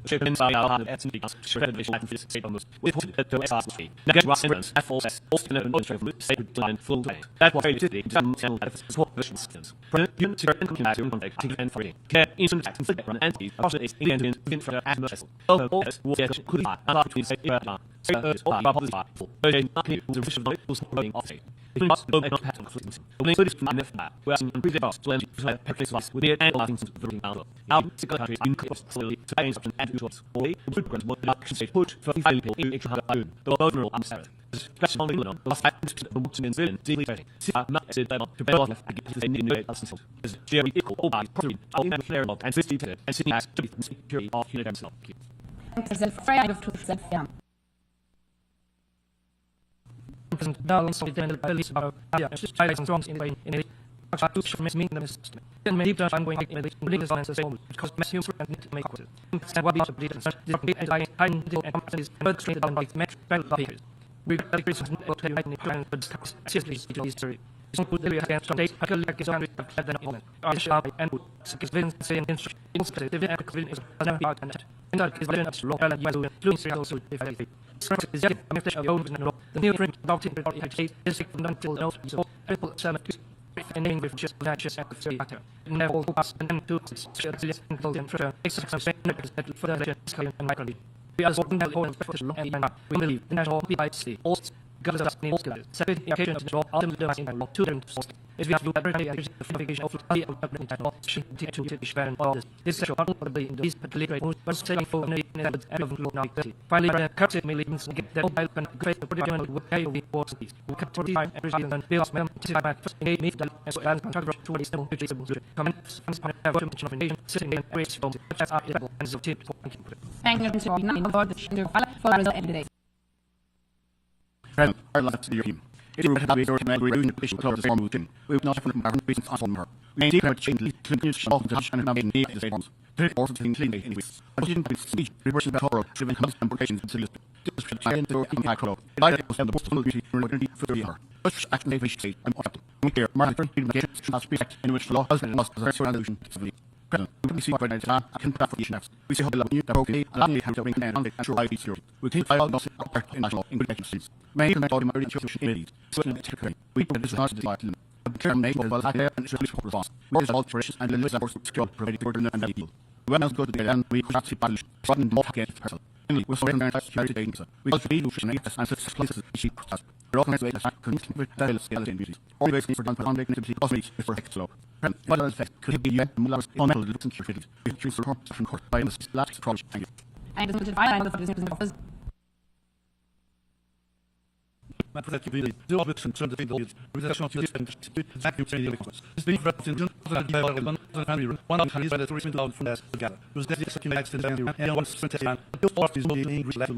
Chicken by our hand at the shredded vision and physics almost with the SRC. Next was evidence at full set, Austin and Untravel, sacred line full day. That was very today, done channel at support vision systems. Unit to and contact contact and free. Care instant act and flip run entities, also is in engine, within for at vessel. Over all this will get could not and between say so all our positive full. Urging up here the vision of was running off say. It must go and not pattern conflicts. Only so this man left that, where some previous boss to enter perplex us with the analyzing the ring out. Now, single country in slowly to pay instruction and usuals. Or the programs what the action say put for the people in extra own. The general and Sarah. Special on the last time to the books in Zillion, deeply trading. See, I'm not said them to bear left again to the new Elson. As Jerry equal all by property, all in flare log and 50 and sitting as to be security of humanitarian self. President Darwin saw the police about strong in a to miss me the system. Then many times I'm going to make the science the same because mass humans and need to make it. And what we also believe in such and companies and birds traded on by match values. We got the reasons not to have any plan but discuss seriously to history. Some good area against some days, particularly like his own had than on. I shall and would seek his saying instruction. The event is never about and that is very much long and you influence also if I is yet a message of your own the new print about it is until no so people summit and naming with just that just at the factor never all pass and then to share the list and golden pressure exercise that for the legend and likely we are sorting that whole and we believe in that all be by sea all Governors of names good. Second, the occasion to draw ultimately devising by law to the source. If we have to look at every the fumigation of the title, to expand all this. This sexual part of the these particularly great, but saving for the end of the now. Finally, the curses may lead to get that old and great the British German would pay the wars. We cut to the time every season and bills men to by first aid meet that as well as contract to the stable to the comments from have to mention of nation sitting in great from as are able and so tip for thank you to all nine of the for the result of the day. President, our last to your team. It is a big or command we the issue of the form moving. We will not have from our reasons on her. We may declare change to continue to solve the and now in the forms. The also thing clean anyways. I didn't be speech reversing the horror driven comes implications to this. This is giant door in high color. I will send the most of the community for the hour. But actually they say I'm up. We care market should not speak in which the law has been lost as a resolution. President, we see what I can pass for the next. We see how the love you okay, allow me to have to bring and sure I be we can file those international institutions. May the all the institution aid. So we put this not the item. The term name of the and English response. What is all operations and then for skill provided for and the deal. When else go to the end, we could actually publish one more against person. We saw in our security data. We also need to make and places sheep process. We're all going to connect with the scale and beauty. Always for done for connectivity cosmetics for slow. What other effect could be mullars on metal looking security? We choose for from court by the last approach. Thank you. And the final of the office. Maar dat je wil, de opbouw van de winkel, de nationale en de vacuum training conference. Dus de infrastructuur van de bijbouw van de family, one of the tourism down from that together. Dus dat is second next and one sprint and the part is moving English level.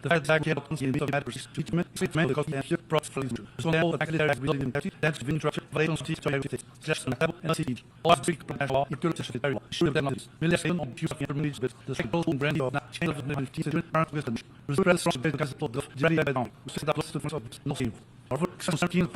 The fact that you have in the matters treatment the cost and your profit for the so all the actually building in that's the infrastructure violence to everything. Just an apple and city. All the big professional you could just very should have done this. Will say on few of your but the second brand of not change of the wisdom. Was very strong because of the very bad on. So that was the no sim. Or some 17%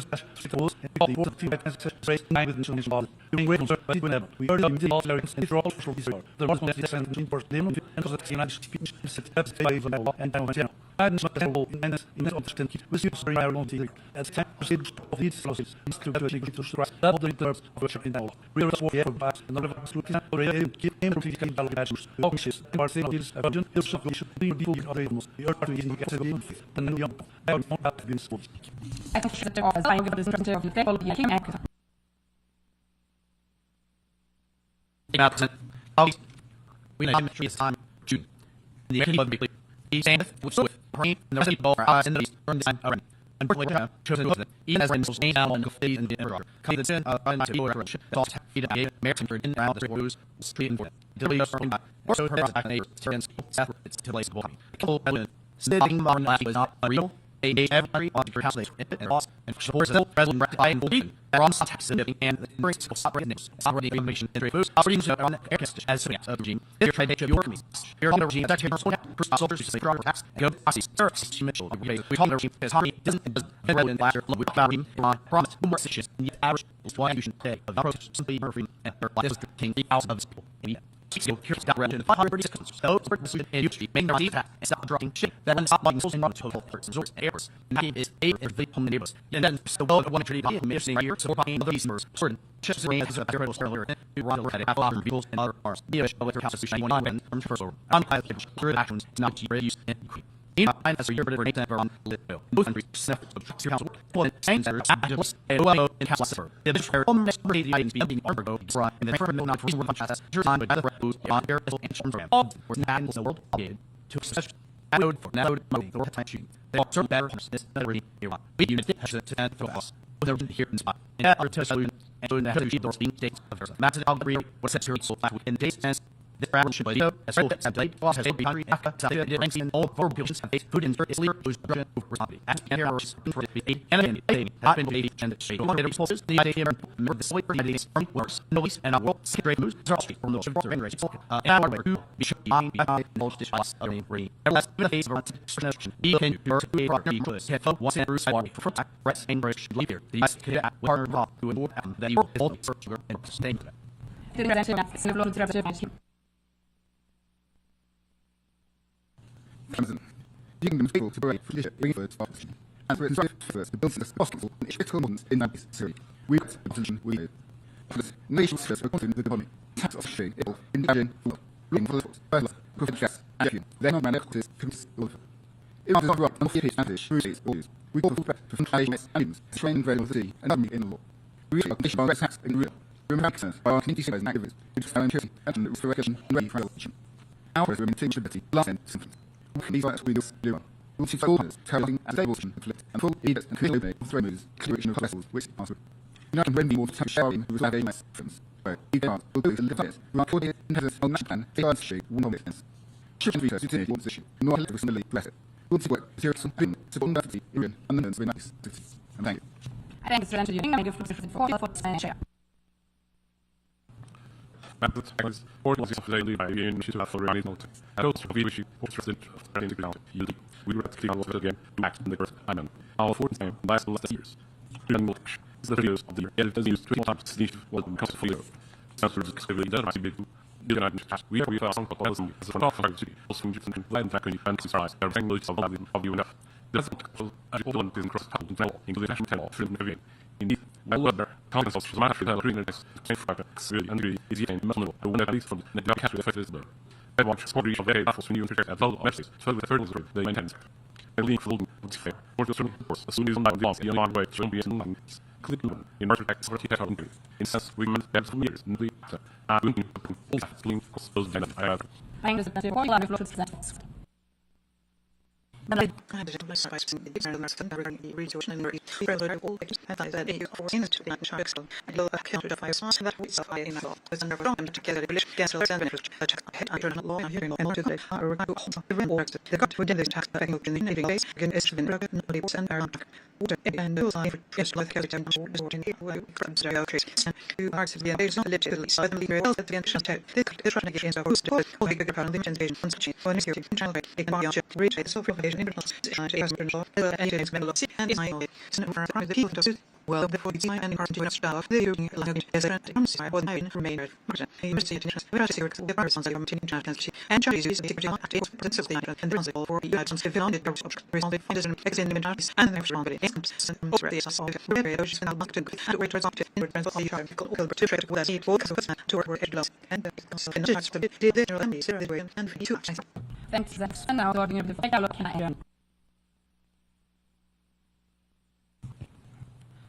and the important thing that raised 9 with insurance ball. Doing great concern, but whenever we already did all clearance and for all for this war. The one that descended in for them and because the United States set up by the law and down channel. I didn't not able in the understand with you sorry I won't take as time proceeds of these losses is to actually to stress double the terms of worship in the law. We are for for past and other looking at already keep him to the kind of measures. All shit and our thing is a region is should be already we are to in get the and young I don't have to be sports. I think that there are a of this of the table be a king actor. We know it's time June. The end of the week. He standeth with praying and the rest of the people are eyes in the east from this time around. Unfortunately, chosen to even as Randall's name down on the feet and the emperor. Come to the sin of the people of Russia. Tossed feet and American for in around the rose, street and for it. Dilly of from back. Or so her back neighbors, turns, separate, it's to place the body. Kill Edwin. Sitting modern life was not unreal. Every object house later and lost and supports the president rectify and believe that on tax and the brings stop news already information and foods operating on the aircast as soon as the regime if trade of your communities your on the regime that your soldiers say crowd tax go passes services Mitchell we talk the regime as harmony doesn't and last year with value promise more situations and yet average is why you should pay of approach simply free and this is the king the house of people so here's that rent in 536 so decision and you main the and stop dropping shit that when stop buying souls in not total persons or errors and that is a the home neighbors and then so well one tree by missing right here so buying other customers certain chips and as a federal earlier we run over at other people and other bars the other houses we shine one from first or on through actions not to use and in as a year but rate that on little both and snap your house one saying that just a well in house for the fair almost the items being arbo right and the front not for one process time but other boost on air and from all for not in the world to such node for node mode or time they also better this very we unit has to and for us there here in spot and our solution and so that the doors being states of there's a massive algorithm what sets your soul in days and the travel should be as well as blade was has been hungry after the ranks in all four billions have food in is leader who's over responding at air hours for the and have been baby and the shade of the resources the idea of the sleeper ideas from worse noise and will straight moves are street from those for race and our way to be should be most is us are free unless the face of expression be can your property plus have fun once and bruise for rest and bridge leader the ice could are raw to and that you all search and stay Using them able to break for leadership, bring forward opposition, and for its right first to build the possible and critical moments in that series. We got the position we live. For this, nations first were confident with the economy, tax of shame, ill, in Indian, reading for the first profit gas, and then on my necklaces, comes all of It was not on the Spanish, Bruce's orders. We call for food animals, trained red of the sea, and army in the law. We issue a condition by red hats in real. We are access by our community service and activists, which found charity, and restoration, and ready for election. Our women team stability, last end, symptoms. These rights we do. We'll see all partners, terrorizing and stable conflict, and full leaders and clear of threat moves, clearation of vessels, which are good. United when we more to sharing with our game friends. Where we go out, we'll do it in the players, who are 40 inhabitants on national plan, they are shape, one of business. Shift and research, utility, one position, nor electrical assembly, blessed. We'll see work, serious, support, diversity, Iran, and the very nice. And thank you. I thank you, Mr. Andrew. I'm going to go for share. Methods, portals of the daily by the initiative of the Ryan's note. I also we wish you posted of the into ground. We were at the clean of again to act in the first island. Our fourth time last years. Is the videos of the year. It has used 20 times this initiative was become for Europe. Transfers exclusively done by big. We are some thousand as a front of our city. Also, land faculty and surprise. There are languages of you enough. There's a Poland is cross town and travel into the national channel from Navian. Indeed, I love their confidence of Master Hell Green and really angry is yet emotional. I wonder at least from the dark catch with the bird. I watch sport reach of very baffles when you interpret at all messages, so with the third word, the intents. I lean for the fair. Or the certain course, as soon as I'm lost, the long way, so be in line. Click in market back, sort of take out and in sense, we meant that some years, and we are doing all that, lean for those dynamic. I have. I'm just going to go on the floor. But I had to my spice in the Ireland regarding the resource and the further all pages. I thought that you for seen to the sharks and low counter the fire sauce that we saw in the law. As under from together the British gas and benefits. I checked head under law and hearing and to the the got to this tax back in the needing base again is been rugged nobody was and around water and those I yes like carry down in the from stereo trace and two arts of the base not literally suddenly real at the end of the is running against our host or bigger pound the invasion on such one is here channel rate big margin reach so information in well, before the time and the part of staff, they are like as a was nine remained. A mistake we are serious the persons are continuing to and Chinese is the active presence of the and the principle for the items if on the responsive finders and examinations and the responsibility and over the assault very ocean and locked and wait to resolve in return for the to trade with us for to work at loss and just to the general and the way and for two thanks and now ordering of the fight out can I learn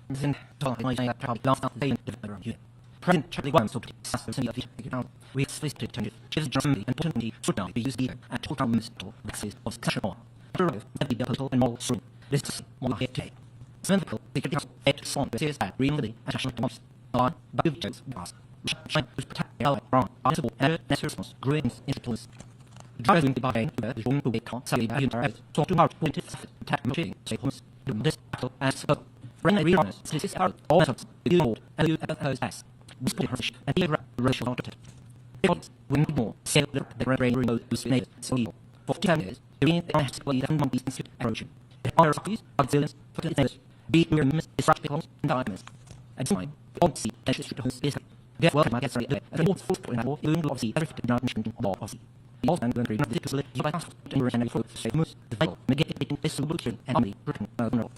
Then, I probably lost out the around here. President Charlie One so to we explicitly turned his Germany and opportunity should not be used here at total municipal basis of discussion. Every total and moral stream. This is what we today. Symmetrical, the critical head song is that really attention to most on by pictures was trying to protect the ally from possible and necessary growing influence. Driving the body to the room to be constantly by himself, so to mark point attack machine, say homes, to this battle as well. When I realize this is our all methods, you know, and you oppose us. We split her and be racial authority. Because we need more, sell the brain remote was made so evil. For 10 years, doing the honest way and one business approach. The honor of these auxiliaries put it in be mere misdistractions and diamonds. At this time, don't see that this should host this. Get welcome, I guess, right there. And the most full in our even of the everything not mentioned in law of the. The old and rendering not ridiculously, you by us, and for the same the Bible, negating this solution and only written no.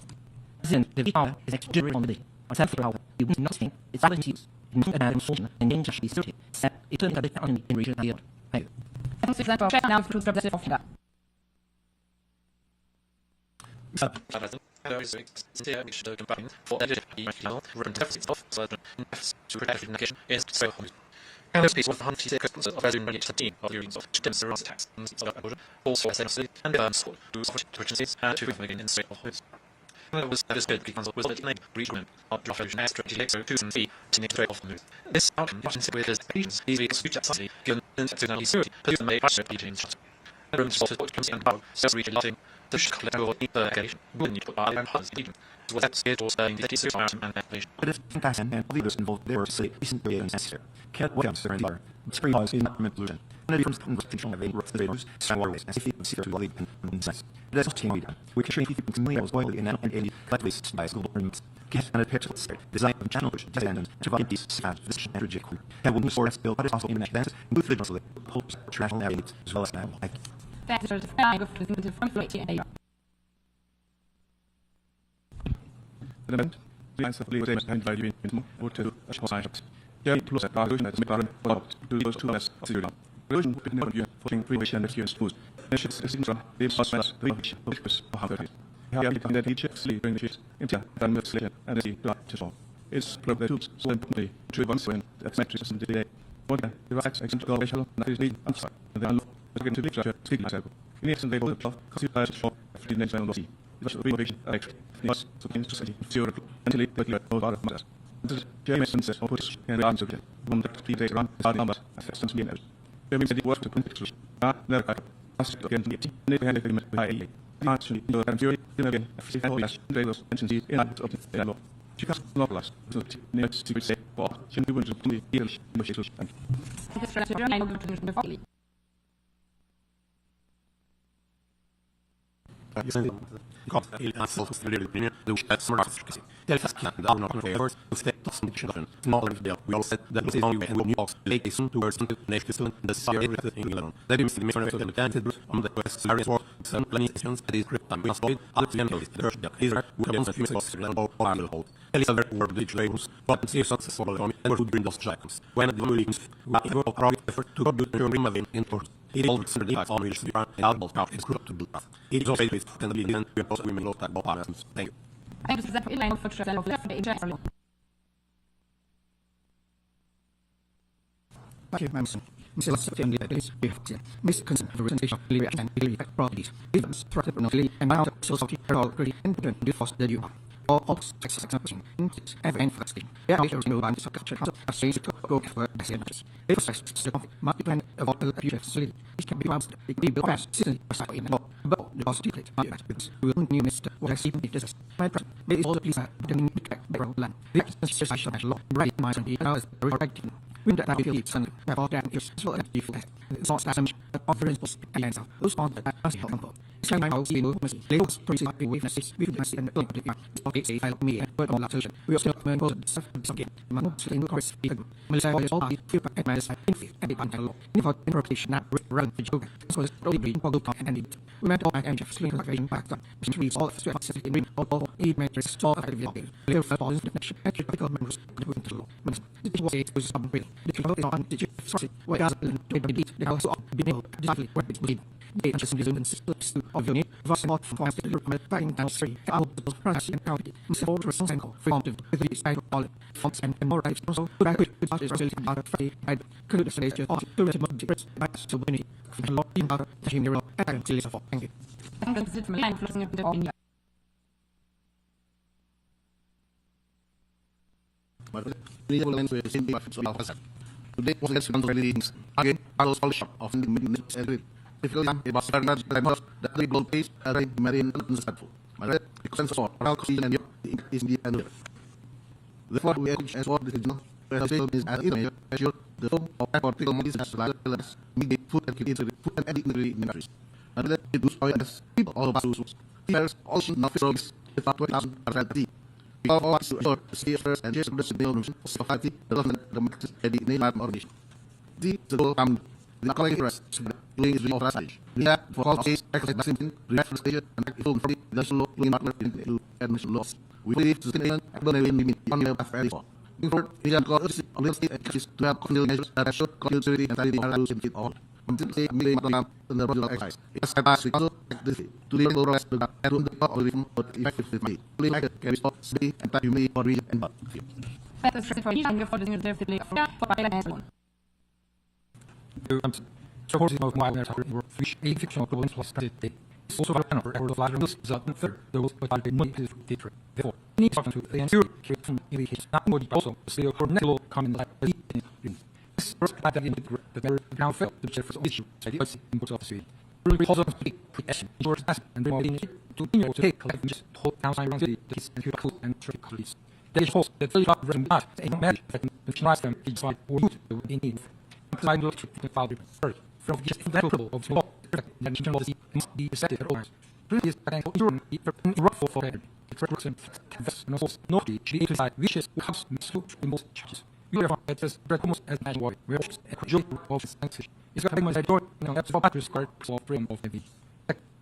Then the VR is extraordinary on the day. On self hour, you will not think it's silent use. Non and function and danger should be certain. Set it turned a on in region here. Hey. Thanks for that. Now to drop the off that. And those pieces 156 of resume ready 17 of the of stems around attacks also SNC and sword to efficiencies and to begin in straight of hoods. Was this good because was the name reachment of Joshua strategy so 2 and 3 to need trade off the move. This outcome was with his patience easily future society given international security put them a pressure beating shot. Rooms for support comes and power self reach lighting the shock over interrogation wouldn't need to put our own hearts leading. It was that scared or saying that it's and activation. But if fantastic and leaders involved there were silly recently and necessary. Can't what else there and are. Spring laws in not pollution. And it becomes control of rough the radars, sound waterways, and safety of secret to lead and sense. It is also team leader. We can train people continually as oily and any flatly by school governments. Get and a pitch state. Design of channel push, descendant, to provide these savage, this energy. Have one source built, but it's also international dance, include the general hopes, international athletes, as well as now. That's the flag of the front foot and The event, the answer to leave and value in or to a short side. Yeah, plus at our vision as McLaren, to those 2 less of Religion would be never you for being free wish and excuse schools. Nations is in from the process, the wish of purpose of how it is. How you can that each sleep during the ships, into and with sleep and the blood to solve. It's probably the tubes so importantly, true once when that's metrics in the day. One day, the rights extent go racial, and that is need answer, and then again to big structure, speaking myself. In the label of because you guys show every nation and see. It was a renovation, actually. Yes, so in to say, zero, until it, but you know, all of matters. Jameson says, opposition, and answer again. One that 3 days run, starting numbers, assistance being out. Jameson said it was to convict. Never cut. Asked again to get never had a by a. Actually, you can fury, again, every single yes, Dragos, and see, in and of the law. She can't not last, so next secret say, or she knew to be English, which is and. Il ansel studeerde binnen de smartphone. Telfast kan de andere favors steps in children. Smaller than we all said that was only and new box latest towards the next to the sire in England. That is the mission of the candidate on the west area for some plantations that is written by Spain. Alexander is the first here with the few of the land or hold. Elizabeth were the trails, but the successful from and would bring those jackets. When the Williams were a proud effort to go to Rimavin in port. It is also the on which the album part is grouped to blood. It is also based on the event we post women lost at both parents. Thank you. I just that in line for the interest. Thank you, Manson. Mr. September, please be happy. Mr. Consent for representation of Libya and Italy properties. Events, threat of Italy and out of society are already important to foster the UR. All success examples in event for the state. There are also no bands of culture house as they to go for the centers. If success the conflict must plan of all the future facility. It can be announced. It can be built fast, citizen, or side in the law. But the positive plate are because we will new minister what I see in this. My president, may is also please the new background land. The exercise of law, right minds and the hours are right. When that now feel it's something that all damn is so empty for that. It's not some conference and so those on that as helpful. It's like how we know must labels pretty witnesses we can see and the okay say I me but on last we are still man was again man so in course Malaysia is all feel and my side and the law in for interpretation not run the joke so it's really being for good and it we met all and just sling like back on we all stress in ring all eight matrix all of the live for all the nation and critical members going to law it was some real the people on the sorry what does the house of being able to what it's been they just use and systems of your need was not from the buying down three out of the price and county so response and from the side of all fonts and more rights so but I could not is really about Friday I could say just of the rest but so many a lot in about the general and series of thank you I think it's from line floating up the opinion but the lens with the of today was less than readings again I was all shop of the minutes every if you it was very much that the gold piece as I marry and helpful. My red because for all costume and is the end. Therefore, we as what the regional result is as either measure the form of particle monkeys as well as media food and food and editing industries. And that it was as people all about us. There's also not frogs if not 20,000 are at the all us to see first and just the building society development the market and the name organization. The goal the collecting rest doing is of passage. Yeah, for all cases, exercise in reforestation and full from the slow in admission loss. We believe to the one year after any fall. In short, we have got on the state exist to have continual measures that should continuity and study are used in all. Until the million and the regular exercise. It's a pass because to the progress to the algorithm or effective made. Fully like can stop city and time you may or region and but. That is for you and for the new for by supporting of my fish a fictional problems plus day. Also for an order of large that third those but I money is teacher. Therefore, need to the answer from indicates not only also still for natural common life this first that in the very ground felt the chair for issue ideas inputs of the city. Really cause of pre-action, short as and more to take life just hold downside around the kids and cool and traffic police. There is hope that very lot of not a marriage that can utilize them each side or root the in need. I look to the father first from just the level of law and general must be decided at all. Previous potential injury for better. It represents confess and also not the decide wishes will have the most charges. You are at this almost as much war, where a joke of sanctions. It's got my door, that's for batteries card for freedom of the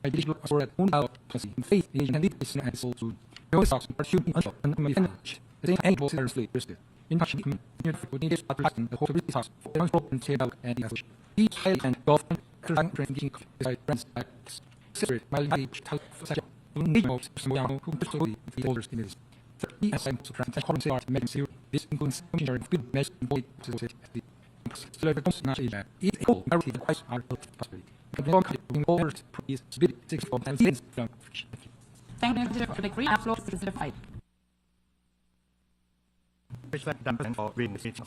I believe for at own out policy in faith in and lead this and so soon. The only socks are human and my finish. The same animal seriously rested. In touch with me, the whole house, the unbroken table and the each highly and often drinking friends secret my age type such most small who pursue the oldest in this. The SM to grant currency art making zero. This includes engineering good measure boy to the city. So the constant is equal narrative advice are possible. The long in over is big 64 times from. Thank you for the green upload to the fight. Respect them for reading the speech.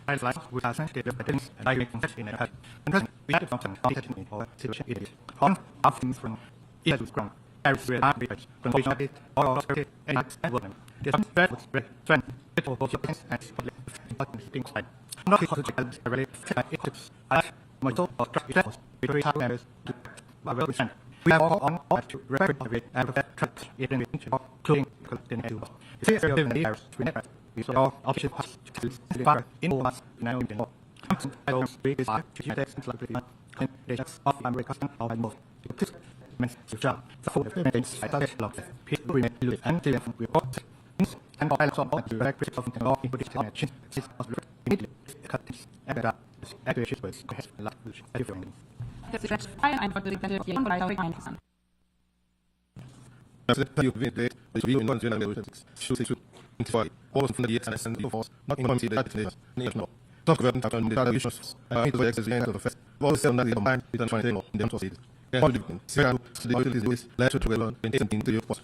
I like with our sensitive evidence and I confess in a past. And present, we had a function of testimony or situation idiot. On, often from either to ground. Paris with our research, condition or security, and acts and women. The threat was strength, little both your and public things like. Not because it's a relief, it tips. I my soul or trust yourselves, between how members to well percent. We have all on to repair and perfect trust in the future, including the net. The theory of the years we never. We saw option pass to the far in all us now in the more. I don't speak this to you text like the and they just off and custom of and more. Men's job. The full things I thought log people remain and the report and all else on the direct of the law in British connection is immediately cut and that actually was like everything. Das ist einfach die Präsentation von Leiter Einkassen. Das ist die Welt, die wir in 1996 2 All from the years and the force, not in one see the national. Talk about the traditions, I the exercise of the fest. All the seven combined with the trying in the empty cities. All the Sarah, the utilities, later to learn and taken to your post.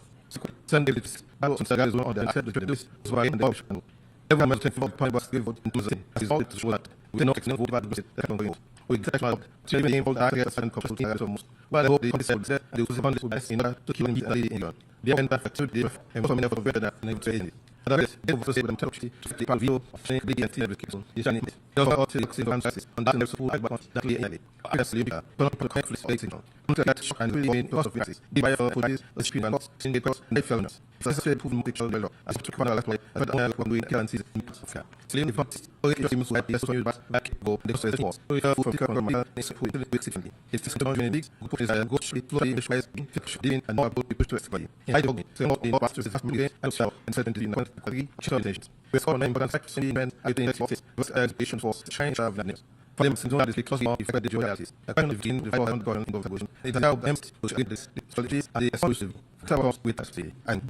Sunday, I was on the one that said the this was why in the option. Everyone must take 4 points into the thing. As is all to show that we cannot extend about the that on going. We get out. So we aim for the idea of consulting almost. While I hope the concept that the use of this best in order to kill him in England. The end of the and also for better than able to say it. Otherwise, they will say them to the preview of saying the anti education. Is an it. The overall to the franchises and that never full about that clearly. Obviously, but conflict facing on. That and really mean lots of reasons. The buyer for this, the screen and box, in the cross, and they fell us. First, they proved picture the law. As to come out like I don't when we can see the Africa. Slim the fact, all the teams like the social back go, the process was. We have from the next put the big city. It's the don't many put his go street, flow in the space, fiction, and more people push to everybody. I don't so not in pastors is really and so and certainty in the organizations. With all name facts and men, I think office was education for change of that. For them, since one is because we are the dualities. A kind of gene, the 500 in both evolution. It now empty to get this strategies and the exclusive towers with us. And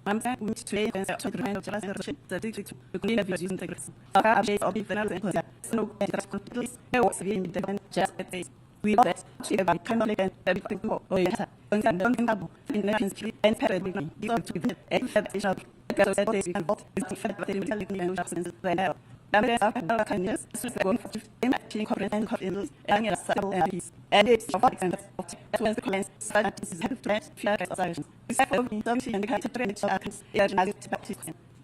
I'm back with today and to the kind of just the district to clean up using the grass. I have a of the another no there was being the just at this. We know that she have a kind of and everything more. Oh, yes, and don't think about in the country and parent with me. You to be a federation because of this and what is the federation and just in the now. After kindness, this is going for him actually comprehend in and it's of the comments that is help to fear associations. We have over something and the kind of training so I can to practice.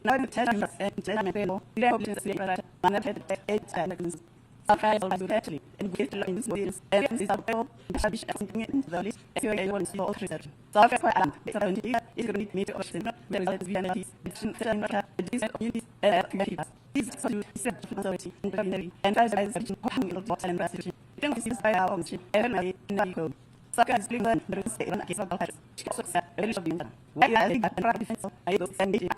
Now the tell and I'm available. We have to see that man had 8 seconds. I'll actually and get to learn this and this is about something into the list if you're able to see all research. So I've got it's going to need me to understand there is VNNs, these communities and communities. These are to set authority in the community and as and research. Don't see by our own ship every code. So I can learn the state on a case of the very shocking. Why I think that I don't send it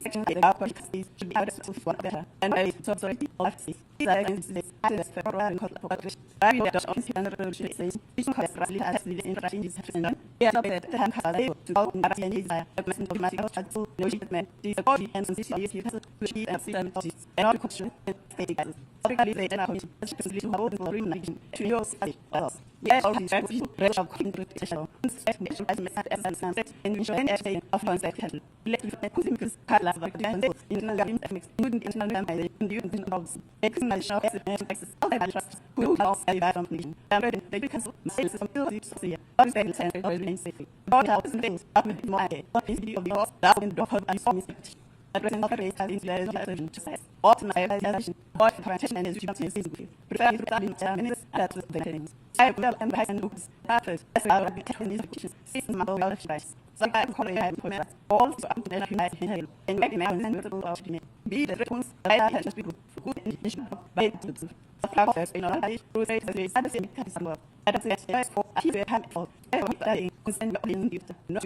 section of our policies should be out of one better and I so sorry of this. These are this for and cooperation. I will just on the revolution says this has really has the interaction is happening. Yeah, so that the hand has to go and that is a person of my to no shipment. This body and this is you have to see and see and all question and state guys. So I believe that I have to hold for remuneration to your study. Yes, all these things of interpretation. And enjoy anything of concept. Let me put him because Carla internal government internal government involves external shocks and trust who else I from me. And they because sales from see all the center or remain safe. All thousand things up with more what is the of that and drop of I saw me. Addressing operate as in to say what my realization or transition and education is preparing to tell minutes that was the things. I will and I can look at as our education system of our device. So I call it for also up to the and make me and notable of me. Be the response I have just people good intention by the process in our life to say that it's the same customer. I don't say for a few handful. I want to send the opinion you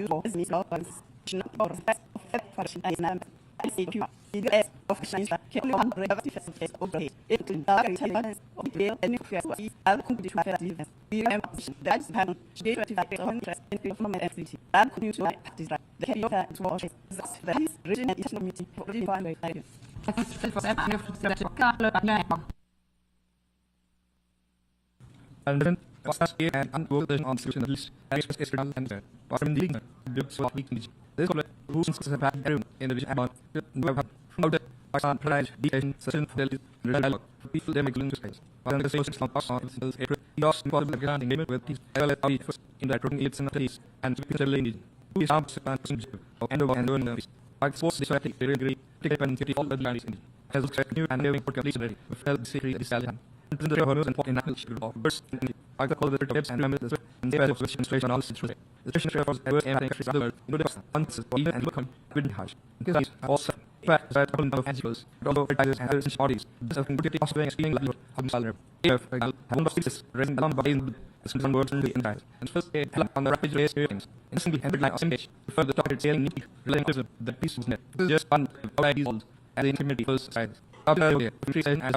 know as me law not or best of fashion I am. I say to you, the US of Science, can you have the face of the it will dark intelligence of the real and nuclear was I'll continue to have that we remember that is panel today 25 on interest in the moment activity. I'll continue to practice that. The head of that was that is regional international meeting for the environment. Thank you. And then, was and unwoven on solution at least, and it's Israel and there. Was from the league, so we can this college, who since the bad room in the vision about from the Pakistan prize, the Asian session for the dialogue, for people they make to space. While the social slump on since April, he also involved in the grounding game with peace, as well as our first in the room, it's in the police, and to be considered who is armed of Endo and doing the like sports, this I think they agree, take up and get all the lands in. As a new and living for completion, we felt the city is Italian. And the hormones and in English of burst I got all the tips and members and the of situation all situation. The situation was ever and I think rather no the answers or even and look on good harsh. Because also fact that all of antidotes, although advisors and other bodies, this of good possible explaining like of salary. If I have no speeches raising the lumber in the words in the inside. And first on the rapid race experience. Instantly every night on stage, further targeted sailing need relating to the peace was net. Just one of ideas and the intimate first side. Earlier, and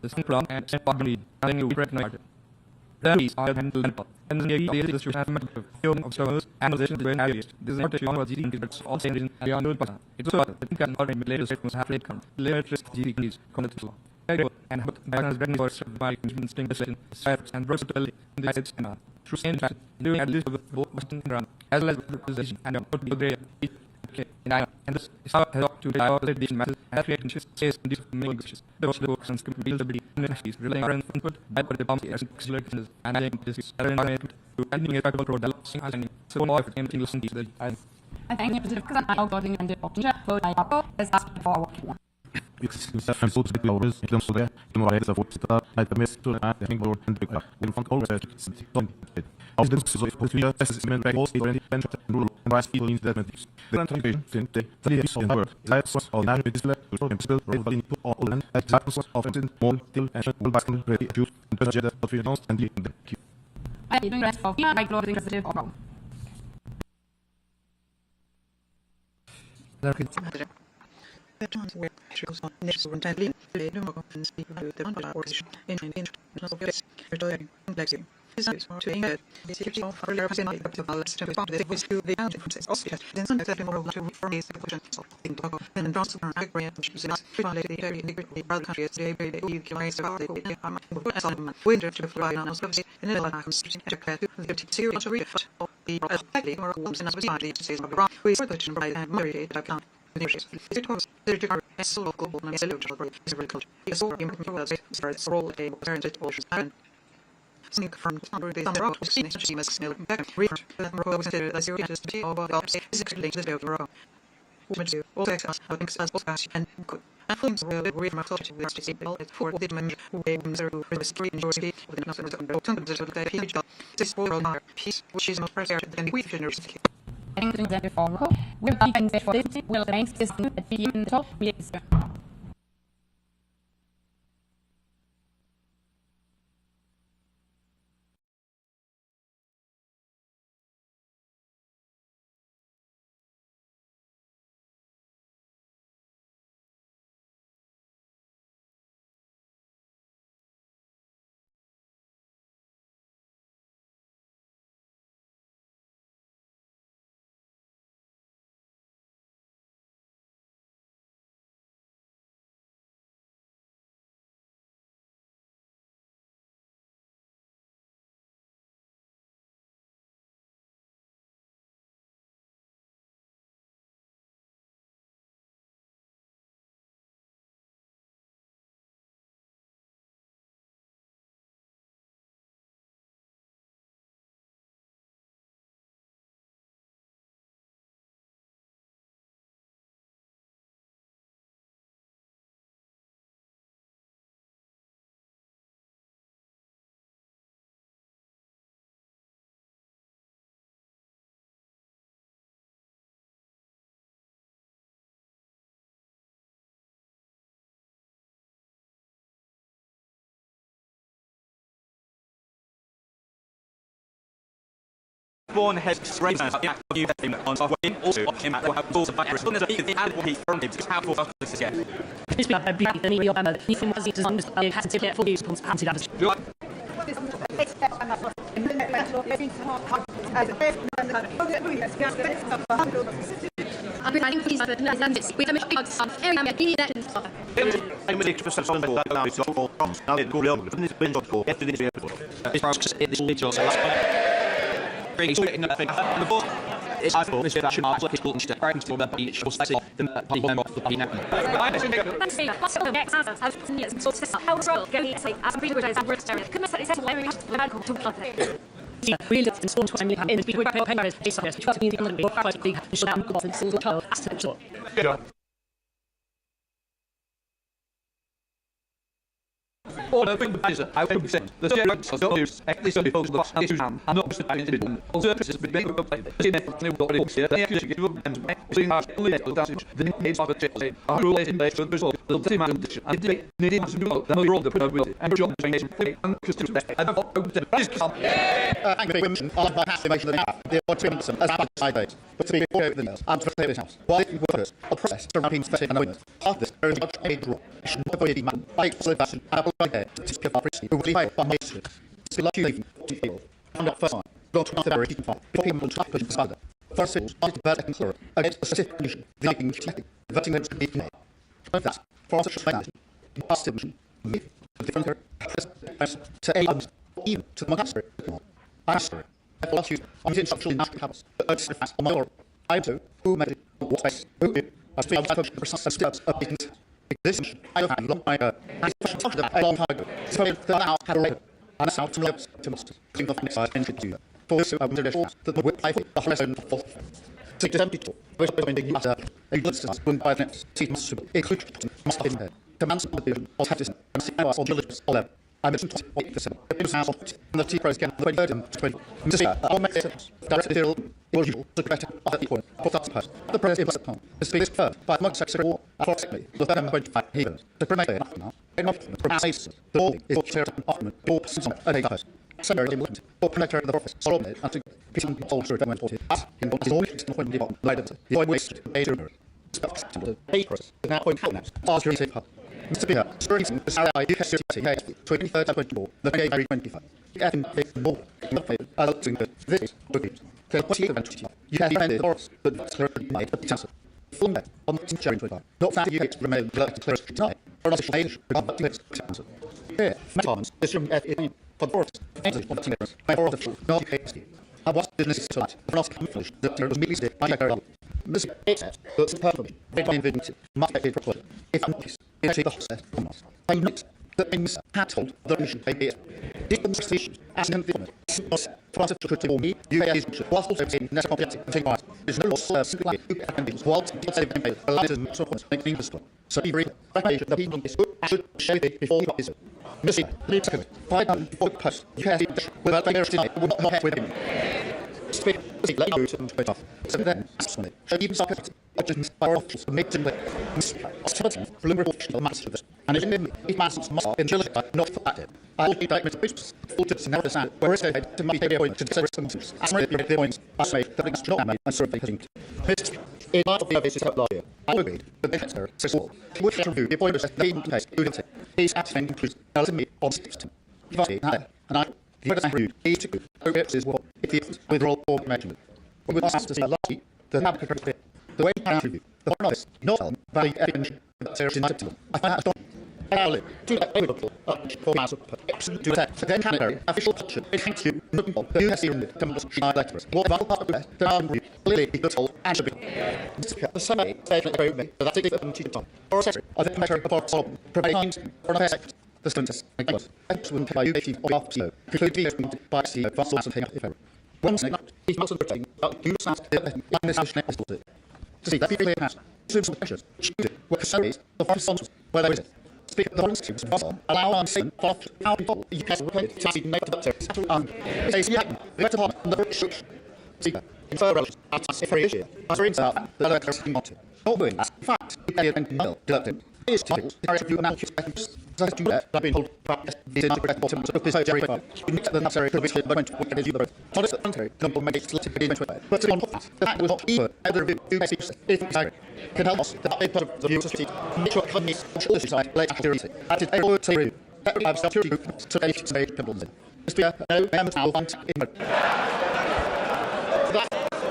the same plan and same partly, and you recognize it. Then we are handled and then the distribution of film of servers and positions when areas. This is not a long GD integrates all same reason beyond known person. It's so that it can already later statements have late count. Later GD needs content law. And how backgrounds ready for survival instinct decision, science and versatility in the sites and through same fact, doing at least of both Western run, as well as the position and what the great and this is how help to allow the these methods and create consistent these languages. The most books and buildability in the nations relying on input by the bombs as accelerators and adding this is to ending a practical product and so more for empty listen to the I think it's because I'm going and the option for I as asked for what you want. From both the hours, it comes to the morals of what's the like the mess to the thing board and the in front of research. Aus dem Zusammenhang wir das ist mein Recht die Orientierung und was people in that the translation think the is in word that was all that with the principle rolling to all and that was of in more till and all back in ready to budget of finance and the I even rest of my clothing representative of The times where goes on next to entirely the conference people the under organization in international affairs retiring complexity. This is to aim at the security of our lives and the balance to respond to the voice to the differences of the then some that more to reform the question of the tobacco and advance our agreement which is violate the area integrity of the country as they will kill about the asylum winter to fly on us and then like to prepare to the serious reef of the effectively or women's and society to say wrong we sort to provide and marry it account it was the solo global and cellular agriculture is so important as its role a parent oceans and something from the summer of the scene she must smell back river that more was considered as serious to be over the is explained this way around which do all access how things as possible and could and things will be from such the state all it for the man who zero to the street and joy with nothing to turn the page this world peace which is not present than we generous Example for we'll be for this will rank this at the top born head raised as the act of you on way also came at have also by as long as the added what he from him how for us again. This be a big thing we are even was it designed to has to get for use points anti damage. I'm providing for these other plans with a mission of some area that we that I'm going to some that now it's all now it go long this been to go after this it's process this little bring it in the thing and the book is I thought this that should ask people and step right to the beach or say the party member of the party now what's the next answer I've seen sort of how roll go say as I'm pretty good as we're staring come say it's where we have to medical to plug we looked in storm time in the paper is based on this 12 means the book fight big show down go and single child as to Or the thing is, I will be saying, the stereotypes of those actually so folks lost and issues and not just an individual. Also, this has been made of the same new body here, they actually give them and seeing our only little dancing, the names of the chase, our rule is in place for the result, the same man and debate, needing to do the more the put with it, and John Traination, and Christian Best, and I've got to please come. Thank you, women, all of my estimation of the app, the optimism as bad as I date, but to be before the nails, and to play this house. While it workers, a process surrounding specific and awareness, after this, there is much a draw, it should never be man, by solid fashion, and a blood head, to speak of who will be by my sister. It's like you even to feel. Found out first time. Don't not the very far. Before people try to push the first symbols are to bear and against the specific condition. The lighting technique. The vetting them to be made. Like that. For such a language. The past division. The different to a even to the monastery. I'm sorry. I will ask you on the instructional national habits. But urge fast on my order. I am to who made it. What space. Who did. I feel like I push the precise steps of these. This I have had long my a long time ago. So the now had already. And now to lips to must think of next entry to. For so I wonder that the whip I think the lesson for 672. Which was the user a distance when by the next seat must have been there. Commands of the vision or have this and see hours or diligence or level. I mentioned 8%. The house and the T pros can the 23rd and 20. Mr. I'll make sense. Directed here usual the better of the point. For that post. The press is upon. This is first by months secretary war. Approximately the 25 heathens. The premier enough now. Enough from Aces. The wall is chair often. All persons on a house. Seminary important. For protector of the office. Solemnly and to peace and soldier went for it. As in one is always to the point of the later. The boy wasted. A rumor. The papers. The now point out. Ask your safe hub. Mr. Speaker, spurring the Sarah UK City case 23rd and 24, the January 25. You have been more adulting this bookies. The 20th and 20th. You have defended Horace, but that's clearly made a chancellor. Full net on the January 25. Not that you get remain elected clear tonight, or not age, regardless of the chancellor. Here, Metons, this room at for the forest, of the teenagers, my horror of the truth, not the case. I was business tonight, for not accomplish that there was immediately by a girl. Mr. Except, but superfluous, they don't envisage, must be proposed. If I'm not, actually the process from us. I note that in this had told the mission they be demonstrations as an informant. France could tell me, you have his was also saying next comprehensive and take wise. There's no loss simply who can be whilst the same campaign allows them to make things strong. So be brief, recommendation that people is good should share it before you is. Missy, leave second, 504 posts. You have it without failure tonight, would not have with him. Speak, let you to the off. So then, absolutely. So even sarcastic, just by officials, make them like hostility, preliminary portion of master of this. And in these masters must in July, not for that. I will be like Mr. Bishop's full tips and narrow sand, where is it to make a point to the service functions. As I the points, I say that it's not made and serve the thing. Mr. In light of the basis of last year, I agreed that the secretary says all. Which review the appointment of the main case, who did say, he's acting includes me on system. And I the other review needs to progress is what it is withdrawal or management. We would ask to see last week the habit the way I review the foreign office not tell by evidence that there is united to them. I find that astonishing. I live to that overlookable for mass of to attack the then Canada official position. It thanks you who has seen it come to the letters. What vital part of that the arm clearly the toll and should be the same statement about me that it is to or secretary I think matter about solving providing for an effect the students like us excellent by you if you off CEO conclude to be by CEO for mass of thing if ever one thing is muscle protecting you sound in this nation is to see that people has students of pressures should work salaries the first sponsors where there is it speak the foreign students allow on saying for how you can work to see make the doctor say see the department the church speaker in further relations at every issue as for instance the other person not to not doing that in fact you can no deducted is typical. The area of you amount of do that. I've been told about this in the bottom of this very far. You need the necessary to be but what is you both. Not as the contrary, number makes it to be in but on top of that, the fact was not either either of you messages if can help us that a part of the university make sure economy social society late activity. That is a theory. That I've started to make it made problems. Mr. No, I am now on in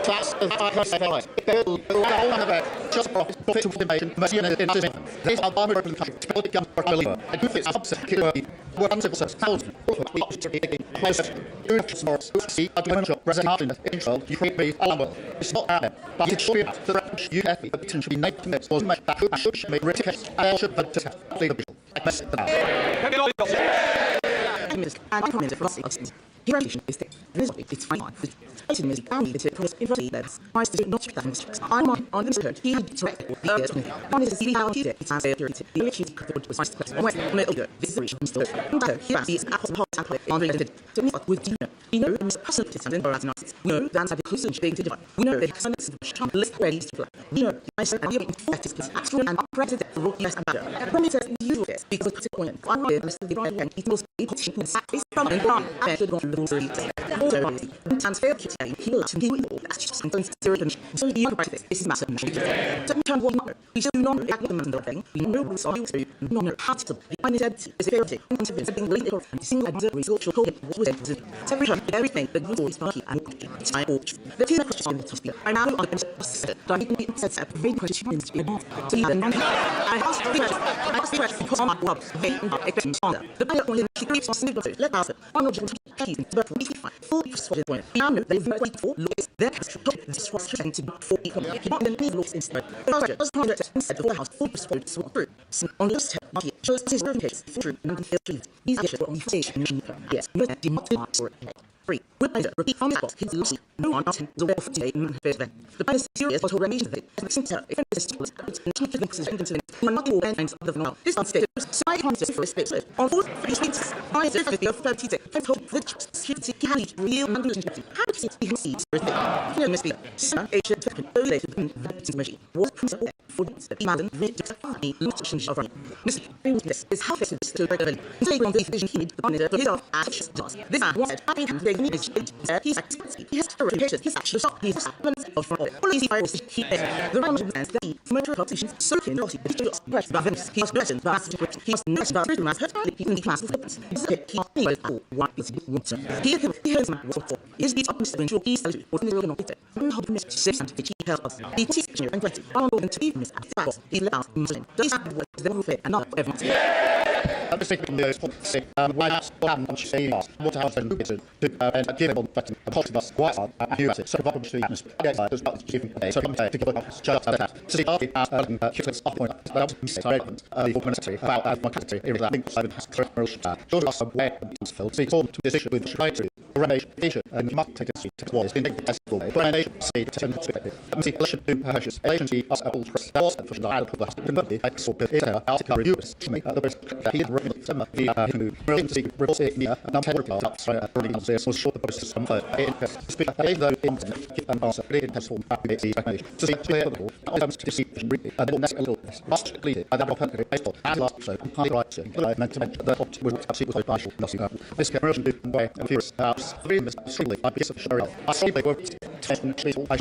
class of our class of life. All on the back, just profit to information, mercy and decision. This are armored open country, to become a believer. And who is upset, kill me. What uncivil service, thousands, we opposite to being close. You know, smart, see, a government job, resident in Israel, you create me, alarm well. It's not out there, but it should be out. The refuge you have, the potential be named to was made that should make ridiculous, and I should vote to have. Leave the bill. I mess it down. And I commented for us. Here is the it's fine. It's in music and it's across in front of I still not that instructions. I'm on the third. He had to years with me. One is to see how he did. It's security. The elections was my question. Wait, middle good. This is still. Here is apples and hot apple on the to me what would you know? You know, Mr. President and for us. We know that's a close big to divide. We know that some of the list ready to fly. We know I said and you're is actually and president for yes and better. When it says you this because it's a point. I will Mr. Divine and it must be put is from and from. I should go through the rules. And fail to say he will that's just something serious. So you about this is massive. Sometimes what we should not act with the thing. We know we saw you to not how to be undead is fairly and being legal and single and result should call it what was it. So everything the good is funky and I the two questions to speak. I now on the I need to set very questions to be so then I asked the question because on my blog the pilot when he keeps on snipping let us one of the keys but we find full persuaded point. Now they've waited for looks their this was trying to for economy. Not the need looks instead. Just instead the house full persuaded so through. On this step, market shows his case through and the field. He's actually on the station. Yes, but did not for it. 3. With pleasure, repeat from the box, his lossy. No one else the well for today in the The plan is serious for coordination of it. As since if it is still not all bands of the phenomenon. This one states, side concept for this on 4 free streets, I said the 36, I told the security, real and relationship. How to see he sees for it. Here, Miss Peter, Sister, H. Related the machine was principle for the imagine, read to funny limitations of running. Miss this is how fast is to regulate. Take on the vision he needs the monitor for his off as does. This man wanted, I think they need his he's expensive. He has reputation. He's actually shot. He's servant of all. Policy fires. He is the round of the sea. Motor politicians. So can lossy. It's just press. But he has blessings. But he's next. But through mass. He can be class of weapons. He's anyway. What is he wants? He has man. What? Is the up Mr. Venture? He's salute. What in the real not it? I'm hoping Mr. Six and he helps us. He teaches you and twenty. I'm going to leave Mr. Fast. He let out Muslim. Does have what is the warfare and not everything. I'm just thinking those points. Why not what say what house and to give them a positive why are you at it so what to the atmosphere yes does not achieve so come to go just that so the as off point that was say the humanitarian about my category area that links seven has criminal George also where is filled see form to decision with the right renovation and you must take a seat to was in the festival but nation say to send perspective see election to purchase election see us all trust that was for the idle class the I saw it article review to make the best he had written the brilliant see report it here and I'm telling you up so really on this was short the post some speak though internet and answer really has formed back the explanation to see clear the ball items to see and the next little must clear and that perfectly based on and last so high right so I meant to mention that option was absolutely partial nothing this commercial way and furious three extremely I guess sure I see they were 10 people I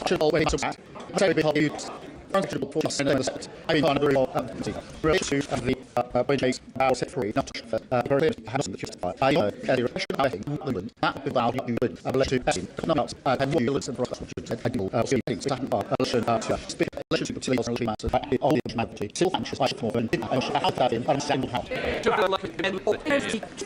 should always so bad I say we you Transible force and I mean, on a very related to the wages set free, not very has the justify. I know, I think, England, that without you would have led to passing, not and what you listen for us, which said, I do, see things, that election, speak, election to the election matter, all the humanity, still anxious, I should more than I should have that in understanding how.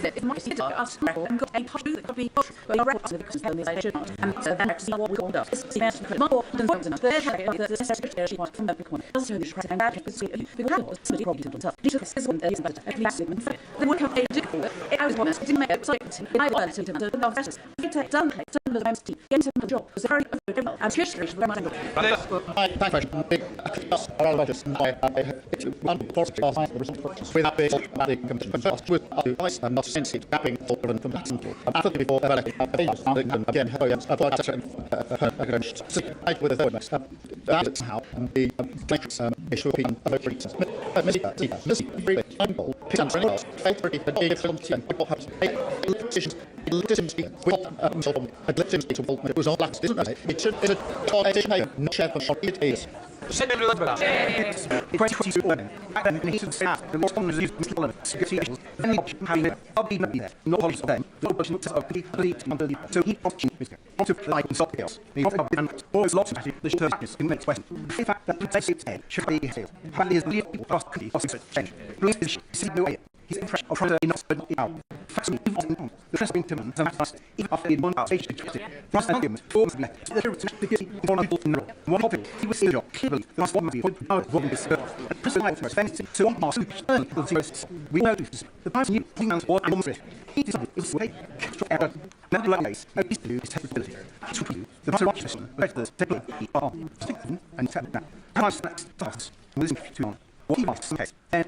If my sister asked and got a push that could be pushed, but I reckon because they should not, and so then see what we called up. This is more than the secretary from the corner. Doesn't show the president and that because the probably to himself. He took us is one that is better. At least the work of a difficult. I was honest. Didn't make it. So I was to the officers. I take done. Turn the MC. Get into the job. Was very overall. I'm sure very much. Thank His impression of trying to not spend it out. Fascinating, the first Winterman, as a matter of fact, even after the one stage to get it. Rice and arguments, forms of left, the truth to get one people in the room. One topic, he was still job, clearly, the last one movie, power of one this and personal life was offensive to one master, early for the zeros. We know this. The person knew, he man's war and one threat. He decided it was a way, catastrophic error. Now the right ways, no peace to do is capability. To prove, the master watch system, the rest of the table, he are, strengthened and set down. How much that starts, and listen to on. What he wants in case, and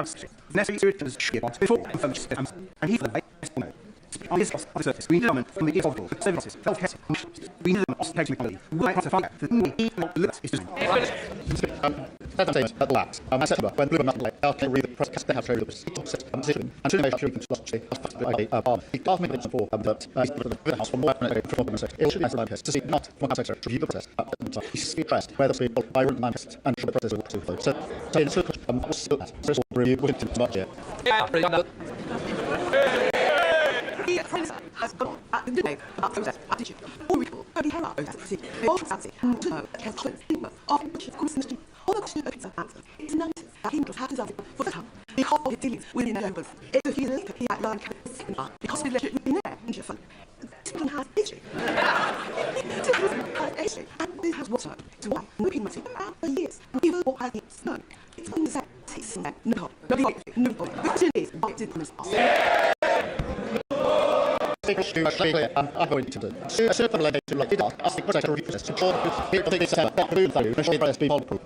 necessary to ship on before and he for the way, on his surface, we know from the evolvable services, healthcare, we know them on technically. We might have to find out that he not delivers is doing. At last, I said when Blue Mountain after read the press cast they have showed us position and to make sure you can lost the government for the house for more from the it should be to see not one sector to review the process he stressed whether to be by root manifest and the process to flow so in circle so review with the budget has gone at the day about process attitude. All people, only how about see, all fancy, to know, can think of which of course, all the question of pizza answer. It's nonsense that he has his answer for the time. Because of his dealings with the nobles, it's a feeling that he at line can because the relationship with the air and fun. Children has history. Children has history, and this has water to why no people must for years, and even what has been known. It's on the same, no, the question is, what did promise us? I'm going to certain like to like it as the project request to show the things that the value and show the best people proof.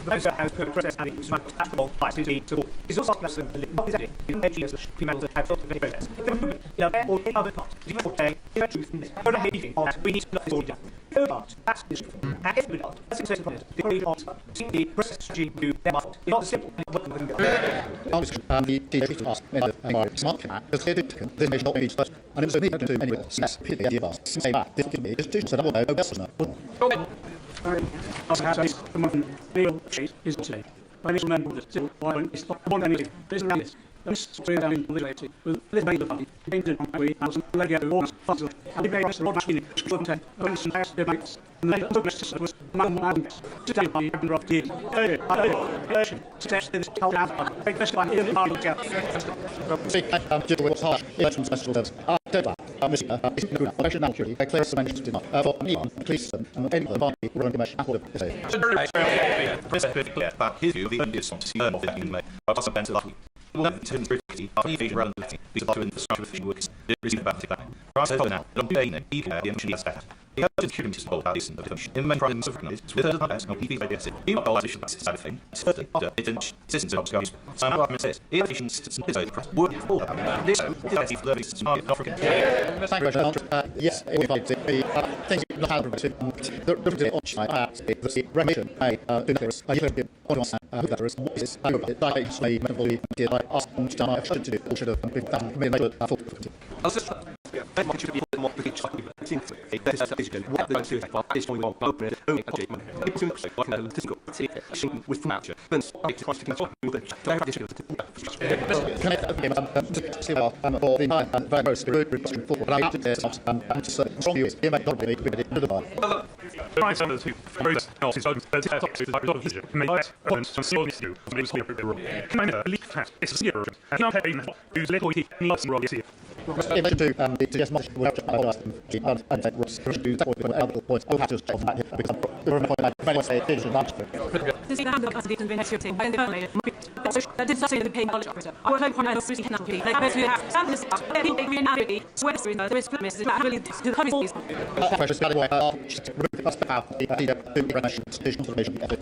The has put process having smart tactical light to be support. It's also less than the positive in edges of people that have thought of the process. The movement, or any other part, the important the truth in this. For the hating of we need to let this all down. The part, that's the truth. And every part, that's the success of the quality of seeing the process strategy do their part. It's not simple and working with them. The teacher to ask the smart can because they did this may not be first and it was only to do anyway since the idea of say back this give me institutions that I will know best now. Also has a real chase is today. By this man that still one is not one anything. This is this. This way down in the reality. With this made the party. Painted on my way and some leg out of warm fuzz. And the very road machine. School ten. When some past the bikes. And they took us was man. Sit down by the rough years. Steps this held out. Take this one in the hard together. Just what's hard. Election special service. It's good. Nationality. I clear some did not. For anyone, please, and any other party will commission after the say. It's pretty clear that his view of the earliest song to see of the made by Pastor Ben Lucky. Will never turn critically after the relevant letting these are to infrastructure with works. It received about it. Price has now, but on the he can the emotion is better. He has been curious about how this in the function. In many problems of recognize with her best, no PV by the he not all addition that's side of thing. Certainly, it didn't citizens of Scotland. So now I'm says, the addition citizens is a work for this is the services not African. Yes, if I think not how to the remission I do this I hear on who that is what is I about it I say mentally did I ask them to do should have been done made it I'll just I want you to be more big I think that is what the two is going on open it people think so like a physical with match then I to contact with it can I see what for the virus the road for right and strong use you might not be the bar right some of the two process not is open to the vision made and some serious do maybe the rule can I leak fast it's zero and now paying who's little he lots of roll In relation to the suggestion motion, we'll have to points. I'll have to stop that here because the point that if anyone say it is an answer. This is the hand of the been executing by the permanent. That did not say the paying knowledge officer. I will point out the Susie Canal P. They have to have stand this out. They think in reality, swear there is flip messages that really to the country's precious by the way, I'll just remove us out the information information effort.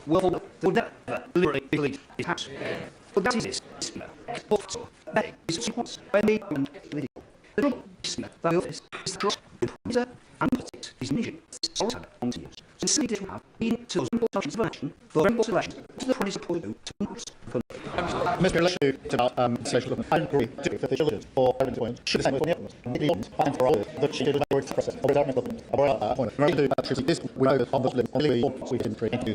Will never deliberately delete his house. But that is this. That is what when they the trouble is that the office is the trust and politics is mission also continues. Since they have been to those important action for rainbow selection to the promise of to Mr. Relation about social government, I agree that the children or parents point should the same with the others. The find for all that she did a very process of the government government. About that point, we do this we know that on the limb only we can pray into.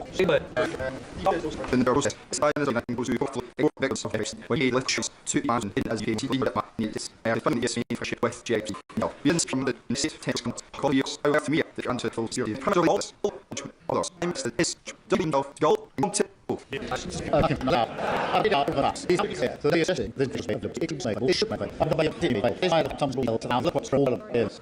In the process, silence of nothing to hopefully victims of case when he lectures 2,000 in as being leader that needs funding yes in friendship with JP. No, begins from the necessity to call you so after me the answer full series. Come to all this. Others, I'm this doing of gold and to I did out of the mass. These are so they are assessing the interest of the it say it should make and the way of TV is either comes to the look what's all of is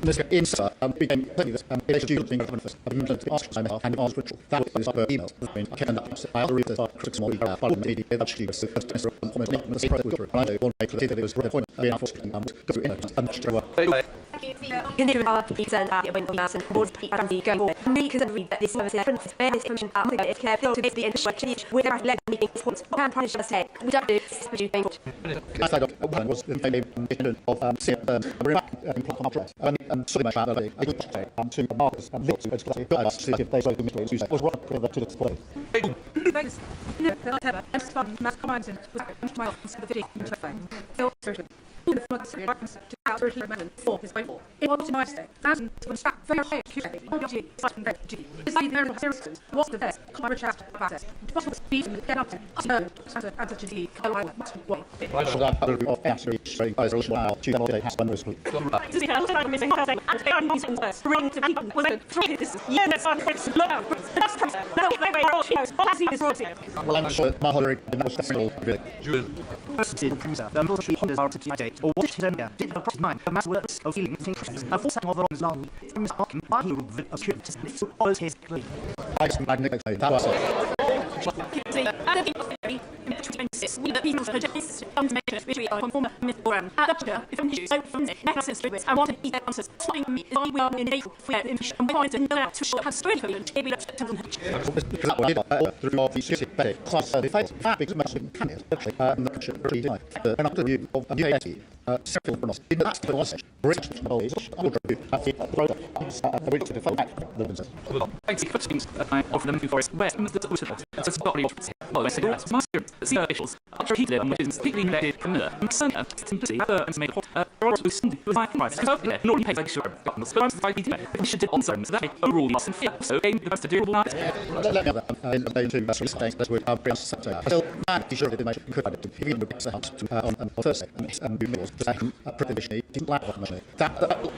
Mr. Insa became a student being government to ask and ask ritual. That was our emails. I can I read this critics more following the that she was supposed to comment the president. I know one make that it was the point being forced to go through it and to Continue our present when we ask boards and the go because read that this service is function is careful to the infrastructure with our leg meeting points can punish us say we don't do this but you think I said one was the independent of and so much that I would say to Marcus and Victor as to if they so the Tuesday was right to the display. Thanks. Mass commands and was my office the video certain. The flux to out for his way. It was my state. And when stack very high accuracy, OBG, Sutton Red G. Is the very seriousness, what's the best? Climate shaft process. Possible speed and get up to answer to the Carolina. I should have a of answer showing resolution now to the has one resolution. This is a missing and they are using the ring to people was a three this yes on it's low. That's no they were all shows. All I see is royalty. Well I'm sure my Hillary was still really. Unfortunately, Honda's are to or what his own did a profit mind, a mass works of feeling thinkers, a full set of wrongs long, from his arcing by he would occur to all his clean. I just magnificent, that was it. We the people's projects come to make it which we are conform myth forum. At the if I'm so from the necklaces to it, I want to be the answers. Stopping me is we are in the where information and we want to know out to show has story code and we look to them. Through all the city better class the fight because much can it actually and the should really die. And after you of UAT several from us in the last was rich knowledge I would review at the product which to define the Thanks for things of them before west the it's body of master the officials after he did which is completely related from the simplicity and made or to send the high price no pay like sure but the fight we should also that overall loss and fear so aim the best to do let me to things that would have been still man be sure that they could have if you would on Thursday and do meals provision didn't lack of money that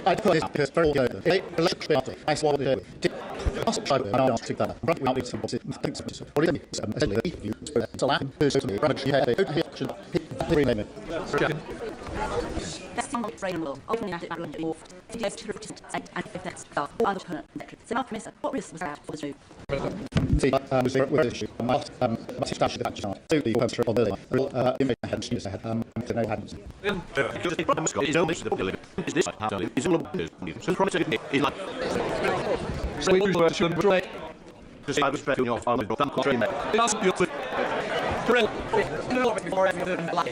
I put this because very they electricity I saw what they did also try to ask that but we need some things what it is essentially if you so lack to me but you have a rename it that's not brain world opening at it and morphed to just to and if that's so other so not miss what risk was that for the see with issue much stash the action so the comes on the image had to know happens the problem is only the public is this is all so project is like so we should just I was betting off on the country.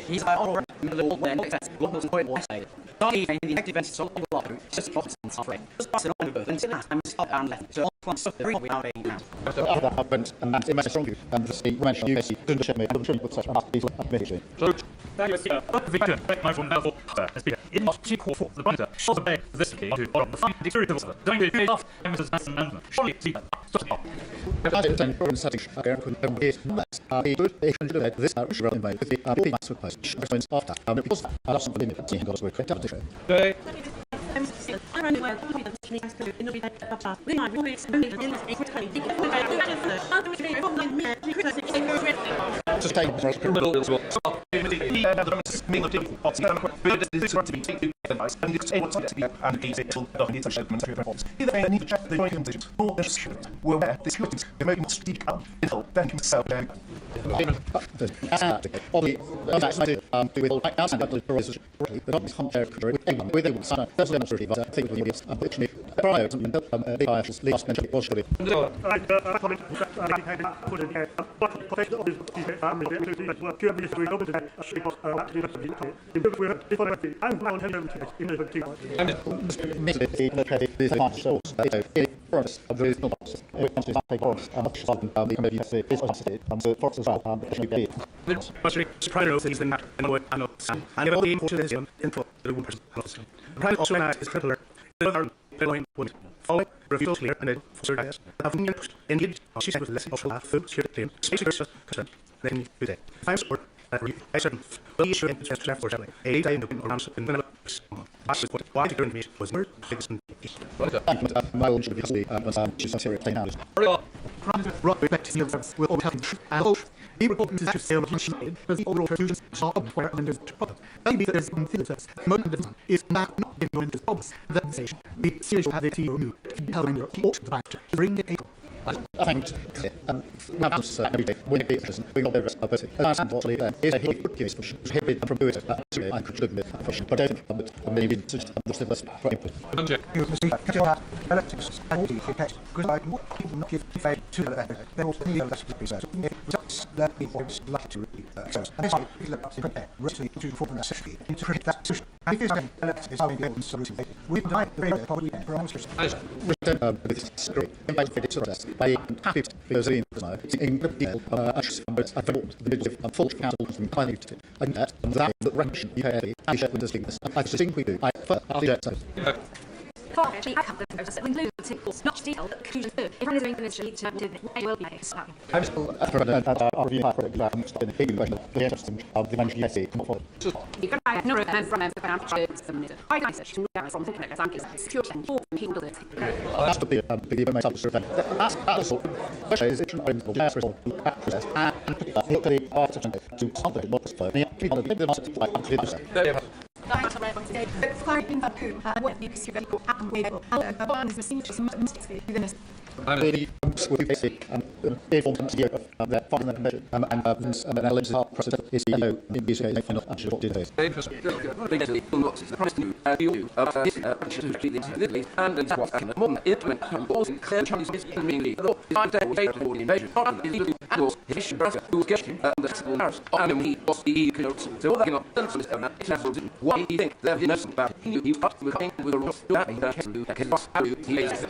He's all right. Little when that's what was point was say. Not even the active so long just profits and suffering. Just pass it on over and I'm stop and left. So all so we are now. After that happened, and that's immense strong view, and the mention you see, didn't ship me, and I'm sure you would say, so, thank you, Victor, my from Melville, speaker. In what she called for the bunter, shows obey this key to bottom the fine degree of the doing the pay off, and Mrs. Mason Management. Surely, see that. If I didn't send program setting, I couldn't be good, they should have this should invite with the master post, points after, because I lost some limit, seeing God's work, refusals clear and for bias. Indeed, she said with less of food, security, space, custom, then you say. I'm sport. I said, well, you should have for selling. A day in the around in the last report. Why the current meet was more fixed and my own should be she's serious now. Rock respect will all help and be reported to sale machine, but the overall fusion shop where under the problem. Maybe there's some filters. Moment is not going into problems. The station. Be serious have the team telling your key to back to bring the ankle. I think we have to every day when it is we got the but last and what is a hit case push hit from do it I could look at push but I think maybe just the best you see cut your electrics and the effect because I would not give faith to the there was any less research just that people like to read and it's like prepare really to form a safety interpret that solution and if it's electrics how we go and solution we die very probably promises with great impact for this by happy because in detail I've thought the bit of full council from planning to and that ranking you have I share with this thing I think we do I Actually, I have the process that includes tickles, not detail, but conclusion third. If one is doing this, it will be a start. I'm still our review part of the big question the interesting of the management essay come forward. You can buy no recommend from the financial I research to move from thinking like secure and for people do it. That's the big myself sort of that's all. Question is it's important to last result process and look at the artificial to something what's for me people the master like actually the basic that final measure and analysis of process is in this case final actually what did it and it's what can more implement balls and clear chances in mainly the day for the invasion not the legal was his brother who get him and the civil house and he was the coach so that not it's not what do you think there is nothing about you got with a rough that can how you he is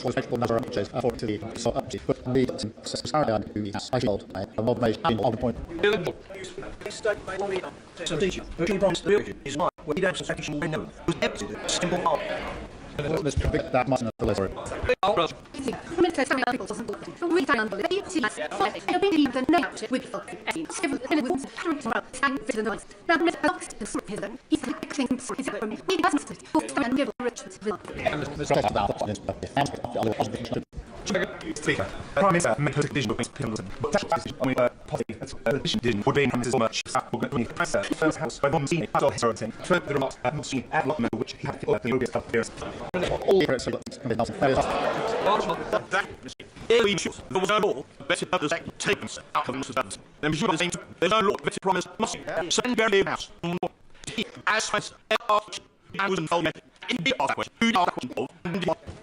was actual number of changes for to the so up to but the sorry and who is I told I love my on point so teacher the problem is why we don't section we know was empty simple part let's pick that much of the list Speaker, Prime Minister made her decision to but that decision didn't would be in so much first house by one scene after his routine further remarks at not seen at lot which he had the European stuff here all the press we should there was no law better others taken out of the then we should have seen there's no law better promise must send their house as fast as I was involved in the question who are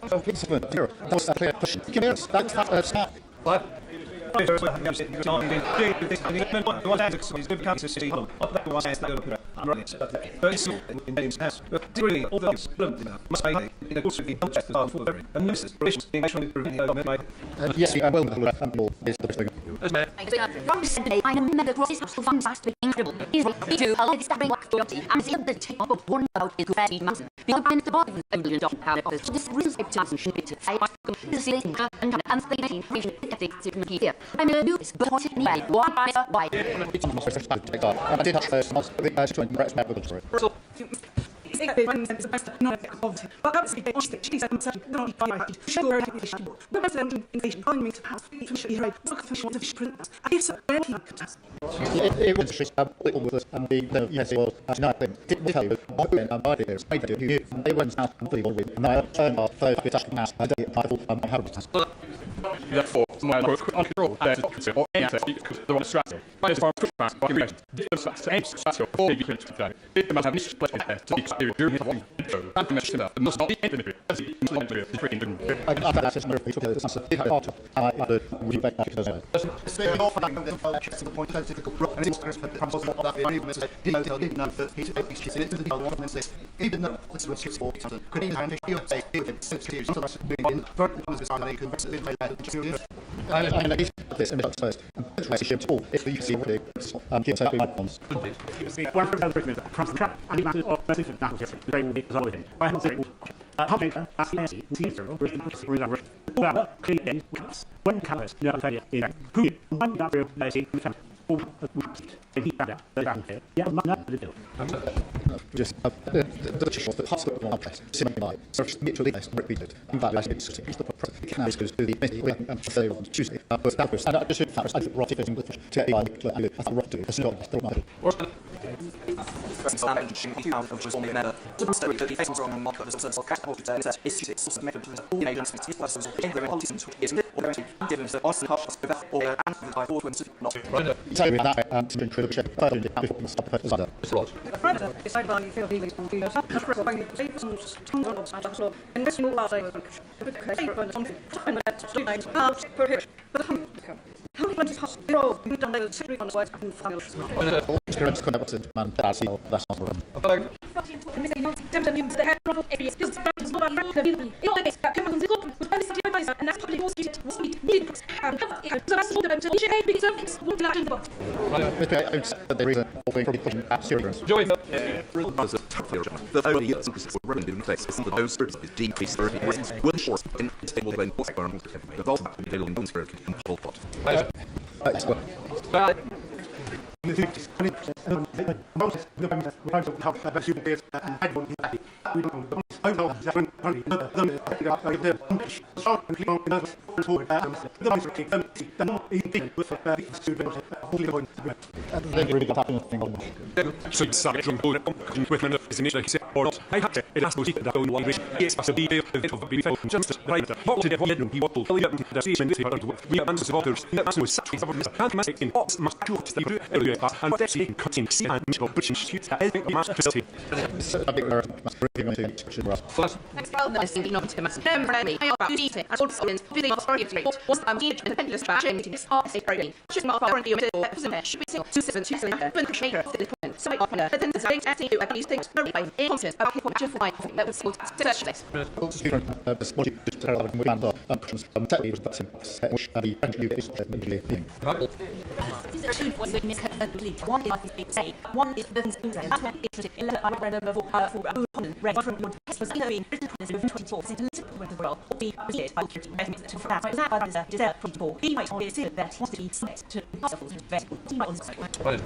It's a clear question. Can you start? Yes, I will. From Sunday, I am member crosses of funds fast with incredible. He's ready to allow this starting work to and see the take of one about his gravity mountain. Because I'm the bottom of the million how it offers. This reason I to bit. I want to this relating and the to here. I'm a new but what's it anyway? Why? I did have to impress my for it. It was just a little with and the yes, it was nothing. Didn't tell you what ideas I did you. They went out completely with and I turned off first with asking us. I did I thought how it was. Therefore, my control or any the one strategy. By as far as fast, I can react. This strategy or you can try. It must have this split to be clear during the one. And the message that must not be anything. As the freaking I got that system of people that's a big part of I would respect that because it's all for the point that's difficult and it's that the only message didn't know that he's in it to the other one and says even though this was his fault could he hand you say it since he was in front of this and he could I know this in the first relationship all if you see what it give us my bonds one from the written from the trap and matters of specific national the great will be as always I have said Hubmaker, ASCII, Caesar, clearly, one colours, no failure in who, one number of mercy, all of he found out that I'm fair. Yeah, not the bill. Just the hospital on press, similar, mutually based, repeated, and values its the can is to the and say on Tuesday. But that was, and I just found I think rotted in with to I rock to it's not the matter. The only years of revenue in place is the those services decrease the revenue will force in stable when both are the bulk of the long spirit and whole pot. So it's a drunk with an initiative or not. I have it has to see that one reason. Yes, as a detail of being felt just right. What did everyone do? He will tell you that the season is we have answers of others. That answer was such a can't mess in what's must do the and that's in cutting see and middle butching shoot that is master facility. Next problem is thinking of the massive friendly. I about detail as also in video story report was independent batching meetings are a program. Should not foreign the middle should be still 272 but shaker the point. So I wonder but then the things at you at these things very by incontinence about people just like that was called search list. These are 2 points we miscalculate. One is say, one is the I read them for read from your test was either being written from this 24 into the world or be received by estimates to that. Is that is a desert from 4. He might always say that wants to be subject to possible event. He might also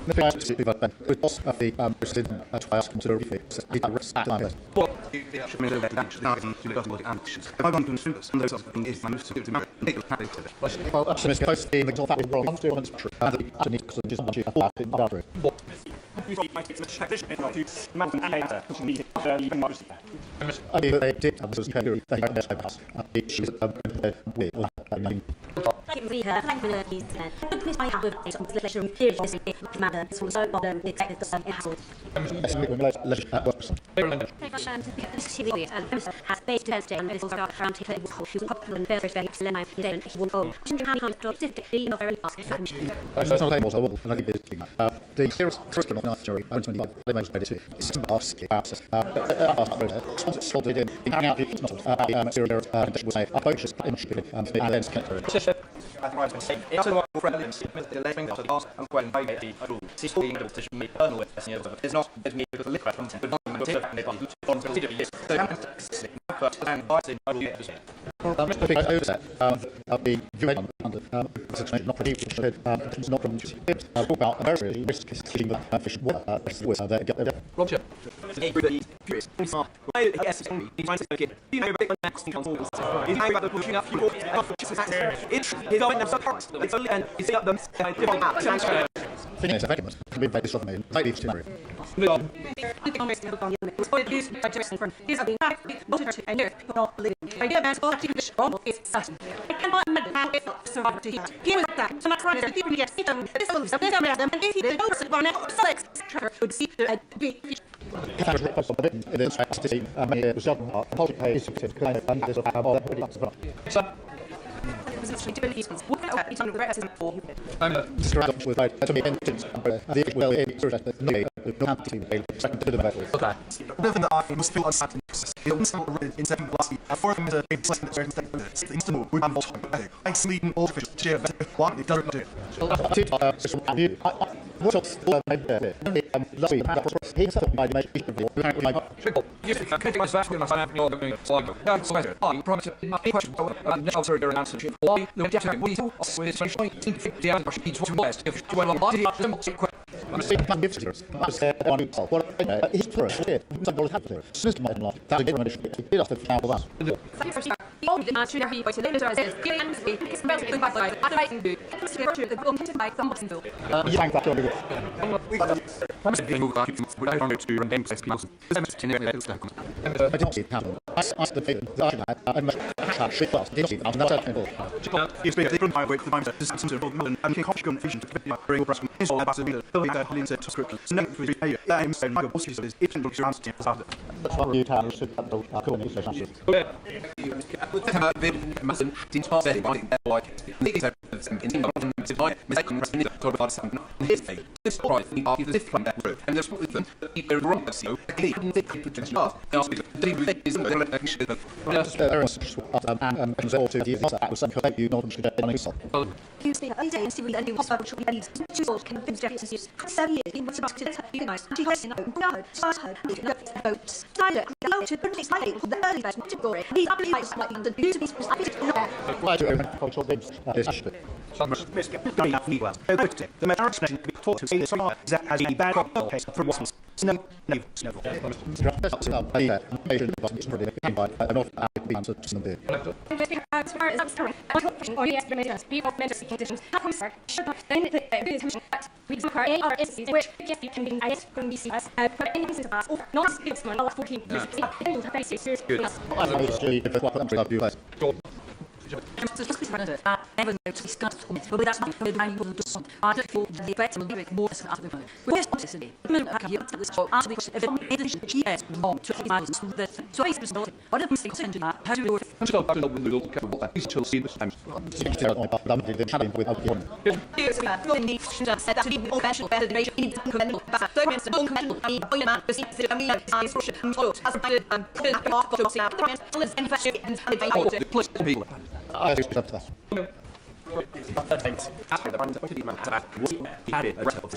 maybe I see that with boss of the president to ask him to review the respect line. Well, should mean that actually to the look at I want to assume some of those things I'm used to make it. Well, actually, it's supposed to be the fact we're wrong. I need to just want you to about it. I mean, they did have this period. They had no pass. She's keep the thankful piece then. But this might have a some legislation period matter so so on the expected in household. Has based Thursday and this dark around here who's popular and very very excellent and then he will go. Shouldn't have had specifically not very fast. That's not the also and I think the serious curriculum of jury 25 they most ready to ask sold it in carrying out the serial was say a focus and then it's a lot of friends the letting of the last and when I get the see the decision made personal with it's not with me because the liquid content but not the on the video yes so first and I think I will get this Mr. Big overset of the UN under not pretty it's not from talk about a very risk killing the fish water they get there Roger curious I guess you know about next council you know about the pushing up you it's he's going to support it's only and you see up them thing is effectiveness can be very sort of made these two Nothing that I must feel uncertain. It was not written in second class. For him to be placed in certain statements, the instant would have multiple. I sleep in all official chair. What it doesn't do. What else? Lovely. He's up by the you can my fast when I have your I promise my question now sir there an answer why no just we with the answer she needs to last if you want to I'm saying man gives us on himself what he's for us here something happened since my life that's a good one it off the final of us all the answer he was later says giving and speak is about to by side after writing to the content by some possible you thank that we got promise being moved back I don't know to run games people I don't see it happen I the feeling that I must have shit fast didn't see I'm not technical you speak different by way the time that systems of modern and can contribute vision to bring breast is all about the filling that Holland said to script so next with behavior that aims and Michael Boss is it can around to start that's what you can should have the coordination Massen din sparsig by like these are in my mistake talk about something this right the fifth from that road and there's with them they're wrong so they couldn't think potential ask is and result to the that was some correct you not should any you see I say see the possible should be to sort convince Jefferson use 7 years in what's about to organize to host in no start votes direct go to police like the early version to go he applies like the use of why do cultural games the majority can be taught to say this that has a bad case for what's no never know to discuss but that's not the man who will do I don't feel the effect will be more as after the first possibly you so after the yes more to his eyes so I suppose what a mistake to that how do you I'm still back to the little couple that is till see this time here's about the need to set that to be all special better than in commendable but the man so commendable I mean man the city of me eyes for shit so as I did off to see the man is in fashion and the place people I just have to after the ones that we had it rest of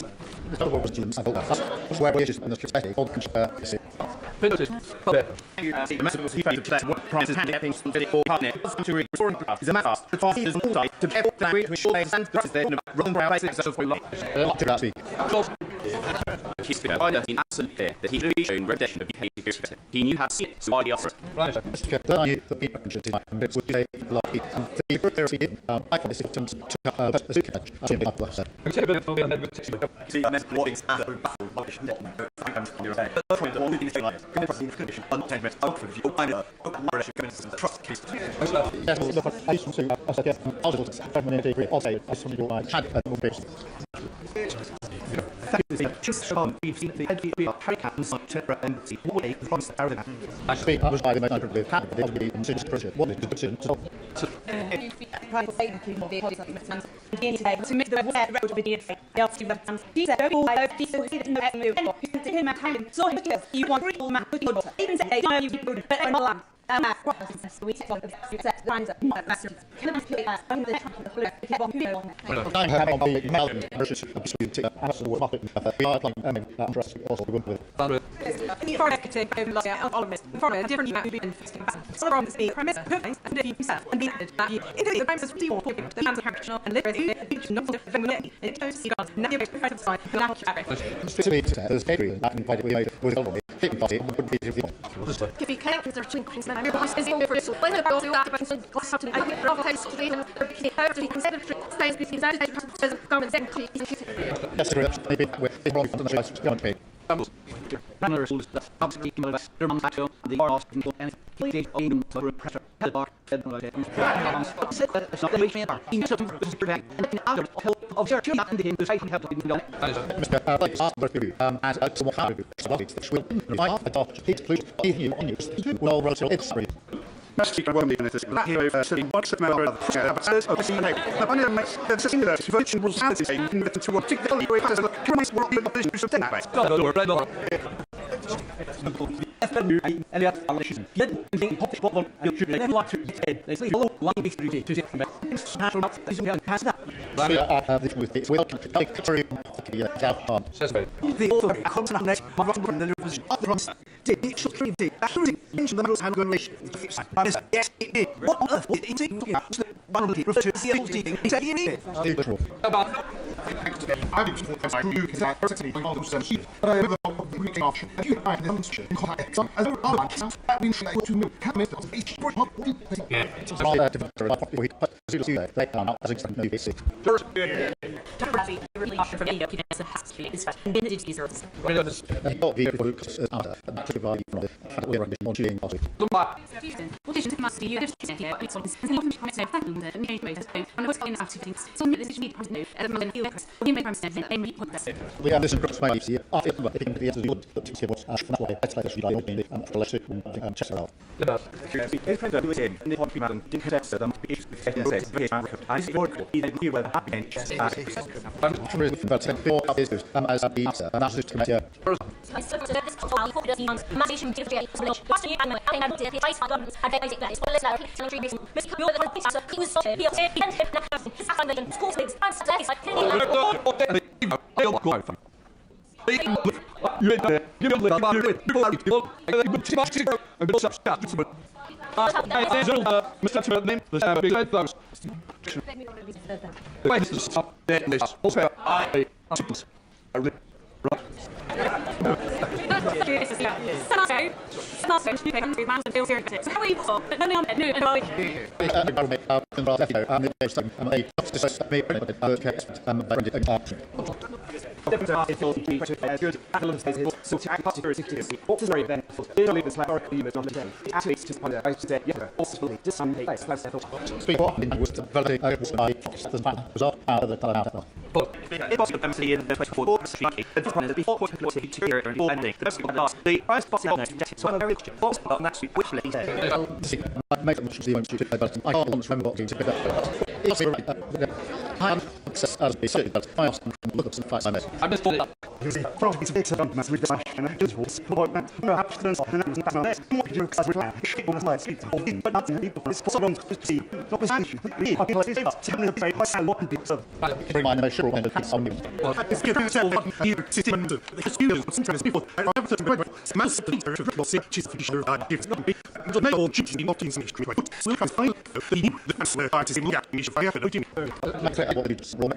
that's where we just in the perspective all the the message was he found that what prices handing things to the partner to restoring is a matter the party is all tied to be able to ensure they stand there in a wrong prices so for long to that speak in absolute fear that he should be shown reputation of behaviour. He knew how to see it, so why the offer? Right, Mr. Chair, I knew that the mentioned in my minutes would be lucky, and the priority I find this attempt to have a suitcase. I think I've left that. We've seen the head of Hurricanes like Terra and the way from Sarah. I speak, I was by the night of the cat, the LB, and since project, what is the decision? To make the road with the I asked you that he said, oh, I hope this will hit in the head move. You can him at time, so you want real man, but even say, I you would, but I'm not. We take on the set lines up, not master. Can I play that? I'm the top of the floor. I have on the Melbourne versus a dispute. I have to work with we are playing interest also the with. For executive over last year, all of this, for a different event, we've been fasting back. So from the premise, perfect, and if himself, and being added that year. It is the premise of the war, the hands of character, and literally, it's not the feminine. It goes to see God's never expressed of side, and now to me, there's Adrian, that invited we made with Elbow. If he can't consider increase my boss is over so when the boss do that but glass out and I think Bravo has to be how to be considered stays between that as government secretary. Yes, maybe we're wrong on the choice to pay. Runner rules that absolutely molest their mom's actual the bar and any please own to pressure the bar said it's not the way in some prevent and out of your two and the society have been done. Mr. Like ask for you as a small kind of which will revive the doctor to include you on you well wrote it's free. Must speak one minute is that here sitting what's the member of the episodes of the scene. The one makes the singular virtual personality saying to a particular way as the promise world of the issue of that way. The author comes on next, my rock and the nervous other ones did it should treat it. That's the mention the medals have gone relation. Yes, it did. What on earth did it do? One of the refer to the old thing. He said you need it. About I didn't I knew that personally by all those sheep, but I never thought the reaching option. And you find the demonstration in contact some as other accounts that we should to move cabinet of each sport hub. Yeah, it's all that we put to they come out as a new basic. Democracy really often from any opinion as a has to be is in the disease service. Not the focus out and to provide from the we're on the policy. What is it must be you here it's on the and change ways and what's going activities. So this is me no at the moment feel we make percent and we put that. We have this across my year after the thing the answer to see what's that's why I try to rely on the electric and check out. If I do it in the one madam didn't test them I see work even here with happy I'm really about 10 4 hours as a pizza and that's just to yeah. the price possible so I'm very on that which lady make them choose the own stupid but I can't remember what to pick up. I'm as be said that I asked them to look at some facts I made. I'm just thought probably it's a bit of mass with the and I just was about that perhaps turns and that's not this what you guys with my speed but not people it's so wrong to see not this me I can say tell me the pay I what be so bring my name sure and it's on me it's good to tell what you city and the students interest people I have to break mass to see she's fisher it's not be the metal chips in not in history so I find the artist in the fire for the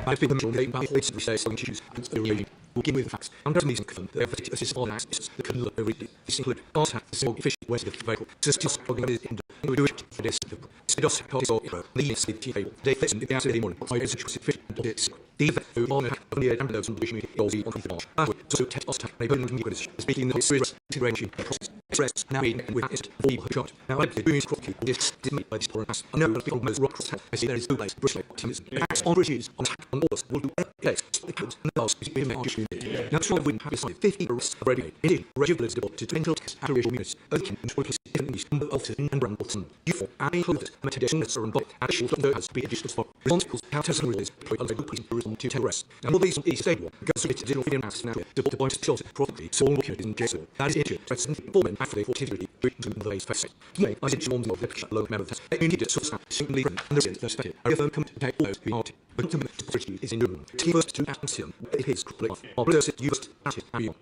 I've been controlling by latest research on choose will begin with the facts. Under these confirmed the effort assist all aspects the can look read this include gas hat the small efficient ways of the vehicle system struggling in the do for this status cost or the safety table they fit in the answer the morning I is sufficient this the on the ambulance and vision all the on the so test us may burn new goods speaking the serious integration process stress now in with is all shot now I doing properly this made by this poor ass I know the people most rock I see there is no place brush like optimism on bridges on all will do okay the goods and the last is being opportunity now so wouldn't have decided 50 arrests already it is regular to twinkle test actual minutes open and replace different number of and Brambleton you and clothes metadation and both actual has been adjusted for responsible counters and release to terrorists and all these state one goes to digital freedom mass now to point to property so all workers in jail that is it that's informant after they fortified to the base face today I did forms of the low member test you need to substantially and the perspective I firm come to take those ultimate security is in your room. T first to action, it is correct. Or blurs it used at it, and you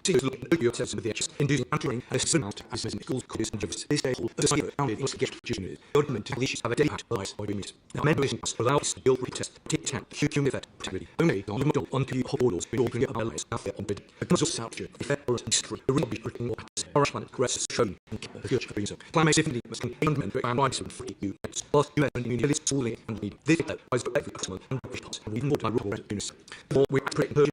see look at yourselves with the edges, inducing entering a smart as schools could and jobs. This day, the cycle founded was get juniors. Government issues have a day at lies or remit. Now, members allow us to build retest, take time, human effect, particularly. Only on the model on the portals, we all bring up our lives after on bid. A muzzle salture, effect or history, the rubbish written or our planet caresses shown and keep the future brings up. Climate safety must contain men and rights and free you. Last UN and community is fooling and lead. This is wise for every customer and response, and even more by rule of unison. Therefore, we operate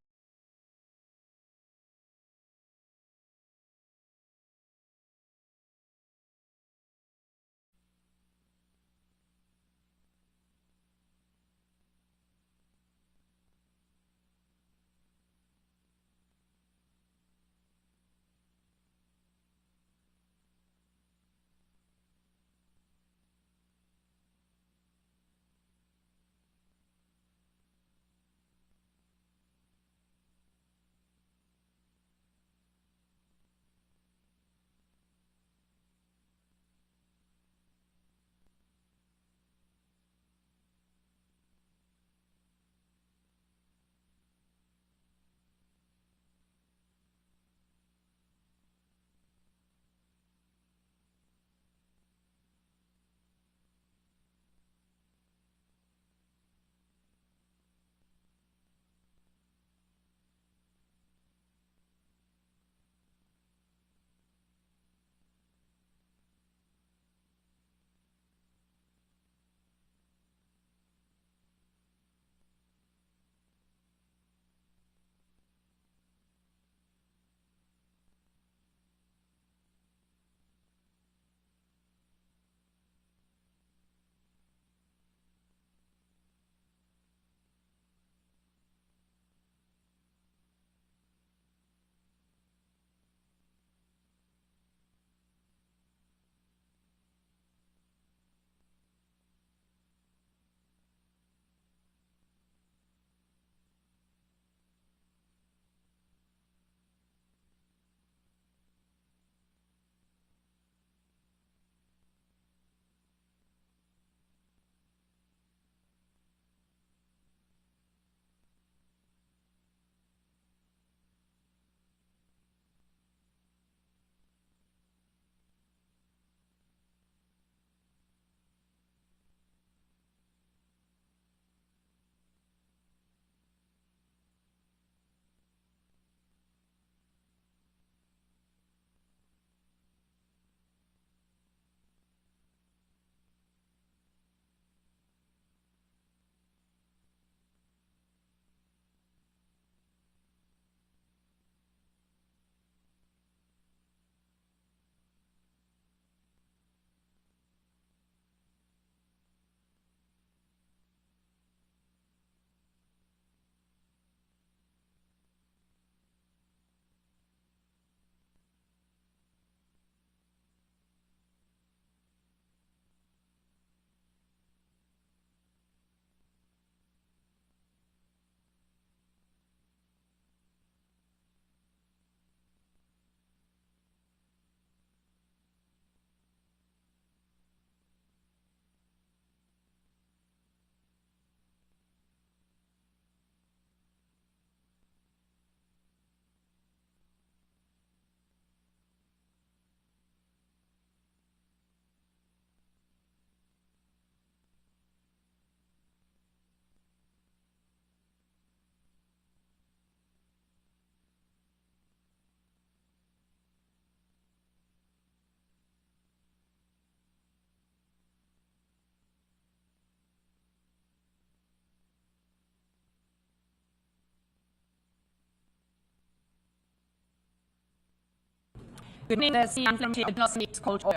Goodney, the sea unflamed not sleeps cold oil.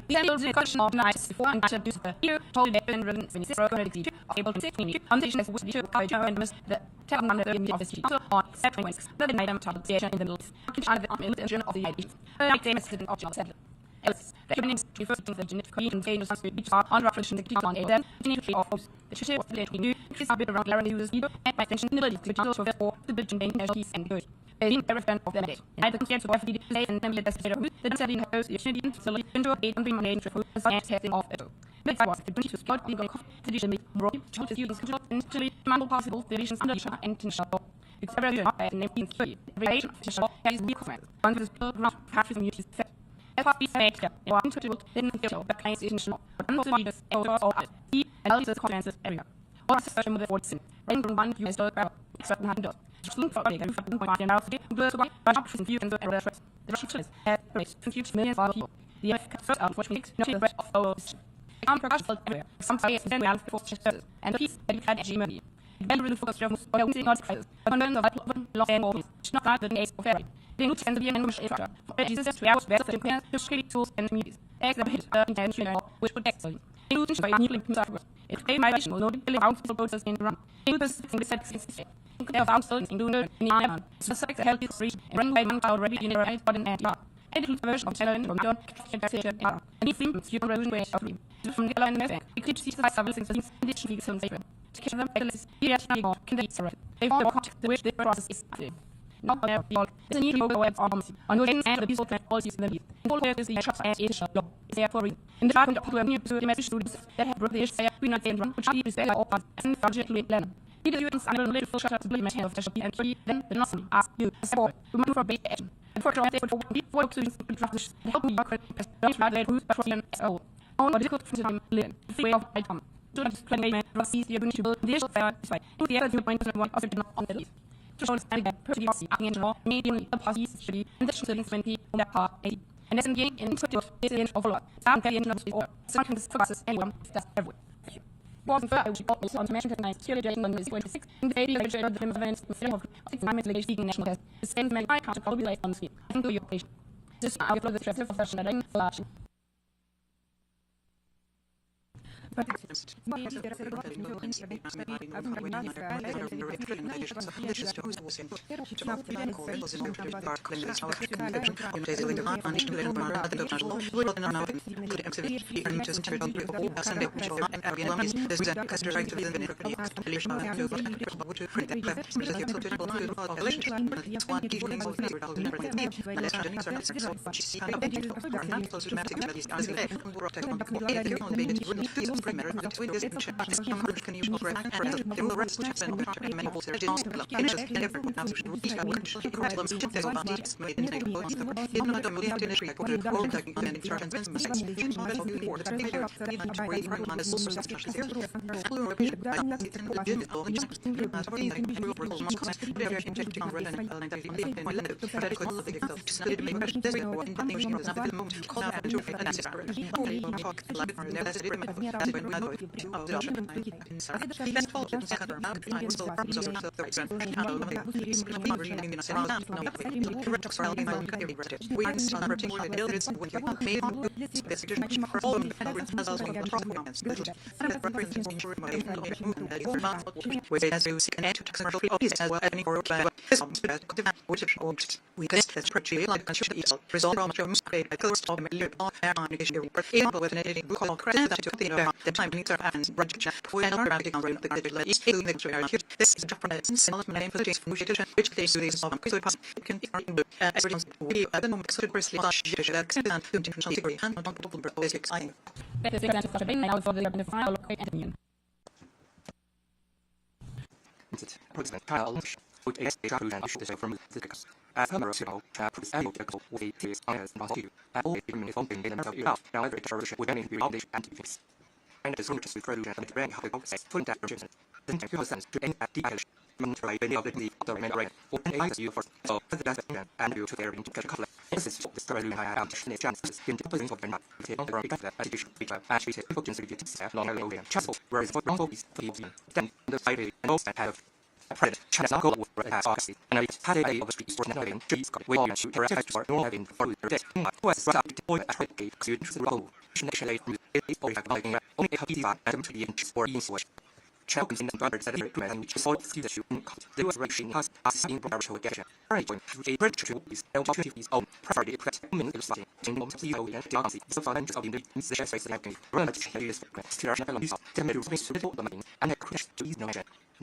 The animals in a question of night before and to do the hero told the been written when this broken teacher able to take me on the station as which teacher college and the tell man the office teacher on 726 the night title station in the middle of the journal of the ID. The night day student of John Sedler. Else, the evenings refers to the genetic creation changes and each are on reflection the teacher on a then genetic of the teacher of the day we knew is a bit around Larry uses either and by extension the ability to tell for the building national peace and good. In every friend of them day. And I don't care to offer the day and then be the best of the setting house, the shitty, so into a 800 million triple as I am testing off it. But I was the British Scott legal traditionally broke to students control mandal possible divisions under the international. It's every year at 1930. Relation official has requirements. One was built ground practice and use set. As part of the fact, one to do didn't feel that kind of international. But one of the leaders all at the analysis conferences area. All such a fortune. Then from $1 US except $100. Student for a different point in our city, blurs by options view and the error. The Russian police have raised confused millions of people. The American first out, which makes no threat of those. The armed progressive everywhere. Some say it's then we have for services, and the peace that we had at G-Money. Then really focus on the winning not crisis, but then the lost and war. It's not like the ace of ferry. They look and the end of infrastructure. For Jesus to hours better than plans, to create tools and communities. As the hit intentional, which would excellent. They lose by nuclear conservative. It's a migration, no really bound for voters in run. They lose the set 66. They have found stones in Duner in the island. So select the healthy reach and run by manpower already in the right button and yard. And the version of Channel from John and if themes you can resume way of me. From the line method, we could see the size of things in this week's film paper. To catch them, yes, can they surrender? They want to contact the which the process is active. Not there, there's a need to go web arms. On the end of the peaceful policies in the lead. And all where is the trust and issue law is there for reason. In the dragon of who have new to the message students that have brought the issue, we not run, which is there all parts and fragile plan. Either you and a little shut up to blame of the and three, then the nothing ask you, support, to move for base action. And for trying to work to draft and help me work don't try to lose patrolling SO. On what difficult from time, learn, the way of item. Do not play man, Rossi's the ability to build the issue fair, despite the other 2.1 of the on the list. To show the pretty bossy, and more, medium, the policies should be, and the shooting 20 on that part 80. And that's engaged in intuitive, this is of a lot. Some pay in or some can discuss anyone, that's everywhere. Wasn't fair, we bought also on to mention tonight, here the England is 26, in the 80s, the events, the film of 6 environmental speaking national test, the same many I can't probably late on the scene. I think your patient. This is how you the traffic of fashion that I'm flashing.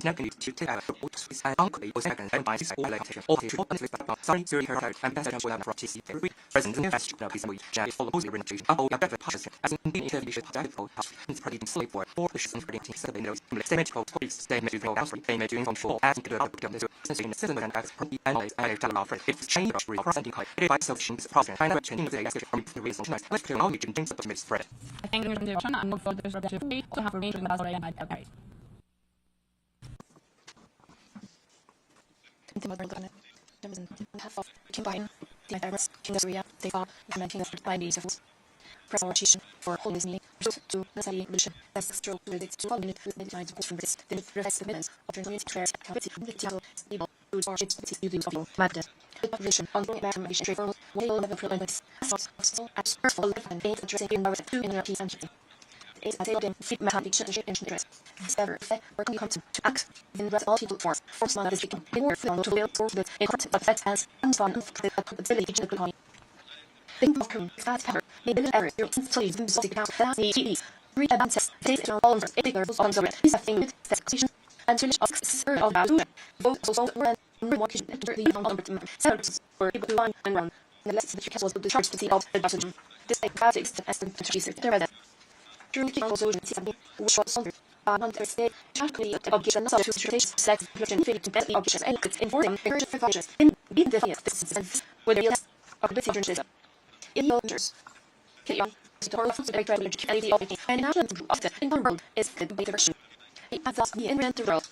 Now can you take out the books and unclear or second and by this election or to open this back sorry zero her and best of whatever from TC present in the best of his week jack follow the rendition of the better passion as in the interview that for it's pretty slave for the shit pretty seven knows symmetrical police stay made to house they made doing control as in the outcome this sensing the citizen and as probably analyze and tell our friend it's change of representing high it by solutions problem find out changing the aspect from the reason tonight let's clear all you can things of Miss Fred I think there's a question and for this representative we also have a range of the already and I the mother of the half of combine the virus in the area they are implementing by these of preparation for holding me to necessarily mission that's true with it to follow it with many lines of this the reflects the minutes of the community care capacity the title stable to or its using of matter the population on the American mission travel will never prevent this as first of all and eight addressing in our two in European country is a tailed feed mathematics interest. However, we're going to act in the all people force man is speaking in order to build for the important effect as unspun the ability to the economy. Think of crew, fast power, maybe the error, your instantly music account, fast TVs, read about tests, data all over, it goes on the red, is a thing with station, and finish of sir of value, both so and more kitchen, enter the number services, were able to line and run, and the less the was the charge to the of the oxygen. This graphics and estimate to research the red. During the also which was under on Thursday, charcoal objects and other situations sex pollution fit to deadly objects and it's informing encourage providers in being the distance with the test of the differences. In the orders. Kill the whole food like religion and the object and now of the in the world is the better version. It has thus the invent world.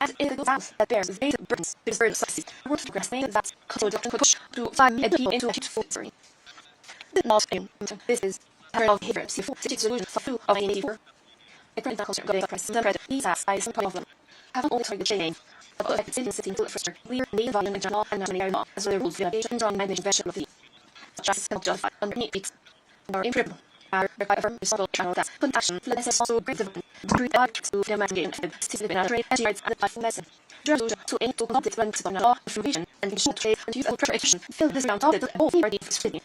As it goes out that bears the burdens to bird succeed. Worth to grasp that control push to find and into a full story. The last game. This is Parallel behavior, city solution for two of 84. A current culture going press the credit, these are size and problem. Have only target chain. The affected city sitting to the first clear, the environment general and national area law, as well as rules violation and management version of the justice and justified underneath weeks. Are improbable. Are required responsible channel that put action, let us also great development. To treat our to the man game, still in our trade, as rights and life lesson. Resolution to aim to complete when it's on law, information, and condition trade, and use of preparation. Fill this round of the whole ready for screening.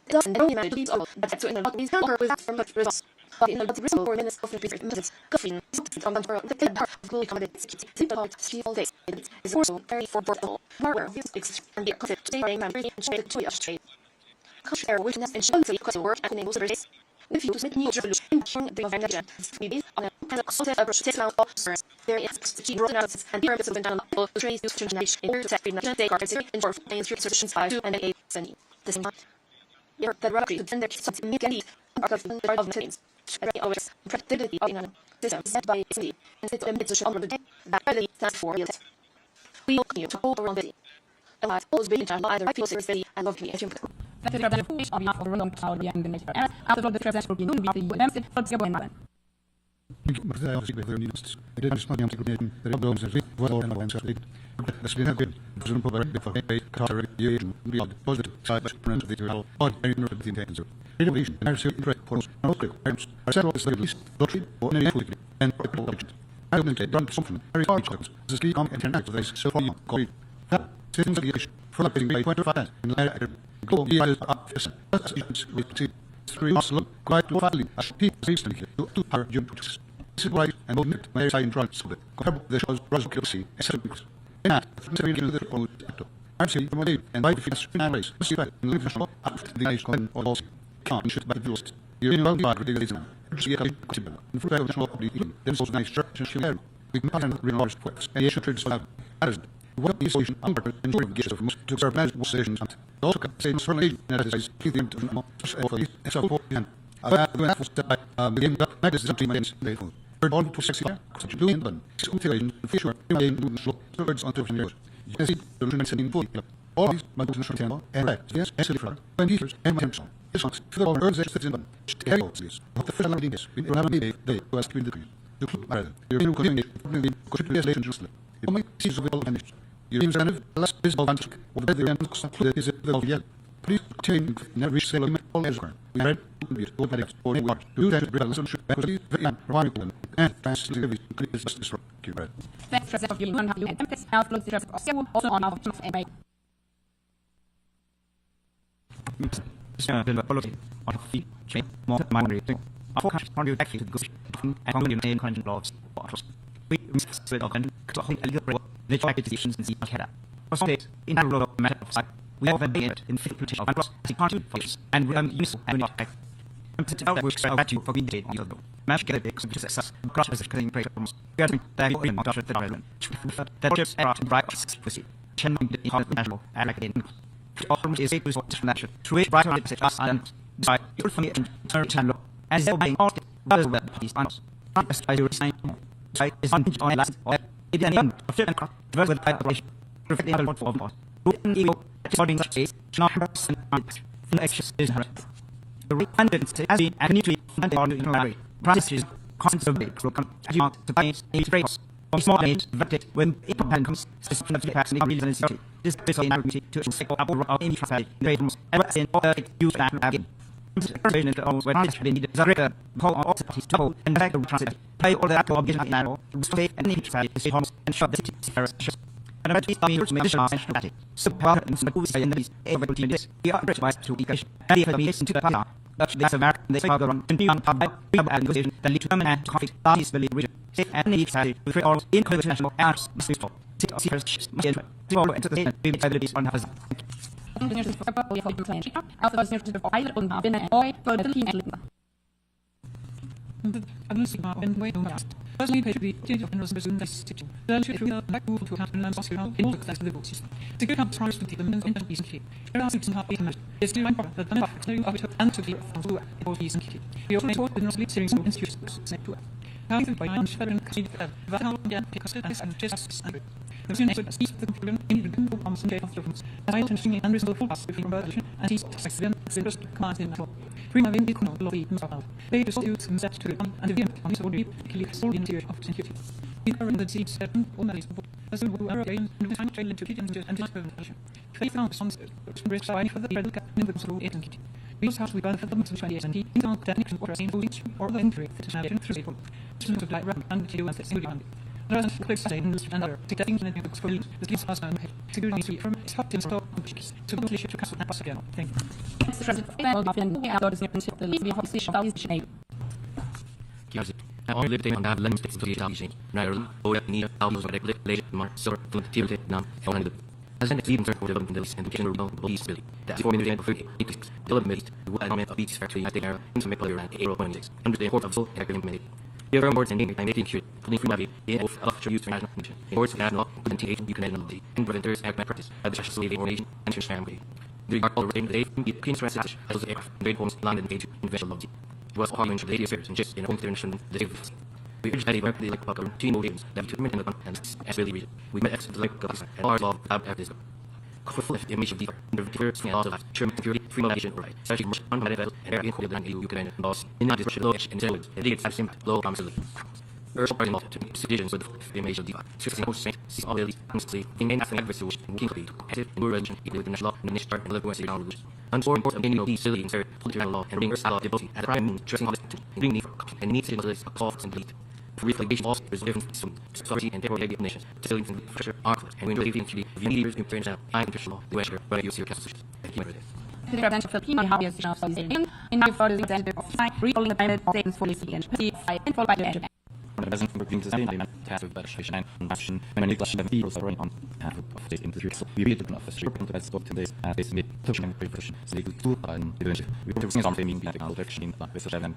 It doesn't only matter to these all, but to interlock these counter without from much results. But in the result for minutes of prepared methods, coffee, on the world, the good part of glue accommodates, simple heart, all days. It is also very for portable, hardware, music, and be a concept to stay memory and share it to your trade. Culture witness and show the culture work and enables the race. With you to make new revolution in the energy, we on a consultative approach to take out all concerns. There is the key broad analysis and pyramids of internal all the trace used to generate in order to take nation they are considered in for mainstream solutions by 2 and 8 sending. The same time. You're the rugby to send their kids something make any of maintenance. Every always predictability of in system set by its need. And it's a mid-social on the day that really stands for real. We welcome you to hold around the and I've always been in either I feel seriously and love me as you put. That is representative Polish on behalf of the Rundung Cloud and the Nature. And after all, the representative will be known to be the UNM, but the Gabon. Right and movement may sign drugs with comparable the show's Roscoe essentials. In that, the RC from a day and by the fitness in race, the secret and live national after the ice coin or also can't shoot by the ghost. You're in a long by the days now. See a possible and for the national public, then so nice church and share. We can pattern remarks quips and Asian trades have as what is solution under and sort of gifts of most to serve as decisions and also can say for age that is keeping to know so and the game that magazine something against the food. On to sexy such doing done. Situation fisher in the words on to years. Yes, the sending full. All these my national channel and right. Yes, actually for 20 years and my himself. This one's for the earth that's in them. This. What the first landing is. We don't have any day to ask between the club rather. You're in community could be as late and just. It might see the well managed. You're in the last baseball and what the end concluded is the yell. Please obtain never reach sale all as current. We read to be or what do that relationship very remarkable and translated is destructive. Thanks for the you and how you and tempest health flows the traffic of also on our of MA. The policy of fee change more minority. Of course, are you actually to go and common in content laws? we split of and hold a little the track decisions in the Canada. For some days, in a row matter of sight, we have been it in 50% of across the country force and useful and not act. That works about you for being dead on the road. Match get a big success, cross the cutting pressure from getting that you in Dr. the Ireland. That ships are to bright pussy. Chen in hard national and like in. Offer is a result to national. True it bright on the us and by your family and turn channel. As they're buying all the other web parties on us. By your sign. By is on last or it the end of certain crop. Develop with operation. Perfect the other form of. Written ego. According to case. Not person on the actions is her. The redundant has been actively funded on the library. Processes constantly broken as you want to buy a phrase. From small age, vetted when it comes to the of the past and the reason is this is an ability to cycle up of any traffic in the rooms ever in all the use that again. Version of the old when I have been the greater call on all parties to hold and back the transit. Play all the actual objects in narrow, restore any traffic is homes and shut the city terrorists. And about these measures may additional and static. So power and some good say in these able this. We are rich by to education. And if we listen to the power. Dutch the American they say go on continue public negotiation that lead to permanent conflict that is the region. Safe and need to create all international arms must seekers must enter to all entertainment abilities on us. Personally, pay to be of and resume this situation. Then to the back move to account and hospital in all the class of the votes. To get up price to the men's interest decent key. There are 6.5 8 It's still one that the number of it and to the from the both decent key. We also support the North Series institutes sent to us. Having by lunch, Federal Cassid, Vatal, and Picasso, and Justice, and the same as the problem in the Google Bombs and Gate of Difference. As I intentionally and reasonable full pass between Revolution and he's accident, the commands in the Prima Vin Econo, Lobby, himself. They just use and set to the and the VM on his body, particularly the soul interior of security. We are in the seed certain, all that is as we will arrange and we find trail into kitchen and discrimination. They found some risk by for the red cap in the solo 8 and kitty. We also have to be by the film to 28 and he is on technical or same footage or the injury that is navigation through the to black ram and to do and single hand. There are quick saying and other taking in the books for the sleeps us and security from top to stop to go to castle and pass again. Thank you. Mr. President, well, I've outdoors in the least of the shop is Sinead. All the day on that lens to the television. Rather, or near almost later, Mark, so from the TV, now, on the as an even circle of the and the general police ability. That's 4 minutes and 30 deliberate the element of each factory at the era into make player and April 26 under the import of full active implemented. Here are more than by making sure putting free money in of official use for national mission. In order to add law, implementation, you can add another and preventers act by practice at the special slave nation and transparently. The regard all rain the day, Queen's Message, as the aircraft, and homes, land and age, and vessel logic. It was all mentioned the lady affairs and just in a home international, the save. We urged that he worked like Bucker, 2 more games that we took in the gun and as really region. We met experts like Governor and our law after this. For full information deeper, the first and also that German security, free nation right, especially much unlimited levels and air included than EU, Ukraine, and boss, in not disruption, low edge, and intelligence, it is at simple, low promisely. Urged by the multitude, decisions with the information deeper, stressing most saint, see all the elite, honestly, in any after every solution, king to be, active, and religion, equal with the national law, and the nature, and live Western revolution. And for important opinion of these silly and fair, political law, and bring earth law devotee at the prime moon, stressing all this, and bring need for, and need to list of cause and delete. For reflection also is different from sovereignty and temporary nations, distilling from pressure, article, and when really feeling to be of leaders in international, international, the Western, but I use your castles. Thank you, my brother. The representative Filipino how is of Southeast in my for the representative of recalling the climate statements for the and and followed by the edge. The president for being designed by task of legislation and action when any clash of vehicles are running on half of state into the so we read the office report to stop today's this mid touching and preparation so they do eventually we want to see something in the direction in with 7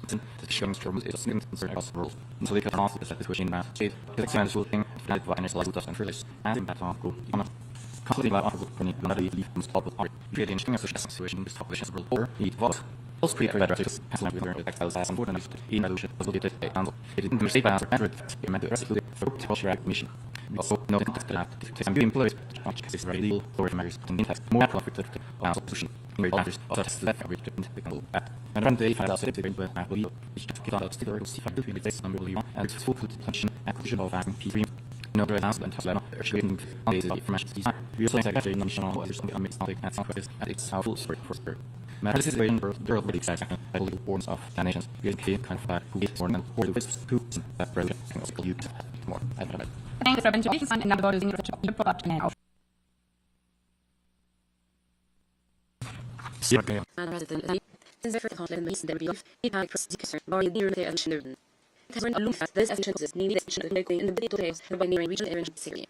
the showing terms is a significant concern across the world and so they can also set the question now state the expansion thing that what energy like us and freeless and impact on group on completely by offer for another leaf from stop with art creating a situation in this population world or it was also create addresses has not been textiles as important in resolution was located and it didn't state answer and the rest of the cultural mission also noted that to some employees which is very legal or matters in impact more profit on solution in the others of the left average technical at and run the final set but I believe which to get out of still see if the base number will and its full function acquisition of P3 no other announcement has led actually on the information design we also like actually national others on the mixed topic and software at its full spirit for spirit this is very really exciting by the forms of the nations getting kind of who is born and or the wisps who that brother can also use more I don't know. Thanks for presentation and now in the product now. President, since the conflict in the recent area, it had prosecution or the near the has run a look at this as causes needed in the details by near regional area city.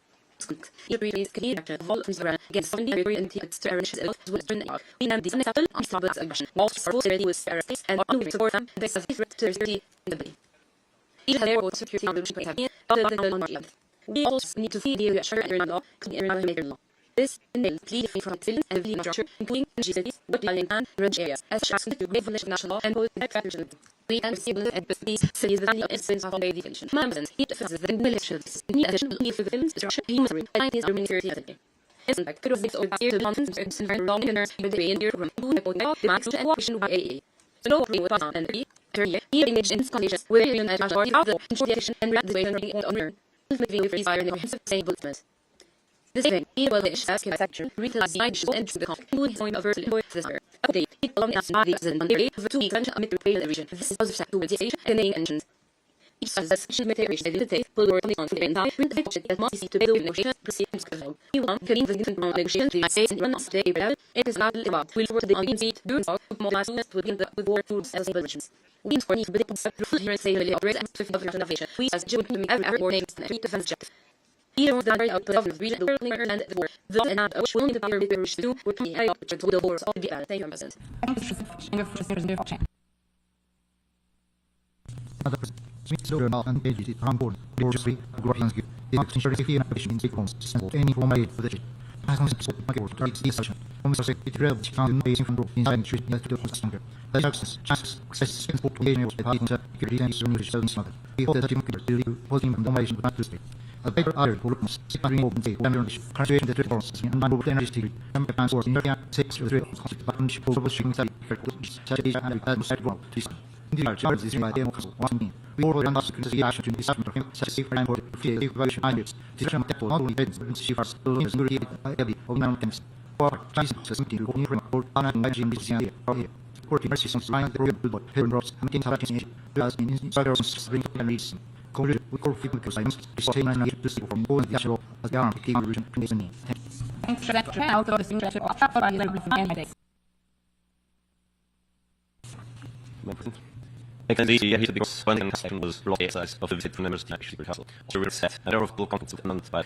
It really can be of all Israel against 70 and to arrange as well as we know this unacceptable on Starbucks aggression. Whilst for security with states and on support them, this has different to security in the body. It has therefore security on the region have on the we also need to see the reassured area law, area law. This entails pleading from citizens and the structure, including energy cities, woodland and range areas, as such as to regulation national and political. We can see and these cities the value of instance of education. Members, it affects the militias, need additional need for the structure, human and is the security. In fact, could have been over here to London and very long in the room, who have the max and action by AA. So no agree with us and the he engaged in conditions where you and majority of the introduction and graduation on earn. Living with desire and the sustainable business. This thing, he will wish as architecture, retailers, and the conflict point of earthly this year. Update, it belongs to the and under for 2 weeks amid the rail region. This is also set to the station and the engines. Each says should material identity will work on the entire print the that must see to build negotiations proceedings control. You want to even different negotiations the United States and run off the area. It is not about will forward the on seat doing so more last to begin the war foods as regions. We for need to be here say really operate and 50 of innovation. We as Jew every war names and defense objective. Either of the very output of the region the working and the war. The and not which will need the power to do work the area to the wars all the thank you President. Stora and Egypt, Hamburg, Borussia, Gropianski, the security and in sequence, any form of the as concept of my session. Almost like it read found basing from inside street to the stronger. The substance, chances, success, and population was the party security and English service mother. We hope that you can was in information about this. A paper iron columns, sipping open day, damage, graduation the triple and non energy, and the plans for India, 6 or 3 concept bunch, overwashing study, and the side world. The charge is by the we all run us to the action to the subject of him, such as safe and for the evaluation ideas. The Russian temple not only beds, but she was still in the heavy of mountains. Or, Jason says something to only from old Anna and Imagine this year. Courting mercy songs line the royal billboard, here in Ross, and in Tarantino, as in insider spring and reason. We call people because I must be staying and to see from all the actual as the arm became a region in the Thanks for that. Out of the signature of Chapter by the days. He because one in second was block exercise of the visit from members to actually castle. So we set a of full contents of none by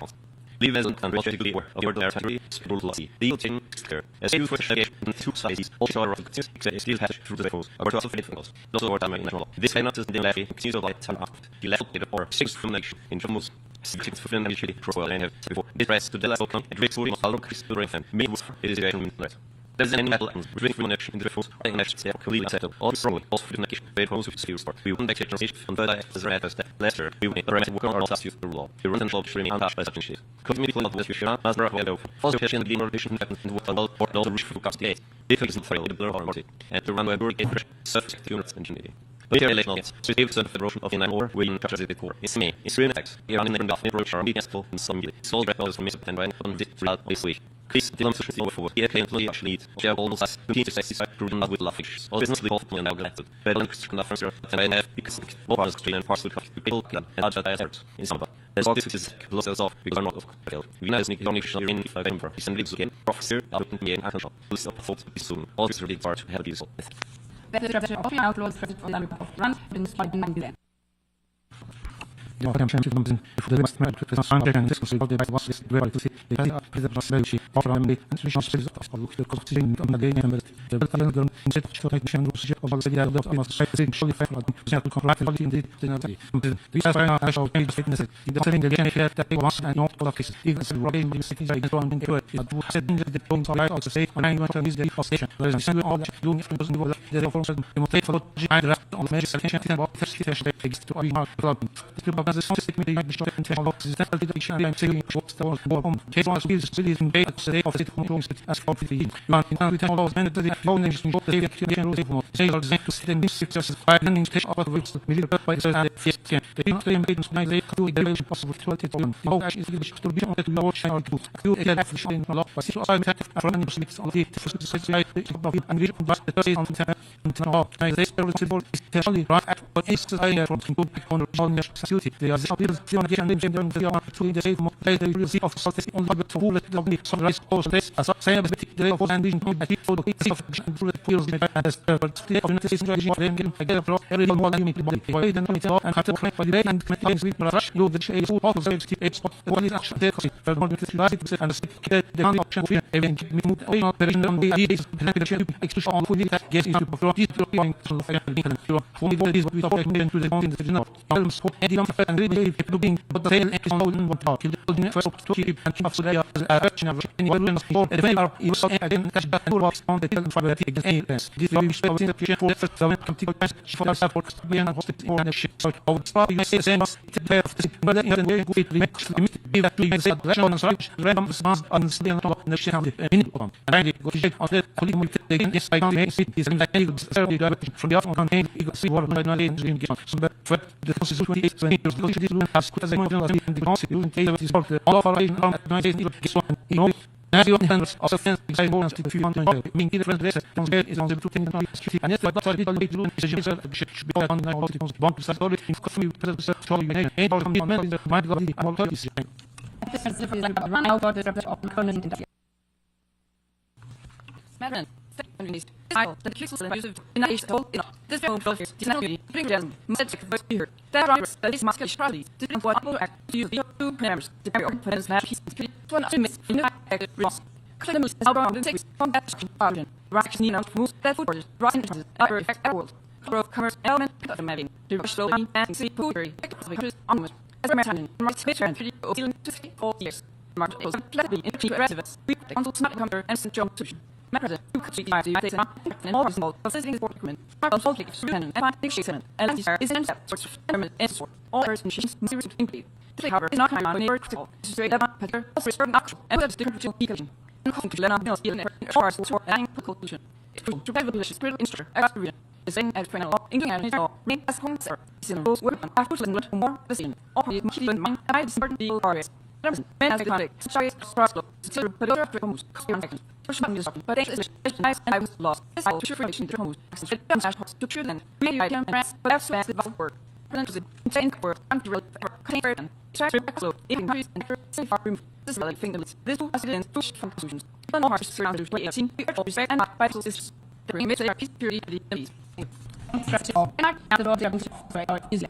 Leave as and logically or of your territory, schedule lossy. The thing is clear. As you for share in 2 sizes, also are of the still has through the force, or to also fit things. Also or time in national law. This cannot is the levy, continues of light and after. The level or 6 from nation in Jamus. 6 for financially profile and have before. This press to the last outcome, and Rick Sully, Allo Crystal Rafen, me was it is a very minute. There's an metal and bring from nation in the force, I next step, clean settle, all strongly, all for the nation, very close with sport. We won back transition from further as a red step, lesser, we win the rest work on our last the law. We run and fall streaming untouched by such shit. Community of this year, as Bravo Edo, also passion the innovation and what all or all the rich for cast gate. If it isn't fail, the blur or and to run by burg surface units engineering. But here relation gets so if the federation of the nine war will capture the core. It's me, it's real attacks. Here on the approach are against in some soul records from September and on this throughout this week. Chris Dylan Sushi over here can play actually eat. Share almost as 2066 proven with love fish. All business legal and now elected. But on Christian Africa and I have because all parts of and parcel of people can and other diet in some of there's all this is close off because not of fail. We know sneak only shall in if I remember. He sent again. Professor out in me and action. List of thoughts to be soon. All this really part to have this. Better structure of outlaws for the of runs in slide 9. Ja, jag känner till dem för det mest med för sån där det skulle vara det var det var det det är precis vad det är från mig en chans till att få det kostar om det är med det är den grund inte så att jag måste och vad det är då måste säga sig skulle för att jag kan kontrollera det inte det är så att jag ska inte fitness det är det är helt det var så not all of this is Robin the city I don't think it was said the point I also say when I went to this station there is a all that doing it doesn't work there for some the for I on the station about 30 station to all club as a scientific media shot and tell us that the show I'm saying what's the one case was is cities and data say of it as for the man we tell all men that the phone is what the general say to send this success by landing station of the middle by the first the impedance by the do possible to it on the whole is to be on that we watch our to you have shown a lot but so I'm from the mix on the society and we the say on the all I say responsible is totally right at what is I from good on the society Det är situationen igen den den för två det som det är ju of så on the to let the sunrise also this as say det är för en vision på det för det för det feels the best the organization region then again for every more than unity body why then it all and have to connect by the and things we rush you the change all of the it's what is action there for more than 50% and the only option for even move away not very on the ideas the expression on for the get into for this going to for the bodies what we talk into the mountains the north films for any number and really looking but the tail is on one talk the first to keep and keep so they are action of any one for the favor you so again catch back and work on the tail for the against this very special situation for the first one come to for support being hosted or the ship so of spot you say same but the way we make be that we say that on the random response on the shit on the minute and go to check on the police again is I don't make is in the from the off on hand you see what not in so but for the constitution 28 has as I know the constitution is all of our you know as you understand also fence design bonus to the few months mean different this is on the two things and it's like the little decision should be on the bomb to start in coffee to you and all the men that might go I'm all this is different run out of the component in Madman the pixels and use in a told in this film filters technology bring down magic first here that are that is mask probably didn't what will act to use the two parameters the power opens map piece one to miss in the act loss click the how around and takes from that option right need out moves that forward right into the effect world growth commerce element of mapping to slowly and see poetry because on as a matter right picture and feeling to see 4 years mark those flatly in the residents we on to smart computer and jump to President, you could see the idea and all reasonable of visiting the equipment. Our whole fleet of and finding statement, and this is an step towards determined and support. All earth machines must be included. Today, however, is not kind of neighbor critical. This is very developed, better, also respect actual, and with a different equation. In calling to Lena Mills, even as far as support and political solution. It's crucial to have a delicious critical instructor, as the region. The same as final law, England and law, remain as home server. This is a rules work on after to learn more the scene. All the machines and mind, and I discern the progress. Man as a convict, sorry, cross-look, consider, but other criminals, conspiracy. But I was lost. This I will shoot for the homes. To shoot them. We I can press, but that's fast the word. Present insane word. I'm to cutting fair and try to explode. Even trees and safe far room. This is really fingerless. This two accidents push from conclusions. But no hearts surrounded by 18. We are respect and not by systems. The ring makes their peace purity to the enemies. And I have the door of easily.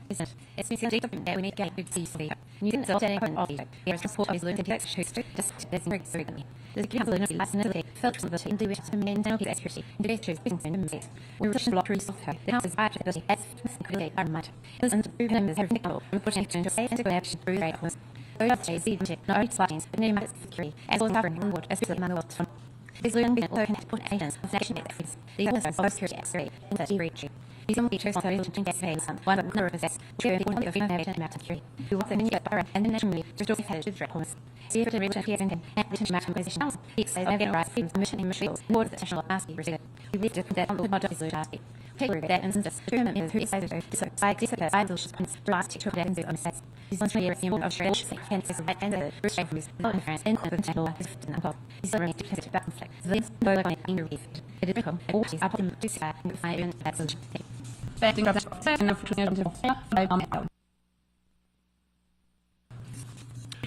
It's been data that we make get good see so you can sell and all these there's support is learned to get shows just this very certainly the council in the last minute felt the individual to maintain the accuracy the data is being sent in we're pushing block software the house is bad the s create our match this and through them is having we're pushing to say and action through right was very much a seed no right slides but name as security as well as covering what as the manual from this learning or connect put agents of action the others are security x-ray in the reach some features of solution to space and one of nervous security point of navigation and security. We want the mini bar and then nationally to store headed to threat homes. See if the real check and the maximum position. He says navigate right things mission in materials more the national asking receive. We live to that on the model is asking. Take a that instance the German is who is either so side this is idle last teacher that is on set. This one year in of strange and this and the restraint from his not in France and the potential is and called. This is really to back conflict. This boy like in relief. It become always up to say and find that solution. Betting of the and of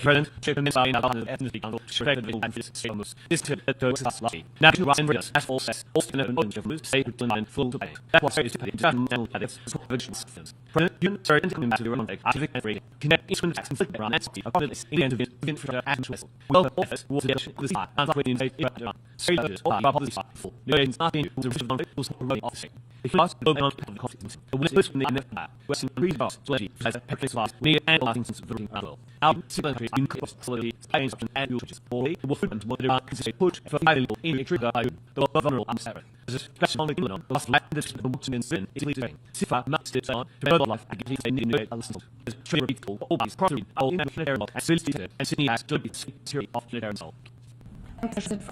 President, Chipman is in the ethnicity council, protected with and physics almost. This tip to us lucky. Now to rise in readers, as all says, Austin and orange of loose, say to line full to pay. That was is to pay into and edits, provisions. President, you sir, and coming back to the run active and free. Connect Eastman tax and flip around and city upon this in the end of it, infrastructure and whistle. Well, office was the other side, and not waiting in the say others, or our policy full. No, it's not being the original was really office. If you ask the open on the confidence, the winners from the end of that, Western Breeze Boss, Sledgy, as a perfect last, near and lasting since the world. Our supplementary in facility, paying such an annual changes, or they will frequent what they are considered push for valuable in a trigger by the vulnerable and Sarah. As a special on the Gillian, the last land this the Woodsman spin is leading train. Sifa mastered on to better life and get in new listen. As trigger people, all bodies, property, all in the air and Sylvie and Sydney as to be theory of the air and soul. President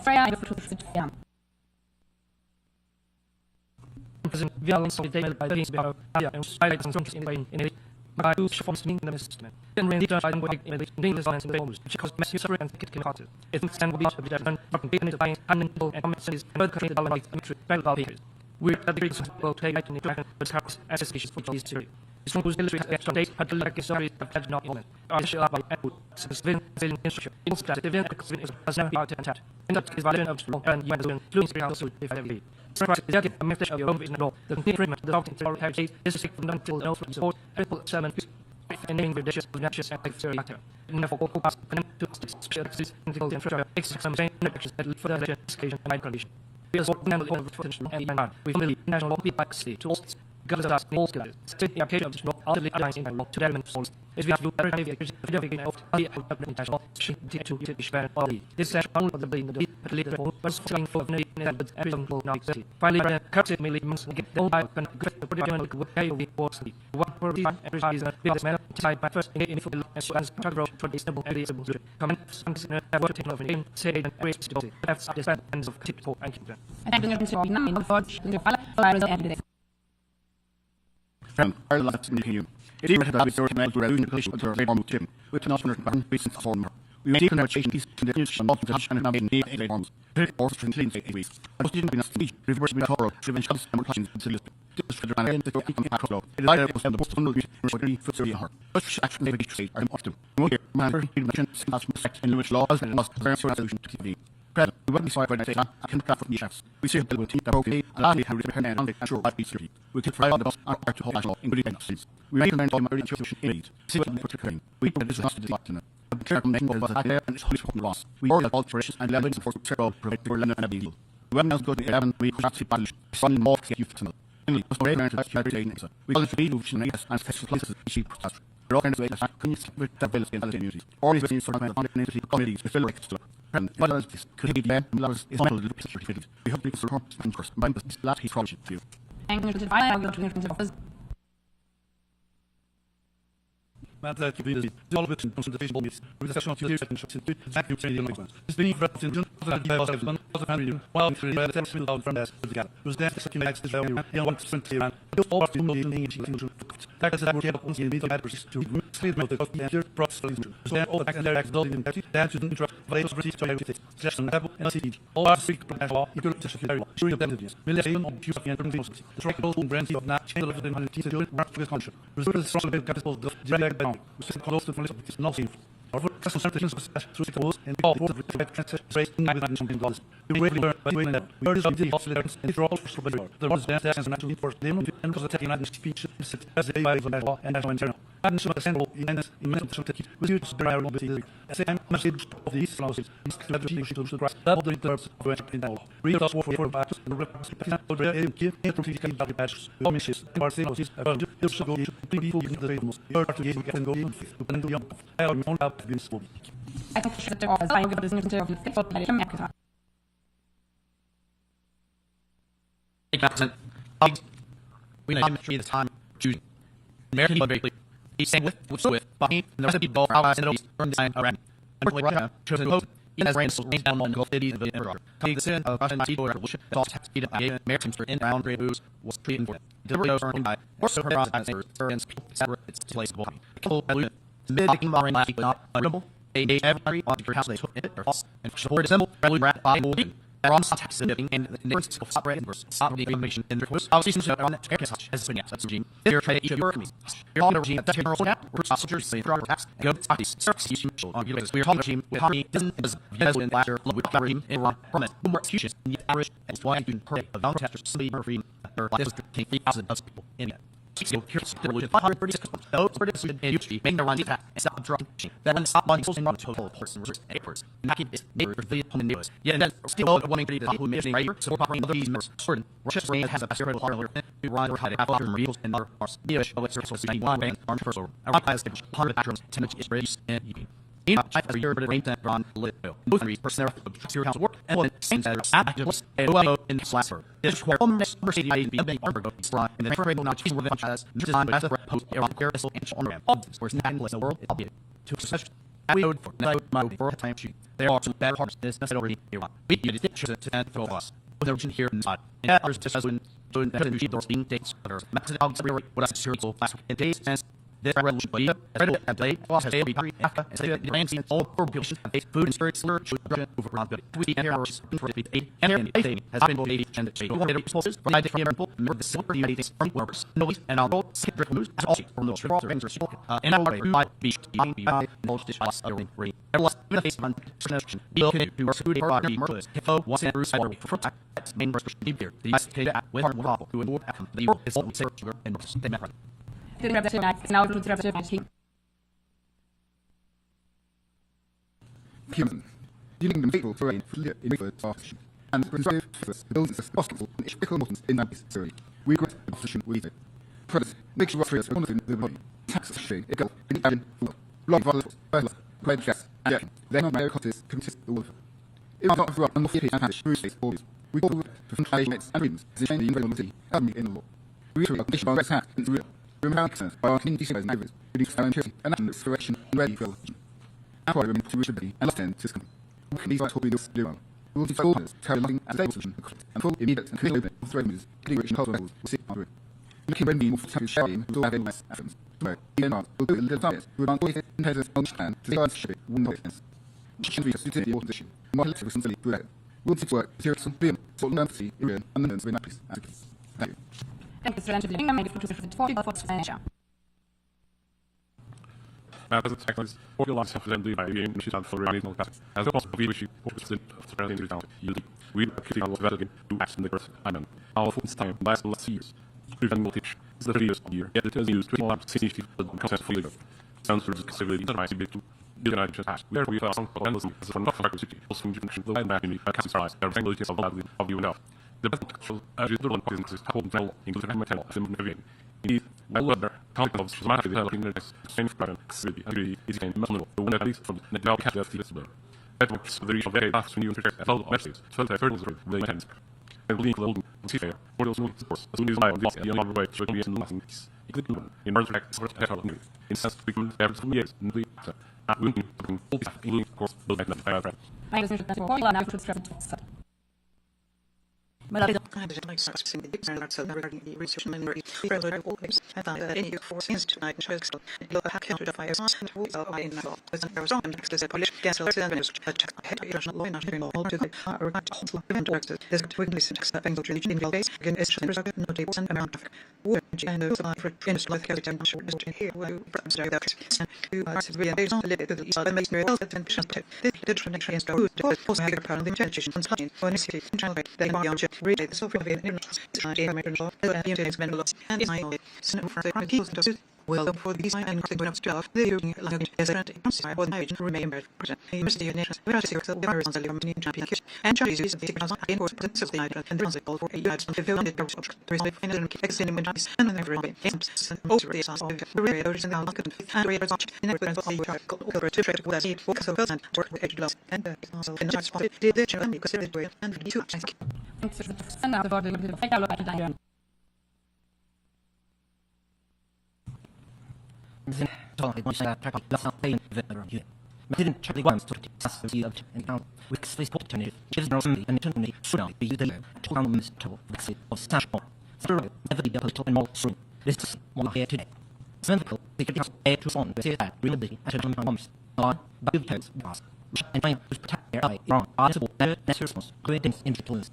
violence of the day by things about and highlights and functions in a by whose performance mean the system. Then when data and what in the science and the homes, which cause massive suffering and it can cause it. It can stand will be to be done, but can be in the science and mental and common sense and both countries are like a metric value papers. We are the greatest will take in the dragon, but Carlos associations for these series. It's one whose illustrates that some days had to like a story of that not illness. I shall by Edward, since Vin instruction. Instead, the Vin has never been attacked. In that is violation of strong and when the fluency becomes so if every. Surprise is a message of your own vision law. The complete treatment of the doctrine for heritage is to seek from until no support, triple sermon, and naming the dishes of natural and theory actor. And therefore, all pass and to special integral infrastructure, exercise, and actions that lead for the education and migration. We are so memorable of potential and man. We family national complexity tools. Governs us all skills. State the application of this law utterly aligns in law to the element souls. If we have to do every day, the beginning of the international to expand all the. This is one of the being the but later all was flying for the and every single now exist. Finally, captured me leaves get the whole I can get the project with a week or sleep. One for the every size and this man tied by first in the football as well as travel for the stable and stable. Comment something that work taking over the game, say and raise to the left side ends of tip and keep them. And I'm going to be 9 for the fire. From Ireland to the EU. It even had a sort of medical revolution to a form of Tim, which not under the recent form. We made conversation piece to the institution of the Dutch and made need a forms. Or from clean state weeks. I was didn't be enough to speech, reverse with Toro, driven shots and more questions to the just for the man again to become a crow. It either was the most fundamental for the foot heart. But action they trade are often. More here, man, he mentioned some effect in which laws and must very solution to TV. Present, we wouldn't be sorry when I say that. I can craft for the chefs. We see a bill with team that okay, and lastly, how we repair and make sure life be security. We could fly on the bus and our to whole national, including things. We make them learn to our institution in need. See what we put to clean. We put this to the in it. The care from making of us there and it's wholly from Ross. We order all operations and level for several provide for London and Abdul. When else go to 11, we could actually publish some more to youth to know. Finally, we must learn to every day next. We call it the lead and textual places cheap process. We're all kinds of ways to couldn't with the ability and communities. All these ways for the communities with fill rights to and what else could be there is mental picture. We hope we can support and first combine this last piece project to you. Thank you. I will go to the office. Maar dat gebeurt niet. Alle wetsen van de Facebook is. We de session natuurlijk en shots in het zaak nu zijn die nog. Dus ben ik verrast in doen. Dat die was van wat van doen. While we the test will out from that to the was there the second next value in 120 and all of the million in that is that we have on the meter matters to sleep with the pure process so then all the factors that building in that to the interrupt values receive to everything just an apple and city all our speak professional you could just very showing them this will say on pure and principles the track all brands of not change of the 100 to do it mark for this concept results strong big capital direct down we sit close to the it's not safe or for customer service to the walls and all for the transit race $9 something. We really learn by doing that. We are just the oscillators and draw for the the ones that and natural for them and because the technical speech is as a by the law and national internal. And so the central in mental to keep with you to the around the same message of these laws is to the grass double the terms of in the law. Read us for back and represent the give it from the patches. Omissions and our things is about you should go to people in the rooms. You are to get and go in to young. I am on up this school. I think that there are I'm going to business of the people that come back. We know the time choosing American people he sang with Bobby and the rest of people for allies in the East burned design around and Russia chosen host even as rain rains down on the Gulf cities of the Emperor. Coming the sin of Russian people revolution that all taxed Americans for in round grave booze was treated for deliberately overturned by also her bronze and separate its place of body. Mid-making barring last week was not unreadable. They every on your house they took it or false and supported symbol revolution rat by moving. Wrong tax living and the difference of stop rate versus stop the information in the course. Obviously, so on that such as been that's regime. Your trade each of your economies. Your on the regime that general cap, or soldiers say for our tax, go to tax, services, you on your we're on the regime, with harmony, doesn't as Venezuelan latter, with the regime, and wrong promise, no more excuses, and yet average, and why you can pray of non protectors, somebody or free, or this is 3,000 of people in it. So here's the revolution 536 those British and UG making their run attack and stop drunk that one stop money and run total person reserves and person knocking is neighbor for the home news yeah then still wanting to the who mentioning right here so properly these members certain Russia's reign has a pastor of parlor to run or hide half of reveals and other parts the issue of its resources 91 and armed first or around class 100 patrons temperature is raised and eating in a year but it rained that run lit both countries personnel of the council work and one same as activists and OMO in the last word this where almost mercy be a armor go slide and the frame not choosing with as design as a post around here is and on ram all where's not in the world it'll be to such we owed for no my for time sheet there are some bad parts this already here we did it to and for us with the region here inside and others just as when doing that and those being dates others maxed out everywhere what I sure so fast in days and This revolution, as read and played, was a baby party after, as they demands in all populations and face food and spirit slur, should production over responsibility. We see here our for the aid, and here the aid has been both aid and the state. We want resources from the different people, remember the silver United States from workers, noise, and our road, skip drift news, as also from those reports, rangers, and our way, by beach, by most distress, other ring. Everlast, in the face of uncertainty, be okay to work through the party, merciless, HIFO, was in Bruce, or for protect, main verse, deep here, the ICK, with hard waffle, who would happen, the world is all we say, sugar, and they met right. Now includes representative. Human. Dealing the fatal terrain for the in opposition and conservative efforts to build a possible and equal importance in that theory. We regret the opposition with it. President, make sure what on the body. Tax shade, it go, in the action, long violence, pride gas, and action. Then on my contest, consist the wolf. It was not for us, and the fear and panish, through states, borders. We call for foundation and freedoms, as the invisibility, army in the law. We issue a condition by West Hat, into real. Remember access by our community and neighbours, reduce our insurance and action restoration and ready for election. Our prior women to reachability and last end to scum. These rights will be do well. We will see orders, terrorizing and stable solution, and full immediate and clear open of threat measures, getting rich and cultural levels will sit on it. Looking when we move to sharing with all our less actions. Tomorrow, even now, we'll do a little target, we will employ it and head us on stand to the guards ship it, one more defense. Should be suited in the position, and what let's responsibility to that. We'll see to work, serious and beyond, so empathy, Iran, and the nuns with nappies. Thank you. Thank you, Mr. Living, and President Secretaries, all your lines have been by the issues and for regional capacity. As a possible issue, President of the President down, we are keeping our developing to act in the Earth Island. Our full time last years. Prevent voltage is the 3 years of year, yet it is used to more significant content for labor. Sounds for discovery intermise to United States. Therefore, we have some endlessly as a not for city, also in junction, the land map in the capacity, the rectangularity of you enough. The best actual German business is hold well into the metal of the Navian. Indeed, well weather, confidence of dramatically developing the same pattern, city, agree, is again emotional, the one that is from the developed capital of the visible. That works the reach of very fast when you interject a flow of messages, 12 turtles through the intents. And believe the old seafarer, or those new sports, as soon as I on the young way to be in nothing. In order to act as a petrol new, in sense to become there for years, and we are willing to bring all the including, of course, those like that. I was interested in all now to travel to I was like sucking the dictionary regarding the research and memory. I found that any for since tonight shows look at counter the fires and rules of I in the was there was on the Polish gas and venues attack head irrational law not doing all to the right whole event works this quickly syntax that things of religion in the base again is no tables and amount of work and the survive for industry like the time short is here where perhaps there that who are really based on the limit to the east and makes no else than vision this determination is to also have a part of the intention and something when it's in general they are read the software of the and I know for the people to well for the design and the stuff they using language as a or marriage remember present a mystery nation where see yourself virus on the company champion and Chinese is the because I for the night and principle for a unit of the and goes to is and extending when and never be over the source of the readers and and readers in evidence of the over to trade with it focus of person or edge loss and also and just spotted did the channel because it way and to and now the body of the fatal diagram. Didn't Charlie once to the of and now with space opportunity, gives no and eternity should not be used there to on the total of Sashmore. Through never be double and more soon. This is one here today. Simple, they could just add to on the theatre, really, at a homes, on, but you can pass. And I was protect their eye, wrong, possible, better, response, creating influence.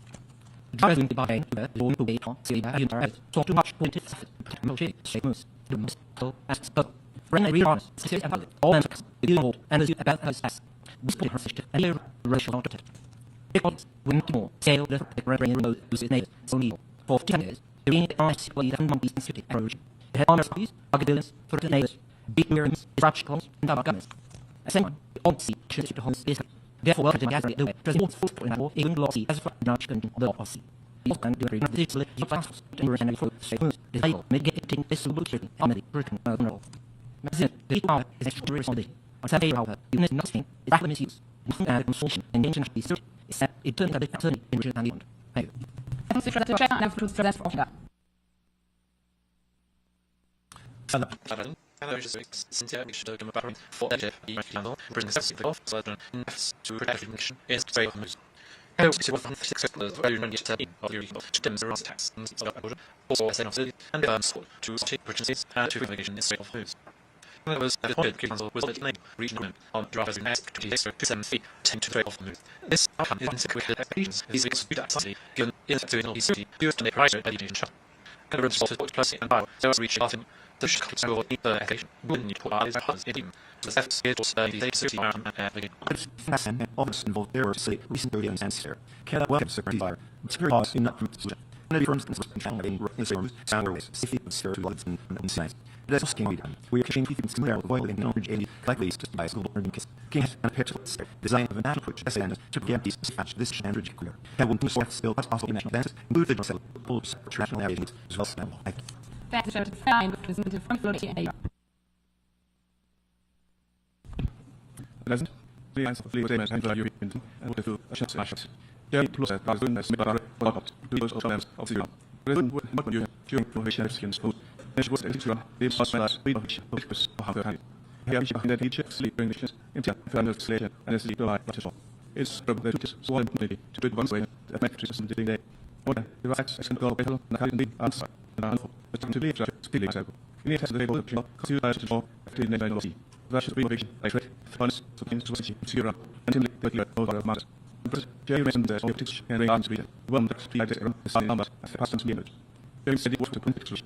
Driving the body, the long way, see that you are so too much pointed, no shade, shameless, the most, so as but. When I read honest, say about it, all answers, the deal and as you about us as. We split her sister, and your racial authority. Because, when more, sail the brain road, whose neighbors, so evil. For 10 years, the being honest, well, even monkeys and city approach. The head honors, armadillos, for the neighbors, big mirrors, rachicals, and other gunners. At the same time, the old sea, should to hold this. Therefore, welcome to gather the way, because more full in war, even glossy as a large and the of sea. You can do a ridiculous, you fast, and fruit, say, the table, mitigating this solution, comedy, broken, no. The power is extremely responsible. On Saturday, however, unit nothing is actually misused. Nothing added consumption and ancient research is that it turns out the attorney in region and beyond. Thank you. There was at this point, the council was its name, regional on draft as an ask 26 10 to trade off the move. This outcome is insecure expectations. These figures do that society, given institutional history, used to make price education shut. And the room solves what plus and power, so as reaching often. The shock will need the education. When you put out his powers in him. The left schedules the security around and again. And office involved error to say recent early ancestor. Can that welcome security fire? Security laws in that solution. And for instance, having reforms, sound ways, safety of security laws and science. That's just king done. We are changing things to there, avoiding no rigidity, likely just by school learning kids. King has a picture design of a national which SNs to get these dispatch this standard career. Have one source still as possible national advances, include the yourself, full of rational navigations, as well as now. That's a fine representative from Florida. Doesn't the answer for legal statements and value in and what to a shot smashes. Jerry plus as soon as Mr. Robert to those of them of the President would not you during prohibition of skins food. This was a teacher, the boss last week of which of how kind. Here is behind the teacher sleep during the into fan of slation and a sleep like Rochester. It's from the teachers so immunity to do one way that metrics and day. What the rights and go battle and can be answered and answer, but to be just speaking cycle. In the test of the table, consider as to all after the name of that should be motivation by trade, funds, to gain to switch to Europe, and simply the clear over matters. Jerry mentioned the politics and the arms reader. One that speaks the sign numbers as the past image. Jerry said it was to put it to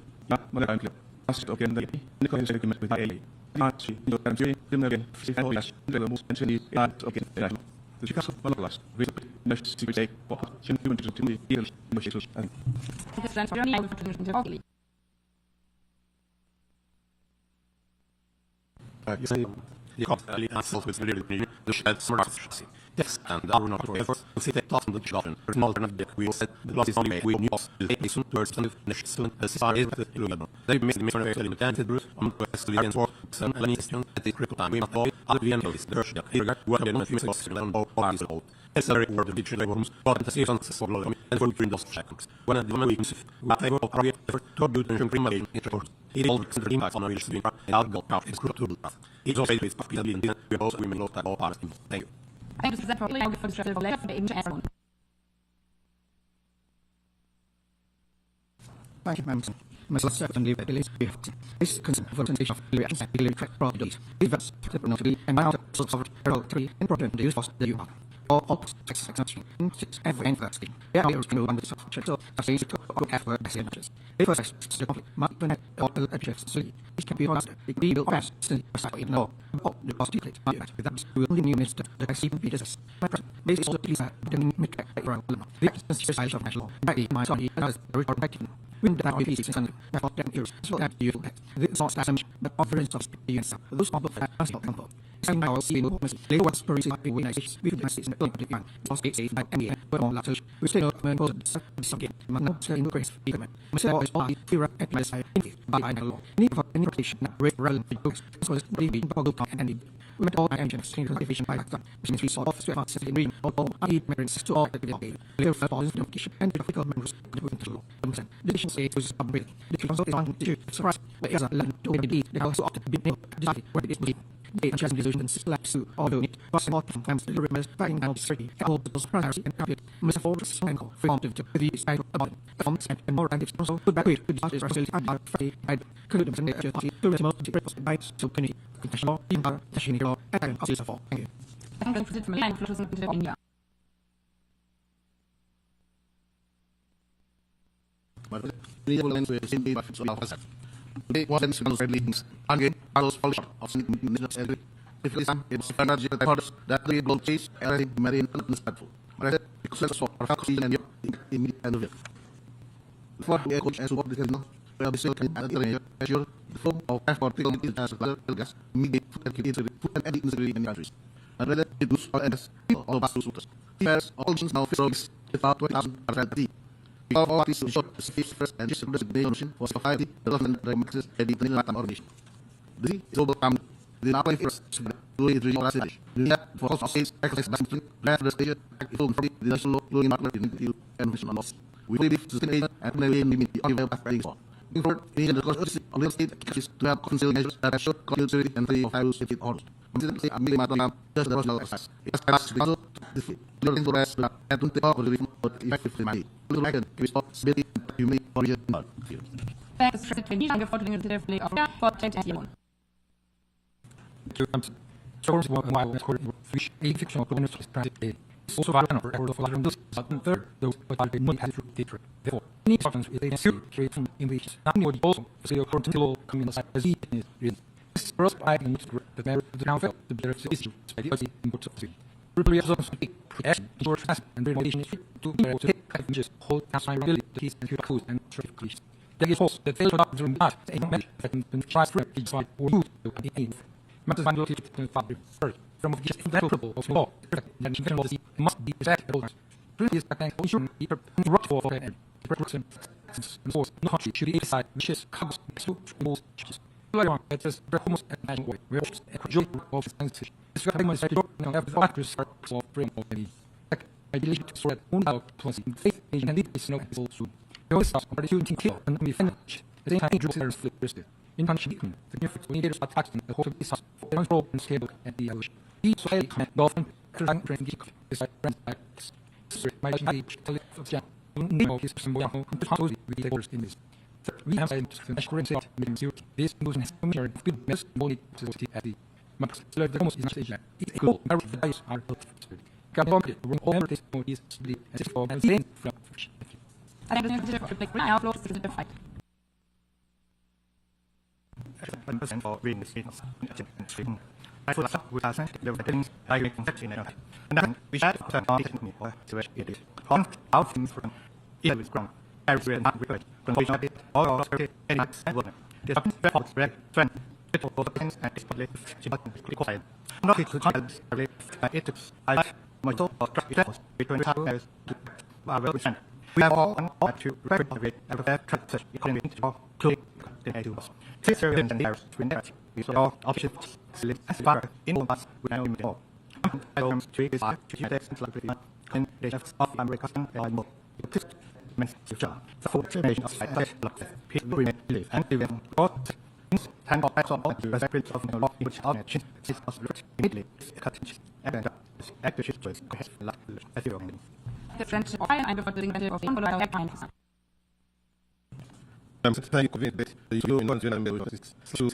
mother I'm clear. Asked again the Nicholas agreement with IA. Not she, no country, then again, see how yes, the most potentially and again, the Chicago monopolized, with no secret take, or human to me, ears, emotions, and. You say you can't really answer with the shed smart chassis. Yes, and our not efforts to see that often the children, or an alternative we will set the loss is only way we knew of the soon towards the next soon as far as the Lumen. They made the mission of the limited Bruce on the West Livian War, some Lenistion at the critical time we must all other VN is the Rush, the regard, what in a few seconds to learn all arms hold. It's a very word of digital worms, but the seasons for Lodom, and for during those seconds. When at the moment we can see what they will probably effort to do the primary intercourse. It all the impact on our stream and our goal path is crucial. It's also based on the we both women looked at all parts. Thank you. Thank you for that. Probably for the strategy of left to everyone. Thank you, Madam. Myself certainly believes we have this concentration of reactions and really track properties. Diverse, notably, and now of hereditary and problem to use for the human. All sex exception, every interesting. There are no one with so as they to effort as images. If a sex the conflict might be or adjust it can be honest, it be the best in no. All the positive with that will only new minister that I see be this. My present this is all the police the make around the existence size of national by my sorry as the report back when the power pieces and about 10 years so that you get this not as but offerings of experience those of that as your comfort. And now see no later what's per receive we nice we nice in the plan was safe by any but on latter we stay up and go again man no say no grace even myself is all here at my side by law need for any protection relevant books so it's really being boggled down and we met all my engines in division by that which means we saw off the about in reading all I need members to all the day later for notification and graphical members the law the division state was upgrade the council is on to surprise but as a land to be the house of the big nail where it is the just decisions slaps to although it was not sometimes the request finding out security all those privacy and copy Mr. Forbes and formed to the side about forms and more and it's also put back with the justice facility and Friday I could have been the party to remote the purpose by so community international in our national law and office for thank you. Thank you for the line for the India. The lens will seem to be Today was in single leadings. Again, Carlos Polish of Ministers and if it was energy reporters that the blow chase and marine respectful. But I said, because for our faculty and in the end. Before we echo as what the signal, where the silk and assure the form of export people as well gas, immediate food and industry in countries. And whether it was all ends, all of us to suitors. Yes, all things now fix about 20,000 all these short first and just the notion for society, development, democracy, and the Latin organization. This is overcome the now first to the regional association. The for all states, exercise discipline, last the station, the national law in market in the mission on us. We believe sustainable and never limit the only way of praying for. In short, in the course of real estate cases to have concealed measures that have short continuity and free of values in orders. Consistency and minimum Madonna, just the personal exercise. It has passed to also defeat. Learning to rest and to take off the reform but effectively money. To make it responsibility and humility origin. Thanks for the training and for the delivery of for 2021. Source while according which a fictional bonus is translated. Also valid for equal for this third those but by money has data. Therefore, any substance is a series created from English. Not only also the according to communist as it is written. This first by the the merit of the downfall, the better issue, by the input of the Rubri also speak, action, short fast, and renovation to be able to take images, hold outside really the keys and to codes and traffic police. That is false, that failed to adopt during that a match that can try to each side or use the aim. Matters one located to the father first. From the that trouble of law, that invention of the must be exact at all times. Previous attack for sure, be rock for and preparation and force no country should be aside, which is comes to most churches. It is almost at national way, where a joke of sensitive. This government said, no, after the actors are of frame of the I believe to sort own out to see faith and lead is no people soon. The only stuff are the shooting kill and be finished. At the same time, Jerusalem flip rested. In punching, the new fix leaders attacking the whole of this house for the control and scale and the ocean. Each highly comment dolphin, current train geek, is like friends like this. My age, tell it of Jan. No, his symbol, and how with the orders in this. We have a current set meeting zero. This inclusion has a of good mess, body to at the Max. The almost is not stage. It's a cool, very values are built. Can bomb it, run over this mode is the as for and then from. I think the different like now flows to the fight. 1% for reading the statements and speaking. I thought that would have sent the things I can catch in it. And then we had to turn on it or to it is. On out from either with ground. Everywhere not regret. Confusion of it or any woman. The reports red friend. It will things and display she button required. Not it to child it took I like my soul of trust levels between how as to our well percent. We have all on to record it and prepare trust economy into all click the to us. Sister and the others when that we saw options slip as far in us without limit all. I will treat this to text like the and they have off I'm recording and more. Future. The full explanation of such like people remain live and live in God. Hang on, I saw all the respect of the law in which our nation is absolutely immediately cut and active choice like as you know. The French oil and the building of the Anglo American. I'm convinced that the you in one general member is so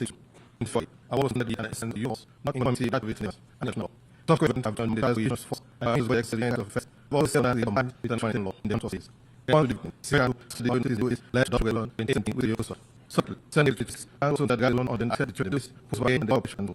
I was not the and yours, not in one city that witness, and no. Talk with them done the as we use for is by excellent of first. All seven of the man with an final law in the process. All the going to do is let's not well on in anything with your so send it to also that guy on the said to this was by the option.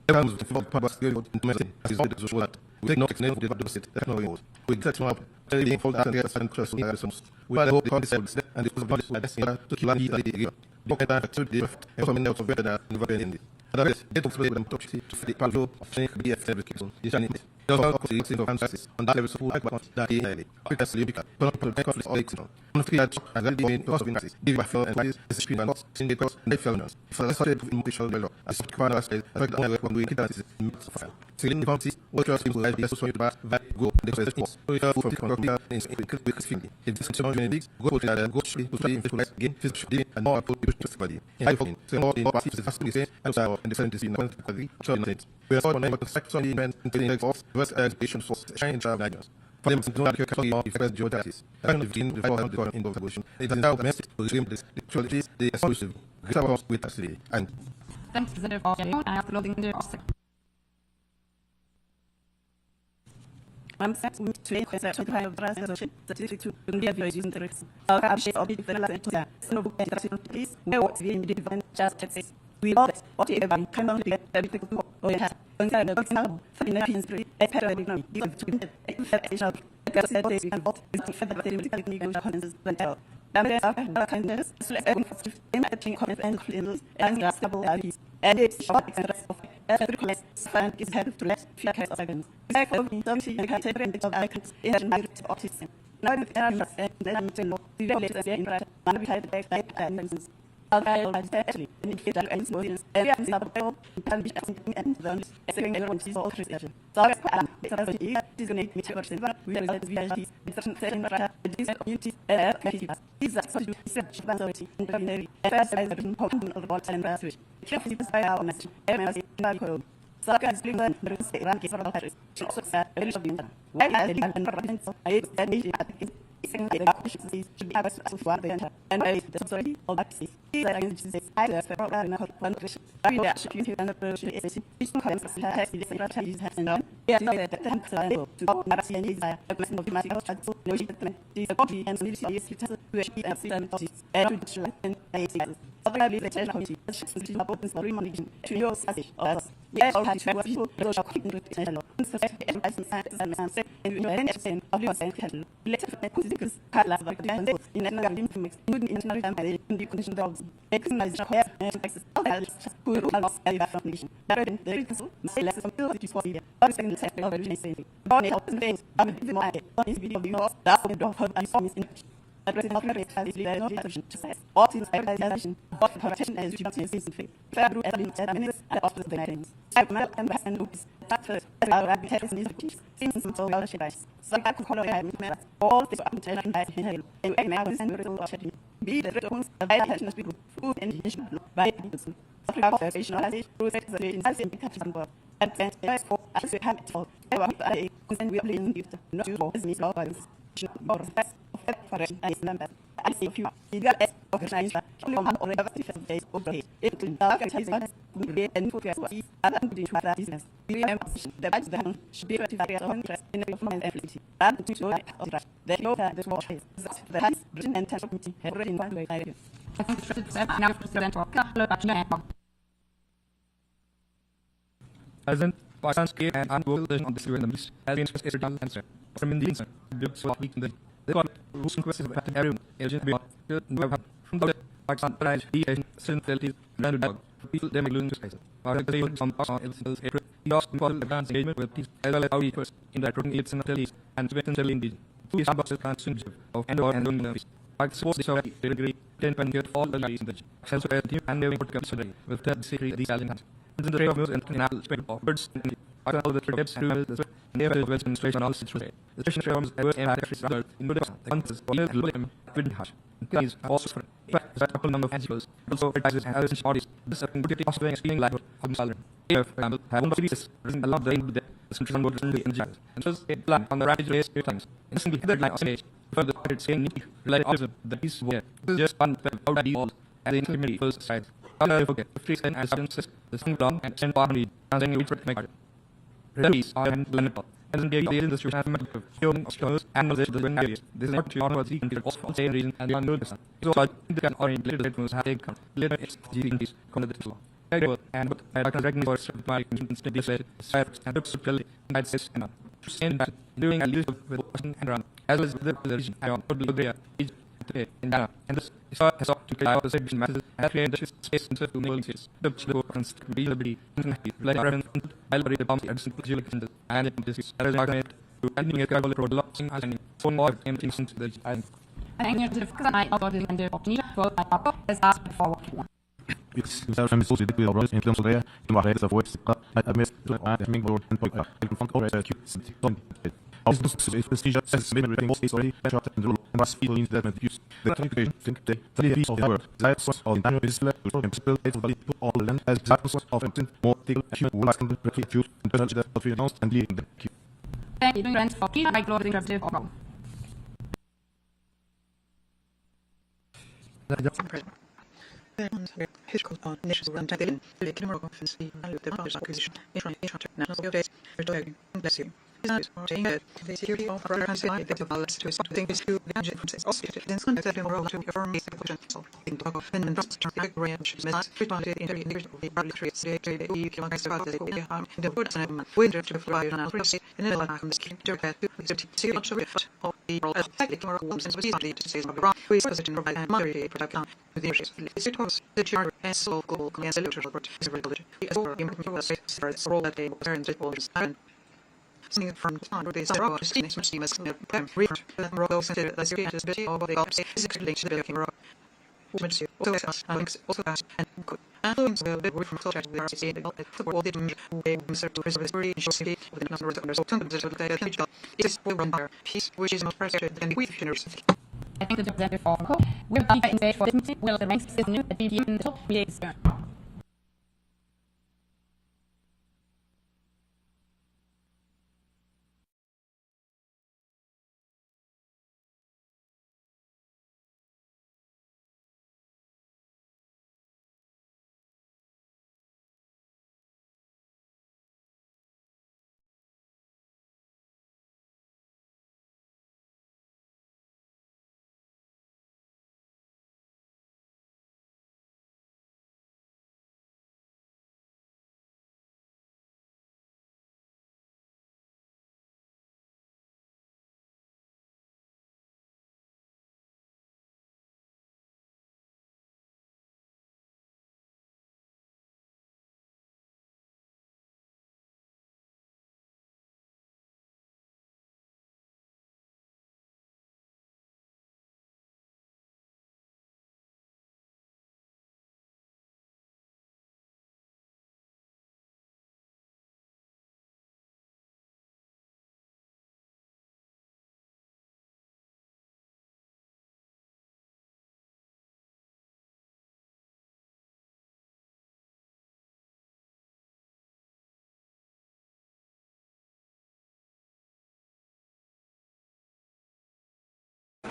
Everyone was for purpose to medicine as is the so that we take no extent of the opposite technology. We get some up being fold out and get some trust in ourselves. We are the concept and it was about this to kill the idea. Book and to the also mean also better than in the other they don't play with them to the palo of think BF every kitchen. Is an there's no consequence of emphasis on that level so like that he had it as lyrical don't protect conflict or exit on the field and then the cost of emphasis give a feel and why is the screen and not in the cost they fell us for the sort of emotional level as the corner aspect affect the when we that is file selling the bounties what just people like so that go the process so you have from the in quick feeling if this is not in big go to the go to play in the game physically and more people to body in high fucking so more in what is has to be said outside in the 70s so we are all on the section event in the force versus education source shine job diagnosis. For them, no other category of first geographies. I don't begin before the in both evolution. It is now domestic to dream this, the exclusive, greater house with us today. And thanks to the I have loading the I'm set to make a high of statistics to be a using the risks. Our shape of the last to no book interaction please. What's being defined just text. We all whatever kind of get a bit or you have considered the box now for the history a pattern of give to additional because that is what is the federal negotiations when tell. Damage of kindness, imaging comments and cleaners and stable values. And it's short examples of every class and is helped to let few kinds of items. Exactly, don't see you can take advantage of icons in my autism. Now the parents and then to know the regulators in practice, one of the type and actually, and it and smoothness, every unstoppable can be and then saying everyone sees all Christian. So I is going to meet your silver, we are the VIPs, with certain setting these communities, these are such research authority and veterinary, first as a important of the body and research. Carefully by our message, MSC, code. So I can explain the run case for all countries. Also, very short. Why I and represents I said, saying that the efficiencies should be addressed as one of the enter, and by the authority of that city. These are agencies either several and not one position. I mean, that should you and the person is which comes to have the different strategies has been done. Yeah, know that the hands are able to go never see any desire, a blessing of humanity, so no she determined. These are body and need to use to test to achieve and see them bodies, and to ensure and ACS. Otherwise, the China committee has shifted to about this remuneration to your passage or else. Yes, all had to have people, those are quick into international. And as the science and you know, any extent of your science can later put the Carla, like the end in another mix, including international time in the condition dogs. Exercise the hair and Texas, all that who will not have that nation. That is the reason, say less than 54 years. All the second set of origination. Born help and things, I'm a bit more on this video, you know, that's what the dog and form is in. Addressing of merit has leader no reaction to say. All things privatization, what protection and reduction is in faith. Fair group as been minutes and after the night. I come out and back and groups. That first, as our rabbi has in these seems so well advice. So I could follow him, all things up to and I inhale. And I now send the result of checking. Be the returns of my attention as people, food and vision by people. After our observation, I say, through sex in as in catch and work. And then, as for as we have it all, I consent we are playing with not you as me, law violence. Or best for I remember. I see if you got S organized, only one or other different days of the day. It will not get and put your body other than to business. We remember the bad down should be to various own interest in the mind and flexibility. And to show of that, the no the small space. The high vision and tension committee have already found way. Now, President of President Pakistan's care and ungovernable decision on this in the Middle East has been expressed every answer. From in the instant, built so weak in the rules and questions affected everyone, agent beyond, from the Pakistan, pride, the Asian, sensibilities, random dog, people, them including to space. Our regulation from Pakistan is April. He asked for advanced engagement with peace, as well as outreach first in the recruiting aids and utilities, and prevention in region. Two is ambassadors plans soon of Endor and London peace. Pakistan supports the Soviet degree, 10 and get all the ladies in the region. Self the team and living port capacity with the secret of these alliances. In the trade of news and canal spread of birds and all the tribes and the never will administration all situation. The special reforms ever and after rather in the countries for the global with hash. Guys also for a couple number of articles also advertises and other bodies. This is a good cost of explaining life of Salary. If for example have one of these reason a lot the central board and jazz. And so a plan on the rapid race times. In single header line on stage for the started saying related also the piece where this is just one how that evolved as the intermediate first side. I'll forget the free and substances, the single long and send harmony, and then we try to make it. Release are and learn it. As in being the industry and medical, human struggles and knowledge of the wind areas. This is not to honor the country of all same reason and the unknown person. So I think the orient later that was having come. Later it's GDPs, come to the law. And but I can recognize for my instant decided, cyber and absolutely United States and saying that doing a little with Washington and run, as well as with the region, I want to be there. Today in Ghana, and this is has up to carry out the same messages and create the space into the world series. The conference reliability, like reference, library, the bombs, and simple conditions, and this is a result to ending a carbon production and so more empties into the island. And I because I got the end of Nina for as asked before what you want. Because I'm so sick with our in terms of there, in my head of what's I missed and make more and point out. I can find already cute. Als is prestige as maybe everything most is already better and rule and must feel in that use the clarification think they the piece of the word that source of the is left to people it will put all the land as that source of everything more take action will ask them to create you and turn that of your announced and leading them. Thank you, grants for key like clothing representative of His called on nations around Taiwan, the Kimmer Conference, the value of the knowledge acquisition, national days, retiring, bless you. Saying that the security of our country is the balance to respond to things to the gadget differences. Also, then some of the role to affirm the position. So, in talk of and trust to the range, mess, responded in the English of the Bradley the EU kilometers about the the good and winter to fly on our race, and then like the skin to get to see much of it of the role of technical rooms and specifically to say the wrong we position right and moderate production to the issues. It was the jar and so goal and the literature report is regulatory. As for the role that they parents and from the time they saw the scenes which seems to have reached the road consider the serious bit of the opposite physically to the camera. Which also has also has and good. And doing so the way from such as the RCC the all the way to preserve the story and show the number of the so to the page it is for run there piece which is not frustrated and we finish. I think the representative for Hong Kong will be in stage for this meeting will the ranks is new at BDM in the top creates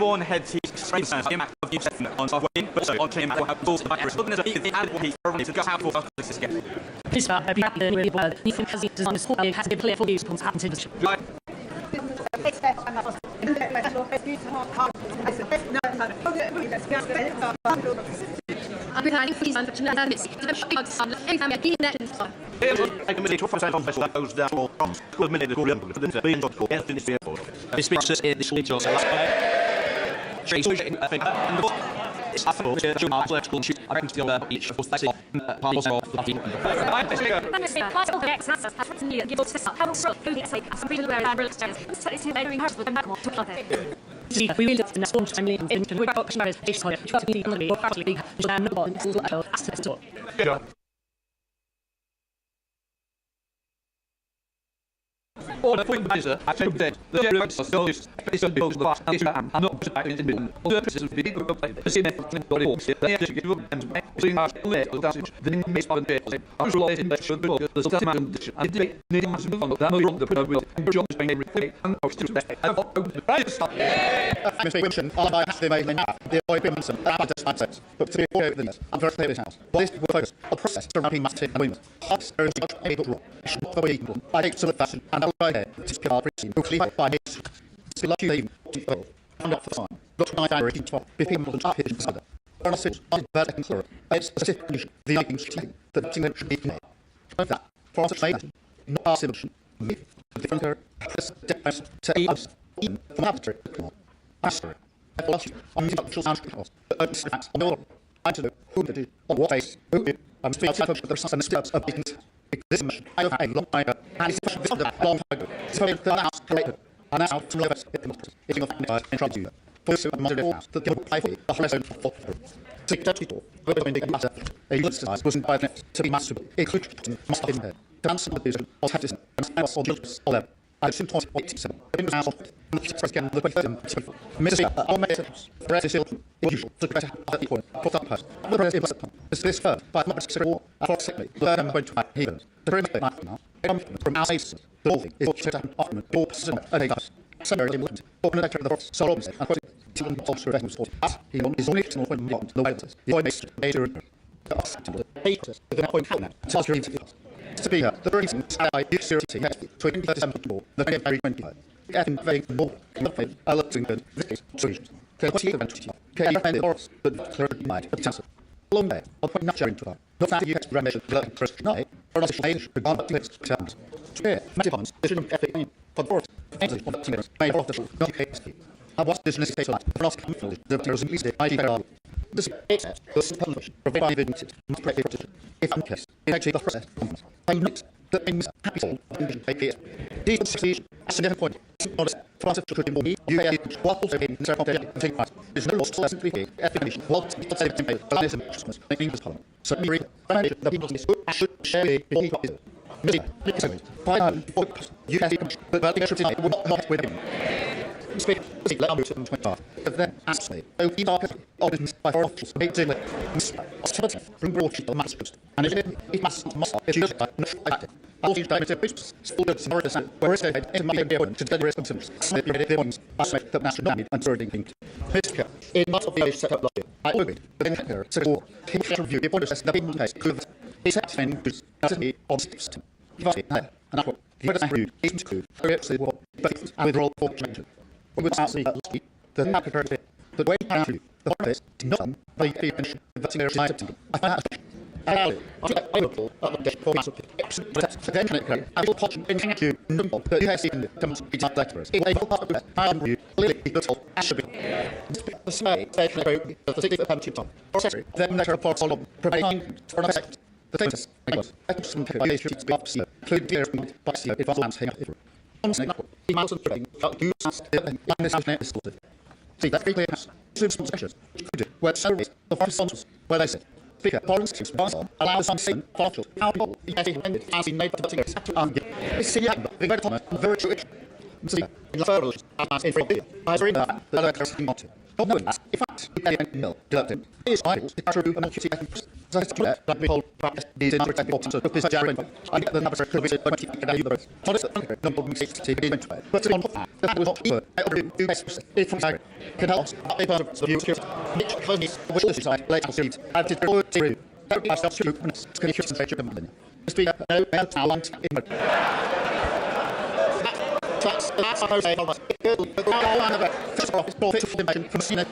born head to straight concerns the impact of use on software, but also on chain for how tools by risk. Looking at the and what he's probably to go out for this again. This part, I be the word, you think has it designed as whole has to be clear for use upon patent industry. I'm planning for these unfortunate to the shock on every time I get that in stock. I can make 12% on that goes down all from school minute for the billion of yes in this vehicle. This picture is this little Trace I think it's affable to show my left shoot I can still each of those parts of the team. See, we will look to the storm timely in to work out Paris based on it, to be on the way, or actually, and the ball in school as to store. All the point is, I think that the general socialist is opposed to the last and I'm not in the middle. The purpose of the big group of the same body force, they actually give them and seeing our late of that, the mace of the day. I was related to the book, the Sultan condition, and the needing to move on, that no wrong the put with and jobs being everything, and I was to respect. I've got the price stop. Mr. Winston, all I have to make now, the avoid Winston, apparatus mindsets, but to be aware of this, I'm very clear this house. What is the focus of process surrounding mass and women? Hearts are such a good rule. It's not the way equal. I take solid fashion and I'll buy it. It's PR preaching, who clear by nature. It's like you leave, found out for the time. Look to my diary, be people and up here in the other. When I sit, I'm bad and clear. It's a specific condition, the liking thing, that nothing that should be made. Of that, for us to say that, not our solution, me, different her, different to us, even from after it. Master, I lost you. I'm using the sound controls, but open facts on the order. I to know who to do, on what base, who did. I'm speaking out of the sun and steps of business. This mission, I have a long time ago, and it's a long time ago. It's probably the last collected, and now from the rest of the monsters, it's enough and try to do that. For so much of the house, that the play for the whole zone for to get to door, where the big matter, a good size wasn't by the net to be masterable, including must have been there. Dance on the vision, or have this, and I was all just all there. I assume 27, in the house, and the press again, the 27, Mrs. Our message, the rest is still usual, to get at the point, put up post. The rest is this first, but not consider war, approximately, the I'm going to have here. The very night now, from our faces, the whole thing is what should happen often, or person, and a guy. Somewhere in England, open the of the force, so Robinson, and quoting, to an also reference to as he is only to know when beyond the violence, the oil makes major the acceptable, haters, the point how now, tells your interviews. To be here, the reason I use security has to 27 people, the very 25. Getting very more, not faith, I looked in good, this case, solutions. What you eventually, can you find the horse, but clearly might, but chance. Long day, I'll point not sharing to her. Not that you have to remember the first night, or not age, regardless of its terms. To hear, many times, the shouldn't ethic name, for the force, fancy, on the teamers, made off the show, not the case. I watched this necessary light, for not comfortable, the materials in least the ID are. This is the simple push, provided by the limited, must pray for if I'm case, it actually the process. I mix the things happy soul, and take it. These succeed, as a different point, not for us to put in more, you may have what also in the circle and take part. There's no loss to simply be, definition, what it's a thing, the line is in making this column. So, we read, the people should share the people. You have but the extra tonight will not with him. Speak, let me to 25. But then, actually, we are organised by four officials, made to hostility from broadsheet of mass post. And it must, if you just like, not like it. All these diamonds are posts, still good, some order, where it's going to make the point to deliver responsibilities. Snip your the ones, I say that national damage and burning thing. Mr. In much of the age set up last year, I ordered, but then here, so all, he should review the point of the big case, could he set to find goods, as he on system. And that's what he would have reviewed, he's to war, but I withdraw for change. We would see last week the map prepared the way I through the forest to not the mention of the side of I find that I will the for massive then can I will touch and thank you but you have seen comes be top lecturers it will part of that I am you clearly the top should be the say the 60 penalty top processor then lecture reports all providing for an effect the things I some by should be up include dear by if all lands hang up he miles and trading, you ask the net is sorted. See, that free clearance, some sections, where salaries, the first sponsors, where they said, Speaker, foreign schemes, allows some statement, partial, how people, he has ended, as in made the particulars, it's see, the very common, very true. See, in the further, as in free, I was reading that, the other person wanted. Not knowing that, in fact, facts, mill, deducted. These articles are true and accurate. As I said, that we hold practice these interesting importance of this jarring. I get the numbers could be 20 and you the honest number of mistakes to be 20. But on that was not even do best if from Sarah. Can help us a part of the view security. Which causes which is like later seeds and to go through. That was just true and security company. Must be no talent in that's how I say how much good one of a first office profit dimension from seen at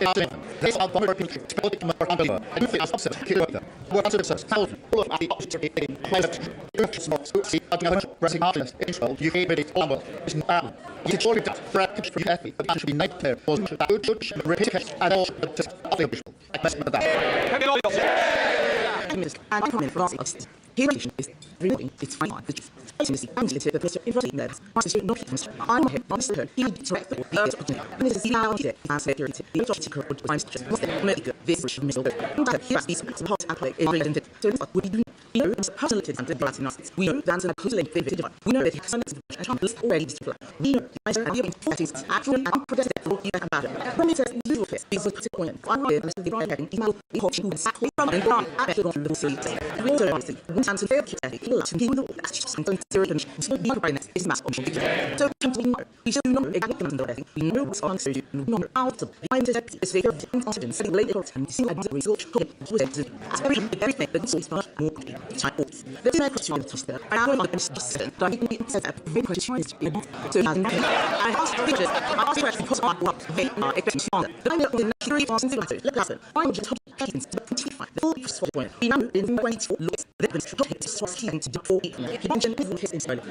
this are bomber people political more under and if it's upset kill them what other service thousand all of the opposite in place smart see another resignation in control you can't be all is not you should already practice for happy but should be night there was good repeat and all the official that and I comment for us here is removing its fine intimacy and the picture in front of them. I should not keep I'm here, honest her. He direct the and this is now here. I say security. The authority code was just was the medical this should miss over. And here is the hot and play in identity. So what we do we know it's personality and the diagnostics. We know that's an accusing vivid. We know that it's an already displayed. We know I said I'm practice actually unprotected for you and matter. When it says usual face is a point. I'm here and the right having email we hope you exactly from and from actually on the street. We also see one time to fail to the that's just something serious. So the brightness is mass on the so we should know exactly we know what's on so you know how to find it is very important setting later and see how the result with everything but it's much more there's no question of this there I don't understand that you need to set up very question is so I asked teachers I asked questions because I want they are expecting that I'm not in theory for something like look at it I'm just talking to 25 the full first point we know in 24 looks that was talking to source to do for you mention his inspired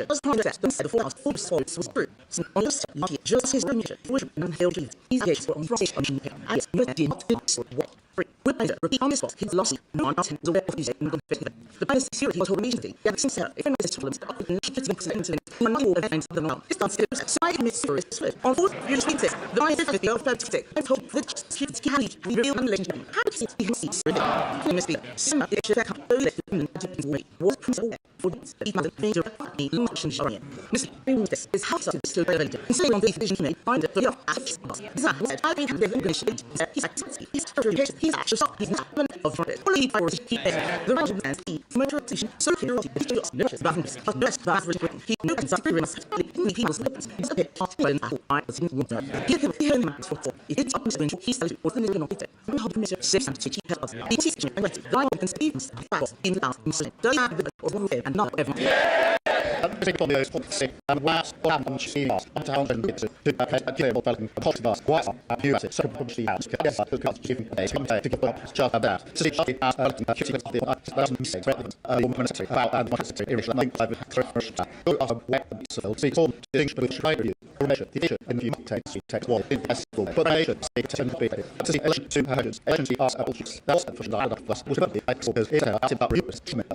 just point that the forecast full source was true so on this lucky just his mission which and held these gates were on front on the I guess not did not what with pleasure, repeat on the spot, his loss, not the way of music, and the bias security was horrifically. Yet, since if it was problems, the not all events of the norm. This dance is side mystery is split. On fourth, you speak this. The bias is the old flirt stick. I told the security, we real relationship. How does it be conceived? It must be similar. It should have all the way. Was principle for the mother major a luncheon showing. Mr. This is how to still relevant. And say on the vision to make, find it for your ass. I think the organization he's actually shocked. He's not of it. Only for he the Russian and he motorization so security nurses buttons but blessed the average he knows experience in people's lips it's a bit hot when I was in water he him for it's up when he says was the name of it and how measure says and she tells the teaching and the can speak fast in the house and not everyone People know say and last one and she lost on town and to clear developing cost us what you at so probably has yes to cut even days come to get up just about so she asked shooting the doesn't say ministry about and what is irrational like go off so see all things with try you measure the issue and you take wall in possible but I should say to be to see election to hundreds agency ask that's for the other plus was about the because it's about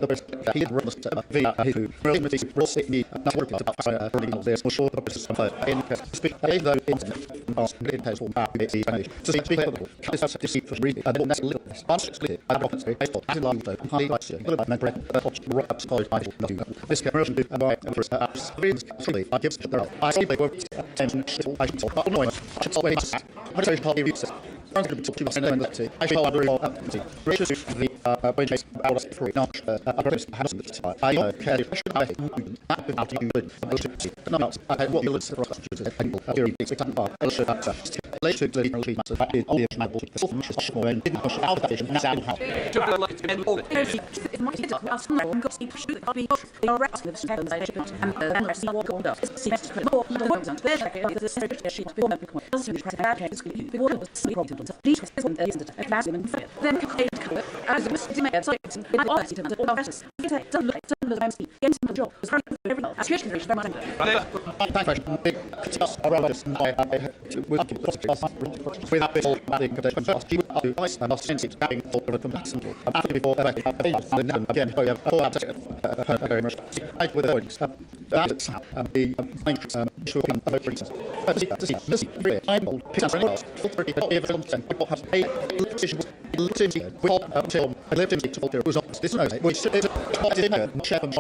the best he did run via who really me not work about running there's no short of this in speak I though in has all back to see speak to see for reading and that's a little split I don't say I thought I like the high like but my bread rocks called I nothing this commercial do and I first really I give I see they work attention I should talk annoying I should always what is probably use I shall have very well gracious the when I out of free now I care I out you good no I what will for us people here it's a bar later to the massive back in all the small and didn't push out the vision sound how these is one that isn't a class and then as the estimate so it's all all process it doesn't look sometimes getting the job is very well as very much big around this without this all bad conditions she would do ice and sense it's going over from after before again so you have very much I with the words that's the issue of reasons I'm old people have a until I lived in the was this no we should chef and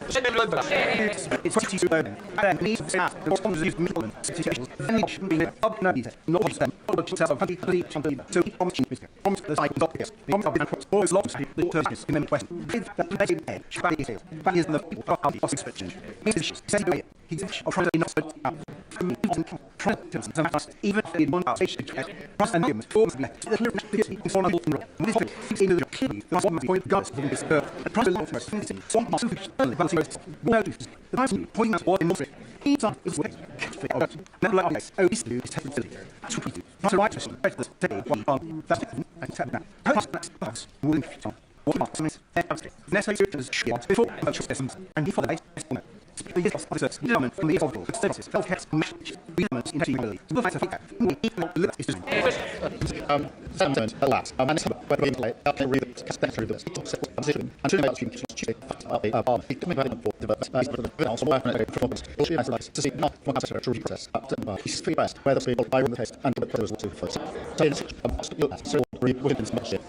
It's 22 learning. And then these staff, the responses of middlemen, situations, then it shouldn't be up no detail, not of them, or the self of 20 so he promised the site of the promise of being across all his lots, the alternatives, in many questions. That the basic head, Shabbat is Shabbat is the people of party of inspection. He's of trying to not so out. Trying to even if he one part station, trust and him, forms of left, the clear activity, is on a bulletin roll. With this video, in the clearly, the one point of guns, the birth, and trust the long first, some must have early, but the time pointing out what in the each time is way, never like this, oh, this is technically, to be not a right to the day, one on, that's it, and tap now. Post that box, wooden feet on, what marks, necessary to share before systems, and before the base, the yes officers, government from the evolvable services, healthcare, government, integrity, the fact of feedback, sentiment at last, and it's whether we play, I can read the through the position, and to make to see not one answer to reprocess, he's free best, where the people buy on the test, and the proposal to first. So, within much shit.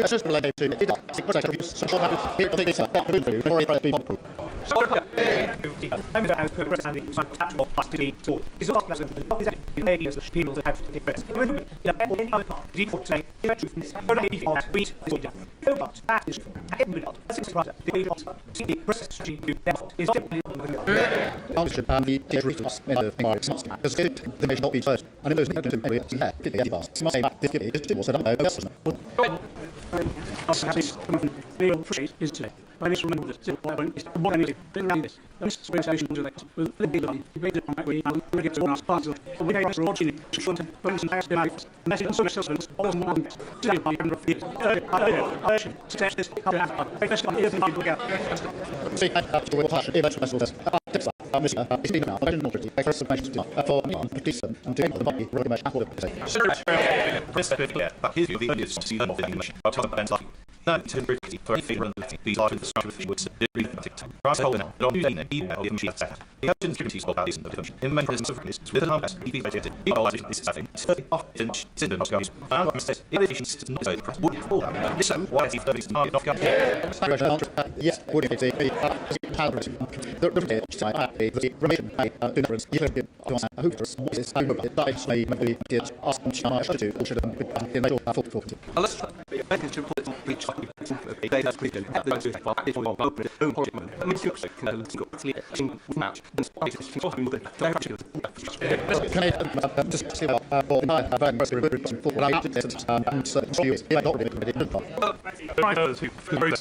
Just related to the may not be first, and those is today. By this remember this, what I need to around this. This organization with the big on the on we get to us parts of we have to watch it front and nice to life. Unless it's so much all more than today by number of years. I should test this up and I just got here to get. See, I have to watch it as well as it's been now, I don't know pretty. I first mentioned for me on Peterson and doing the body recommend Apple to say. But his view the earliest to see them of the English, but other bands like that to for a figure and these are in the structure of the woods, Price Holden, Don Dane, email the machine set. The urgent securities of these in the function. In many prisons of this, with the harmless, he rated, he always this is having, often, syndrome of guys, and I'm says, irritations not so, would fall down. Listen, why is he the reason not guys? Yes, would it be the remission by difference, you can a hooper, is dives may be asked to should in my full. Let's to put it on reach they have created at the it will open its own document. I mean, you can go match and spice can I just say about for I did this and so you I not really committed drivers who road is like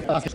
obviously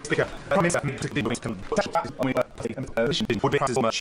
Speaker, Prime Minister, would be as much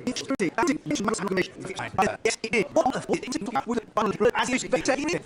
It's pretty. That's it. It's mass amalgamation. Yes, it is. What the fuck? It's with a bundle of as is taking it.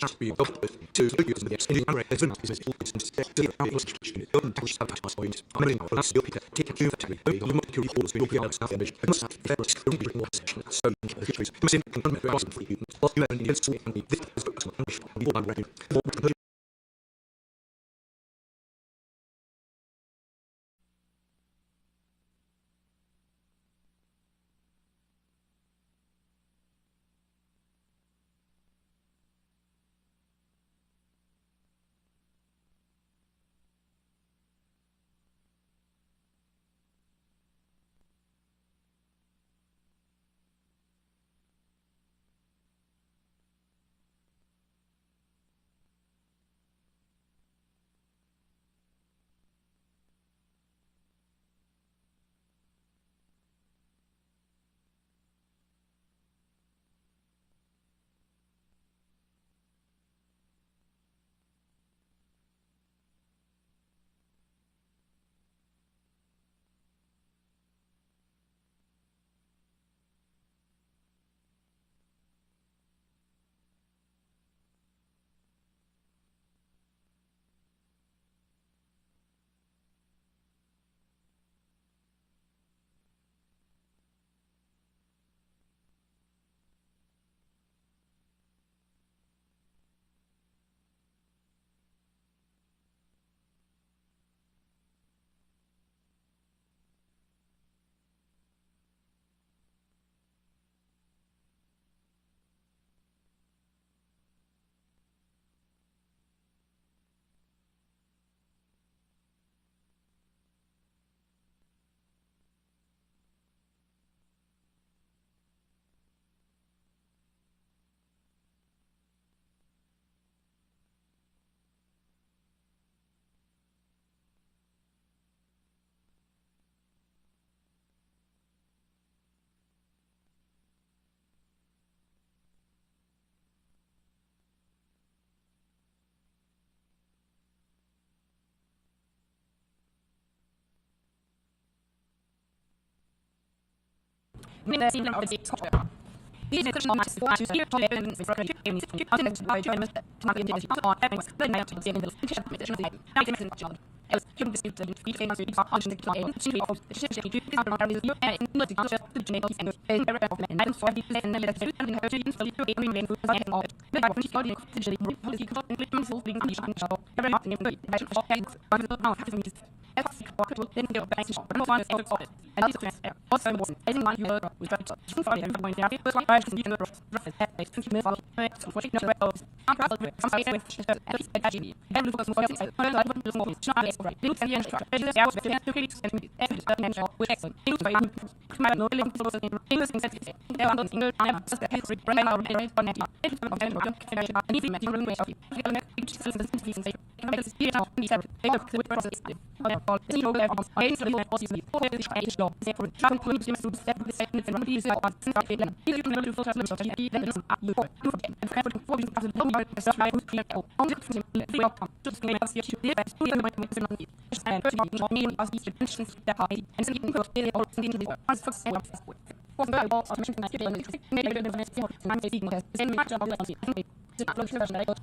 has to be involved with to use the extending array as well as the urban tax sabotage points. I'm in our last year, taking you that you might kill all the people out of image. I must have fair security in one section. So, the countries, I'm saying, I'm going to ask for you. What you and against me and this is what I'm ready for. These are Christian matches to steer to the evidence for credit in this country. I think by German to not be individual on everyone's but now to the in the kitchen mission of the now the message of else shouldn't dispute the we came to the function to a simply of the ship to is not around you and in the culture to change the and in the of men and for the and the food and her in so you can remain food and all but I think the potentially policy control and little so being on show every morning in the for hands on the now having this as then go back to but no one is out and this is also important I think one you with that so far everyone there but I can you know rough head like 50 minutes so for no else I'm proud of it some say with actually every focus more I like what more it's not right you can use it is out with the critics and evidence with excellent you by my no link to the English sensitive there are English I am just the history brand out and on net it from the and if you met room way of it you can make sensitive say can make it now be separate they look with process all the you have I ain't really what you see for the is law say for try to put them to step the second and these are on the feeling if you know to focus on the then it's up you and for you to the number the try to clear out on the free up just make us you the best you might make some and me as the intentions that high and so you can go the all in the as for say for the ball of mention that maybe the next thing I'm saying is the same match of the it's not looking very nice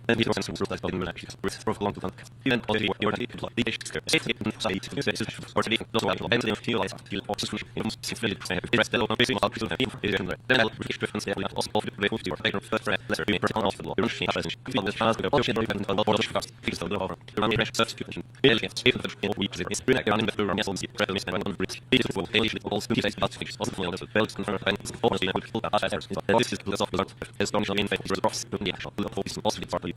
And these organs were realized by the actions, with for long to funk. Even already your body could like the state and society to use or to be those who are and then feel like feel or solution in simply the rest of the basic of the is in the then I'll reach difference there also of the way to your later first lesser being person of the law. You're not present. Feel this chance with the bullshit or even on the border fast. Feel so the over. You're on the substitution. Really can't save the week is really on in the room yes on the presence and on the bridge. It is for daily all species about fix also for the belts confirm and performance in with full as this is the soft result as don't show in fact the drops from the actual focus also be partly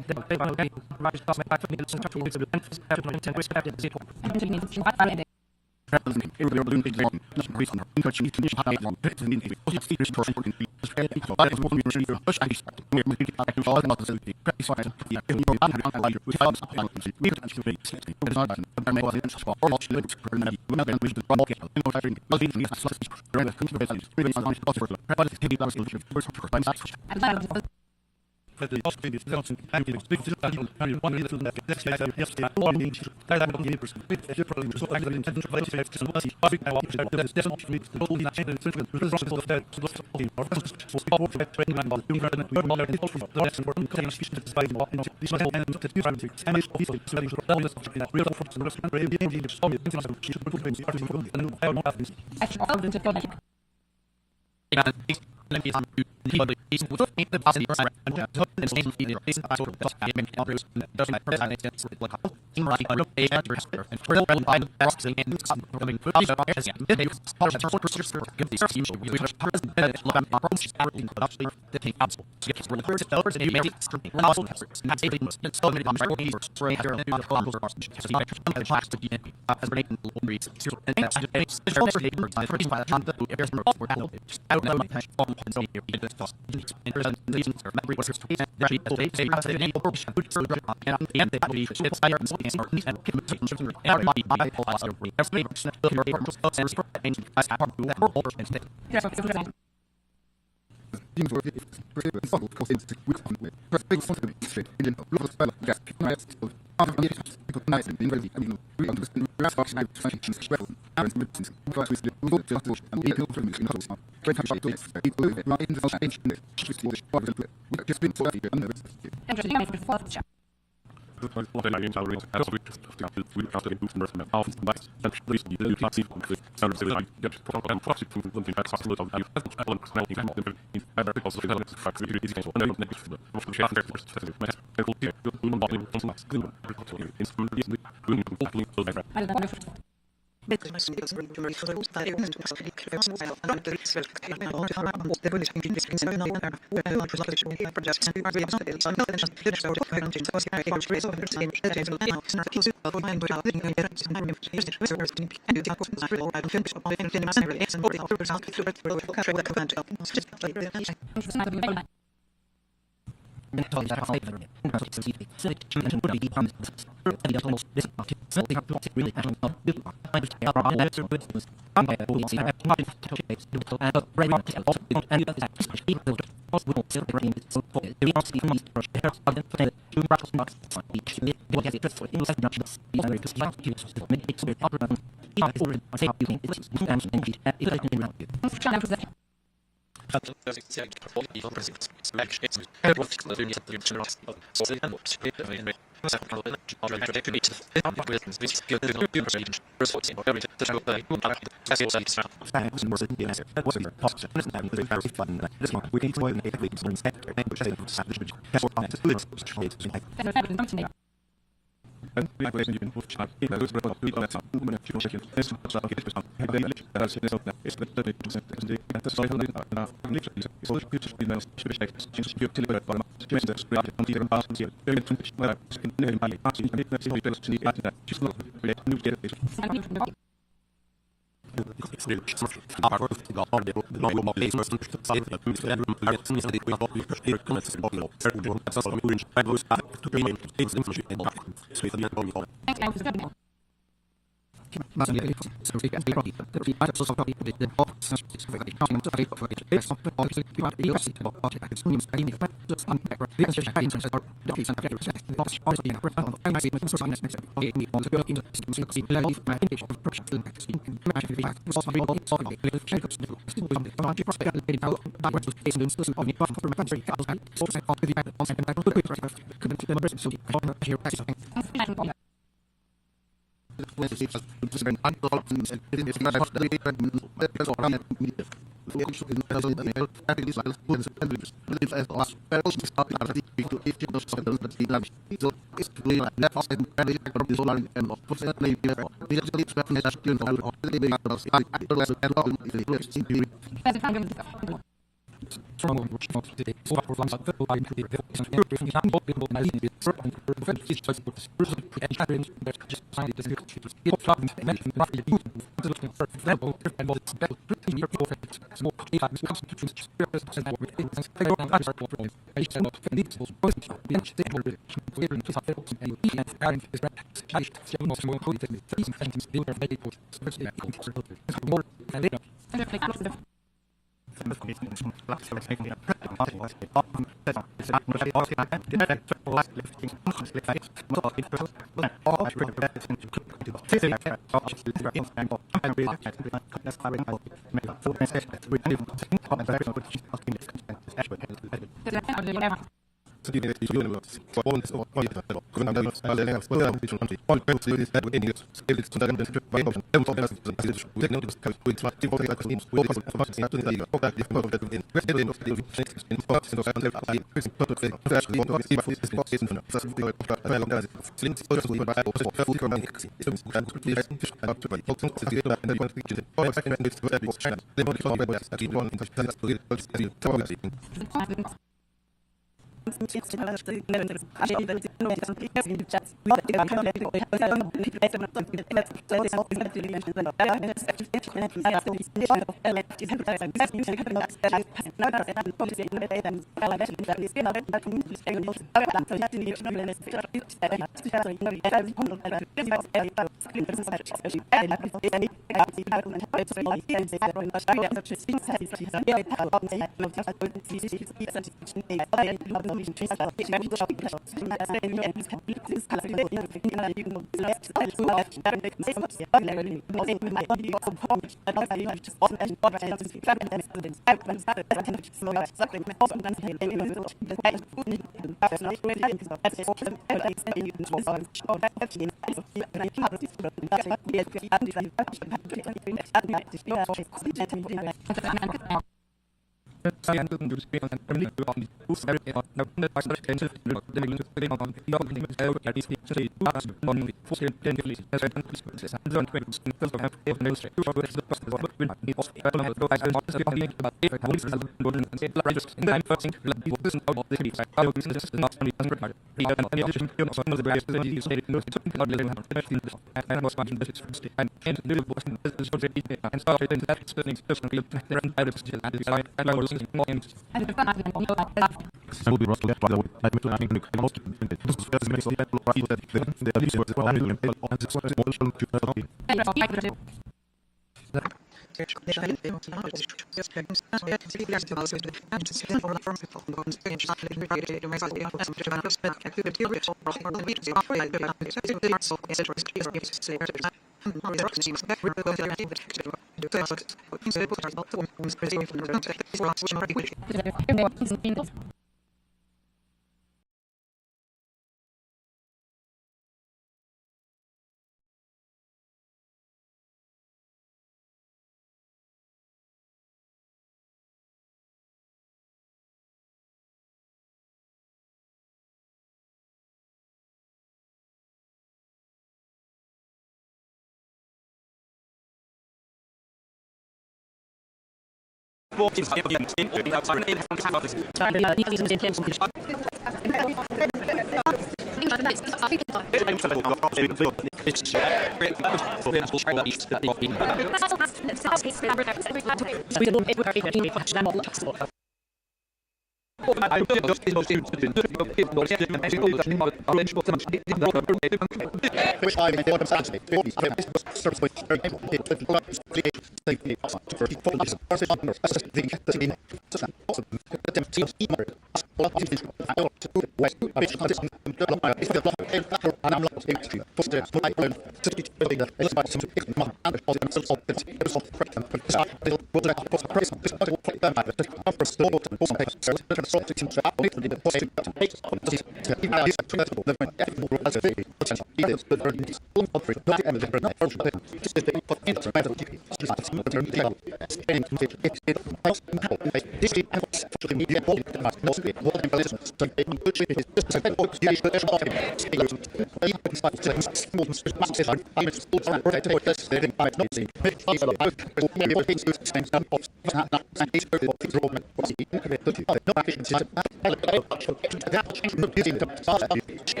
Thank you.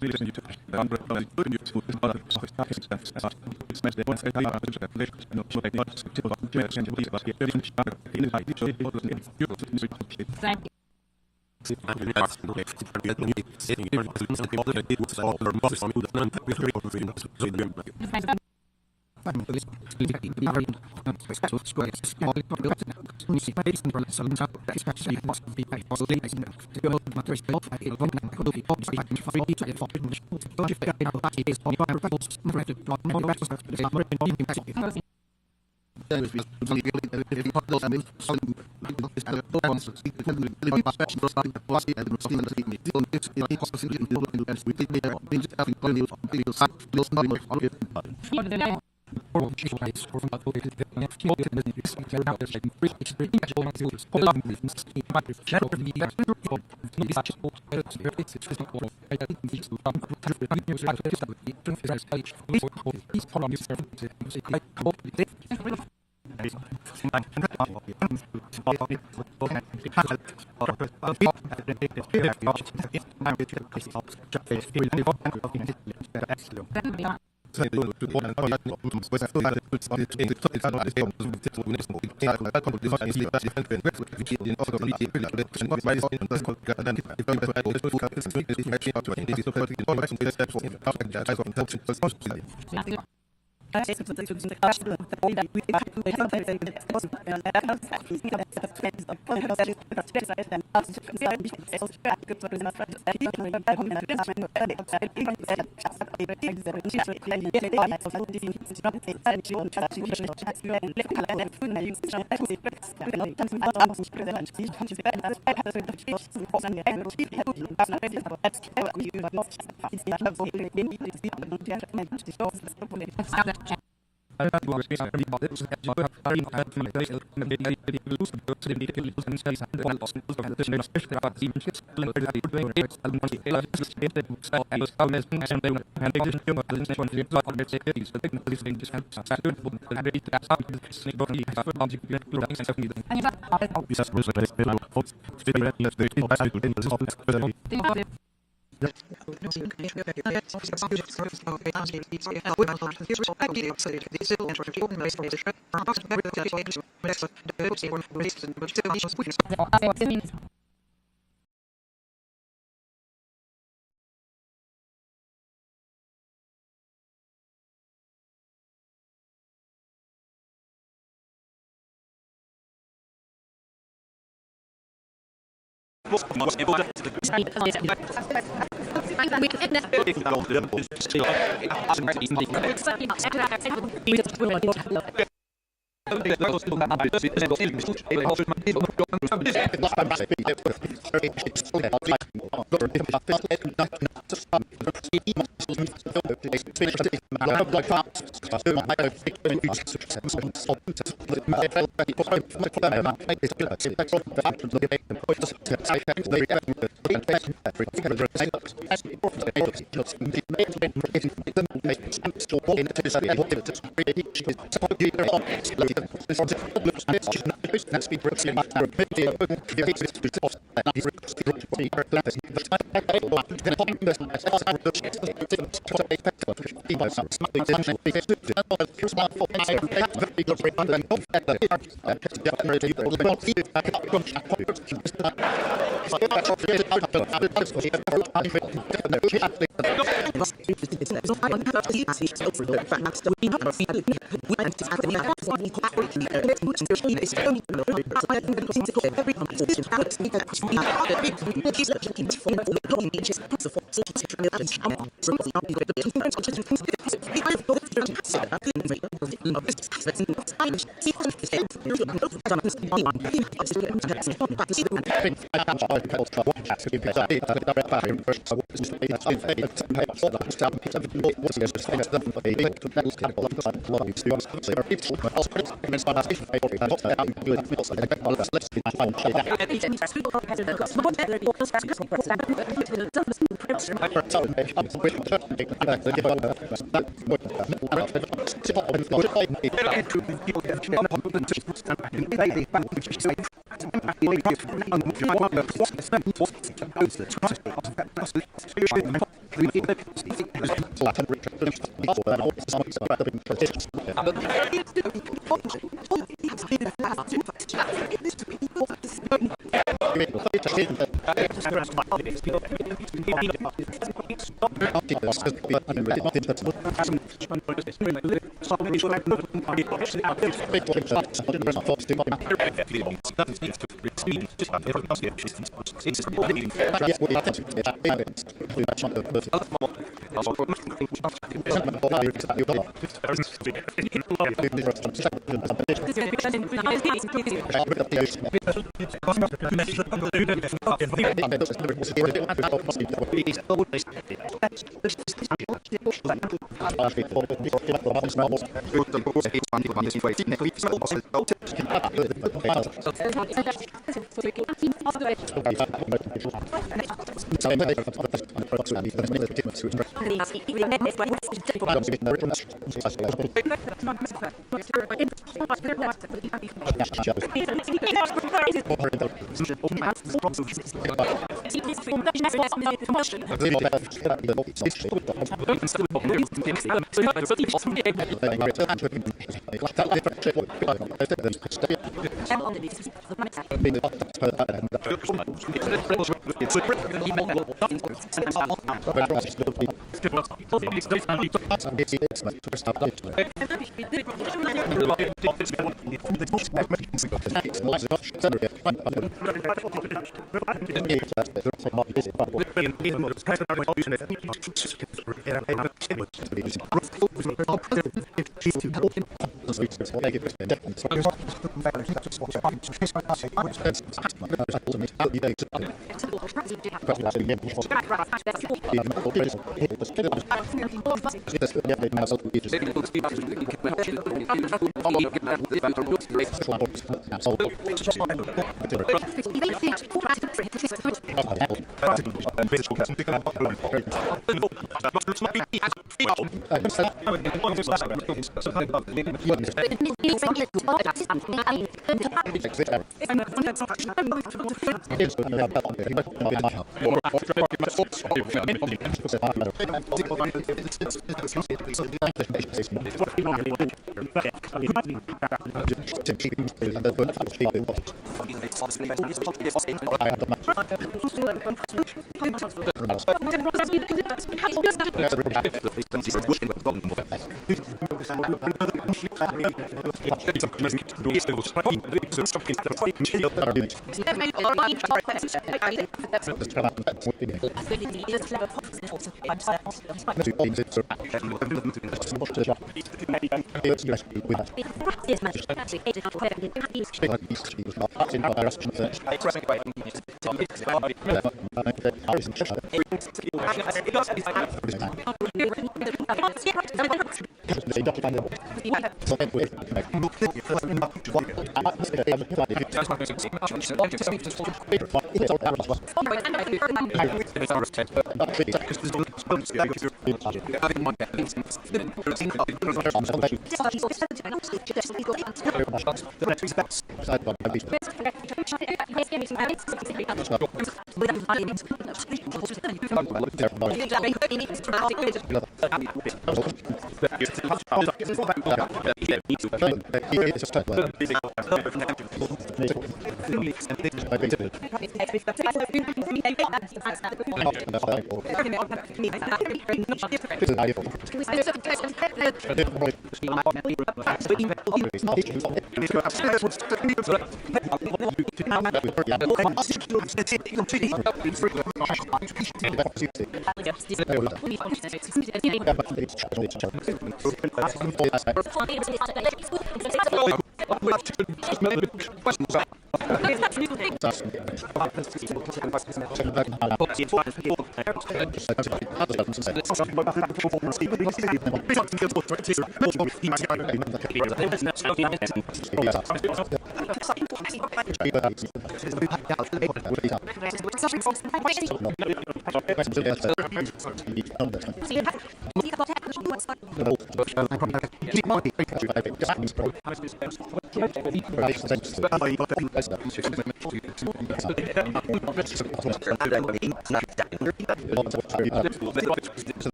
Thank you.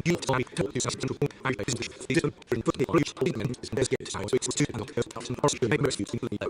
you time to use central point I is this in foot reach in is investigate how it's to and also make most use simply that